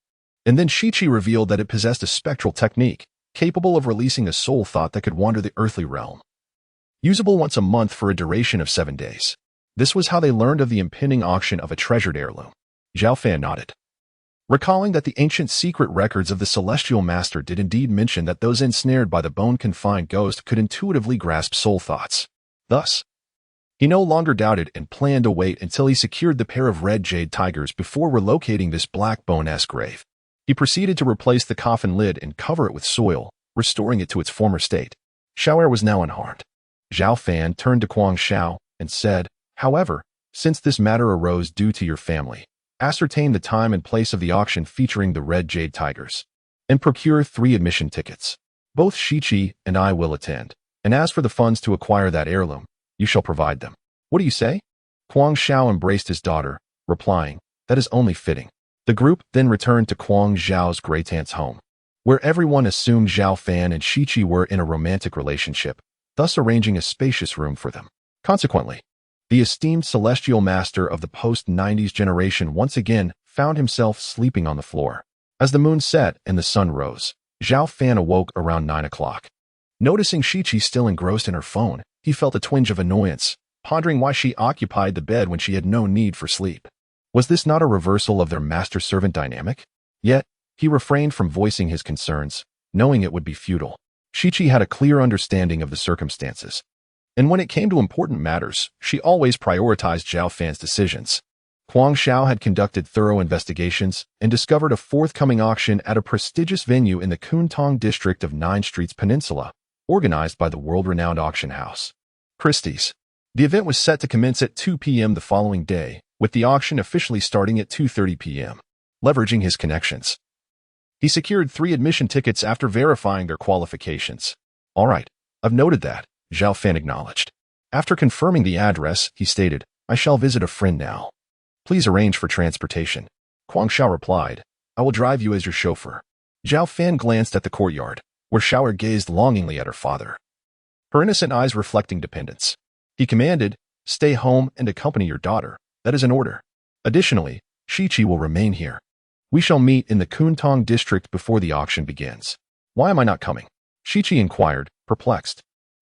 And then Shi-Chi revealed that it possessed a spectral technique, capable of releasing a soul thought that could wander the earthly realm. Usable once a month for a duration of 7 days. This was how they learned of the impending auction of a treasured heirloom. Zhao Fan nodded. Recalling that the ancient secret records of the Celestial Master did indeed mention that those ensnared by the bone-confined ghost could intuitively grasp soul thoughts. Thus, he no longer doubted and planned to wait until he secured the pair of red jade tigers before relocating this black bone-esque grave. He proceeded to replace the coffin lid and cover it with soil, restoring it to its former state. Xiao'er was now unharmed. Zhao Fan turned to Guang Shu and said, however, since this matter arose due to your family, ascertain the time and place of the auction featuring the red jade tigers, and procure 3 admission tickets. Both Shi-Chi and I will attend, and as for the funds to acquire that heirloom, you shall provide them. What do you say? Guang Shu embraced his daughter, replying, that is only fitting. The group then returned to Guang Zhao's great-aunt's home, where everyone assumed Zhao Fan and Shi-Chi were in a romantic relationship, thus arranging a spacious room for them. Consequently, the esteemed celestial master of the post-90s generation once again found himself sleeping on the floor. As the moon set and the sun rose, Zhao Fan awoke around 9 o'clock. Noticing Shi-Chi still engrossed in her phone, he felt a twinge of annoyance, pondering why she occupied the bed when she had no need for sleep. Was this not a reversal of their master-servant dynamic? Yet, he refrained from voicing his concerns, knowing it would be futile. Shi-Chi had a clear understanding of the circumstances, and when it came to important matters, she always prioritized Zhao Fan's decisions. Guang Shu had conducted thorough investigations and discovered a forthcoming auction at a prestigious venue in the Kuntong district of 9 Streets Peninsula, organized by the world-renowned auction house, Christie's. The event was set to commence at 2 p.m. the following day, with the auction officially starting at 2:30 p.m. Leveraging his connections, he secured 3 admission tickets after verifying their qualifications. All right, I've noted that, Zhao Fan acknowledged. After confirming the address, he stated, I shall visit a friend now. Please arrange for transportation. Guang Shu replied, I will drive you as your chauffeur. Zhao Fan glanced at the courtyard, where Xiao'er gazed longingly at her father, her innocent eyes reflecting dependence. He commanded, stay home and accompany your daughter. That is an order. Additionally, Shi-Chi will remain here. We shall meet in the Kuntong district before the auction begins. Why am I not coming? Shi-Chi inquired, perplexed.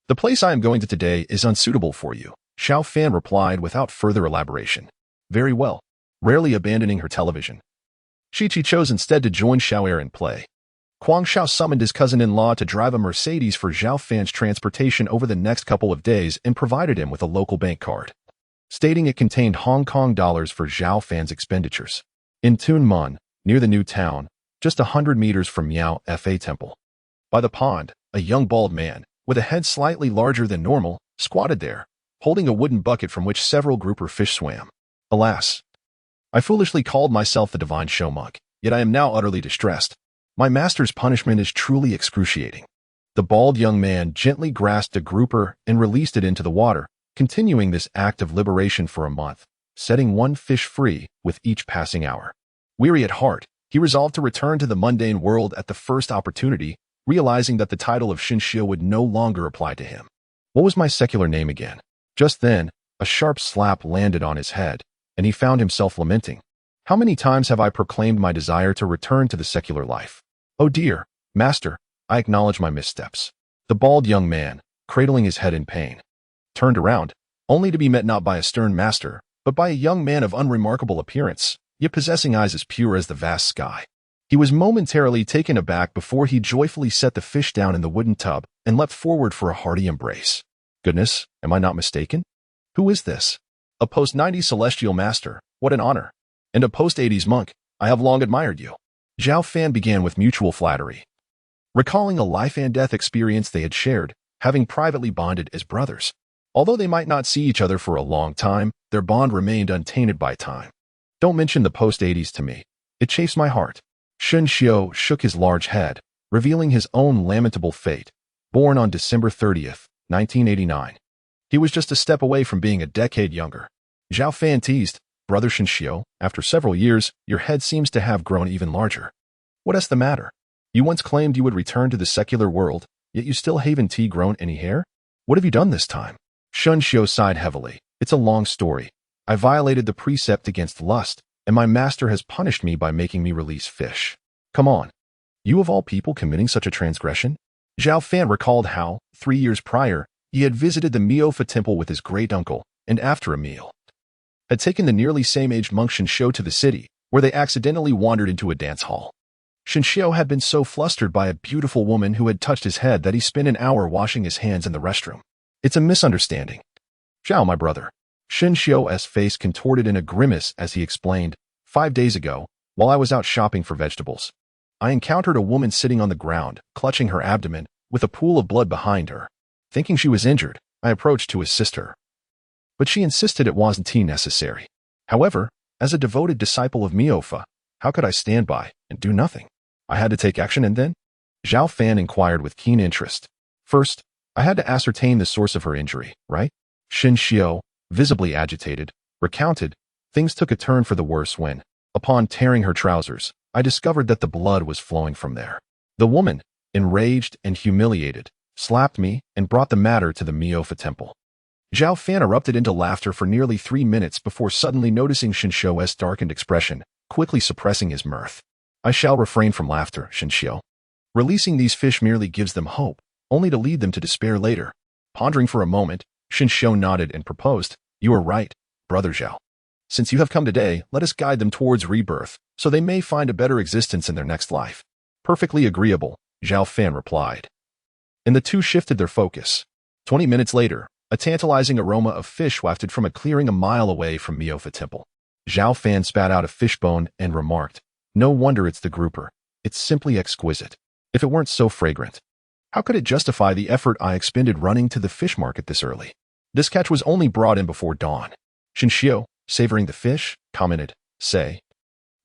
The place I am going to today is unsuitable for you, Zhao Fan replied without further elaboration. Very well. Rarely abandoning her television, Shi-Chi chose instead to join Xiao'er in play. Guang Shu summoned his cousin-in-law to drive a Mercedes for Zhao Fan's transportation over the next couple of days and provided him with a local bank card, stating it contained Hong Kong dollars for Zhao Fan's expenditures. In Tuen Mun, near the new town, just 100 meters from Miao Fa Temple. By the pond, a young bald man, with a head slightly larger than normal, squatted there, holding a wooden bucket from which several grouper fish swam. Alas, I foolishly called myself the divine showmug, yet I am now utterly distressed. My master's punishment is truly excruciating. The bald young man gently grasped a grouper and released it into the water, continuing this act of liberation for a month, setting one fish free with each passing hour. Weary at heart, he resolved to return to the mundane world at the first opportunity, realizing that the title of Shinshio would no longer apply to him. What was my secular name again? Just then, a sharp slap landed on his head, and he found himself lamenting. How many times have I proclaimed my desire to return to the secular life? Oh dear, master, I acknowledge my missteps. The bald young man, cradling his head in pain, turned around, only to be met not by a stern master, but by a young man of unremarkable appearance, yet possessing eyes as pure as the vast sky. He was momentarily taken aback before he joyfully set the fish down in the wooden tub and leapt forward for a hearty embrace. Goodness, am I not mistaken? Who is this? A post-90s celestial master, what an honor. And a post-80s monk, I have long admired you. Zhao Fan began with mutual flattery, recalling a life and death experience they had shared, having privately bonded as brothers. Although they might not see each other for a long time, their bond remained untainted by time. Don't mention the post-80s to me. It chafes my heart. Shun Xiu shook his large head, revealing his own lamentable fate. Born on December 30th, 1989. He was just a step away from being a decade younger. Zhao Fan teased, Brother Shun Xiu, after several years, your head seems to have grown even larger. What is the matter? You once claimed you would return to the secular world, yet you still haven't grown any hair? What have you done this time? Shun Xiu sighed heavily. It's a long story. I violated the precept against lust, and my master has punished me by making me release fish. Come on. You of all people committing such a transgression? Zhao Fan recalled how, 3 years prior, he had visited the Miaofa temple with his great-uncle, and after a meal, had taken the nearly same-aged monk Shun Xiu to the city, where they accidentally wandered into a dance hall. Shun Xiu had been so flustered by a beautiful woman who had touched his head that he spent an hour washing his hands in the restroom. It's a misunderstanding. Zhao, my brother. Shun Xiu's face contorted in a grimace as he explained, 5 days ago, while I was out shopping for vegetables, I encountered a woman sitting on the ground, clutching her abdomen, with a pool of blood behind her. Thinking she was injured, I approached to assist her. But she insisted it wasn't necessary. However, as a devoted disciple of Miaofa, how could I stand by and do nothing? I had to take action and then? Zhao Fan inquired with keen interest. First, I had to ascertain the source of her injury, right? Shun Xiu, visibly agitated, recounted, things took a turn for the worse when, upon tearing her trousers, I discovered that the blood was flowing from there. The woman, enraged and humiliated, slapped me and brought the matter to the Miaofa temple. Zhao Fan erupted into laughter for nearly 3 minutes before suddenly noticing Shun Xiu's darkened expression, quickly suppressing his mirth. I shall refrain from laughter, Shun Xiu. Releasing these fish merely gives them hope, only to lead them to despair later. Pondering for a moment, Shun Xiu nodded and proposed, You are right, Brother Zhao. Since you have come today, let us guide them towards rebirth, so they may find a better existence in their next life. Perfectly agreeable, Zhao Fan replied. And the two shifted their focus. 20 minutes later, a tantalizing aroma of fish wafted from a clearing a mile away from Miaofa Temple. Zhao Fan spat out a fishbone and remarked, No wonder it's the grouper. It's simply exquisite. If it weren't so fragrant, how could it justify the effort I expended running to the fish market this early? This catch was only brought in before dawn. Shun Xiu, savoring the fish, commented, Say,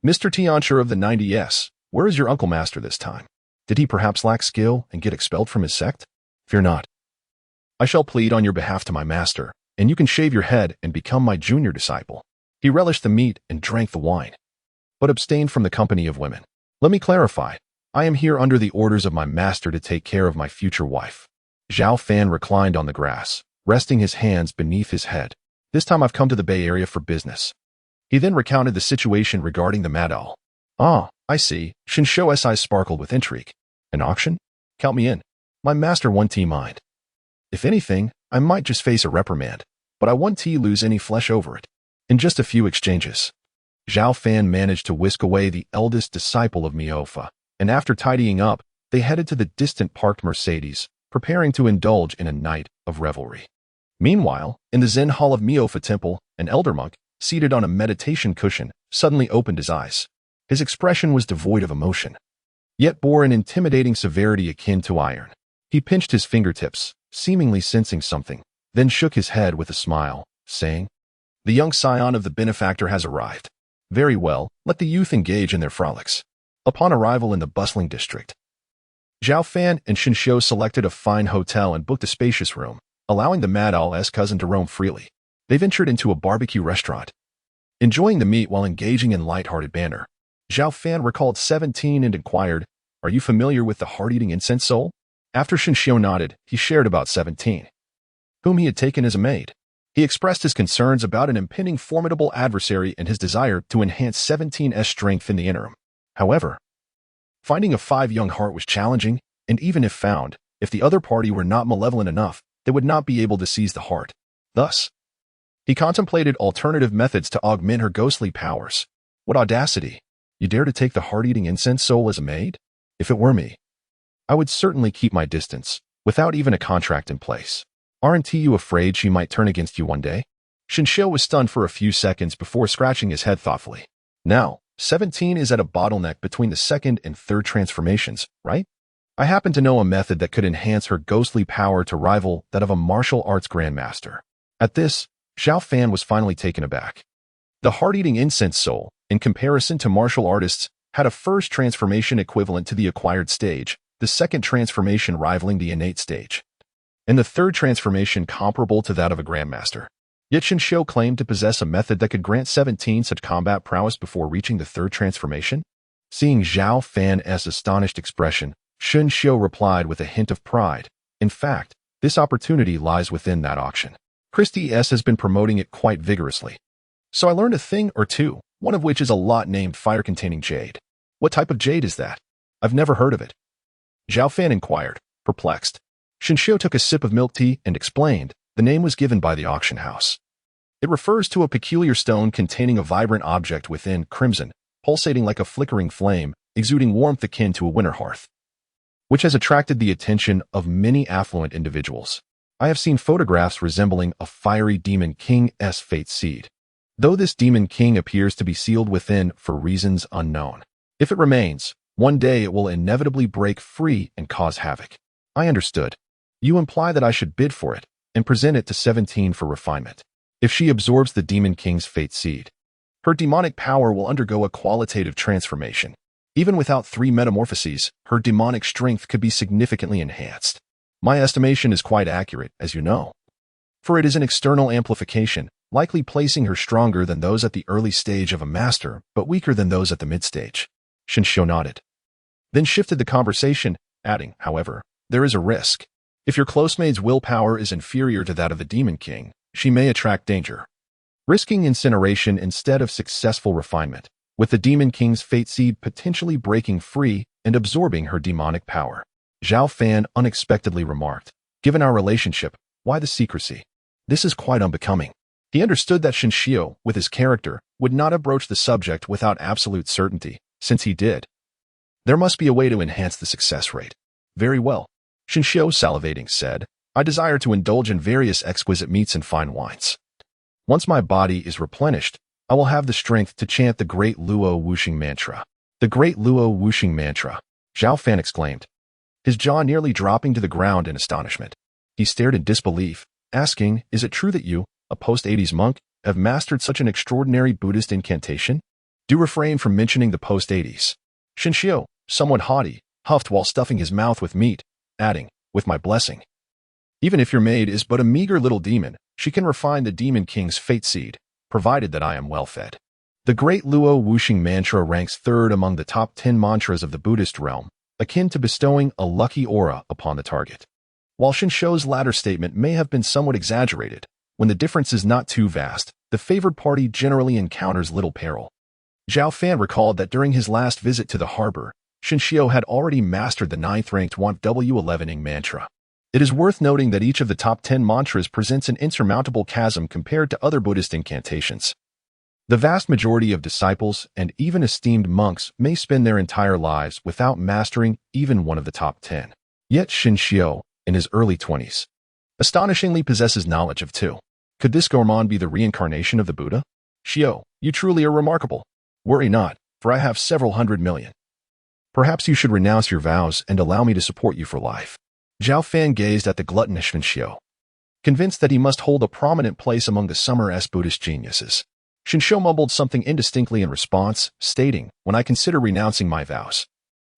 Mr. Tianshi of the 90s, where is your uncle master this time? Did he perhaps lack skill and get expelled from his sect? Fear not. I shall plead on your behalf to my master, and you can shave your head and become my junior disciple. He relished the meat and drank the wine, but abstained from the company of women. Let me clarify. I am here under the orders of my master to take care of my future wife. Zhao Fan reclined on the grass, resting his hands beneath his head. This time I've come to the Bay Area for business. He then recounted the situation regarding the Madal. Ah, I see. Shun Xiu's eyes sparkled with intrigue. An auction? Count me in. My master won't mind. If anything, I might just face a reprimand, but I won't lose any flesh over it. In just a few exchanges, Zhao Fan managed to whisk away the eldest disciple of Miaofa, and after tidying up, they headed to the distant parked Mercedes, preparing to indulge in a night of revelry. Meanwhile, in the Zen hall of Miaofa Temple, an elder monk, seated on a meditation cushion, suddenly opened his eyes. His expression was devoid of emotion, yet bore an intimidating severity akin to iron. He pinched his fingertips, seemingly sensing something, then shook his head with a smile, saying, The young scion of the benefactor has arrived. Very well, let the youth engage in their frolics. Upon arrival in the bustling district, Zhao Fan and Shun Xiu selected a fine hotel and booked a spacious room, allowing the Madal's cousin to roam freely. They ventured into a barbecue restaurant, enjoying the meat while engaging in light-hearted banter. Zhao Fan recalled 17 and inquired, Are you familiar with the heart-eating incense soul? After Shun Xiu nodded, he shared about 17, whom he had taken as a maid. He expressed his concerns about an impending formidable adversary and his desire to enhance 17's strength in the interim. However, finding a 5 young heart was challenging, and even if found, if the other party were not malevolent enough, they would not be able to seize the heart. Thus, he contemplated alternative methods to augment her ghostly powers. What audacity! You dare to take the heart-eating incense soul as a maid? If it were me, I would certainly keep my distance, without even a contract in place. Aren't you afraid she might turn against you one day? Shinshio was stunned for a few seconds before scratching his head thoughtfully. Now, 17 is at a bottleneck between the second and third transformations, right? I happen to know a method that could enhance her ghostly power to rival that of a martial arts grandmaster. At this, Zhao Fan was finally taken aback. The heart-eating incense soul, in comparison to martial artists, had a first transformation equivalent to the acquired stage, the second transformation rivaling the innate stage, and the third transformation comparable to that of a grandmaster. Yet Shinshio claimed to possess a method that could grant 17 such combat prowess before reaching the third transformation. Seeing Zhao Fan's astonished expression, Shinshio replied with a hint of pride. In fact, this opportunity lies within that auction. Christie S. has been promoting it quite vigorously. So I learned a thing or two, one of which is a lot named fire-containing jade. What type of jade is that? I've never heard of it. Zhao Fan inquired, perplexed. Shinshio took a sip of milk tea and explained, the name was given by the auction house. It refers to a peculiar stone containing a vibrant object within, crimson, pulsating like a flickering flame, exuding warmth akin to a winter hearth, which has attracted the attention of many affluent individuals. I have seen photographs resembling a fiery demon king's fate seed, though this demon king appears to be sealed within for reasons unknown. If it remains, one day it will inevitably break free and cause havoc. I understood. You imply that I should bid for it and present it to 17 for refinement. If she absorbs the demon king's fate seed, her demonic power will undergo a qualitative transformation. Even without 3 metamorphoses, her demonic strength could be significantly enhanced. My estimation is quite accurate, as you know, for it is an external amplification, likely placing her stronger than those at the early stage of a master, but weaker than those at the mid-stage. Shinshio nodded, then shifted the conversation, adding, however, there is a risk. If your close maid's willpower is inferior to that of the Demon King, she may attract danger, risking incineration instead of successful refinement, with the Demon King's fate seed potentially breaking free and absorbing her demonic power. Zhao Fan unexpectedly remarked, given our relationship, why the secrecy? This is quite unbecoming. He understood that Shinshio, with his character, would not have broached the subject without absolute certainty. Since he did, there must be a way to enhance the success rate. Very well. Shinshio, salivating, said, I desire to indulge in various exquisite meats and fine wines. Once my body is replenished, I will have the strength to chant the great Luo Wuxing mantra. The great Luo Wuxing mantra, Zhao Fan exclaimed, his jaw nearly dropping to the ground in astonishment. He stared in disbelief, asking, is it true that you, a post-80s monk, have mastered such an extraordinary Buddhist incantation? Do refrain from mentioning the post-80s. Shinshio, somewhat haughty, huffed while stuffing his mouth with meat, adding, with my blessing. Even if your maid is but a meager little demon, she can refine the Demon King's fate seed, provided that I am well fed. The great Luo Wuxing mantra ranks third among the top 10 mantras of the Buddhist realm, akin to bestowing a lucky aura upon the target. While Shinshio's latter statement may have been somewhat exaggerated, when the difference is not too vast, the favored party generally encounters little peril. Zhao Fan recalled that during his last visit to the harbor, Shinshio had already mastered the 9th-ranked W11ing mantra. It is worth noting that each of the top 10 mantras presents an insurmountable chasm compared to other Buddhist incantations. The vast majority of disciples and even esteemed monks may spend their entire lives without mastering even one of the top 10. Yet Shinshio, in his early 20s, astonishingly possesses knowledge of 2. Could this gourmand be the reincarnation of the Buddha? Shio, you truly are remarkable. Worry not, for I have several 100 million. Perhaps you should renounce your vows and allow me to support you for life. Zhao Fan gazed at the gluttonous Shinshio, convinced that he must hold a prominent place among the summer-esque Buddhist geniuses. Shinshio mumbled something indistinctly in response, stating, when I consider renouncing my vows,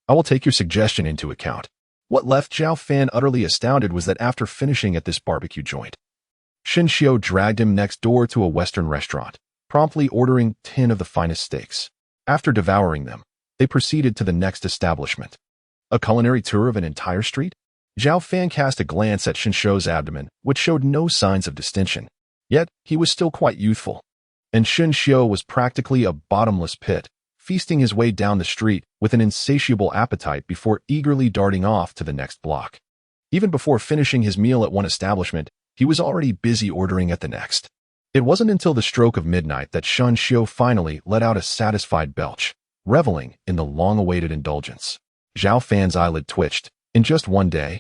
I will take your suggestion into account. What left Zhao Fan utterly astounded was that after finishing at this barbecue joint, Shinshio dragged him next door to a Western restaurant, promptly ordering 10 of the finest steaks. After devouring them, they proceeded to the next establishment. A culinary tour of an entire street? Zhao Fan cast a glance at Shinshio's abdomen, which showed no signs of distension. Yet, he was still quite youthful. And Shinshio was practically a bottomless pit, feasting his way down the street with an insatiable appetite before eagerly darting off to the next block. Even before finishing his meal at one establishment, he was already busy ordering at the next. It wasn't until the stroke of midnight that Shun Xiu finally let out a satisfied belch, reveling in the long-awaited indulgence. Zhao Fan's eyelid twitched. In just one day,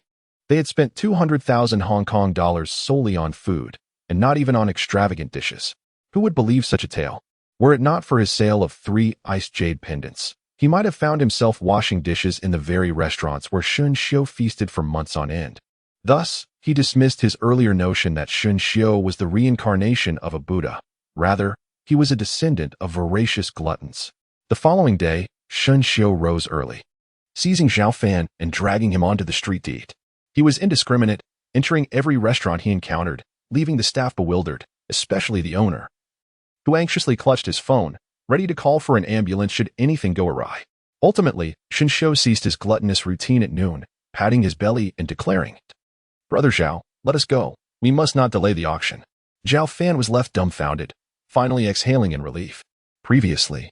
they had spent 200,000 Hong Kong dollars solely on food, and not even on extravagant dishes. Who would believe such a tale? Were it not for his sale of 3 iced jade pendants, he might have found himself washing dishes in the very restaurants where Shun Xiu feasted for months on end. Thus, he dismissed his earlier notion that Shun Xiu was the reincarnation of a Buddha. Rather, he was a descendant of voracious gluttons. The following day, Shun Xiu rose early, seizing Zhao Fan and dragging him onto the street to eat. He was indiscriminate, entering every restaurant he encountered, leaving the staff bewildered, especially the owner, who anxiously clutched his phone, ready to call for an ambulance should anything go awry. Ultimately, Shun Xiu ceased his gluttonous routine at noon, patting his belly and declaring, "Brother Zhao, let us go. We must not delay the auction." Zhao Fan was left dumbfounded, finally exhaling in relief. Previously,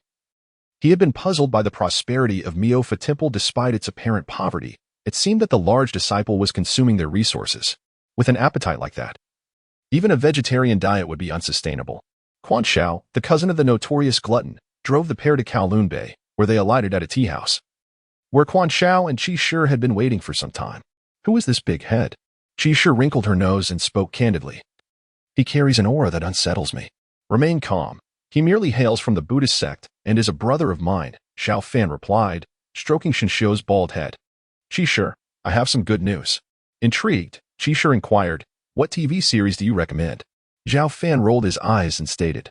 he had been puzzled by the prosperity of Miaofa Temple despite its apparent poverty. It seemed that the large disciple was consuming their resources. With an appetite like that, even a vegetarian diet would be unsustainable. Quan Shao, the cousin of the notorious glutton, drove the pair to Kowloon Bay, where they alighted at a tea house, where Quan Shao and Qi Shi had been waiting for some time. Who is this big head? Qi Shi wrinkled her nose and spoke candidly. He carries an aura that unsettles me. Remain calm. He merely hails from the Buddhist sect and is a brother of mine, Zhao Fan replied, stroking Shun Xiu's bald head. Qi Shi, I have some good news. Intrigued, Qi Shi inquired, what TV series do you recommend? Zhao Fan rolled his eyes and stated,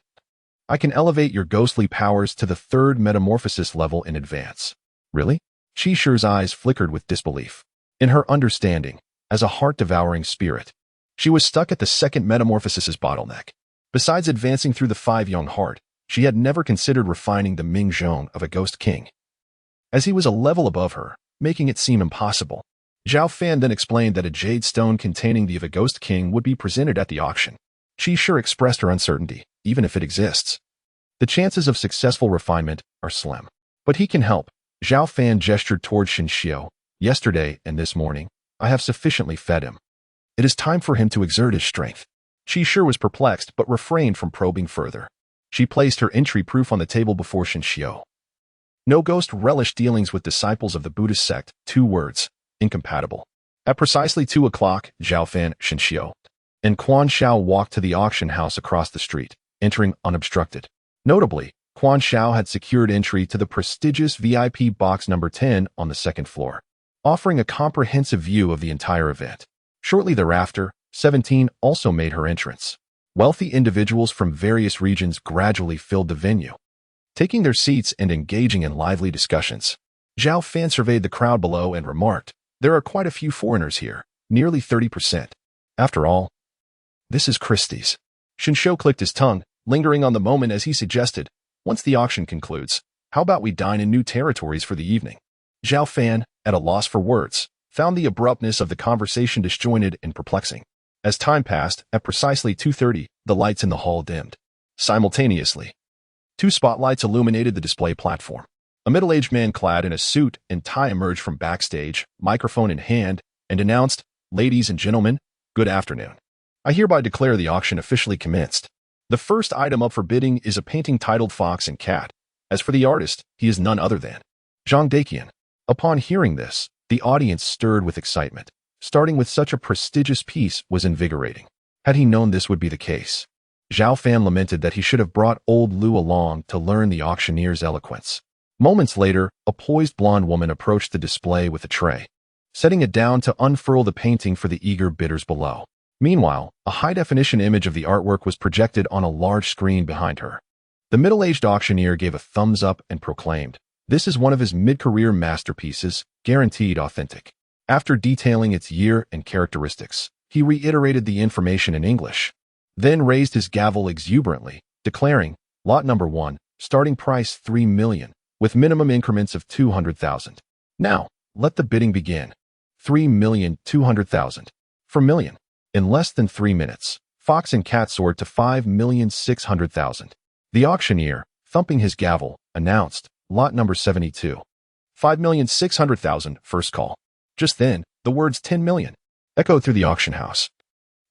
I can elevate your ghostly powers to the 3rd metamorphosis level in advance. Really? Qi Shi's eyes flickered with disbelief. In her understanding, as a heart-devouring spirit, she was stuck at the 2nd metamorphosis's bottleneck. Besides advancing through the 5-young heart, she had never considered refining the Ming Zhong of a ghost king, as he was a level above her, making it seem impossible. Zhao Fan then explained that a jade stone containing the of a ghost king would be presented at the auction. Qi Shi expressed her uncertainty, even if it exists. The chances of successful refinement are slim. But he can help. Zhao Fan gestured toward Shun Xiu. Yesterday and this morning, I have sufficiently fed him. It is time for him to exert his strength. Qi Shi was perplexed but refrained from probing further. She placed her entry proof on the table before Shun Xiu. No ghost relished dealings with disciples of the Buddhist sect. 2 words. Incompatible. At precisely 2 o'clock, Zhao Fan, Shun Xiu, and Quan Shao walked to the auction house across the street, entering unobstructed. Notably, Quan Shao had secured entry to the prestigious VIP box number 10 on the 2nd floor, offering a comprehensive view of the entire event. Shortly thereafter, 17 also made her entrance. Wealthy individuals from various regions gradually filled the venue, taking their seats and engaging in lively discussions. Zhao Fan surveyed the crowd below and remarked, there are quite a few foreigners here, nearly 30%. After all, this is Christie's. Shun Xiu clicked his tongue, lingering on the moment as he suggested, once the auction concludes, how about we dine in new territories for the evening? Zhao Fan, at a loss for words, found the abruptness of the conversation disjointed and perplexing. As time passed, at precisely 2:30, the lights in the hall dimmed. Simultaneously, 2 spotlights illuminated the display platform. A middle-aged man clad in a suit and tie emerged from backstage, microphone in hand, and announced, Ladies and gentlemen, good afternoon. I hereby declare the auction officially commenced. The first item up for bidding is a painting titled Fox and Cat. As for the artist, he is none other than Zhang Daqian. Upon hearing this, the audience stirred with excitement. Starting with such a prestigious piece was invigorating. Had he known this would be the case, Zhao Fan lamented that he should have brought old Lu along to learn the auctioneer's eloquence. Moments later, a poised blonde woman approached the display with a tray, setting it down to unfurl the painting for the eager bidders below. Meanwhile, a high-definition image of the artwork was projected on a large screen behind her. The middle-aged auctioneer gave a thumbs up and proclaimed, This is one of his mid-career masterpieces, guaranteed authentic. After detailing its year and characteristics, he reiterated the information in English, then raised his gavel exuberantly, declaring, Lot number 1, starting price 3 million, with minimum increments of 200,000. Now, let the bidding begin. 3,200,000. For million. In less than 3 minutes, Fox and Cat soared to 5,600,000. The auctioneer, thumping his gavel, announced, Lot number 72. 5,600,000, first call. Just then, the words 10 million echoed through the auction house.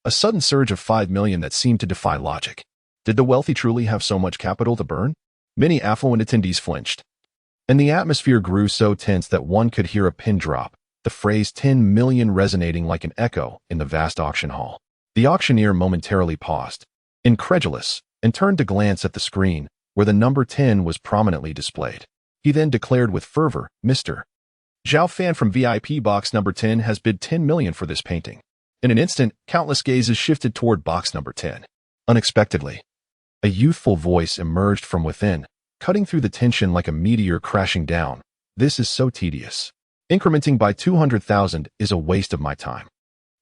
A sudden surge of 5 million that seemed to defy logic. Did the wealthy truly have so much capital to burn? Many affluent attendees flinched, and the atmosphere grew so tense that one could hear a pin drop, the phrase 10 million resonating like an echo in the vast auction hall. The auctioneer momentarily paused, incredulous, and turned to glance at the screen, where the number 10 was prominently displayed. He then declared with fervor, "Mr. Zhao Fan from VIP box number 10 has bid 10 million for this painting." In an instant, countless gazes shifted toward box number 10. Unexpectedly, a youthful voice emerged from within, cutting through the tension like a meteor crashing down. "This is so tedious. Incrementing by 200,000 is a waste of my time.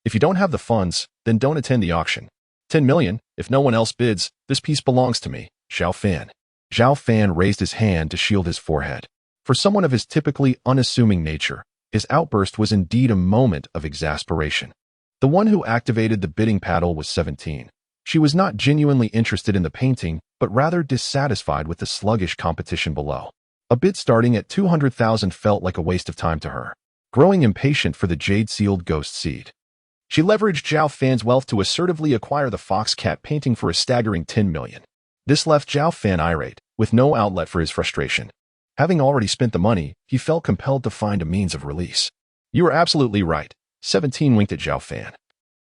If you don't have the funds, then don't attend the auction. 10 million, if no one else bids, this piece belongs to me, Zhao Fan." Zhao Fan raised his hand to shield his forehead. For someone of his typically unassuming nature, his outburst was indeed a moment of exasperation. The one who activated the bidding paddle was 17. She was not genuinely interested in the painting, but rather dissatisfied with the sluggish competition below. A bid starting at 200,000 felt like a waste of time to her, growing impatient for the jade-sealed ghost seed. She leveraged Zhao Fan's wealth to assertively acquire the fox cat painting for a staggering 10 million. This left Zhao Fan irate, with no outlet for his frustration. Having already spent the money, he felt compelled to find a means of release. "You are absolutely right," 17 winked at Zhao Fan,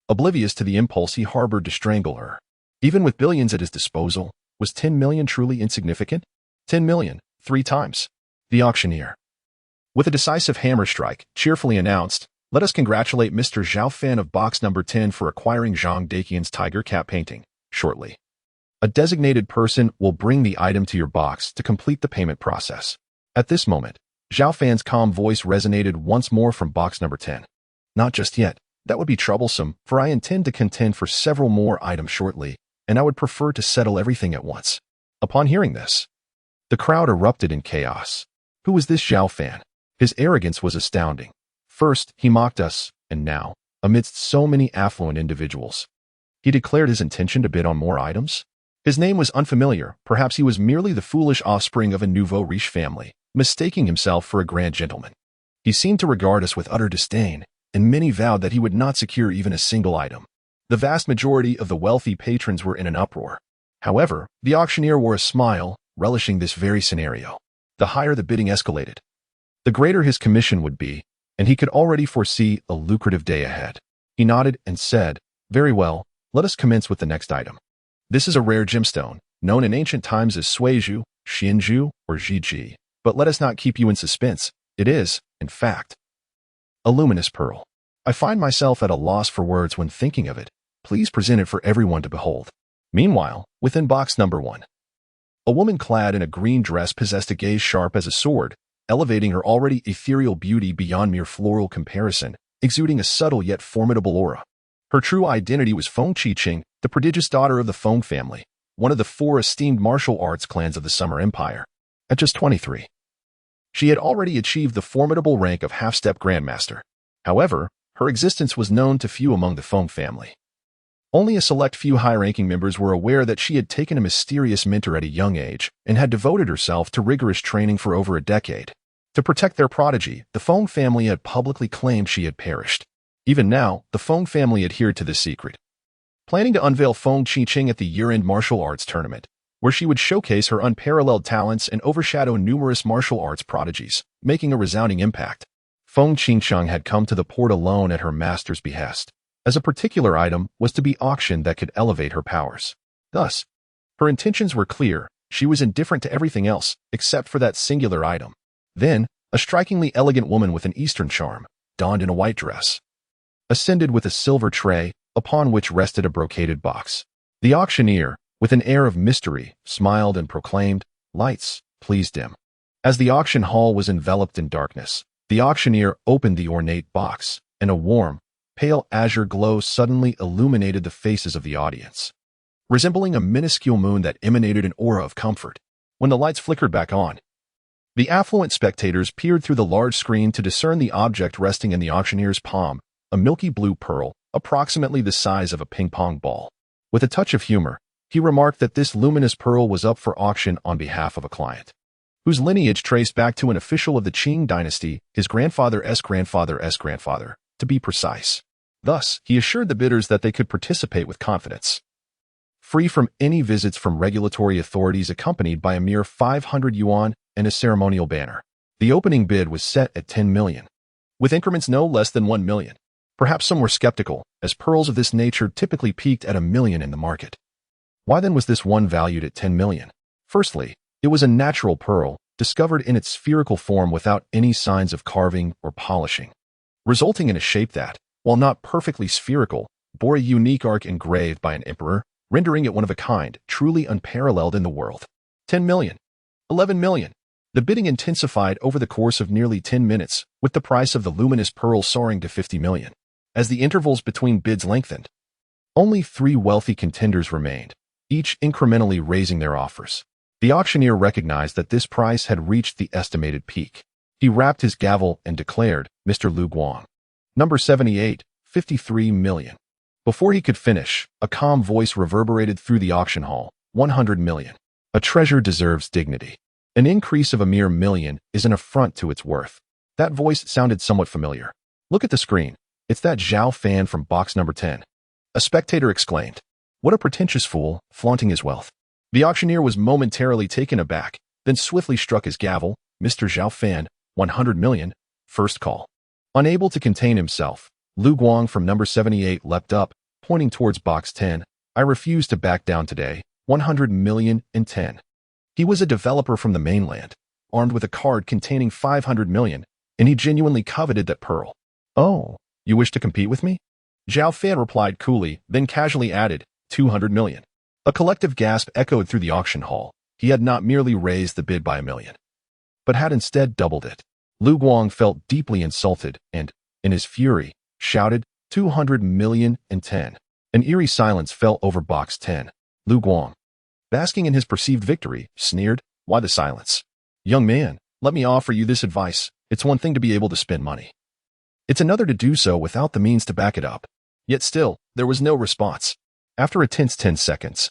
oblivious to the impulse he harbored to strangle her. Even with billions at his disposal, was 10 million truly insignificant? 10 million, 3 times. The auctioneer, with a decisive hammer strike, cheerfully announced, "Let us congratulate Mr. Zhao Fan of box number 10 for acquiring Zhang Daqian's tiger cat painting shortly. A designated person will bring the item to your box to complete the payment process." At this moment, Zhao Fan's calm voice resonated once more from box number 10. "Not just yet. That would be troublesome, for I intend to contend for several more items shortly, and I would prefer to settle everything at once." Upon hearing this, the crowd erupted in chaos. Who was this Zhao Fan? His arrogance was astounding. First, he mocked us, and now, amidst so many affluent individuals, he declared his intention to bid on more items? His name was unfamiliar. Perhaps he was merely the foolish offspring of a nouveau riche family, mistaking himself for a grand gentleman. He seemed to regard us with utter disdain, and many vowed that he would not secure even a single item. The vast majority of the wealthy patrons were in an uproar. However, the auctioneer wore a smile, relishing this very scenario. The higher the bidding escalated, the greater his commission would be, and he could already foresee a lucrative day ahead. He nodded and said, "Very well, let us commence with the next item. This is a rare gemstone, known in ancient times as Suizhu, Xianzhu, or Zhiji, but let us not keep you in suspense. It is, in fact, a luminous pearl. I find myself at a loss for words when thinking of it. Please present it for everyone to behold." Meanwhile, within box number 1, a woman clad in a green dress possessed a gaze sharp as a sword, elevating her already ethereal beauty beyond mere floral comparison, exuding a subtle yet formidable aura. Her true identity was Feng Qiqing, the prodigious daughter of the Feng family, one of the 4 esteemed martial arts clans of the Summer Empire. At just 23, she had already achieved the formidable rank of half-step grandmaster. However, her existence was known to few among the Feng family. Only a select few high-ranking members were aware that she had taken a mysterious mentor at a young age and had devoted herself to rigorous training for over a decade. To protect their prodigy, the Feng family had publicly claimed she had perished. Even now, the Feng family adhered to this secret, planning to unveil Feng Qiqing at the year-end martial arts tournament, where she would showcase her unparalleled talents and overshadow numerous martial arts prodigies, making a resounding impact. Feng Qiqing had come to the port alone at her master's behest, as a particular item was to be auctioned that could elevate her powers. Thus, her intentions were clear. She was indifferent to everything else, except for that singular item. Then, a strikingly elegant woman with an Eastern charm, donned in a white dress, ascended with a silver tray, upon which rested a brocaded box. The auctioneer, with an air of mystery, smiled and proclaimed, "Lights, please dim." As the auction hall was enveloped in darkness, the auctioneer opened the ornate box, and a warm, pale azure glow suddenly illuminated the faces of the audience, resembling a minuscule moon that emanated an aura of comfort. When the lights flickered back on, the affluent spectators peered through the large screen to discern the object resting in the auctioneer's palm, a milky blue pearl, approximately the size of a ping-pong ball. With a touch of humor, he remarked that this luminous pearl was up for auction on behalf of a client, whose lineage traced back to an official of the Qing dynasty, his grandfather's grandfather's grandfather, to be precise. Thus, he assured the bidders that they could participate with confidence. free from any visits from regulatory authorities, accompanied by a mere 500 yuan and a ceremonial banner. The opening bid was set at 10 million, with increments no less than 1 million. Perhaps some were skeptical, as pearls of this nature typically peaked at 1 million in the market. Why then was this one valued at 10 million? Firstly, it was a natural pearl, discovered in its spherical form without any signs of carving or polishing, resulting in a shape that, while not perfectly spherical, bore a unique arc engraved by an emperor, rendering it one of a kind, truly unparalleled in the world. 10 million. 11 million. The bidding intensified over the course of nearly 10 minutes, with the price of the luminous pearl soaring to 50 million. As the intervals between bids lengthened, only 3 wealthy contenders remained, each incrementally raising their offers. The auctioneer recognized that this price had reached the estimated peak. He rapped his gavel and declared, "Mr. Lu Guang. Number 78, 53 million. Before he could finish, a calm voice reverberated through the auction hall. 100 million. A treasure deserves dignity. An increase of a mere million is an affront to its worth." That voice sounded somewhat familiar. "Look at the screen. It's that Zhao Fan from box number 10. A spectator exclaimed. "What a pretentious fool, flaunting his wealth." The auctioneer was momentarily taken aback, then swiftly struck his gavel. "Mr. Zhao Fan, 100 million, first call." Unable to contain himself, Lu Guang from number 78 leapt up, pointing towards box 10. "I refuse to back down today. 100 million and 10. He was a developer from the mainland, armed with a card containing 500 million, and he genuinely coveted that pearl. "Oh, you wish to compete with me?" Zhao Fan replied coolly, then casually added, 200 million. A collective gasp echoed through the auction hall. He had not merely raised the bid by 1 million, but had instead doubled it. Lu Guang felt deeply insulted and, in his fury, shouted, 200 million and 10. An eerie silence fell over box 10. Lu Guang, basking in his perceived victory, sneered, "Why the silence? Young man, let me offer you this advice. It's one thing to be able to spend money. It's another to do so without the means to back it up." Yet still, there was no response. After a tense 10 seconds,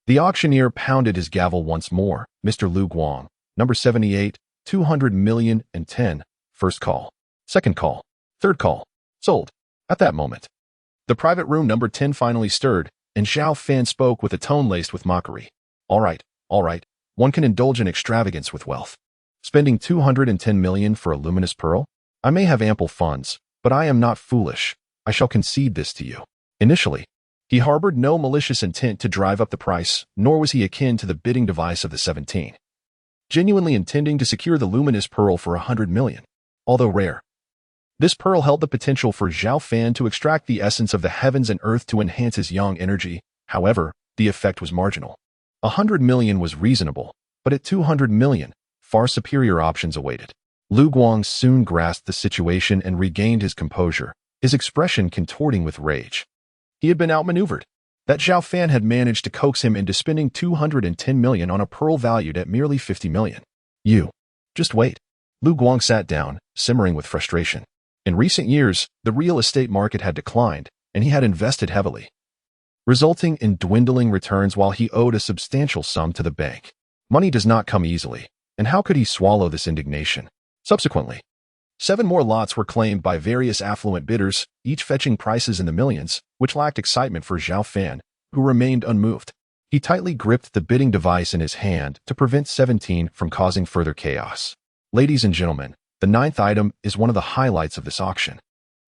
the auctioneer pounded his gavel once more. "Mr. Lu Guang, number 78, 200 million and 10, first call. Second call. Third call. Sold." At that moment, the private room number 10 finally stirred, and Zhao Fan spoke with a tone laced with mockery. All right. One can indulge in extravagance with wealth. Spending 210 million for a luminous pearl? I may have ample funds, but I am not foolish. I shall concede this to you." Initially, he harbored no malicious intent to drive up the price, nor was he akin to the bidding device of the 17, genuinely intending to secure the luminous pearl for 100 million. Although rare, this pearl held the potential for Zhao Fan to extract the essence of the heavens and earth to enhance his yang energy. However, the effect was marginal. 100 million was reasonable, but at 200 million, far superior options awaited. Lu Guang soon grasped the situation and regained his composure, his expression contorting with rage. He had been outmaneuvered. That Zhao Fan had managed to coax him into spending 210 million on a pearl valued at merely 50 million. "You. Just wait." Lu Guang sat down, simmering with frustration. In recent years, the real estate market had declined, and he had invested heavily, resulting in dwindling returns while he owed a substantial sum to the bank. Money does not come easily, and how could he swallow this indignation? Subsequently, 7 more lots were claimed by various affluent bidders, each fetching prices in the millions, which lacked excitement for Zhao Fan, who remained unmoved. He tightly gripped the bidding device in his hand to prevent 17 from causing further chaos. Ladies and gentlemen, the 9th item is one of the highlights of this auction.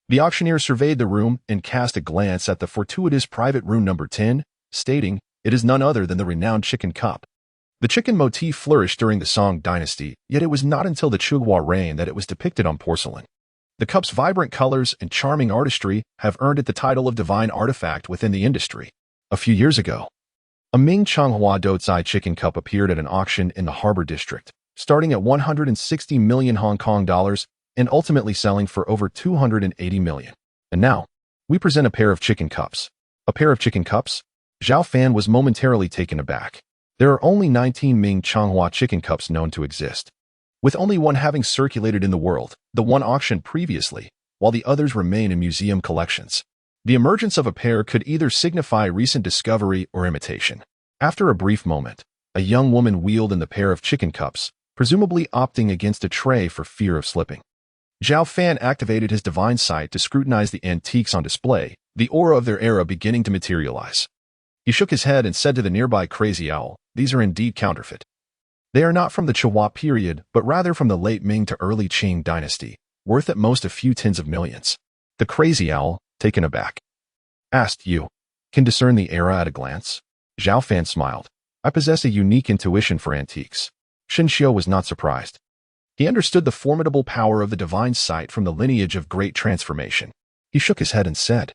The auctioneer surveyed the room and cast a glance at the fortuitous private room number 10, stating, "It is none other than the renowned chicken cup." The chicken motif flourished during the Song dynasty, yet it was not until the Chugwa reign that it was depicted on porcelain. The cup's vibrant colors and charming artistry have earned it the title of divine artifact within the industry. A few years ago, a Ming Changhua Doucai chicken cup appeared at an auction in the Harbor District, starting at 160 million Hong Kong dollars and ultimately selling for over 280 million. And now, we present a pair of chicken cups. A pair of chicken cups? Zhao Fan was momentarily taken aback. There are only 19 Ming Changhua chicken cups known to exist, with only one having circulated in the world, the one auctioned previously, while the others remain in museum collections. The emergence of a pair could either signify recent discovery or imitation. After a brief moment, a young woman wheeled in the pair of chicken cups, presumably opting against a tray for fear of slipping. Zhao Fan activated his divine sight to scrutinize the antiques on display, the aura of their era beginning to materialize. He shook his head and said to the nearby crazy owl, "These are indeed counterfeit. They are not from the Chihua period, but rather from the late Ming to early Qing dynasty, worth at most a few tens of millions." The crazy owl, taken aback, asked, "You can discern the era at a glance?" Zhao Fan smiled. "I possess a unique intuition for antiques." Shen Xiu was not surprised. He understood the formidable power of the divine sight from the lineage of great transformation. He shook his head and said,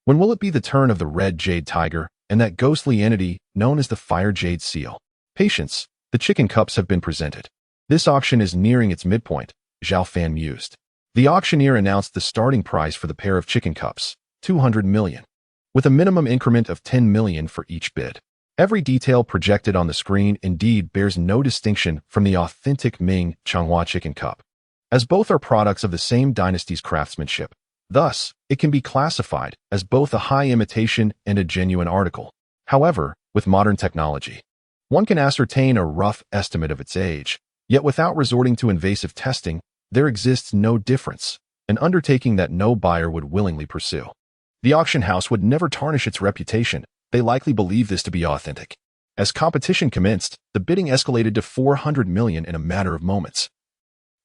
"When will it be the turn of the red jade tiger and that ghostly entity known as the fire jade seal?" "Patience, the chicken cups have been presented. This auction is nearing its midpoint," Zhao Fan mused. The auctioneer announced the starting price for the pair of chicken cups, 200 million, with a minimum increment of 10 million for each bid. Every detail projected on the screen indeed bears no distinction from the authentic Ming Changhua chicken cup, as both are products of the same dynasty's craftsmanship. Thus, it can be classified as both a high imitation and a genuine article. However, with modern technology, one can ascertain a rough estimate of its age, yet without resorting to invasive testing, there exists no difference, an undertaking that no buyer would willingly pursue. The auction house would never tarnish its reputation. They likely believe this to be authentic. As competition commenced, the bidding escalated to 400 million in a matter of moments,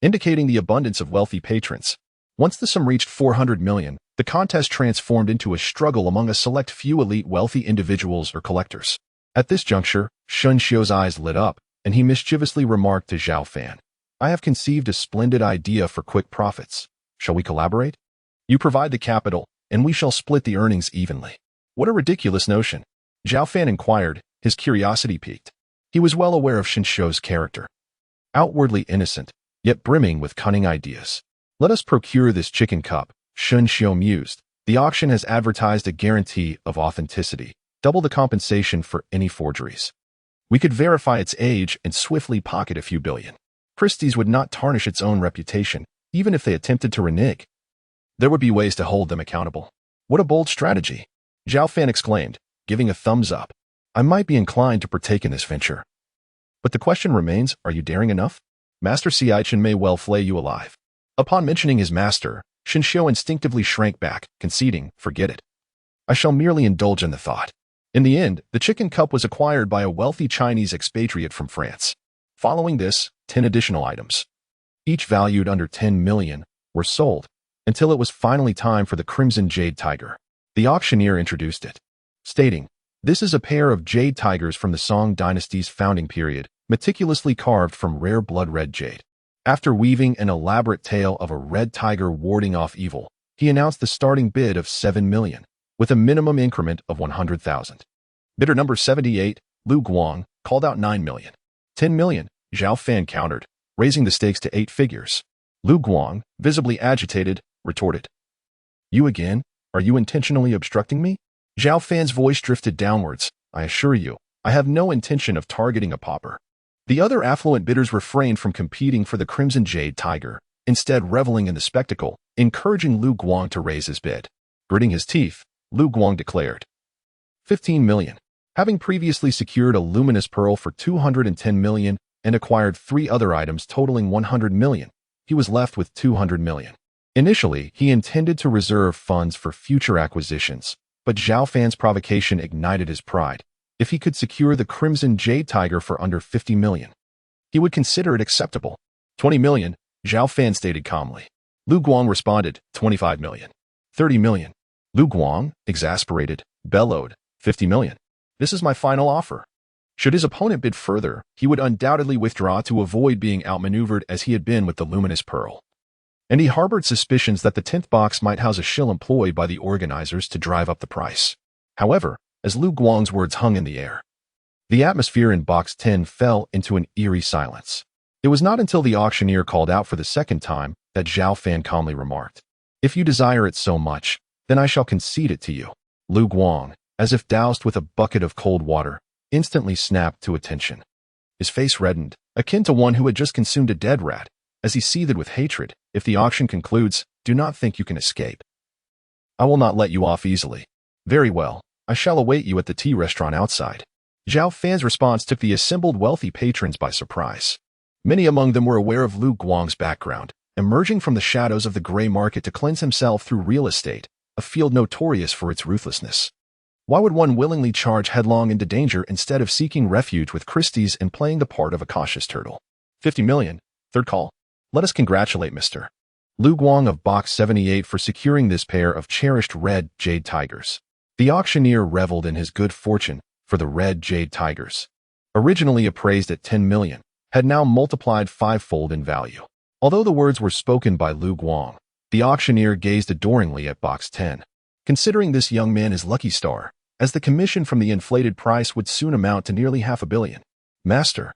indicating the abundance of wealthy patrons. Once the sum reached 400 million, the contest transformed into a struggle among a select few elite wealthy individuals or collectors. At this juncture, Shen Xiu's eyes lit up, and he mischievously remarked to Zhao Fan, "I have conceived a splendid idea for quick profits. Shall we collaborate? You provide the capital, and we shall split the earnings evenly." "What a ridiculous notion," Zhao Fan inquired, his curiosity piqued. He was well aware of Shen Xiu's character, outwardly innocent, yet brimming with cunning ideas. "Let us procure this chicken cup," Shen Xiu mused. "The auction has advertised a guarantee of authenticity, double the compensation for any forgeries. We could verify its age and swiftly pocket a few billion. Christie's would not tarnish its own reputation, even if they attempted to renege. There would be ways to hold them accountable." "What a bold strategy," Zhao Fan exclaimed, giving a thumbs up. "I might be inclined to partake in this venture. But the question remains, are you daring enough? Master Siaichen may well flay you alive." Upon mentioning his master, Shen Xiu instinctively shrank back, conceding, "Forget it. I shall merely indulge in the thought." In the end, the chicken cup was acquired by a wealthy Chinese expatriate from France. Following this, 10 additional items, each valued under 10 million, were sold, until it was finally time for the Crimson Jade Tiger. The auctioneer introduced it, stating, "This is a pair of jade tigers from the Song dynasty's founding period, meticulously carved from rare blood-red jade." After weaving an elaborate tale of a red tiger warding off evil, he announced the starting bid of 7 million, with a minimum increment of 100,000. Bidder number 78, Lu Guang, called out 9 million. 10 million, Zhao Fan countered, raising the stakes to 8 figures. Lu Guang, visibly agitated, retorted, "You again? Are you intentionally obstructing me?" Zhao Fan's voice drifted downwards. "I assure you, I have no intention of targeting a pauper." The other affluent bidders refrained from competing for the Crimson Jade Tiger, instead reveling in the spectacle, encouraging Lu Guang to raise his bid. Gritting his teeth, Lu Guang declared, 15 million. Having previously secured a luminous pearl for 210 million and acquired 3 other items totaling 100 million, he was left with 200 million. Initially, he intended to reserve funds for future acquisitions, but Zhao Fan's provocation ignited his pride. If he could secure the Crimson Jade Tiger for under 50 million, he would consider it acceptable. 20 million, Zhao Fan stated calmly. Lu Guang responded, 25 million. 30 million. Lu Guang, exasperated, bellowed, 50 million. This is my final offer. Should his opponent bid further, he would undoubtedly withdraw to avoid being outmaneuvered as he had been with the luminous pearl. And he harbored suspicions that the 10th box might house a shill employed by the organizers to drive up the price. However, as Lu Guang's words hung in the air, the atmosphere in box 10 fell into an eerie silence. It was not until the auctioneer called out for the second time that Zhao Fan calmly remarked, "If you desire it so much, then I shall concede it to you." Lu Guang, as if doused with a bucket of cold water, instantly snapped to attention. His face reddened, akin to one who had just consumed a dead rat, as he seethed with hatred. "If the auction concludes, do not think you can escape. I will not let you off easily." "Very well. I shall await you at the tea restaurant outside." Zhao Fan's response took the assembled wealthy patrons by surprise. Many among them were aware of Lu Guang's background, emerging from the shadows of the gray market to cleanse himself through real estate, a field notorious for its ruthlessness. Why would one willingly charge headlong into danger instead of seeking refuge with Christie's and playing the part of a cautious turtle? 50 million. Third call. Let us congratulate Mr. Lu Guang of Box 78 for securing this pair of cherished red jade tigers. The auctioneer reveled in his good fortune, for the red jade tigers, originally appraised at 10 million, had now multiplied fivefold in value. Although the words were spoken by Lu Guang, the auctioneer gazed adoringly at Box 10, considering this young man his lucky star, as the commission from the inflated price would soon amount to nearly $500 million. Master,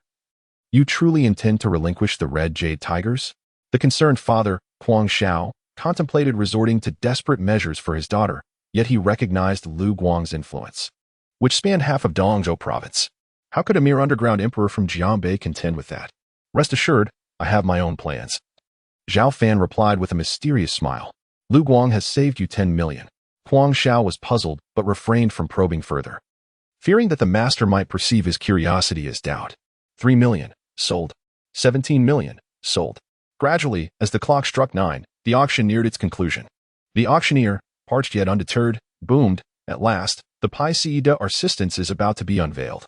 you truly intend to relinquish the red jade tigers? The concerned father, Huang Xiao, contemplated resorting to desperate measures for his daughter, yet he recognized Lu Guang's influence, which spanned half of Dongzhou province. How could a mere underground emperor from Jianbei contend with that? Rest assured, I have my own plans. Zhao Fan replied with a mysterious smile. Lu Guang has saved you 10 million. Huang Xiao was puzzled but refrained from probing further, fearing that the master might perceive his curiosity as doubt. 3 million. Sold. 17 million. Sold. Gradually, as the clock struck 9, the auction neared its conclusion. The auctioneer, parched yet undeterred, boomed, at last, the Paisida assistance is about to be unveiled.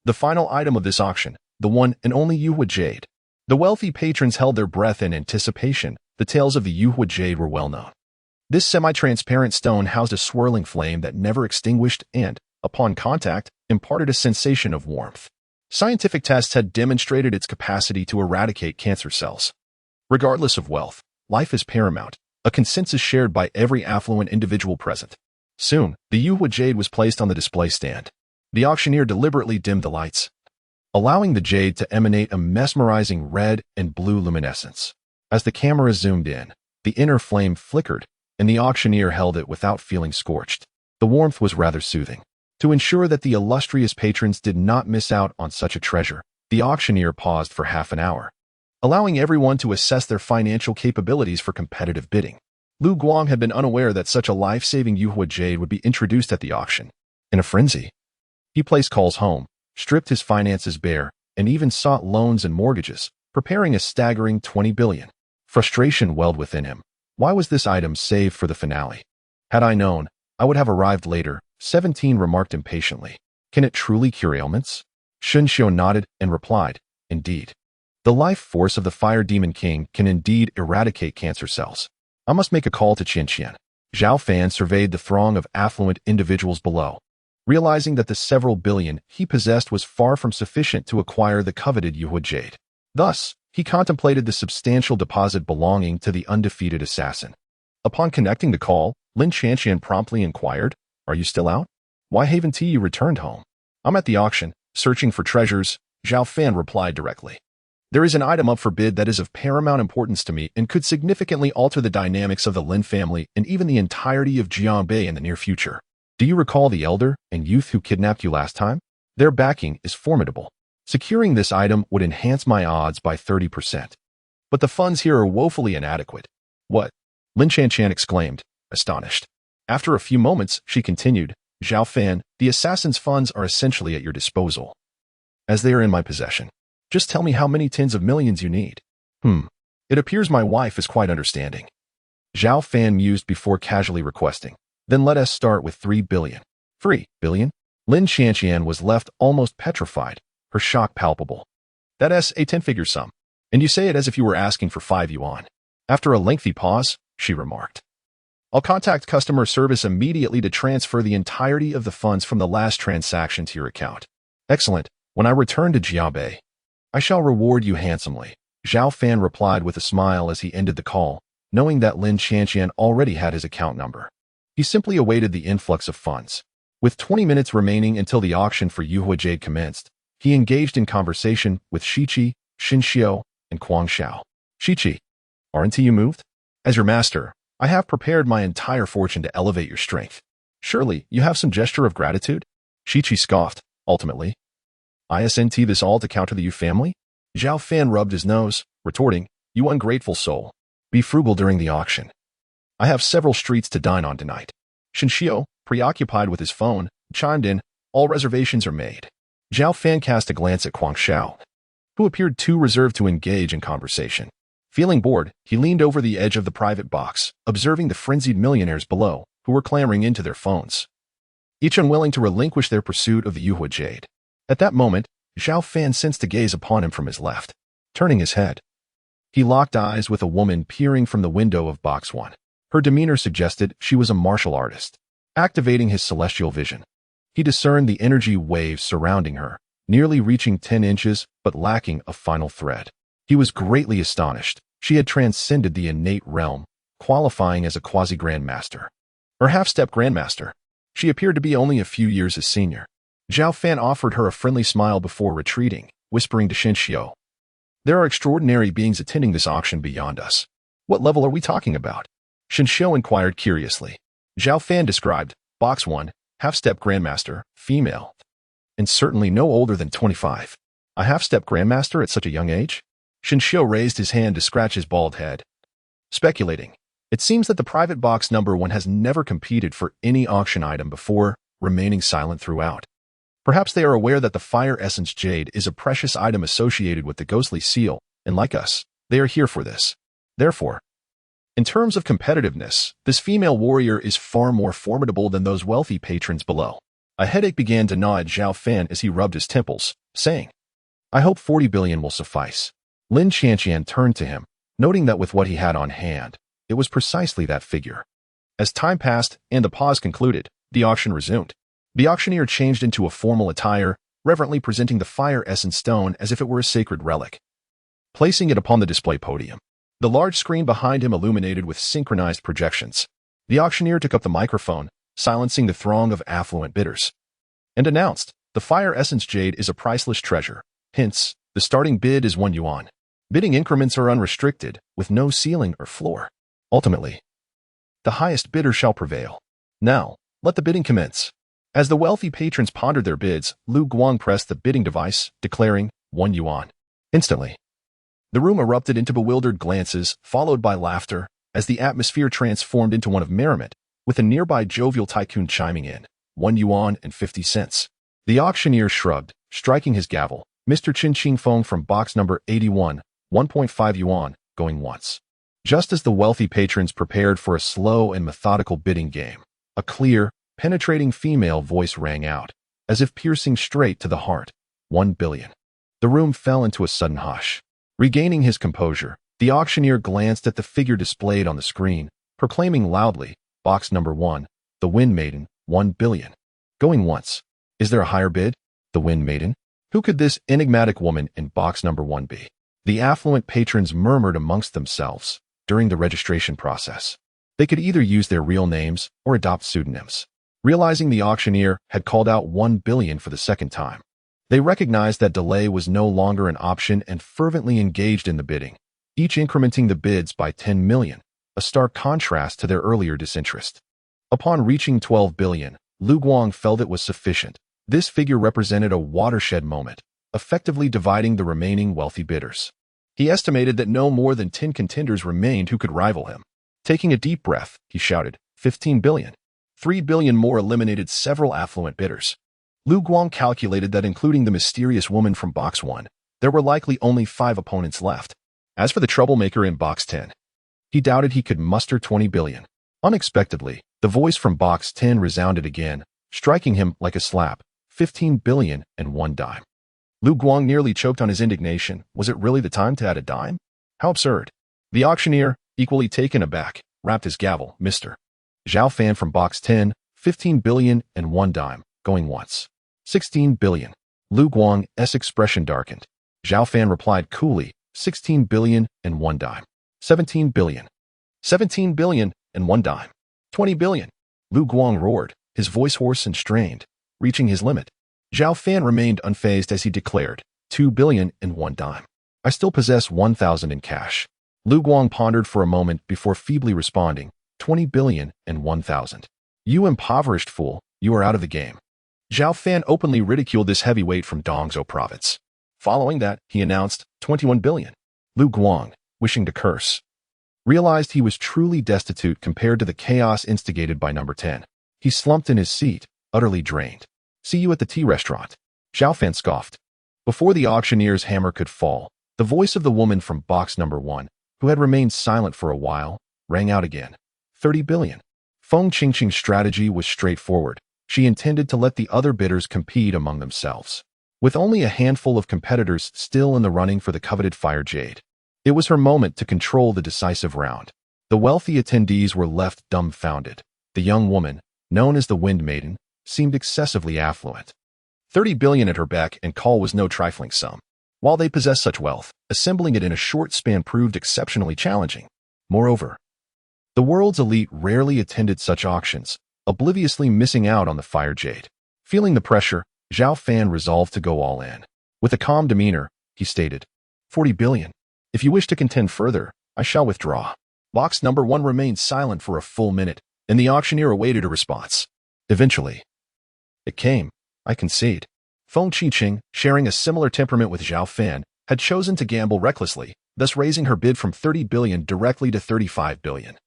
The final item of this auction, the one and only Yuhua jade. The wealthy patrons held their breath in anticipation. The tales of the Yuhua jade were well known. This semi-transparent stone housed a swirling flame that never extinguished and, upon contact, imparted a sensation of warmth. Scientific tests had demonstrated its capacity to eradicate cancer cells. Regardless of wealth, life is paramount, a consensus shared by every affluent individual present. Soon, the Yuhua jade was placed on the display stand. The auctioneer deliberately dimmed the lights, allowing the jade to emanate a mesmerizing red and blue luminescence. As the camera zoomed in, the inner flame flickered, and the auctioneer held it without feeling scorched. The warmth was rather soothing. To ensure that the illustrious patrons did not miss out on such a treasure, the auctioneer paused for half an hour, allowing everyone to assess their financial capabilities for competitive bidding. Lu Guang had been unaware that such a life-saving Yuhua jade would be introduced at the auction. In a frenzy, he placed calls home, stripped his finances bare, and even sought loans and mortgages, preparing a staggering 20 billion. Frustration welled within him. Why was this item saved for the finale? Had I known, I would have arrived later, 17 remarked impatiently. Can it truly cure ailments? Shunxiu nodded and replied, indeed. The life force of the Fire Demon King can indeed eradicate cancer cells. I must make a call to Qianqian. Zhao Fan surveyed the throng of affluent individuals below, realizing that the several billion he possessed was far from sufficient to acquire the coveted Yuhua jade. Thus, he contemplated the substantial deposit belonging to the undefeated assassin. Upon connecting the call, Lin Qianqian promptly inquired, "Are you still out? Why haven't you returned home?" "I'm at the auction, searching for treasures," Zhao Fan replied directly. "There is an item up for bid that is of paramount importance to me and could significantly alter the dynamics of the Lin family and even the entirety of Jianbei in the near future. Do you recall the elder and youth who kidnapped you last time? Their backing is formidable. Securing this item would enhance my odds by 30%. But the funds here are woefully inadequate." "What?" Lin Qianqian exclaimed, astonished. After a few moments, she continued, "Zhao Fan, the assassin's funds are essentially at your disposal, as they are in my possession. Just tell me how many tens of millions you need." It appears my wife is quite understanding." Zhao Fan mused before casually requesting, "Then let us start with 3 billion. 3 billion? Lin Qianqian was left almost petrified, her shock palpable. "That's a 10-figure sum. And you say it as if you were asking for 5 yuan. After a lengthy pause, she remarked, "I'll contact customer service immediately to transfer the entirety of the funds from the last transaction to your account." "Excellent. When I return to Jianbei, I shall reward you handsomely," Zhao Fan replied with a smile as he ended the call, knowing that Lin Qianqian already had his account number. He simply awaited the influx of funds. With 20 minutes remaining until the auction for Yuhua jade commenced, he engaged in conversation with Shiqi, Xinxiu, and Huang Xiao. "Shiqi, aren't you moved? As your master, I have prepared my entire fortune to elevate your strength. Surely you have some gesture of gratitude?" Shiqi scoffed, ultimately. "Isn't this all to counter the Yu family?" Zhao Fan rubbed his nose, retorting, "You ungrateful soul. Be frugal during the auction. I have several streets to dine on tonight." Xinxiu, preoccupied with his phone, chimed in, "All reservations are made." Zhao Fan cast a glance at Huang Xiao, who appeared too reserved to engage in conversation. Feeling bored, he leaned over the edge of the private box, observing the frenzied millionaires below, who were clamoring into their phones. each unwilling to relinquish their pursuit of the Yuhua jade. At that moment, Zhao Fan sensed a gaze upon him from his left. Turning his head, he locked eyes with a woman peering from the window of Box 1. Her demeanor suggested she was a martial artist. Activating his celestial vision, he discerned the energy waves surrounding her, nearly reaching 10 inches but lacking a final thread. He was greatly astonished. She had transcended the innate realm, qualifying as a quasi-grandmaster. Or half-step grandmaster. She appeared to be only a few years his senior. Zhao Fan offered her a friendly smile before retreating, whispering to Shen Xiu, "There are extraordinary beings attending this auction beyond us. What level are we talking about?" Shen Xiu inquired curiously. Zhao Fan described, Box 1, half-step grandmaster, female, and certainly no older than 25. A half-step grandmaster at such a young age? Shen Xiu raised his hand to scratch his bald head. Speculating, it seems that the private box number 1 has never competed for any auction item before, remaining silent throughout. Perhaps they are aware that the fire essence jade is a precious item associated with the ghostly seal, and like us, they are here for this. Therefore, in terms of competitiveness, this female warrior is far more formidable than those wealthy patrons below. A headache began to gnaw at Zhao Fan as he rubbed his temples, saying, "I hope 40 billion will suffice." Lin Qianqian turned to him, noting that with what he had on hand, it was precisely that figure. As time passed and the pause concluded, the auction resumed. The auctioneer changed into a formal attire, reverently presenting the fire essence stone as if it were a sacred relic. Placing it upon the display podium, the large screen behind him illuminated with synchronized projections. The auctioneer took up the microphone, silencing the throng of affluent bidders, and announced, "The fire essence jade is a priceless treasure. Hence, the starting bid is 1 yuan. Bidding increments are unrestricted, with no ceiling or floor. Ultimately, the highest bidder shall prevail. Now, let the bidding commence." As the wealthy patrons pondered their bids, Lu Guang pressed the bidding device, declaring, 1 yuan. Instantly, the room erupted into bewildered glances, followed by laughter, as the atmosphere transformed into one of merriment, with a nearby jovial tycoon chiming in, 1 yuan and 50 cents. The auctioneer shrugged, striking his gavel. Mr. Qin Qingfeng from box number 81, 1.5 yuan, going once. Just as the wealthy patrons prepared for a slow and methodical bidding game, a clear, penetrating female voice rang out, as if piercing straight to the heart, 1 billion. The room fell into a sudden hush. Regaining his composure, the auctioneer glanced at the figure displayed on the screen, proclaiming loudly, box number 1, the Wind Maiden, 1 billion. Going once. Is there a higher bid? The Wind Maiden? Who could this enigmatic woman in box number 1 be? The affluent patrons murmured amongst themselves during the registration process. They could either use their real names or adopt pseudonyms. Realizing the auctioneer had called out 1 billion for the second time, they recognized that delay was no longer an option and fervently engaged in the bidding, each incrementing the bids by 10 million, a stark contrast to their earlier disinterest. Upon reaching 12 billion, Lu Guang felt it was sufficient. This figure represented a watershed moment, effectively dividing the remaining wealthy bidders. He estimated that no more than 10 contenders remained who could rival him. Taking a deep breath, he shouted, 15 billion. 3 billion more eliminated several affluent bidders. Lu Guang calculated that including the mysterious woman from box 1, there were likely only 5 opponents left. As for the troublemaker in box 10, he doubted he could muster 20 billion. Unexpectedly, the voice from box 10 resounded again, striking him like a slap, 15 billion and 1 dime. Lu Guang nearly choked on his indignation. Was it really the time to add a dime? How absurd. The auctioneer, equally taken aback, rapped his gavel, Mr. Zhao Fan from box 10, 15 billion and 1 dime, going once. 16 billion. Lu Guang's expression darkened. Zhao Fan replied coolly, 16 billion and 1 dime. 17 billion. 17 billion and 1 dime. 20 billion. Lu Guang roared, his voice hoarse and strained, reaching his limit. Zhao Fan remained unfazed as he declared, 2 billion and 1 dime. I still possess 1,000 in cash. Lu Guang pondered for a moment before feebly responding, 20 billion and 1,000. You impoverished fool, you are out of the game. Zhao Fan openly ridiculed this heavyweight from Dongzhou province. Following that, he announced 21 billion. Lu Guang, wishing to curse, realized he was truly destitute compared to the chaos instigated by number 10. He slumped in his seat, utterly drained. See you at the tea restaurant. Zhao Fan scoffed. Before the auctioneer's hammer could fall, the voice of the woman from box number 1, who had remained silent for a while, rang out again. 30 billion. Feng Qingqing's strategy was straightforward. She intended to let the other bidders compete among themselves. With only a handful of competitors still in the running for the coveted fire jade, it was her moment to control the decisive round. The wealthy attendees were left dumbfounded. The young woman, known as the Wind Maiden, seemed excessively affluent. 30 billion at her beck and call was no trifling sum. While they possessed such wealth, assembling it in a short span proved exceptionally challenging. Moreover, the world's elite rarely attended such auctions, obliviously missing out on the fire jade. Feeling the pressure, Zhao Fan resolved to go all in. With a calm demeanor, he stated, 40 billion. If you wish to contend further, I shall withdraw. Box number 1 remained silent for a full minute, and the auctioneer awaited a response. Eventually, it came. I concede. Feng Qiqing, sharing a similar temperament with Zhao Fan, had chosen to gamble recklessly, thus raising her bid from 30 billion directly to 35 billion,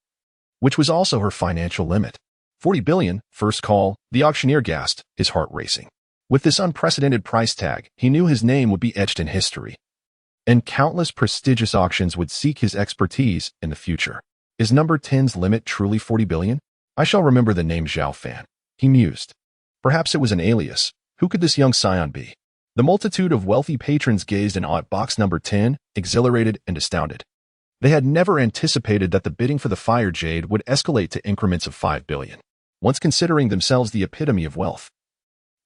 which was also her financial limit. 40 billion, first call, the auctioneer gasped, his heart racing. With this unprecedented price tag, he knew his name would be etched in history, and countless prestigious auctions would seek his expertise in the future. Is number 10's limit truly 40 billion? I shall remember the name Zhao Fan, he mused. Perhaps it was an alias. Who could this young scion be? The multitude of wealthy patrons gazed in awe at box number 10, exhilarated and astounded. They had never anticipated that the bidding for the fire jade would escalate to increments of 5 billion. Once considering themselves the epitome of wealth,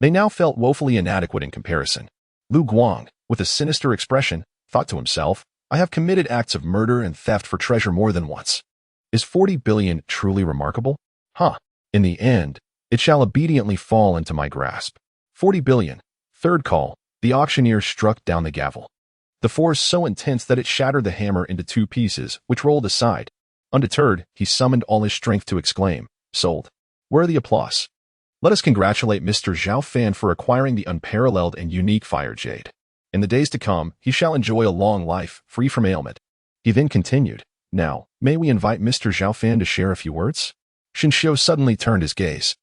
they now felt woefully inadequate in comparison. Lu Guang, with a sinister expression, thought to himself, I have committed acts of murder and theft for treasure more than once. Is 40 billion truly remarkable? In the end, it shall obediently fall into my grasp. 40 billion. Third call. The auctioneer struck down the gavel. The force so intense that it shattered the hammer into 2 pieces, which rolled aside. Undeterred, he summoned all his strength to exclaim, sold. Where are the applause? Let us congratulate Mr. Zhao Fan for acquiring the unparalleled and unique fire jade. In the days to come, he shall enjoy a long life, free from ailment. He then continued, now, may we invite Mr. Zhao Fan to share a few words? Shen Xiu suddenly turned his gaze,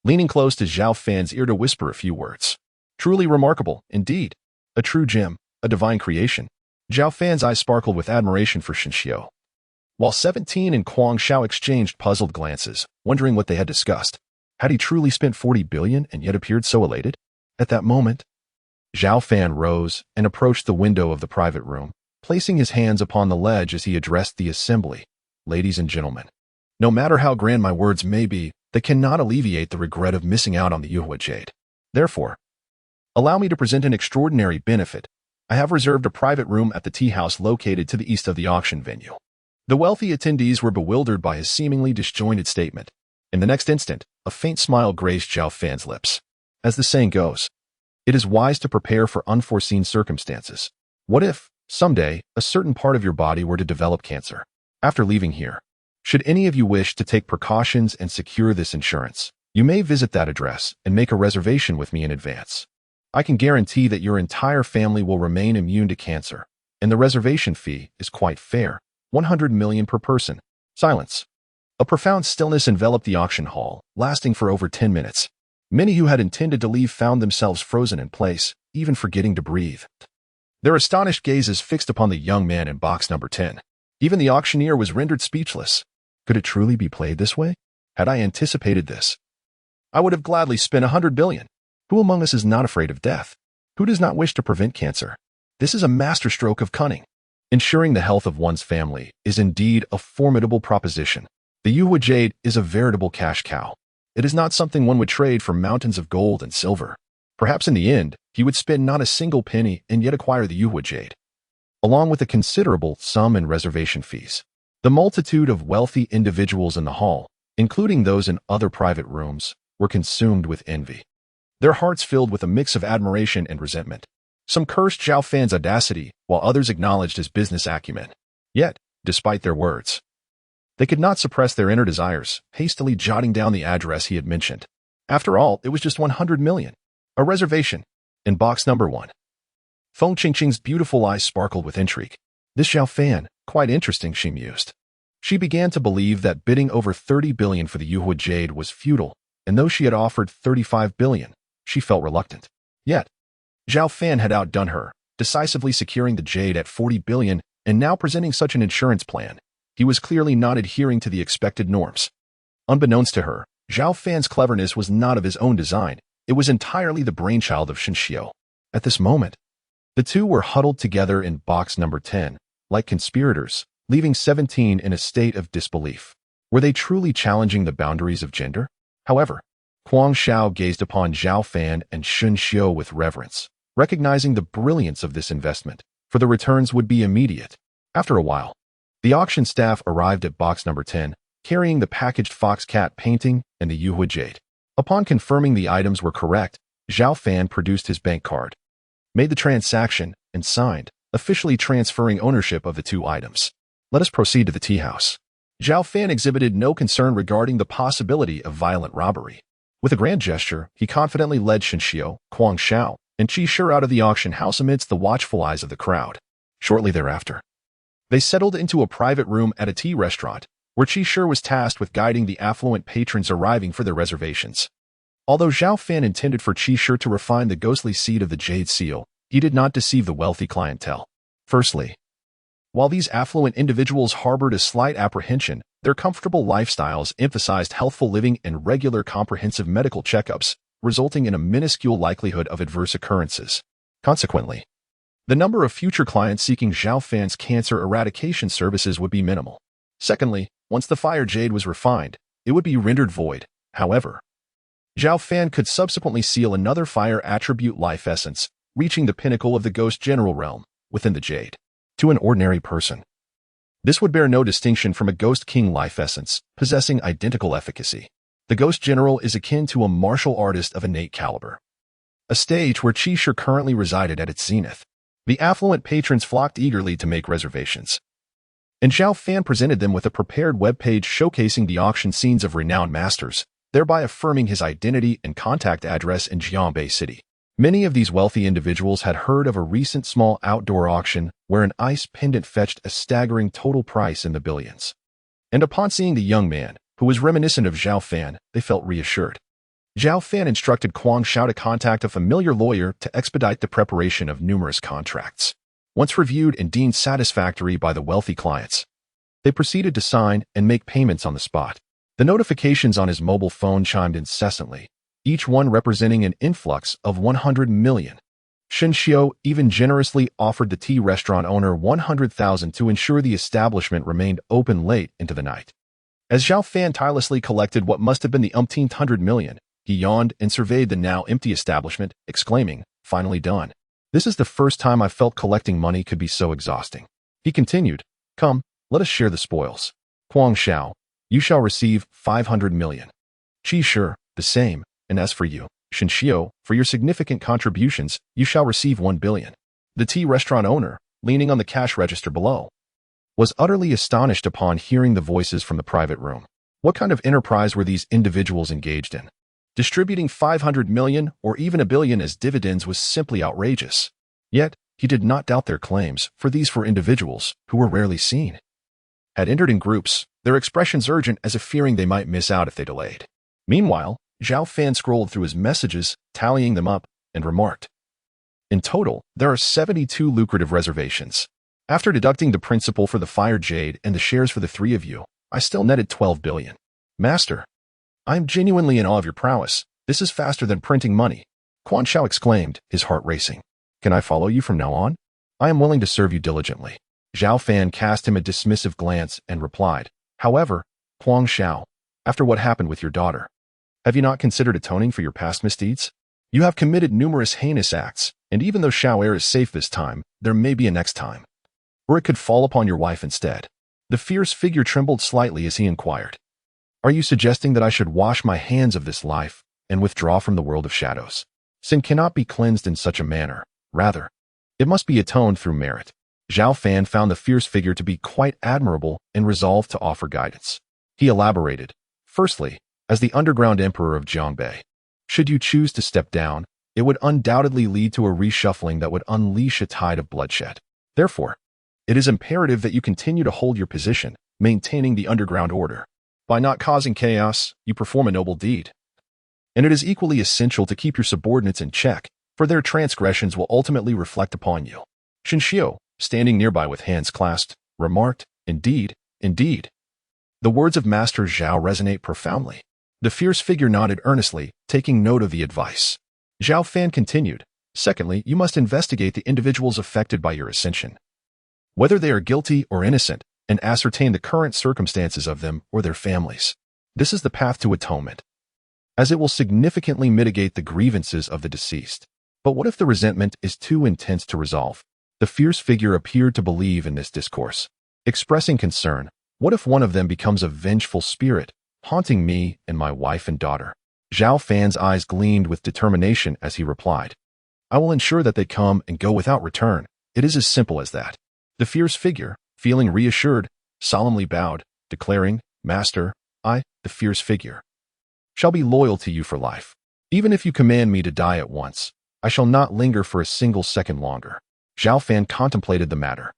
leaning close to Zhao Fan's ear to whisper a few words. Truly remarkable, indeed. A true gem, a divine creation. Zhao Fan's eyes sparkled with admiration for Shen Xiu, while 17 and Kuang Shao exchanged puzzled glances, wondering what they had discussed. Had he truly spent 40 billion and yet appeared so elated? At that moment, Zhao Fan rose and approached the window of the private room, placing his hands upon the ledge as he addressed the assembly. Ladies and gentlemen, no matter how grand my words may be, they cannot alleviate the regret of missing out on the Yuhua jade. Therefore, allow me to present an extraordinary benefit. I have reserved a private room at the tea house located to the east of the auction venue. The wealthy attendees were bewildered by his seemingly disjointed statement. In the next instant, a faint smile graced Zhao Fan's lips. As the saying goes, it is wise to prepare for unforeseen circumstances. What if, someday, a certain part of your body were to develop cancer? After leaving here, should any of you wish to take precautions and secure this insurance, you may visit that address and make a reservation with me in advance. I can guarantee that your entire family will remain immune to cancer, and the reservation fee is quite fair, 100 million per person. Silence. A profound stillness enveloped the auction hall, lasting for over 10 minutes. Many who had intended to leave found themselves frozen in place, even forgetting to breathe. Their astonished gazes fixed upon the young man in box number 10. Even the auctioneer was rendered speechless. Could it truly be played this way? Had I anticipated this, I would have gladly spent 100 billion. Who among us is not afraid of death? Who does not wish to prevent cancer? This is a masterstroke of cunning. Ensuring the health of one's family is indeed a formidable proposition. The Yuhua jade is a veritable cash cow. It is not something one would trade for mountains of gold and silver. Perhaps in the end, he would spend not a single penny and yet acquire the Yuhua jade, along with a considerable sum in reservation fees. The multitude of wealthy individuals in the hall, including those in other private rooms, were consumed with envy. Their hearts filled with a mix of admiration and resentment. Some cursed Zhao Fan's audacity, while others acknowledged his business acumen. Yet, despite their words, they could not suppress their inner desires, hastily jotting down the address he had mentioned. After all, it was just 100 million. A reservation. In box number 1. Feng Qingqing's beautiful eyes sparkled with intrigue. This Zhao Fan, quite interesting, she mused. She began to believe that bidding over 30 billion for the Yuhua jade was futile, and though she had offered 35 billion, she felt reluctant. Yet, Zhao Fan had outdone her, decisively securing the jade at 40 billion and now presenting such an insurance plan. He was clearly not adhering to the expected norms. Unbeknownst to her, Zhao Fan's cleverness was not of his own design. It was entirely the brainchild of Shenxiu. At this moment, the two were huddled together in box number 10, like conspirators, leaving 17 in a state of disbelief. Were they truly challenging the boundaries of gender? However, Guang Shao gazed upon Zhao Fan and Shenxiu with reverence, recognizing the brilliance of this investment, for the returns would be immediate. After a while, the auction staff arrived at box number 10, carrying the packaged fox cat painting and the Yuhua jade. Upon confirming the items were correct, Zhao Fan produced his bank card, made the transaction, and signed, officially transferring ownership of the two items. Let us proceed to the tea house. Zhao Fan exhibited no concern regarding the possibility of violent robbery. With a grand gesture, he confidently led Shenxiu, Guang Shao, and Qi Shi out of the auction house amidst the watchful eyes of the crowd. Shortly thereafter, they settled into a private room at a tea restaurant, where Qi Shi was tasked with guiding the affluent patrons arriving for their reservations. Although Zhao Fan intended for Qi Shi to refine the ghostly seed of the jade seal, he did not deceive the wealthy clientele. Firstly, while these affluent individuals harbored a slight apprehension, their comfortable lifestyles emphasized healthful living and regular comprehensive medical checkups, resulting in a minuscule likelihood of adverse occurrences. Consequently, the number of future clients seeking Zhao Fan's cancer eradication services would be minimal. Secondly, once the fire jade was refined, it would be rendered void. However, Zhao Fan could subsequently seal another fire attribute life essence, reaching the pinnacle of the ghost general realm, within the jade. To an ordinary person, this would bear no distinction from a ghost king life essence, possessing identical efficacy. The ghost general is akin to a martial artist of innate caliber, a stage where Qi Shi currently resided at its zenith. The affluent patrons flocked eagerly to make reservations, and Zhao Fan presented them with a prepared webpage showcasing the auction scenes of renowned masters, thereby affirming his identity and contact address in Jiangbei City. Many of these wealthy individuals had heard of a recent small outdoor auction where an ice pendant fetched a staggering total price in the billions. And upon seeing the young man, who was reminiscent of Zhao Fan, they felt reassured. Zhao Fan instructed Guang Shao to contact a familiar lawyer to expedite the preparation of numerous contracts. Once reviewed and deemed satisfactory by the wealthy clients, they proceeded to sign and make payments on the spot. The notifications on his mobile phone chimed incessantly, each one representing an influx of 100 million. Shenxiu even generously offered the tea restaurant owner 100,000 to ensure the establishment remained open late into the night. As Zhao Fan tirelessly collected what must have been the umpteenth 100 million, he yawned and surveyed the now empty establishment, exclaiming, "Finally done. This is the first time I've felt collecting money could be so exhausting." He continued, "Come, let us share the spoils. Guang Shao, you shall receive 500 million. Qi Shi, the same. And as for you, Shenxiu, for your significant contributions, you shall receive 1 billion. The tea restaurant owner, leaning on the cash register below, was utterly astonished upon hearing the voices from the private room. What kind of enterprise were these individuals engaged in? Distributing 500 million or even 1 billion as dividends was simply outrageous. Yet, he did not doubt their claims, for these were individuals who were rarely seen. Had entered in groups, their expressions urgent as if fearing they might miss out if they delayed. Meanwhile, Zhao Fan scrolled through his messages, tallying them up, and remarked, "In total, there are 72 lucrative reservations. After deducting the principal for the fire jade and the shares for the three of you, I still netted 12 billion. Master, I am genuinely in awe of your prowess. This is faster than printing money." Guan Shao exclaimed, his heart racing. "Can I follow you from now on? I am willing to serve you diligently." Zhao Fan cast him a dismissive glance and replied, "However, Guang Shao, after what happened with your daughter, have you not considered atoning for your past misdeeds? You have committed numerous heinous acts, and even though Shao Air is safe this time, there may be a next time, or it could fall upon your wife instead." The fierce figure trembled slightly as he inquired, "Are you suggesting that I should wash my hands of this life and withdraw from the world of shadows? Sin cannot be cleansed in such a manner. Rather, it must be atoned through merit." Zhao Fan found the fierce figure to be quite admirable and resolved to offer guidance. He elaborated, "Firstly, as the underground emperor of Jiangbei, should you choose to step down, it would undoubtedly lead to a reshuffling that would unleash a tide of bloodshed. Therefore, it is imperative that you continue to hold your position, maintaining the underground order. By not causing chaos, you perform a noble deed. And it is equally essential to keep your subordinates in check, for their transgressions will ultimately reflect upon you." Shenxiu, standing nearby with hands clasped, remarked, "Indeed, indeed. The words of Master Zhao resonate profoundly. The fierce figure nodded earnestly, taking note of the advice. Zhao Fan continued, "Secondly, you must investigate the individuals affected by your ascension, whether they are guilty or innocent, and ascertain the current circumstances of them or their families. This is the path to atonement, as it will significantly mitigate the grievances of the deceased. But what if the resentment is too intense to resolve?" The fierce figure appeared to believe in this discourse, expressing concern. "What if one of them becomes a vengeful spirit, haunting me and my wife and daughter?" Zhao Fan's eyes gleamed with determination as he replied, "I will ensure that they come and go without return. It is as simple as that." The fierce figure, feeling reassured, solemnly bowed, declaring, "Master, I, the fierce figure, shall be loyal to you for life. Even if you command me to die at once, I shall not linger for a single second longer." Zhao Fan contemplated the matter.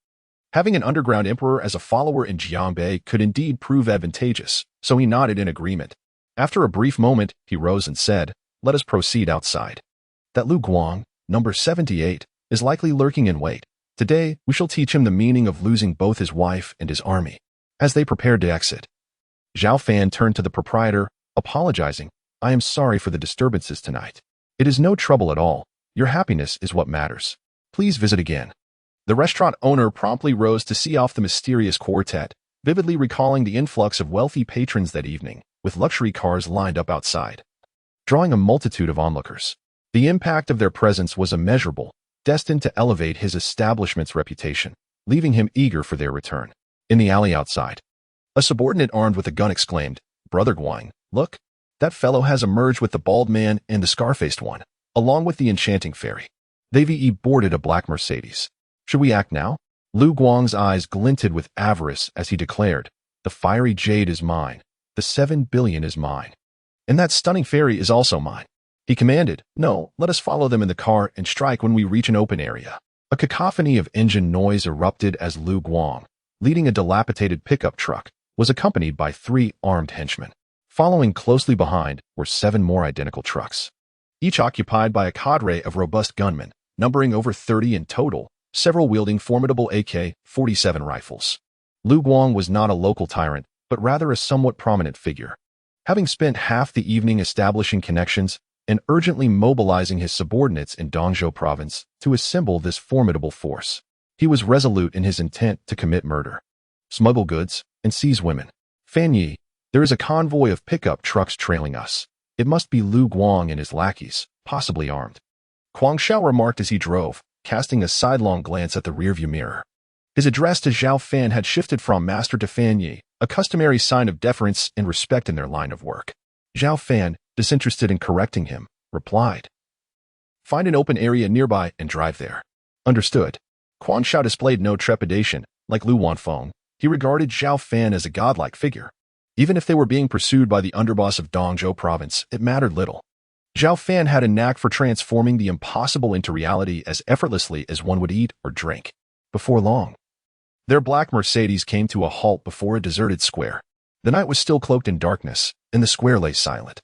Having an underground emperor as a follower in Jiangbei could indeed prove advantageous, so he nodded in agreement. After a brief moment, he rose and said, "Let us proceed outside. That Lu Guang, number 78, is likely lurking in wait. Today, we shall teach him the meaning of losing both his wife and his army." As they prepared to exit, Zhao Fan turned to the proprietor, apologizing, "I am sorry for the disturbances tonight. It is no trouble at all. Your happiness is what matters. Please visit again." The restaurant owner promptly rose to see off the mysterious quartet, vividly recalling the influx of wealthy patrons that evening, with luxury cars lined up outside, drawing a multitude of onlookers. The impact of their presence was immeasurable, destined to elevate his establishment's reputation, leaving him eager for their return. In the alley outside, a subordinate armed with a gun exclaimed, "Brother Guang, look, that fellow has emerged with the bald man and the scar-faced one, along with the enchanting fairy. They've boarded a black Mercedes. Should we act now?" Lu Guang's eyes glinted with avarice as he declared, "The fiery jade is mine, the 7 billion is mine, and that stunning fairy is also mine." He commanded, "No, let us follow them in the car and strike when we reach an open area." A cacophony of engine noise erupted as Lu Guang, leading a dilapidated pickup truck, was accompanied by 3 armed henchmen. Following closely behind were 7 more identical trucks, each occupied by a cadre of robust gunmen, numbering over 30 in total, several wielding formidable AK-47 rifles. Lu Guang was not a local tyrant, but rather a somewhat prominent figure. Having spent half the evening establishing connections and urgently mobilizing his subordinates in Dongzhou province to assemble this formidable force, he was resolute in his intent to commit murder, smuggle goods, and seize women. "Fan Yi, there is a convoy of pickup trucks trailing us. It must be Lu Guang and his lackeys, possibly armed," Guang Shao remarked as he drove, casting a sidelong glance at the rearview mirror. His address to Zhao Fan had shifted from master to Fan Yi, a customary sign of deference and respect in their line of work. Zhao Fan, disinterested in correcting him, replied, "Find an open area nearby and drive there." "Understood." Guang Shao displayed no trepidation. Like Lu Wanfeng, he regarded Zhao Fan as a godlike figure. Even if they were being pursued by the underboss of Dongzhou province, it mattered little. Zhao Fan had a knack for transforming the impossible into reality as effortlessly as one would eat or drink. Before long, their black Mercedes came to a halt before a deserted square. The night was still cloaked in darkness, and the square lay silent,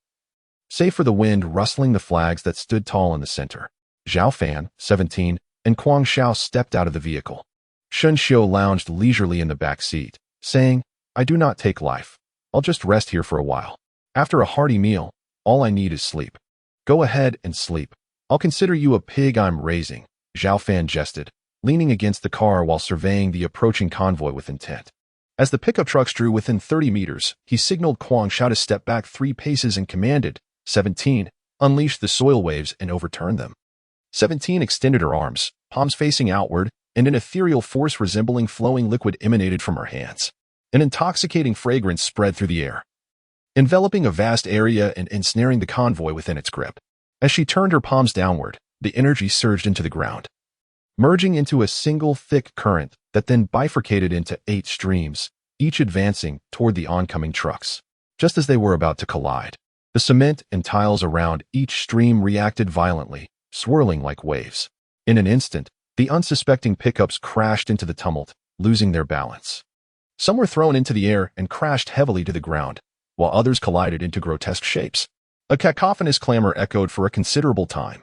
save for the wind rustling the flags that stood tall in the center. Zhao Fan, 17, and Guang Shao stepped out of the vehicle. Shun Xiu lounged leisurely in the back seat, saying, "I do not take life. I'll just rest here for a while. After a hearty meal, all I need is sleep." "Go ahead and sleep. I'll consider you a pig I'm raising," Zhao Fan jested, leaning against the car while surveying the approaching convoy with intent. As the pickup trucks drew within 30 meters, he signaled Guang Shao to step back 3 paces and commanded, 17, unleash the soil waves and overturn them. 17 extended her arms, palms facing outward, and an ethereal force resembling flowing liquid emanated from her hands. An intoxicating fragrance spread through the air, enveloping a vast area and ensnaring the convoy within its grip. As she turned her palms downward, the energy surged into the ground, merging into a single thick current that then bifurcated into 8 streams, each advancing toward the oncoming trucks. Just as they were about to collide, the cement and tiles around each stream reacted violently, swirling like waves. In an instant, the unsuspecting pickups crashed into the tumult, losing their balance. Some were thrown into the air and crashed heavily to the ground, while others collided into grotesque shapes. A cacophonous clamor echoed for a considerable time,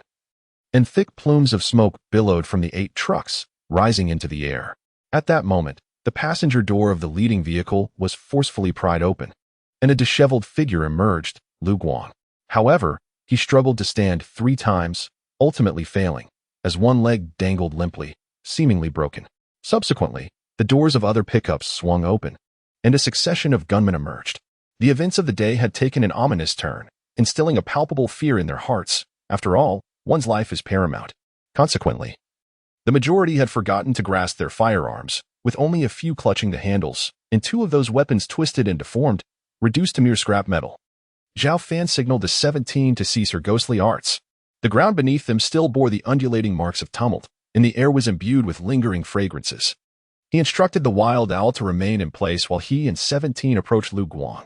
and thick plumes of smoke billowed from the 8 trucks, rising into the air. At that moment, the passenger door of the leading vehicle was forcefully pried open, and a disheveled figure emerged, Lu Guang. However, he struggled to stand 3 times, ultimately failing, as one leg dangled limply, seemingly broken. Subsequently, the doors of other pickups swung open, and a succession of gunmen emerged. The events of the day had taken an ominous turn, instilling a palpable fear in their hearts. After all, one's life is paramount. Consequently, the majority had forgotten to grasp their firearms, with only a few clutching the handles, and 2 of those weapons twisted and deformed, reduced to mere scrap metal. Zhao Fan signaled to 17 to cease her ghostly arts. The ground beneath them still bore the undulating marks of tumult, and the air was imbued with lingering fragrances. He instructed the wild owl to remain in place while he and 17 approached Lu Guang.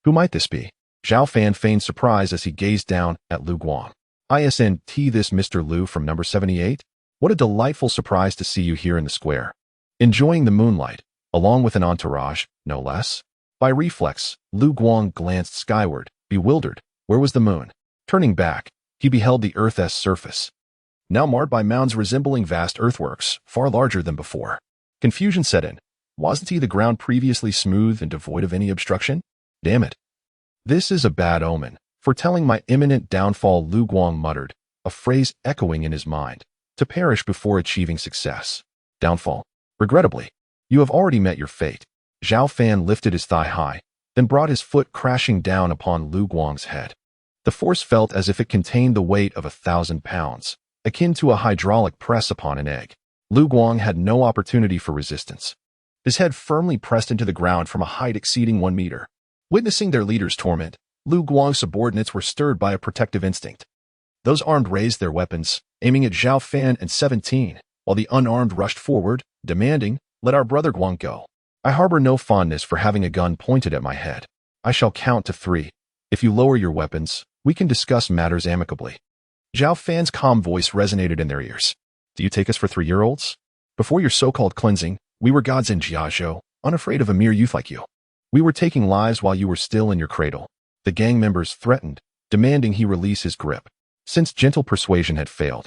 Who might this be? Zhao Fan feigned surprise as he gazed down at Lu Guang. Isn't this Mr. Lu from number 78? What a delightful surprise to see you here in the square. Enjoying the moonlight, along with an entourage, no less. By reflex, Lu Guang glanced skyward, bewildered. Where was the moon? Turning back, he beheld the Earth's surface, now marred by mounds resembling vast earthworks, far larger than before. Confusion set in. Wasn't the ground previously smooth and devoid of any obstruction? Damn it. This is a bad omen, foretelling my imminent downfall, Lu Guang muttered, a phrase echoing in his mind. To perish before achieving success. Downfall. Regrettably, you have already met your fate. Zhao Fan lifted his thigh high, then brought his foot crashing down upon Lu Guang's head. The force felt as if it contained the weight of 1,000 pounds, akin to a hydraulic press upon an egg. Lu Guang had no opportunity for resistance. His head firmly pressed into the ground from a height exceeding 1 meter. Witnessing their leader's torment, Lu Guang's subordinates were stirred by a protective instinct. Those armed raised their weapons, aiming at Zhao Fan and 17, while the unarmed rushed forward, demanding, "Let our brother Guang go." I harbor no fondness for having a gun pointed at my head. I shall count to 3. If you lower your weapons, we can discuss matters amicably. Zhao Fan's calm voice resonated in their ears. Do you take us for 3-year-olds? Before your so-called cleansing, we were gods in Jiazhou, unafraid of a mere youth like you. We were taking lives while you were still in your cradle. The gang members threatened, demanding he release his grip. Since gentle persuasion had failed,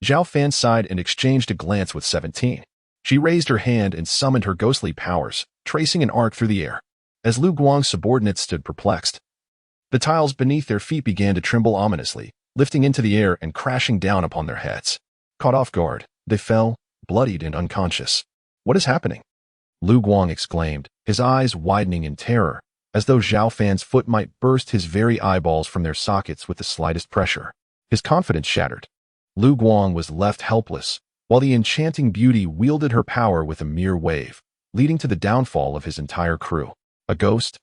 Zhao Fan sighed and exchanged a glance with 17. She raised her hand and summoned her ghostly powers, tracing an arc through the air. As Lu Guang's subordinates stood perplexed, the tiles beneath their feet began to tremble ominously, lifting into the air and crashing down upon their heads. Caught off guard, they fell, bloodied and unconscious. What is happening? Lu Guang exclaimed, his eyes widening in terror, as though Zhao Fan's foot might burst his very eyeballs from their sockets with the slightest pressure. His confidence shattered. Lu Guang was left helpless, while the enchanting beauty wielded her power with a mere wave, leading to the downfall of his entire crew. A ghost?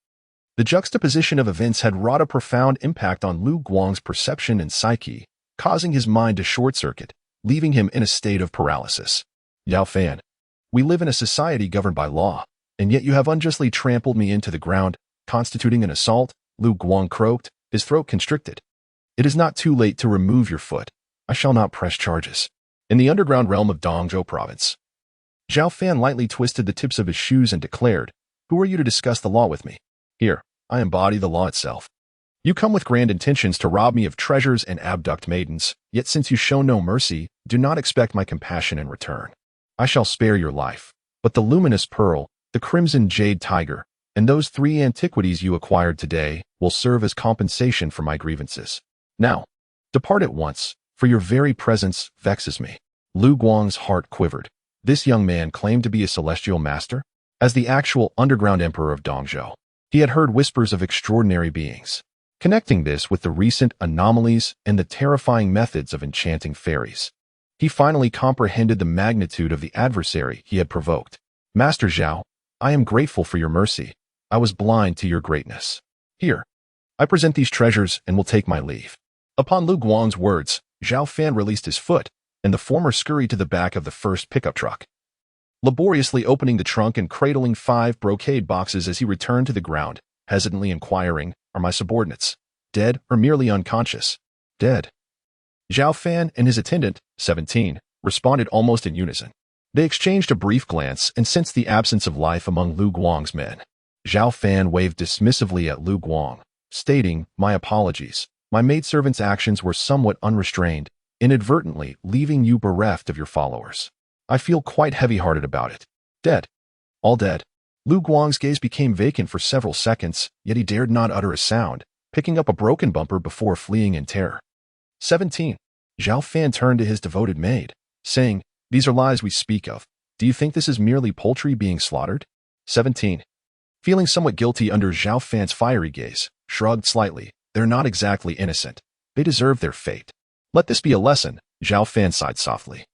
The juxtaposition of events had wrought a profound impact on Lu Guang's perception and psyche, causing his mind to short-circuit, leaving him in a state of paralysis. Zhao Fan, we live in a society governed by law, and yet you have unjustly trampled me into the ground, constituting an assault, Lu Guang croaked, his throat constricted. It is not too late to remove your foot. I shall not press charges. In the underground realm of Dongzhou province, Zhao Fan lightly twisted the tips of his shoes and declared, "Who are you to discuss the law with me? Here, I embody the law itself. You come with grand intentions to rob me of treasures and abduct maidens, yet since you show no mercy, do not expect my compassion in return. I shall spare your life, but the luminous pearl, the crimson jade tiger, and those 3 antiquities you acquired today will serve as compensation for my grievances. Now, depart at once, for your very presence vexes me." Lu Guang's heart quivered. This young man claimed to be a celestial master? As the actual underground emperor of Dongzhou, he had heard whispers of extraordinary beings. Connecting this with the recent anomalies and the terrifying methods of enchanting fairies, he finally comprehended the magnitude of the adversary he had provoked. "Master Zhao, I am grateful for your mercy. I was blind to your greatness. Here, I present these treasures and will take my leave." Upon Lu Guang's words, Zhao Fan released his foot, and the former scurried to the back of the first pickup truck, laboriously opening the trunk and cradling 5 brocade boxes as he returned to the ground, hesitantly inquiring, "Are my subordinates dead or merely unconscious?" "Dead." Zhao Fan and his attendant, 17, responded almost in unison. They exchanged a brief glance and sensed the absence of life among Lu Guang's men. Zhao Fan waved dismissively at Lu Guang, stating, "My apologies. My maidservant's actions were somewhat unrestrained, inadvertently leaving you bereft of your followers. I feel quite heavy-hearted about it." "Dead. All dead." Lu Guang's gaze became vacant for several seconds, yet he dared not utter a sound, picking up a broken bumper before fleeing in terror. 17. Zhao Fan turned to his devoted maid, saying, "These are lies we speak of. Do you think this is merely poultry being slaughtered?" 17. Feeling somewhat guilty under Zhao Fan's fiery gaze, shrugged slightly. They're not exactly innocent. They deserve their fate. Let this be a lesson, Zhao Fan sighed softly,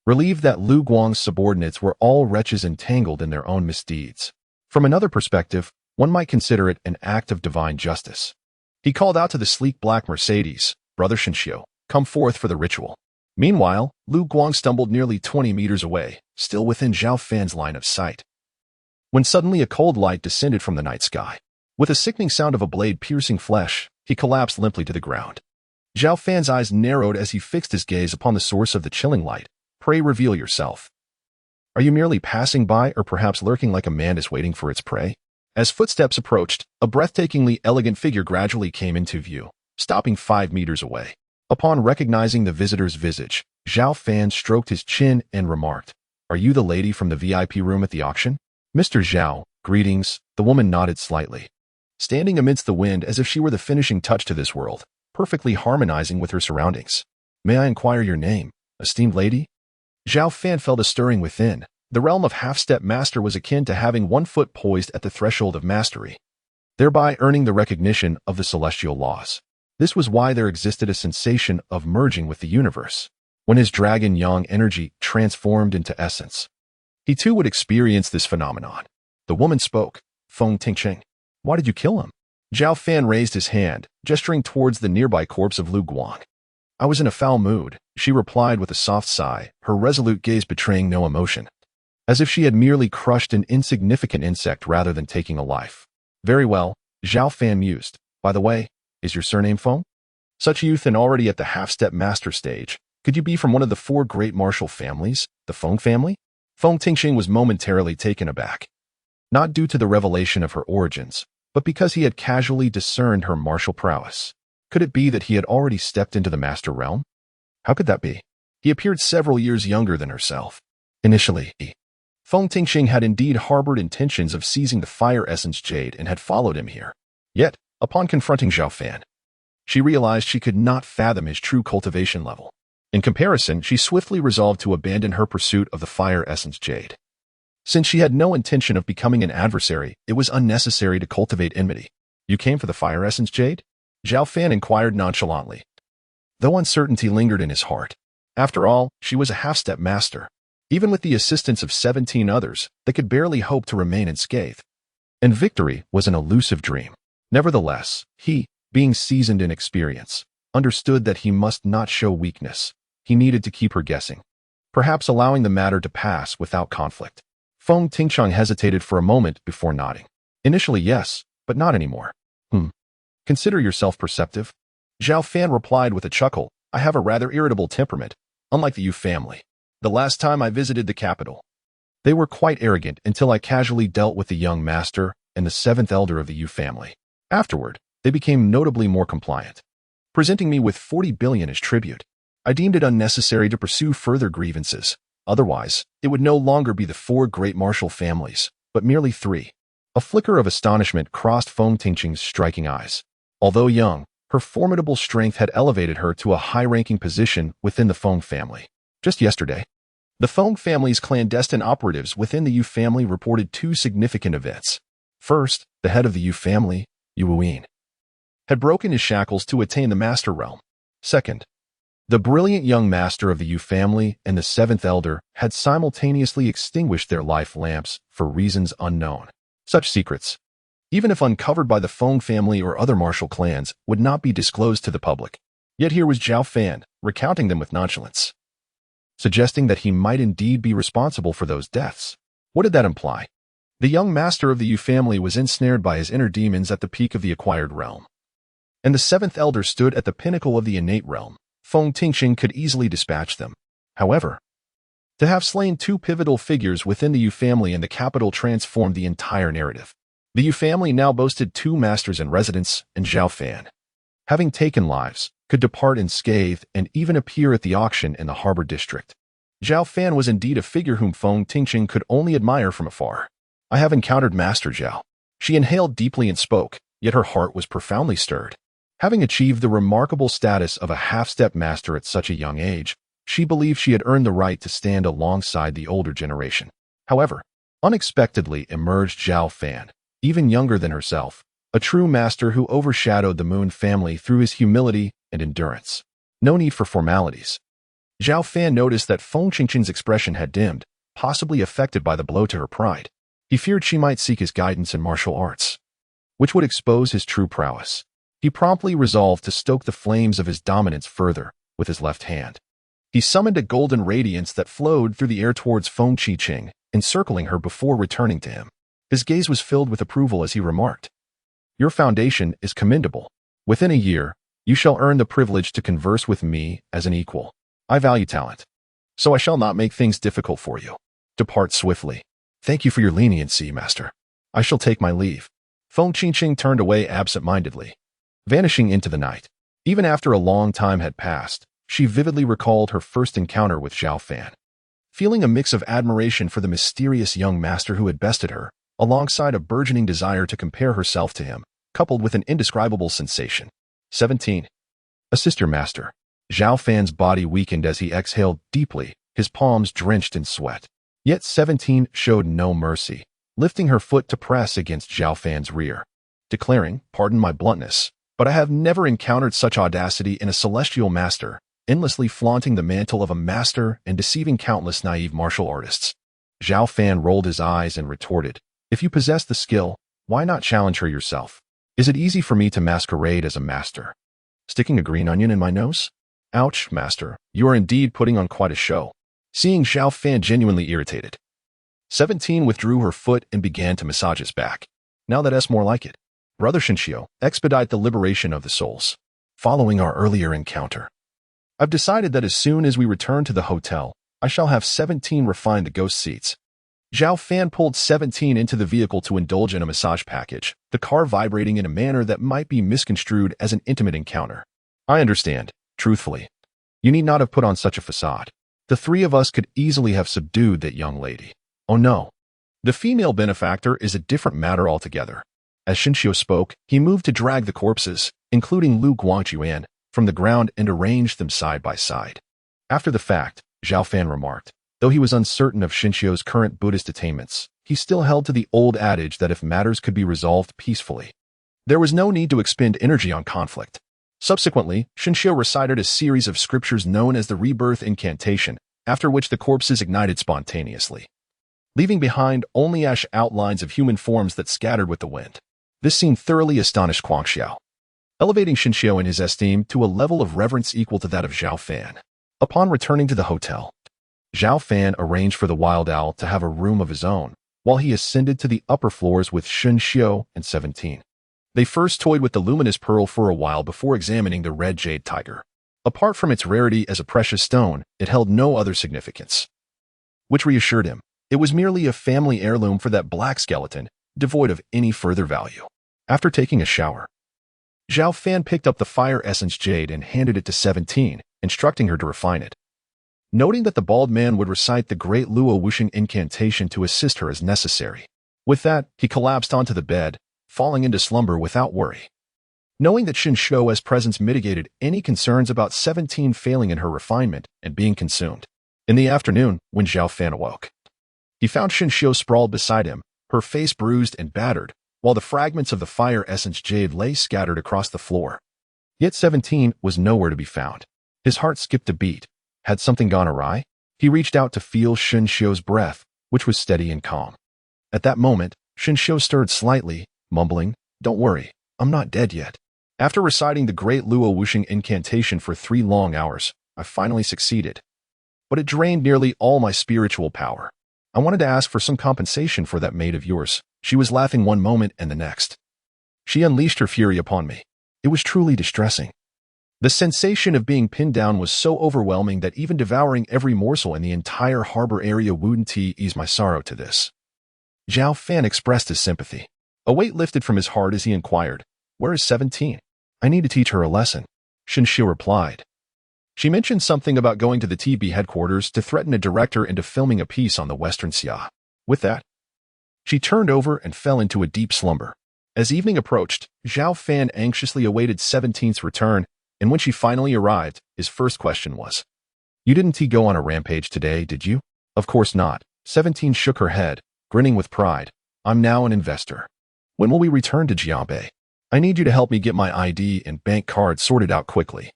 relieved that Lu Guang's subordinates were all wretches entangled in their own misdeeds. From another perspective, one might consider it an act of divine justice. He called out to the sleek black Mercedes, "Brother Shinshio, come forth for the ritual." Meanwhile, Lu Guang stumbled nearly 20 meters away, still within Zhao Fan's line of sight, when suddenly a cold light descended from the night sky. With a sickening sound of a blade piercing flesh, he collapsed limply to the ground. Zhao Fan's eyes narrowed as he fixed his gaze upon the source of the chilling light. "Pray reveal yourself. Are you merely passing by or perhaps lurking like a mantis waiting for its prey?" As footsteps approached, a breathtakingly elegant figure gradually came into view, stopping 5 meters away. Upon recognizing the visitor's visage, Zhao Fan stroked his chin and remarked, "Are you the lady from the VIP room at the auction?" "Mr. Zhao, greetings." The woman nodded slightly, standing amidst the wind as if she were the finishing touch to this world, perfectly harmonizing with her surroundings. "May I inquire your name, esteemed lady?" Zhao Fan felt a stirring within. The realm of half-step master was akin to having one foot poised at the threshold of mastery, thereby earning the recognition of the celestial laws. This was why there existed a sensation of merging with the universe, when his dragon yang energy transformed into essence. He too would experience this phenomenon. The woman spoke, "Feng Tingcheng, why did you kill him?" Zhao Fan raised his hand, gesturing towards the nearby corpse of Lu Guang. "I was in a foul mood," she replied with a soft sigh, her resolute gaze betraying no emotion, as if she had merely crushed an insignificant insect rather than taking a life. "Very well," Zhao Fan mused. "By the way, is your surname Feng? Such youth and already at the half-step master stage. Could you be from one of the 4 great martial families, the Feng family?" Feng Tingxing was momentarily taken aback, not due to the revelation of her origins, but because he had casually discerned her martial prowess. Could it be that he had already stepped into the master realm? How could that be? He appeared several years younger than herself. Initially, Feng Tingxing had indeed harbored intentions of seizing the fire essence jade and had followed him here. Yet, upon confronting Zhao Fan, she realized she could not fathom his true cultivation level. In comparison, she swiftly resolved to abandon her pursuit of the fire essence jade. Since she had no intention of becoming an adversary, it was unnecessary to cultivate enmity. "You came for the fire essence jade?" Zhao Fan inquired nonchalantly, though uncertainty lingered in his heart. After all, she was a half-step master. Even with the assistance of 17 others, they could barely hope to remain unscathed. And victory was an elusive dream. Nevertheless, he, being seasoned in experience, understood that he must not show weakness. He needed to keep her guessing, perhaps allowing the matter to pass without conflict. Feng Tingcheng hesitated for a moment before nodding. "Initially, yes, but not anymore." "Consider yourself perceptive." Zhao Fan replied with a chuckle, "I have a rather irritable temperament, unlike the Yu family. The last time I visited the capital, they were quite arrogant until I casually dealt with the young master and the 7th elder of the Yu family. Afterward, they became notably more compliant, presenting me with 40 billion as tribute. I deemed it unnecessary to pursue further grievances. Otherwise, it would no longer be the 4 great martial families, but merely 3. A flicker of astonishment crossed Feng Tingcheng's striking eyes. Although young, her formidable strength had elevated her to a high-ranking position within the Feng family. Just yesterday, the Feng family's clandestine operatives within the Yu family reported 2 significant events. First, the head of the Yu family, Yu Wuyin, had broken his shackles to attain the master realm. Second, the brilliant young master of the Yu family and the 7th elder had simultaneously extinguished their life lamps for reasons unknown. Such secrets, even if uncovered by the Feng family or other martial clans, would not be disclosed to the public. Yet here was Zhao Fan, recounting them with nonchalance, suggesting that he might indeed be responsible for those deaths. What did that imply? The young master of the Yu family was ensnared by his inner demons at the peak of the acquired realm, and the 7th elder stood at the pinnacle of the innate realm. Feng Tingxing could easily dispatch them. However, to have slain 2 pivotal figures within the Yu family and the capital transformed the entire narrative. The Yu family now boasted 2 masters in residence, and Zhao Fan, having taken lives, could depart unscathed and even appear at the auction in the harbor district. Zhao Fan was indeed a figure whom Feng Tingxing could only admire from afar. "I have encountered Master Zhao." She inhaled deeply and spoke, yet her heart was profoundly stirred. Having achieved the remarkable status of a half-step master at such a young age, she believed she had earned the right to stand alongside the older generation. However, unexpectedly emerged Zhao Fan, even younger than herself, a true master who overshadowed the Moon family through his humility and endurance. No need for formalities. Zhao Fan noticed that Feng Qingqin's expression had dimmed, possibly affected by the blow to her pride. He feared she might seek his guidance in martial arts, which would expose his true prowess. He promptly resolved to stoke the flames of his dominance further with his left hand. He summoned a golden radiance that flowed through the air towards Feng Qingqin, encircling her before returning to him. His gaze was filled with approval as he remarked, "Your foundation is commendable. Within a year, you shall earn the privilege to converse with me as an equal. I value talent, so I shall not make things difficult for you. Depart swiftly. Thank you for your leniency, master. I shall take my leave." Feng Qingqin turned away absent-mindedly, vanishing into the night. Even after a long time had passed, she vividly recalled her first encounter with Zhao Fan. Feeling a mix of admiration for the mysterious young master who had bested her, alongside a burgeoning desire to compare herself to him, coupled with an indescribable sensation. 17. Assist your master. Zhao Fan's body weakened as he exhaled deeply, his palms drenched in sweat. Yet 17 showed no mercy, lifting her foot to press against Zhao Fan's rear, declaring, "Pardon my bluntness, but I have never encountered such audacity in a celestial master, endlessly flaunting the mantle of a master and deceiving countless naive martial artists." Zhao Fan rolled his eyes and retorted, "If you possess the skill, why not challenge her yourself? Is it easy for me to masquerade as a master? Sticking a green onion in my nose? Ouch, master, you are indeed putting on quite a show." Seeing Zhao Fan genuinely irritated, 17 withdrew her foot and began to massage his back. "Now that's more like it. Brother Shinshio, expedite the liberation of the souls." Following our earlier encounter, I've decided that as soon as we return to the hotel, I shall have 17 refine the ghost seats. Zhao Fan pulled 17 into the vehicle to indulge in a massage package, the car vibrating in a manner that might be misconstrued as an intimate encounter. "I understand, truthfully. You need not have put on such a facade. The three of us could easily have subdued that young lady. Oh no. The female benefactor is a different matter altogether." As Shinshio spoke, he moved to drag the corpses, including Lu Guangquan, from the ground and arranged them side by side. After the fact, Zhao Fan remarked, though he was uncertain of Shinshio's current Buddhist attainments, he still held to the old adage that if matters could be resolved peacefully, there was no need to expend energy on conflict. Subsequently, Shinshio recited a series of scriptures known as the Rebirth Incantation, after which the corpses ignited spontaneously, leaving behind only ash outlines of human forms that scattered with the wind. This scene thoroughly astonished Guangxiao, elevating Shinshio in his esteem to a level of reverence equal to that of Zhao Fan. Upon returning to the hotel, Zhao Fan arranged for the wild owl to have a room of his own, while he ascended to the upper floors with Shinshio and 17. They first toyed with the luminous pearl for a while before examining the red jade tiger. Apart from its rarity as a precious stone, it held no other significance, which reassured him. It was merely a family heirloom for that black skeleton, devoid of any further value. After taking a shower, Zhao Fan picked up the fire essence jade and handed it to 17, instructing her to refine it. Noting that the bald man would recite the great Luo Wuxing incantation to assist her as necessary. With that, he collapsed onto the bed, falling into slumber without worry. Knowing that Shinshio's presence mitigated any concerns about 17 failing in her refinement and being consumed. In the afternoon, when Zhao Fan awoke, he found Shinshio sprawled beside him, her face bruised and battered, while the fragments of the fire essence jade lay scattered across the floor. Yet 17 was nowhere to be found. His heart skipped a beat. Had something gone awry? He reached out to feel Shinshio's breath, which was steady and calm. At that moment, Shinshio stirred slightly, mumbling, "Don't worry, I'm not dead yet." After reciting the great Luo Wuxing incantation for 3 long hours, I finally succeeded. But it drained nearly all my spiritual power. I wanted to ask for some compensation for that maid of yours. She was laughing one moment and the next. She unleashed her fury upon me. It was truly distressing. The sensation of being pinned down was so overwhelming that even devouring every morsel in the entire harbor area wouldn't ease my sorrow to this. Zhao Fan expressed his sympathy. A weight lifted from his heart as he inquired, "Where is 17? I need to teach her a lesson." Shinshio replied. She mentioned something about going to the TB headquarters to threaten a director into filming a piece on the Western Xia. With that, she turned over and fell into a deep slumber. As evening approached, Zhao Fan anxiously awaited 17's return, and when she finally arrived, his first question was, "You didn't go on a rampage today, did you?" "Of course not." 17 shook her head, grinning with pride. "I'm now an investor. When will we return to Jianbei? I need you to help me get my ID and bank card sorted out quickly.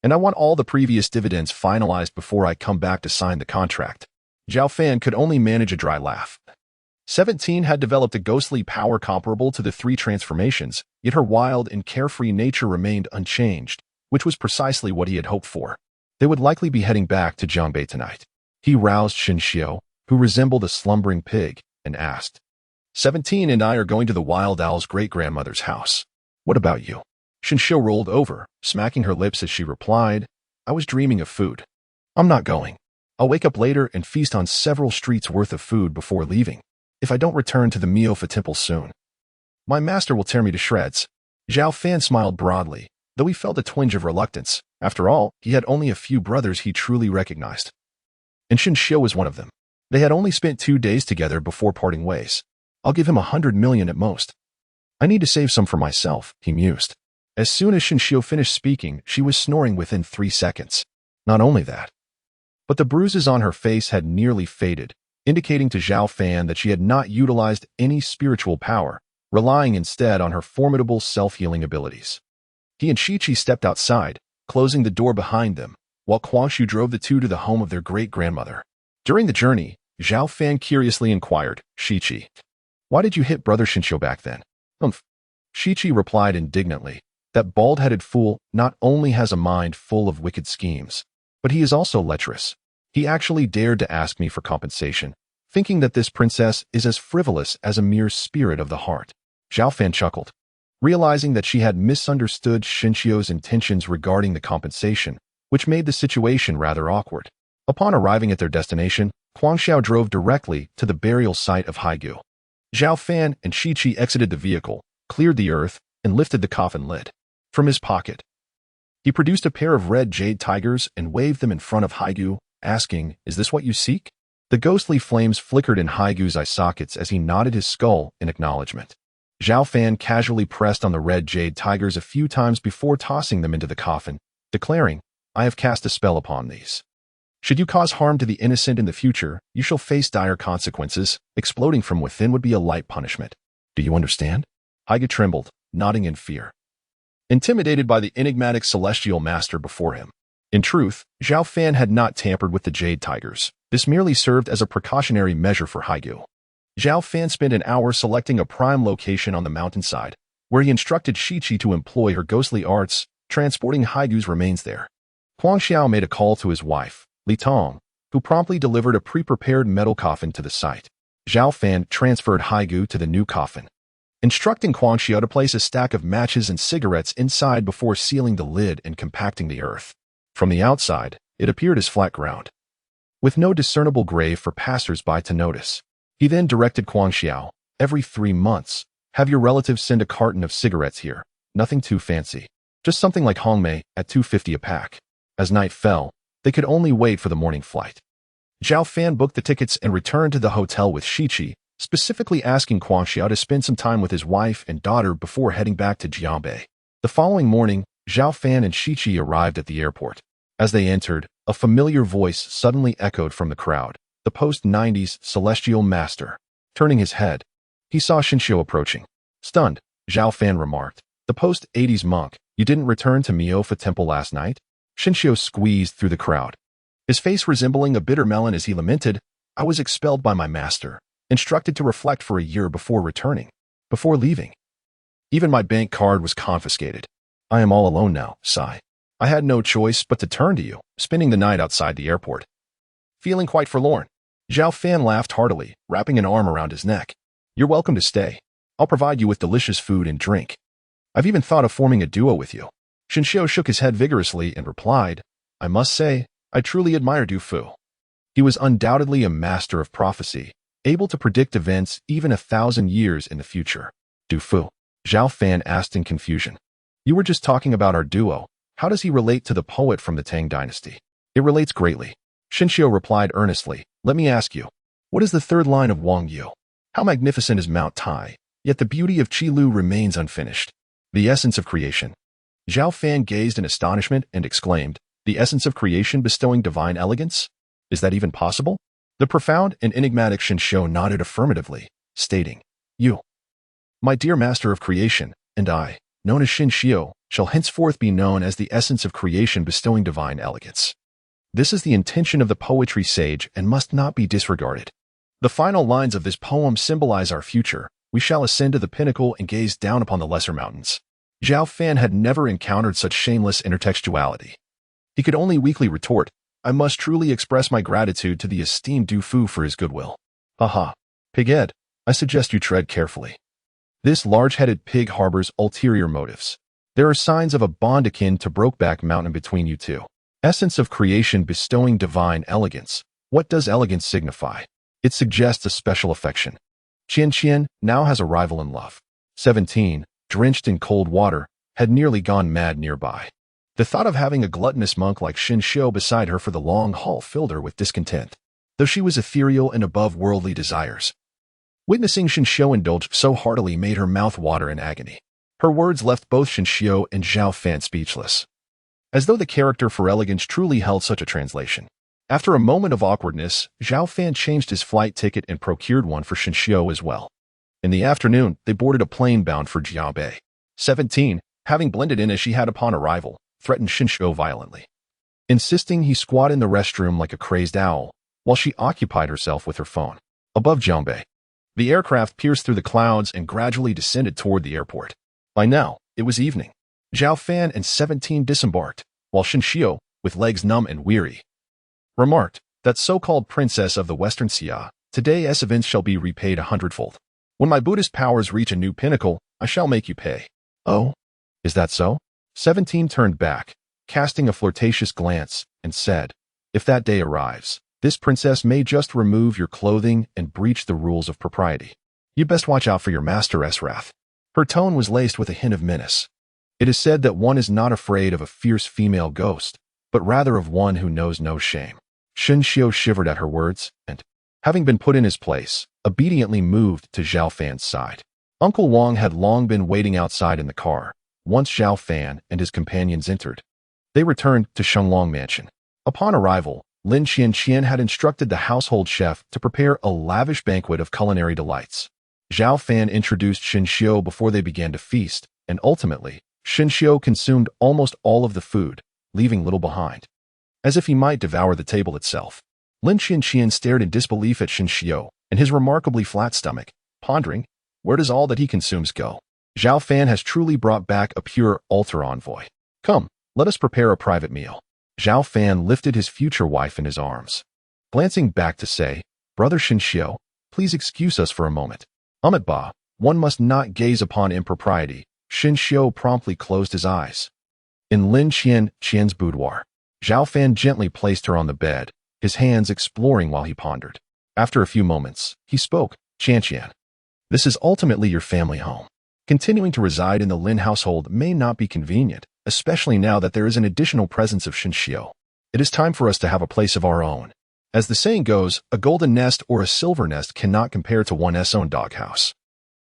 And I want all the previous dividends finalized before I come back to sign the contract." Zhao Fan could only manage a dry laugh. 17 had developed a ghostly power comparable to the three transformations, yet her wild and carefree nature remained unchanged, which was precisely what he had hoped for. They would likely be heading back to Jianbei tonight. He roused Xinxiu, who resembled a slumbering pig, and asked, 17 and I are going to the Wild Owl's great-grandmother's house. What about you?" Xinxiu rolled over, smacking her lips as she replied, "I was dreaming of food. I'm not going. I'll wake up later and feast on several streets' worth of food before leaving. If I don't return to the Miaofa temple soon, my master will tear me to shreds." Zhao Fan smiled broadly, though he felt a twinge of reluctance. After all, he had only a few brothers he truly recognized, and Xinxiu was one of them. They had only spent 2 days together before parting ways. "I'll give him 100 million at most. I need to save some for myself," he mused. As soon as Xinxiu finished speaking, she was snoring within 3 seconds. Not only that, but the bruises on her face had nearly faded, indicating to Zhao Fan that she had not utilized any spiritual power, relying instead on her formidable self-healing abilities. He and Shichi stepped outside, closing the door behind them, while Gongshu drove the two to the home of their great-grandmother. During the journey, Zhao Fan curiously inquired, "Shichi, why did you hit brother Xinxiu back then?" "Humph." Shichi replied indignantly, "That bald-headed fool not only has a mind full of wicked schemes, but he is also lecherous. He actually dared to ask me for compensation, thinking that this princess is as frivolous as a mere spirit of the heart." Zhao Fan chuckled, realizing that she had misunderstood Xinxiu's intentions regarding the compensation, which made the situation rather awkward. Upon arriving at their destination, Guangxiao drove directly to the burial site of Haigu. Zhao Fan and Shichi exited the vehicle, cleared the earth, and lifted the coffin lid. From his pocket, he produced a pair of red jade tigers and waved them in front of Haigu, asking, "Is this what you seek?" The ghostly flames flickered in Haigu's eye sockets as he nodded his skull in acknowledgement. Zhao Fan casually pressed on the red jade tigers a few times before tossing them into the coffin, declaring, "I have cast a spell upon these. Should you cause harm to the innocent in the future, you shall face dire consequences. Exploding from within would be a light punishment. Do you understand?" Haigu trembled, nodding in fear, intimidated by the enigmatic celestial master before him. In truth, Zhao Fan had not tampered with the jade tigers. This merely served as a precautionary measure for Haigu. Zhao Fan spent an hour selecting a prime location on the mountainside, where he instructed Shichi to employ her ghostly arts, transporting Haigu's remains there. Guangxiao made a call to his wife, Li Tong, who promptly delivered a pre-prepared metal coffin to the site. Zhao Fan transferred Haigu to the new coffin, instructing Guangxiao to place a stack of matches and cigarettes inside before sealing the lid and compacting the earth. From the outside, it appeared as flat ground, with no discernible grave for passers-by to notice. He then directed Guangxiao, "Every 3 months, have your relatives send a carton of cigarettes here. Nothing too fancy. Just something like Hongmei at 250 a pack." As night fell, they could only wait for the morning flight. Zhao Fan booked the tickets and returned to the hotel with Shichi, specifically asking Guangxiao to spend some time with his wife and daughter before heading back to Jianbei. The following morning, Zhao Fan and Shichi arrived at the airport. As they entered, a familiar voice suddenly echoed from the crowd, the post-90s celestial master. Turning his head, he saw Xinxiu approaching. Stunned, Zhao Fan remarked, "The post-80s monk, you didn't return to Miaofa temple last night?" Xinxiu squeezed through the crowd, his face resembling a bitter melon as he lamented, "I was expelled by my master, instructed to reflect for a year before returning. Before leaving, even my bank card was confiscated. I am all alone now, sigh. I had no choice but to turn to you," spending the night outside the airport. Feeling quite forlorn, Zhao Fan laughed heartily, wrapping an arm around his neck. "You're welcome to stay. I'll provide you with delicious food and drink. I've even thought of forming a duo with you." Xinxiu shook his head vigorously and replied, "I must say, I truly admire Du Fu. He was undoubtedly a master of prophecy, able to predict events even 1,000 years in the future." "Du Fu?" Zhao Fan asked in confusion. "You were just talking about our duo. How does he relate to the poet from the Tang dynasty?" "It relates greatly." Xinxiu replied earnestly, "Let me ask you, what is the third line of Wang Yu? How magnificent is Mount Tai? Yet the beauty of Qilu remains unfinished. The essence of creation. Zhao Fan gazed in astonishment and exclaimed, the essence of creation bestowing divine elegance? Is that even possible? The profound and enigmatic Shinshio nodded affirmatively, stating, You, my dear master of creation, and I, known as Shinshio, shall henceforth be known as the essence of creation bestowing divine elegance. This is the intention of the poetry sage and must not be disregarded. The final lines of this poem symbolize our future. We shall ascend to the pinnacle and gaze down upon the lesser mountains. Zhao Fan had never encountered such shameless intertextuality. He could only weakly retort, I must truly express my gratitude to the esteemed Du Fu for his goodwill. Haha, Pighead, I suggest you tread carefully. This large-headed pig harbors ulterior motives. There are signs of a bond akin to Brokeback Mountain between you two. Essence of creation bestowing divine elegance. What does elegance signify? It suggests a special affection. Qian now has a rival in love. 17, drenched in cold water, had nearly gone mad nearby. The thought of having a gluttonous monk like Shinshio beside her for the long haul filled her with discontent, though she was ethereal and above worldly desires. Witnessing Shinshio indulge so heartily made her mouth water in agony. Her words left both Shinshio and Zhao Fan speechless, as though the character for elegance truly held such a translation. After a moment of awkwardness, Zhao Fan changed his flight ticket and procured one for Shinshio as well. In the afternoon, they boarded a plane bound for Jiaobei. 17, having blended in as she had upon arrival, threatened Shinshio violently, insisting he squat in the restroom like a crazed owl, while she occupied herself with her phone. Above Jiaobei, the aircraft pierced through the clouds and gradually descended toward the airport. By now, it was evening. Zhao Fan and 17 disembarked, while Shinshio, with legs numb and weary, remarked, that so-called princess of the Western Xia, today's events shall be repaid 100-fold. When my Buddhist powers reach a new pinnacle, I shall make you pay. Oh, is that so? 17 turned back, casting a flirtatious glance, and said, if that day arrives, this princess may just remove your clothing and breach the rules of propriety. You best watch out for your master's wrath. Her tone was laced with a hint of menace. It is said that one is not afraid of a fierce female ghost, but rather of one who knows no shame. Shinshio shivered at her words, and, having been put in his place, obediently moved to Zhao Fan's side. Uncle Wang had long been waiting outside in the car. Once Zhao Fan and his companions entered, they returned to Shenglong Mansion. Upon arrival, Lin Qian had instructed the household chef to prepare a lavish banquet of culinary delights. Zhao Fan introduced Shinshio before they began to feast, and ultimately, Shinshio consumed almost all of the food, leaving little behind, as if he might devour the table itself. Lin Qian stared in disbelief at Shinshio and his remarkably flat stomach, pondering, where does all that he consumes go? Zhao Fan has truly brought back a pure altar envoy. Come, let us prepare a private meal. Zhao Fan lifted his future wife in his arms, glancing back to say, Brother Shinshio, please excuse us for a moment. Ba, one must not gaze upon impropriety. Shinshio promptly closed his eyes. In Lin Qian's boudoir, Zhao Fan gently placed her on the bed, his hands exploring while he pondered. After a few moments, he spoke, Qian, this is ultimately your family home. Continuing to reside in the Lin household may not be convenient, especially now that there is an additional presence of Shinshio. It is time for us to have a place of our own. As the saying goes, a golden nest or a silver nest cannot compare to one's own doghouse.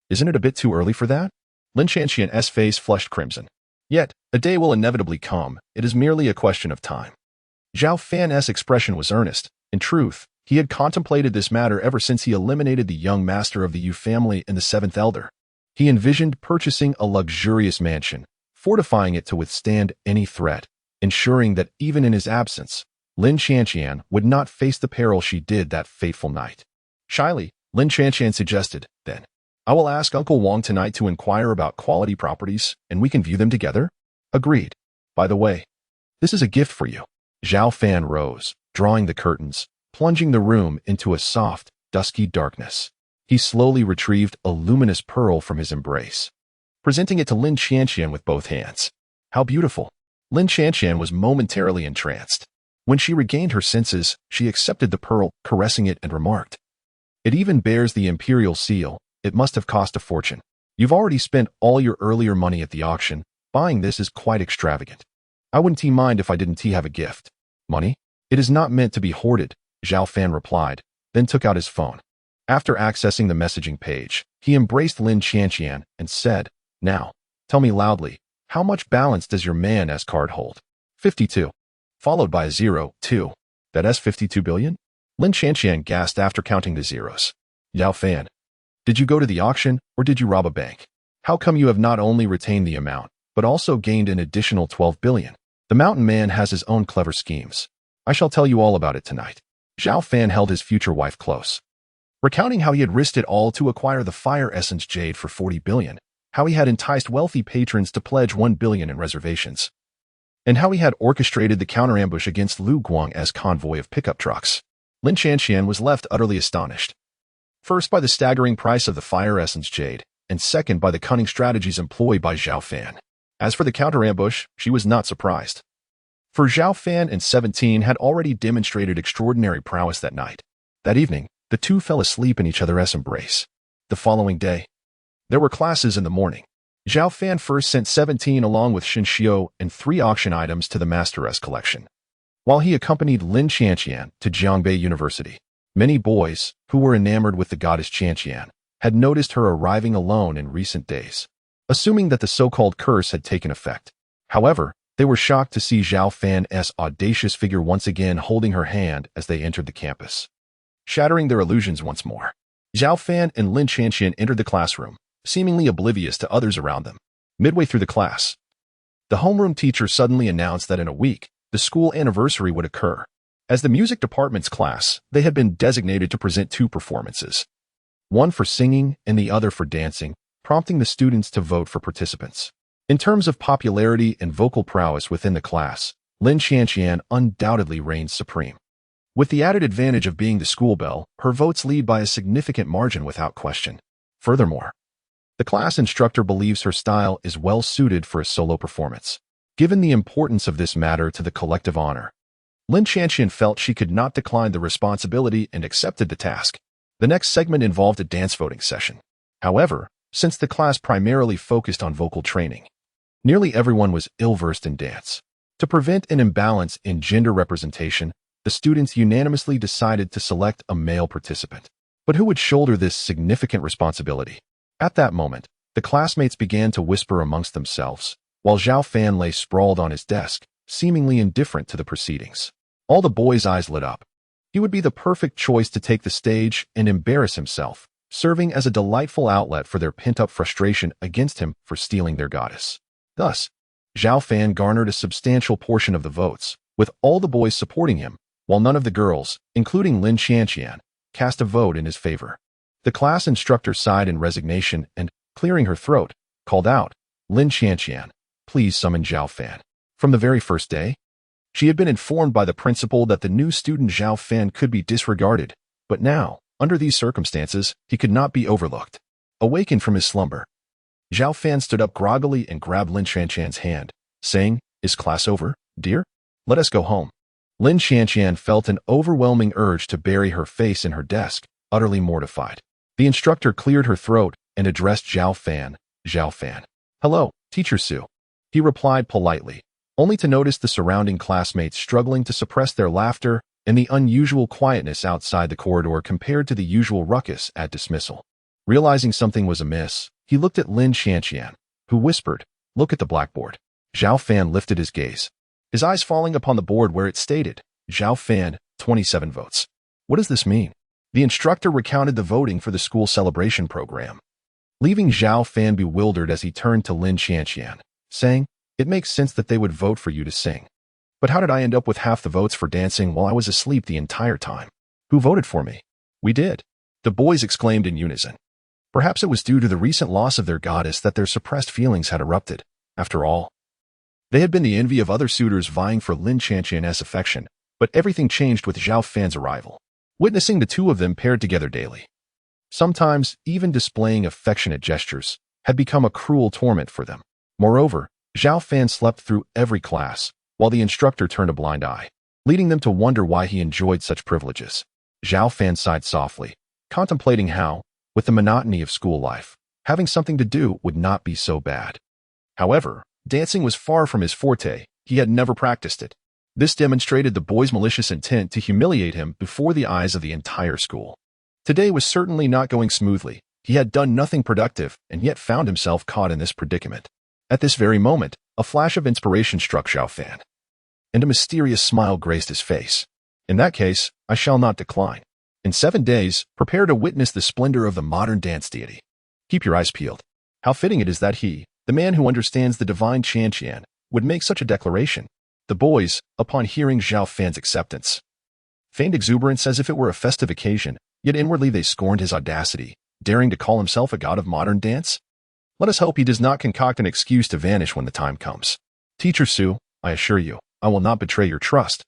Isn't it a bit too early for that? Lin Qian's face flushed crimson. Yet, a day will inevitably come. It is merely a question of time. Zhao Fan's expression was earnest. In truth, he had contemplated this matter ever since he eliminated the young master of the Yu family and the seventh elder. He envisioned purchasing a luxurious mansion, fortifying it to withstand any threat, ensuring that even in his absence, Lin Qian would not face the peril she did that fateful night. Shyly, Lin Qian suggested, then, I will ask Uncle Wang tonight to inquire about quality properties, and we can view them together? Agreed. By the way, this is a gift for you. Zhao Fan rose, drawing the curtains, plunging the room into a soft, dusky darkness. He slowly retrieved a luminous pearl from his embrace, presenting it to Lin Qian with both hands. How beautiful! Lin Qian was momentarily entranced. When she regained her senses, she accepted the pearl, caressing it, and remarked, it even bears the imperial seal. It must have cost a fortune. You've already spent all your earlier money at the auction. Buying this is quite extravagant. I wouldn't mind if I didn't have a gift. Money? It is not meant to be hoarded, Zhao Fan replied, then took out his phone. After accessing the messaging page, he embraced Lin Qianqian and said, "Now, tell me loudly, how much balance does your man-s card hold?" 52. Followed by a 0, 2. That's 52 billion? Lin Qianqian gasped after counting the zeros. Yao Fan, did you go to the auction or did you rob a bank? How come you have not only retained the amount, but also gained an additional 12 billion? The mountain man has his own clever schemes. I shall tell you all about it tonight. Zhao Fan held his future wife close, recounting how he had risked it all to acquire the fire essence jade for 40 billion, how he had enticed wealthy patrons to pledge 1 billion in reservations, and how he had orchestrated the counter-ambush against Lu Guang's convoy of pickup trucks. Lin Qianqian was left utterly astonished. First by the staggering price of the fire essence jade, and second by the cunning strategies employed by Zhao Fan. As for the counter-ambush, she was not surprised. For Zhao Fan and 17 had already demonstrated extraordinary prowess that night. That evening, the two fell asleep in each other's embrace. The following day, there were classes in the morning. Zhao Fan first sent 17 along with Shin Xiu and 3 auction items to the Master's collection, while he accompanied Lin Qianqian to Jiangbei University. Many boys, who were enamored with the goddess Qianqian, had noticed her arriving alone in recent days, assuming that the so-called curse had taken effect. However, they were shocked to see Zhao Fan's audacious figure once again holding her hand as they entered the campus, shattering their illusions once more. Zhao Fan and Lin Qianqian entered the classroom, seemingly oblivious to others around them. Midway through the class, the homeroom teacher suddenly announced that in a week, the school anniversary would occur. As the music department's class, they had been designated to present 2 performances, one for singing and the other for dancing, prompting the students to vote for participants. In terms of popularity and vocal prowess within the class, Lin Qianqian undoubtedly reigns supreme. With the added advantage of being the school belle, her votes lead by a significant margin without question. Furthermore, the class instructor believes her style is well suited for a solo performance. Given the importance of this matter to the collective honor, Lin Qianqian felt she could not decline the responsibility and accepted the task. The next segment involved a dance voting session. However, since the class primarily focused on vocal training, nearly everyone was ill-versed in dance. To prevent an imbalance in gender representation, the students unanimously decided to select a male participant. But who would shoulder this significant responsibility? At that moment, the classmates began to whisper amongst themselves, while Zhao Fan lay sprawled on his desk, seemingly indifferent to the proceedings. All the boys' eyes lit up. He would be the perfect choice to take the stage and embarrass himself, serving as a delightful outlet for their pent-up frustration against him for stealing their goddess. Thus, Zhao Fan garnered a substantial portion of the votes, with all the boys supporting him, while none of the girls, including Lin Qianqian, cast a vote in his favor. The class instructor sighed in resignation and, clearing her throat, called out, "Lin Qianqian, please summon Zhao Fan." From the very first day, she had been informed by the principal that the new student Zhao Fan could be disregarded, but now, under these circumstances, he could not be overlooked. Awakened from his slumber, Zhao Fan stood up groggily and grabbed Lin Qianqian's hand, saying, "Is class over, dear? Let us go home." Lin Qianqian felt an overwhelming urge to bury her face in her desk, utterly mortified. The instructor cleared her throat and addressed Zhao Fan. "Zhao Fan. Hello, Teacher Su." He replied politely, only to notice the surrounding classmates struggling to suppress their laughter and the unusual quietness outside the corridor compared to the usual ruckus at dismissal. Realizing something was amiss, he looked at Lin Qianqian, who whispered, "Look at the blackboard." Zhao Fan lifted his gaze, his eyes falling upon the board where it stated, "Zhao Fan, 27 votes. What does this mean?" The instructor recounted the voting for the school celebration program, leaving Zhao Fan bewildered as he turned to Lin Qianqian, saying, "It makes sense that they would vote for you to sing. But how did I end up with half the votes for dancing while I was asleep the entire time? Who voted for me?" "We did," the boys exclaimed in unison. Perhaps it was due to the recent loss of their goddess that their suppressed feelings had erupted. After all, they had been the envy of other suitors vying for Lin Qianqian's affection, but everything changed with Zhao Fan's arrival. Witnessing the two of them paired together daily, sometimes even displaying affectionate gestures, had become a cruel torment for them. Moreover, Zhao Fan slept through every class, while the instructor turned a blind eye, leading them to wonder why he enjoyed such privileges. Zhao Fan sighed softly, contemplating how, with the monotony of school life, having something to do would not be so bad. However, dancing was far from his forte. He had never practiced it. This demonstrated the boy's malicious intent to humiliate him before the eyes of the entire school. Today was certainly not going smoothly. He had done nothing productive and yet found himself caught in this predicament. At this very moment, a flash of inspiration struck Zhao Fan, and a mysterious smile graced his face. In that case, I shall not decline. In 7 days, prepare to witness the splendor of the modern dance deity. Keep your eyes peeled. How fitting it is that he, the man who understands the divine Qian, would make such a declaration. The boys, upon hearing Zhao Fan's acceptance, feigned exuberance as if it were a festive occasion, yet inwardly they scorned his audacity, daring to call himself a god of modern dance. Let us hope he does not concoct an excuse to vanish when the time comes. Teacher Su, I assure you, I will not betray your trust,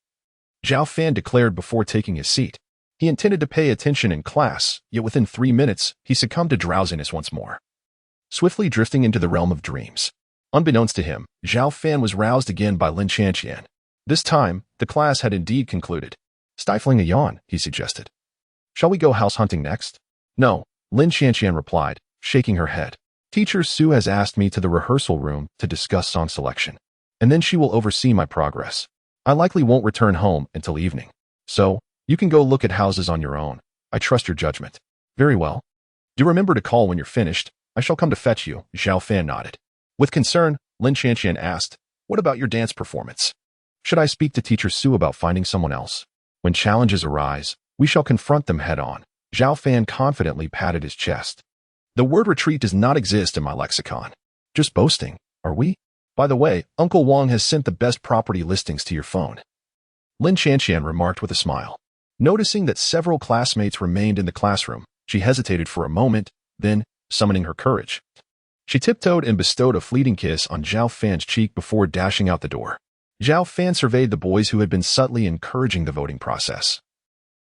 Zhao Fan declared before taking his seat. He intended to pay attention in class, yet within 3 minutes, he succumbed to drowsiness once more, swiftly drifting into the realm of dreams. Unbeknownst to him, Zhao Fan was roused again by Lin Qian. This time, the class had indeed concluded. Stifling a yawn, he suggested. Shall we go house hunting next? No, Lin Qian replied, shaking her head. Teacher Su has asked me to the rehearsal room to discuss song selection, and then she will oversee my progress. I likely won't return home until evening. So, you can go look at houses on your own. I trust your judgment. Very well. Do remember to call when you're finished. I shall come to fetch you, Zhao Fan nodded. With concern, Lin Qian asked, what about your dance performance? Should I speak to Teacher Su about finding someone else? When challenges arise, we shall confront them head-on. Zhao Fan confidently patted his chest. The word retreat does not exist in my lexicon. Just boasting, are we? By the way, Uncle Wang has sent the best property listings to your phone, Lin Qian remarked with a smile. Noticing that several classmates remained in the classroom, she hesitated for a moment, then, summoning her courage, she tiptoed and bestowed a fleeting kiss on Zhao Fan's cheek before dashing out the door. Zhao Fan surveyed the boys who had been subtly encouraging the voting process,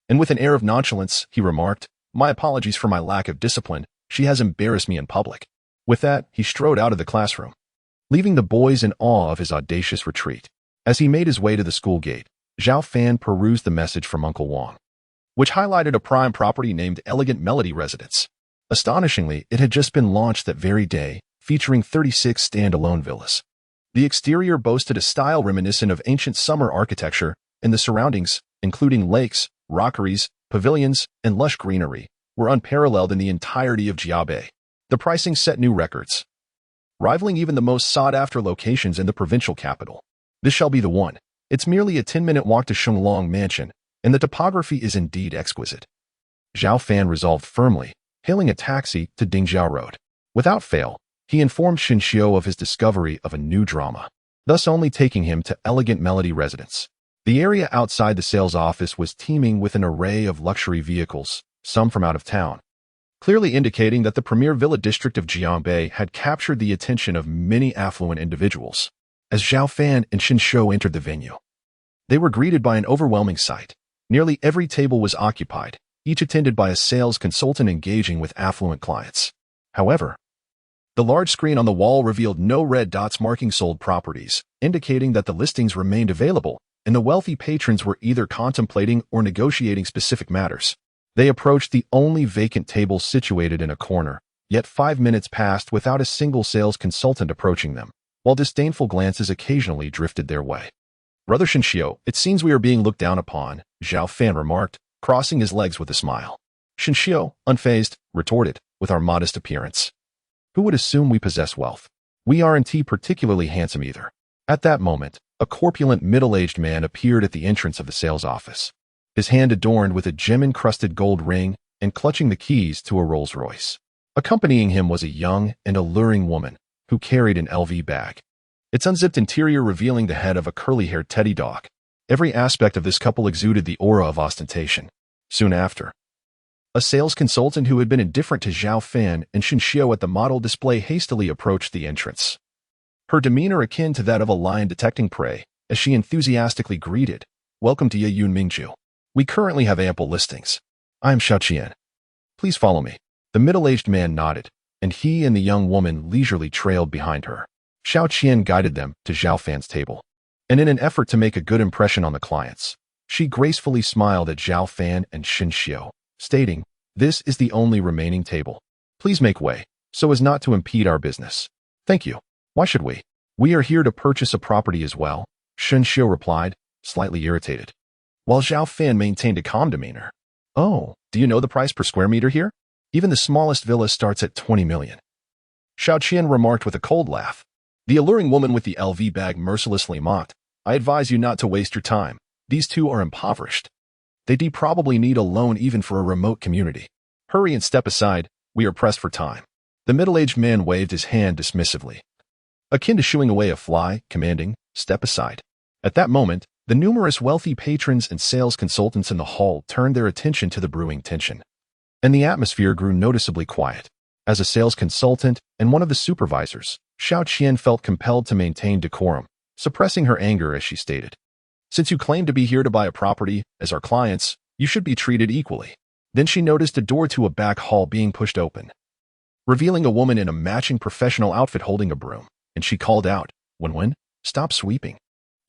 and with an air of nonchalance, he remarked, my apologies for my lack of discipline. She has embarrassed me in public. With that, he strode out of the classroom, leaving the boys in awe of his audacious retreat. As he made his way to the school gate, Zhao Fan perused the message from Uncle Wang, which highlighted a prime property named Elegant Melody Residence. Astonishingly, it had just been launched that very day, featuring 36 standalone villas. The exterior boasted a style reminiscent of ancient summer architecture, and the surroundings, including lakes, rockeries, pavilions, and lush greenery, were unparalleled in the entirety of Jiabei. The pricing set new records, rivaling even the most sought-after locations in the provincial capital. This shall be the one. It's merely a 10-minute walk to Shenglong Mansion, and the topography is indeed exquisite. Zhao Fan resolved firmly, hailing a taxi to Dingjiao Road. Without fail, he informed Xinxiu of his discovery of a new drama, thus only taking him to Elegant Melody Residence. The area outside the sales office was teeming with an array of luxury vehicles, some from out of town, clearly indicating that the premier villa district of Jiangbei had captured the attention of many affluent individuals. As Zhao Fan and Xinxiu entered the venue, they were greeted by an overwhelming sight. Nearly every table was occupied, each attended by a sales consultant engaging with affluent clients. However, the large screen on the wall revealed no red dots marking sold properties, indicating that the listings remained available, and the wealthy patrons were either contemplating or negotiating specific matters. They approached the only vacant table situated in a corner, yet 5 minutes passed without a single sales consultant approaching them, while disdainful glances occasionally drifted their way. Brother Xinxiu, it seems we are being looked down upon, Zhao Fan remarked, crossing his legs with a smile. Xinxiu, unfazed, retorted, with our modest appearance, who would assume we possess wealth? We aren't particularly handsome either. At that moment, a corpulent middle-aged man appeared at the entrance of the sales office, his hand adorned with a gem-encrusted gold ring and clutching the keys to a Rolls-Royce. Accompanying him was a young and alluring woman who carried an LV bag, its unzipped interior revealing the head of a curly-haired teddy dog. Every aspect of this couple exuded the aura of ostentation. Soon after, a sales consultant who had been indifferent to Zhao Fan and Xinxiu at the model display hastily approached the entrance, her demeanor akin to that of a lion detecting prey, as she enthusiastically greeted, "Welcome to Yeyun Mingju. We currently have ample listings. I am Xiaoqian. Please follow me." The middle-aged man nodded, and he and the young woman leisurely trailed behind her. Xiaoqian guided them to Zhao Fan's table, and in an effort to make a good impression on the clients, she gracefully smiled at Zhao Fan and Xinxiu, stating, "This is the only remaining table. Please make way, so as not to impede our business." "Thank you. Why should we? We are here to purchase a property as well," Xinxiu replied, slightly irritated, while Zhao Fan maintained a calm demeanor. Oh, do you know the price per square meter here? Even the smallest villa starts at 20 million. Xiao Qian remarked with a cold laugh. The alluring woman with the LV bag mercilessly mocked. I advise you not to waste your time. These two are impoverished. They probably need a loan even for a remote community. Hurry and step aside. We are pressed for time. The middle-aged man waved his hand dismissively, akin to shooing away a fly, commanding, step aside. At that moment, the numerous wealthy patrons and sales consultants in the hall turned their attention to the brewing tension, and the atmosphere grew noticeably quiet. As a sales consultant and one of the supervisors, Xiao Qian felt compelled to maintain decorum, suppressing her anger as she stated, "Since you claim to be here to buy a property as our clients, you should be treated equally." Then she noticed a door to a back hall being pushed open, revealing a woman in a matching professional outfit holding a broom, and she called out, "Wen, stop sweeping.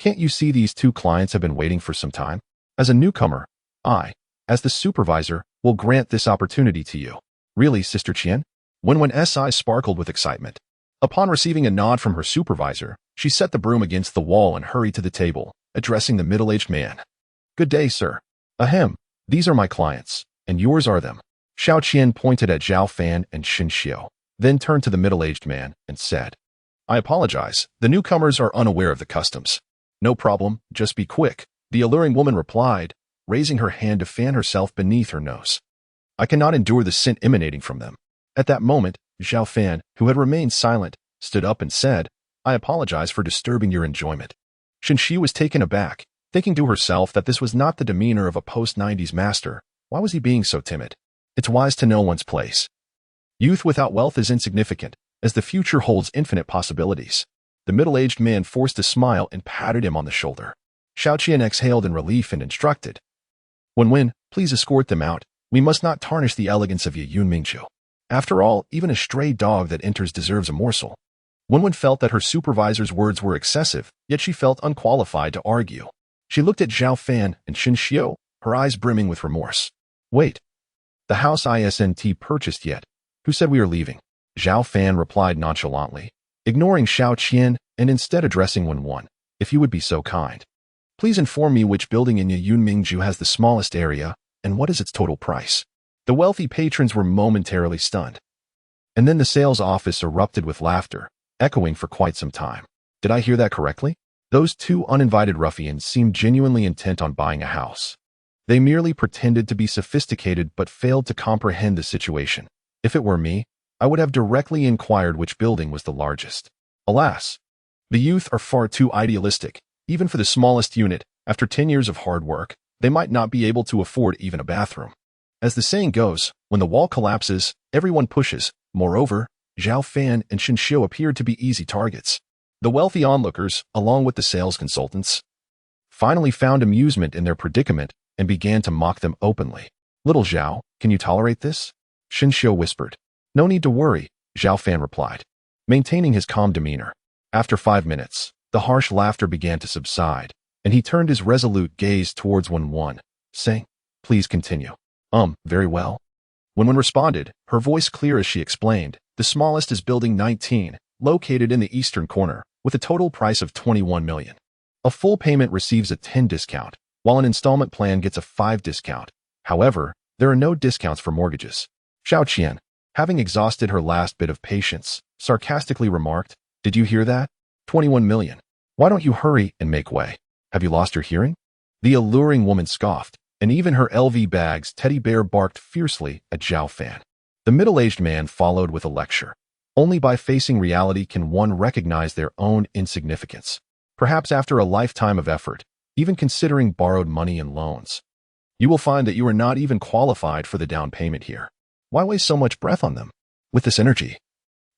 Can't you see these two clients have been waiting for some time? As a newcomer, I, as the supervisor, will grant this opportunity to you." "Really, Sister Qian?" Wen's eyes sparkled with excitement. Upon receiving a nod from her supervisor, she set the broom against the wall and hurried to the table, addressing the middle-aged man. "Good day, sir. Ahem, these are my clients, and yours are them." Xiao Qian pointed at Zhao Fan and Xin Xiu, then turned to the middle-aged man and said, "I apologize. The newcomers are unaware of the customs." "No problem, just be quick," the alluring woman replied, raising her hand to fan herself beneath her nose. "I cannot endure the scent emanating from them." At that moment, Zhao Fan, who had remained silent, stood up and said, "I apologize for disturbing your enjoyment." Xin Xiu was taken aback, thinking to herself that this was not the demeanor of a post-90s master. Why was he being so timid? It's wise to know one's place. Youth without wealth is insignificant, as the future holds infinite possibilities. The middle-aged man forced a smile and patted him on the shoulder. Xiao Qian exhaled in relief and instructed, Wen, please escort them out. We must not tarnish the elegance of Yun Mingqiu. After all, even a stray dog that enters deserves a morsel." Wen felt that her supervisor's words were excessive, yet she felt unqualified to argue. She looked at Zhao Fan and Xin Xiu, her eyes brimming with remorse. "Wait. The house isn't purchased yet. Who said we are leaving?" Zhao Fan replied nonchalantly, ignoring Xiao Qian and instead addressing Wen. "If you would be so kind, please inform me which building in Yunmingju has the smallest area and what is its total price." The wealthy patrons were momentarily stunned, and then the sales office erupted with laughter, echoing for quite some time. Did I hear that correctly? Those two uninvited ruffians seemed genuinely intent on buying a house. They merely pretended to be sophisticated but failed to comprehend the situation. If it were me, I would have directly inquired which building was the largest. Alas, the youth are far too idealistic. Even for the smallest unit, after 10 years of hard work, they might not be able to afford even a bathroom. As the saying goes, when the wall collapses, everyone pushes. Moreover, Zhao Fan and Xin Xiu appeared to be easy targets. The wealthy onlookers, along with the sales consultants, finally found amusement in their predicament and began to mock them openly. "Little Zhao, can you tolerate this?" Xin Xiu whispered. "No need to worry," Zhao Fan replied, maintaining his calm demeanor. After 5 minutes, the harsh laughter began to subside, and he turned his resolute gaze towards Wen, saying, "Please continue." Very well." Wen responded, her voice clear as she explained, "The smallest is building 19, located in the eastern corner, with a total price of 21 million. A full payment receives a 10 discount, while an installment plan gets a 5 discount. However, there are no discounts for mortgages." Xiao Qian, having exhausted her last bit of patience, sarcastically remarked, "Did you hear that? 21 million. Why don't you hurry and make way? Have you lost your hearing?" The alluring woman scoffed, and even her LV bag's teddy bear barked fiercely at Zhao Fan. The middle-aged man followed with a lecture. Only by facing reality can one recognize their own insignificance. Perhaps after a lifetime of effort, even considering borrowed money and loans, you will find that you are not even qualified for the down payment here. Why waste so much breath on them? With this energy,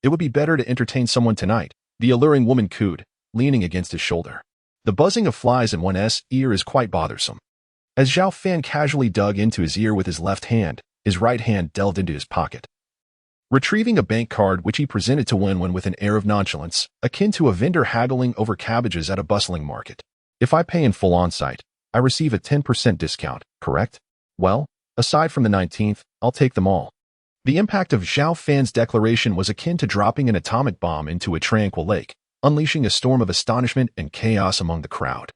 it would be better to entertain someone tonight, the alluring woman cooed, leaning against his shoulder. The buzzing of flies in one's ear is quite bothersome. As Zhao Fan casually dug into his ear with his left hand, his right hand delved into his pocket, retrieving a bank card which he presented to Wen with an air of nonchalance, akin to a vendor haggling over cabbages at a bustling market. "If I pay in full on-site, I receive a 10% discount, correct? Well, aside from the 19th, I'll take them all." The impact of Zhao Fan's declaration was akin to dropping an atomic bomb into a tranquil lake, unleashing a storm of astonishment and chaos among the crowd.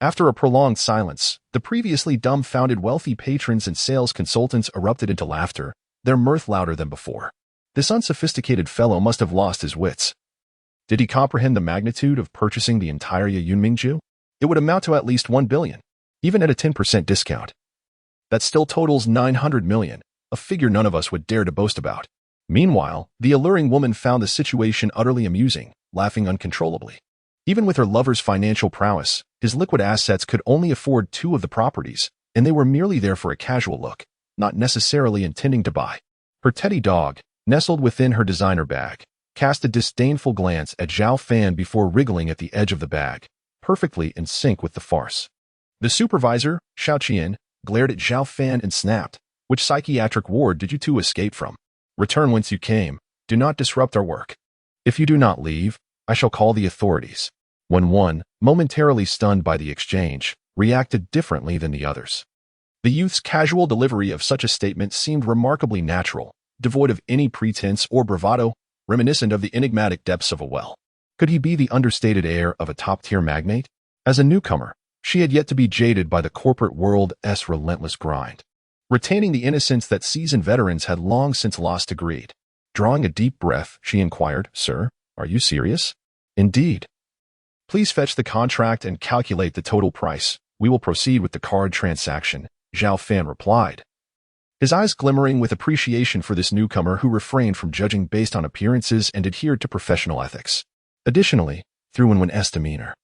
After a prolonged silence, the previously dumbfounded wealthy patrons and sales consultants erupted into laughter, their mirth louder than before. This unsophisticated fellow must have lost his wits. Did he comprehend the magnitude of purchasing the entire Yunmingju? It would amount to at least 1 billion, even at a 10% discount. That still totals 900 million, a figure none of us would dare to boast about. Meanwhile, the alluring woman found the situation utterly amusing, laughing uncontrollably. Even with her lover's financial prowess, his liquid assets could only afford 2 of the properties, and they were merely there for a casual look, not necessarily intending to buy. Her teddy dog, nestled within her designer bag, cast a disdainful glance at Zhao Fan before wriggling at the edge of the bag, perfectly in sync with the farce. The supervisor, Xiao Qian, glared at Zhao Fan and snapped, "Which psychiatric ward did you two escape from? Return whence you came. Do not disrupt our work. If you do not leave, I shall call the authorities." When one, momentarily stunned by the exchange, reacted differently than the others. The youth's casual delivery of such a statement seemed remarkably natural, devoid of any pretense or bravado, reminiscent of the enigmatic depths of a well. Could he be the understated heir of a top-tier magnate? As a newcomer, she had yet to be jaded by the corporate world's relentless grind. Retaining the innocence that seasoned veterans had long since lost to greed. Drawing a deep breath, she inquired, "Sir, are you serious?" "Indeed." "Please fetch the contract and calculate the total price. We will proceed with the card transaction," Zhao Fan replied, his eyes glimmering with appreciation for this newcomer who refrained from judging based on appearances and adhered to professional ethics. Additionally, through Wenwen's demeanor,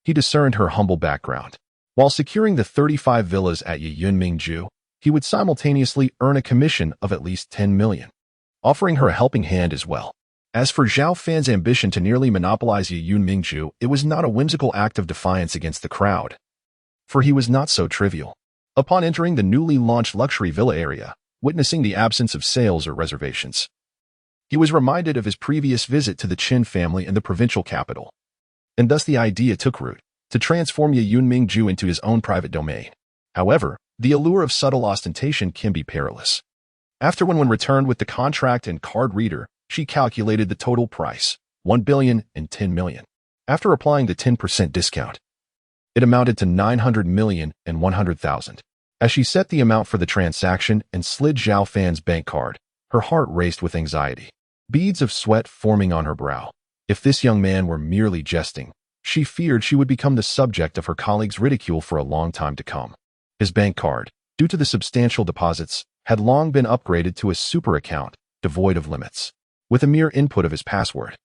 he discerned her humble background. While securing the 35 villas at Yunmingju, he would simultaneously earn a commission of at least 10 million, offering her a helping hand as well. As for Zhao Fan's ambition to nearly monopolize Yunmingju, it was not a whimsical act of defiance against the crowd, for he was not so trivial. Upon entering the newly launched luxury villa area, witnessing the absence of sales or reservations, he was reminded of his previous visit to the Qin family in the provincial capital, and thus the idea took root, to transform Yunmingju into his own private domain. However, the allure of subtle ostentation can be perilous. After Wenwen returned with the contract and card reader, she calculated the total price, 1 billion and 10 million. After applying the 10% discount, it amounted to 900 million and 100,000. As she set the amount for the transaction and slid Zhao Fan's bank card, her heart raced with anxiety, beads of sweat forming on her brow. If this young man were merely jesting, she feared she would become the subject of her colleagues' ridicule for a long time to come. His bank card, due to the substantial deposits, had long been upgraded to a super account, devoid of limits. With a mere input of his password,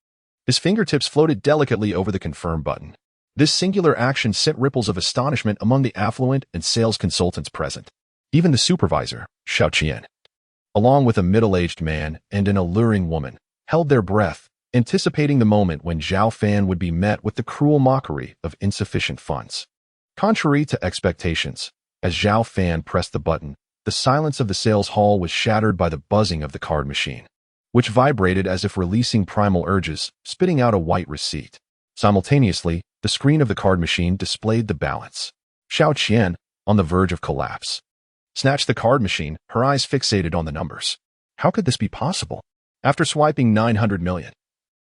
his fingertips floated delicately over the confirm button. This singular action sent ripples of astonishment among the affluent and sales consultants present. Even the supervisor, Xiao Qian, along with a middle-aged man and an alluring woman, held their breath, anticipating the moment when Zhao Fan would be met with the cruel mockery of insufficient funds. Contrary to expectations, as Zhao Fan pressed the button, the silence of the sales hall was shattered by the buzzing of the card machine, which vibrated as if releasing primal urges, spitting out a white receipt. Simultaneously, the screen of the card machine displayed the balance. Xiao Qian, on the verge of collapse, snatched the card machine, her eyes fixated on the numbers. How could this be possible? After swiping 900 million,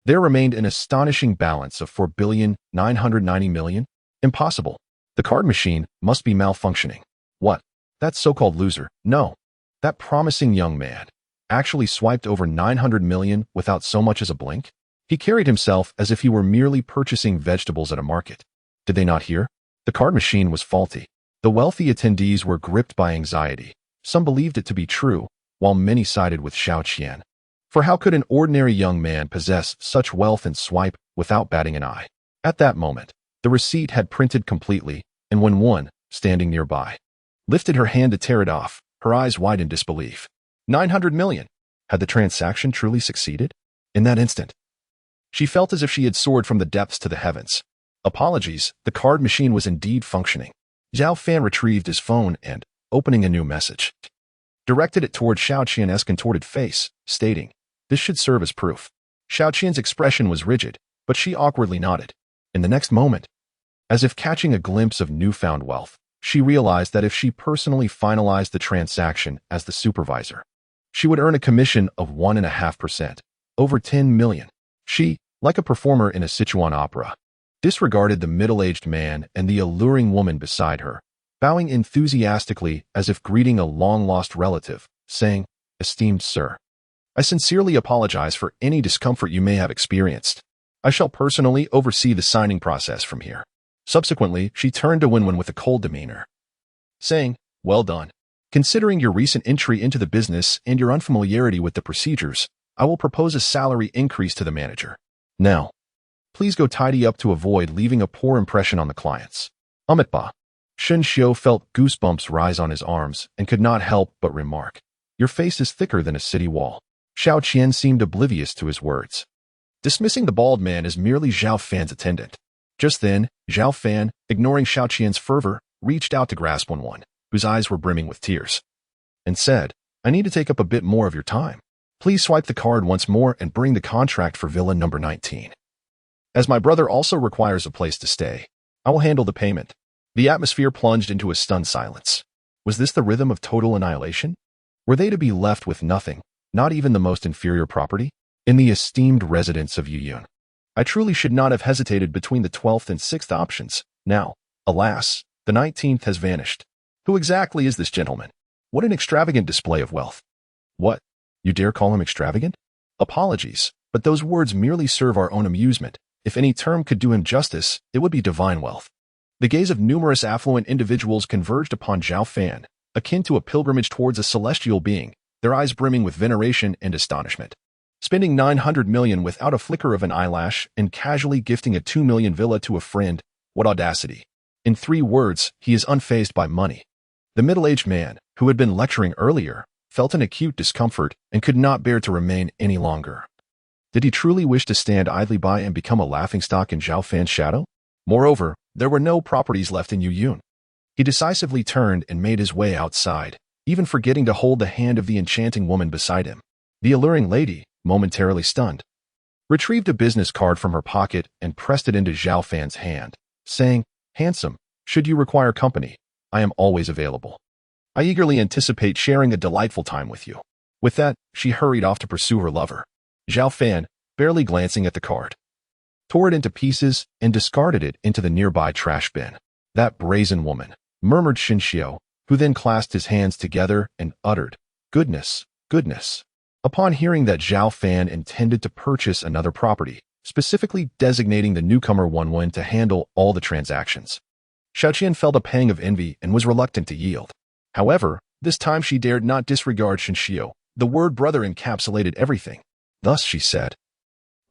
there remained an astonishing balance of 4,990 million. Impossible. The card machine must be malfunctioning. What? That so-called loser, no, that promising young man, actually swiped over 900 million without so much as a blink? He carried himself as if he were merely purchasing vegetables at a market. Did they not hear? The card machine was faulty. The wealthy attendees were gripped by anxiety. Some believed it to be true, while many sided with Xiao Qian. For how could an ordinary young man possess such wealth and swipe without batting an eye? At that moment, the receipt had printed completely, and when one, standing nearby, lifted her hand to tear it off, her eyes wide in disbelief. 900 million! Had the transaction truly succeeded? In that instant, she felt as if she had soared from the depths to the heavens. Apologies, the card machine was indeed functioning. Zhao Fan retrieved his phone and, opening a new message, directed it toward Xiao Qian's contorted face, stating, "This should serve as proof." Xiao Qian's expression was rigid, but she awkwardly nodded. In the next moment, as if catching a glimpse of newfound wealth, she realized that if she personally finalized the transaction as the supervisor, she would earn a commission of 1.5%, over 10 million. She, like a performer in a Sichuan opera, disregarded the middle-aged man and the alluring woman beside her, bowing enthusiastically as if greeting a long-lost relative, saying, "Esteemed sir, I sincerely apologize for any discomfort you may have experienced. I shall personally oversee the signing process from here." Subsequently, she turned to Wenwen with a cold demeanor, saying, "Well done. Considering your recent entry into the business and your unfamiliarity with the procedures, I will propose a salary increase to the manager. Now, please go tidy up to avoid leaving a poor impression on the clients." Amitba. Shen Xiu felt goosebumps rise on his arms and could not help but remark, "Your face is thicker than a city wall." Xiao Qian seemed oblivious to his words, dismissing the bald man as merely Zhao Fan's attendant. Just then, Zhao Fan, ignoring Xiao Qian's fervor, reached out to grasp Wenwen, whose eyes were brimming with tears, and said, "I need to take up a bit more of your time. Please swipe the card once more and bring the contract for Villa number 19. As my brother also requires a place to stay, I will handle the payment." The atmosphere plunged into a stunned silence. Was this the rhythm of total annihilation? Were they to be left with nothing, not even the most inferior property, in the esteemed residence of Yuyun? I truly should not have hesitated between the 12th and 6th options. Now, alas, the 19th has vanished. Who exactly is this gentleman? What an extravagant display of wealth. What? You dare call him extravagant? Apologies, but those words merely serve our own amusement. If any term could do him justice, it would be divine wealth. The gaze of numerous affluent individuals converged upon Zhao Fan, akin to a pilgrimage towards a celestial being, their eyes brimming with veneration and astonishment. Spending 900 million without a flicker of an eyelash and casually gifting a 2 million villa to a friend, what audacity. In 3 words, he is unfazed by money. The middle-aged man, who had been lecturing earlier, felt an acute discomfort and could not bear to remain any longer. Did he truly wish to stand idly by and become a laughingstock in Zhao Fan's shadow? Moreover, there were no properties left in Yuyun. He decisively turned and made his way outside, even forgetting to hold the hand of the enchanting woman beside him. The alluring lady, momentarily stunned, retrieved a business card from her pocket and pressed it into Zhao Fan's hand, saying, "Handsome, should you require company, I am always available. I eagerly anticipate sharing a delightful time with you." With that, she hurried off to pursue her lover. Zhao Fan, barely glancing at the card, tore it into pieces and discarded it into the nearby trash bin. "That brazen woman," murmured Shen Xiu, who then clasped his hands together and uttered, "Goodness, goodness." Upon hearing that Zhao Fan intended to purchase another property, specifically designating the newcomer Wenwen to handle all the transactions, Xiao Qian felt a pang of envy and was reluctant to yield. However, this time she dared not disregard Shen Xiu. The word brother encapsulated everything. Thus she said,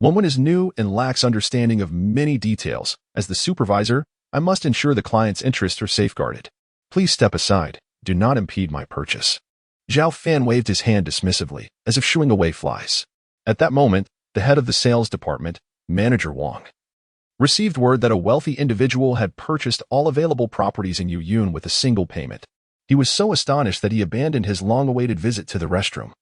"Wenwen is new and lacks understanding of many details. As the supervisor, I must ensure the client's interests are safeguarded. Please step aside. Do not impede my purchase." Zhao Fan waved his hand dismissively, as if shooing away flies. At that moment, the head of the sales department, Manager Wang, received word that a wealthy individual had purchased all available properties in Yuyun with a single payment. He was so astonished that he abandoned his long-awaited visit to the restroom,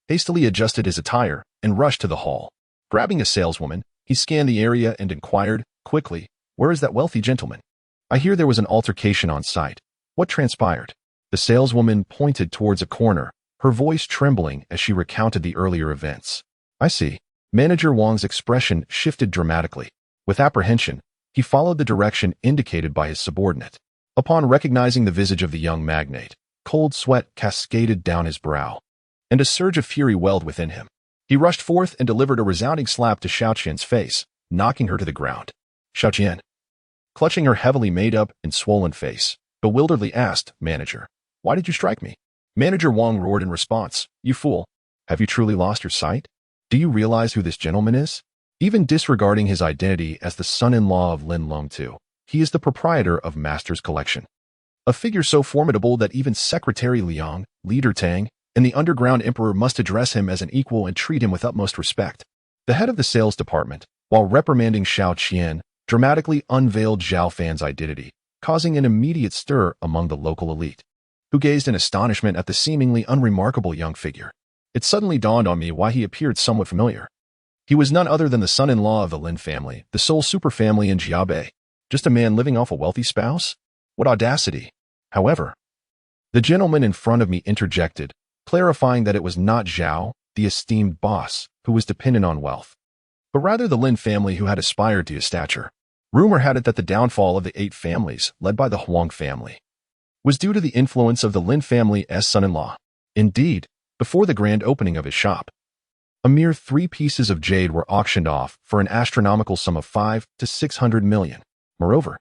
hastily adjusted his attire, and rushed to the hall. Grabbing a saleswoman, he scanned the area and inquired, quickly, "Where is that wealthy gentleman? I hear there was an altercation on site. What transpired?" The saleswoman pointed towards a corner, her voice trembling as she recounted the earlier events. "I see." Manager Wang's expression shifted dramatically. With apprehension, he followed the direction indicated by his subordinate. Upon recognizing the visage of the young magnate, cold sweat cascaded down his brow, and a surge of fury welled within him. He rushed forth and delivered a resounding slap to Xiao Qian's face, knocking her to the ground. Xiao Qian, clutching her heavily made up and swollen face, bewilderedly asked, "Manager, why did you strike me?" Manager Wang roared in response, "You fool! Have you truly lost your sight? Do you realize who this gentleman is? Even disregarding his identity as the son-in-law of Lin Longtu, he is the proprietor of Master's Collection. A figure so formidable that even Secretary Liang, Leader Tang, and the underground emperor must address him as an equal and treat him with utmost respect." The head of the sales department, while reprimanding Xiao Qian, dramatically unveiled Zhao Fan's identity, causing an immediate stir among the local elite, who gazed in astonishment at the seemingly unremarkable young figure. It suddenly dawned on me why he appeared somewhat familiar. He was none other than the son-in-law of the Lin family, the sole superfamily in Jiabei. Just a man living off a wealthy spouse? What audacity! However, the gentleman in front of me interjected, clarifying that it was not Zhao, the esteemed boss, who was dependent on wealth, but rather the Lin family who had aspired to his stature. Rumor had it that the downfall of the 8 families, led by the Huang family, was due to the influence of the Lin family's son-in-law. Indeed, before the grand opening of his shop, a mere 3 pieces of jade were auctioned off for an astronomical sum of 5 to 600 million. Moreover,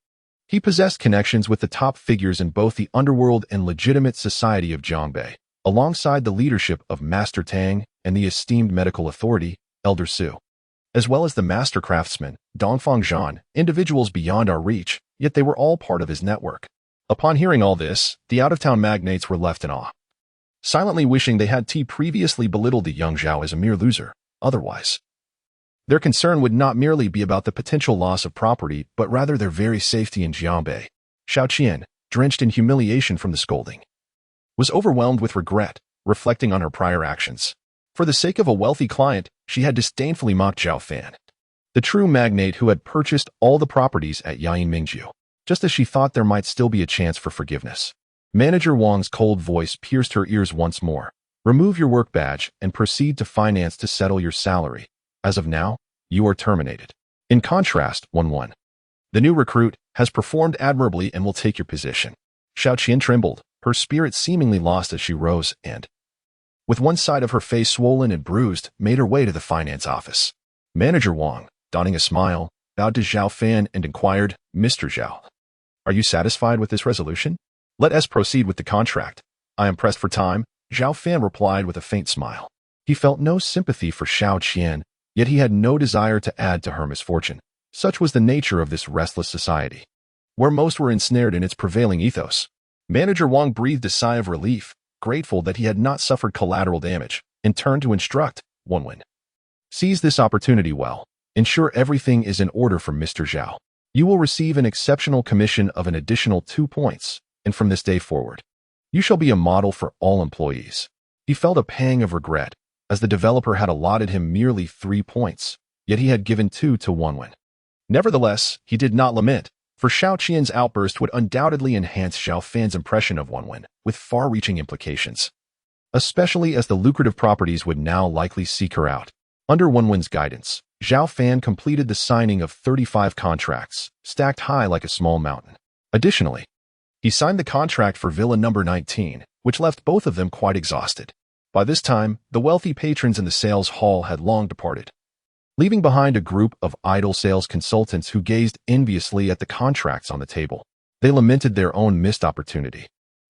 he possessed connections with the top figures in both the underworld and legitimate society of Zhongbei, alongside the leadership of Master Tang and the esteemed medical authority, Elder Su, as well as the master craftsman, Dongfang Zhan, individuals beyond our reach, yet they were all part of his network. Upon hearing all this, the out-of-town magnates were left in awe, silently wishing they had previously belittled the young Zhao as a mere loser. Otherwise, their concern would not merely be about the potential loss of property, but rather their very safety in Jiangbei. Xiao Qian, drenched in humiliation from the scolding, was overwhelmed with regret, reflecting on her prior actions. For the sake of a wealthy client, she had disdainfully mocked Zhao Fan, the true magnate who had purchased all the properties at Yayin Mingju, just as she thought there might still be a chance for forgiveness. Manager Wang's cold voice pierced her ears once more. Remove your work badge and proceed to finance to settle your salary. As of now, you are terminated. In contrast, 1-1. The new recruit has performed admirably and will take your position. Xiao Qian trembled, her spirit seemingly lost as she rose and, with one side of her face swollen and bruised, made her way to the finance office. Manager Wang, donning a smile, bowed to Zhao Fan and inquired, Mr. Zhao, are you satisfied with this resolution? Let us proceed with the contract. I am pressed for time, Zhao Fan replied with a faint smile. He felt no sympathy for Xiao Qian, yet he had no desire to add to her misfortune. Such was the nature of this restless society, where most were ensnared in its prevailing ethos. Manager Wang breathed a sigh of relief, grateful that he had not suffered collateral damage, and turned to instruct, Wenwen. Seize this opportunity well. Ensure everything is in order for Mr. Zhao. You will receive an exceptional commission of an additional 2 points, and from this day forward, you shall be a model for all employees. He felt a pang of regret, as the developer had allotted him merely 3 points, yet he had given 2 to Wenwen. Nevertheless, he did not lament, for Xiao Qian's outburst would undoubtedly enhance Zhao Fan's impression of Wenwen, with far-reaching implications, especially as the lucrative properties would now likely seek her out. Under Wenwen's guidance, Zhao Fan completed the signing of 35 contracts, stacked high like a small mountain. Additionally, he signed the contract for Villa number 19, which left both of them quite exhausted. By this time, the wealthy patrons in the sales hall had long departed, leaving behind a group of idle sales consultants who gazed enviously at the contracts on the table. They lamented their own missed opportunity,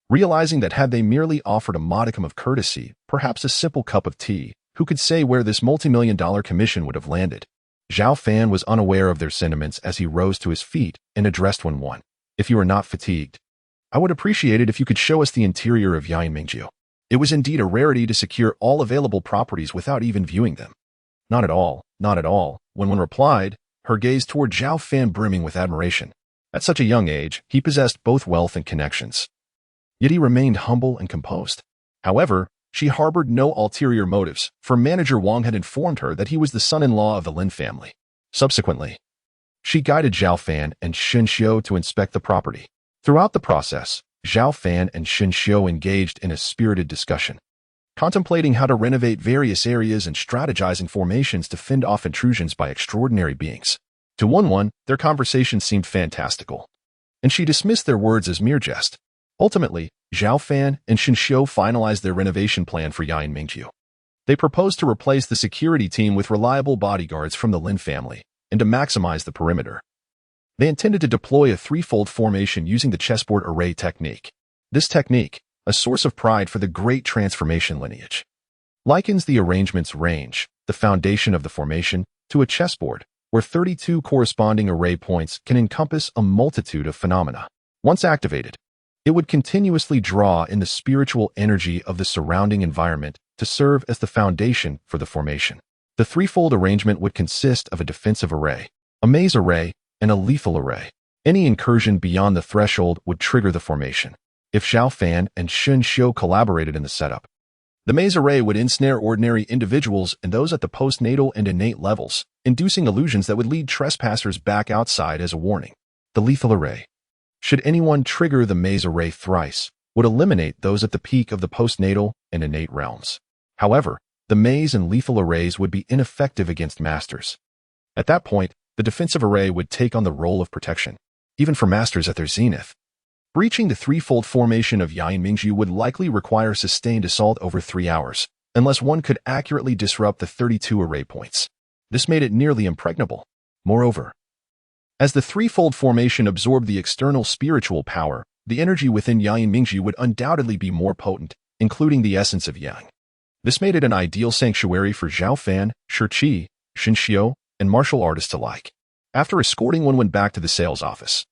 realizing that had they merely offered a modicum of courtesy, perhaps a simple cup of tea, who could say where this multi-million-dollar commission would have landed? Zhao Fan was unaware of their sentiments as he rose to his feet and addressed Wenwen. If you are not fatigued, I would appreciate it if you could show us the interior of Yayin Mingju. It was indeed a rarity to secure all available properties without even viewing them. Not at all, not at all, Wenwen replied, her gaze toward Zhao Fan brimming with admiration. At such a young age, he possessed both wealth and connections. Yet he remained humble and composed. However, she harbored no ulterior motives, for Manager Wang had informed her that he was the son-in-law of the Lin family. Subsequently, she guided Zhao Fan and Shen Xiu to inspect the property. Throughout the process, Zhao Fan and Shen Xiu engaged in a spirited discussion, contemplating how to renovate various areas and strategizing formations to fend off intrusions by extraordinary beings. To Wenwen, their conversation seemed fantastical, and she dismissed their words as mere jest. Ultimately, Zhao Fan and Shen Xiu finalized their renovation plan for Yayin Mingju. They proposed to replace the security team with reliable bodyguards from the Lin family, and to maximize the perimeter, they intended to deploy a threefold formation using the chessboard array technique. This technique, a source of pride for the great transformation lineage, likens the arrangement's range, the foundation of the formation, to a chessboard, where 32 corresponding array points can encompass a multitude of phenomena. Once activated, it would continuously draw in the spiritual energy of the surrounding environment to serve as the foundation for the formation. The threefold arrangement would consist of a defensive array, a maze array, and a lethal array. Any incursion beyond the threshold would trigger the formation. If Zhao Fan and Shen Xiu collaborated in the setup, the maze array would ensnare ordinary individuals and those at the postnatal and innate levels, inducing illusions that would lead trespassers back outside as a warning. The lethal array, should anyone trigger the maze array thrice, would eliminate those at the peak of the postnatal and innate realms. However, the maze and lethal arrays would be ineffective against masters. At that point, the defensive array would take on the role of protection, even for masters at their zenith. Breaching the threefold formation of Yan Mingju would likely require sustained assault over 3 hours, unless one could accurately disrupt the 32 array points. This made it nearly impregnable. Moreover, as the threefold formation absorbed the external spiritual power, the energy within Yan Mingju would undoubtedly be more potent, including the essence of Yang. This made it an ideal sanctuary for Zhao Fan, Shi Qi, Xin Xiu, and martial artists alike. After escorting one went back to the sales office.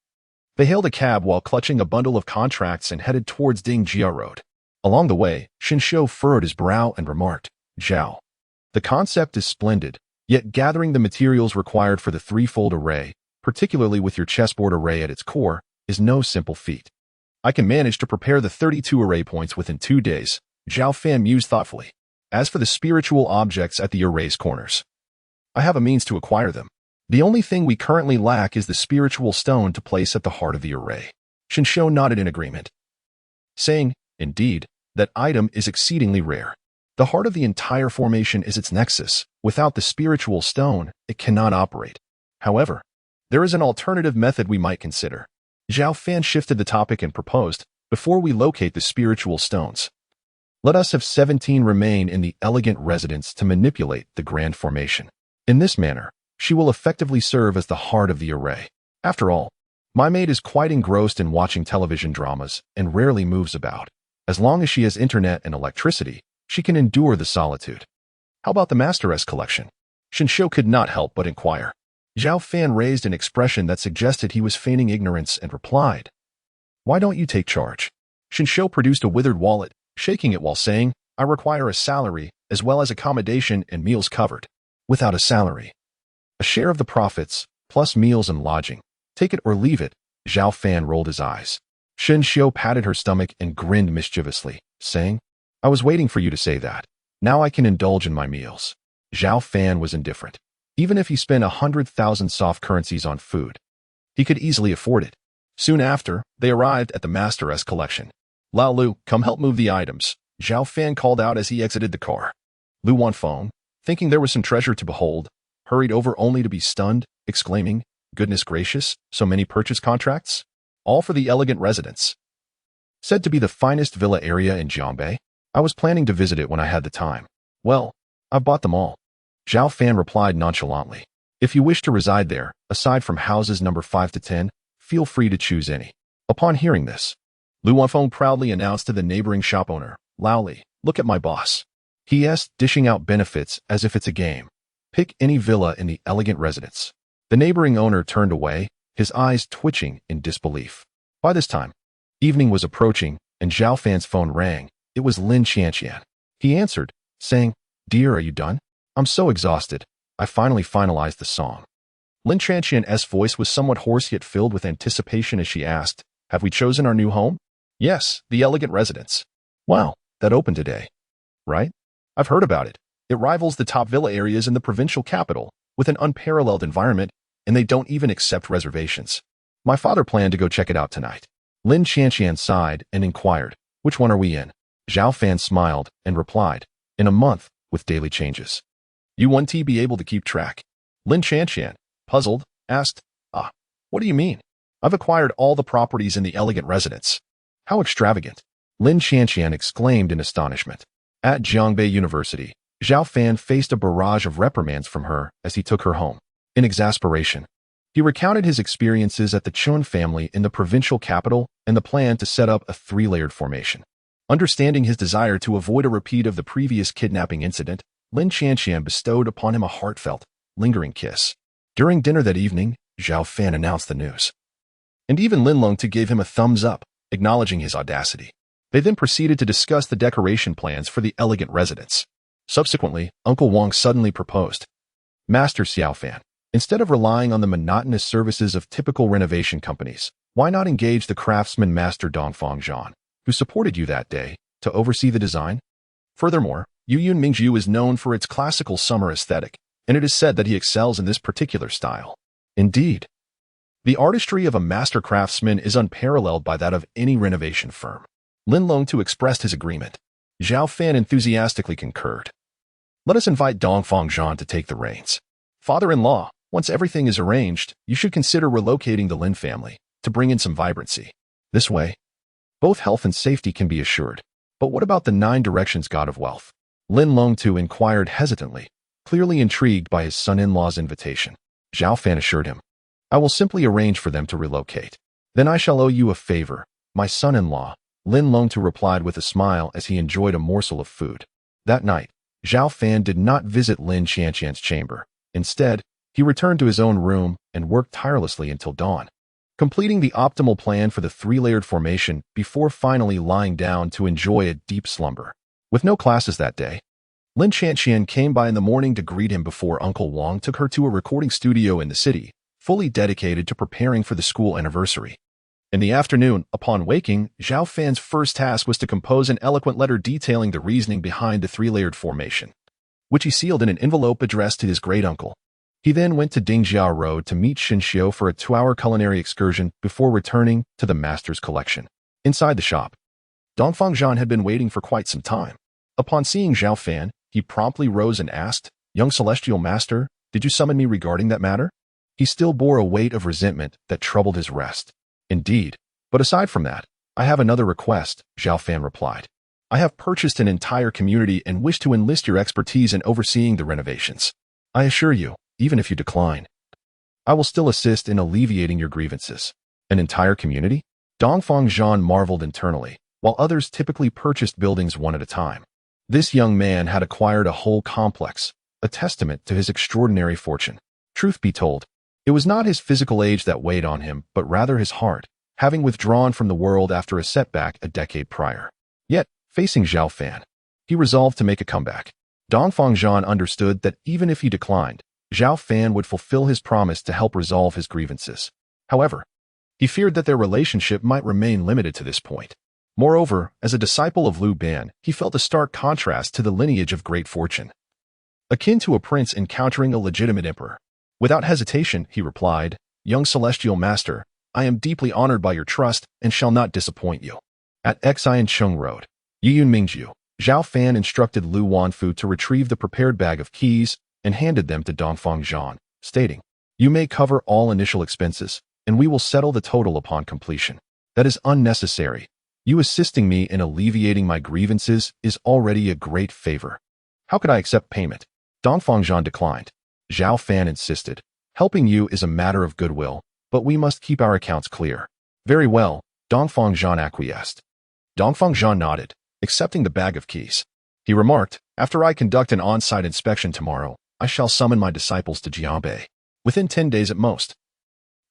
They hailed a cab while clutching a bundle of contracts and headed towards Dingjia Road. Along the way, Xin Xiu furrowed his brow and remarked, "Zhao, the concept is splendid, yet gathering the materials required for the threefold array, particularly with your chessboard array at its core, is no simple feat. I can manage to prepare the 32 array points within 2 days," Zhao Fan mused thoughtfully. "As for the spiritual objects at the array's corners, I have a means to acquire them. The only thing we currently lack is the spiritual stone to place at the heart of the array." Xin Xiu nodded in agreement, saying, "Indeed, that item is exceedingly rare. The heart of the entire formation is its nexus. Without the spiritual stone, it cannot operate. However, there is an alternative method we might consider." Zhao Fan shifted the topic and proposed, "Before we locate the spiritual stones, let us have 17 remain in the elegant residence to manipulate the grand formation. In this manner, she will effectively serve as the heart of the array. After all, my maid is quite engrossed in watching television dramas and rarely moves about. As long as she has internet and electricity, she can endure the solitude." "How about the Masteress collection?" Xin Xiu could not help but inquire. Zhao Fan raised an expression that suggested he was feigning ignorance and replied, "Why don't you take charge?" Xin Xiu produced a withered wallet, shaking it while saying, "I require a salary, as well as accommodation and meals covered." "Without a salary, a share of the profits, plus meals and lodging. Take it or leave it." Zhao Fan rolled his eyes. Xin Xiu patted her stomach and grinned mischievously, saying, "I was waiting for you to say that. Now I can indulge in my meals." Zhao Fan was indifferent. Even if he spent 100,000 soft currencies on food, he could easily afford it. Soon after, they arrived at the Masteress collection. "Lao Lu, come help move the items," Zhao Fan called out as he exited the car. Lu Wanfeng, thinking there was some treasure to behold, hurried over only to be stunned, exclaiming, "Goodness gracious, so many purchase contracts? All for the elegant residence. Said to be the finest villa area in Jiangbei. I was planning to visit it when I had the time. Well, I've bought them all." Zhao Fan replied nonchalantly, "If you wish to reside there, aside from houses number 5 to 10, feel free to choose any." Upon hearing this, Lu Wanfeng proudly announced to the neighboring shop owner, "Lao Li, look at my boss. He is dishing out benefits as if it's a game. Pick any villa in the elegant residence." The neighboring owner turned away, his eyes twitching in disbelief. By this time, evening was approaching, and Zhao Fan's phone rang. It was Lin Qianqian. He answered, saying, "Dear, are you done? I'm so exhausted. I finally finalized the song." Lin Qianqian's voice was somewhat hoarse yet filled with anticipation as she asked, "Have we chosen our new home?" "Yes, the elegant residence." "Wow, that opened today, right? I've heard about it. It rivals the top villa areas in the provincial capital, with an unparalleled environment, and they don't even accept reservations. My father planned to go check it out tonight." Lin Qianqian sighed and inquired, "Which one are we in?" Zhao Fan smiled and replied, "In a month, with daily changes." "You won't be able to keep track?" Lin Qianqian, puzzled, asked, "Ah, what do you mean? I've acquired all the properties in the elegant residence." "How extravagant!" Lin Qianqian exclaimed in astonishment. At Jiangbei University, Zhao Fan faced a barrage of reprimands from her as he took her home. In exasperation, he recounted his experiences at the Chun family in the provincial capital and the plan to set up a 3-layered formation. Understanding his desire to avoid a repeat of the previous kidnapping incident, Lin Qianqian bestowed upon him a heartfelt, lingering kiss. During dinner that evening, Zhao Fan announced the news. And even Lin Longtu gave him a thumbs up, acknowledging his audacity. They then proceeded to discuss the decoration plans for the elegant residence. Subsequently, Uncle Wang suddenly proposed, "Master Xiao Fan, instead of relying on the monotonous services of typical renovation companies, why not engage the craftsman Master Dongfang Zhan, who supported you that day, to oversee the design? Furthermore, Yuyun Mingju is known for its classical summer aesthetic, and it is said that he excels in this particular style. Indeed, the artistry of a master craftsman is unparalleled by that of any renovation firm." Lin Longtu expressed his agreement. Zhao Fan enthusiastically concurred. "Let us invite Dongfang Zhan to take the reins. Father-in-law, Once everything is arranged, you should consider relocating the Lin family to bring in some vibrancy. This way, both health and safety can be assured. But what about the 9 directions god of wealth? Lin Longtu inquired hesitantly, clearly intrigued by his son-in-law's invitation. Zhao Fan assured him, I will simply arrange for them to relocate. Then I shall owe you a favor, my son-in-law. Lin Longtu replied with a smile as he enjoyed a morsel of food. That night, Zhao Fan did not visit Lin Qianqian's chamber. Instead, he returned to his own room and worked tirelessly until dawn, completing the optimal plan for the 3-layered formation before finally lying down to enjoy a deep slumber. With no classes that day, Lin Qianqian came by in the morning to greet him before Uncle Wang took her to a recording studio in the city, fully dedicated to preparing for the school anniversary. In the afternoon, upon waking, Zhao Fan's first task was to compose an eloquent letter detailing the reasoning behind the 3-layered formation, which he sealed in an envelope addressed to his great-uncle. He then went to Dingjiao Road to meet Xinxiu for a 2-hour culinary excursion before returning to the master's collection. Inside the shop, Dongfang Zhan had been waiting for quite some time. Upon seeing Zhao Fan, he promptly rose and asked, Young Celestial Master, did you summon me regarding that matter? He still bore a weight of resentment that troubled his rest. Indeed, but aside from that, I have another request, Zhao Fan replied. I have purchased an entire community and wish to enlist your expertise in overseeing the renovations. I assure you, even if you decline, I will still assist in alleviating your grievances. An entire community? Dongfang Zhan marveled internally, while others typically purchased buildings one at a time. This young man had acquired a whole complex, a testament to his extraordinary fortune. Truth be told, it was not his physical age that weighed on him, but rather his heart, having withdrawn from the world after a setback a decade prior. Yet, facing Zhao Fan, he resolved to make a comeback. Dongfang Zhan understood that even if he declined, Zhao Fan would fulfill his promise to help resolve his grievances. However, he feared that their relationship might remain limited to this point. Moreover, as a disciple of Liu Ban, he felt a stark contrast to the lineage of great fortune, akin to a prince encountering a legitimate emperor. Without hesitation, he replied, Young Celestial Master, I am deeply honored by your trust and shall not disappoint you. At Xian Cheng Road, Yiyun Mingju, Zhao Fan instructed Lu Wanfu to retrieve the prepared bag of keys and handed them to Dongfang Zhan, stating, You may cover all initial expenses, and we will settle the total upon completion. That is unnecessary. You assisting me in alleviating my grievances is already a great favor. How could I accept payment? Dongfang Zhan declined. Zhao Fan insisted, Helping you is a matter of goodwill, but we must keep our accounts clear. Very well, Dongfang Zhan acquiesced. Dongfang Zhan nodded, accepting the bag of keys. He remarked, After I conduct an on-site inspection tomorrow, I shall summon my disciples to Jianbei. Within 10 days at most,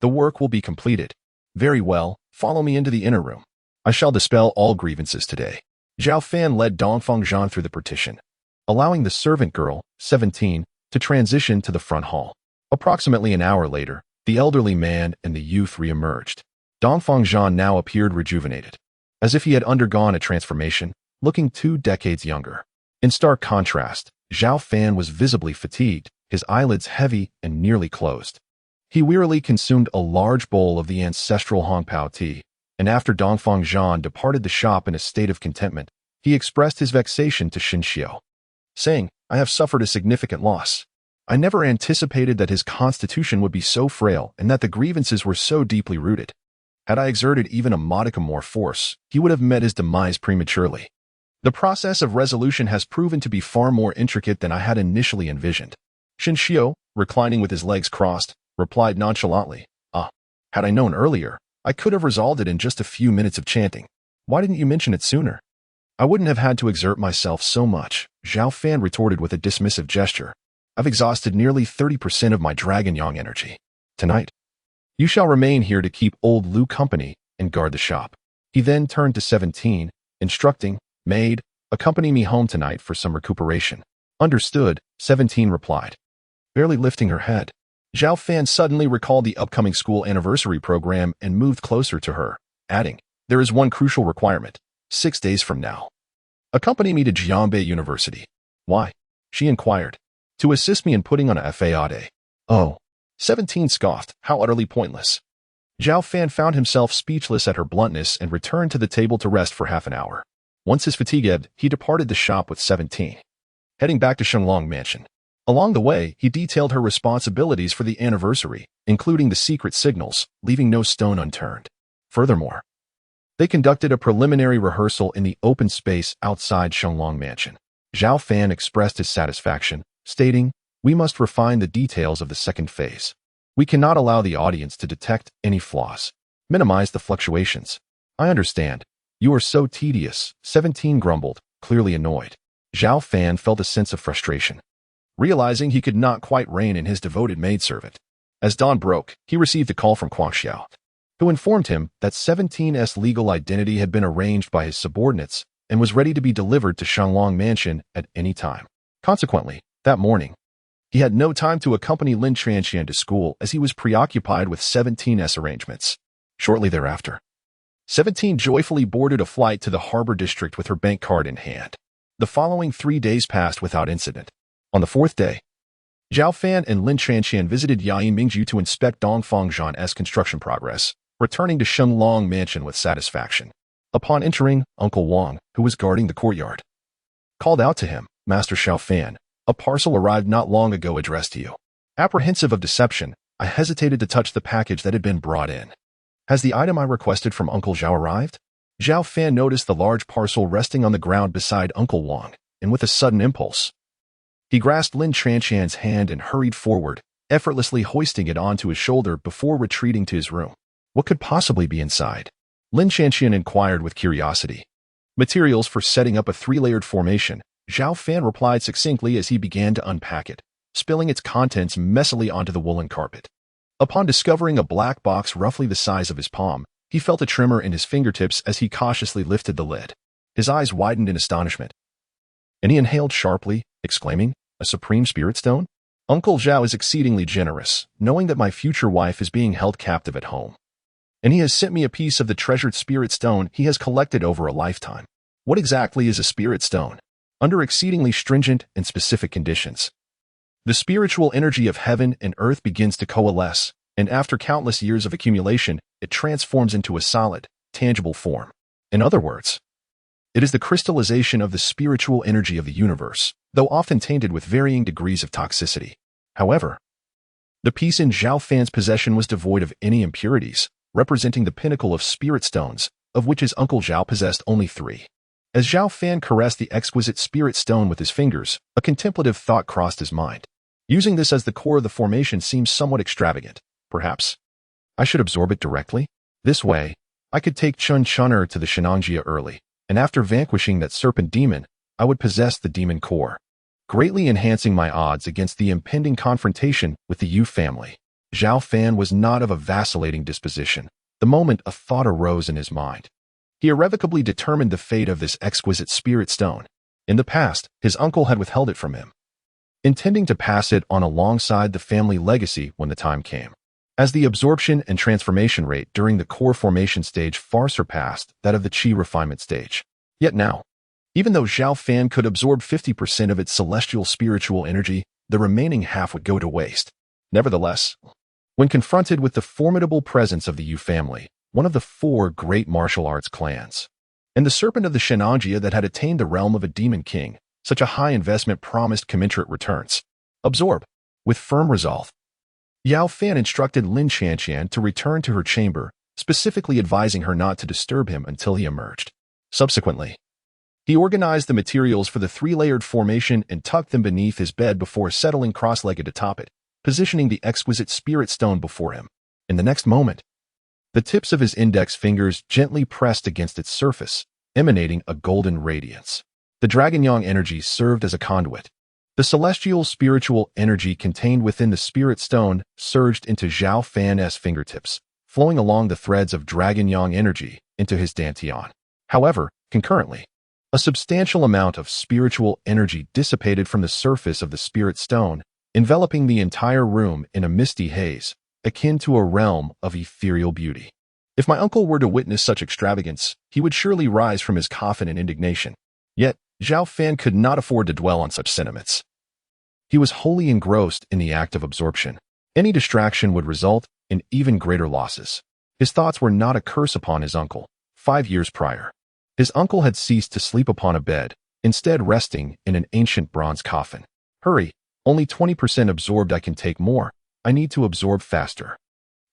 the work will be completed. Very well, follow me into the inner room. I shall dispel all grievances today. Zhao Fan led Dongfang Zhan through the partition, allowing the servant girl, 17, to transition to the front hall. Approximately an hour later, the elderly man and the youth re-emerged. Dongfang Zhan now appeared rejuvenated, as if he had undergone a transformation, looking 2 decades younger. In stark contrast, Zhao Fan was visibly fatigued, his eyelids heavy and nearly closed. He wearily consumed a large bowl of the ancestral Hongpao tea, and after Dongfang Zhan departed the shop in a state of contentment, he expressed his vexation to Xinxiu, saying, I have suffered a significant loss. I never anticipated that his constitution would be so frail and that the grievances were so deeply rooted. Had I exerted even a modicum more force, he would have met his demise prematurely. The process of resolution has proven to be far more intricate than I had initially envisioned. Xinxiu, reclining with his legs crossed, replied nonchalantly, Had I known earlier, I could have resolved it in just a few minutes of chanting. Why didn't you mention it sooner? I wouldn't have had to exert myself so much, Zhao Fan retorted with a dismissive gesture. I've exhausted nearly 30% of my Dragon Yang energy. Tonight, you shall remain here to keep old Lu company and guard the shop. He then turned to 17, instructing, Maid, accompany me home tonight for some recuperation. Understood, 17 replied, barely lifting her head. Zhao Fan suddenly recalled the upcoming school anniversary program and moved closer to her, adding, There is one crucial requirement. 6 days from now, accompany me to Jianbei University. Why? She inquired. To assist me in putting on a FAAD. Oh. 17 scoffed, how utterly pointless. Zhao Fan found himself speechless at her bluntness and returned to the table to rest for half an hour. Once his fatigue ebbed, he departed the shop with 17, heading back to Shenglong Mansion. Along the way, he detailed her responsibilities for the anniversary, including the secret signals, leaving no stone unturned. Furthermore, they conducted a preliminary rehearsal in the open space outside Shenlong Mansion. Zhao Fan expressed his satisfaction, stating, "We must refine the details of the second phase. We cannot allow the audience to detect any flaws. Minimize the fluctuations." "I understand. You are so tedious," 17 grumbled, clearly annoyed. Zhao Fan felt a sense of frustration, realizing he could not quite rein in his devoted maidservant. As dawn broke, he received a call from Guangxiao, who informed him that 17's legal identity had been arranged by his subordinates and was ready to be delivered to Shenlong Mansion at any time. Consequently, that morning, he had no time to accompany Lin Tranxian to school as he was preoccupied with 17's arrangements. Shortly thereafter, 17 joyfully boarded a flight to the harbor district with her bank card in hand. The following 3 days passed without incident. On the fourth day, Zhao Fan and Lin Tranxian visited Yayin Mingju to inspect Dongfang Zhan's construction progress, returning to Shenlong Mansion with satisfaction. Upon entering, Uncle Wang, who was guarding the courtyard, called out to him, "Master Zhao Fan, a parcel arrived not long ago addressed to you." Apprehensive of deception, I hesitated to touch the package that had been brought in. "Has the item I requested from Uncle Zhao arrived?" Zhao Fan noticed the large parcel resting on the ground beside Uncle Wang, and with a sudden impulse, he grasped Lin Tranxian's hand and hurried forward, effortlessly hoisting it onto his shoulder before retreating to his room. What could possibly be inside? Lin Tranxian inquired with curiosity. "Materials for setting up a 3-layered formation," Zhao Fan replied succinctly as he began to unpack it, spilling its contents messily onto the woolen carpet. Upon discovering a black box roughly the size of his palm, he felt a tremor in his fingertips as he cautiously lifted the lid. His eyes widened in astonishment, and he inhaled sharply, exclaiming, "A supreme spirit stone? Uncle Zhao is exceedingly generous, knowing that my future wife is being held captive at home. And he has sent me a piece of the treasured spirit stone he has collected over a lifetime." What exactly is a spirit stone? Under exceedingly stringent and specific conditions, the spiritual energy of heaven and earth begins to coalesce, and after countless years of accumulation, it transforms into a solid, tangible form. In other words, it is the crystallization of the spiritual energy of the universe, though often tainted with varying degrees of toxicity. However, the piece in Zhao Fan's possession was devoid of any impurities, representing the pinnacle of spirit stones, of which his Uncle Zhao possessed only 3. As Zhao Fan caressed the exquisite spirit stone with his fingers, a contemplative thought crossed his mind. Using this as the core of the formation seems somewhat extravagant. Perhaps I should absorb it directly? This way, I could take Chun Chun'er to the Shenangjia early, and after vanquishing that serpent demon, I would possess the demon core, greatly enhancing my odds against the impending confrontation with the Yu family. Zhao Fan was not of a vacillating disposition. The moment a thought arose in his mind, he irrevocably determined the fate of this exquisite spirit stone. In the past, his uncle had withheld it from him, intending to pass it on alongside the family legacy when the time came, as the absorption and transformation rate during the core formation stage far surpassed that of the Qi refinement stage. Yet now, even though Zhao Fan could absorb 50% of its celestial spiritual energy, the remaining half would go to waste. Nevertheless, when confronted with the formidable presence of the Yu family, one of the 4 great martial arts clans, and the serpent of the Shenangjia that had attained the realm of a demon king, such a high investment promised commensurate returns. Absorb. With firm resolve, Yao Fan instructed Lin Tranxian to return to her chamber, specifically advising her not to disturb him until he emerged. Subsequently, he organized the materials for the 3-layered formation and tucked them beneath his bed before settling cross-legged atop it, positioning the exquisite spirit stone before him. In the next moment, the tips of his index fingers gently pressed against its surface, emanating a golden radiance. The Dragon Yang energy served as a conduit. The celestial spiritual energy contained within the spirit stone surged into Zhao Fan's fingertips, flowing along the threads of Dragon Yang energy into his dantian. However, concurrently, a substantial amount of spiritual energy dissipated from the surface of the spirit stone, enveloping the entire room in a misty haze, akin to a realm of ethereal beauty. If my uncle were to witness such extravagance, he would surely rise from his coffin in indignation. Yet, Zhao Fan could not afford to dwell on such sentiments. He was wholly engrossed in the act of absorption. Any distraction would result in even greater losses. His thoughts were not a curse upon his uncle. 5 years prior, his uncle had ceased to sleep upon a bed, instead resting in an ancient bronze coffin. "Hurry," Only 20% absorbed. I can take more. I need to absorb faster.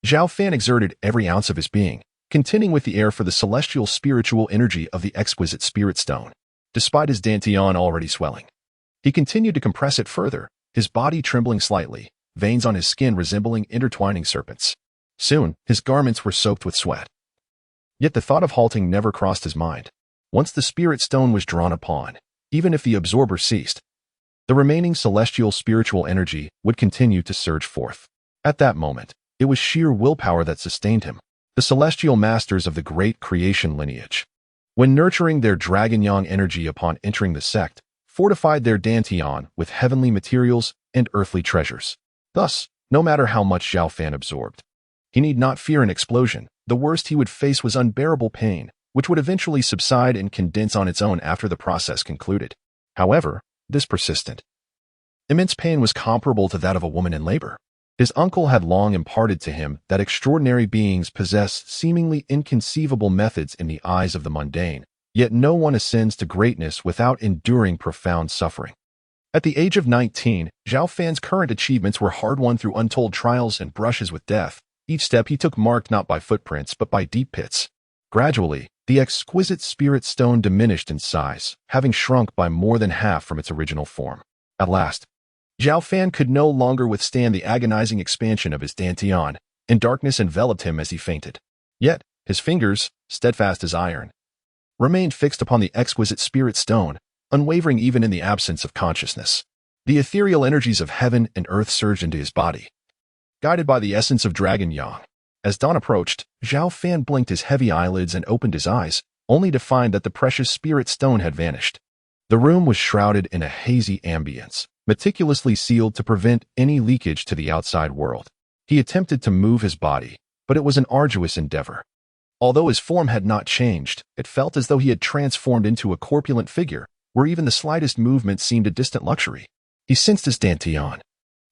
Zhao Fan exerted every ounce of his being, contending with the air for the celestial spiritual energy of the exquisite spirit stone, despite his dantian already swelling. He continued to compress it further, his body trembling slightly, veins on his skin resembling intertwining serpents. Soon, his garments were soaked with sweat. Yet the thought of halting never crossed his mind. Once the spirit stone was drawn upon, even if the absorber ceased, the remaining celestial spiritual energy would continue to surge forth. At that moment, it was sheer willpower that sustained him, the celestial masters of the great creation lineage. When nurturing their dragon yang energy upon entering the sect, fortified their dantian with heavenly materials and earthly treasures. Thus, no matter how much Zhao Fan absorbed, he need not fear an explosion. The worst he would face was unbearable pain, which would eventually subside and condense on its own after the process concluded. However, this persistent, immense pain was comparable to that of a woman in labor. His uncle had long imparted to him that extraordinary beings possess seemingly inconceivable methods in the eyes of the mundane, yet no one ascends to greatness without enduring profound suffering. At the age of 19, Zhao Fan's current achievements were hard-won through untold trials and brushes with death. Each step he took marked not by footprints but by deep pits. Gradually, the exquisite spirit stone diminished in size, having shrunk by more than half from its original form. At last, Zhao Fan could no longer withstand the agonizing expansion of his dantian, and darkness enveloped him as he fainted. Yet, his fingers, steadfast as iron, remained fixed upon the exquisite spirit stone, unwavering even in the absence of consciousness. The ethereal energies of heaven and earth surged into his body, guided by the essence of dragon yang. As dawn approached, Zhao Fan blinked his heavy eyelids and opened his eyes, only to find that the precious spirit stone had vanished. The room was shrouded in a hazy ambience, meticulously sealed to prevent any leakage to the outside world. He attempted to move his body, but it was an arduous endeavor. Although his form had not changed, it felt as though he had transformed into a corpulent figure, where even the slightest movement seemed a distant luxury. He sensed his dantian,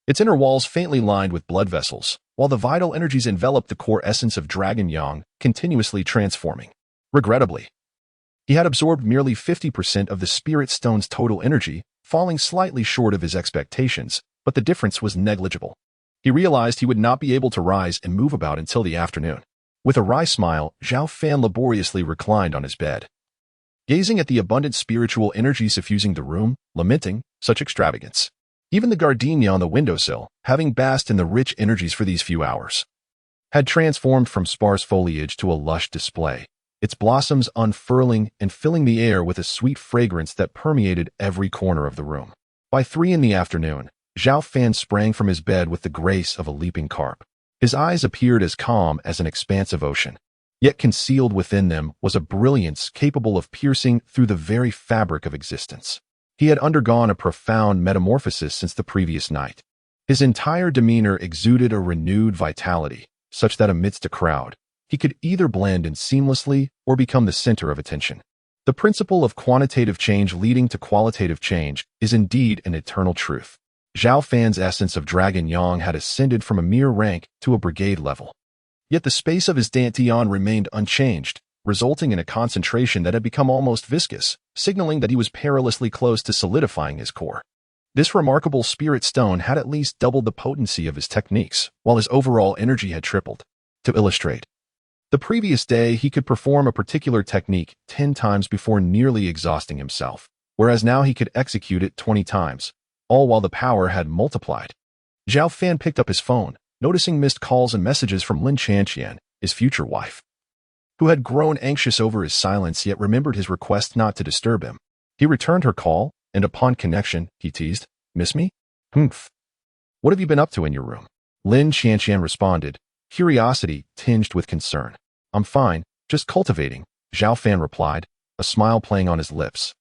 its inner walls faintly lined with blood vessels, while the vital energies enveloped the core essence of dragon yang, continuously transforming. Regrettably, he had absorbed merely 50% of the spirit stone's total energy, falling slightly short of his expectations, but the difference was negligible. He realized he would not be able to rise and move about until the afternoon. With a wry smile, Zhao Fan laboriously reclined on his bed, gazing at the abundant spiritual energy suffusing the room, lamenting such extravagance. Even the gardenia on the windowsill, having basked in the rich energies for these few hours, had transformed from sparse foliage to a lush display, its blossoms unfurling and filling the air with a sweet fragrance that permeated every corner of the room. By 3 in the afternoon, Zhao Fan sprang from his bed with the grace of a leaping carp. His eyes appeared as calm as an expansive ocean, yet concealed within them was a brilliance capable of piercing through the very fabric of existence. He had undergone a profound metamorphosis since the previous night. His entire demeanor exuded a renewed vitality, such that amidst a crowd, he could either blend in seamlessly or become the center of attention. The principle of quantitative change leading to qualitative change is indeed an eternal truth. Zhao Fan's essence of dragon yang had ascended from a mere rank to a brigade level. Yet the space of his dantian remained unchanged, resulting in a concentration that had become almost viscous, signaling that he was perilously close to solidifying his core. This remarkable spirit stone had at least doubled the potency of his techniques, while his overall energy had tripled. To illustrate, the previous day he could perform a particular technique 10 times before nearly exhausting himself, whereas now he could execute it 20 times, all while the power had multiplied. Zhao Fan picked up his phone, noticing missed calls and messages from Lin Chanqian, his future wife, who had grown anxious over his silence yet remembered his request not to disturb him. He returned her call, and upon connection, he teased, "Miss me? Humph. What have you been up to in your room?" Lin Chanqian responded, curiosity tinged with concern. "I'm fine, just cultivating," Zhao Fan replied, a smile playing on his lips.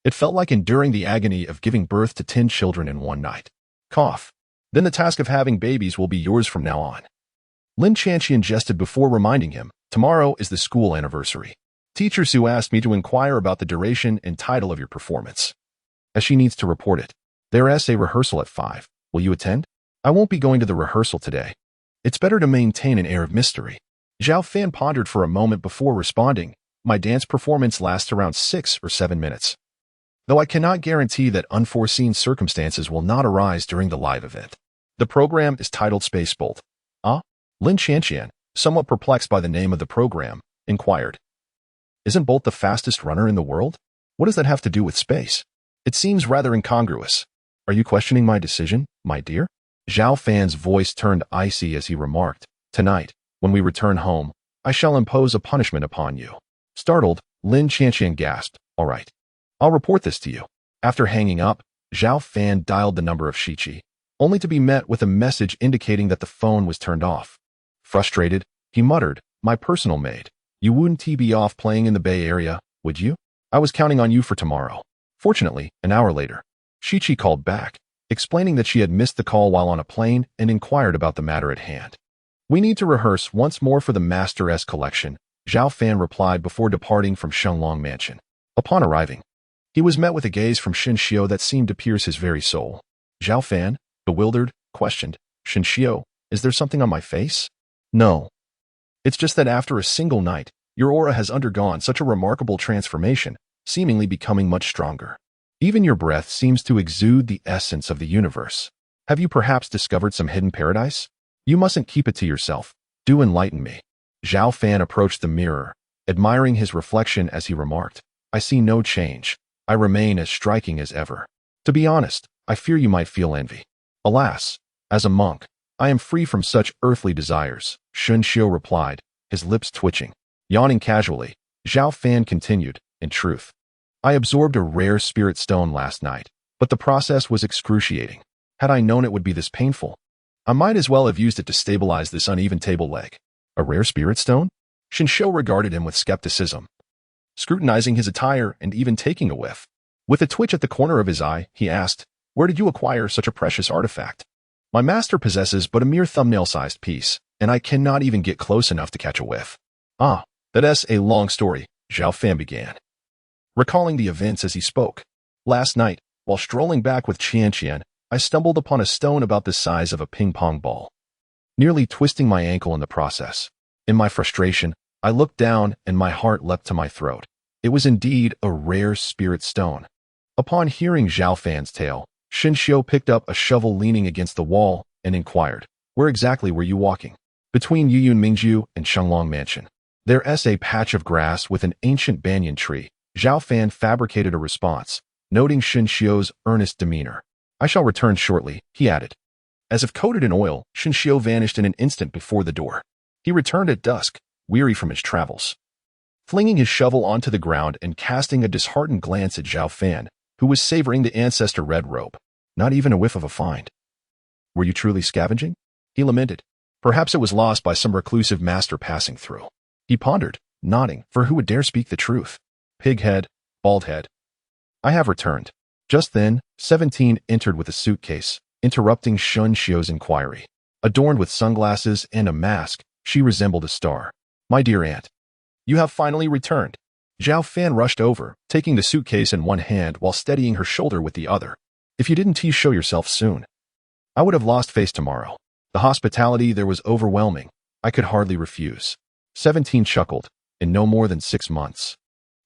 It felt like enduring the agony of giving birth to 10 children in one night. Cough. Then the task of having babies will be yours from now on. Lin Chanqian jested before reminding him, "Tomorrow is the school anniversary. Teacher Sue asked me to inquire about the duration and title of your performance, as she needs to report it. There's a rehearsal at 5. Will you attend?" "I won't be going to the rehearsal today. It's better to maintain an air of mystery." Zhao Fan pondered for a moment before responding, "My dance performance lasts around 6 or 7 minutes. though I cannot guarantee that unforeseen circumstances will not arise during the live event. The program is titled Space Bolt. Ah? Lin Qianqian, somewhat perplexed by the name of the program, inquired. Isn't Bolt the fastest runner in the world? What does that have to do with space? It seems rather incongruous. Are you questioning my decision, my dear? Zhao Fan's voice turned icy as he remarked, Tonight, when we return home, I shall impose a punishment upon you. Startled, Lin Qianqian gasped, All right. I'll report this to you. After hanging up, Zhao Fan dialed the number of Shiqi, only to be met with a message indicating that the phone was turned off. Frustrated, he muttered, My personal maid, you wouldn't be off playing in the Bay Area, would you? I was counting on you for tomorrow. Fortunately, an hour later, Shiqi called back, explaining that she had missed the call while on a plane and inquired about the matter at hand. We need to rehearse once more for the Master S collection, Zhao Fan replied before departing from Shenlong Mansion. Upon arriving, he was met with a gaze from Shen Xiao that seemed to pierce his very soul. Zhao Fan, bewildered, questioned, Shen Xiao, is there something on my face? No. It's just that after a single night, your aura has undergone such a remarkable transformation, seemingly becoming much stronger. Even your breath seems to exude the essence of the universe. Have you perhaps discovered some hidden paradise? You mustn't keep it to yourself. Do enlighten me. Zhao Fan approached the mirror, admiring his reflection as he remarked, I see no change. I remain as striking as ever. To be honest, I fear you might feel envy. Alas, as a monk, I am free from such earthly desires, Shen Xiao replied, his lips twitching. Yawning casually, Zhao Fan continued, In truth, I absorbed a rare spirit stone last night, but the process was excruciating. Had I known it would be this painful, I might as well have used it to stabilize this uneven table leg. A rare spirit stone? Shen Xiao regarded him with skepticism, scrutinizing his attire and even taking a whiff. With a twitch at the corner of his eye, he asked, Where did you acquire such a precious artifact? My master possesses but a mere thumbnail-sized piece, and I cannot even get close enough to catch a whiff. Ah, that's a long story, Zhao Fan began, recalling the events as he spoke. Last night, while strolling back with Qianqian, I stumbled upon a stone about the size of a ping-pong ball, nearly twisting my ankle in the process. In my frustration, I looked down and my heart leapt to my throat. It was indeed a rare spirit stone. Upon hearing Zhao Fan's tale, Shen Xiao picked up a shovel leaning against the wall and inquired, Where exactly were you walking? Between Yuyun Mingju and Shenlong Mansion. There's a patch of grass with an ancient banyan tree. Zhao Fan fabricated a response, noting Shen Xiao's earnest demeanor. I shall return shortly, he added. As if coated in oil, Shen Xiao vanished in an instant before the door. He returned at dusk, weary from his travels. Flinging his shovel onto the ground and casting a disheartened glance at Zhao Fan, who was savoring the ancestor red robe. Not even a whiff of a find. Were you truly scavenging? He lamented. Perhaps it was lost by some reclusive master passing through. He pondered, nodding, for who would dare speak the truth? Pig head, bald head. I have returned. Just then, 17 entered with a suitcase, interrupting Shen Xiao's inquiry. Adorned with sunglasses and a mask, she resembled a star. My dear aunt, you have finally returned. Zhao Fan rushed over, taking the suitcase in one hand while steadying her shoulder with the other. If you didn't show yourself soon, I would have lost face tomorrow. The hospitality there was overwhelming. I could hardly refuse. 17 chuckled. In no more than 6 months,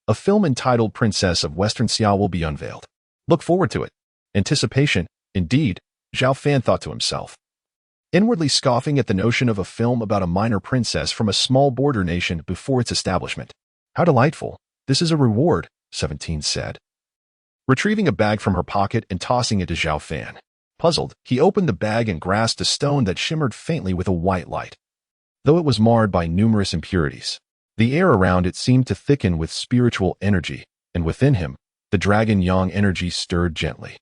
a film entitled Princess of Western Xia will be unveiled. Look forward to it. Anticipation, indeed, Zhao Fan thought to himself, inwardly scoffing at the notion of a film about a minor princess from a small border nation before its establishment. How delightful. This is a reward, 17 said, retrieving a bag from her pocket and tossing it to Zhao Fan. Puzzled, he opened the bag and grasped a stone that shimmered faintly with a white light. Though it was marred by numerous impurities, the air around it seemed to thicken with spiritual energy, and within him, the dragon yang energy stirred gently.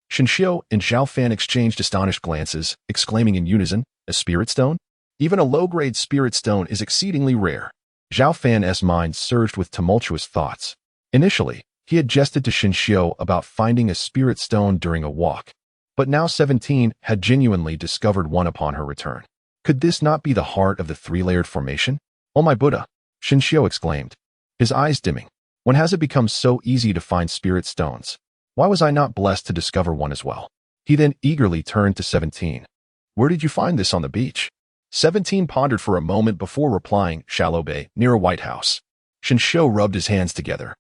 Shen Xiao and Zhao Fan exchanged astonished glances, exclaiming in unison, A spirit stone? Even a low-grade spirit stone is exceedingly rare. Zhao Fan's mind surged with tumultuous thoughts. Initially, he had jested to Shen Xiao about finding a spirit stone during a walk, but now 17 had genuinely discovered one upon her return. Could this not be the heart of the three-layered formation? Oh my Buddha, Shen Xiao exclaimed, his eyes dimming. When has it become so easy to find spirit stones? Why was I not blessed to discover one as well? He then eagerly turned to 17. Where did you find this on the beach? 17 pondered for a moment before replying, Shallow Bay, near a White House. Shen Xiao rubbed his hands together,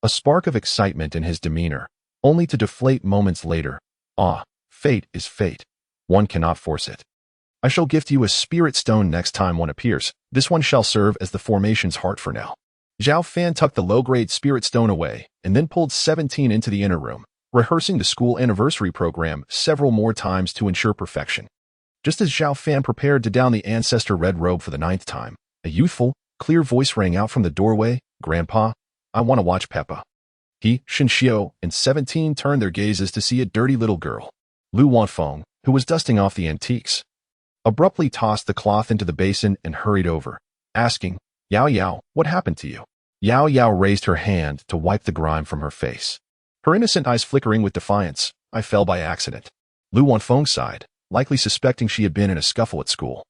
a spark of excitement in his demeanor, only to deflate moments later. Ah, fate is fate. One cannot force it. I shall gift you a spirit stone next time one appears. This one shall serve as the formation's heart for now. Zhao Fan tucked the low-grade spirit stone away and then pulled 17 into the inner room, rehearsing the school anniversary program several more times to ensure perfection. Just as Zhao Fan prepared to don the ancestor red robe for the 9th time, a youthful, clear voice rang out from the doorway, "Grandpa, I want to watch Peppa." He, Shinxiu, and 17 turned their gazes to see a dirty little girl. Lu Wanfeng, who was dusting off the antiques, abruptly tossed the cloth into the basin and hurried over, asking, "Yao Yao, what happened to you?" Yao Yao raised her hand to wipe the grime from her face, her innocent eyes flickering with defiance. "I fell by accident." Lu Wanfeng sighed, likely suspecting she had been in a scuffle at school,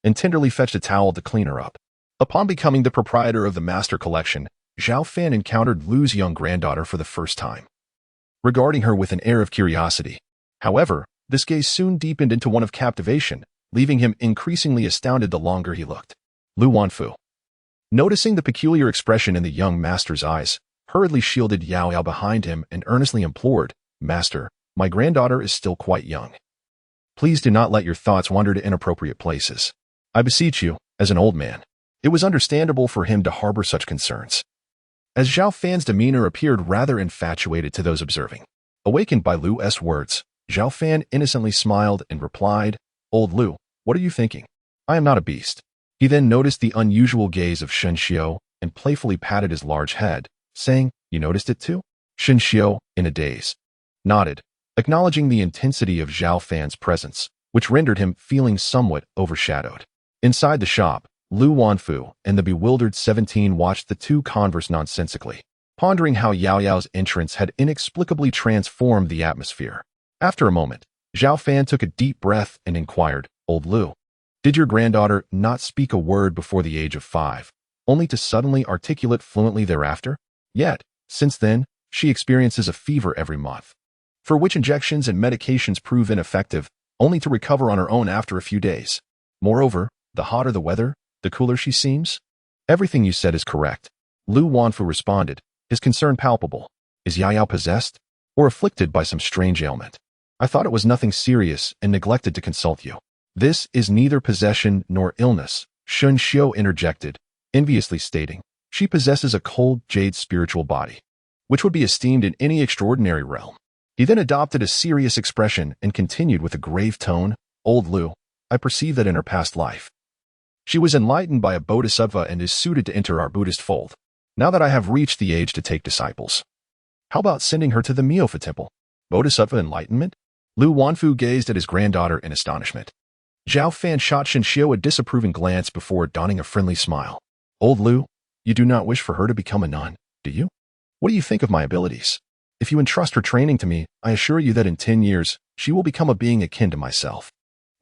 and tenderly fetched a towel to clean her up. Upon becoming the proprietor of the master collection, Zhao Fan encountered Lu's young granddaughter for the first time, regarding her with an air of curiosity. However, this gaze soon deepened into one of captivation, leaving him increasingly astounded the longer he looked. Lu Wanfu, noticing the peculiar expression in the young master's eyes, hurriedly shielded Yao Yao behind him and earnestly implored, "Master, my granddaughter is still quite young. Please do not let your thoughts wander to inappropriate places. I beseech you, as an old man." It was understandable for him to harbor such concerns, as Zhao Fan's demeanor appeared rather infatuated to those observing. Awakened by Lu's words, Zhao Fan innocently smiled and replied, "Old Lu, what are you thinking? I am not a beast." He then noticed the unusual gaze of Shinxiu and playfully patted his large head, saying, "You noticed it too?" Shinxiu, in a daze, nodded, acknowledging the intensity of Zhao Fan's presence, which rendered him feeling somewhat overshadowed. Inside the shop, Lu Wanfu and the bewildered 17 watched the two converse nonsensically, pondering how Yao Yao's entrance had inexplicably transformed the atmosphere. After a moment, Zhao Fan took a deep breath and inquired, "Old Lu, did your granddaughter not speak a word before the age of 5, only to suddenly articulate fluently thereafter? Yet, since then, she experiences a fever every month, for which injections and medications prove ineffective, only to recover on her own after a few days. Moreover, the hotter the weather, the cooler she seems." "Everything you said is correct," Lu Wanfu responded, his concern palpable. "Is Yao Yao possessed, or afflicted by some strange ailment? I thought it was nothing serious and neglected to consult you." "This is neither possession nor illness," Shun Xiu interjected, enviously stating, "She possesses a cold jade spiritual body, which would be esteemed in any extraordinary realm." He then adopted a serious expression and continued with a grave tone, "Old Lu, I perceive that in her past life, she was enlightened by a bodhisattva and is suited to enter our Buddhist fold. Now that I have reached the age to take disciples, how about sending her to the Miaofa temple?" "Bodhisattva enlightenment?" Lu Wanfu gazed at his granddaughter in astonishment. Zhao Fan shot Shinxiu a disapproving glance before donning a friendly smile. "Old Lu, you do not wish for her to become a nun, do you? What do you think of my abilities? If you entrust her training to me, I assure you that in 10 years, she will become a being akin to myself."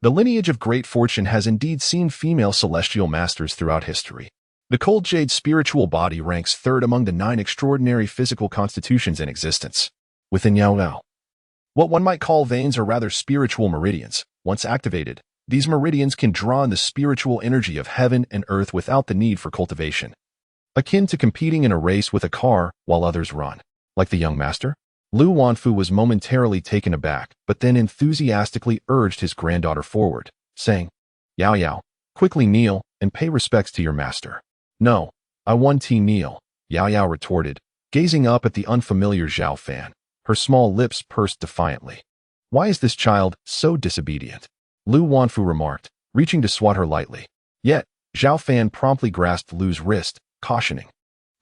The lineage of great fortune has indeed seen female celestial masters throughout history. The cold jade spiritual body ranks third among the 9 extraordinary physical constitutions in existence. Within Yao Yao, what one might call veins are rather spiritual meridians. Once activated, these meridians can draw in the spiritual energy of heaven and earth without the need for cultivation, akin to competing in a race with a car while others run. Like the young master? Lu Wanfu was momentarily taken aback, but then enthusiastically urged his granddaughter forward, saying, "Yao Yao, quickly kneel and pay respects to your master." "No, I want to kneel," Yao Yao retorted, gazing up at the unfamiliar Zhao Fan, her small lips pursed defiantly. "Why is this child so disobedient?" Lu Wanfu remarked, reaching to swat her lightly. Yet, Zhao Fan promptly grasped Lu's wrist, cautioning,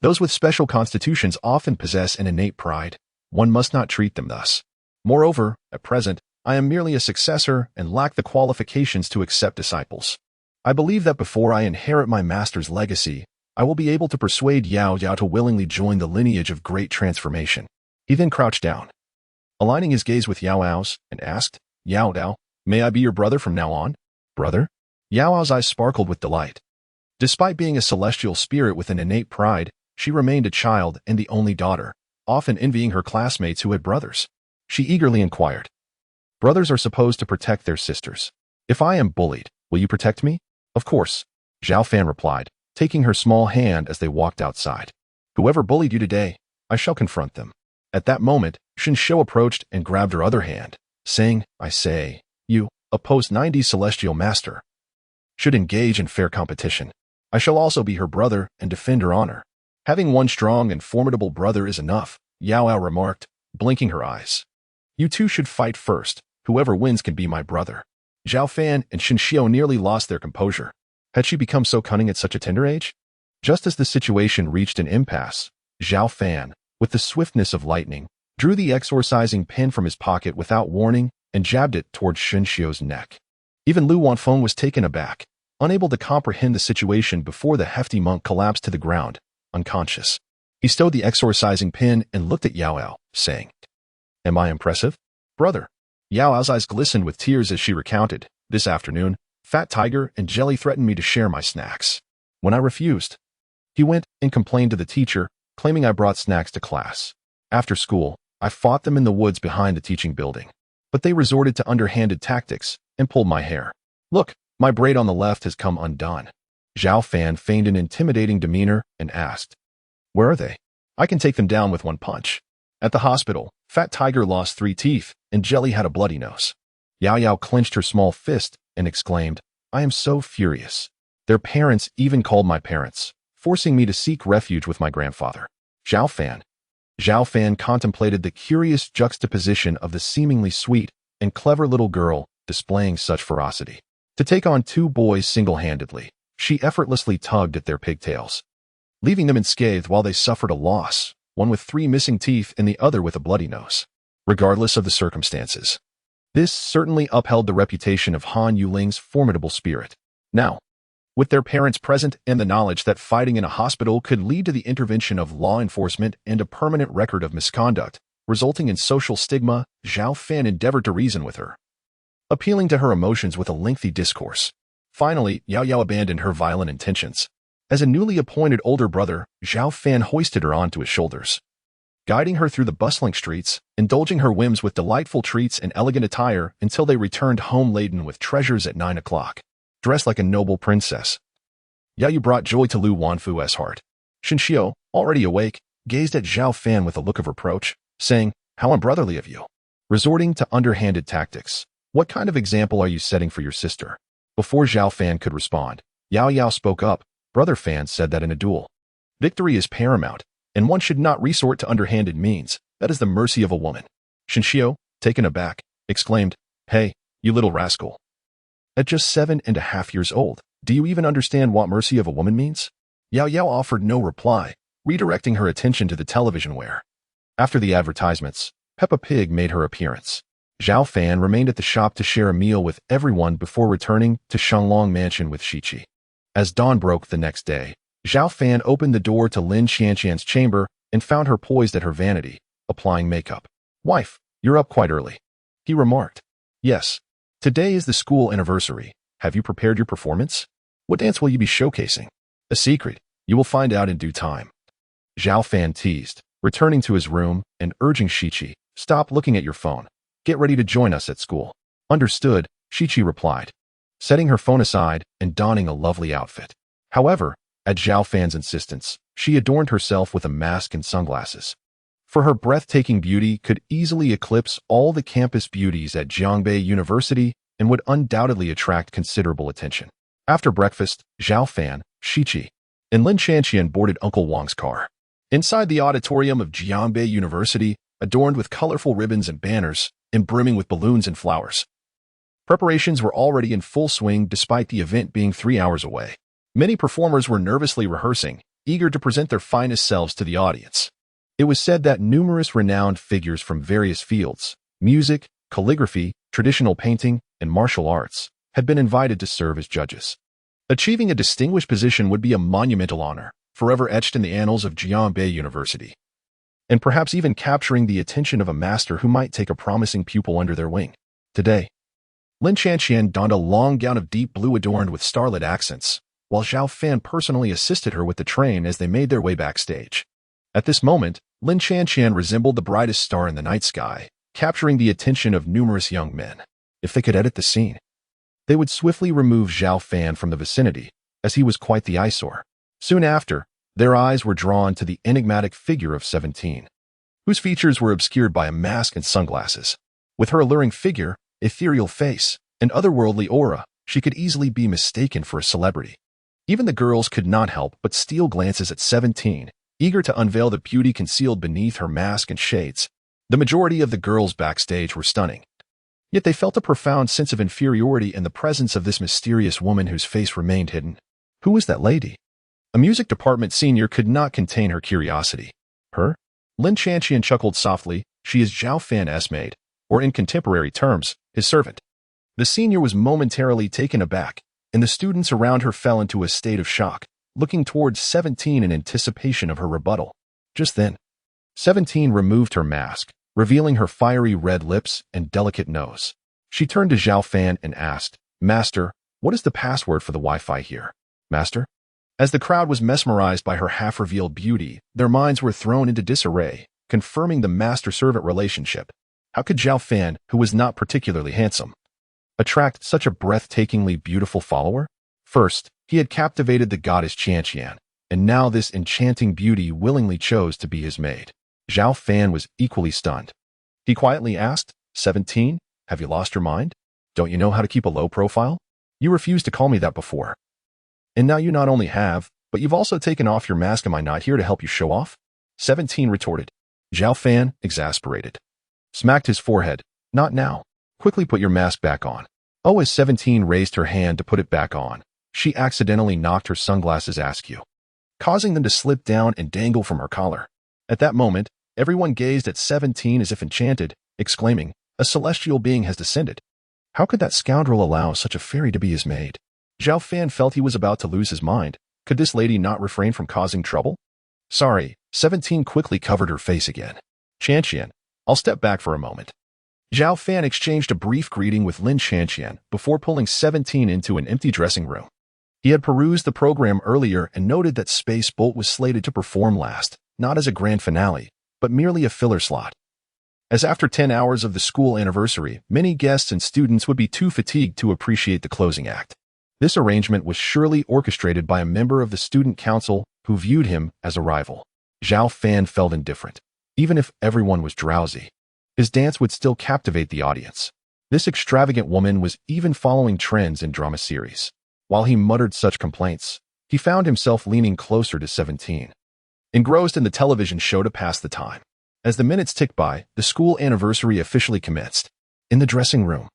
"Those with special constitutions often possess an innate pride. One must not treat them thus. Moreover, at present, I am merely a successor and lack the qualifications to accept disciples. I believe that before I inherit my master's legacy, I will be able to persuade Yao Yao to willingly join the lineage of great transformation." He then crouched down, aligning his gaze with Yao Yao's, and asked, "Yao Yao, may I be your brother from now on?" "Brother?" Yao Yao's eyes sparkled with delight. Despite being a celestial spirit with an innate pride, she remained a child and the only daughter, often envying her classmates who had brothers. She eagerly inquired, "Brothers are supposed to protect their sisters. If I am bullied, will you protect me?" "Of course," Zhao Fan replied, taking her small hand as they walked outside. "Whoever bullied you today, I I shall confront them. At that moment, Shen Shou approached and grabbed her other hand, saying, I say, you, a post-90s celestial master, should engage in fair competition. I shall also be her brother and defend her honor. Having one strong and formidable brother is enough, Yao Yao remarked, blinking her eyes. You two should fight first. Whoever wins can be my brother. Zhao Fan and Shen Xiao nearly lost their composure. Had she become so cunning at such a tender age? Just as the situation reached an impasse, Zhao Fan, with the swiftness of lightning, drew the exorcising pin from his pocket without warning and jabbed it towards Shen Xiao's neck. Even Lu Wanfeng was taken aback, unable to comprehend the situation before the hefty monk collapsed to the ground, unconscious. He stowed the exorcising pin and looked at Yao Yao, saying, Am I impressive, brother? Yao Yao's eyes glistened with tears as she recounted, This afternoon, Fat Tiger and Jelly threatened me to share my snacks. When I refused, he went and complained to the teacher, claiming I brought snacks to class. After school, I fought them in the woods behind the teaching building. But they resorted to underhanded tactics and pulled my hair. Look, my braid on the left has come undone. Zhao Fan feigned an intimidating demeanor and asked, Where are they? I can take them down with one punch. At the hospital, Fat Tiger lost 3 teeth and Jelly had a bloody nose. Yao Yao clenched her small fist and exclaimed, I am so furious. Their parents even called my parents, forcing me to seek refuge with my grandfather. Zhao Fan contemplated the curious juxtaposition of the seemingly sweet and clever little girl displaying such ferocity. To take on 2 boys single-handedly, she effortlessly tugged at their pigtails, leaving them unscathed while they suffered a loss, one with 3 missing teeth and the other with a bloody nose. Regardless of the circumstances, this certainly upheld the reputation of Han Yuling's formidable spirit. Now, with their parents present and the knowledge that fighting in a hospital could lead to the intervention of law enforcement and a permanent record of misconduct, resulting in social stigma, Zhao Fan endeavored to reason with her, appealing to her emotions with a lengthy discourse. Finally, Yao Yao abandoned her violent intentions. As a newly appointed older brother, Zhao Fan hoisted her onto his shoulders, guiding her through the bustling streets, indulging her whims with delightful treats and elegant attire until they returned home laden with treasures at 9 o'clock. Dressed like a noble princess, Yao Yu brought joy to Lu Wanfu's heart. Shen Xiao, already awake, gazed at Zhao Fan with a look of reproach, saying, How unbrotherly of you. Resorting to underhanded tactics. What kind of example are you setting for your sister? Before Zhao Fan could respond, Yao Yao spoke up. Brother Fan said that in a duel, victory is paramount, and one should not resort to underhanded means. That is the mercy of a woman. Shen Xiao, taken aback, exclaimed, Hey, you little rascal. At just 7.5 years old, do you even understand what mercy of a woman means? Yao Yao offered no reply, redirecting her attention to the television where, after the advertisements, Peppa Pig made her appearance. Zhao Fan remained at the shop to share a meal with everyone before returning to Shanglong Mansion with Shiqi. As dawn broke the next day, Zhao Fan opened the door to Lin Qianqian's chamber and found her poised at her vanity, applying makeup. Wife, you're up quite early, he remarked. Yes. Today is the school anniversary. Have you prepared your performance? What dance will you be showcasing? A secret. You will find out in due time. Zhao Fan teased, returning to his room and urging Shiqi, Stop looking at your phone. Get ready to join us at school. Understood, Shiqi replied, setting her phone aside and donning a lovely outfit. However, at Zhao Fan's insistence, she adorned herself with a mask and sunglasses. For her breathtaking beauty could easily eclipse all the campus beauties at Jiangbei University and would undoubtedly attract considerable attention. After breakfast, Zhao Fan, Shiqi, and Lin Qianqian boarded Uncle Wang's car. Inside the auditorium of Jiangbei University, adorned with colorful ribbons and banners, and brimming with balloons and flowers, preparations were already in full swing despite the event being 3 hours away. Many performers were nervously rehearsing, eager to present their finest selves to the audience. It was said that numerous renowned figures from various fields, music, calligraphy, traditional painting, and martial arts, had been invited to serve as judges. Achieving a distinguished position would be a monumental honor, forever etched in the annals of Jiangbei University, and perhaps even capturing the attention of a master who might take a promising pupil under their wing. Today, Lin Qianqian donned a long gown of deep blue adorned with starlit accents, while Zhao Fan personally assisted her with the train as they made their way backstage. At this moment, Lin Qianqian resembled the brightest star in the night sky, capturing the attention of numerous young men. If they could edit the scene, they would swiftly remove Zhao Fan from the vicinity, as he was quite the eyesore. Soon after, Their eyes were drawn to the enigmatic figure of 17, whose features were obscured by a mask and sunglasses. With her alluring figure, ethereal face, and otherworldly aura, she could easily be mistaken for a celebrity. Even the girls could not help but steal glances at 17, eager to unveil the beauty concealed beneath her mask and shades. The majority of the girls backstage were stunning. Yet they felt a profound sense of inferiority in the presence of this mysterious woman whose face remained hidden. Who was that lady? A music department senior could not contain her curiosity. Her? Lin Chanqian chuckled softly. She is Zhao Fan's maid, or in contemporary terms, his servant. The senior was momentarily taken aback, and the students around her fell into a state of shock, looking towards 17 in anticipation of her rebuttal. Just then, 17 removed her mask, revealing her fiery red lips and delicate nose. She turned to Zhao Fan and asked, "Master, what is the password for the Wi-Fi here?" "Master?" As the crowd was mesmerized by her half-revealed beauty, their minds were thrown into disarray, confirming the master-servant relationship. How could Zhao Fan, who was not particularly handsome, attract such a breathtakingly beautiful follower? First, he had captivated the goddess Qianqian, and now this enchanting beauty willingly chose to be his maid. Zhao Fan was equally stunned. He quietly asked, 17, have you lost your mind? Don't you know how to keep a low profile? You refused to call me that before. And now you not only have, but you've also taken off your mask. Am I not here to help you show off? 17 retorted. Zhao Fan, exasperated, smacked his forehead. Not now. Quickly put your mask back on. Oh, as 17 raised her hand to put it back on, she accidentally knocked her sunglasses askew, causing them to slip down and dangle from her collar. At that moment, everyone gazed at 17 as if enchanted, exclaiming, a celestial being has descended. How could that scoundrel allow such a fairy to be his maid? Zhao Fan felt he was about to lose his mind. Could this lady not refrain from causing trouble? Sorry, 17 quickly covered her face again. Qianqian, I'll step back for a moment. Zhao Fan exchanged a brief greeting with Lin Chanqian before pulling 17 into an empty dressing room. He had perused the program earlier and noted that Space Bolt was slated to perform last, not as a grand finale, but merely a filler slot. As after 10 hours of the school anniversary, many guests and students would be too fatigued to appreciate the closing act. This arrangement was surely orchestrated by a member of the student council who viewed him as a rival. Zhao Fan felt indifferent. Even if everyone was drowsy, his dance would still captivate the audience. This extravagant woman was even following trends in drama series. While he muttered such complaints, he found himself leaning closer to 17, engrossed in the television show to pass the time. As the minutes ticked by, the school anniversary officially commenced. In the dressing room,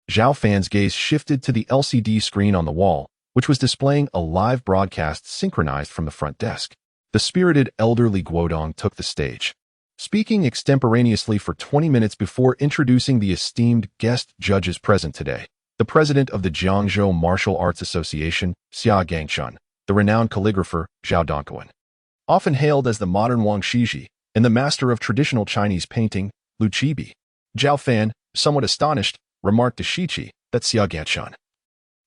Zhao Fan's gaze shifted to the LCD screen on the wall, which was displaying a live broadcast synchronized from the front desk. The spirited elderly Guodong took the stage, speaking extemporaneously for 20 minutes before introducing the esteemed guest judges present today. The president of the Jiangzhou Martial Arts Association, Xia Gangshun, the renowned calligrapher, Zhao Dongquan, often hailed as the modern Wang Shiji, and the master of traditional Chinese painting, Lu Qibi. Zhao Fan, somewhat astonished, remarked to Shiqi that Xia Gangshun.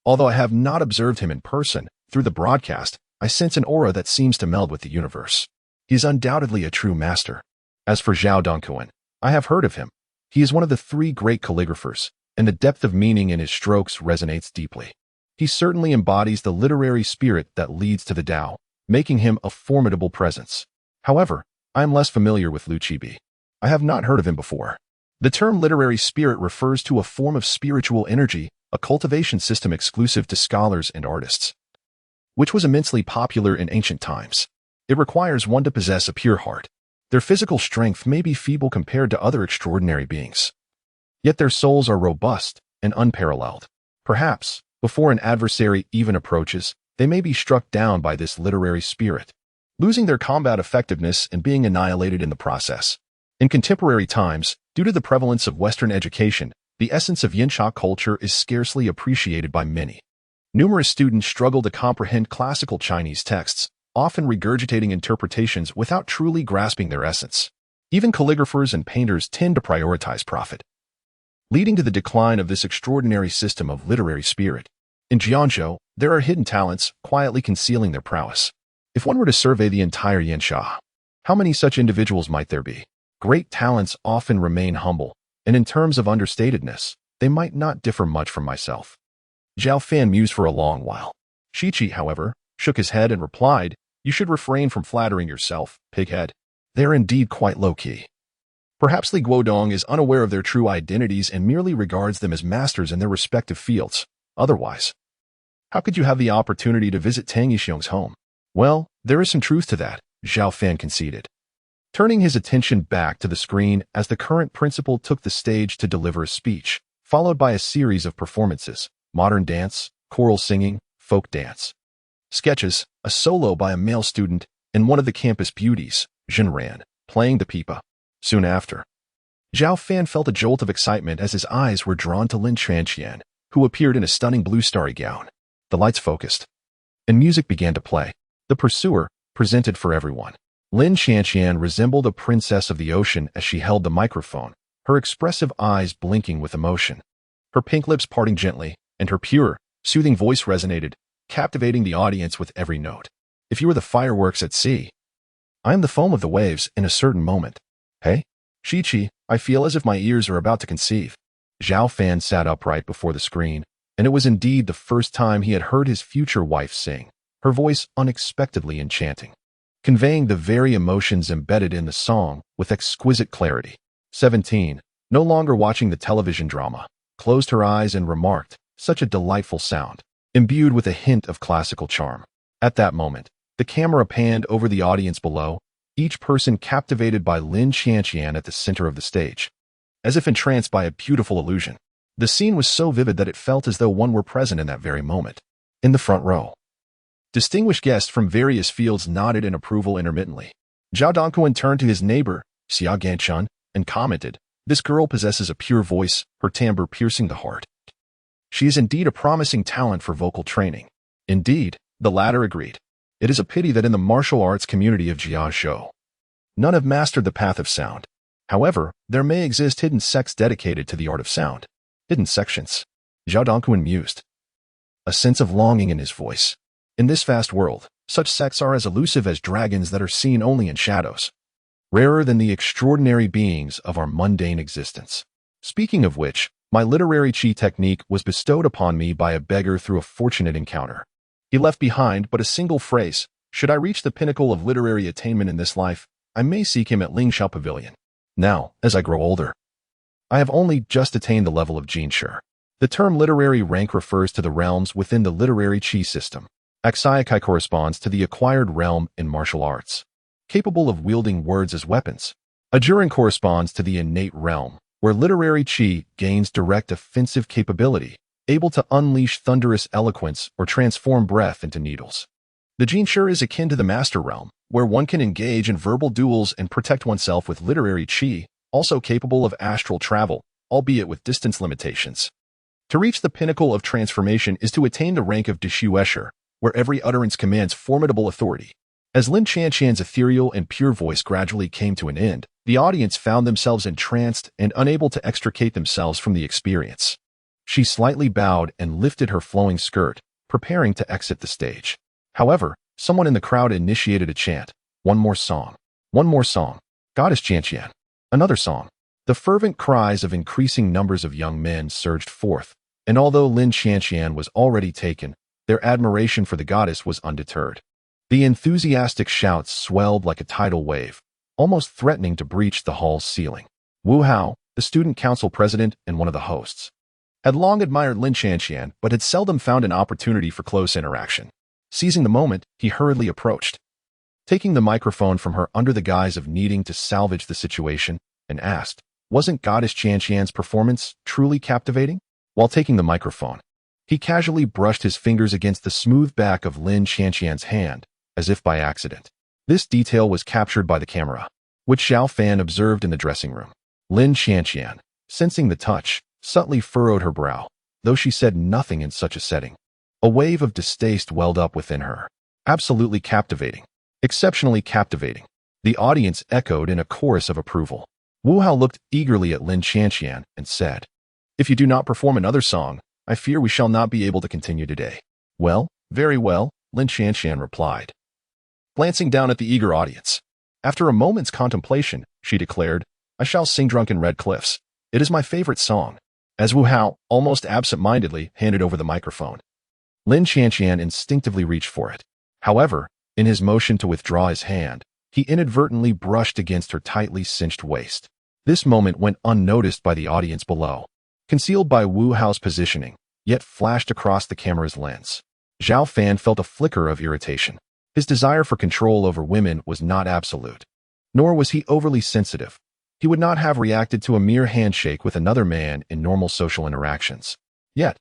Although I have not observed him in person, through the broadcast, I sense an aura that seems to meld with the universe. He is undoubtedly a true master. As for Zhao Dongquan, I have heard of him. He is one of the 3 great calligraphers, and the depth of meaning in his strokes resonates deeply. He certainly embodies the literary spirit that leads to the Tao, making him a formidable presence. However, I am less familiar with Lu Qibi. I have not heard of him before. The term literary spirit refers to a form of spiritual energy, a cultivation system exclusive to scholars and artists, which was immensely popular in ancient times. It requires one to possess a pure heart. Their physical strength may be feeble compared to other extraordinary beings, yet their souls are robust and unparalleled. Perhaps, before an adversary even approaches, they may be struck down by this literary spirit, losing their combat effectiveness and being annihilated in the process. In contemporary times, due to the prevalence of Western education, the essence of Yinsha culture is scarcely appreciated by many. Numerous students struggle to comprehend classical Chinese texts, often regurgitating interpretations without truly grasping their essence. Even calligraphers and painters tend to prioritize profit, leading to the decline of this extraordinary system of literary spirit. In Jiangzhou, there are hidden talents quietly concealing their prowess. If one were to survey the entire Yinsha, how many such individuals might there be? Great talents often remain humble, and in terms of understatedness, they might not differ much from myself. Zhao Fan mused for a long while. Shiqi, however, shook his head and replied, You should refrain from flattering yourself, pighead. They are indeed quite low-key. Perhaps Li Guodong is unaware of their true identities and merely regards them as masters in their respective fields. Otherwise, how could you have the opportunity to visit Tang Yixiong's home? Well, there is some truth to that, Zhao Fan conceded, turning his attention back to the screen as the current principal took the stage to deliver a speech, followed by a series of performances: modern dance, choral singing, folk dance, sketches, a solo by a male student, and one of the campus beauties, Jinran, playing the pipa. Soon after, Zhao Fan felt a jolt of excitement as his eyes were drawn to Lin Chanqian, who appeared in a stunning blue starry gown. The lights focused, and music began to play. The pursuer, presented for everyone. Lin Chanqian resembled a princess of the ocean as she held the microphone, her expressive eyes blinking with emotion, her pink lips parting gently, and her pure, soothing voice resonated, captivating the audience with every note. If you were the fireworks at sea, I am the foam of the waves in a certain moment. Hey, Chi-Chi, I feel as if my ears are about to conceive. Zhao Fan sat upright before the screen, and it was indeed the first time he had heard his future wife sing, her voice unexpectedly enchanting, conveying the very emotions embedded in the song with exquisite clarity. 17, no longer watching the television drama, closed her eyes and remarked, such a delightful sound, imbued with a hint of classical charm. At that moment, the camera panned over the audience below, each person captivated by Lin Chanqian at the center of the stage, as if entranced by a beautiful illusion. The scene was so vivid that it felt as though one were present in that very moment. In the front row, distinguished guests from various fields nodded in approval intermittently. Zhao Dongquan turned to his neighbor, Xia Ganchun, and commented, "This girl possesses a pure voice, her timbre piercing the heart. She is indeed a promising talent for vocal training." Indeed, the latter agreed. It is a pity that in the martial arts community of Jiazhou, none have mastered the path of sound. However, there may exist hidden sects dedicated to the art of sound. Hidden sections. Zhao Dongquan mused, a sense of longing in his voice. In this vast world, such sects are as elusive as dragons that are seen only in shadows, rarer than the extraordinary beings of our mundane existence. Speaking of which, my literary chi technique was bestowed upon me by a beggar through a fortunate encounter. He left behind but a single phrase: should I reach the pinnacle of literary attainment in this life, I may seek him at Lingxiao Pavilion. Now, as I grow older, I have only just attained the level of Jinshi. The term literary rank refers to the realms within the literary chi system. Axiakai corresponds to the acquired realm in martial arts, capable of wielding words as weapons. Ajuran corresponds to the innate realm, where literary chi gains direct offensive capability, able to unleash thunderous eloquence or transform breath into needles. The Jinshi is akin to the master realm, where one can engage in verbal duels and protect oneself with literary chi, also capable of astral travel, albeit with distance limitations. To reach the pinnacle of transformation is to attain the rank of Dishu Escher, where every utterance commands formidable authority. As Lin Chanqian's ethereal and pure voice gradually came to an end, the audience found themselves entranced and unable to extricate themselves from the experience. She slightly bowed and lifted her flowing skirt, preparing to exit the stage. However, someone in the crowd initiated a chant. One more song. One more song. Goddess Chanqian. Another song. The fervent cries of increasing numbers of young men surged forth, and although Lin Chanqian was already taken, their admiration for the goddess was undeterred. The enthusiastic shouts swelled like a tidal wave, almost threatening to breach the hall's ceiling. Wu Hao, the student council president and one of the hosts, had long admired Lin Chanqian but had seldom found an opportunity for close interaction. Seizing the moment, he hurriedly approached, taking the microphone from her under the guise of needing to salvage the situation, and asked, "Wasn't Goddess Chanqian's performance truly captivating?" While taking the microphone, he casually brushed his fingers against the smooth back of Lin Chanqian's hand, as if by accident. This detail was captured by the camera, which Zhao Fan observed in the dressing room. Lin Chanqian, sensing the touch, subtly furrowed her brow, though she said nothing in such a setting. A wave of distaste welled up within her. Absolutely captivating. Exceptionally captivating. The audience echoed in a chorus of approval. Wu Hao looked eagerly at Lin Chanqian and said, "If you do not perform another song, I fear we shall not be able to continue today." "Well, very well," Lin Chanqian replied, glancing down at the eager audience. After a moment's contemplation, she declared, "I shall sing Drunken Red Cliffs. It is my favorite song." As Wu Hao, almost absent-mindedly, handed over the microphone, Lin Chanqian instinctively reached for it. However, In his motion to withdraw his hand, he inadvertently brushed against her tightly cinched waist. This moment went unnoticed by the audience below, concealed by Wu Hao's positioning, yet flashed across the camera's lens. Zhao Fan felt a flicker of irritation. His desire for control over women was not absolute. Nor was he overly sensitive. He would not have reacted to a mere handshake with another man in normal social interactions. Yet,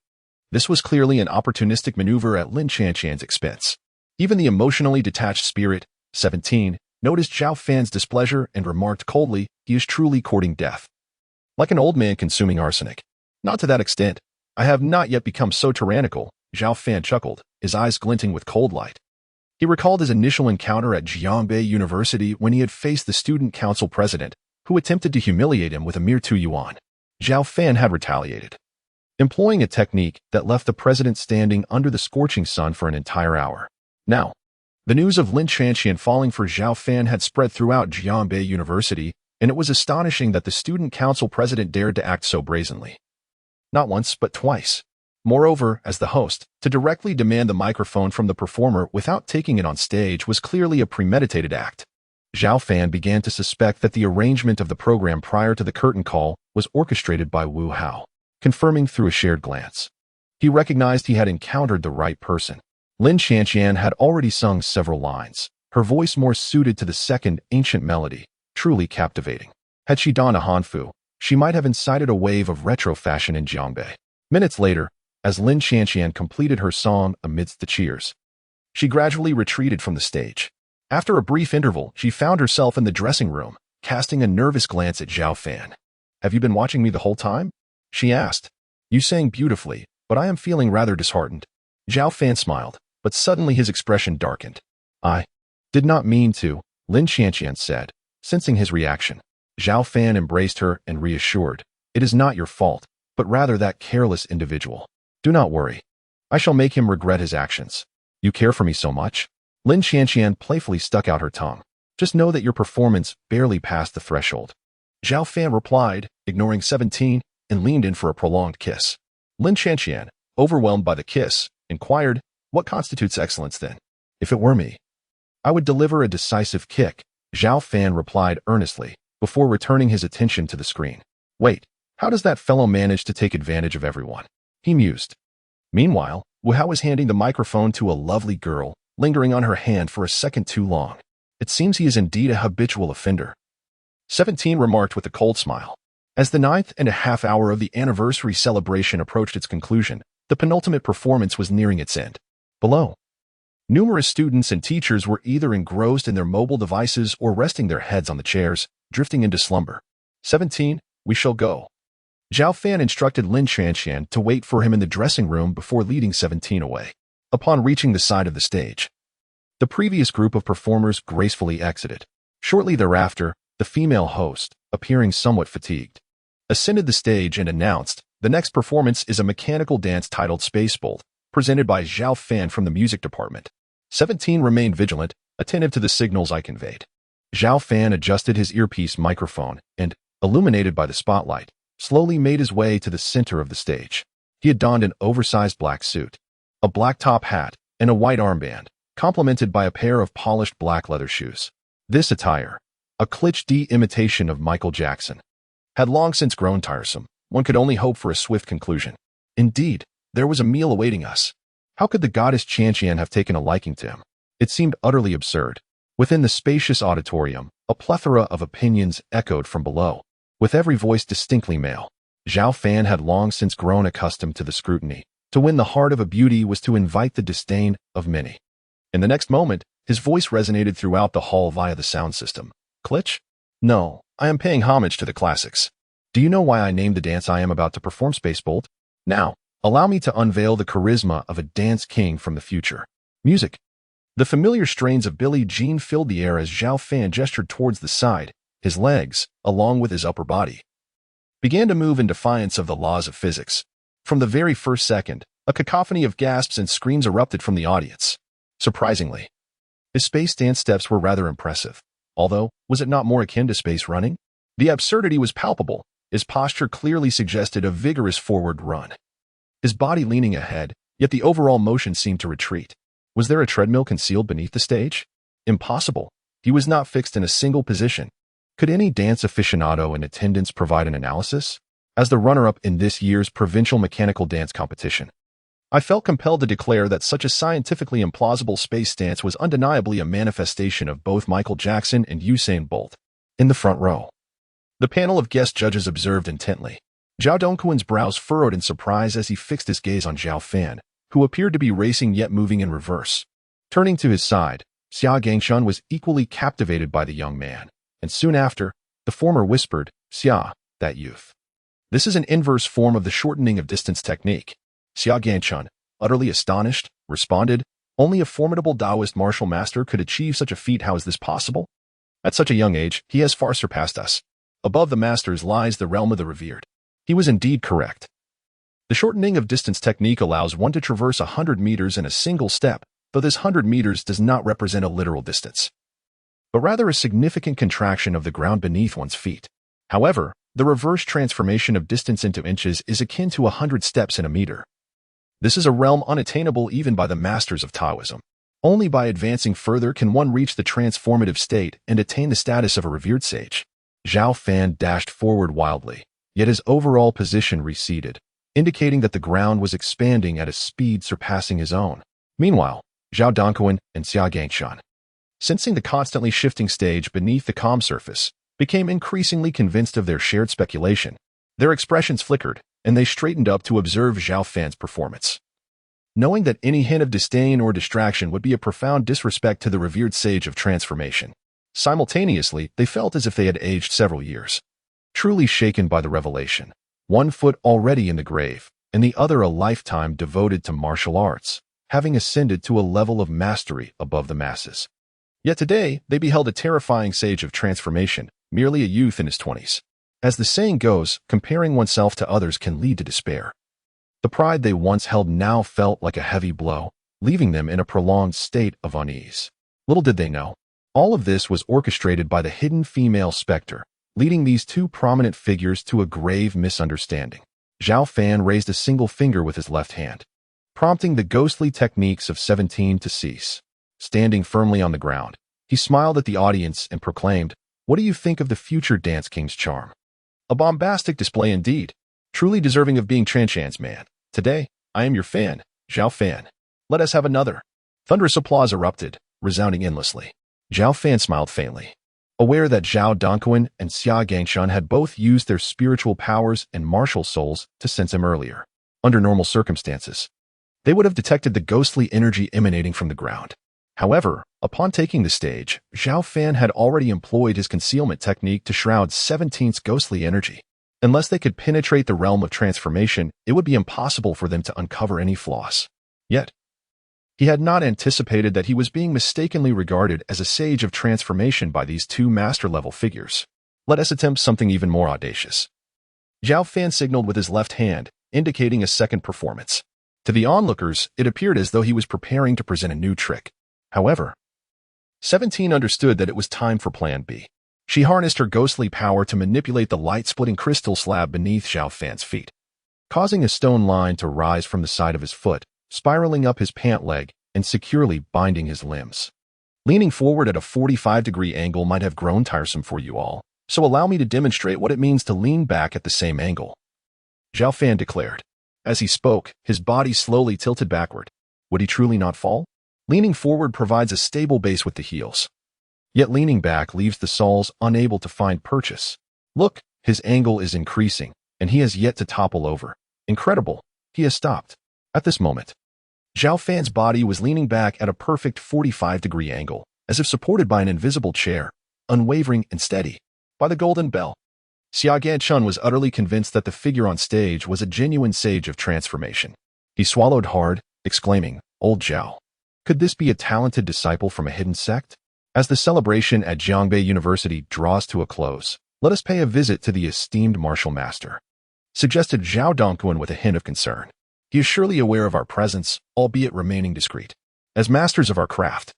this was clearly an opportunistic maneuver at Lin Qianqian's expense. Even the emotionally detached spirit, 17, noticed Zhao Fan's displeasure and remarked coldly, "He is truly courting death. Like an old man consuming arsenic." "Not to that extent. I have not yet become so tyrannical," Zhao Fan chuckled, his eyes glinting with cold light. He recalled his initial encounter at Jiangbei University when he had faced the student council president, who attempted to humiliate him with a mere 2 yuan. Zhao Fan had retaliated, employing a technique that left the president standing under the scorching sun for an entire hour. Now, the news of Lin Qianqian falling for Zhao Fan had spread throughout Jiangbei University, and it was astonishing that the student council president dared to act so brazenly. Not once, but twice. Moreover, as the host, to directly demand the microphone from the performer without taking it on stage was clearly a premeditated act. Zhao Fan began to suspect that the arrangement of the program prior to the curtain call was orchestrated by Wu Hao, confirming through a shared glance. He recognized he had encountered the right person. Lin Qianqian had already sung several lines, her voice more suited to the second ancient melody, truly captivating. Had she donned a hanfu, she might have incited a wave of retro fashion in Jiangbei. Minutes later, as Lin Qianqian completed her song amidst the cheers, she gradually retreated from the stage. After a brief interval, she found herself in the dressing room, casting a nervous glance at Zhao Fan. "Have you been watching me the whole time?" she asked. "You sang beautifully, but I am feeling rather disheartened." Zhao Fan smiled, but suddenly his expression darkened. "I did not mean to," Lin Qianqian said, sensing his reaction. Zhao Fan embraced her and reassured, "It is not your fault, but rather that careless individual. Do not worry. I shall make him regret his actions." "You care for me so much?" Lin Qianqian playfully stuck out her tongue. "Just know that your performance barely passed the threshold." Zhao Fan replied, ignoring 17, and leaned in for a prolonged kiss. Lin Qianqian, overwhelmed by the kiss, inquired, "What constitutes excellence then?" "If it were me, I would deliver a decisive kick," Zhao Fan replied earnestly, before returning his attention to the screen. "Wait, how does that fellow manage to take advantage of everyone?" he mused. Meanwhile, Wu Hao was handing the microphone to a lovely girl, lingering on her hand for a second too long. "It seems he is indeed a habitual offender," 17 remarked with a cold smile. As the 9.5 hour of the anniversary celebration approached its conclusion, the penultimate performance was nearing its end. Below, numerous students and teachers were either engrossed in their mobile devices or resting their heads on the chairs, drifting into slumber. 17, we shall go. Zhao Fan instructed Lin Qianqian to wait for him in the dressing room before leading 17 away. Upon reaching the side of the stage, the previous group of performers gracefully exited. Shortly thereafter, the female host, appearing somewhat fatigued, ascended the stage and announced, "The next performance is a mechanical dance titled Space Bolt, presented by Zhao Fan from the music department." 17 remained vigilant, attentive to the signals I conveyed. Zhao Fan adjusted his earpiece microphone and, illuminated by the spotlight, slowly made his way to the center of the stage. He had donned an oversized black suit, a black top hat, and a white armband, complemented by a pair of polished black leather shoes. This attire, a Clich D imitation of Michael Jackson, had long since grown tiresome. One could only hope for a swift conclusion. Indeed, there was a meal awaiting us. How could the goddess Qianqian have taken a liking to him? It seemed utterly absurd. Within the spacious auditorium, a plethora of opinions echoed from below, with every voice distinctly male. Zhao Fan had long since grown accustomed to the scrutiny. To win the heart of a beauty was to invite the disdain of many. In the next moment, his voice resonated throughout the hall via the sound system. "Clich? No, I am paying homage to the classics. Do you know why I named the dance I am about to perform Space Bolt? Now, allow me to unveil the charisma of a dance king from the future. Music." The familiar strains of Billie Jean filled the air as Zhao Fan gestured towards the side. His legs, along with his upper body, began to move in defiance of the laws of physics. From the very first second, a cacophony of gasps and screams erupted from the audience. Surprisingly, his space dance steps were rather impressive. Although, was it not more akin to space running? The absurdity was palpable. His posture clearly suggested a vigorous forward run, his body leaning ahead, yet the overall motion seemed to retreat. Was there a treadmill concealed beneath the stage? Impossible. He was not fixed in a single position. Could any dance aficionado in attendance provide an analysis? As the runner-up in this year's provincial mechanical dance competition, I felt compelled to declare that such a scientifically implausible space dance was undeniably a manifestation of both Michael Jackson and Usain Bolt. In the front row, the panel of guest judges observed intently. Zhao Dongquan's brows furrowed in surprise as he fixed his gaze on Zhao Fan, who appeared to be racing yet moving in reverse. Turning to his side, Xia Gangshan was equally captivated by the young man, and soon after, the former whispered, "Xia, that youth." This is an inverse form of the shortening of distance technique. Xia Gangshan, utterly astonished, responded, "Only a formidable Taoist martial master could achieve such a feat. How is this possible? At such a young age, he has far surpassed us. Above the masters lies the realm of the revered." He was indeed correct. The shortening of distance technique allows one to traverse 100 meters in a single step, though this 100 meters does not represent a literal distance, but rather a significant contraction of the ground beneath one's feet. However, the reverse transformation of distance into inches is akin to 100 steps in a meter. This is a realm unattainable even by the masters of Taoism. Only by advancing further can one reach the transformative state and attain the status of a revered sage. Zhao Fan dashed forward wildly, yet his overall position receded, indicating that the ground was expanding at a speed surpassing his own. Meanwhile, Zhao Dongquan and Xia Gangshan, sensing the constantly shifting stage beneath the calm surface, became increasingly convinced of their shared speculation. Their expressions flickered, and they straightened up to observe Zhao Fan's performance. Knowing that any hint of disdain or distraction would be a profound disrespect to the revered sage of transformation, simultaneously they felt as if they had aged several years. Truly shaken by the revelation, one foot already in the grave, and the other a lifetime devoted to martial arts, having ascended to a level of mastery above the masses. Yet today, they beheld a terrifying sage of transformation, merely a youth in his 20s. As the saying goes, comparing oneself to others can lead to despair. The pride they once held now felt like a heavy blow, leaving them in a prolonged state of unease. Little did they know, all of this was orchestrated by the hidden female specter, leading these two prominent figures to a grave misunderstanding. Zhao Fan raised a single finger with his left hand, prompting the ghostly techniques of 17 to cease. Standing firmly on the ground, he smiled at the audience and proclaimed, "What do you think of the future Dance King's charm? A bombastic display indeed, truly deserving of being Chanchan's man. Today, I am your fan, Zhao Fan. Let us have another." Thunderous applause erupted, resounding endlessly. Zhao Fan smiled faintly, aware that Zhao Dongquan and Xia Gangshan had both used their spiritual powers and martial souls to sense him earlier. Under normal circumstances, they would have detected the ghostly energy emanating from the ground. However, upon taking the stage, Zhao Fan had already employed his concealment technique to shroud 17's ghostly energy. Unless they could penetrate the realm of transformation, it would be impossible for them to uncover any flaws. Yet, he had not anticipated that he was being mistakenly regarded as a sage of transformation by these two master-level figures. Let us attempt something even more audacious. Zhao Fan signaled with his left hand, indicating a second performance. To the onlookers, it appeared as though he was preparing to present a new trick. However, 17 understood that it was time for Plan B. She harnessed her ghostly power to manipulate the light-splitting crystal slab beneath Zhao Fan's feet, causing a stone line to rise from the side of his foot, spiraling up his pant leg and securely binding his limbs. Leaning forward at a 45-degree angle might have grown tiresome for you all, so allow me to demonstrate what it means to lean back at the same angle, Zhao Fan declared. As he spoke, his body slowly tilted backward. Would he truly not fall? Leaning forward provides a stable base with the heels. Yet leaning back leaves the soles unable to find purchase. Look, his angle is increasing, and he has yet to topple over. Incredible. He has stopped. At this moment, Zhao Fan's body was leaning back at a perfect 45-degree angle, as if supported by an invisible chair, unwavering and steady. By the golden bell, Xia Gangshan was utterly convinced that the figure on stage was a genuine sage of transformation. He swallowed hard, exclaiming, "Old Zhao. Could this be a talented disciple from a hidden sect?" As the celebration at Jiangbei University draws to a close, let us pay a visit to the esteemed martial master, suggested Zhao Dongquan with a hint of concern. He is surely aware of our presence, albeit remaining discreet, as masters of our craft.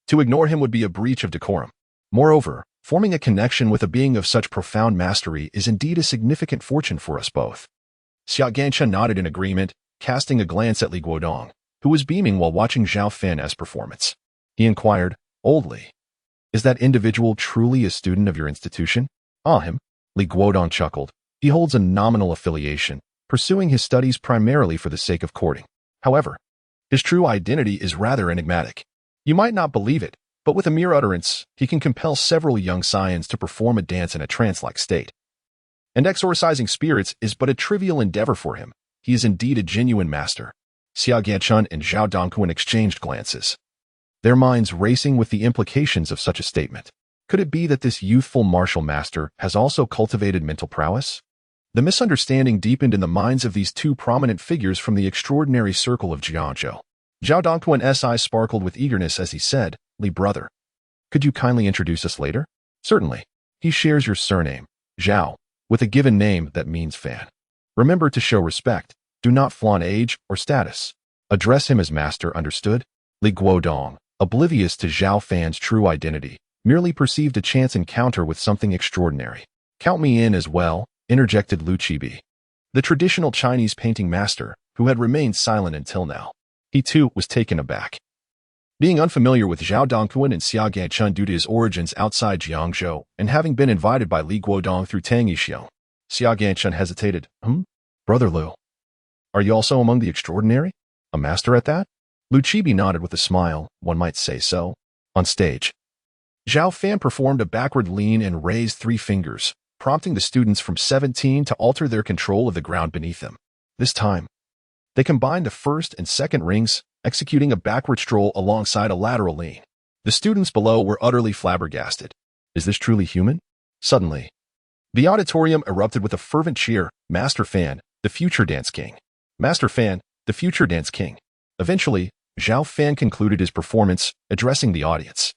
To ignore him would be a breach of decorum. Moreover, forming a connection with a being of such profound mastery is indeed a significant fortune for us both. Xia Gangshan nodded in agreement, casting a glance at Li Guodong, who was beaming while watching Zhao Fan's performance. He inquired, "Old Li, is that individual truly a student of your institution?" "Ah, him," Li Guodong chuckled. "He holds a nominal affiliation, pursuing his studies primarily for the sake of courting. However, his true identity is rather enigmatic. You might not believe it, but with a mere utterance, he can compel several young scions to perform a dance in a trance-like state. And exorcising spirits is but a trivial endeavor for him. He is indeed a genuine master." Xia Ganchun and Zhao Dongquan exchanged glances, their minds racing with the implications of such a statement. Could it be that this youthful martial master has also cultivated mental prowess? The misunderstanding deepened in the minds of these two prominent figures from the extraordinary circle of Jiangzhou. Zhao Dongquan's eyes sparkled with eagerness as he said, "Li brother, could you kindly introduce us later?" "Certainly. He shares your surname, Zhao, with a given name that means fan. Remember to show respect. Do not flaunt age or status. Address him as master, understood?" Li Guodong, oblivious to Zhao Fan's true identity, merely perceived a chance encounter with something extraordinary. "Count me in as well," interjected Lu Qibi, the traditional Chinese painting master, who had remained silent until now. He too was taken aback. Being unfamiliar with Zhao Dongquan and Xia Ganchun due to his origins outside Jiangzhou and having been invited by Li Guodong through Tang Yixiong, Xia Ganchun hesitated. Brother Lu, are you also among the extraordinary? A master at that?" Lu Qibi nodded with a smile. "One might say so." On stage, Zhao Fan performed a backward lean and raised 3 fingers, prompting the students from 17 to alter their control of the ground beneath them. This time, they combined the first and second rings, executing a backward stroll alongside a lateral lean. The students below were utterly flabbergasted. Is this truly human? Suddenly, the auditorium erupted with a fervent cheer. "Master Fan, the future dance king. Master Fan, the future dance king." Eventually, Zhao Fan concluded his performance, addressing the audience.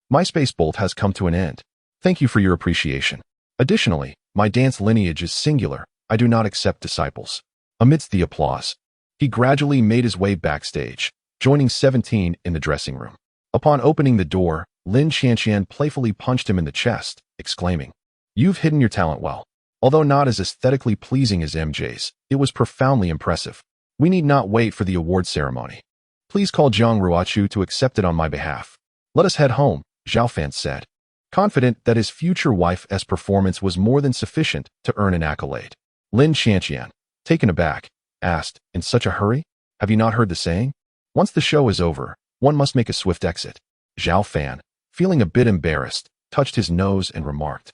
"My space bolt has come to an end. Thank you for your appreciation. Additionally, my dance lineage is singular. I do not accept disciples." Amidst the applause, he gradually made his way backstage, joining 17 in the dressing room. Upon opening the door, Lin Qianqian playfully punched him in the chest, exclaiming, "You've hidden your talent well. Although not as aesthetically pleasing as MJ's, it was profoundly impressive. We need not wait for the award ceremony. Please call Jiang Ruochu to accept it on my behalf. Let us head home," Zhao Fan said, confident that his future wife's performance was more than sufficient to earn an accolade. Lin Qianqian, taken aback, asked, "In such a hurry? Have you not heard the saying? Once the show is over, one must make a swift exit." Zhao Fan, feeling a bit embarrassed, touched his nose and remarked,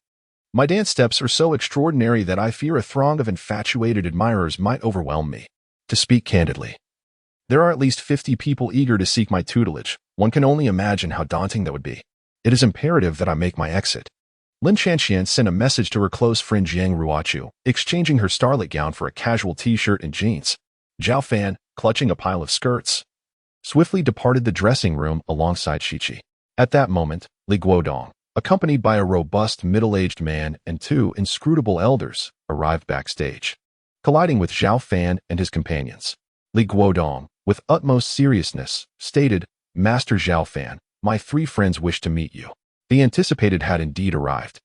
"My dance steps are so extraordinary that I fear a throng of infatuated admirers might overwhelm me. To speak candidly, there are at least 50 people eager to seek my tutelage. One can only imagine how daunting that would be. It is imperative that I make my exit." Lin Qianqian sent a message to her close friend Jiang Ruochu, exchanging her starlet gown for a casual t-shirt and jeans. Zhao Fan, clutching a pile of skirts, swiftly departed the dressing room alongside Shiqi. At that moment, Li Guodong, accompanied by a robust middle-aged man and 2 inscrutable elders, arrived backstage, colliding with Zhao Fan and his companions. Li Guodong, with utmost seriousness, stated, "Master Zhao Fan, my 3 friends wish to meet you." The anticipated had indeed arrived.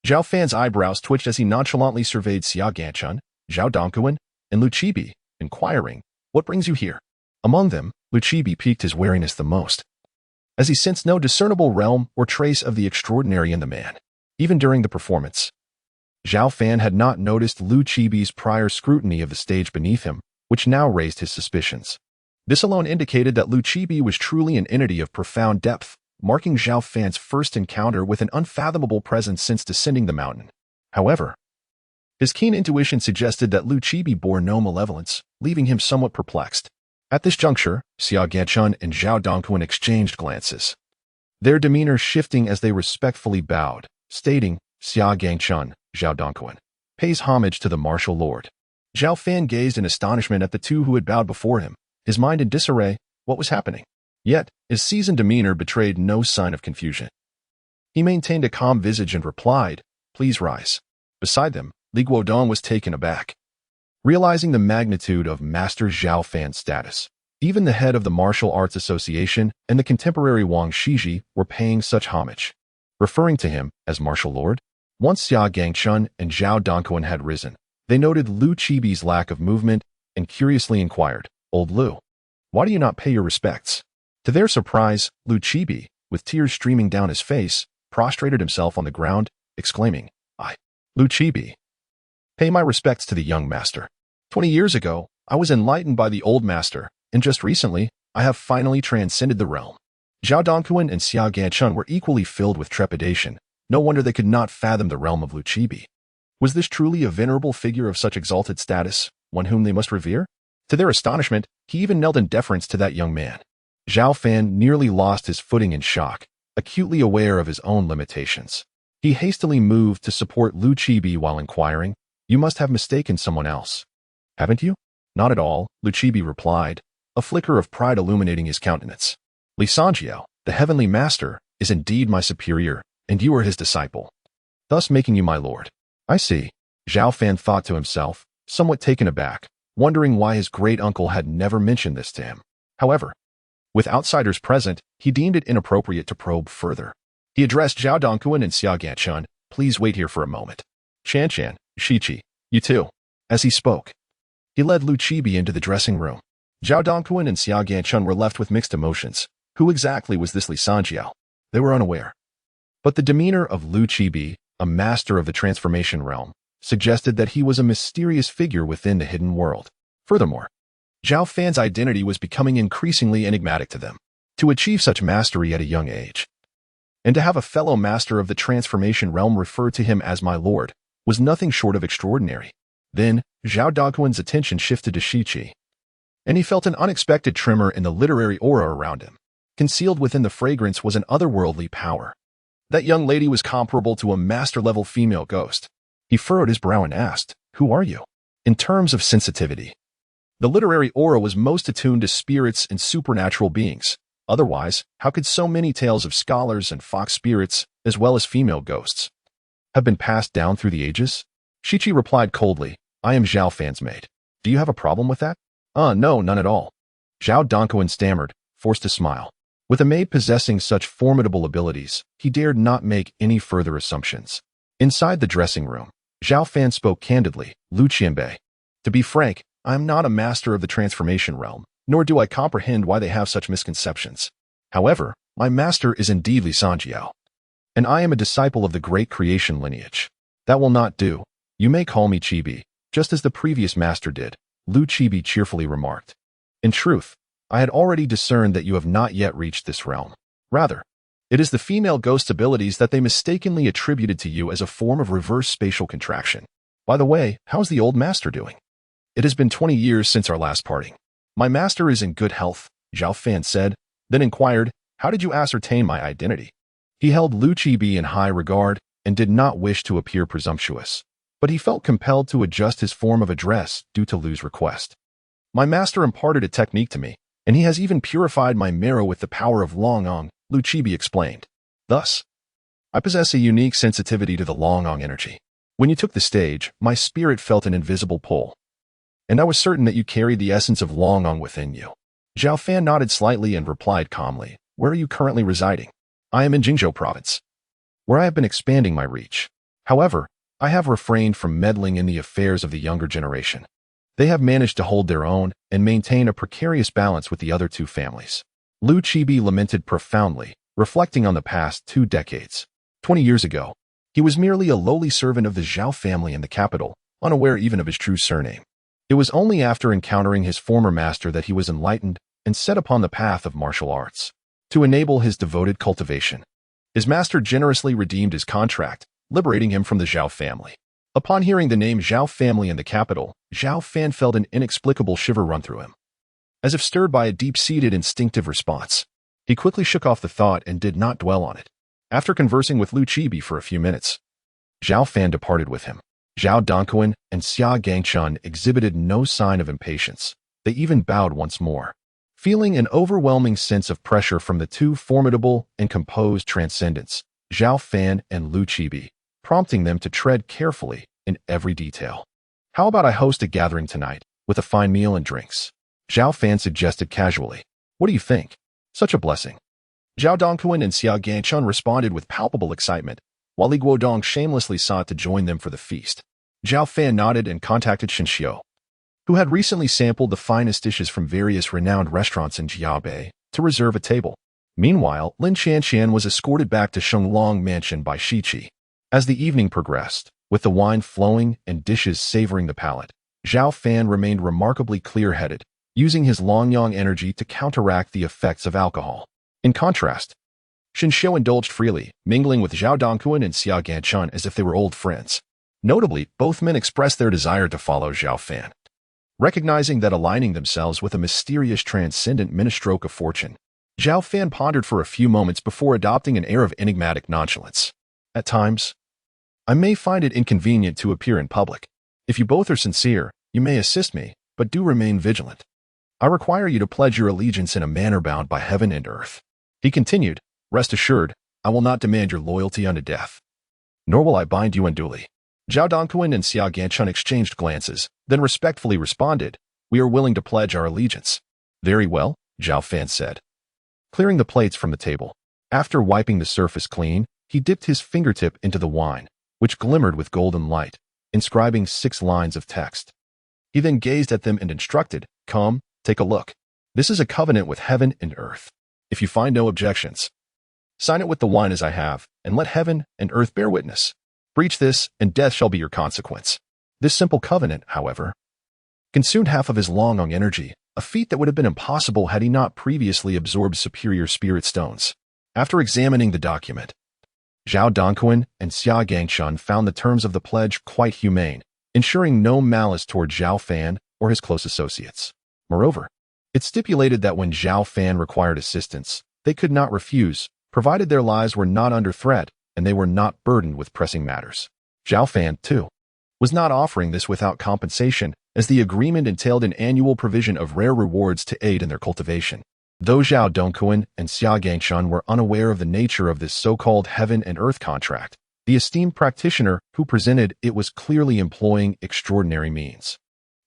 Zhao Fan's eyebrows twitched as he nonchalantly surveyed Xia Ganchun, Zhao Dongquan, and Lu Qibi, inquiring, "What brings you here?" Among them, Lu Qibi piqued his wariness the most, as he sensed no discernible realm or trace of the extraordinary in the man. Even during the performance, Zhao Fan had not noticed Lu Qibi's prior scrutiny of the stage beneath him, which now raised his suspicions. This alone indicated that Lu Qibi was truly an entity of profound depth, marking Zhao Fan's first encounter with an unfathomable presence since descending the mountain. However, his keen intuition suggested that Lu Qibi bore no malevolence, leaving him somewhat perplexed. At this juncture, Xia Ganchun and Zhao Dongquan exchanged glances, their demeanor shifting as they respectfully bowed, stating, "Xia Ganchun, Zhao Dongquan, pays homage to the martial lord." Zhao Fan gazed in astonishment at the 2 who had bowed before him, his mind in disarray. What was happening? Yet, his seasoned demeanor betrayed no sign of confusion. He maintained a calm visage and replied, "Please rise." Beside them, Li Guodong was taken aback, realizing the magnitude of Master Zhao Fan's status. Even the head of the Martial Arts Association and the contemporary Wang Shiji were paying such homage, referring to him as Martial Lord. Once Xia Ganchun and Zhao Dongquan had risen, they noted Lu Qibi's lack of movement and curiously inquired, "Old Lu, Why do you not pay your respects? To their surprise, Lu Chibi, with tears streaming down his face, prostrated himself on the ground, exclaiming, Lu Chibi, pay my respects to the young master. 20 years ago, I was enlightened by the old master, and just recently, I have finally transcended the realm. Zhao Dongquan and Xia Ganchun were equally filled with trepidation. No wonder they could not fathom the realm of Lu Chibi. Was this truly a venerable figure of such exalted status, one whom they must revere? To their astonishment, he even knelt in deference to that young man. Zhao Fan nearly lost his footing in shock, acutely aware of his own limitations. He hastily moved to support Lu Chibi while inquiring, "You must have mistaken someone else. Haven't you?" "Not at all," Lu Chibi replied, a flicker of pride illuminating his countenance. "Li Sanjiao, the heavenly master, is indeed my superior, and you are his disciple, thus making you my lord." "I see," Zhao Fan thought to himself, somewhat taken aback, wondering why his great-uncle had never mentioned this to him. However, with outsiders present, he deemed it inappropriate to probe further. He addressed Zhao Dongquan and Xia Ganchun, "Please wait here for a moment. Chan, Shichi, you too." As he spoke, he led Lu Chibi into the dressing room. Zhao Dongquan and Xia Ganchun were left with mixed emotions. Who exactly was this Li Sanjiao? They were unaware. But the demeanor of Lu Chibi, a master of the transformation realm, suggested that he was a mysterious figure within the hidden world. Furthermore, Zhao Fan's identity was becoming increasingly enigmatic to them. To achieve such mastery at a young age, and to have a fellow master of the transformation realm refer to him as my lord, was nothing short of extraordinary. Then, Zhao Dongquan's attention shifted to Shichi, and he felt an unexpected tremor in the literary aura around him. Concealed within the fragrance was an otherworldly power. That young lady was comparable to a master-level female ghost. He furrowed his brow and asked, "Who are you?" In terms of sensitivity, the literary aura was most attuned to spirits and supernatural beings. Otherwise, how could so many tales of scholars and fox spirits, as well as female ghosts, have been passed down through the ages? Shichi replied coldly, "I am Zhao Fan's maid. Do you have a problem with that?" No, none at all." Zhao Dongquan stammered, forced to smile. With a maid possessing such formidable abilities, he dared not make any further assumptions. Inside the dressing room, Zhao Fan spoke candidly, "Lu Qianbei, to be frank, I am not a master of the transformation realm, nor do I comprehend why they have such misconceptions. However, my master is indeed Li Sanjiao, and I am a disciple of the great creation lineage." "That will not do. You may call me Chibi, just as the previous master did," Lu Chibi cheerfully remarked. "In truth, I had already discerned that you have not yet reached this realm. Rather, it is the female ghost abilities that they mistakenly attributed to you as a form of reverse spatial contraction. By the way, how's the old master doing? It has been 20 years since our last parting." "My master is in good health," Zhao Fan said, then inquired, "How did you ascertain my identity?" He held Lu Chibi in high regard and did not wish to appear presumptuous, but he felt compelled to adjust his form of address due to Lu's request. "My master imparted a technique to me, and he has even purified my marrow with the power of Longong," Lu Chibi explained. "Thus, I possess a unique sensitivity to the Longong energy. When you took the stage, my spirit felt an invisible pull, and I was certain that you carried the essence of Longong within you." Zhao Fan nodded slightly and replied calmly, "Where are you currently residing?" "I am in Jingzhou province, where I have been expanding my reach. However, I have refrained from meddling in the affairs of the younger generation. They have managed to hold their own and maintain a precarious balance with the other two families." Lu Chibi lamented profoundly, reflecting on the past 2 decades. 20 years ago, he was merely a lowly servant of the Zhao family in the capital, unaware even of his true surname. It was only after encountering his former master that he was enlightened and set upon the path of martial arts to enable his devoted cultivation. His master generously redeemed his contract, liberating him from the Zhao family. Upon hearing the name Zhao family in the capital, Zhao Fan felt an inexplicable shiver run through him. As if stirred by a deep-seated instinctive response, he quickly shook off the thought and did not dwell on it. After conversing with Lu Chibi for a few minutes, Zhao Fan departed with him. Zhao Dongquan and Xia Ganchun exhibited no sign of impatience. They even bowed once more, feeling an overwhelming sense of pressure from the two formidable and composed transcendents, Zhao Fan and Lu Chibi, prompting them to tread carefully in every detail. "How about I host a gathering tonight, with a fine meal and drinks?" Zhao Fan suggested casually. "What do you think? Such a blessing." Zhao Dongquan and Xia Ganchun responded with palpable excitement, while Li Guodong shamelessly sought to join them for the feast. Zhao Fan nodded and contacted Shinxiu. who had recently sampled the finest dishes from various renowned restaurants in Jiaobei, to reserve a table. Meanwhile, Lin Qianqian was escorted back to Shenglong Mansion by Shiqi. As the evening progressed, with the wine flowing and dishes savoring the palate, Zhao Fan remained remarkably clear-headed, using his Longyang energy to counteract the effects of alcohol. In contrast, Xin Xiu indulged freely, mingling with Zhao Dongquan and Xia Ganchun as if they were old friends. Notably, both men expressed their desire to follow Zhao Fan. Recognizing that aligning themselves with a mysterious transcendent ministroke of fortune, Zhao Fan pondered for a few moments before adopting an air of enigmatic nonchalance. At times, I may find it inconvenient to appear in public. If you both are sincere, you may assist me, but do remain vigilant. I require you to pledge your allegiance in a manner bound by heaven and earth. He continued, rest assured, I will not demand your loyalty unto death. Nor will I bind you unduly. Zhao Dongquan and Xia Ganchun exchanged glances, then respectfully responded, we are willing to pledge our allegiance. Very well, Zhao Fan said, clearing the plates from the table. After wiping the surface clean, he dipped his fingertip into the wine, which glimmered with golden light, inscribing 6 lines of text. He then gazed at them and instructed, come, take a look. This is a covenant with heaven and earth. If you find no objections, sign it with the wine as I have, and let heaven and earth bear witness. Breach this, and death shall be your consequence. This simple covenant, however, consumed half of his Longyang energy, a feat that would have been impossible had he not previously absorbed superior spirit stones. After examining the document, Zhao Dongquan and Xia Gangchun found the terms of the pledge quite humane, ensuring no malice toward Zhao Fan or his close associates. Moreover, it stipulated that when Zhao Fan required assistance, they could not refuse, provided their lives were not under threat and they were not burdened with pressing matters. Zhao Fan, too, was not offering this without compensation, as the agreement entailed an annual provision of rare rewards to aid in their cultivation. Though Zhao Dongquan and Xia Gangchun were unaware of the nature of this so-called heaven and earth contract, the esteemed practitioner who presented it was clearly employing extraordinary means.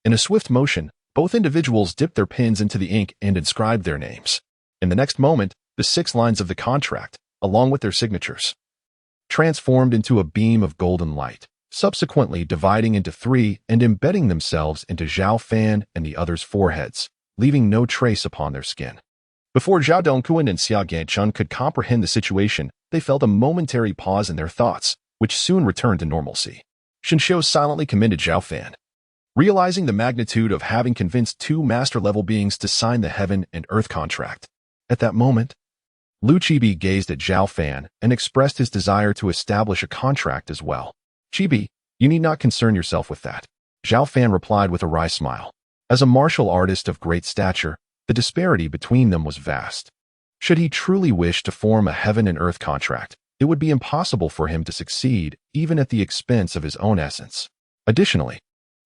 In a swift motion, both individuals dipped their pens into the ink and inscribed their names. In the next moment, the 6 lines of the contract, along with their signatures, transformed into a beam of golden light, subsequently dividing into 3 and embedding themselves into Zhao Fan and the others' foreheads, leaving no trace upon their skin. Before Zhao Dongquan and Xia Ganchun could comprehend the situation, they felt a momentary pause in their thoughts, which soon returned to normalcy. Xin Xiu silently commended Zhao Fan. Realizing the magnitude of having convinced 2 master-level beings to sign the heaven and earth contract. At that moment, Lu Chibi gazed at Zhao Fan and expressed his desire to establish a contract as well. Chibi, you need not concern yourself with that. Zhao Fan replied with a wry smile. As a martial artist of great stature, the disparity between them was vast. Should he truly wish to form a heaven and earth contract, it would be impossible for him to succeed even at the expense of his own essence. Additionally,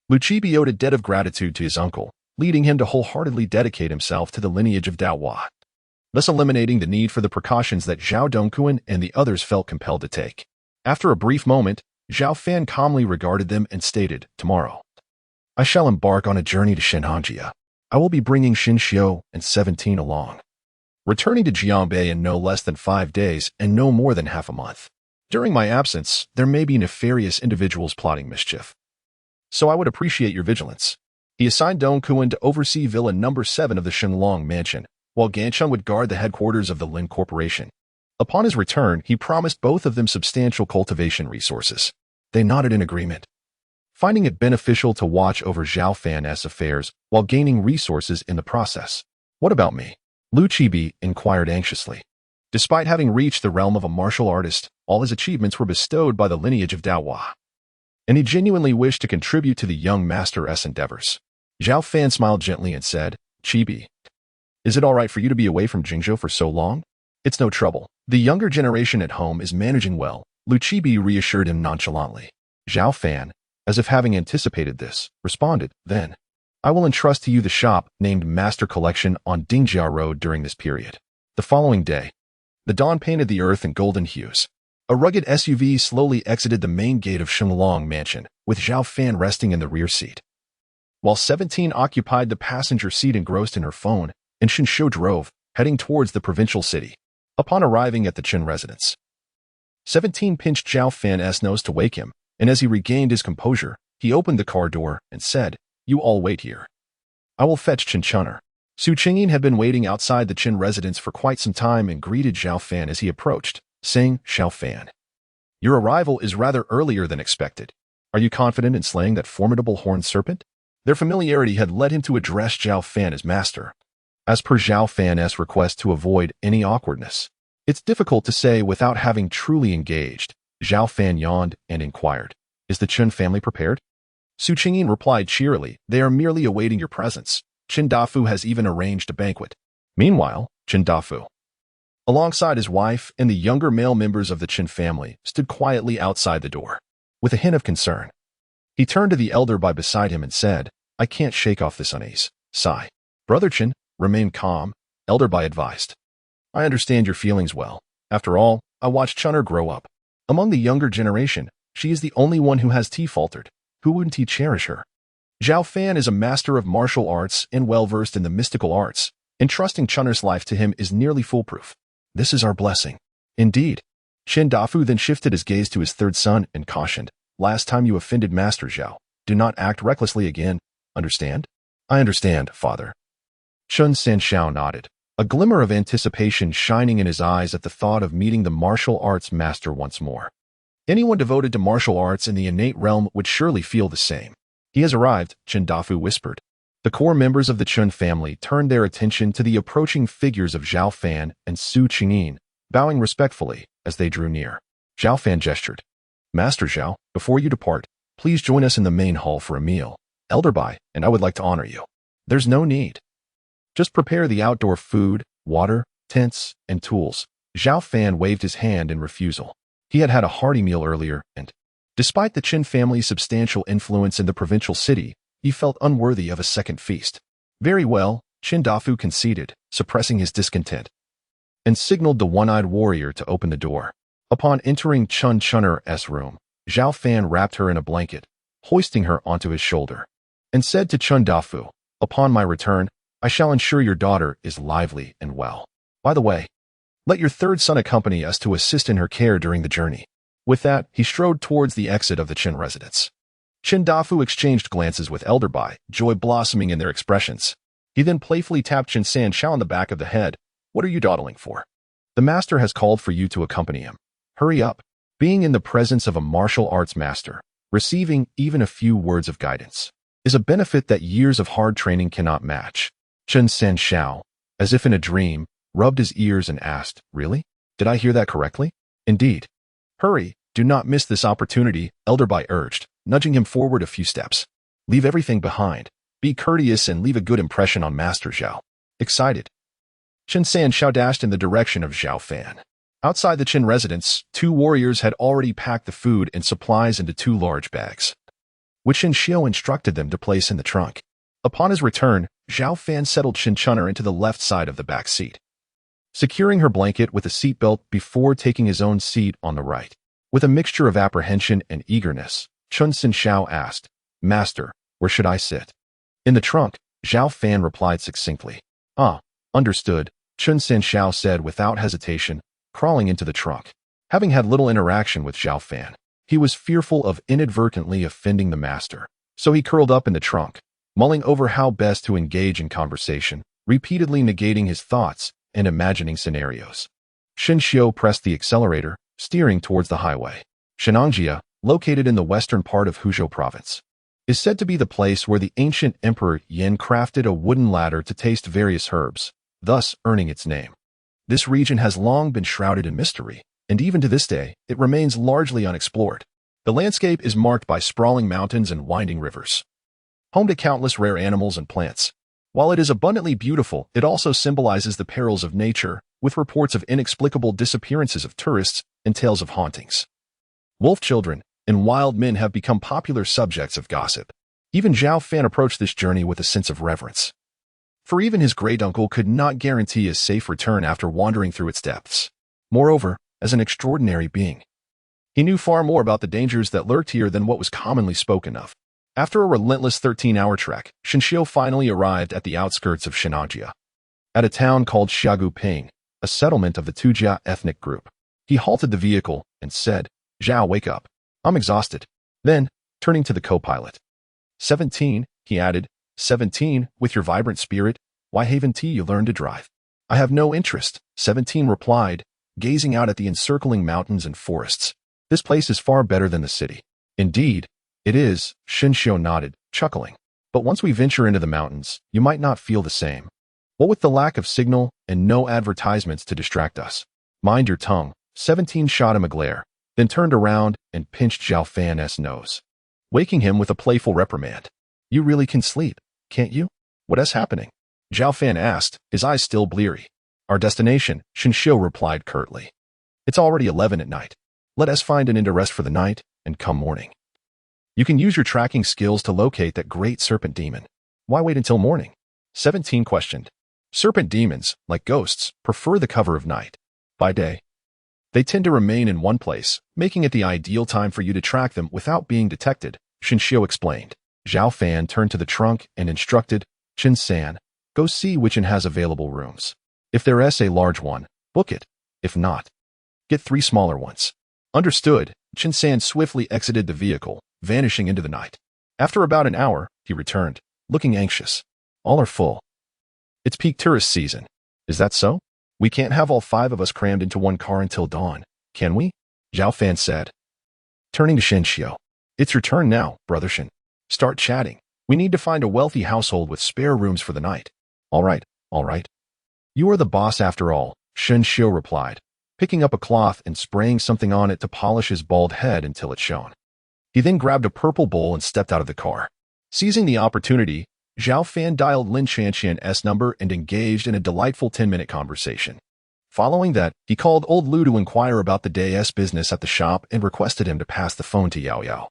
Lu Chibi owed a debt of gratitude to his uncle, leading him to wholeheartedly dedicate himself to the lineage of Daohua, thus eliminating the need for the precautions that Zhao Dongquan and the others felt compelled to take. After a brief moment, Zhao Fan calmly regarded them and stated, tomorrow, I shall embark on a journey to Shenhanjia. I will be bringing Xin Xiu and 17 along, returning to Jiangbei in no less than 5 days and no more than half a month. During my absence, there may be nefarious individuals plotting mischief, so I would appreciate your vigilance. He assigned Dongquan to oversee Villa number 7 of the Shenglong Mansion, while Ganchun would guard the headquarters of the Lin Corporation. Upon his return, he promised both of them substantial cultivation resources. They nodded in agreement, finding it beneficial to watch over Zhao Fan's affairs while gaining resources in the process. What about me? Lu Chibi inquired anxiously. Despite having reached the realm of a martial artist, all his achievements were bestowed by the lineage of Daohua, and he genuinely wished to contribute to the young master's endeavors. Zhao Fan smiled gently and said, Chibi, is it all right for you to be away from Jingzhou for so long? It's no trouble. The younger generation at home is managing well, Lu Chibi reassured him nonchalantly. Zhao Fan, as if having anticipated this, responded, then, I will entrust to you the shop named Master Collection on Dingjia Road during this period. The following day, the dawn painted the earth in golden hues. A rugged SUV slowly exited the main gate of Shenglong Mansion, with Zhao Fan resting in the rear seat, while 17 occupied the passenger seat engrossed in her phone, and Xin Xiu drove, heading towards the provincial city. Upon arriving at the Chen residence, 17 pinched Zhao Fan's nose to wake him, and as he regained his composure, he opened the car door and said, You all wait here. I will fetch Chunchuner. Su Qingyin had been waiting outside the Qin residence for quite some time and greeted Zhao Fan as he approached, saying, Zhao Fan, your arrival is rather earlier than expected. Are you confident in slaying that formidable horned serpent? Their familiarity had led him to address Zhao Fan as master, as per Zhao Fan's request to avoid any awkwardness. It's difficult to say without having truly engaged. Zhao Fan yawned and inquired, is the Qin family prepared? Su Qingyin replied cheerily, they are merely awaiting your presence. Qin Dafu has even arranged a banquet. Meanwhile, Qin Dafu, alongside his wife and the younger male members of the Qin family, stood quietly outside the door. With a hint of concern, he turned to the elder by beside him and said, I can't shake off this unease. Sigh. Brother Qin, remain calm, Elder Bai advised. I understand your feelings well. After all, I watched Chun'er grow up. Among the younger generation, she is the only one who has tea faltered. Who wouldn't he cherish her? Zhao Fan is a master of martial arts and well-versed in the mystical arts. Entrusting Chun'er's life to him is nearly foolproof. This is our blessing. Indeed. Qin Dafu then shifted his gaze to his third son and cautioned, last time you offended Master Zhao, do not act recklessly again. Understand? I understand, father. Chun Sanshao nodded, a glimmer of anticipation shining in his eyes at the thought of meeting the martial arts master once more. Anyone devoted to martial arts in the innate realm would surely feel the same. He has arrived, Qin Dafu whispered. The core members of the Chun family turned their attention to the approaching figures of Zhao Fan and Su Qingyin, bowing respectfully as they drew near. Zhao Fan gestured. Master Zhao, before you depart, please join us in the main hall for a meal. Elder Bai, and I would like to honor you. There's no need. Just prepare the outdoor food, water, tents, and tools. Zhao Fan waved his hand in refusal. He had had a hearty meal earlier, and, despite the Qin family's substantial influence in the provincial city, he felt unworthy of a second feast. Very well, Qin Dafu conceded, suppressing his discontent, and signaled the one-eyed warrior to open the door. Upon entering Chun'er's room, Zhao Fan wrapped her in a blanket, hoisting her onto his shoulder, and said to Qin Dafu, upon my return, I shall ensure your daughter is lively and well. By the way, let your third son accompany us to assist in her care during the journey. With that, he strode towards the exit of the Qin residence. Qin Dafu exchanged glances with Elder Bai, joy blossoming in their expressions. He then playfully tapped Qin Sanshao on the back of the head. What are you dawdling for? The master has called for you to accompany him. Hurry up. Being in the presence of a martial arts master, receiving even a few words of guidance, is a benefit that years of hard training cannot match. Qin Sanshao, as if in a dream, rubbed his ears and asked, really? Did I hear that correctly? Indeed. Hurry, do not miss this opportunity, Elder Bai urged, nudging him forward a few steps. Leave everything behind. Be courteous and leave a good impression on Master Zhao. Excited, Qin Sanshao dashed in the direction of Zhao Fan. Outside the Qin residence, two warriors had already packed the food and supplies into two large bags, which Qin Xiu instructed them to place in the trunk. Upon his return, Zhao Fan settled Chun'er into the left side of the back seat, securing her blanket with a seatbelt before taking his own seat on the right. With a mixture of apprehension and eagerness, Qin Sanshao asked, Master, where should I sit? In the trunk, Zhao Fan replied succinctly. Ah, understood, Qin Sanshao said without hesitation, crawling into the trunk. Having had little interaction with Zhao Fan, he was fearful of inadvertently offending the master, so he curled up in the trunk, mulling over how best to engage in conversation, repeatedly negating his thoughts and imagining scenarios. Qin Xiu pressed the accelerator, steering towards the highway. Shenangjia, located in the western part of Huzhou province, is said to be the place where the ancient Emperor Yin crafted a wooden ladder to taste various herbs, thus earning its name. This region has long been shrouded in mystery, and even to this day, it remains largely unexplored. The landscape is marked by sprawling mountains and winding rivers, home to countless rare animals and plants. While it is abundantly beautiful, it also symbolizes the perils of nature, with reports of inexplicable disappearances of tourists and tales of hauntings. Wolf children and wild men have become popular subjects of gossip. Even Zhao Fan approached this journey with a sense of reverence, for even his great uncle could not guarantee his safe return after wandering through its depths. Moreover, as an extraordinary being, he knew far more about the dangers that lurked here than what was commonly spoken of. After a relentless 13-hour trek, Shenxiu finally arrived at the outskirts of Shenangjia, at a town called Xiaguping, a settlement of the Tujia ethnic group. He halted the vehicle and said, Zhao, wake up. I'm exhausted. Then, turning to the co-pilot, 17, he added. 17, with your vibrant spirit, why haven't you learned to drive? I have no interest, 17 replied, gazing out at the encircling mountains and forests. This place is far better than the city. Indeed, it is, Shinshio nodded, chuckling. But once we venture into the mountains, you might not feel the same. What with the lack of signal and no advertisements to distract us? Mind your tongue, 17 shot him a glare, then turned around and pinched Zhao Fan's nose, waking him with a playful reprimand. You really can sleep, can't you? What is happening? Zhao Fan asked, his eyes still bleary. Our destination, Shinshio replied curtly. It's already 11 at night. Let us find an inn to rest for the night, and come morning. You can use your tracking skills to locate that great serpent demon. Why wait until morning? 17 questioned. Serpent demons, like ghosts, prefer the cover of night. By day, they tend to remain in one place, making it the ideal time for you to track them without being detected, Shinshio explained. Zhao Fan turned to the trunk and instructed, Chin-san, go see which inn has available rooms. If there is a large one, book it. If not, get 3 smaller ones. Understood, Chin-san swiftly exited the vehicle, vanishing into the night. After about an hour, he returned, looking anxious. All are full. It's peak tourist season. Is that so? We can't have all 5 of us crammed into one car until dawn, can we? Zhao Fan said. Turning to Shinshio. It's your turn now, brother Shin. Start chatting. We need to find a wealthy household with spare rooms for the night. All right. You are the boss after all, Shinshio replied, picking up a cloth and spraying something on it to polish his bald head until it shone. He then grabbed a purple bowl and stepped out of the car. Seizing the opportunity, Zhao Fan dialed Lin Chanshan's number and engaged in a delightful 10-minute conversation. Following that, he called old Lu to inquire about the day's business at the shop and requested him to pass the phone to Yao Yao,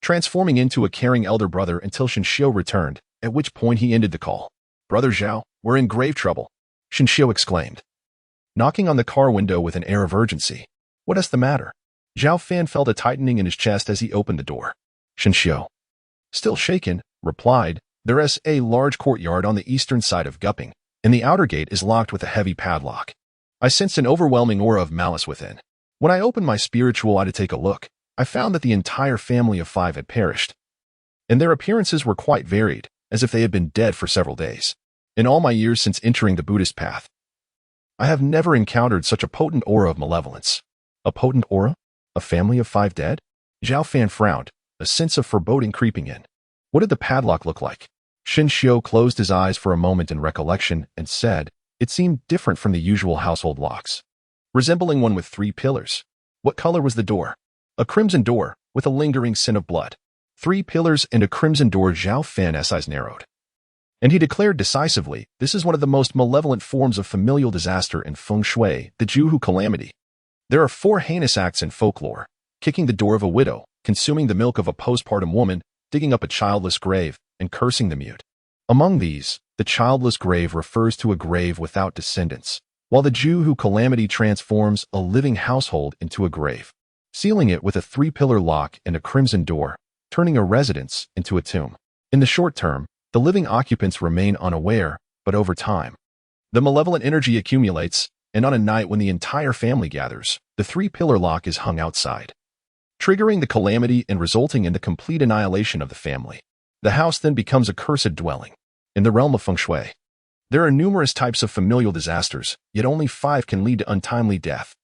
transforming into a caring elder brother until Shinshio returned, at which point he ended the call. Brother Zhao, we're in grave trouble, Shinshio exclaimed, knocking on the car window with an air of urgency. What is the matter? Zhao Fan felt a tightening in his chest as he opened the door. Shinshio, still shaken, replied, there is a large courtyard on the eastern side of Gupping, and the outer gate is locked with a heavy padlock. I sensed an overwhelming aura of malice within. When I opened my spiritual eye to take a look, I found that the entire family of 5 had perished, and their appearances were quite varied, as if they had been dead for several days. In all my years since entering the Buddhist path, I have never encountered such a potent aura of malevolence. A potent aura? A family of 5 dead? Zhao Fan frowned, a sense of foreboding creeping in. What did the padlock look like? Shinshio closed his eyes for a moment in recollection and said, it seemed different from the usual household locks, resembling one with 3 pillars. What color was the door? A crimson door, with a lingering scent of blood. 3 pillars and a crimson door. Zhao Fan's eyes narrowed, and he declared decisively, this is one of the most malevolent forms of familial disaster in feng shui, the Juhu calamity. There are 4 heinous acts in folklore: kicking the door of a widow, consuming the milk of a postpartum woman, digging up a childless grave, and cursing the mute. Among these, the childless grave refers to a grave without descendants, while the Juhu calamity transforms a living household into a grave, sealing it with a 3-pillar lock and a crimson door, turning a residence into a tomb. In the short term, the living occupants remain unaware, but over time, the malevolent energy accumulates, and on a night when the entire family gathers, the 3-pillar lock is hung outside, triggering the calamity and resulting in the complete annihilation of the family. The house then becomes a cursed dwelling. In the realm of feng shui, there are numerous types of familial disasters, yet only 5 can lead to untimely death.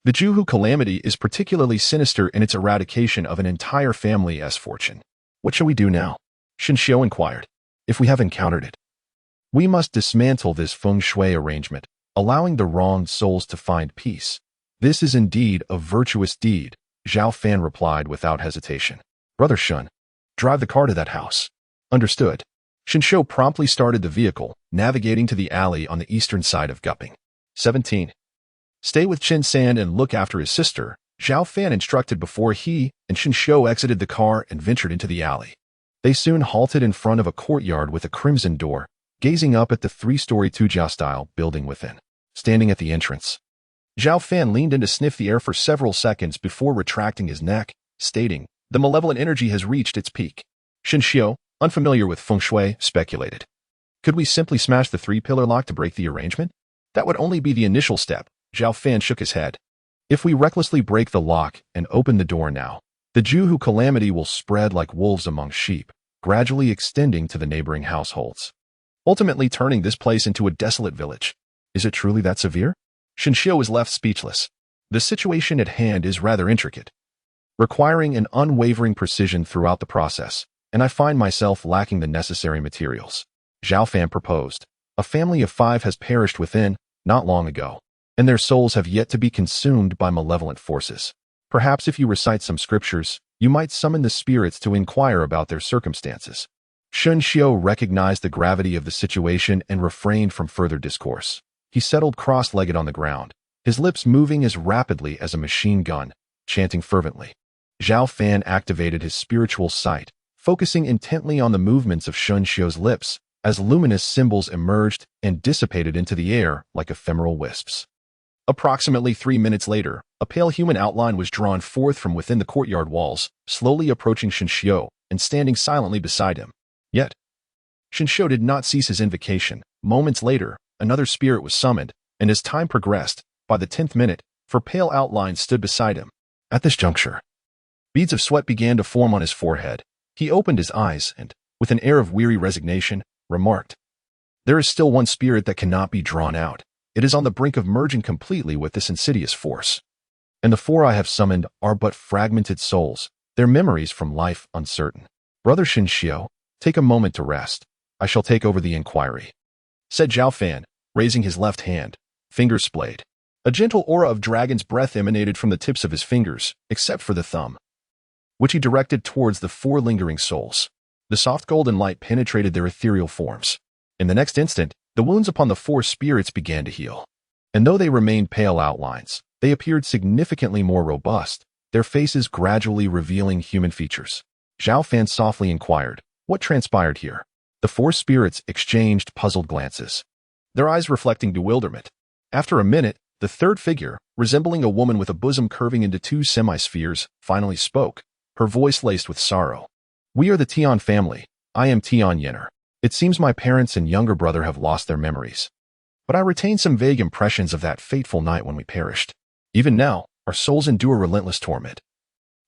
The Juhu calamity is particularly sinister in its eradication of an entire family's fortune. What shall we do now? Shinshio inquired. If we have encountered it, we must dismantle this feng shui arrangement, allowing the wronged souls to find peace. This is indeed a virtuous deed, Zhao Fan replied without hesitation. Brother Shun, drive the car to that house. Understood. Shinshio promptly started the vehicle, navigating to the alley on the eastern side of Gupping. 17. Stay with Chin-san and look after his sister, Zhao Fan instructed before he and Shinshio exited the car and ventured into the alley. They soon halted in front of a courtyard with a crimson door, gazing up at the 3-story Tujia-style building within. Standing at the entrance, Zhao Fan leaned in to sniff the air for several seconds before retracting his neck, stating, the malevolent energy has reached its peak. Shinshio, unfamiliar with feng shui, speculated. Could we simply smash the 3-pillar lock to break the arrangement? That would only be the initial step. Zhao Fan shook his head. If we recklessly break the lock and open the door now, the Juhu calamity will spread like wolves among sheep. gradually extending to the neighboring households, ultimately turning this place into a desolate village. Is it truly that severe? Shinshio is left speechless. The situation at hand is rather intricate, requiring an unwavering precision throughout the process, and I find myself lacking the necessary materials. Zhao Fan proposed. A family of 5 has perished within, not long ago, and their souls have yet to be consumed by malevolent forces. Perhaps if you recite some scriptures, you might summon the spirits to inquire about their circumstances. Shinshio recognized the gravity of the situation and refrained from further discourse. He settled cross-legged on the ground, his lips moving as rapidly as a machine gun, chanting fervently. Zhao Fan activated his spiritual sight, focusing intently on the movements of Shinshio's lips as luminous symbols emerged and dissipated into the air like ephemeral wisps. Approximately 3 minutes later, a pale human outline was drawn forth from within the courtyard walls, slowly approaching Shinshio and standing silently beside him. Yet, Shinshio did not cease his invocation. Moments later, another spirit was summoned, and as time progressed, by the 10th minute, four pale outlines stood beside him. At this juncture, beads of sweat began to form on his forehead. He opened his eyes and, with an air of weary resignation, remarked, "There is still one spirit that cannot be drawn out. It is on the brink of merging completely with this insidious force. And the 4 I have summoned are but fragmented souls, their memories from life uncertain. Brother Shinshio, take a moment to rest. I shall take over the inquiry," said Zhao Fan, raising his left hand, fingers splayed. A gentle aura of dragon's breath emanated from the tips of his fingers, except for the thumb, which he directed towards the 4 lingering souls. The soft golden light penetrated their ethereal forms. In the next instant, the wounds upon the 4 spirits began to heal. And though they remained pale outlines, they appeared significantly more robust, their faces gradually revealing human features. Zhao Fan softly inquired, "What transpired here?" The 4 spirits exchanged puzzled glances, their eyes reflecting bewilderment. After a minute, the 3rd figure, resembling a woman with a bosom curving into 2 semi-spheres, finally spoke, her voice laced with sorrow. "We are the Tian family. I am Tian Yenner. It seems my parents and younger brother have lost their memories. But I retain some vague impressions of that fateful night when we perished. Even now, our souls endure relentless torment,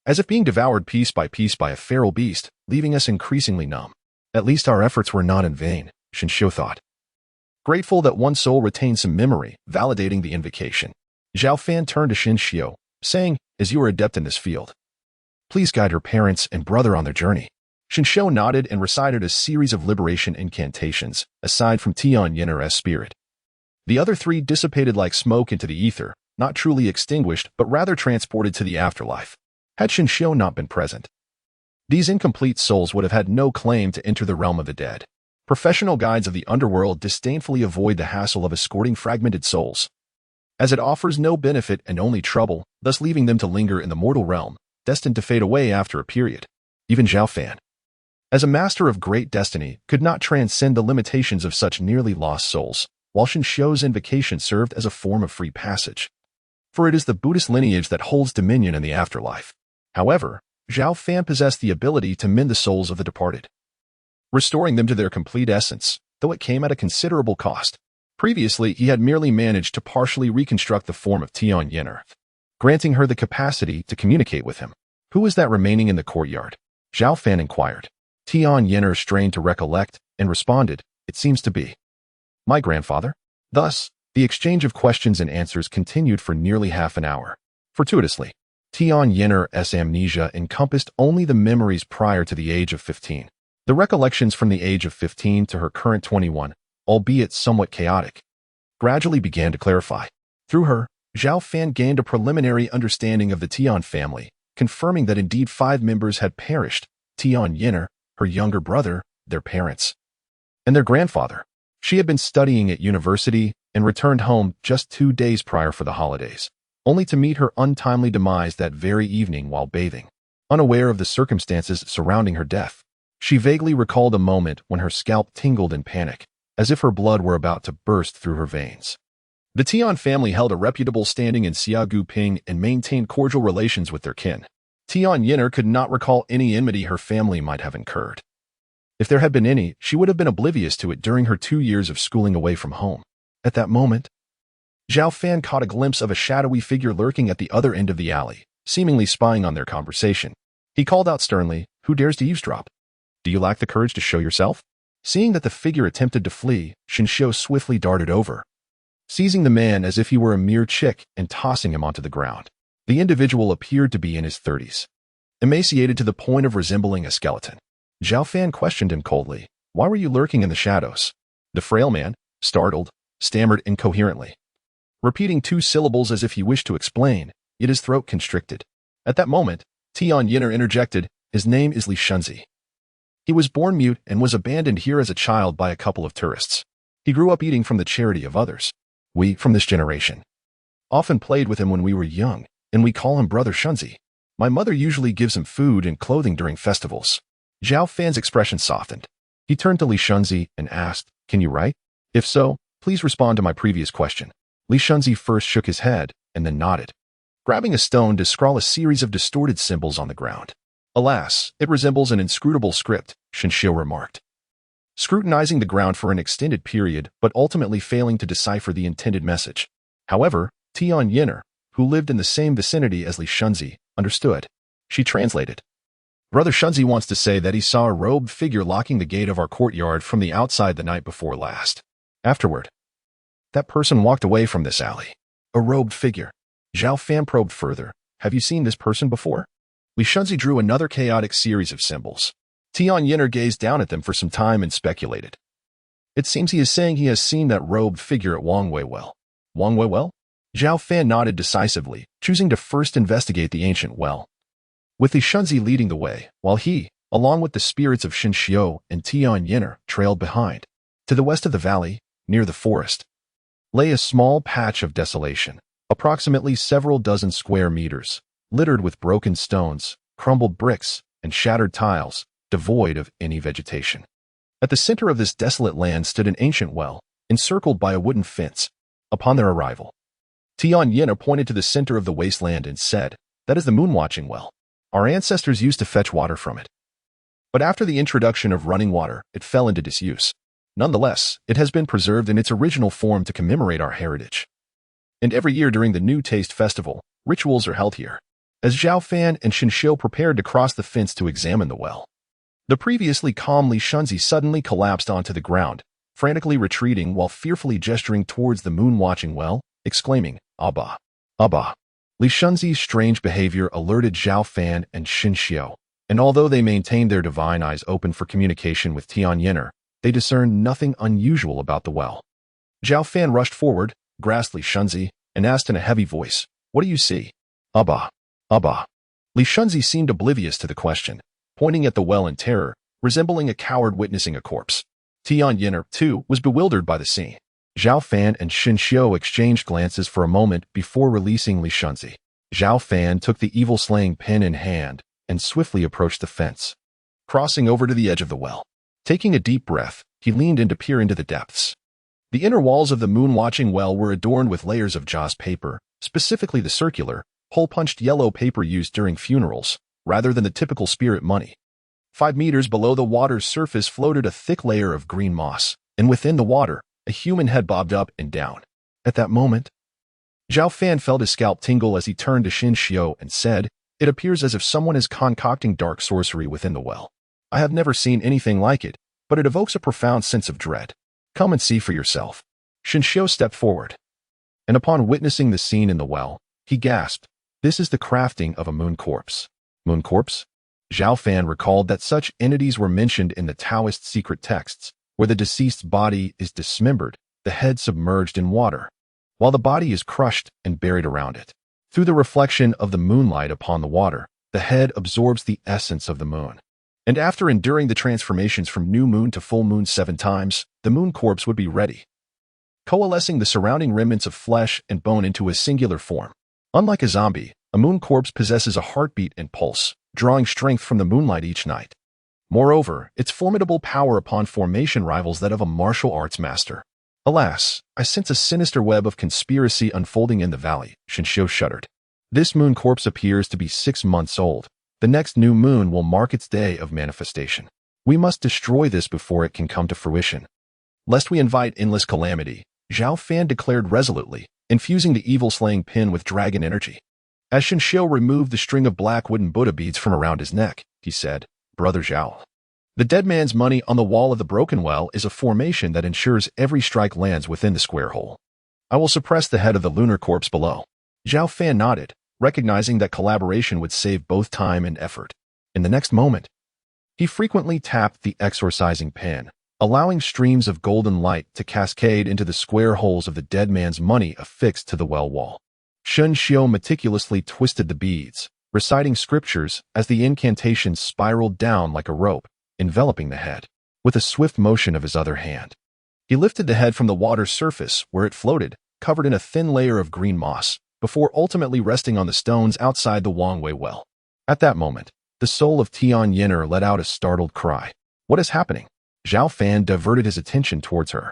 as if being devoured piece by a feral beast, leaving us increasingly numb. At least our efforts were not in vain," Shinshio thought, grateful that one soul retained some memory, validating the invocation. Zhao Fan turned to Shinshio, saying, "As you are adept in this field, please guide her parents and brother on their journey." Shinshio nodded and recited a series of liberation incantations, aside from Tian Yenner's spirit. The other 3 dissipated like smoke into the ether, not truly extinguished but rather transported to the afterlife. Had Shinshio not been present, these incomplete souls would have had no claim to enter the realm of the dead. Professional guides of the underworld disdainfully avoid the hassle of escorting fragmented souls, as it offers no benefit and only trouble, thus leaving them to linger in the mortal realm, destined to fade away after a period. Even Zhao Fan, as a master of great destiny, could not transcend the limitations of such nearly lost souls, while Shinshio's invocation served as a form of free passage. For it is the Buddhist lineage that holds dominion in the afterlife. However, Zhao Fan possessed the ability to mend the souls of the departed, restoring them to their complete essence, though it came at a considerable cost. Previously, he had merely managed to partially reconstruct the form of Tian Yenner, granting her the capacity to communicate with him. "Who is that remaining in the courtyard?" Zhao Fan inquired. Tian Yenner strained to recollect and responded, "It seems to be my grandfather." Thus, the exchange of questions and answers continued for nearly half an hour. Fortuitously, Tian Yenner's amnesia encompassed only the memories prior to the age of 15. The recollections from the age of 15 to her current 21, albeit somewhat chaotic, gradually began to clarify. Through her, Zhao Fan gained a preliminary understanding of the Tian family, confirming that indeed 5 members had perished: Tian Yenner, her younger brother, their parents, and their grandfather. She had been studying at university and returned home just 2 days prior for the holidays, only to meet her untimely demise that very evening while bathing. Unaware of the circumstances surrounding her death, she vaguely recalled a moment when her scalp tingled in panic, as if her blood were about to burst through her veins. The Tian family held a reputable standing in Xiagu Ping and maintained cordial relations with their kin. Tian Yenner could not recall any enmity her family might have incurred. If there had been any, she would have been oblivious to it during her 2 years of schooling away from home. At that moment, Zhao Fan caught a glimpse of a shadowy figure lurking at the other end of the alley, seemingly spying on their conversation. He called out sternly, "Who dares to eavesdrop?" Do you lack the courage to show yourself? Seeing that the figure attempted to flee, Shinshio swiftly darted over, seizing the man as if he were a mere chick and tossing him onto the ground. The individual appeared to be in his 30s, emaciated to the point of resembling a skeleton. Zhao Fan questioned him coldly. Why were you lurking in the shadows? The frail man, startled, stammered incoherently, repeating 2 syllables as if he wished to explain, yet his throat constricted. At that moment, Tian Yin'er interjected, his name is Li Shunzi. He was born mute and was abandoned here as a child by a couple of tourists. He grew up eating from the charity of others. We, from this generation, often played with him when we were young, and we call him Brother Shunzi. My mother usually gives him food and clothing during festivals. Zhao Fan's expression softened. He turned to Li Shunzi and asked, can you write? If so, please respond to my previous question. Li Shunzi first shook his head and then nodded, grabbing a stone to scrawl a series of distorted symbols on the ground. Alas, it resembles an inscrutable script, Shinshio remarked, scrutinizing the ground for an extended period but ultimately failing to decipher the intended message. However, Tian Yin'er, who lived in the same vicinity as Li Shunzi, understood. She translated. Brother Shunzi wants to say that he saw a robed figure locking the gate of our courtyard from the outside the night before last. Afterward, that person walked away from this alley. A robed figure. Zhao Fan probed further. Have you seen this person before? Li Shunzi drew another chaotic series of symbols. Tian Yin'er gazed down at them for some time and speculated. It seems he is saying he has seen that robed figure at Wang Wei well. Wang Wei well? Zhao Fan nodded decisively, choosing to first investigate the ancient well, with Li Shunzi leading the way, while he, along with the spirits of Shinshio and Tian Yin'er, trailed behind. To the west of the valley, near the forest, lay a small patch of desolation, approximately several dozen square meters, littered with broken stones, crumbled bricks, and shattered tiles, devoid of any vegetation. At the center of this desolate land stood an ancient well, encircled by a wooden fence. Upon their arrival, Tian Yin'er pointed to the center of the wasteland and said, that is the moon-watching well. Our ancestors used to fetch water from it. But after the introduction of running water, it fell into disuse. Nonetheless, it has been preserved in its original form to commemorate our heritage. And every year during the New Taste Festival, rituals are held here. As Zhao Fan and Shinshio prepared to cross the fence to examine the well, the previously calm Li Shunzi suddenly collapsed onto the ground, frantically retreating while fearfully gesturing towards the moon-watching well, exclaiming, Abba, Abba. Li Shunzi's strange behavior alerted Zhao Fan and Shinshio, and although they maintained their divine eyes open for communication with Tian Yin'er, they discerned nothing unusual about the well. Zhao Fan rushed forward, grasped Li Shunzi, and asked in a heavy voice, what do you see? Abba, Abba. Li Shunzi seemed oblivious to the question, pointing at the well in terror, resembling a coward witnessing a corpse. Tian Yin'er, too, was bewildered by the scene. Zhao Fan and Shinshio exchanged glances for a moment before releasing Li Shunzi. Zhao Fan took the evil-slaying pen in hand and swiftly approached the fence, crossing over to the edge of the well. Taking a deep breath, he leaned in to peer into the depths. The inner walls of the moon-watching well were adorned with layers of joss paper, specifically the circular, hole-punched yellow paper used during funerals, rather than the typical spirit money. 5 meters below the water's surface floated a thick layer of green moss, and within the water, a human head bobbed up and down. At that moment, Zhao Fan felt his scalp tingle as he turned to Shinshio and said, it appears as if someone is concocting dark sorcery within the well. I have never seen anything like it, but it evokes a profound sense of dread. Come and see for yourself. Shinshio stepped forward, and upon witnessing the scene in the well, he gasped, this is the crafting of a moon corpse. Moon corpse? Zhao Fan recalled that such entities were mentioned in the Taoist secret texts, where the deceased's body is dismembered, the head submerged in water, while the body is crushed and buried around it. Through the reflection of the moonlight upon the water, the head absorbs the essence of the moon. And after enduring the transformations from new moon to full moon 7 times, the moon corpse would be ready, coalescing the surrounding remnants of flesh and bone into a singular form. Unlike a zombie, a moon corpse possesses a heartbeat and pulse, drawing strength from the moonlight each night. Moreover, its formidable power upon formation rivals that of a martial arts master. Alas, I sense a sinister web of conspiracy unfolding in the valley, Shinshio shuddered. This moon corpse appears to be 6 months old. The next new moon will mark its day of manifestation. We must destroy this before it can come to fruition. Lest we invite endless calamity, Zhao Fan declared resolutely, infusing the evil-slaying pen with dragon energy. As Shinshio removed the string of black wooden Buddha beads from around his neck, he said, Brother Zhao, The dead man's money on the wall of the broken well is a formation that ensures every strike lands within the square hole. I will suppress the head of the lunar corpse below. Zhao Fan nodded, recognizing that collaboration would save both time and effort. In the next moment, he frequently tapped the exorcising pen, allowing streams of golden light to cascade into the square holes of the dead man's money affixed to the well wall. Shun Xiu meticulously twisted the beads, reciting scriptures as the incantation spiraled down like a rope, enveloping the head. With a swift motion of his other hand, he lifted the head from the water's surface where it floated, covered in a thin layer of green moss, before ultimately resting on the stones outside the Wangwei well. At that moment, the soul of Tian Yin'er let out a startled cry. What is happening? Zhao Fan diverted his attention towards her.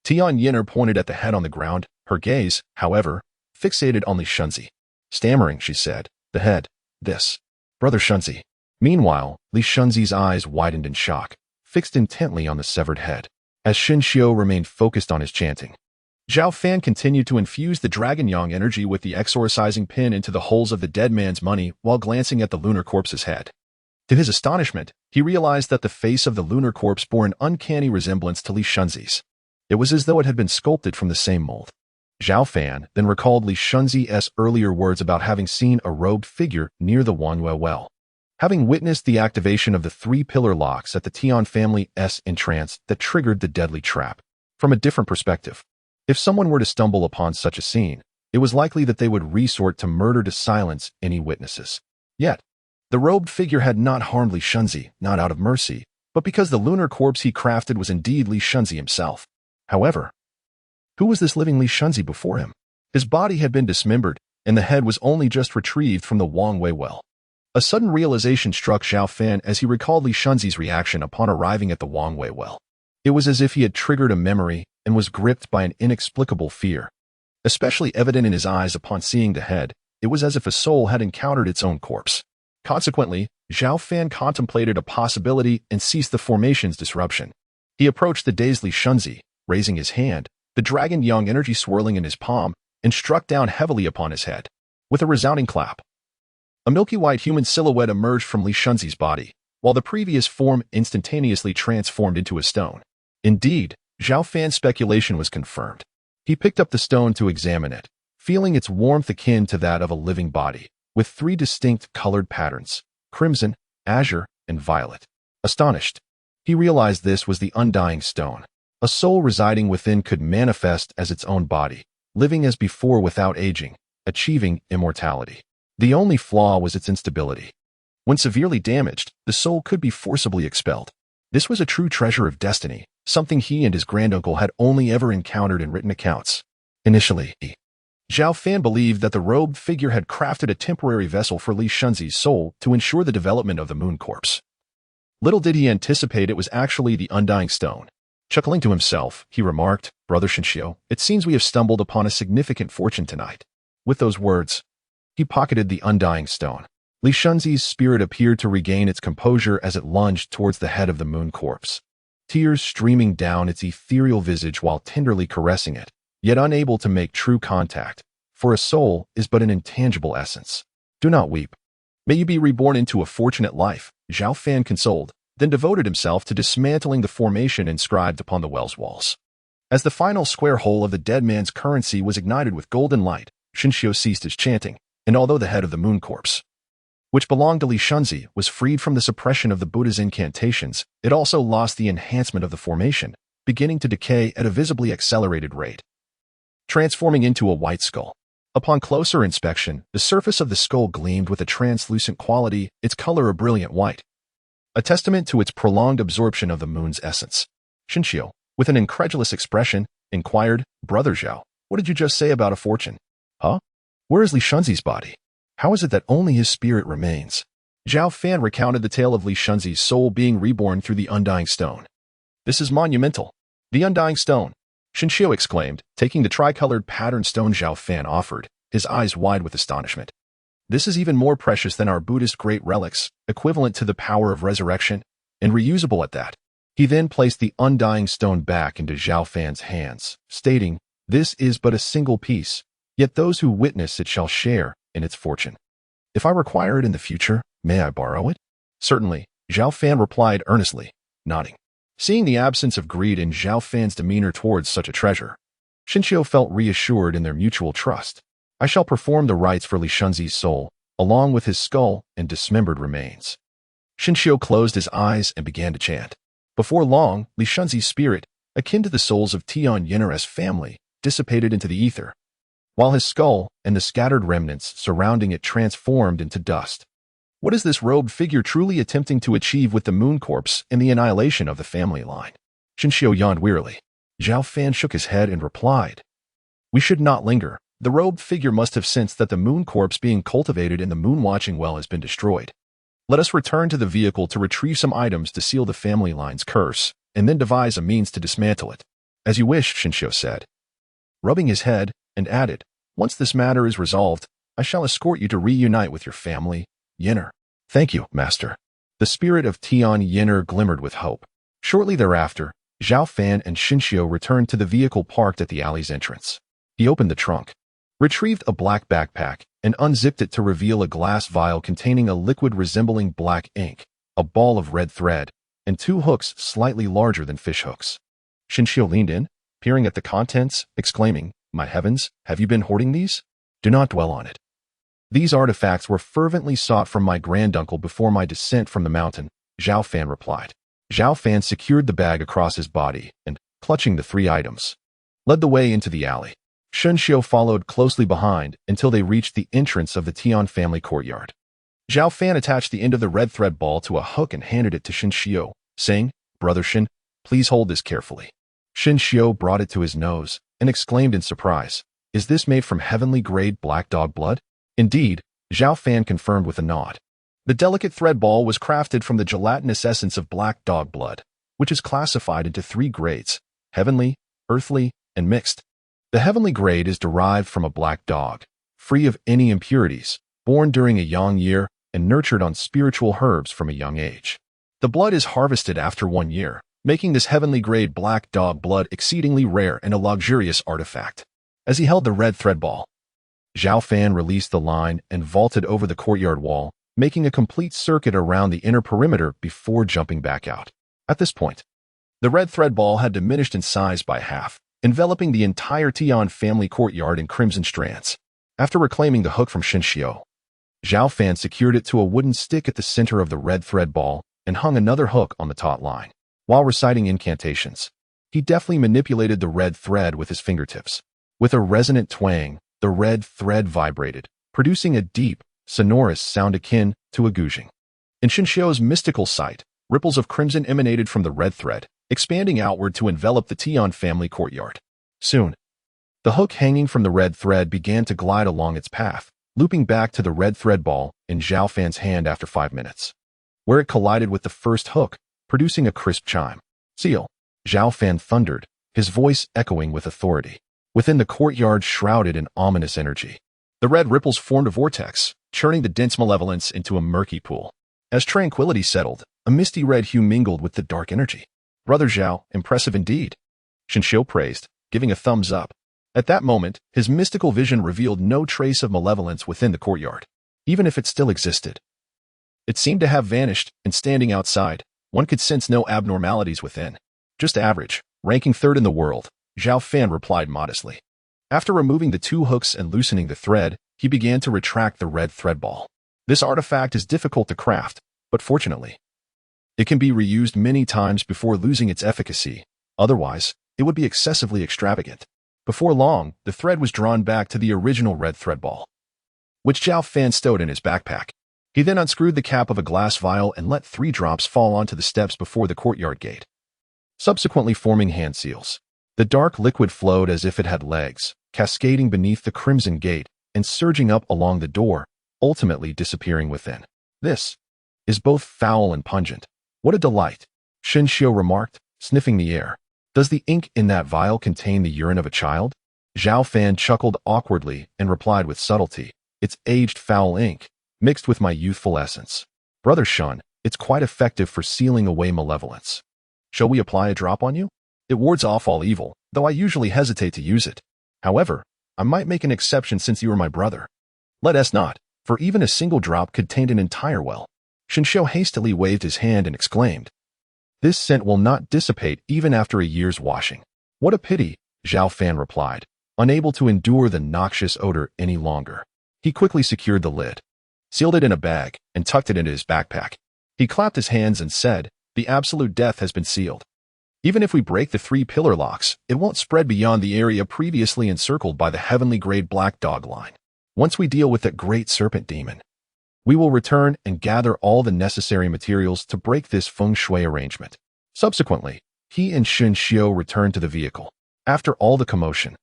Tian Yin'er pointed at the head on the ground, her gaze, however, fixated on Li Shunzi. Stammering, she said, "The head. This. Brother Shunzi." Meanwhile, Li Shunzi's eyes widened in shock, fixed intently on the severed head, as Shin Xiu remained focused on his chanting. Zhao Fan continued to infuse the Dragon Yang energy with the exorcising pin into the holes of the dead man's money while glancing at the lunar corpse's head. To his astonishment, he realized that the face of the lunar corpse bore an uncanny resemblance to Li Shunzi's. It was as though it had been sculpted from the same mold. Zhao Fan then recalled Li Shunzi's earlier words about having seen a robed figure near the Wanwei well. Having witnessed the activation of the 3-pillar locks at the Tian family's entrance that triggered the deadly trap. From a different perspective, if someone were to stumble upon such a scene, it was likely that they would resort to murder to silence any witnesses. Yet, the robed figure had not harmed Li Shunzi, not out of mercy, but because the lunar corpse he crafted was indeed Li Shunzi himself. However, who was this living Li Shunzi before him? His body had been dismembered, and the head was only just retrieved from the Wangwei well. A sudden realization struck Zhao Fan as he recalled Li Shunzi's reaction upon arriving at the Wangwei well. It was as if he had triggered a memory and was gripped by an inexplicable fear. Especially evident in his eyes upon seeing the head, it was as if a soul had encountered its own corpse. Consequently, Zhao Fan contemplated a possibility and ceased the formation's disruption. He approached the dazed Li Shunzi, raising his hand, the Dragon Yang energy swirling in his palm, and struck down heavily upon his head. With a resounding clap, a milky white human silhouette emerged from Li Shunzi's body, while the previous form instantaneously transformed into a stone. Indeed, Zhao Fan's speculation was confirmed. He picked up the stone to examine it, feeling its warmth akin to that of a living body, with 3 distinct colored patterns: crimson, azure, and violet. Astonished, he realized this was the undying stone. A soul residing within could manifest as its own body, living as before without aging, achieving immortality. The only flaw was its instability. When severely damaged, the soul could be forcibly expelled. This was a true treasure of destiny, something he and his granduncle had only ever encountered in written accounts. Initially, Zhao Fan believed that the robed figure had crafted a temporary vessel for Li Shunzi's soul to ensure the development of the moon corpse. Little did he anticipate it was actually the undying stone. Chuckling to himself, he remarked, "Brother Shinshio, it seems we have stumbled upon a significant fortune tonight." With those words, he pocketed the undying stone. Li Shunzi's spirit appeared to regain its composure as it lunged towards the head of the moon corpse, tears streaming down its ethereal visage while tenderly caressing it, yet unable to make true contact, for a soul is but an intangible essence. "Do not weep. May you be reborn into a fortunate life," Zhao Fan consoled, then devoted himself to dismantling the formation inscribed upon the well's walls. As the final square hole of the dead man's currency was ignited with golden light, Shinshio ceased his chanting, and although the head of the moon corpse, which belonged to Li Shunzi, was freed from the suppression of the Buddha's incantations, it also lost the enhancement of the formation, beginning to decay at a visibly accelerated rate, transforming into a white skull. Upon closer inspection, the surface of the skull gleamed with a translucent quality, its color a brilliant white, a testament to its prolonged absorption of the moon's essence. Shinshio, with an incredulous expression, inquired, "Brother Zhao, what did you just say about a fortune?" "Huh? Where is Li Shunzi's body? How is it that only his spirit remains?" Zhao Fan recounted the tale of Li Shunzi's soul being reborn through the undying stone. "This is monumental. The undying stone," Shinshio exclaimed, taking the tricolored patterned stone Zhao Fan offered, his eyes wide with astonishment. "This is even more precious than our Buddhist great relics, equivalent to the power of resurrection, and reusable at that." He then placed the undying stone back into Zhao Fan's hands, stating, "This is but a single piece, yet those who witness it shall share in its fortune. If I require it in the future, may I borrow it?" "Certainly," Zhao Fan replied earnestly, nodding. Seeing the absence of greed in Zhao Fan's demeanor towards such a treasure, Xinxiu felt reassured in their mutual trust. I shall perform the rites for Li Shunzi's soul, along with his skull and dismembered remains. Xinxiu closed his eyes and began to chant. Before long, Li Shunzi's spirit, akin to the souls of Tian Yinner's family, dissipated into the ether, while his skull and the scattered remnants surrounding it transformed into dust. What is this robed figure truly attempting to achieve with the moon corpse and the annihilation of the family line? Xinxiu yawned wearily. Zhao Fan shook his head and replied, "We should not linger. The robed figure must have sensed that the moon corpse being cultivated in the moon-watching well has been destroyed. Let us return to the vehicle to retrieve some items to seal the family line's curse, and then devise a means to dismantle it." "As you wish," Xinxiu said, rubbing his head, and added, "Once this matter is resolved, I shall escort you to reunite with your family, Yinner." "Thank you, master." The spirit of Tian Yinner glimmered with hope. Shortly thereafter, Zhao Fan and Xinxiu returned to the vehicle parked at the alley's entrance. He opened the trunk, retrieved a black backpack, and unzipped it to reveal a glass vial containing a liquid resembling black ink, a ball of red thread, and 2 hooks slightly larger than fish hooks. Xinxiu leaned in, peering at the contents, exclaiming, "My heavens, have you been hoarding these? Do not dwell on it. These artifacts were fervently sought from my granduncle before my descent from the mountain," Zhao Fan replied. Zhao Fan secured the bag across his body and, clutching the 3 items, led the way into the alley. Xinxiu followed closely behind until they reached the entrance of the Tian family courtyard. Zhao Fan attached the end of the red thread ball to a hook and handed it to Xinxiu, saying, "Brother Xin, please hold this carefully." Xinxiu brought it to his nose and exclaimed in surprise, "Is this made from heavenly-grade black dog blood?" "Indeed," Zhao Fan confirmed with a nod. The delicate thread ball was crafted from the gelatinous essence of black dog blood, which is classified into 3 grades: heavenly, earthly, and mixed. The heavenly grade is derived from a black dog, free of any impurities, born during a yang year and nurtured on spiritual herbs from a young age. The blood is harvested after 1 year, making this heavenly grade black dog blood exceedingly rare and a luxurious artifact. As he held the red thread ball, Zhao Fan released the line and vaulted over the courtyard wall, making a complete circuit around the inner perimeter before jumping back out. At this point, the red thread ball had diminished in size by half, enveloping the entire Tian family courtyard in crimson strands. After reclaiming the hook from Xinxiu, Zhao Fan secured it to a wooden stick at the center of the red thread ball and hung another hook on the taut line. While reciting incantations, he deftly manipulated the red thread with his fingertips. With a resonant twang, the red thread vibrated, producing a deep, sonorous sound akin to a guzheng. In Xinxiu's mystical sight, ripples of crimson emanated from the red thread, expanding outward to envelop the Tian family courtyard. Soon, the hook hanging from the red thread began to glide along its path, looping back to the red thread ball in Zhao Fan's hand after 5 minutes, where it collided with the first hook, producing a crisp chime. "Seal!" Zhao Fan thundered, his voice echoing with authority. Within the courtyard shrouded in ominous energy, the red ripples formed a vortex, churning the dense malevolence into a murky pool. As tranquility settled, a misty red hue mingled with the dark energy. "Brother Zhao, impressive indeed," Xinxiu praised, giving a thumbs up. At that moment, his mystical vision revealed no trace of malevolence within the courtyard, even if it still existed. It seemed to have vanished, and standing outside, one could sense no abnormalities within. "Just average, ranking 3rd in the world," Zhao Fan replied modestly. After removing the 2 hooks and loosening the thread, he began to retract the red thread ball. This artifact is difficult to craft, but fortunately, it can be reused many times before losing its efficacy. Otherwise, it would be excessively extravagant. Before long, the thread was drawn back to the original red thread ball, which Zhao Fan stowed in his backpack. He then unscrewed the cap of a glass vial and let 3 drops fall onto the steps before the courtyard gate, subsequently forming hand seals. The dark liquid flowed as if it had legs, cascading beneath the crimson gate and surging up along the door, ultimately disappearing within. "This is both foul and pungent. What a delight," Xinxiu remarked, sniffing the air. "Does the ink in that vial contain the urine of a child?" Zhao Fan chuckled awkwardly and replied with subtlety, "It's aged foul ink, mixed with my youthful essence. Brother Shun, it's quite effective for sealing away malevolence. Shall we apply a drop on you? It wards off all evil, though I usually hesitate to use it. However, I might make an exception since you are my brother." "Let us not, for even a single drop contained an entire well." Xinxiu hastily waved his hand and exclaimed, This scent will not dissipate even after a year's washing. What a pity, Zhao Fan replied, unable to endure the noxious odor any longer. He quickly secured the lid, sealed it in a bag, and tucked it into his backpack. He clapped his hands and said, "The absolute death has been sealed. Even if we break the 3 pillar locks, it won't spread beyond the area previously encircled by the heavenly grade black dog line. Once we deal with that great serpent demon, we will return and gather all the necessary materials to break this feng shui arrangement." Subsequently, he and Shen Xiu returned to the vehicle. After all the commotion,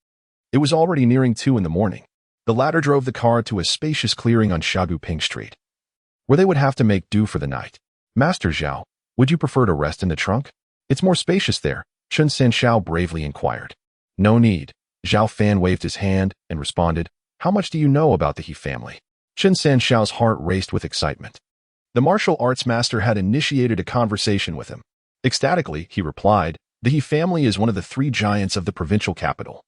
it was already nearing 2 in the morning. The latter drove the car to a spacious clearing on Shagu Ping Street, where they would have to make do for the night. "Master Zhao, would you prefer to rest in the trunk? It's more spacious there," Chen Sanxiao bravely inquired. "No need." Zhao Fan waved his hand and responded, "How much do you know about the He family?" Chen Sanxiao's heart raced with excitement. The martial arts master had initiated a conversation with him. Ecstatically, he replied, "The He family is one of the 3 giants of the provincial capital.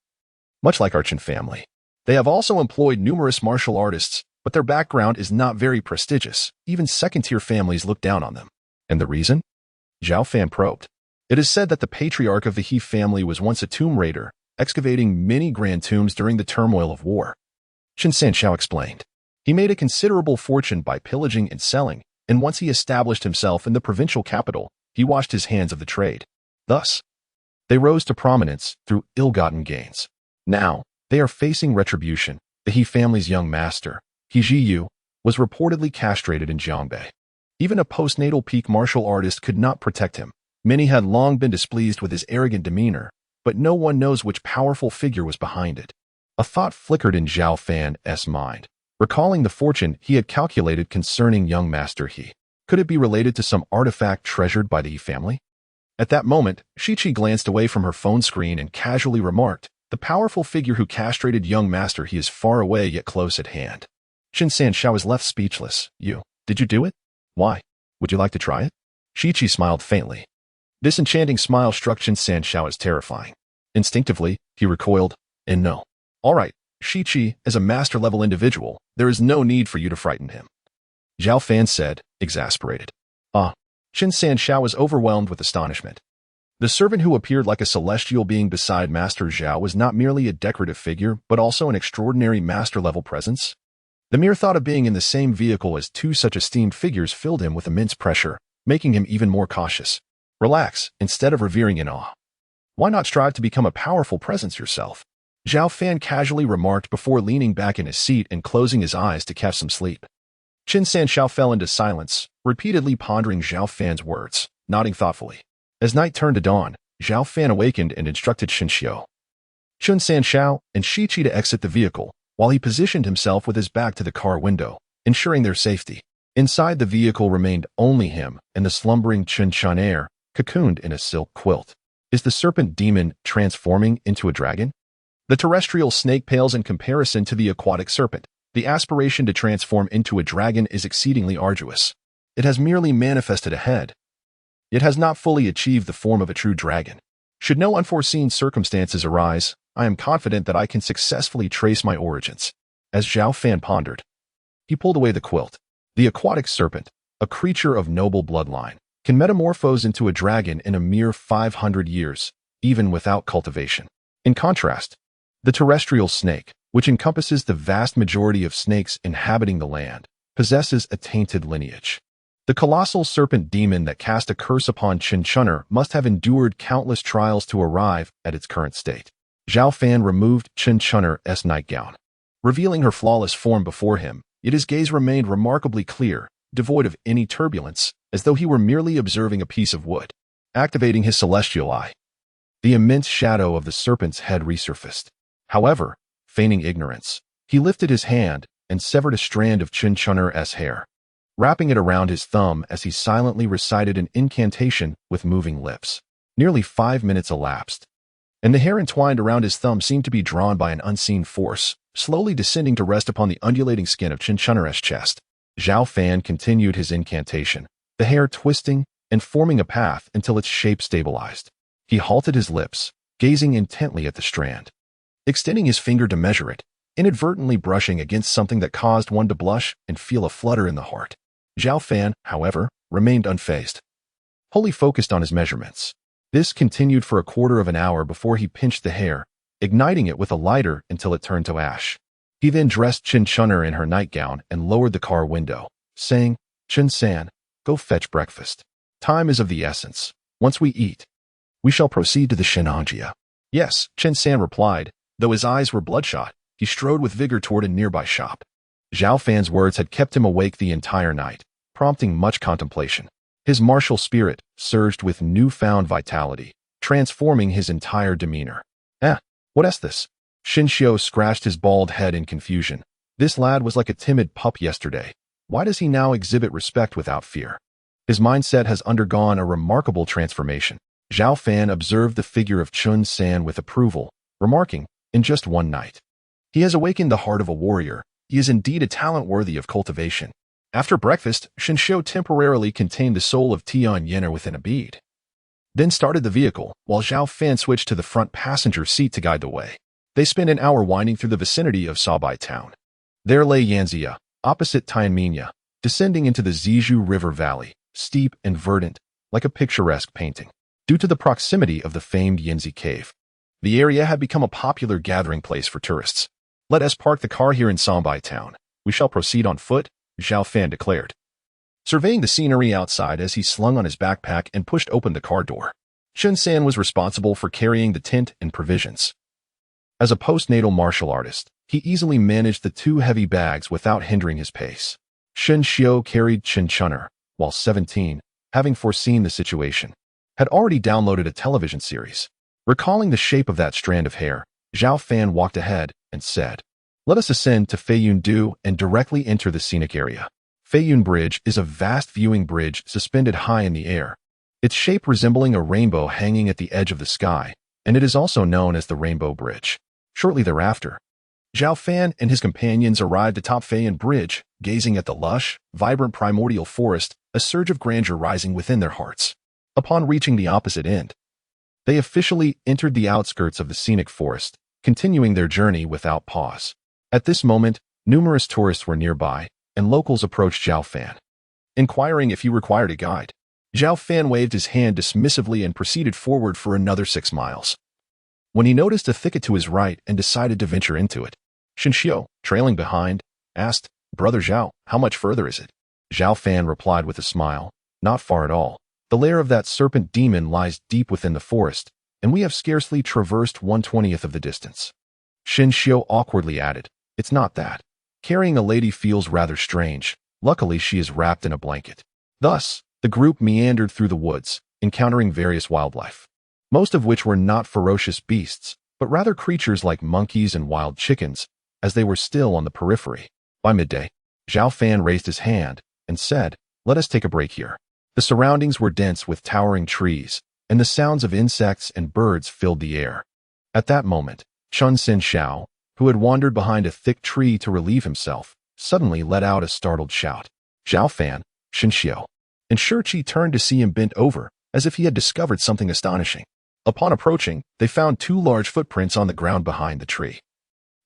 Much like our Chen family, they have also employed numerous martial artists, but their background is not very prestigious. Even second-tier families look down on them." "And the reason?" Zhao Fan probed. "It is said that the patriarch of the He family was once a tomb raider, excavating many grand tombs during the turmoil of war." Chen Sanxiao explained. "He made a considerable fortune by pillaging and selling, and once he established himself in the provincial capital, he washed his hands of the trade. Thus, they rose to prominence through ill-gotten gains. Now, they are facing retribution. The He family's young master, He Jiyu, was reportedly castrated in Jiangbei. Even a postnatal peak martial artist could not protect him. Many had long been displeased with his arrogant demeanor, but no one knows which powerful figure was behind it." A thought flickered in Zhao Fan's mind, recalling the fortune he had calculated concerning young Master He. Could it be related to some artifact treasured by the He family? At that moment, Shichi glanced away from her phone screen and casually remarked, "The powerful figure who castrated young Master He is far away yet close at hand." Chen Sanxiao was left speechless. Did you do it? Why? Would you like to try it?" Shichi smiled faintly. This enchanting smile struck Chen Sanxiao as terrifying. Instinctively, he recoiled, and no. "All right, Shichi, as a master-level individual, there is no need for you to frighten him," Zhao Fan said, exasperated. Chen Sanxiao was overwhelmed with astonishment. The servant who appeared like a celestial being beside Master Zhao was not merely a decorative figure, but also an extraordinary master-level presence. The mere thought of being in the same vehicle as 2 such esteemed figures filled him with immense pressure, making him even more cautious. Relax, instead of revering in awe. Why not strive to become a powerful presence yourself? Zhao Fan casually remarked before leaning back in his seat and closing his eyes to catch some sleep. Chen Sanxiao fell into silence, repeatedly pondering Zhao Fan's words, nodding thoughtfully. As night turned to dawn, Zhao Fan awakened and instructed Chen Sanxiao and Shichi to exit the vehicle, while he positioned himself with his back to the car window, ensuring their safety. Inside the vehicle remained only him and the slumbering Chen Chanair, cocooned in a silk quilt. Is the serpent demon transforming into a dragon? The terrestrial snake pales in comparison to the aquatic serpent. The aspiration to transform into a dragon is exceedingly arduous. It has merely manifested a head. It has not fully achieved the form of a true dragon. Should no unforeseen circumstances arise, I am confident that I can successfully trace my origins. As Zhao Fan pondered, he pulled away the quilt. The aquatic serpent, a creature of noble bloodline, can metamorphose into a dragon in a mere 500 years, even without cultivation. In contrast, the terrestrial snake, which encompasses the vast majority of snakes inhabiting the land, possesses a tainted lineage. The colossal serpent demon that cast a curse upon Chinchunner must have endured countless trials to arrive at its current state. Zhao Fan removed Chinchunner's nightgown, revealing her flawless form before him, yet his gaze remained remarkably clear, devoid of any turbulence, as though he were merely observing a piece of wood. Activating his celestial eye, the immense shadow of the serpent's head resurfaced. However, feigning ignorance, he lifted his hand and severed a strand of Chinchunner's hair, wrapping it around his thumb as he silently recited an incantation with moving lips. Nearly 5 minutes elapsed, and the hair entwined around his thumb seemed to be drawn by an unseen force, slowly descending to rest upon the undulating skin of Chinchunner's chest. Zhao Fan continued his incantation, the hair twisting and forming a path until its shape stabilized. He halted his lips, gazing intently at the strand, extending his finger to measure it, inadvertently brushing against something that caused one to blush and feel a flutter in the heart. Zhao Fan, however, remained unfazed. wholly focused on his measurements. This continued for a quarter of an hour before he pinched the hair, igniting it with a lighter until it turned to ash. He then dressed Chun in her nightgown and lowered the car window, saying, "Chun-san, go fetch breakfast. Time is of the essence. Once we eat, we shall proceed to the Shenanjia." "Yes," Chun-san replied. Though his eyes were bloodshot, he strode with vigor toward a nearby shop. Zhao Fan's words had kept him awake the entire night, prompting much contemplation. His martial spirit surged with newfound vitality, transforming his entire demeanor. What is this?" Xinxiu scratched his bald head in confusion. This lad was like a timid pup yesterday. Why does he now exhibit respect without fear? His mindset has undergone a remarkable transformation. Zhao Fan observed the figure of Chun-san with approval, remarking, "In just one night, he has awakened the heart of a warrior. He is indeed a talent worthy of cultivation." After breakfast, Xinxiu temporarily contained the soul of Tian Yenner within a bead, then started the vehicle, while Zhao Fan switched to the front passenger seat to guide the way. They spent an hour winding through the vicinity of Sabai town. There lay Yanxia, opposite Tianminya, descending into the Zizhu River Valley, steep and verdant, like a picturesque painting. Due to the proximity of the famed Yanzi Cave, the area had become a popular gathering place for tourists. "Let us park the car here in Sabai town. We shall proceed on foot," Zhao Fan declared, surveying the scenery outside as he slung on his backpack and pushed open the car door. Chun-san was responsible for carrying the tent and provisions. As a postnatal martial artist, he easily managed the two heavy bags without hindering his pace. Xinxiu carried Chun-chunner, while 17, having foreseen the situation, had already downloaded a television series. Recalling the shape of that strand of hair, Zhao Fan walked ahead and said, "Let us ascend to Feiyun-du and directly enter the scenic area." Feiyun Bridge is a vast viewing bridge suspended high in the air, its shape resembling a rainbow hanging at the edge of the sky, and it is also known as the Rainbow Bridge. Shortly thereafter, Zhao Fan and his companions arrived atop Feiyun Bridge, gazing at the lush, vibrant primordial forest, a surge of grandeur rising within their hearts. Upon reaching the opposite end, they officially entered the outskirts of the scenic forest, continuing their journey without pause. At this moment, numerous tourists were nearby, and locals approached Zhao Fan, inquiring if he required a guide. Zhao Fan waved his hand dismissively and proceeded forward for another 6 miles. When he noticed a thicket to his right and decided to venture into it, Xinxiu, trailing behind, asked, "Brother Zhao, how much further is it?" Zhao Fan replied with a smile, "Not far at all. The lair of that serpent demon lies deep within the forest, and we have scarcely traversed 1/20th of the distance." Xinxiu awkwardly added, "It's not that. Carrying a lady feels rather strange. Luckily, she is wrapped in a blanket." Thus, the group meandered through the woods, encountering various wildlife, most of which were not ferocious beasts, but rather creatures like monkeys and wild chickens, as they were still on the periphery. By midday, Zhao Fan raised his hand and said, "Let us take a break here." The surroundings were dense with towering trees, and the sounds of insects and birds filled the air. At that moment, Chun Xiao, who had wandered behind a thick tree to relieve himself, suddenly let out a startled shout. Zhao Fan, Xinxiu, and Shurqi turned to see him bent over, as if he had discovered something astonishing. Upon approaching, they found 2 large footprints on the ground behind the tree,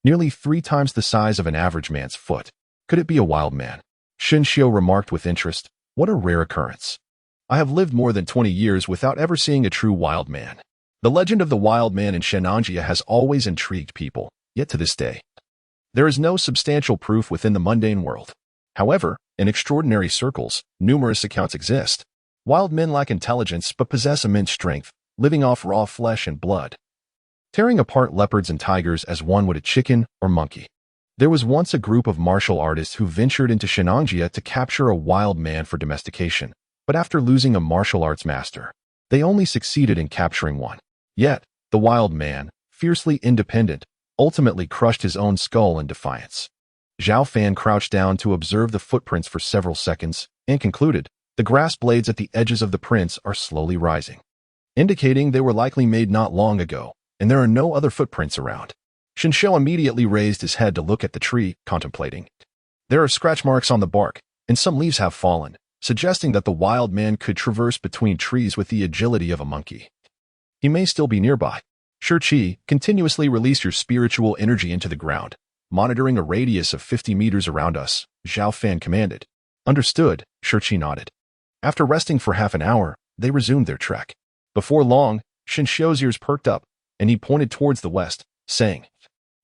nearly 3 times the size of an average man's foot. Could it be a wild man? Xinxiu remarked with interest, "What a rare occurrence. I have lived more than 20 years without ever seeing a true wild man." The legend of the wild man in Shenanjia has always intrigued people, yet to this day, there is no substantial proof within the mundane world. However, in extraordinary circles, numerous accounts exist. Wild men lack intelligence but possess immense strength, living off raw flesh and blood, tearing apart leopards and tigers as one would a chicken or monkey. There was once a group of martial artists who ventured into Shenanjia to capture a wild man for domestication, but after losing a martial arts master, they only succeeded in capturing one. Yet, the wild man, fiercely independent, ultimately crushed his own skull in defiance. Zhao Fan crouched down to observe the footprints for several seconds and concluded, "The grass blades at the edges of the prints are slowly rising, indicating they were likely made not long ago, and there are no other footprints around." Xinxiu immediately raised his head to look at the tree, contemplating it. There are scratch marks on the bark, and some leaves have fallen, suggesting that the wild man could traverse between trees with the agility of a monkey. He may still be nearby. Shurqi, continuously release your spiritual energy into the ground, monitoring a radius of 50 meters around us, Zhao Fan commanded. Understood, Shurqi nodded. After resting for half an hour, they resumed their trek. Before long, Shen Xiu's ears perked up, and he pointed towards the west, saying,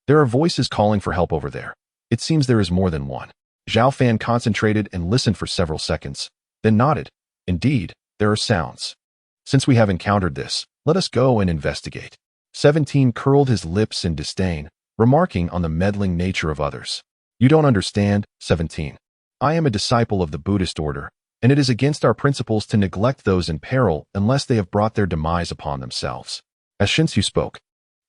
"There are voices calling for help over there. It seems there is more than one." Zhao Fan concentrated and listened for several seconds, then nodded. "Indeed, there are sounds. Since we have encountered this, let us go and investigate." 17 curled his lips in disdain, remarking on the meddling nature of others. "You don't understand, 17. I am a disciple of the Buddhist order, and it is against our principles to neglect those in peril unless they have brought their demise upon themselves." As Shinsu spoke,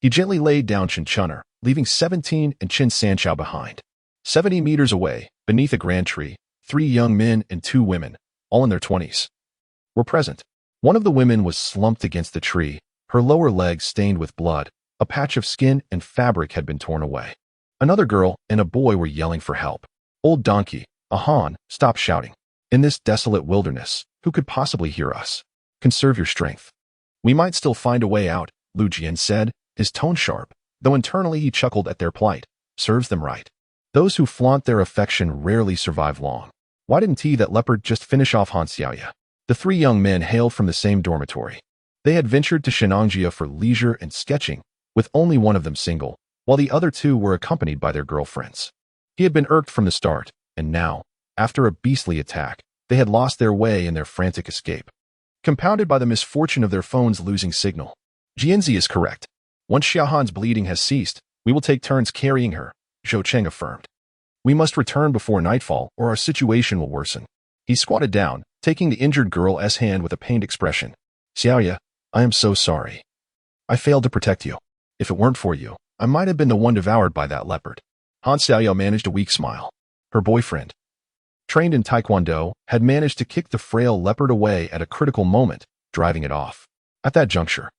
he gently laid down Chen Chun'er, leaving 17 and Qin Sanchao behind. 70 meters away, beneath a grand tree, 3 young men and 2 women, all in their 20s, were present. One of the women was slumped against the tree, her lower legs stained with blood. A patch of skin and fabric had been torn away. Another girl and a boy were yelling for help. "Old donkey, Ahan, stop shouting. In this desolate wilderness, who could possibly hear us? Conserve your strength. We might still find a way out," Lu Jian said, his tone sharp, though internally he chuckled at their plight. "Serves them right. Those who flaunt their affection rarely survive long. Why didn't that leopard just finish off Han Xiaoya?" The 3 young men hailed from the same dormitory. They had ventured to Shenangjia for leisure and sketching, with only one of them single, while the other 2 were accompanied by their girlfriends. He had been irked from the start, and now, after a beastly attack, they had lost their way in their frantic escape, compounded by the misfortune of their phones losing signal. "Jianzi is correct. Once Xiaohan's bleeding has ceased, we will take turns carrying her," Zhou Cheng affirmed. "We must return before nightfall or our situation will worsen." He squatted down, taking the injured girl's hand with a pained expression. "Xiaoya, I am so sorry. I failed to protect you. If it weren't for you, I might have been the one devoured by that leopard." Han Xiaoya managed a weak smile. Her boyfriend, trained in Taekwondo, had managed to kick the frail leopard away at a critical moment, driving it off. At that juncture,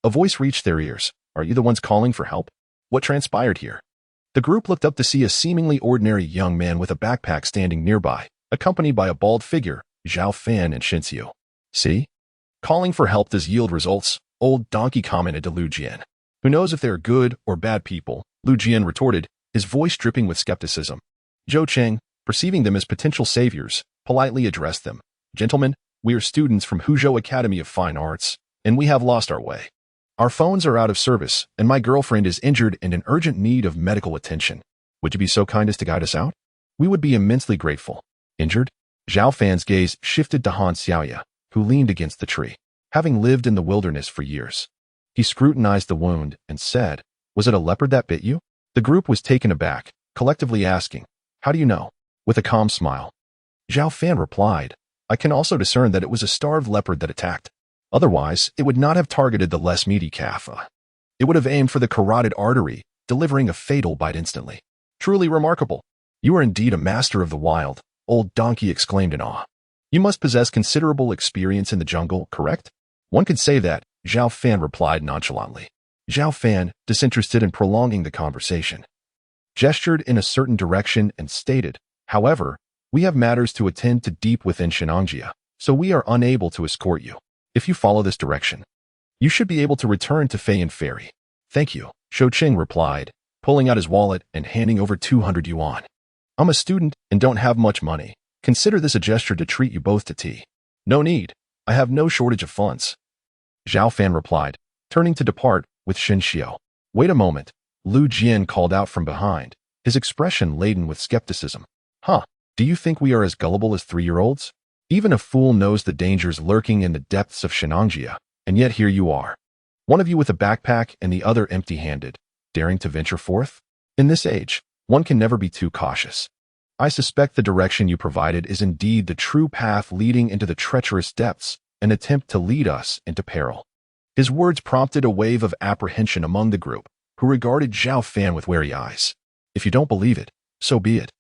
a voice reached their ears. "Are you the ones calling for help? What transpired here?" The group looked up to see a seemingly ordinary young man with a backpack standing nearby, accompanied by a bald figure, Zhao Fan and Shinsu. "See? Calling for help does yield results," old donkey commented to Lu Jian. "Who knows if they're good or bad people?" Lu Jian retorted, his voice dripping with skepticism. Zhou Cheng, perceiving them as potential saviors, politely addressed them. "Gentlemen, we are students from Huzhou Academy of Fine Arts, and we have lost our way. Our phones are out of service, and my girlfriend is injured and in urgent need of medical attention. Would you be so kind as to guide us out? We would be immensely grateful." "Injured?" Zhao Fan's gaze shifted to Han Xiaoya, who leaned against the tree. Having lived in the wilderness for years, he scrutinized the wound and said, "Was it a leopard that bit you?" The group was taken aback, collectively asking, "How do you know?" With a calm smile, Zhao Fan replied, "I can also discern that it was a starved leopard that attacked. Otherwise, it would not have targeted the less meaty calf. It would have aimed for the carotid artery, delivering a fatal bite instantly. Truly remarkable. You are indeed a master of the wild," old donkey exclaimed in awe. "You must possess considerable experience in the jungle, correct?" "One could say that," Zhao Fan replied nonchalantly. Zhao Fan, disinterested in prolonging the conversation, gestured in a certain direction and stated, "However, we have matters to attend to deep within Shenangjia, so we are unable to escort you. If you follow this direction, you should be able to return to Feiyan Ferry." "Thank you," Zhou Cheng replied, pulling out his wallet and handing over 200 yuan. "I'm a student and don't have much money. Consider this a gesture to treat you both to tea." "No need. I have no shortage of funds," Zhao Fan replied, turning to depart with Shen Xiu. "Wait a moment," Lu Jian called out from behind, his expression laden with skepticism. "Huh, do you think we are as gullible as 3-year-olds? Even a fool knows the dangers lurking in the depths of Shenangjia, and yet here you are. One of you with a backpack and the other empty-handed, daring to venture forth? In this age, one can never be too cautious. I suspect the direction you provided is indeed the true path leading into the treacherous depths, an attempt to lead us into peril." His words prompted a wave of apprehension among the group, who regarded Zhao Fan with wary eyes. "If you don't believe it, so be it.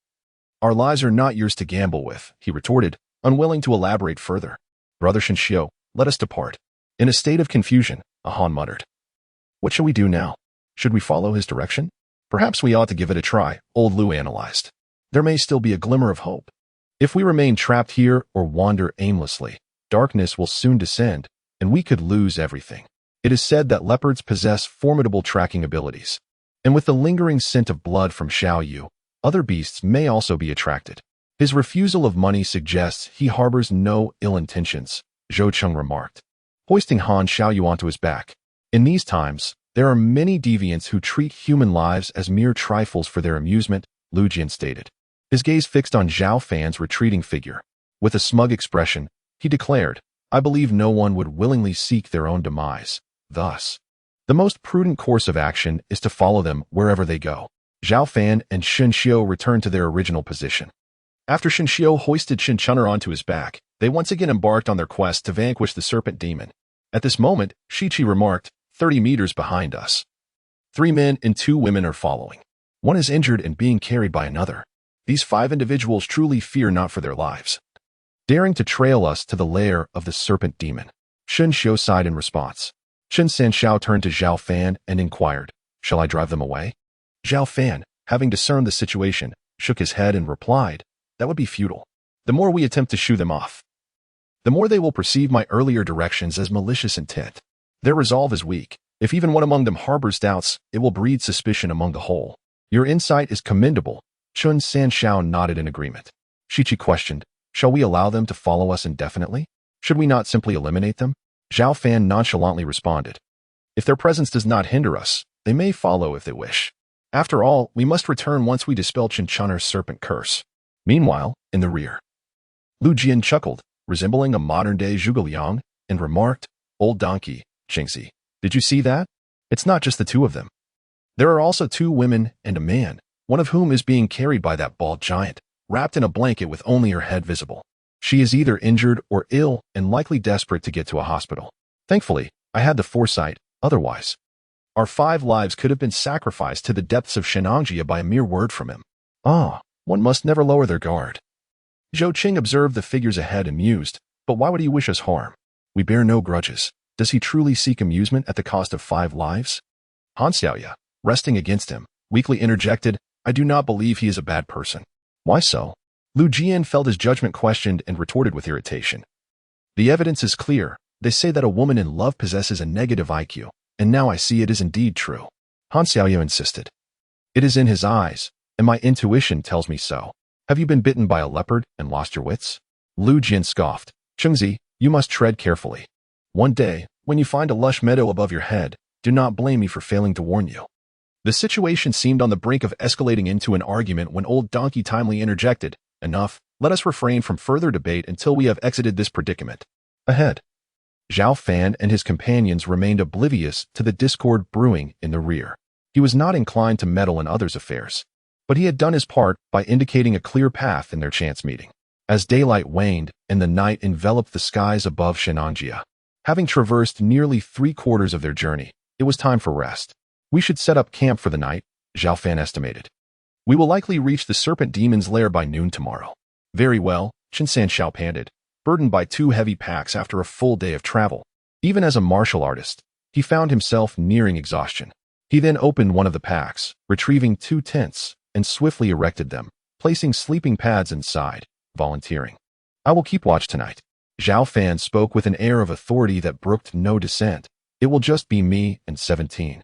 Our lives are not yours to gamble with," he retorted, unwilling to elaborate further. "Brother Shenxiu, let us depart." In a state of confusion, Ahan muttered, "What shall we do now? Should we follow his direction? Perhaps we ought to give it a try," old Lu analyzed. "There may still be a glimmer of hope. If we remain trapped here or wander aimlessly, darkness will soon descend, and we could lose everything. It is said that leopards possess formidable tracking abilities, and with the lingering scent of blood from Xiao Yu, other beasts may also be attracted. His refusal of money suggests he harbors no ill intentions, Zhou Cheng remarked, hoisting Han Xiaoyu onto his back. In these times, there are many deviants who treat human lives as mere trifles for their amusement, Lu Jian stated. His gaze fixed on Zhao Fan's retreating figure. With a smug expression, he declared, I believe no one would willingly seek their own demise. Thus, the most prudent course of action is to follow them wherever they go. Zhao Fan and Shen Xiu returned to their original position. After Shen Xiu hoisted Shen Chun'er onto his back, they once again embarked on their quest to vanquish the serpent demon. At this moment, Shichi remarked, 30 meters behind us. 3 men and 2 women are following. One is injured and being carried by another. These 5 individuals truly fear not for their lives, daring to trail us to the lair of the serpent demon. Shen Xiu sighed in response. Shen Sanxiao turned to Zhao Fan and inquired, shall I drive them away? Zhao Fan, having discerned the situation, shook his head and replied, that would be futile. The more we attempt to shoo them off, the more they will perceive my earlier directions as malicious intent. Their resolve is weak. If even one among them harbors doubts, it will breed suspicion among the whole. Your insight is commendable. Chun Sanxiao nodded in agreement. Shichi questioned, shall we allow them to follow us indefinitely? Should we not simply eliminate them? Zhao Fan nonchalantly responded, if their presence does not hinder us, they may follow if they wish. After all, we must return once we dispel Chen Chun'er's serpent curse. Meanwhile, in the rear, Lu Jian chuckled, resembling a modern-day Zhuge Liang, and remarked, old donkey, Qingzi, did you see that? It's not just the 2 of them. There are also 2 women and a man, one of whom is being carried by that bald giant, wrapped in a blanket with only her head visible. She is either injured or ill and likely desperate to get to a hospital. Thankfully, I had the foresight, otherwise, our 5 lives could have been sacrificed to the depths of Shenangjia by a mere word from him. Ah, one must never lower their guard. Zhou Qing observed the figures ahead and mused, but why would he wish us harm? We bear no grudges. Does he truly seek amusement at the cost of 5 lives? Han Xiaoya, resting against him, weakly interjected, I do not believe he is a bad person. Why so? Lu Jian felt his judgment questioned and retorted with irritation. The evidence is clear. They say that a woman in love possesses a negative IQ, and now I see it is indeed true. Han Xiaoya insisted. It is in his eyes, and my intuition tells me so. Have you been bitten by a leopard and lost your wits? Lu Jian scoffed. Chengzi, you must tread carefully. One day, when you find a lush meadow above your head, do not blame me for failing to warn you. The situation seemed on the brink of escalating into an argument when old donkey timely interjected, enough, let us refrain from further debate until we have exited this predicament. Ahead, Zhao Fan and his companions remained oblivious to the discord brewing in the rear. He was not inclined to meddle in others' affairs, but he had done his part by indicating a clear path in their chance meeting. As daylight waned and the night enveloped the skies above Shenangjia, having traversed nearly 3/4 of their journey, it was time for rest. We should set up camp for the night, Zhao Fan estimated. We will likely reach the serpent demon's lair by noon tomorrow. Very well, Chen Sanxiao panted, burdened by 2 heavy packs after a full day of travel. Even as a martial artist, he found himself nearing exhaustion. He then opened one of the packs, retrieving 2 tents, and swiftly erected them, placing sleeping pads inside, volunteering. I will keep watch tonight. Zhao Fan spoke with an air of authority that brooked no dissent. It will just be me and 17.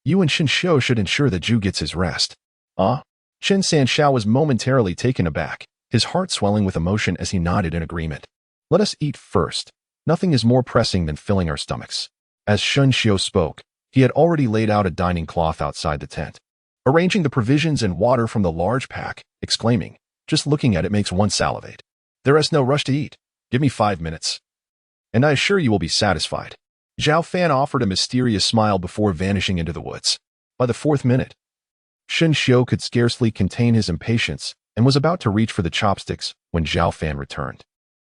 You and Shen Xiu should ensure that Zhu gets his rest. Ah? Chen Sanxiao was momentarily taken aback, his heart swelling with emotion as he nodded in agreement. Let us eat first. Nothing is more pressing than filling our stomachs. As Shen Xiu spoke, he had already laid out a dining cloth outside the tent, arranging the provisions and water from the large pack, exclaiming, just looking at it makes one salivate. There is no rush to eat. Give me 5 minutes, and I assure you will be satisfied. Zhao Fan offered a mysterious smile before vanishing into the woods. By the 4th minute, Shen Xiu could scarcely contain his impatience and was about to reach for the chopsticks when Zhao Fan returned,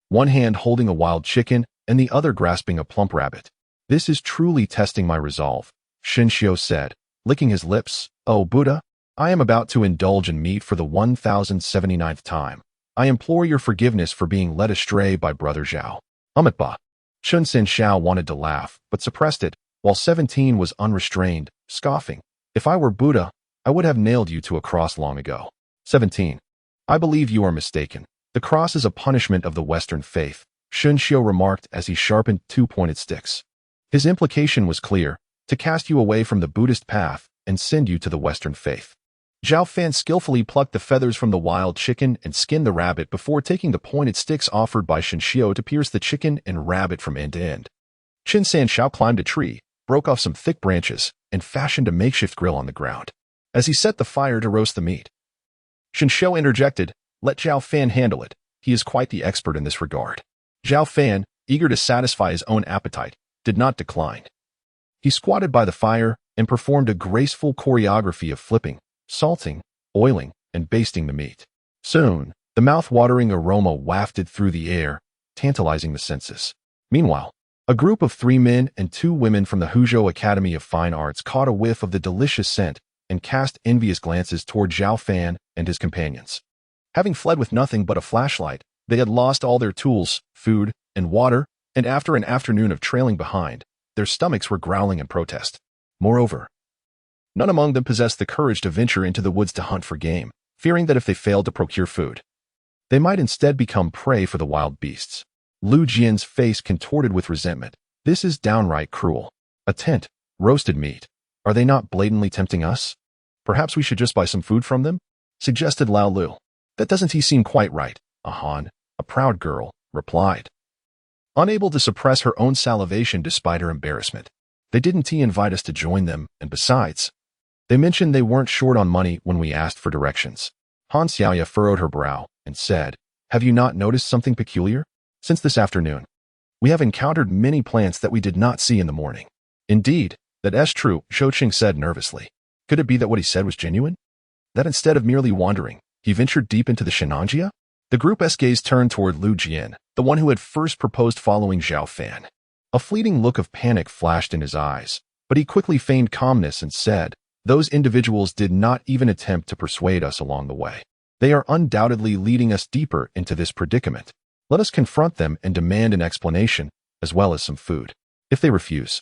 one hand holding a wild chicken and the other grasping a plump rabbit. This is truly testing my resolve, Shen Xiu said, licking his lips. Oh, Buddha, I am about to indulge in meat for the 1079th time. I implore your forgiveness for being led astray by Brother Zhao. Ba. Chen Sanxiao wanted to laugh, but suppressed it, while 17 was unrestrained, scoffing. If I were Buddha, I would have nailed you to a cross long ago. 17. I believe you are mistaken. The cross is a punishment of the Western faith, Shen Xiu remarked as he sharpened 2 pointed sticks. His implication was clear, to cast you away from the Buddhist path and send you to the Western faith. Zhao Fan skillfully plucked the feathers from the wild chicken and skinned the rabbit before taking the pointed sticks offered by Shen Xiu to pierce the chicken and rabbit from end to end. Qin San Shao climbed a tree, broke off some thick branches, and fashioned a makeshift grill on the ground. As he set the fire to roast the meat, Shen Xiu interjected, "Let Zhao Fan handle it. He is quite the expert in this regard." Zhao Fan, eager to satisfy his own appetite, did not decline. He squatted by the fire and performed a graceful choreography of flipping, salting, oiling, and basting the meat. Soon, the mouth-watering aroma wafted through the air, tantalizing the senses. Meanwhile, a group of 3 men and 2 women from the Huzhou Academy of Fine Arts caught a whiff of the delicious scent and cast envious glances toward Zhao Fan and his companions. Having fled with nothing but a flashlight, they had lost all their tools, food, and water, and after an afternoon of trailing behind, their stomachs were growling in protest. Moreover, none among them possessed the courage to venture into the woods to hunt for game, fearing that if they failed to procure food, they might instead become prey for the wild beasts. Lu Jian's face contorted with resentment. This is downright cruel. A tent, roasted meat. Are they not blatantly tempting us? Perhaps we should just buy some food from them? Suggested Lao Lu. That doesn't seem quite right, Han, a proud girl, replied, unable to suppress her own salivation despite her embarrassment. They didn't invite us to join them, and besides, they mentioned they weren't short on money when we asked for directions. Han Xiaoya furrowed her brow and said, "Have you not noticed something peculiar? Since this afternoon, we have encountered many plants that we did not see in the morning." "Indeed, that is true," Zhou Qing said nervously. Could it be that what he said was genuine? That instead of merely wandering, he ventured deep into the Shenanjia? The group's gaze turned toward Lu Jian, the one who had first proposed following Zhao Fan. A fleeting look of panic flashed in his eyes, but he quickly feigned calmness and said, "Those individuals did not even attempt to persuade us along the way. They are undoubtedly leading us deeper into this predicament. Let us confront them and demand an explanation, as well as some food. If they refuse,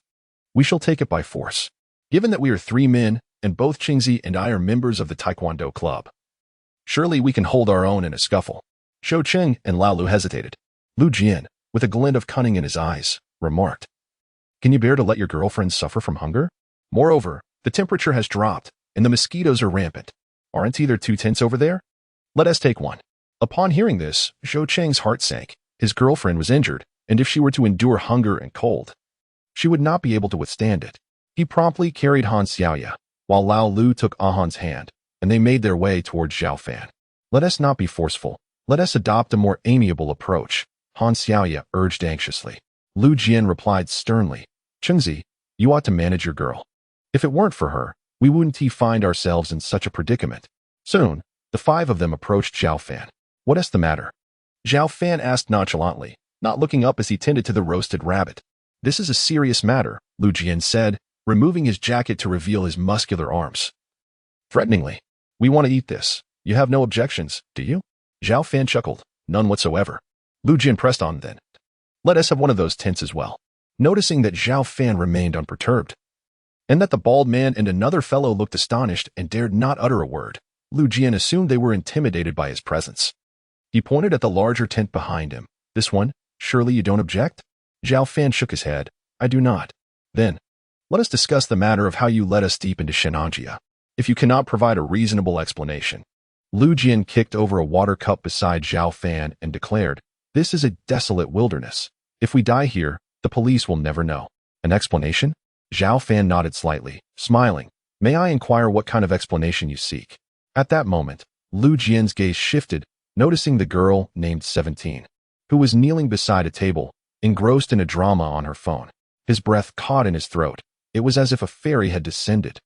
we shall take it by force. Given that we are 3 men, and both Qingzi and I are members of the Taekwondo Club, surely we can hold our own in a scuffle." Zhou Qing and Lao Lu hesitated. Lu Jian, with a glint of cunning in his eyes, remarked, "Can you bear to let your girlfriend suffer from hunger? Moreover, the temperature has dropped, and the mosquitoes are rampant. Aren't either 2 tents over there? Let us take one." Upon hearing this, Zhou Qing's heart sank. His girlfriend was injured, and if she were to endure hunger and cold, she would not be able to withstand it. He promptly carried Han Xiaoya, while Lao Lu took Han's hand, and they made their way towards Zhao Fan. "Let us not be forceful. Let us adopt a more amiable approach," Han Xiaoya urged anxiously. Lu Jian replied sternly, "Qingzi, you ought to manage your girl. If it weren't for her, we wouldn't find ourselves in such a predicament." Soon, the 5 of them approached Zhao Fan. "What is the matter?" Zhao Fan asked nonchalantly, not looking up as he tended to the roasted rabbit. "This is a serious matter," Lu Jian said, removing his jacket to reveal his muscular arms. Threateningly, "We want to eat this. You have no objections, do you?" Zhao Fan chuckled, "None whatsoever." Lu Jian pressed on then, "Let us have one of those tents as well." Noticing that Zhao Fan remained unperturbed, and that the bald man and another fellow looked astonished and dared not utter a word, Lu Jian assumed they were intimidated by his presence. He pointed at the larger tent behind him. "This one? Surely you don't object?" Zhao Fan shook his head. "I do not." "Then, let us discuss the matter of how you led us deep into Shenanjia. If you cannot provide a reasonable explanation." Lu Jian kicked over a water cup beside Zhao Fan and declared, "This is a desolate wilderness. If we die here, the police will never know." "An explanation?" Zhao Fan nodded slightly, smiling. "May I inquire what kind of explanation you seek?" At that moment, Lu Jian's gaze shifted, noticing the girl named 17, who was kneeling beside a table, engrossed in a drama on her phone. His breath caught in his throat. It was as if a fairy had descended.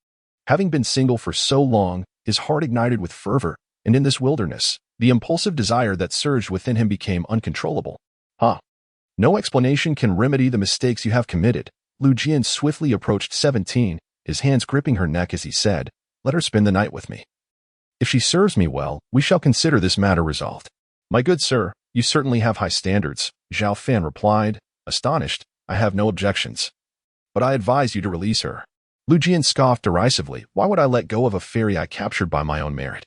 Having been single for so long, his heart ignited with fervor, and in this wilderness, the impulsive desire that surged within him became uncontrollable. No explanation can remedy the mistakes you have committed." Lu Jian swiftly approached 17, his hands gripping her neck as he said, "Let her spend the night with me. If she serves me well, we shall consider this matter resolved." "My good sir, you certainly have high standards," Zhao Fan replied, astonished. "I have no objections, but I advise you to release her." Lu Jian scoffed derisively. "Why would I let go of a fairy I captured by my own merit?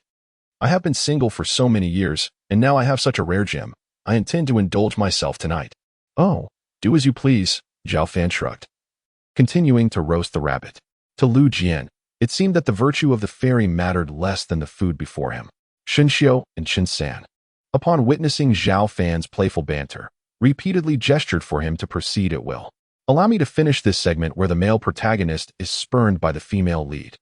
I have been single for so many years, and now I have such a rare gem. I intend to indulge myself tonight." "Oh, do as you please," Zhao Fan shrugged, continuing to roast the rabbit. To Lu Jian, It seemed that the virtue of the fairy mattered less than the food before him. Shenxiu and Qinsan, upon witnessing Zhao Fan's playful banter, repeatedly gestured for him to proceed at will. Allow me to finish this segment where the male protagonist is spurned by the female lead.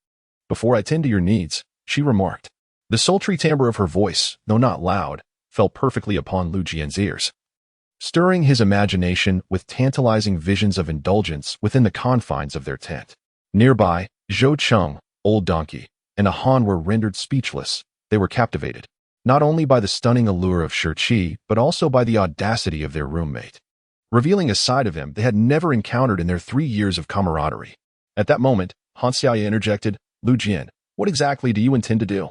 Before I tend to your needs, she remarked. The sultry timbre of her voice, though not loud, fell perfectly upon Lu Jian's ears, stirring his imagination with tantalizing visions of indulgence within the confines of their tent. Nearby, Zhou Cheng, Old Donkey, and a Han were rendered speechless. They were captivated, not only by the stunning allure of Shi, but also by the audacity of their roommate, revealing a side of him they had never encountered in their 3 years of camaraderie. At that moment, Han Xiaoya interjected, Lu Jian, what exactly do you intend to do?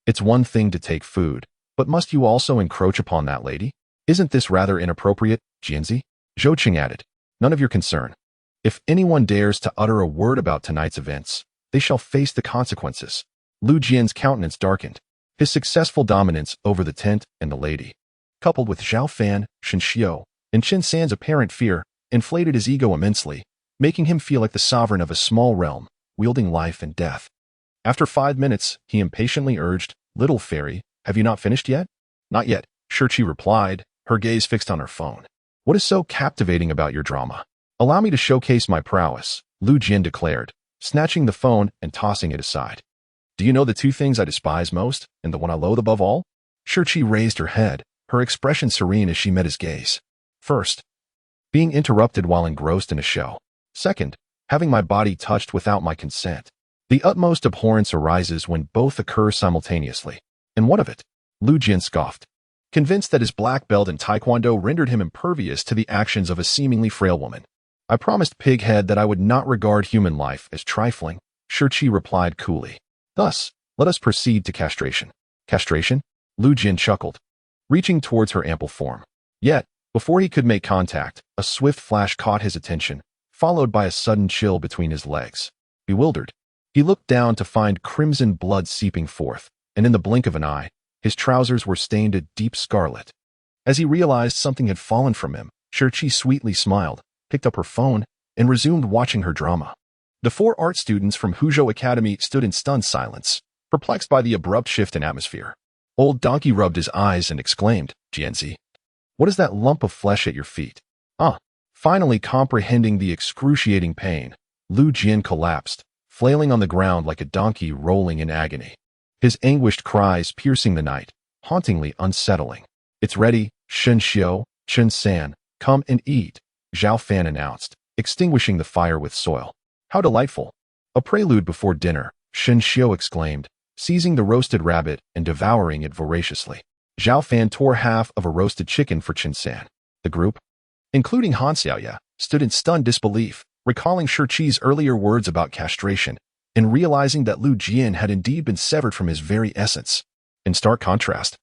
It's one thing to take food, but must you also encroach upon that lady? Isn't this rather inappropriate, Jianzi? Zhou Cheng added, none of your concern. If anyone dares to utter a word about tonight's events, they shall face the consequences. Lu Jian's countenance darkened. His successful dominance over the tent and the lady, coupled with Zhao Fan, Shenxiu, and Qinsan's apparent fear, inflated his ego immensely, making him feel like the sovereign of a small realm, wielding life and death. After 5 minutes, he impatiently urged, Little fairy, have you not finished yet? Not yet, Shi replied, her gaze fixed on her phone. What is so captivating about your drama? Allow me to showcase my prowess, Lu Jian declared, snatching the phone and tossing it aside. Do you know the 2 things I despise most, and the one I loathe above all? Shi raised her head, her expression serene as she met his gaze. First, being interrupted while engrossed in a show. Second, having my body touched without my consent. The utmost abhorrence arises when both occur simultaneously. And what of it? Lu Jian scoffed, convinced that his black belt in Taekwondo rendered him impervious to the actions of a seemingly frail woman. I promised Pighead that I would not regard human life as trifling, Shi replied coolly. Thus, let us proceed to castration. Castration? Lu Jian chuckled, reaching towards her ample form. Yet, before he could make contact, a swift flash caught his attention, followed by a sudden chill between his legs. Bewildered, he looked down to find crimson blood seeping forth, and in the blink of an eye, his trousers were stained a deep scarlet. As he realized something had fallen from him, Shi sweetly smiled, picked up her phone, and resumed watching her drama. The 4 art students from Huzhou Academy stood in stunned silence, perplexed by the abrupt shift in atmosphere. Old Donkey rubbed his eyes and exclaimed, Jianzi, what is that lump of flesh at your feet? Finally comprehending the excruciating pain, Lu Jian collapsed, flailing on the ground like a donkey rolling in agony. His anguished cries piercing the night, hauntingly unsettling. It's ready, Shenxiu, Qinsan, come and eat, Zhao Fan announced, extinguishing the fire with soil. How delightful! A prelude before dinner, Shenxiu exclaimed, seizing the roasted rabbit and devouring it voraciously. Zhao Fan tore half of a roasted chicken for Qinsan. The group, including Han Xiaoya, stood in stunned disbelief, recalling Shi's earlier words about castration, and realizing that Lu Jian had indeed been severed from his very essence. In stark contrast,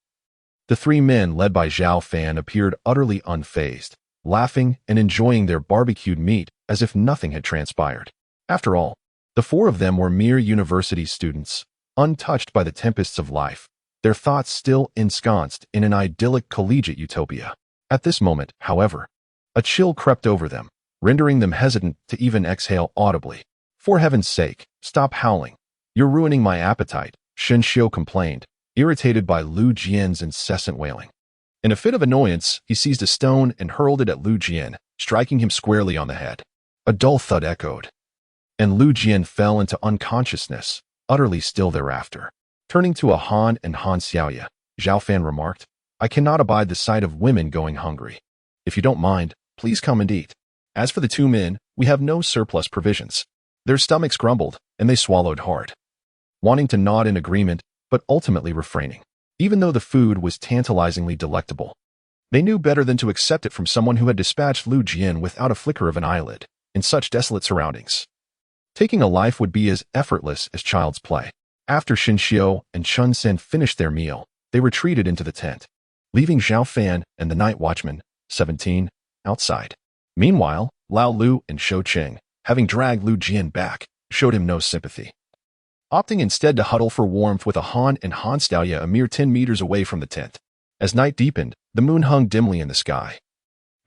the 3 men led by Zhao Fan appeared utterly unfazed, laughing and enjoying their barbecued meat as if nothing had transpired. After all, the 4 of them were mere university students, untouched by the tempests of life, their thoughts still ensconced in an idyllic collegiate utopia. At this moment, however, a chill crept over them, rendering them hesitant to even exhale audibly. For heaven's sake, stop howling. You're ruining my appetite, Shenxiu complained, irritated by Lu Jian's incessant wailing. In a fit of annoyance, he seized a stone and hurled it at Lu Jian, striking him squarely on the head. A dull thud echoed, and Lu Jian fell into unconsciousness, utterly still thereafter. Turning to a Han and Han Xiaoya, Zhao Fan remarked, I cannot abide the sight of women going hungry. If you don't mind, please come and eat. As for the 2 men, we have no surplus provisions. Their stomachs grumbled, and they swallowed hard, wanting to nod in agreement, but ultimately refraining. Even though the food was tantalizingly delectable, they knew better than to accept it from someone who had dispatched Lu Jian without a flicker of an eyelid, in such desolate surroundings. Taking a life would be as effortless as child's play. After Shenxiu and Qinsan finished their meal, they retreated into the tent, leaving Zhao Fan and the night watchman, 17, outside. Meanwhile, Lao Lu and Shou Cheng, having dragged Lu Jian back, showed him no sympathy, opting instead to huddle for warmth with a Han and Han Xiaoya a mere 10 meters away from the tent. As night deepened, the moon hung dimly in the sky,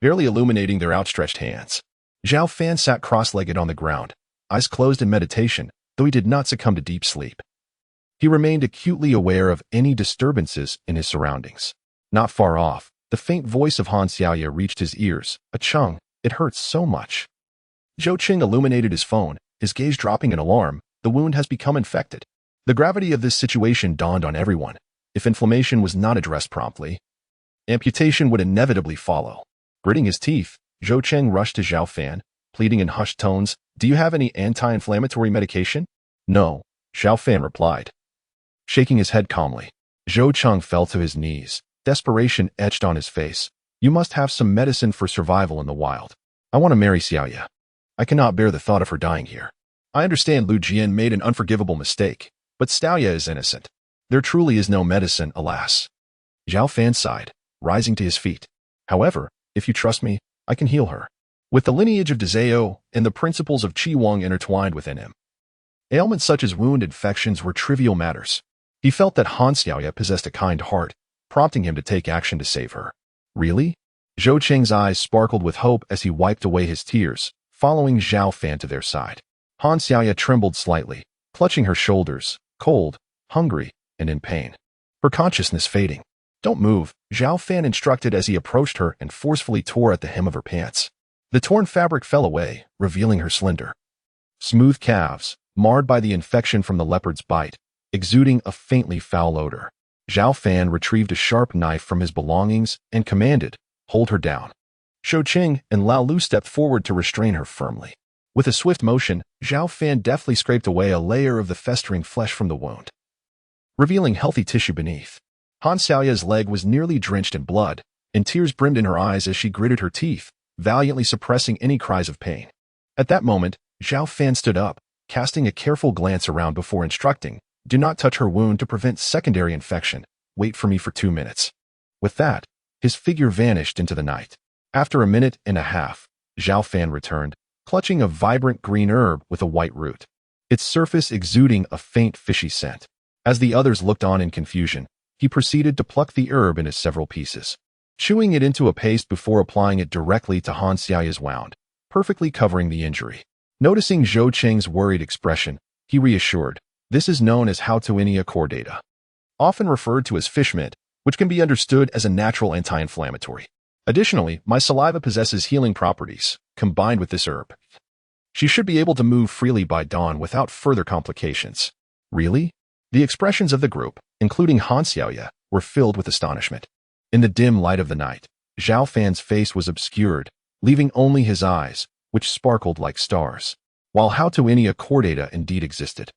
barely illuminating their outstretched hands. Zhao Fan sat cross-legged on the ground, eyes closed in meditation, though he did not succumb to deep sleep. He remained acutely aware of any disturbances in his surroundings. Not far off, the faint voice of Han Xiaoya reached his ears. "Chung, it hurts so much." Zhou Qing illuminated his phone, his gaze dropping in alarm. The wound has become infected. The gravity of this situation dawned on everyone. If inflammation was not addressed promptly, amputation would inevitably follow. Gritting his teeth, Zhou Qing rushed to Zhao Fan, pleading in hushed tones, "Do you have any anti-inflammatory medication?" "No," Zhao Fan replied. Shaking his head calmly, Zhou Qing fell to his knees. Desperation etched on his face. "You must have some medicine for survival in the wild. I want to marry Xiaoya. I cannot bear the thought of her dying here. I understand Lu Jian made an unforgivable mistake, but Xiaoya is innocent. There truly is no medicine, alas." Zhao Fan sighed, rising to his feet. "However, if you trust me, I can heal her. With the lineage of Dezhao and the principles of Qi Wang intertwined within him, ailments such as wound infections were trivial matters." He felt that Han Xiaoya possessed a kind heart, prompting him to take action to save her. "Really?" Zhou Qing's eyes sparkled with hope as he wiped away his tears, following Zhao Fan to their side. Han Xiaoya trembled slightly, clutching her shoulders, cold, hungry, and in pain. Her consciousness fading. "Don't move," Zhao Fan instructed as he approached her and forcefully tore at the hem of her pants. The torn fabric fell away, revealing her slender, smooth calves, marred by the infection from the leopard's bite, exuding a faintly foul odor. Zhao Fan retrieved a sharp knife from his belongings and commanded, "Hold her down." Zhou Qing and Lao Lu stepped forward to restrain her firmly. With a swift motion, Zhao Fan deftly scraped away a layer of the festering flesh from the wound, revealing healthy tissue beneath. Han Xiaoya's leg was nearly drenched in blood, and tears brimmed in her eyes as she gritted her teeth, valiantly suppressing any cries of pain. At that moment, Zhao Fan stood up, casting a careful glance around before instructing, "Do not touch her wound to prevent secondary infection. Wait for me for 2 minutes." With that, his figure vanished into the night. After a minute and a half, Zhao Fan returned, clutching a vibrant green herb with a white root, its surface exuding a faint fishy scent. As the others looked on in confusion, he proceeded to pluck the herb into several pieces, chewing it into a paste before applying it directly to Han Xiaoya's wound, perfectly covering the injury. Noticing Zhou Qing's worried expression, he reassured, "This is known as Hautuinia cordata, often referred to as fish mint, which can be understood as a natural anti-inflammatory. Additionally, my saliva possesses healing properties, combined with this herb. She should be able to move freely by dawn without further complications." "Really?" The expressions of the group, including Han Xiaoya, were filled with astonishment. In the dim light of the night, Zhao Fan's face was obscured, leaving only his eyes, which sparkled like stars. While Hautuinia cordata indeed existed,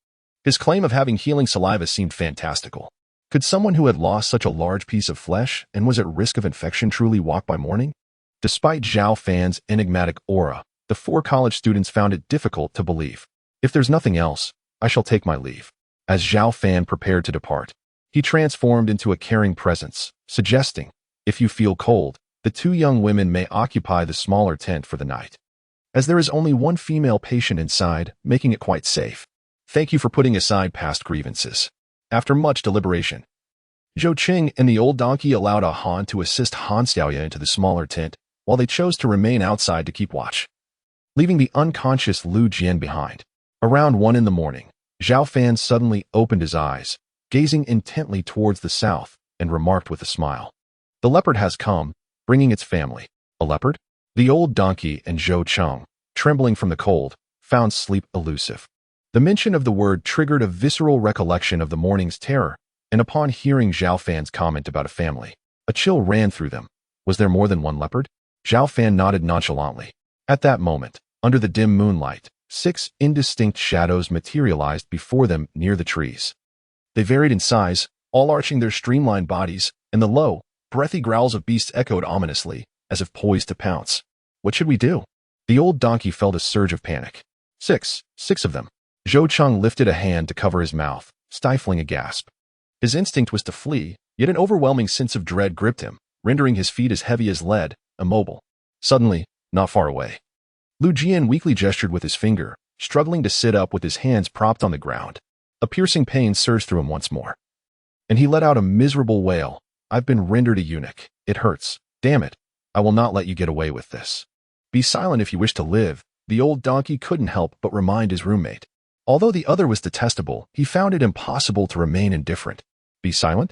his claim of having healing saliva seemed fantastical. Could someone who had lost such a large piece of flesh and was at risk of infection truly walk by morning? Despite Zhao Fan's enigmatic aura, the 4 college students found it difficult to believe. "If there's nothing else, I shall take my leave." As Zhao Fan prepared to depart, he transformed into a caring presence, suggesting, "If you feel cold, the 2 young women may occupy the smaller tent for the night, as there is only 1 female patient inside, making it quite safe. Thank you for putting aside past grievances." After much deliberation, Zhou Qing and the old donkey allowed a Han to assist Han Xiaoya into the smaller tent, while they chose to remain outside to keep watch, leaving the unconscious Lu Jian behind. Around 1 in the morning, Zhao Fan suddenly opened his eyes, gazing intently towards the south, and remarked with a smile, "The leopard has come, bringing its family." "A leopard?" The old donkey and Zhou Qing, trembling from the cold, found sleep elusive. The mention of the word triggered a visceral recollection of the morning's terror, and upon hearing Zhao Fan's comment about a family, a chill ran through them. Was there more than 1 leopard? Zhao Fan nodded nonchalantly. At that moment, under the dim moonlight, 6 indistinct shadows materialized before them near the trees. They varied in size, all arching their streamlined bodies, and the low, breathy growls of beasts echoed ominously, as if poised to pounce. "What should we do?" The old donkey felt a surge of panic. Six of them. Zhou Qing lifted a hand to cover his mouth, stifling a gasp. His instinct was to flee, yet an overwhelming sense of dread gripped him, rendering his feet as heavy as lead, immobile. Suddenly, not far away, Lu Jian weakly gestured with his finger, struggling to sit up with his hands propped on the ground. A piercing pain surged through him once more, and he let out a miserable wail. "I've been rendered a eunuch. It hurts. Damn it. I will not let you get away with this. Be silent if you wish to live." The old donkey couldn't help but remind his roommate. Although the other was detestable, he found it impossible to remain indifferent. Be silent?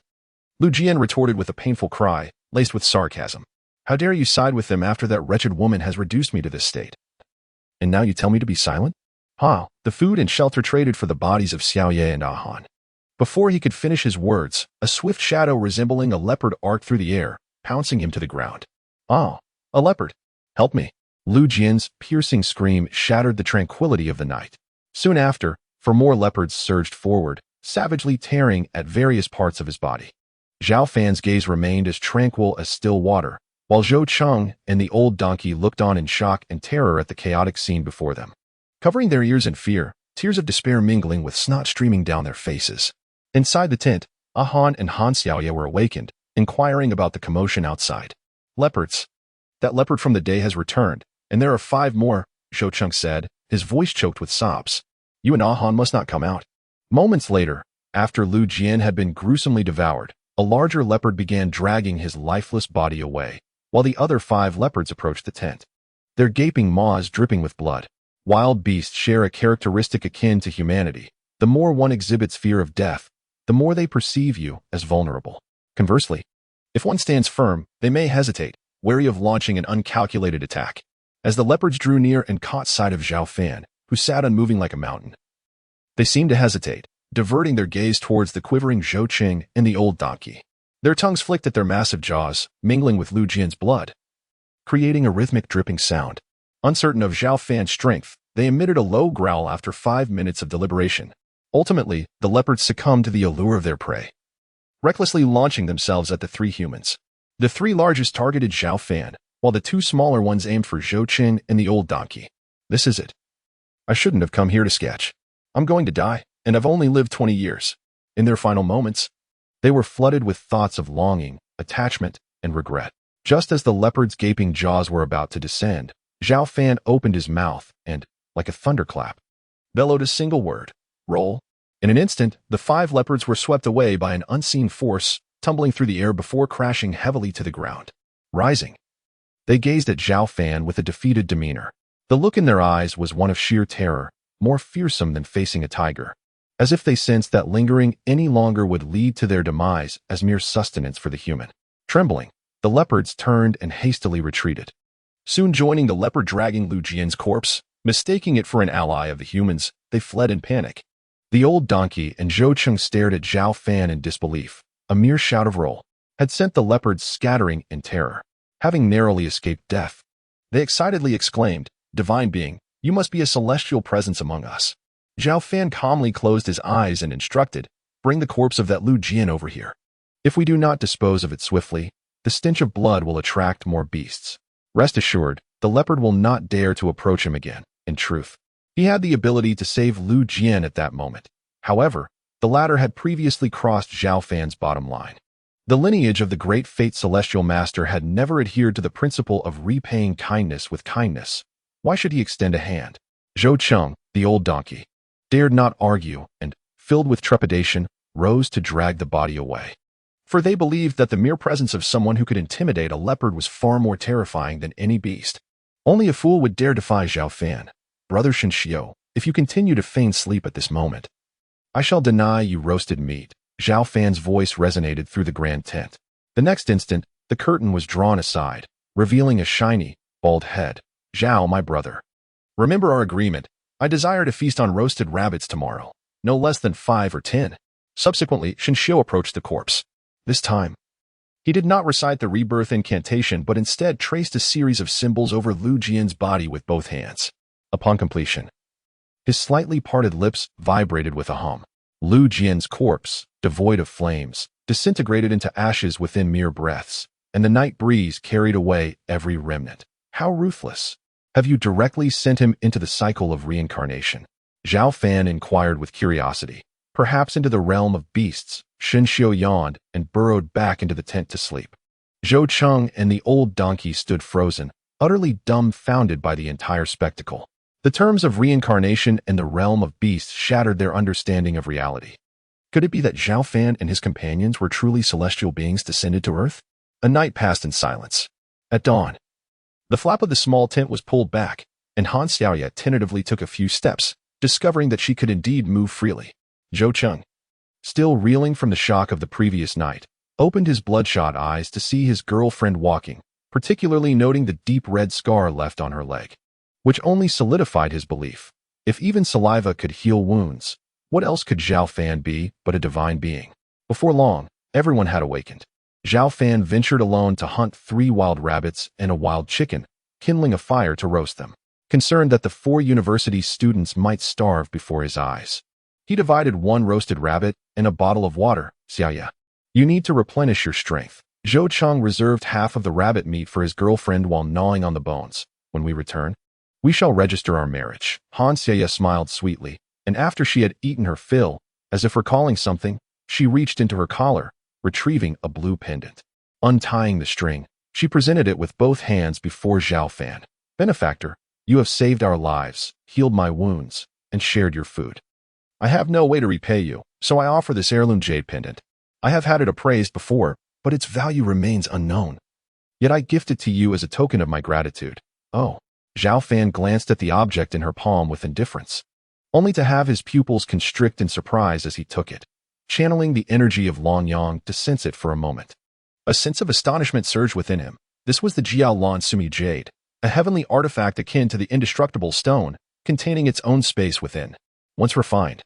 Lu Jian retorted with a painful cry, laced with sarcasm. How dare you side with them after that wretched woman has reduced me to this state? And now you tell me to be silent? Ha! The food and shelter traded for the bodies of Xiao Ye and Ah Han. Before he could finish his words, a swift shadow resembling a leopard arced through the air, pouncing him to the ground. Ah! A leopard! Help me! Lu Jian's piercing scream shattered the tranquility of the night. Soon after, four more leopards surged forward, savagely tearing at various parts of his body. Zhao Fan's gaze remained as tranquil as still water, while Zhou Cheng and the old donkey looked on in shock and terror at the chaotic scene before them. Covering their ears in fear, tears of despair mingling with snot streaming down their faces. Inside the tent, Ah Han and Han Xiaoye were awakened, inquiring about the commotion outside. Leopards. That leopard from the day has returned, and there are 5 more, Zhou Cheng said, his voice choked with sobs. You and Ah Han must not come out. Moments later, after Lu Jian had been gruesomely devoured, a larger leopard began dragging his lifeless body away, while the other 5 leopards approached the tent. Their gaping maws dripping with blood. Wild beasts share a characteristic akin to humanity. The more one exhibits fear of death, the more they perceive you as vulnerable. Conversely, if one stands firm, they may hesitate, wary of launching an uncalculated attack. As the leopards drew near and caught sight of Zhao Fan, who sat unmoving like a mountain, they seemed to hesitate, diverting their gaze towards the quivering Zhou Qing and the old donkey. Their tongues flicked at their massive jaws, mingling with Lu Jian's blood, creating a rhythmic dripping sound. Uncertain of Zhao Fan's strength, they emitted a low growl after 5 minutes of deliberation. Ultimately, the leopards succumbed to the allure of their prey, recklessly launching themselves at the 3 humans. The 3 largest targeted Zhao Fan, while the 2 smaller ones aimed for Zhou Qing and the old donkey. This is it. I shouldn't have come here to sketch. I'm going to die, and I've only lived 20 years. In their final moments, they were flooded with thoughts of longing, attachment, and regret. Just as the leopard's gaping jaws were about to descend, Zhao Fan opened his mouth and, like a thunderclap, bellowed a single word: roll. In an instant, the 5 leopards were swept away by an unseen force, tumbling through the air before crashing heavily to the ground. Rising, they gazed at Zhao Fan with a defeated demeanor. The look in their eyes was one of sheer terror, more fearsome than facing a tiger, as if they sensed that lingering any longer would lead to their demise as mere sustenance for the human. Trembling, the leopards turned and hastily retreated, soon joining the leopard dragging Lu Jian's corpse. Mistaking it for an ally of the humans, they fled in panic. The old donkey and Zhou Cheng stared at Zhao Fan in disbelief. A mere shout of roll had sent the leopards scattering in terror. Having narrowly escaped death, they excitedly exclaimed, "Divine being, you must be a celestial presence among us." Zhao Fan calmly closed his eyes and instructed, "Bring the corpse of that Lu Jian over here. If we do not dispose of it swiftly, the stench of blood will attract more beasts. Rest assured, the leopard will not dare to approach him again." In truth, he had the ability to save Lu Jian at that moment. However, the latter had previously crossed Zhao Fan's bottom line. The lineage of the great Fate Celestial Master had never adhered to the principle of repaying kindness with kindness. Why should he extend a hand? Zhou Cheng, the old donkey, dared not argue and, filled with trepidation, rose to drag the body away. For they believed that the mere presence of someone who could intimidate a leopard was far more terrifying than any beast. Only a fool would dare defy Zhao Fan. Brother Shenxiu, if you continue to feign sleep at this moment, I shall deny you roasted meat. Zhao Fan's voice resonated through the grand tent. The next instant, the curtain was drawn aside, revealing a shiny, bald head. Zhao, my brother. Remember our agreement. I desire to feast on roasted rabbits tomorrow, no less than 5 or 10. Subsequently, Shenxiu approached the corpse. This time, he did not recite the rebirth incantation, but instead traced a series of symbols over Lu Jian's body with both hands. Upon completion, his slightly parted lips vibrated with a hum. Lu Jian's corpse, devoid of flames, disintegrated into ashes within mere breaths, and the night breeze carried away every remnant. How ruthless! Have you directly sent him into the cycle of reincarnation? Zhao Fan inquired with curiosity. Perhaps into the realm of beasts. Shenxiu yawned and burrowed back into the tent to sleep. Zhou Cheng and the old donkey stood frozen, utterly dumbfounded by the entire spectacle. The terms of reincarnation and the realm of beasts shattered their understanding of reality. Could it be that Zhao Fan and his companions were truly celestial beings descended to Earth? A night passed in silence. At dawn, the flap of the small tent was pulled back, and Han Xiaoye tentatively took a few steps, discovering that she could indeed move freely. Zhou Cheng, still reeling from the shock of the previous night, opened his bloodshot eyes to see his girlfriend walking, particularly noting the deep red scar left on her leg, which only solidified his belief. If even saliva could heal wounds, what else could Zhao Fan be but a divine being? Before long, everyone had awakened. Zhao Fan ventured alone to hunt 3 wild rabbits and a wild chicken, kindling a fire to roast them. Concerned that the 4 university students might starve before his eyes, he divided 1 roasted rabbit and a bottle of water. Xiaoya, you need to replenish your strength. Zhou Cheng reserved half of the rabbit meat for his girlfriend while gnawing on the bones. When we return, we shall register our marriage. Han Xiaoya smiled sweetly, and after she had eaten her fill, as if recalling something, she reached into her collar, retrieving a blue pendant. Untying the string, she presented it with both hands before Zhao Fan. Benefactor, you have saved our lives, healed my wounds, and shared your food. I have no way to repay you, so I offer this heirloom jade pendant. I have had it appraised before, but its value remains unknown. Yet I gift it to you as a token of my gratitude. Oh. Zhao Fan glanced at the object in her palm with indifference, only to have his pupils constrict in surprise as he took it, channeling the energy of Lan Yang to sense it for a moment. A sense of astonishment surged within him. This was the Jiao Lan Sumi Jade, a heavenly artifact akin to the indestructible stone, containing its own space within. Once refined,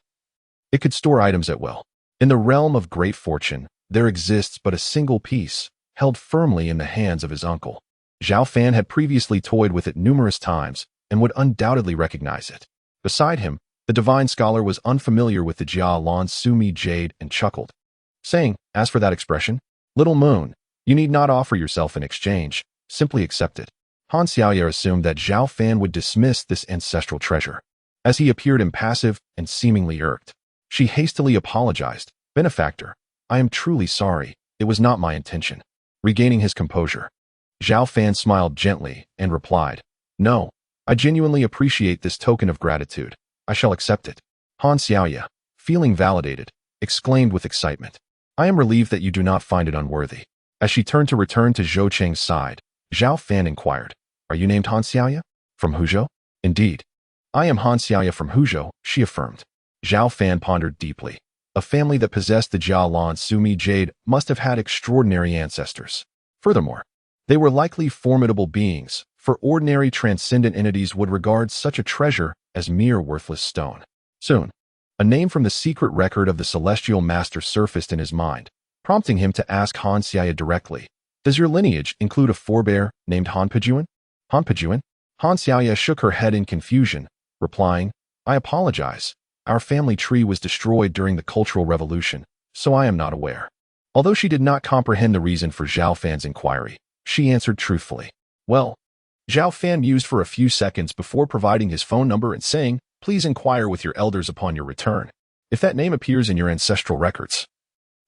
it could store items at will. In the realm of great fortune, there exists but a single piece, held firmly in the hands of his uncle. Zhao Fan had previously toyed with it numerous times and would undoubtedly recognize it. Beside him, the divine scholar was unfamiliar with the Jiao Lan Sumi Jade and chuckled, saying, as for that expression, little moon, you need not offer yourself in exchange, simply accept it. Han Xiaoya assumed that Zhao Fan would dismiss this ancestral treasure. As he appeared impassive and seemingly irked, she hastily apologized. Benefactor, I am truly sorry, it was not my intention. Regaining his composure, Zhao Fan smiled gently and replied, no, I genuinely appreciate this token of gratitude. I shall accept it. Han Xiaoya, feeling validated, exclaimed with excitement, I am relieved that you do not find it unworthy. As she turned to return to Zhou Cheng's side, Zhao Fan inquired, are you named Han Xiaoya? From Huzhou? Indeed. I am Han Xiaoya from Huzhou, she affirmed. Zhao Fan pondered deeply. A family that possessed the Jiao Lan Sumi Jade must have had extraordinary ancestors. Furthermore, they were likely formidable beings, for ordinary transcendent entities would regard such a treasure as mere worthless stone. Soon, a name from the secret record of the celestial master surfaced in his mind, prompting him to ask Han Xiaoya directly, does your lineage include a forebear named Han Pejuan? Han Pejuan? Han Xiaoya shook her head in confusion, replying, I apologize. Our family tree was destroyed during the Cultural Revolution, so I am not aware. Although she did not comprehend the reason for Zhao Fan's inquiry, she answered truthfully. Well, Zhao Fan mused for a few seconds before providing his phone number and saying, please inquire with your elders upon your return. If that name appears in your ancestral records,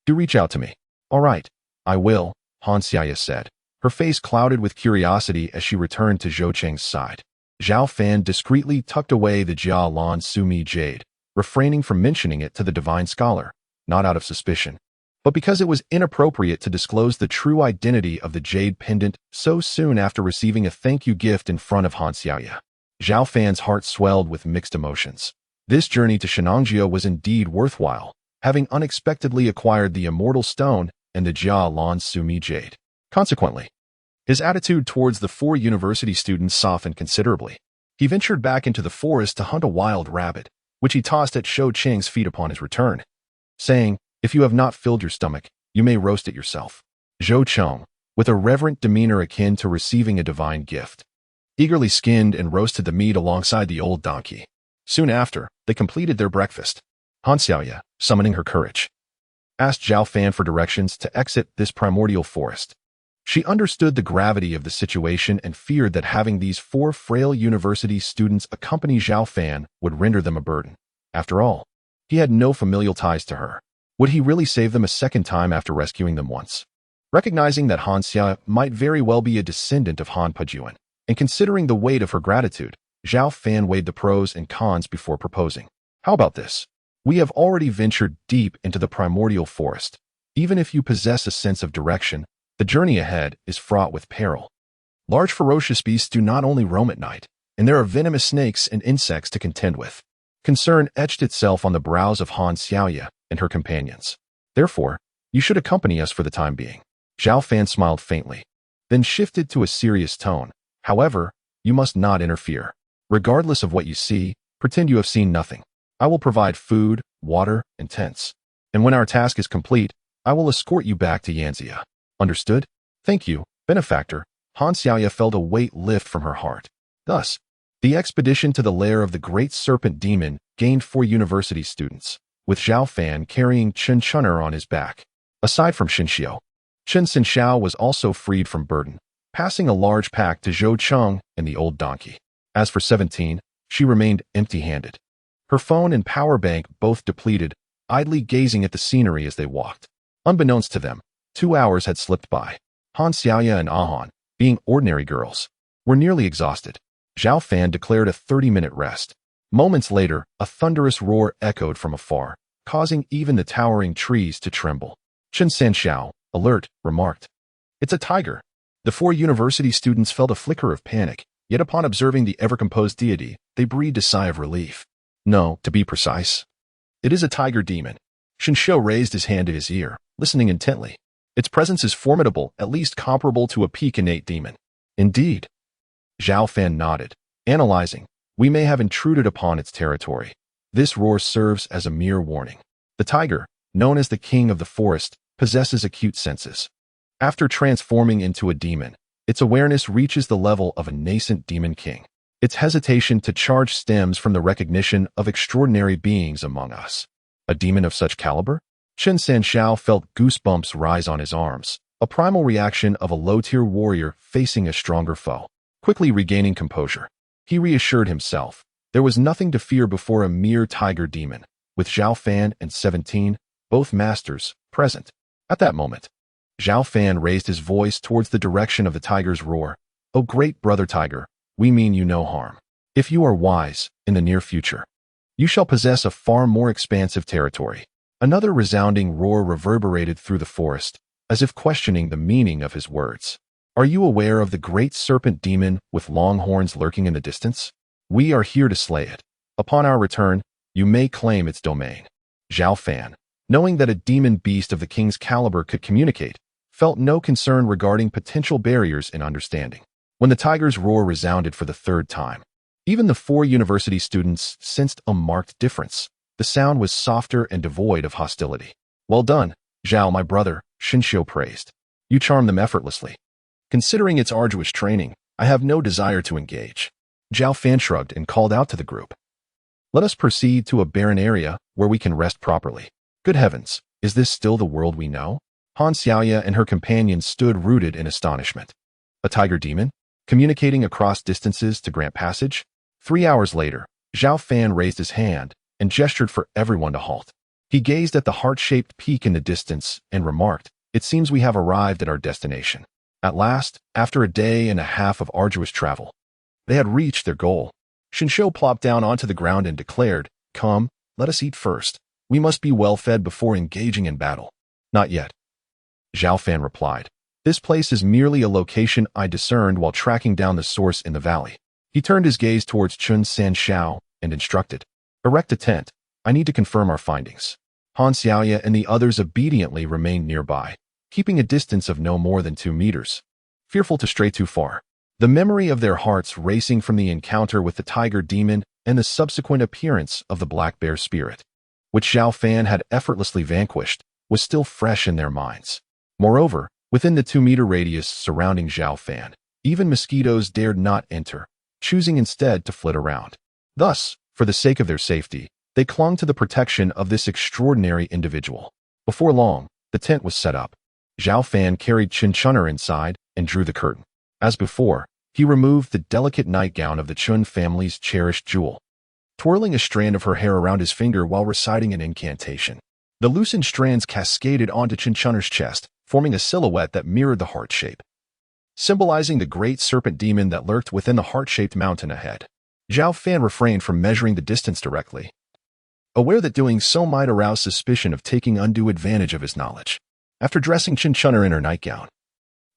do reach out to me. All right, I will, Han Xiaoya said, her face clouded with curiosity as she returned to Zhou Cheng's side. Zhao Fan discreetly tucked away the Jiao Lan Sumi Jade, refraining from mentioning it to the divine scholar, not out of suspicion, but because it was inappropriate to disclose the true identity of the jade pendant so soon after receiving a thank you gift in front of Han Xiaoya. Zhao Fan's heart swelled with mixed emotions. This journey to Shenangjia was indeed worthwhile, having unexpectedly acquired the immortal stone and the Jiao Lan Sumi Jade. Consequently, his attitude towards the 4 university students softened considerably. He ventured back into the forest to hunt a wild rabbit, which he tossed at Zhou Cheng's feet upon his return, saying, if you have not filled your stomach, you may roast it yourself. Zhou Cheng, with a reverent demeanor akin to receiving a divine gift, eagerly skinned and roasted the meat alongside the old donkey. Soon after, they completed their breakfast. Han Xiaoya, summoning her courage, asked Zhao Fan for directions to exit this primordial forest. She understood the gravity of the situation and feared that having these 4 frail university students accompany Zhao Fan would render them a burden. After all, he had no familial ties to her. Would he really save them a second time after rescuing them once? Recognizing that Han Xia might very well be a descendant of Han Pejuan, and considering the weight of her gratitude, Zhao Fan weighed the pros and cons before proposing. How about this? We have already ventured deep into the primordial forest. Even if you possess a sense of direction, the journey ahead is fraught with peril. Large ferocious beasts do not only roam at night, and there are venomous snakes and insects to contend with. Concern etched itself on the brows of Han Xiaoya and her companions. Therefore, you should accompany us for the time being. Zhao Fan smiled faintly, then shifted to a serious tone. However, you must not interfere. Regardless of what you see, pretend you have seen nothing. I will provide food, water, and tents. And when our task is complete, I will escort you back to Yanxia. Understood? Thank you, benefactor. Han Xiaoya felt a weight lift from her heart. Thus, the expedition to the lair of the great serpent demon gained 4 university students, with Zhao Fan carrying Chen Chun'er on his back. Aside from Xin Xiao, Chen Sinxiao was also freed from burden, passing a large pack to Zhou Cheng and the old donkey. As for 17, she remained empty-handed. Her phone and power bank both depleted, idly gazing at the scenery as they walked. Unbeknownst to them, 2 hours had slipped by. Han Xiaoya and Ahan, being ordinary girls, were nearly exhausted. Zhao Fan declared a 30-minute rest. Moments later, a thunderous roar echoed from afar, causing even the towering trees to tremble. Chen Sanxiao, alert, remarked, "It's a tiger." The 4 university students felt a flicker of panic, yet upon observing the ever-composed deity, they breathed a sigh of relief. No, to be precise, it is a tiger demon. Xin Xiao raised his hand to his ear, listening intently. Its presence is formidable, at least comparable to a peak innate demon. Indeed. Zhao Fan nodded, analyzing. We may have intruded upon its territory. This roar serves as a mere warning. The tiger, known as the king of the forest, possesses acute senses. After transforming into a demon, its awareness reaches the level of a nascent demon king. Its hesitation to charge stems from the recognition of extraordinary beings among us. A demon of such caliber? Chen Sanxiao felt goosebumps rise on his arms, a primal reaction of a low-tier warrior facing a stronger foe. Quickly regaining composure, he reassured himself. There was nothing to fear before a mere tiger demon, with Zhao Fan and 17, both masters, present. At that moment, Zhao Fan raised his voice towards the direction of the tiger's roar. "O great brother tiger, we mean you no harm. If you are wise, in the near future, you shall possess a far more expansive territory." Another resounding roar reverberated through the forest, as if questioning the meaning of his words. "Are you aware of the great serpent demon with long horns lurking in the distance? We are here to slay it. Upon our return, you may claim its domain." Zhao Fan, knowing that a demon beast of the king's caliber could communicate, felt no concern regarding potential barriers in understanding. When the tiger's roar resounded for the 3rd time, even the 4 university students sensed a marked difference. The sound was softer and devoid of hostility. "Well done, Zhao, my brother," Xin Xiao praised. "You charm them effortlessly. Considering its arduous training, I have no desire to engage." Zhao Fan shrugged and called out to the group. "Let us proceed to a barren area where we can rest properly." Good heavens, is this still the world we know? Han Xiaoya and her companions stood rooted in astonishment. A tiger demon? Communicating across distances to grant passage? 3 hours later, Zhao Fan raised his hand and gestured for everyone to halt. He gazed at the heart-shaped peak in the distance and remarked, "It seems we have arrived at our destination." At last, after a day and a half of arduous travel, they had reached their goal. Xin Xiao plopped down onto the ground and declared, "Come, let us eat first. We must be well fed before engaging in battle." "Not yet," Zhao Fan replied. "This place is merely a location I discerned while tracking down the source in the valley." He turned his gaze towards Chen Sanxiao and instructed, "Erect a tent. I need to confirm our findings." Han Xiaoya and the others obediently remained nearby, keeping a distance of no more than 2 meters, fearful to stray too far. The memory of their hearts racing from the encounter with the tiger demon and the subsequent appearance of the black bear spirit, which Zhao Fan had effortlessly vanquished, was still fresh in their minds. Moreover, within the 2-meter radius surrounding Zhao Fan, even mosquitoes dared not enter, choosing instead to flit around. Thus, for the sake of their safety, they clung to the protection of this extraordinary individual. Before long, the tent was set up. Zhao Fan carried Chen Chun'er inside and drew the curtain. As before, he removed the delicate nightgown of the Chun family's cherished jewel, twirling a strand of her hair around his finger while reciting an incantation. The loosened strands cascaded onto Chen Chun'er's chest, forming a silhouette that mirrored the heart shape, symbolizing the great serpent demon that lurked within the heart-shaped mountain ahead. Zhao Fan refrained from measuring the distance directly, aware that doing so might arouse suspicion of taking undue advantage of his knowledge. After dressing Chen Chun'er in her nightgown,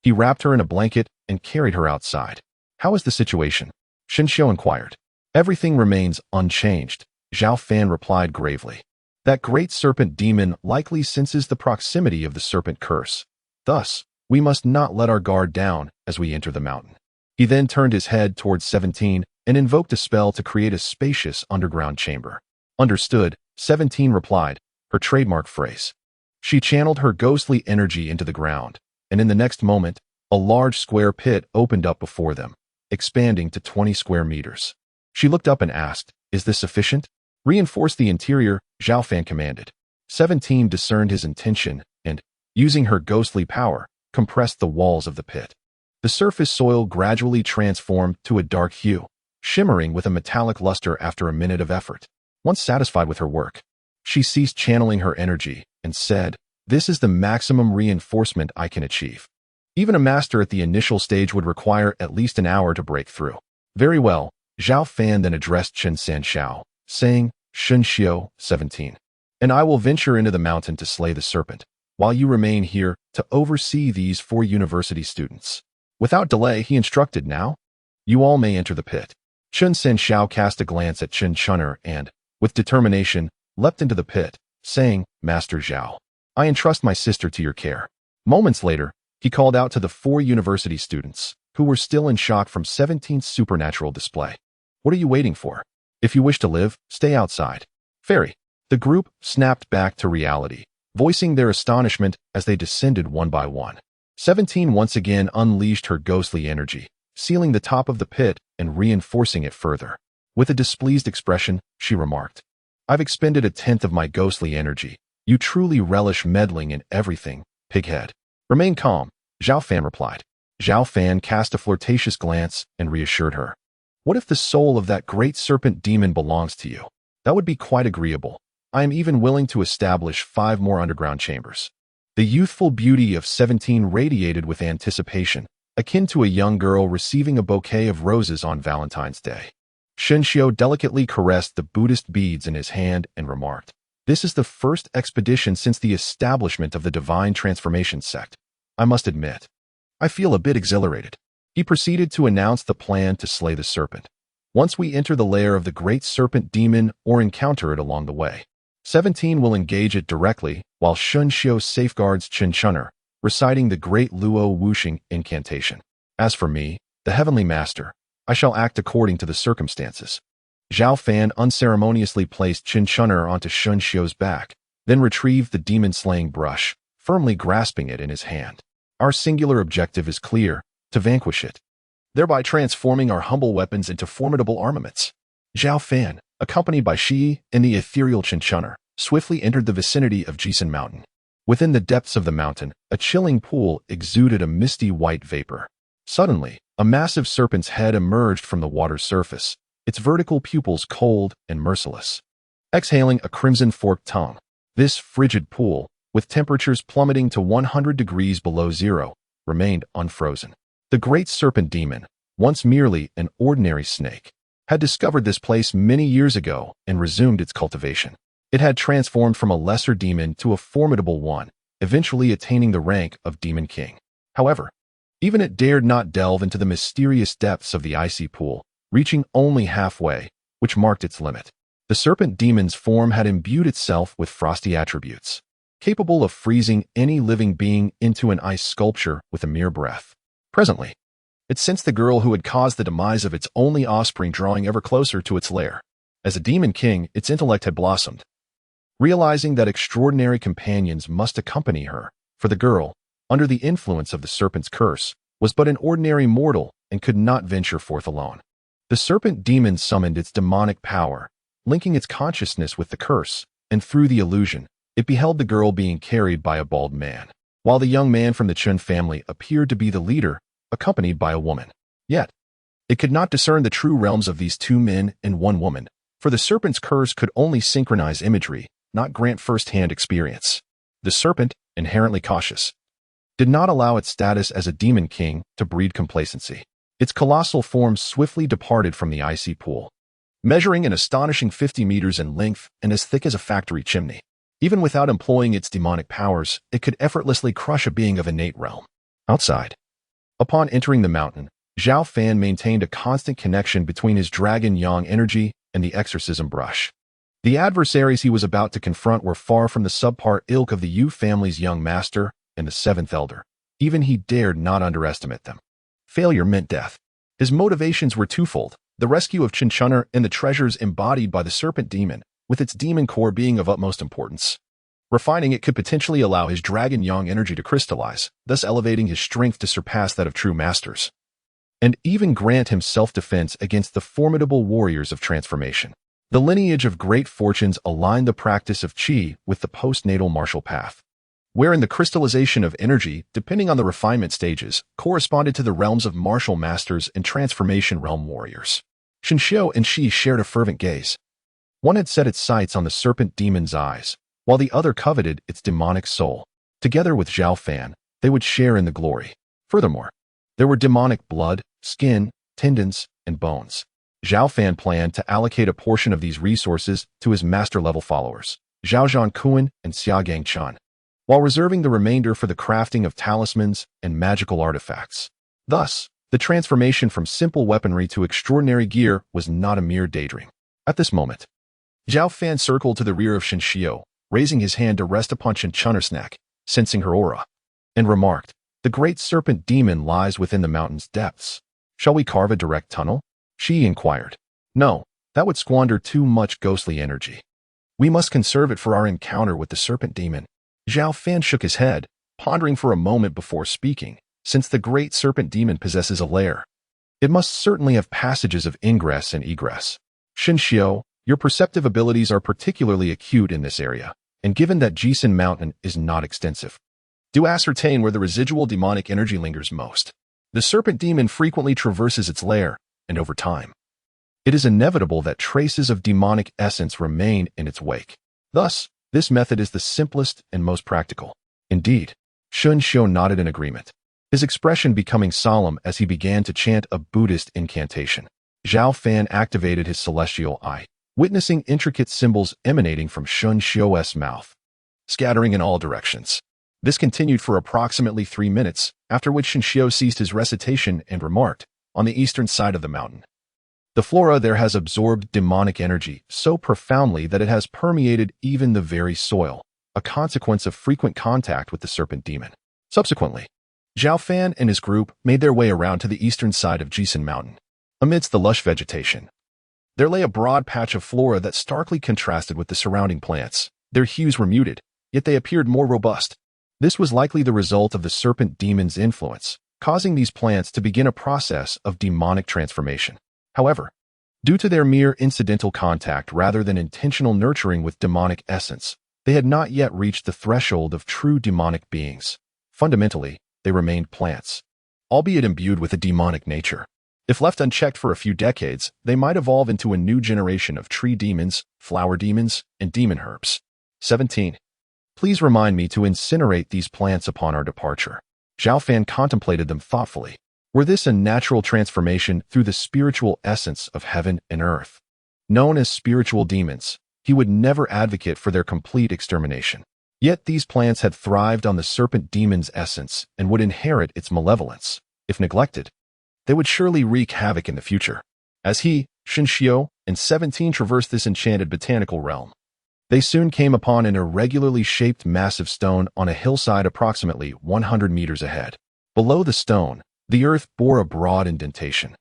he wrapped her in a blanket and carried her outside. "How is the situation?" Xin Xiao inquired. "Everything remains unchanged," Zhao Fan replied gravely. That great serpent demon likely senses the proximity of the serpent curse. Thus, we must not let our guard down as we enter the mountain. He then turned his head towards 17 and invoked a spell to create a spacious underground chamber. Understood, 17 replied, her trademark phrase. She channeled her ghostly energy into the ground, and in the next moment, a large square pit opened up before them, expanding to 20 square meters. She looked up and asked, "Is this sufficient?" "Reinforce the interior," Zhao Fan commanded. 17 discerned his intention and, using her ghostly power, compressed the walls of the pit. The surface soil gradually transformed to a dark hue, shimmering with a metallic luster after a minute of effort. Once satisfied with her work, she ceased channeling her energy and said, "This is the maximum reinforcement I can achieve. Even a master at the initial stage would require at least an hour to break through." "Very well," Zhao Fan then addressed Chen Sanshao, saying, "Shun Xiu, 17. And I will venture into the mountain to slay the serpent, while you remain here to oversee these 4 university students." Without delay, he instructed, "Now, you all may enter the pit." Chen Sanshao cast a glance at Chen Chun'er and, with determination, leapt into the pit, saying, "Master Zhao, I entrust my sister to your care." Moments later, he called out to the 4 university students, who were still in shock from 17's supernatural display. "What are you waiting for? If you wish to live, stay outside." "Fairy." The group snapped back to reality, voicing their astonishment as they descended one by one. 17 once again unleashed her ghostly energy, sealing the top of the pit and reinforcing it further. With a displeased expression, she remarked, "I've expended a tenth of my ghostly energy. You truly relish meddling in everything, pighead." "Remain calm," Zhao Fan replied. Zhao Fan cast a flirtatious glance and reassured her. "What if the soul of that great serpent demon belongs to you? That would be quite agreeable. I am even willing to establish 5 more underground chambers." The youthful beauty of 17 radiated with anticipation, akin to a young girl receiving a bouquet of roses on Valentine's Day. Shen Xiu delicately caressed the Buddhist beads in his hand and remarked, "This is the first expedition since the establishment of the Divine Transformation sect. I must admit, I feel a bit exhilarated." He proceeded to announce the plan to slay the serpent. "Once we enter the lair of the great serpent demon or encounter it along the way, 17 will engage it directly, while Shun Xiu safeguards Chen Chun'er, reciting the great Luo Wuxing incantation. As for me, the heavenly master, I shall act according to the circumstances." Zhao Fan unceremoniously placed Chen Chun'er onto Shun Xiu's back, then retrieved the demon-slaying brush, firmly grasping it in his hand. "Our singular objective is clear, to vanquish it, thereby transforming our humble weapons into formidable armaments." Zhao Fan, accompanied by Shi and the ethereal Chen Chun'er, swiftly entered the vicinity of Jisun Mountain. Within the depths of the mountain, a chilling pool exuded a misty white vapor. Suddenly, a massive serpent's head emerged from the water's surface, its vertical pupils cold and merciless, exhaling a crimson forked tongue. This frigid pool, with temperatures plummeting to 100 degrees below zero, remained unfrozen. The great serpent demon, once merely an ordinary snake, had discovered this place many years ago and resumed its cultivation. It had transformed from a lesser demon to a formidable one, eventually attaining the rank of Demon King. However, even it dared not delve into the mysterious depths of the icy pool, reaching only halfway, which marked its limit. The serpent demon's form had imbued itself with frosty attributes, capable of freezing any living being into an ice sculpture with a mere breath. Presently, it sensed the girl who had caused the demise of its only offspring drawing ever closer to its lair. As a demon king, its intellect had blossomed, realizing that extraordinary companions must accompany her, for the girl, under the influence of the serpent's curse, was but an ordinary mortal and could not venture forth alone. The serpent demon summoned its demonic power, linking its consciousness with the curse, and through the illusion, it beheld the girl being carried by a bald man, while the young man from the Chen family appeared to be the leader, accompanied by a woman. Yet, it could not discern the true realms of these 2 men and 1 woman, for the serpent's curse could only synchronize imagery, not grant first-hand experience. The serpent, inherently cautious, did not allow its status as a demon king to breed complacency. Its colossal form swiftly departed from the icy pool, measuring an astonishing 50 meters in length and as thick as a factory chimney. Even without employing its demonic powers, it could effortlessly crush a being of innate realm. Outside, upon entering the mountain, Zhao Fan maintained a constant connection between his dragon yang energy and the exorcism brush. The adversaries he was about to confront were far from the subpar ilk of the Yu family's young master and the seventh elder. Even he dared not underestimate them. Failure meant death. His motivations were twofold: the rescue of Chinchunner and the treasures embodied by the serpent demon, with its demon core being of utmost importance. Refining it could potentially allow his dragon yang energy to crystallize, thus elevating his strength to surpass that of true masters, and even grant him self-defense against the formidable warriors of transformation. The lineage of great fortunes aligned the practice of qi with the postnatal martial path, wherein the crystallization of energy, depending on the refinement stages, corresponded to the realms of martial masters and transformation realm warriors. Shinshio and Shi shared a fervent gaze. One had set its sights on the serpent demon's eyes, while the other coveted its demonic soul. Together with Zhao Fan, they would share in the glory. Furthermore, there were demonic blood, skin, tendons, and bones. Zhao Fan planned to allocate a portion of these resources to his master-level followers, Zhao Zhankuan and Xia Gangchun, while reserving the remainder for the crafting of talismans and magical artifacts. Thus, the transformation from simple weaponry to extraordinary gear was not a mere daydream. At this moment, Zhao Fan circled to the rear of Shinshio, raising his hand to rest upon Chinchunner's neck, sensing her aura, and remarked, "The great serpent demon lies within the mountain's depths. Shall we carve a direct tunnel?" She inquired. "No, that would squander too much ghostly energy. We must conserve it for our encounter with the serpent demon." Zhao Fan shook his head, pondering for a moment before speaking. Since the great serpent demon possesses a lair, it must certainly have passages of ingress and egress. Shinshio, your perceptive abilities are particularly acute in this area, and given that Jisun Mountain is not extensive, do ascertain where the residual demonic energy lingers most. The serpent demon frequently traverses its lair, and over time, it is inevitable that traces of demonic essence remain in its wake. Thus, this method is the simplest and most practical. Indeed, Shinshio nodded in agreement, his expression becoming solemn as he began to chant a Buddhist incantation. Zhao Fan activated his celestial eye, witnessing intricate symbols emanating from Shinshio's mouth, scattering in all directions. This continued for approximately 3 minutes, after which Shinshio ceased his recitation and remarked, "On the eastern side of the mountain, the flora there has absorbed demonic energy so profoundly that it has permeated even the very soil, a consequence of frequent contact with the serpent demon." Subsequently, Zhao Fan and his group made their way around to the eastern side of Jisun Mountain. Amidst the lush vegetation, there lay a broad patch of flora that starkly contrasted with the surrounding plants. Their hues were muted, yet they appeared more robust. This was likely the result of the serpent demon's influence, causing these plants to begin a process of demonic transformation. However, due to their mere incidental contact rather than intentional nurturing with demonic essence, they had not yet reached the threshold of true demonic beings. Fundamentally, they remained plants, albeit imbued with a demonic nature. If left unchecked for a few decades, they might evolve into a new generation of tree demons, flower demons, and demon herbs. 17. Please remind me to incinerate these plants upon our departure. Zhao Fan contemplated them thoughtfully. Were this a natural transformation through the spiritual essence of heaven and earth? Known as spiritual demons, he would never advocate for their complete extermination. Yet these plants had thrived on the serpent demon's essence and would inherit its malevolence. If neglected, they would surely wreak havoc in the future. As he, Shinshio, and 17 traversed this enchanted botanical realm, they soon came upon an irregularly shaped massive stone on a hillside approximately 100 meters ahead. Below the stone, the earth bore a broad indentation,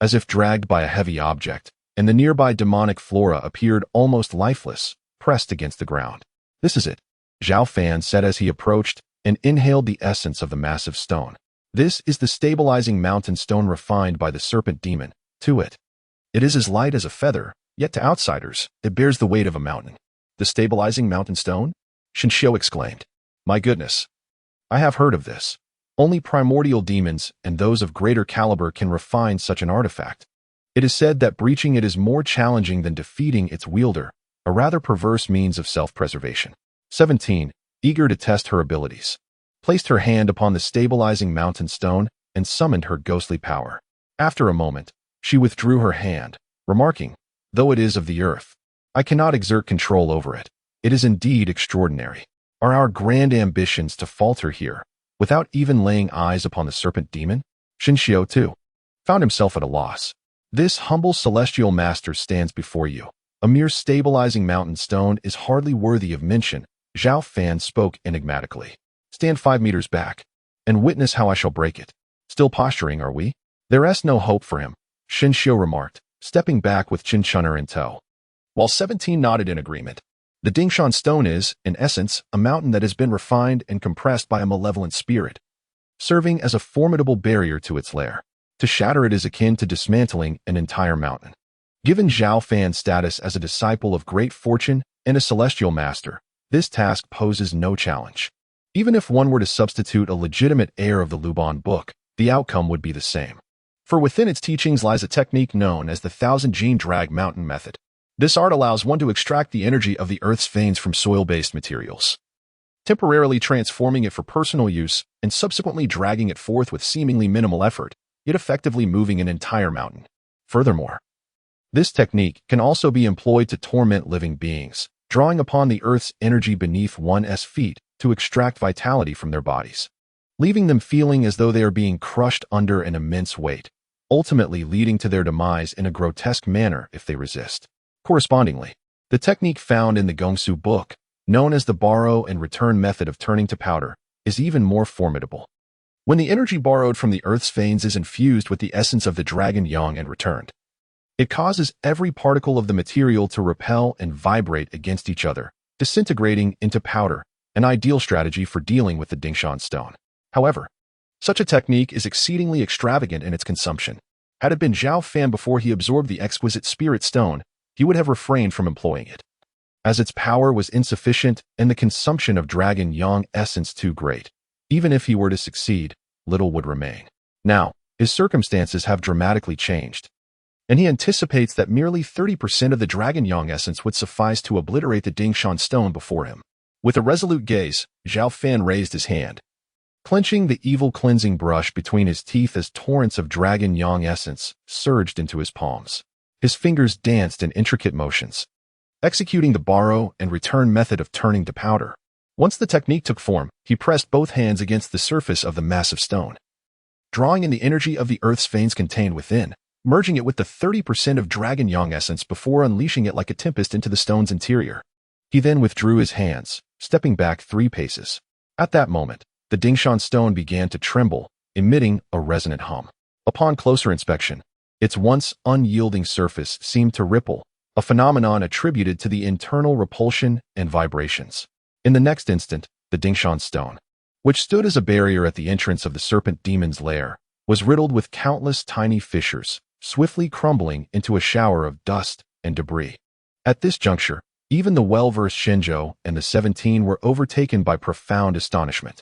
as if dragged by a heavy object, and the nearby demonic flora appeared almost lifeless, pressed against the ground. "This is it," Zhao Fan said as he approached and inhaled the essence of the massive stone. "This is the stabilizing mountain stone refined by the serpent demon. To it, it is as light as a feather, yet to outsiders, it bears the weight of a mountain." "The stabilizing mountain stone?" Shinshio exclaimed. "My goodness, I have heard of this. Only primordial demons and those of greater caliber can refine such an artifact. It is said that breaching it is more challenging than defeating its wielder, a rather perverse means of self-preservation." 17, eager to test her abilities, placed her hand upon the stabilizing mountain stone and summoned her ghostly power. After a moment, she withdrew her hand, remarking, "Though it is of the earth, I cannot exert control over it. It is indeed extraordinary. Are our grand ambitions to falter here, without even laying eyes upon the serpent demon?" Shinshio, too, found himself at a loss. "This humble celestial master stands before you, A mere stabilizing mountain stone is hardly worthy of mention, Zhao Fan spoke enigmatically. Stand 5 meters back, and witness how I shall break it. Still posturing, are we? There is no hope for him, Shen Xiu remarked, stepping back with Qin Chun'er in tow. While 17 nodded in agreement, the Dingshan stone is, in essence, a mountain that has been refined and compressed by a malevolent spirit, serving as a formidable barrier to its lair. To shatter it is akin to dismantling an entire mountain. Given Zhao Fan's status as a disciple of great fortune and a celestial master, this task poses no challenge. Even if one were to substitute a legitimate heir of the Luban book, the outcome would be the same. For within its teachings lies a technique known as the thousand-gene drag mountain method. This art allows one to extract the energy of the Earth's veins from soil-based materials, temporarily transforming it for personal use and subsequently dragging it forth with seemingly minimal effort, yet effectively moving an entire mountain. Furthermore, this technique can also be employed to torment living beings, drawing upon the Earth's energy beneath one's feet to extract vitality from their bodies, leaving them feeling as though they are being crushed under an immense weight, ultimately leading to their demise in a grotesque manner if they resist. Correspondingly, the technique found in the Gongshu book, known as the borrow and return method of turning to powder, is even more formidable. When the energy borrowed from the Earth's veins is infused with the essence of the dragon yang and returned, it causes every particle of the material to repel and vibrate against each other, disintegrating into powder, an ideal strategy for dealing with the Dingshan stone. However, such a technique is exceedingly extravagant in its consumption. Had it been Zhao Fan before he absorbed the exquisite spirit stone, he would have refrained from employing it, as its power was insufficient and the consumption of dragon yang essence too great. Even if he were to succeed, little would remain. Now, his circumstances have dramatically changed, and he anticipates that merely 30% of the dragon yang essence would suffice to obliterate the Dingshan stone before him. With a resolute gaze, Zhao Fan raised his hand, clenching the evil cleansing brush between his teeth as torrents of dragon yang essence surged into his palms. His fingers danced in intricate motions, executing the borrow and return method of turning to powder. Once the technique took form, he pressed both hands against the surface of the massive stone, drawing in the energy of the Earth's veins contained within, merging it with the 30% of dragon yang essence before unleashing it like a tempest into the stone's interior. He then withdrew his hands, stepping back 3 paces. At that moment, the Dingshan stone began to tremble, emitting a resonant hum. Upon closer inspection, its once unyielding surface seemed to ripple, a phenomenon attributed to the internal repulsion and vibrations. In the next instant, the Dingshan stone, which stood as a barrier at the entrance of the serpent demon's lair, was riddled with countless tiny fissures, swiftly crumbling into a shower of dust and debris. At this juncture, even the well-versed Shenzhou and the 17 were overtaken by profound astonishment.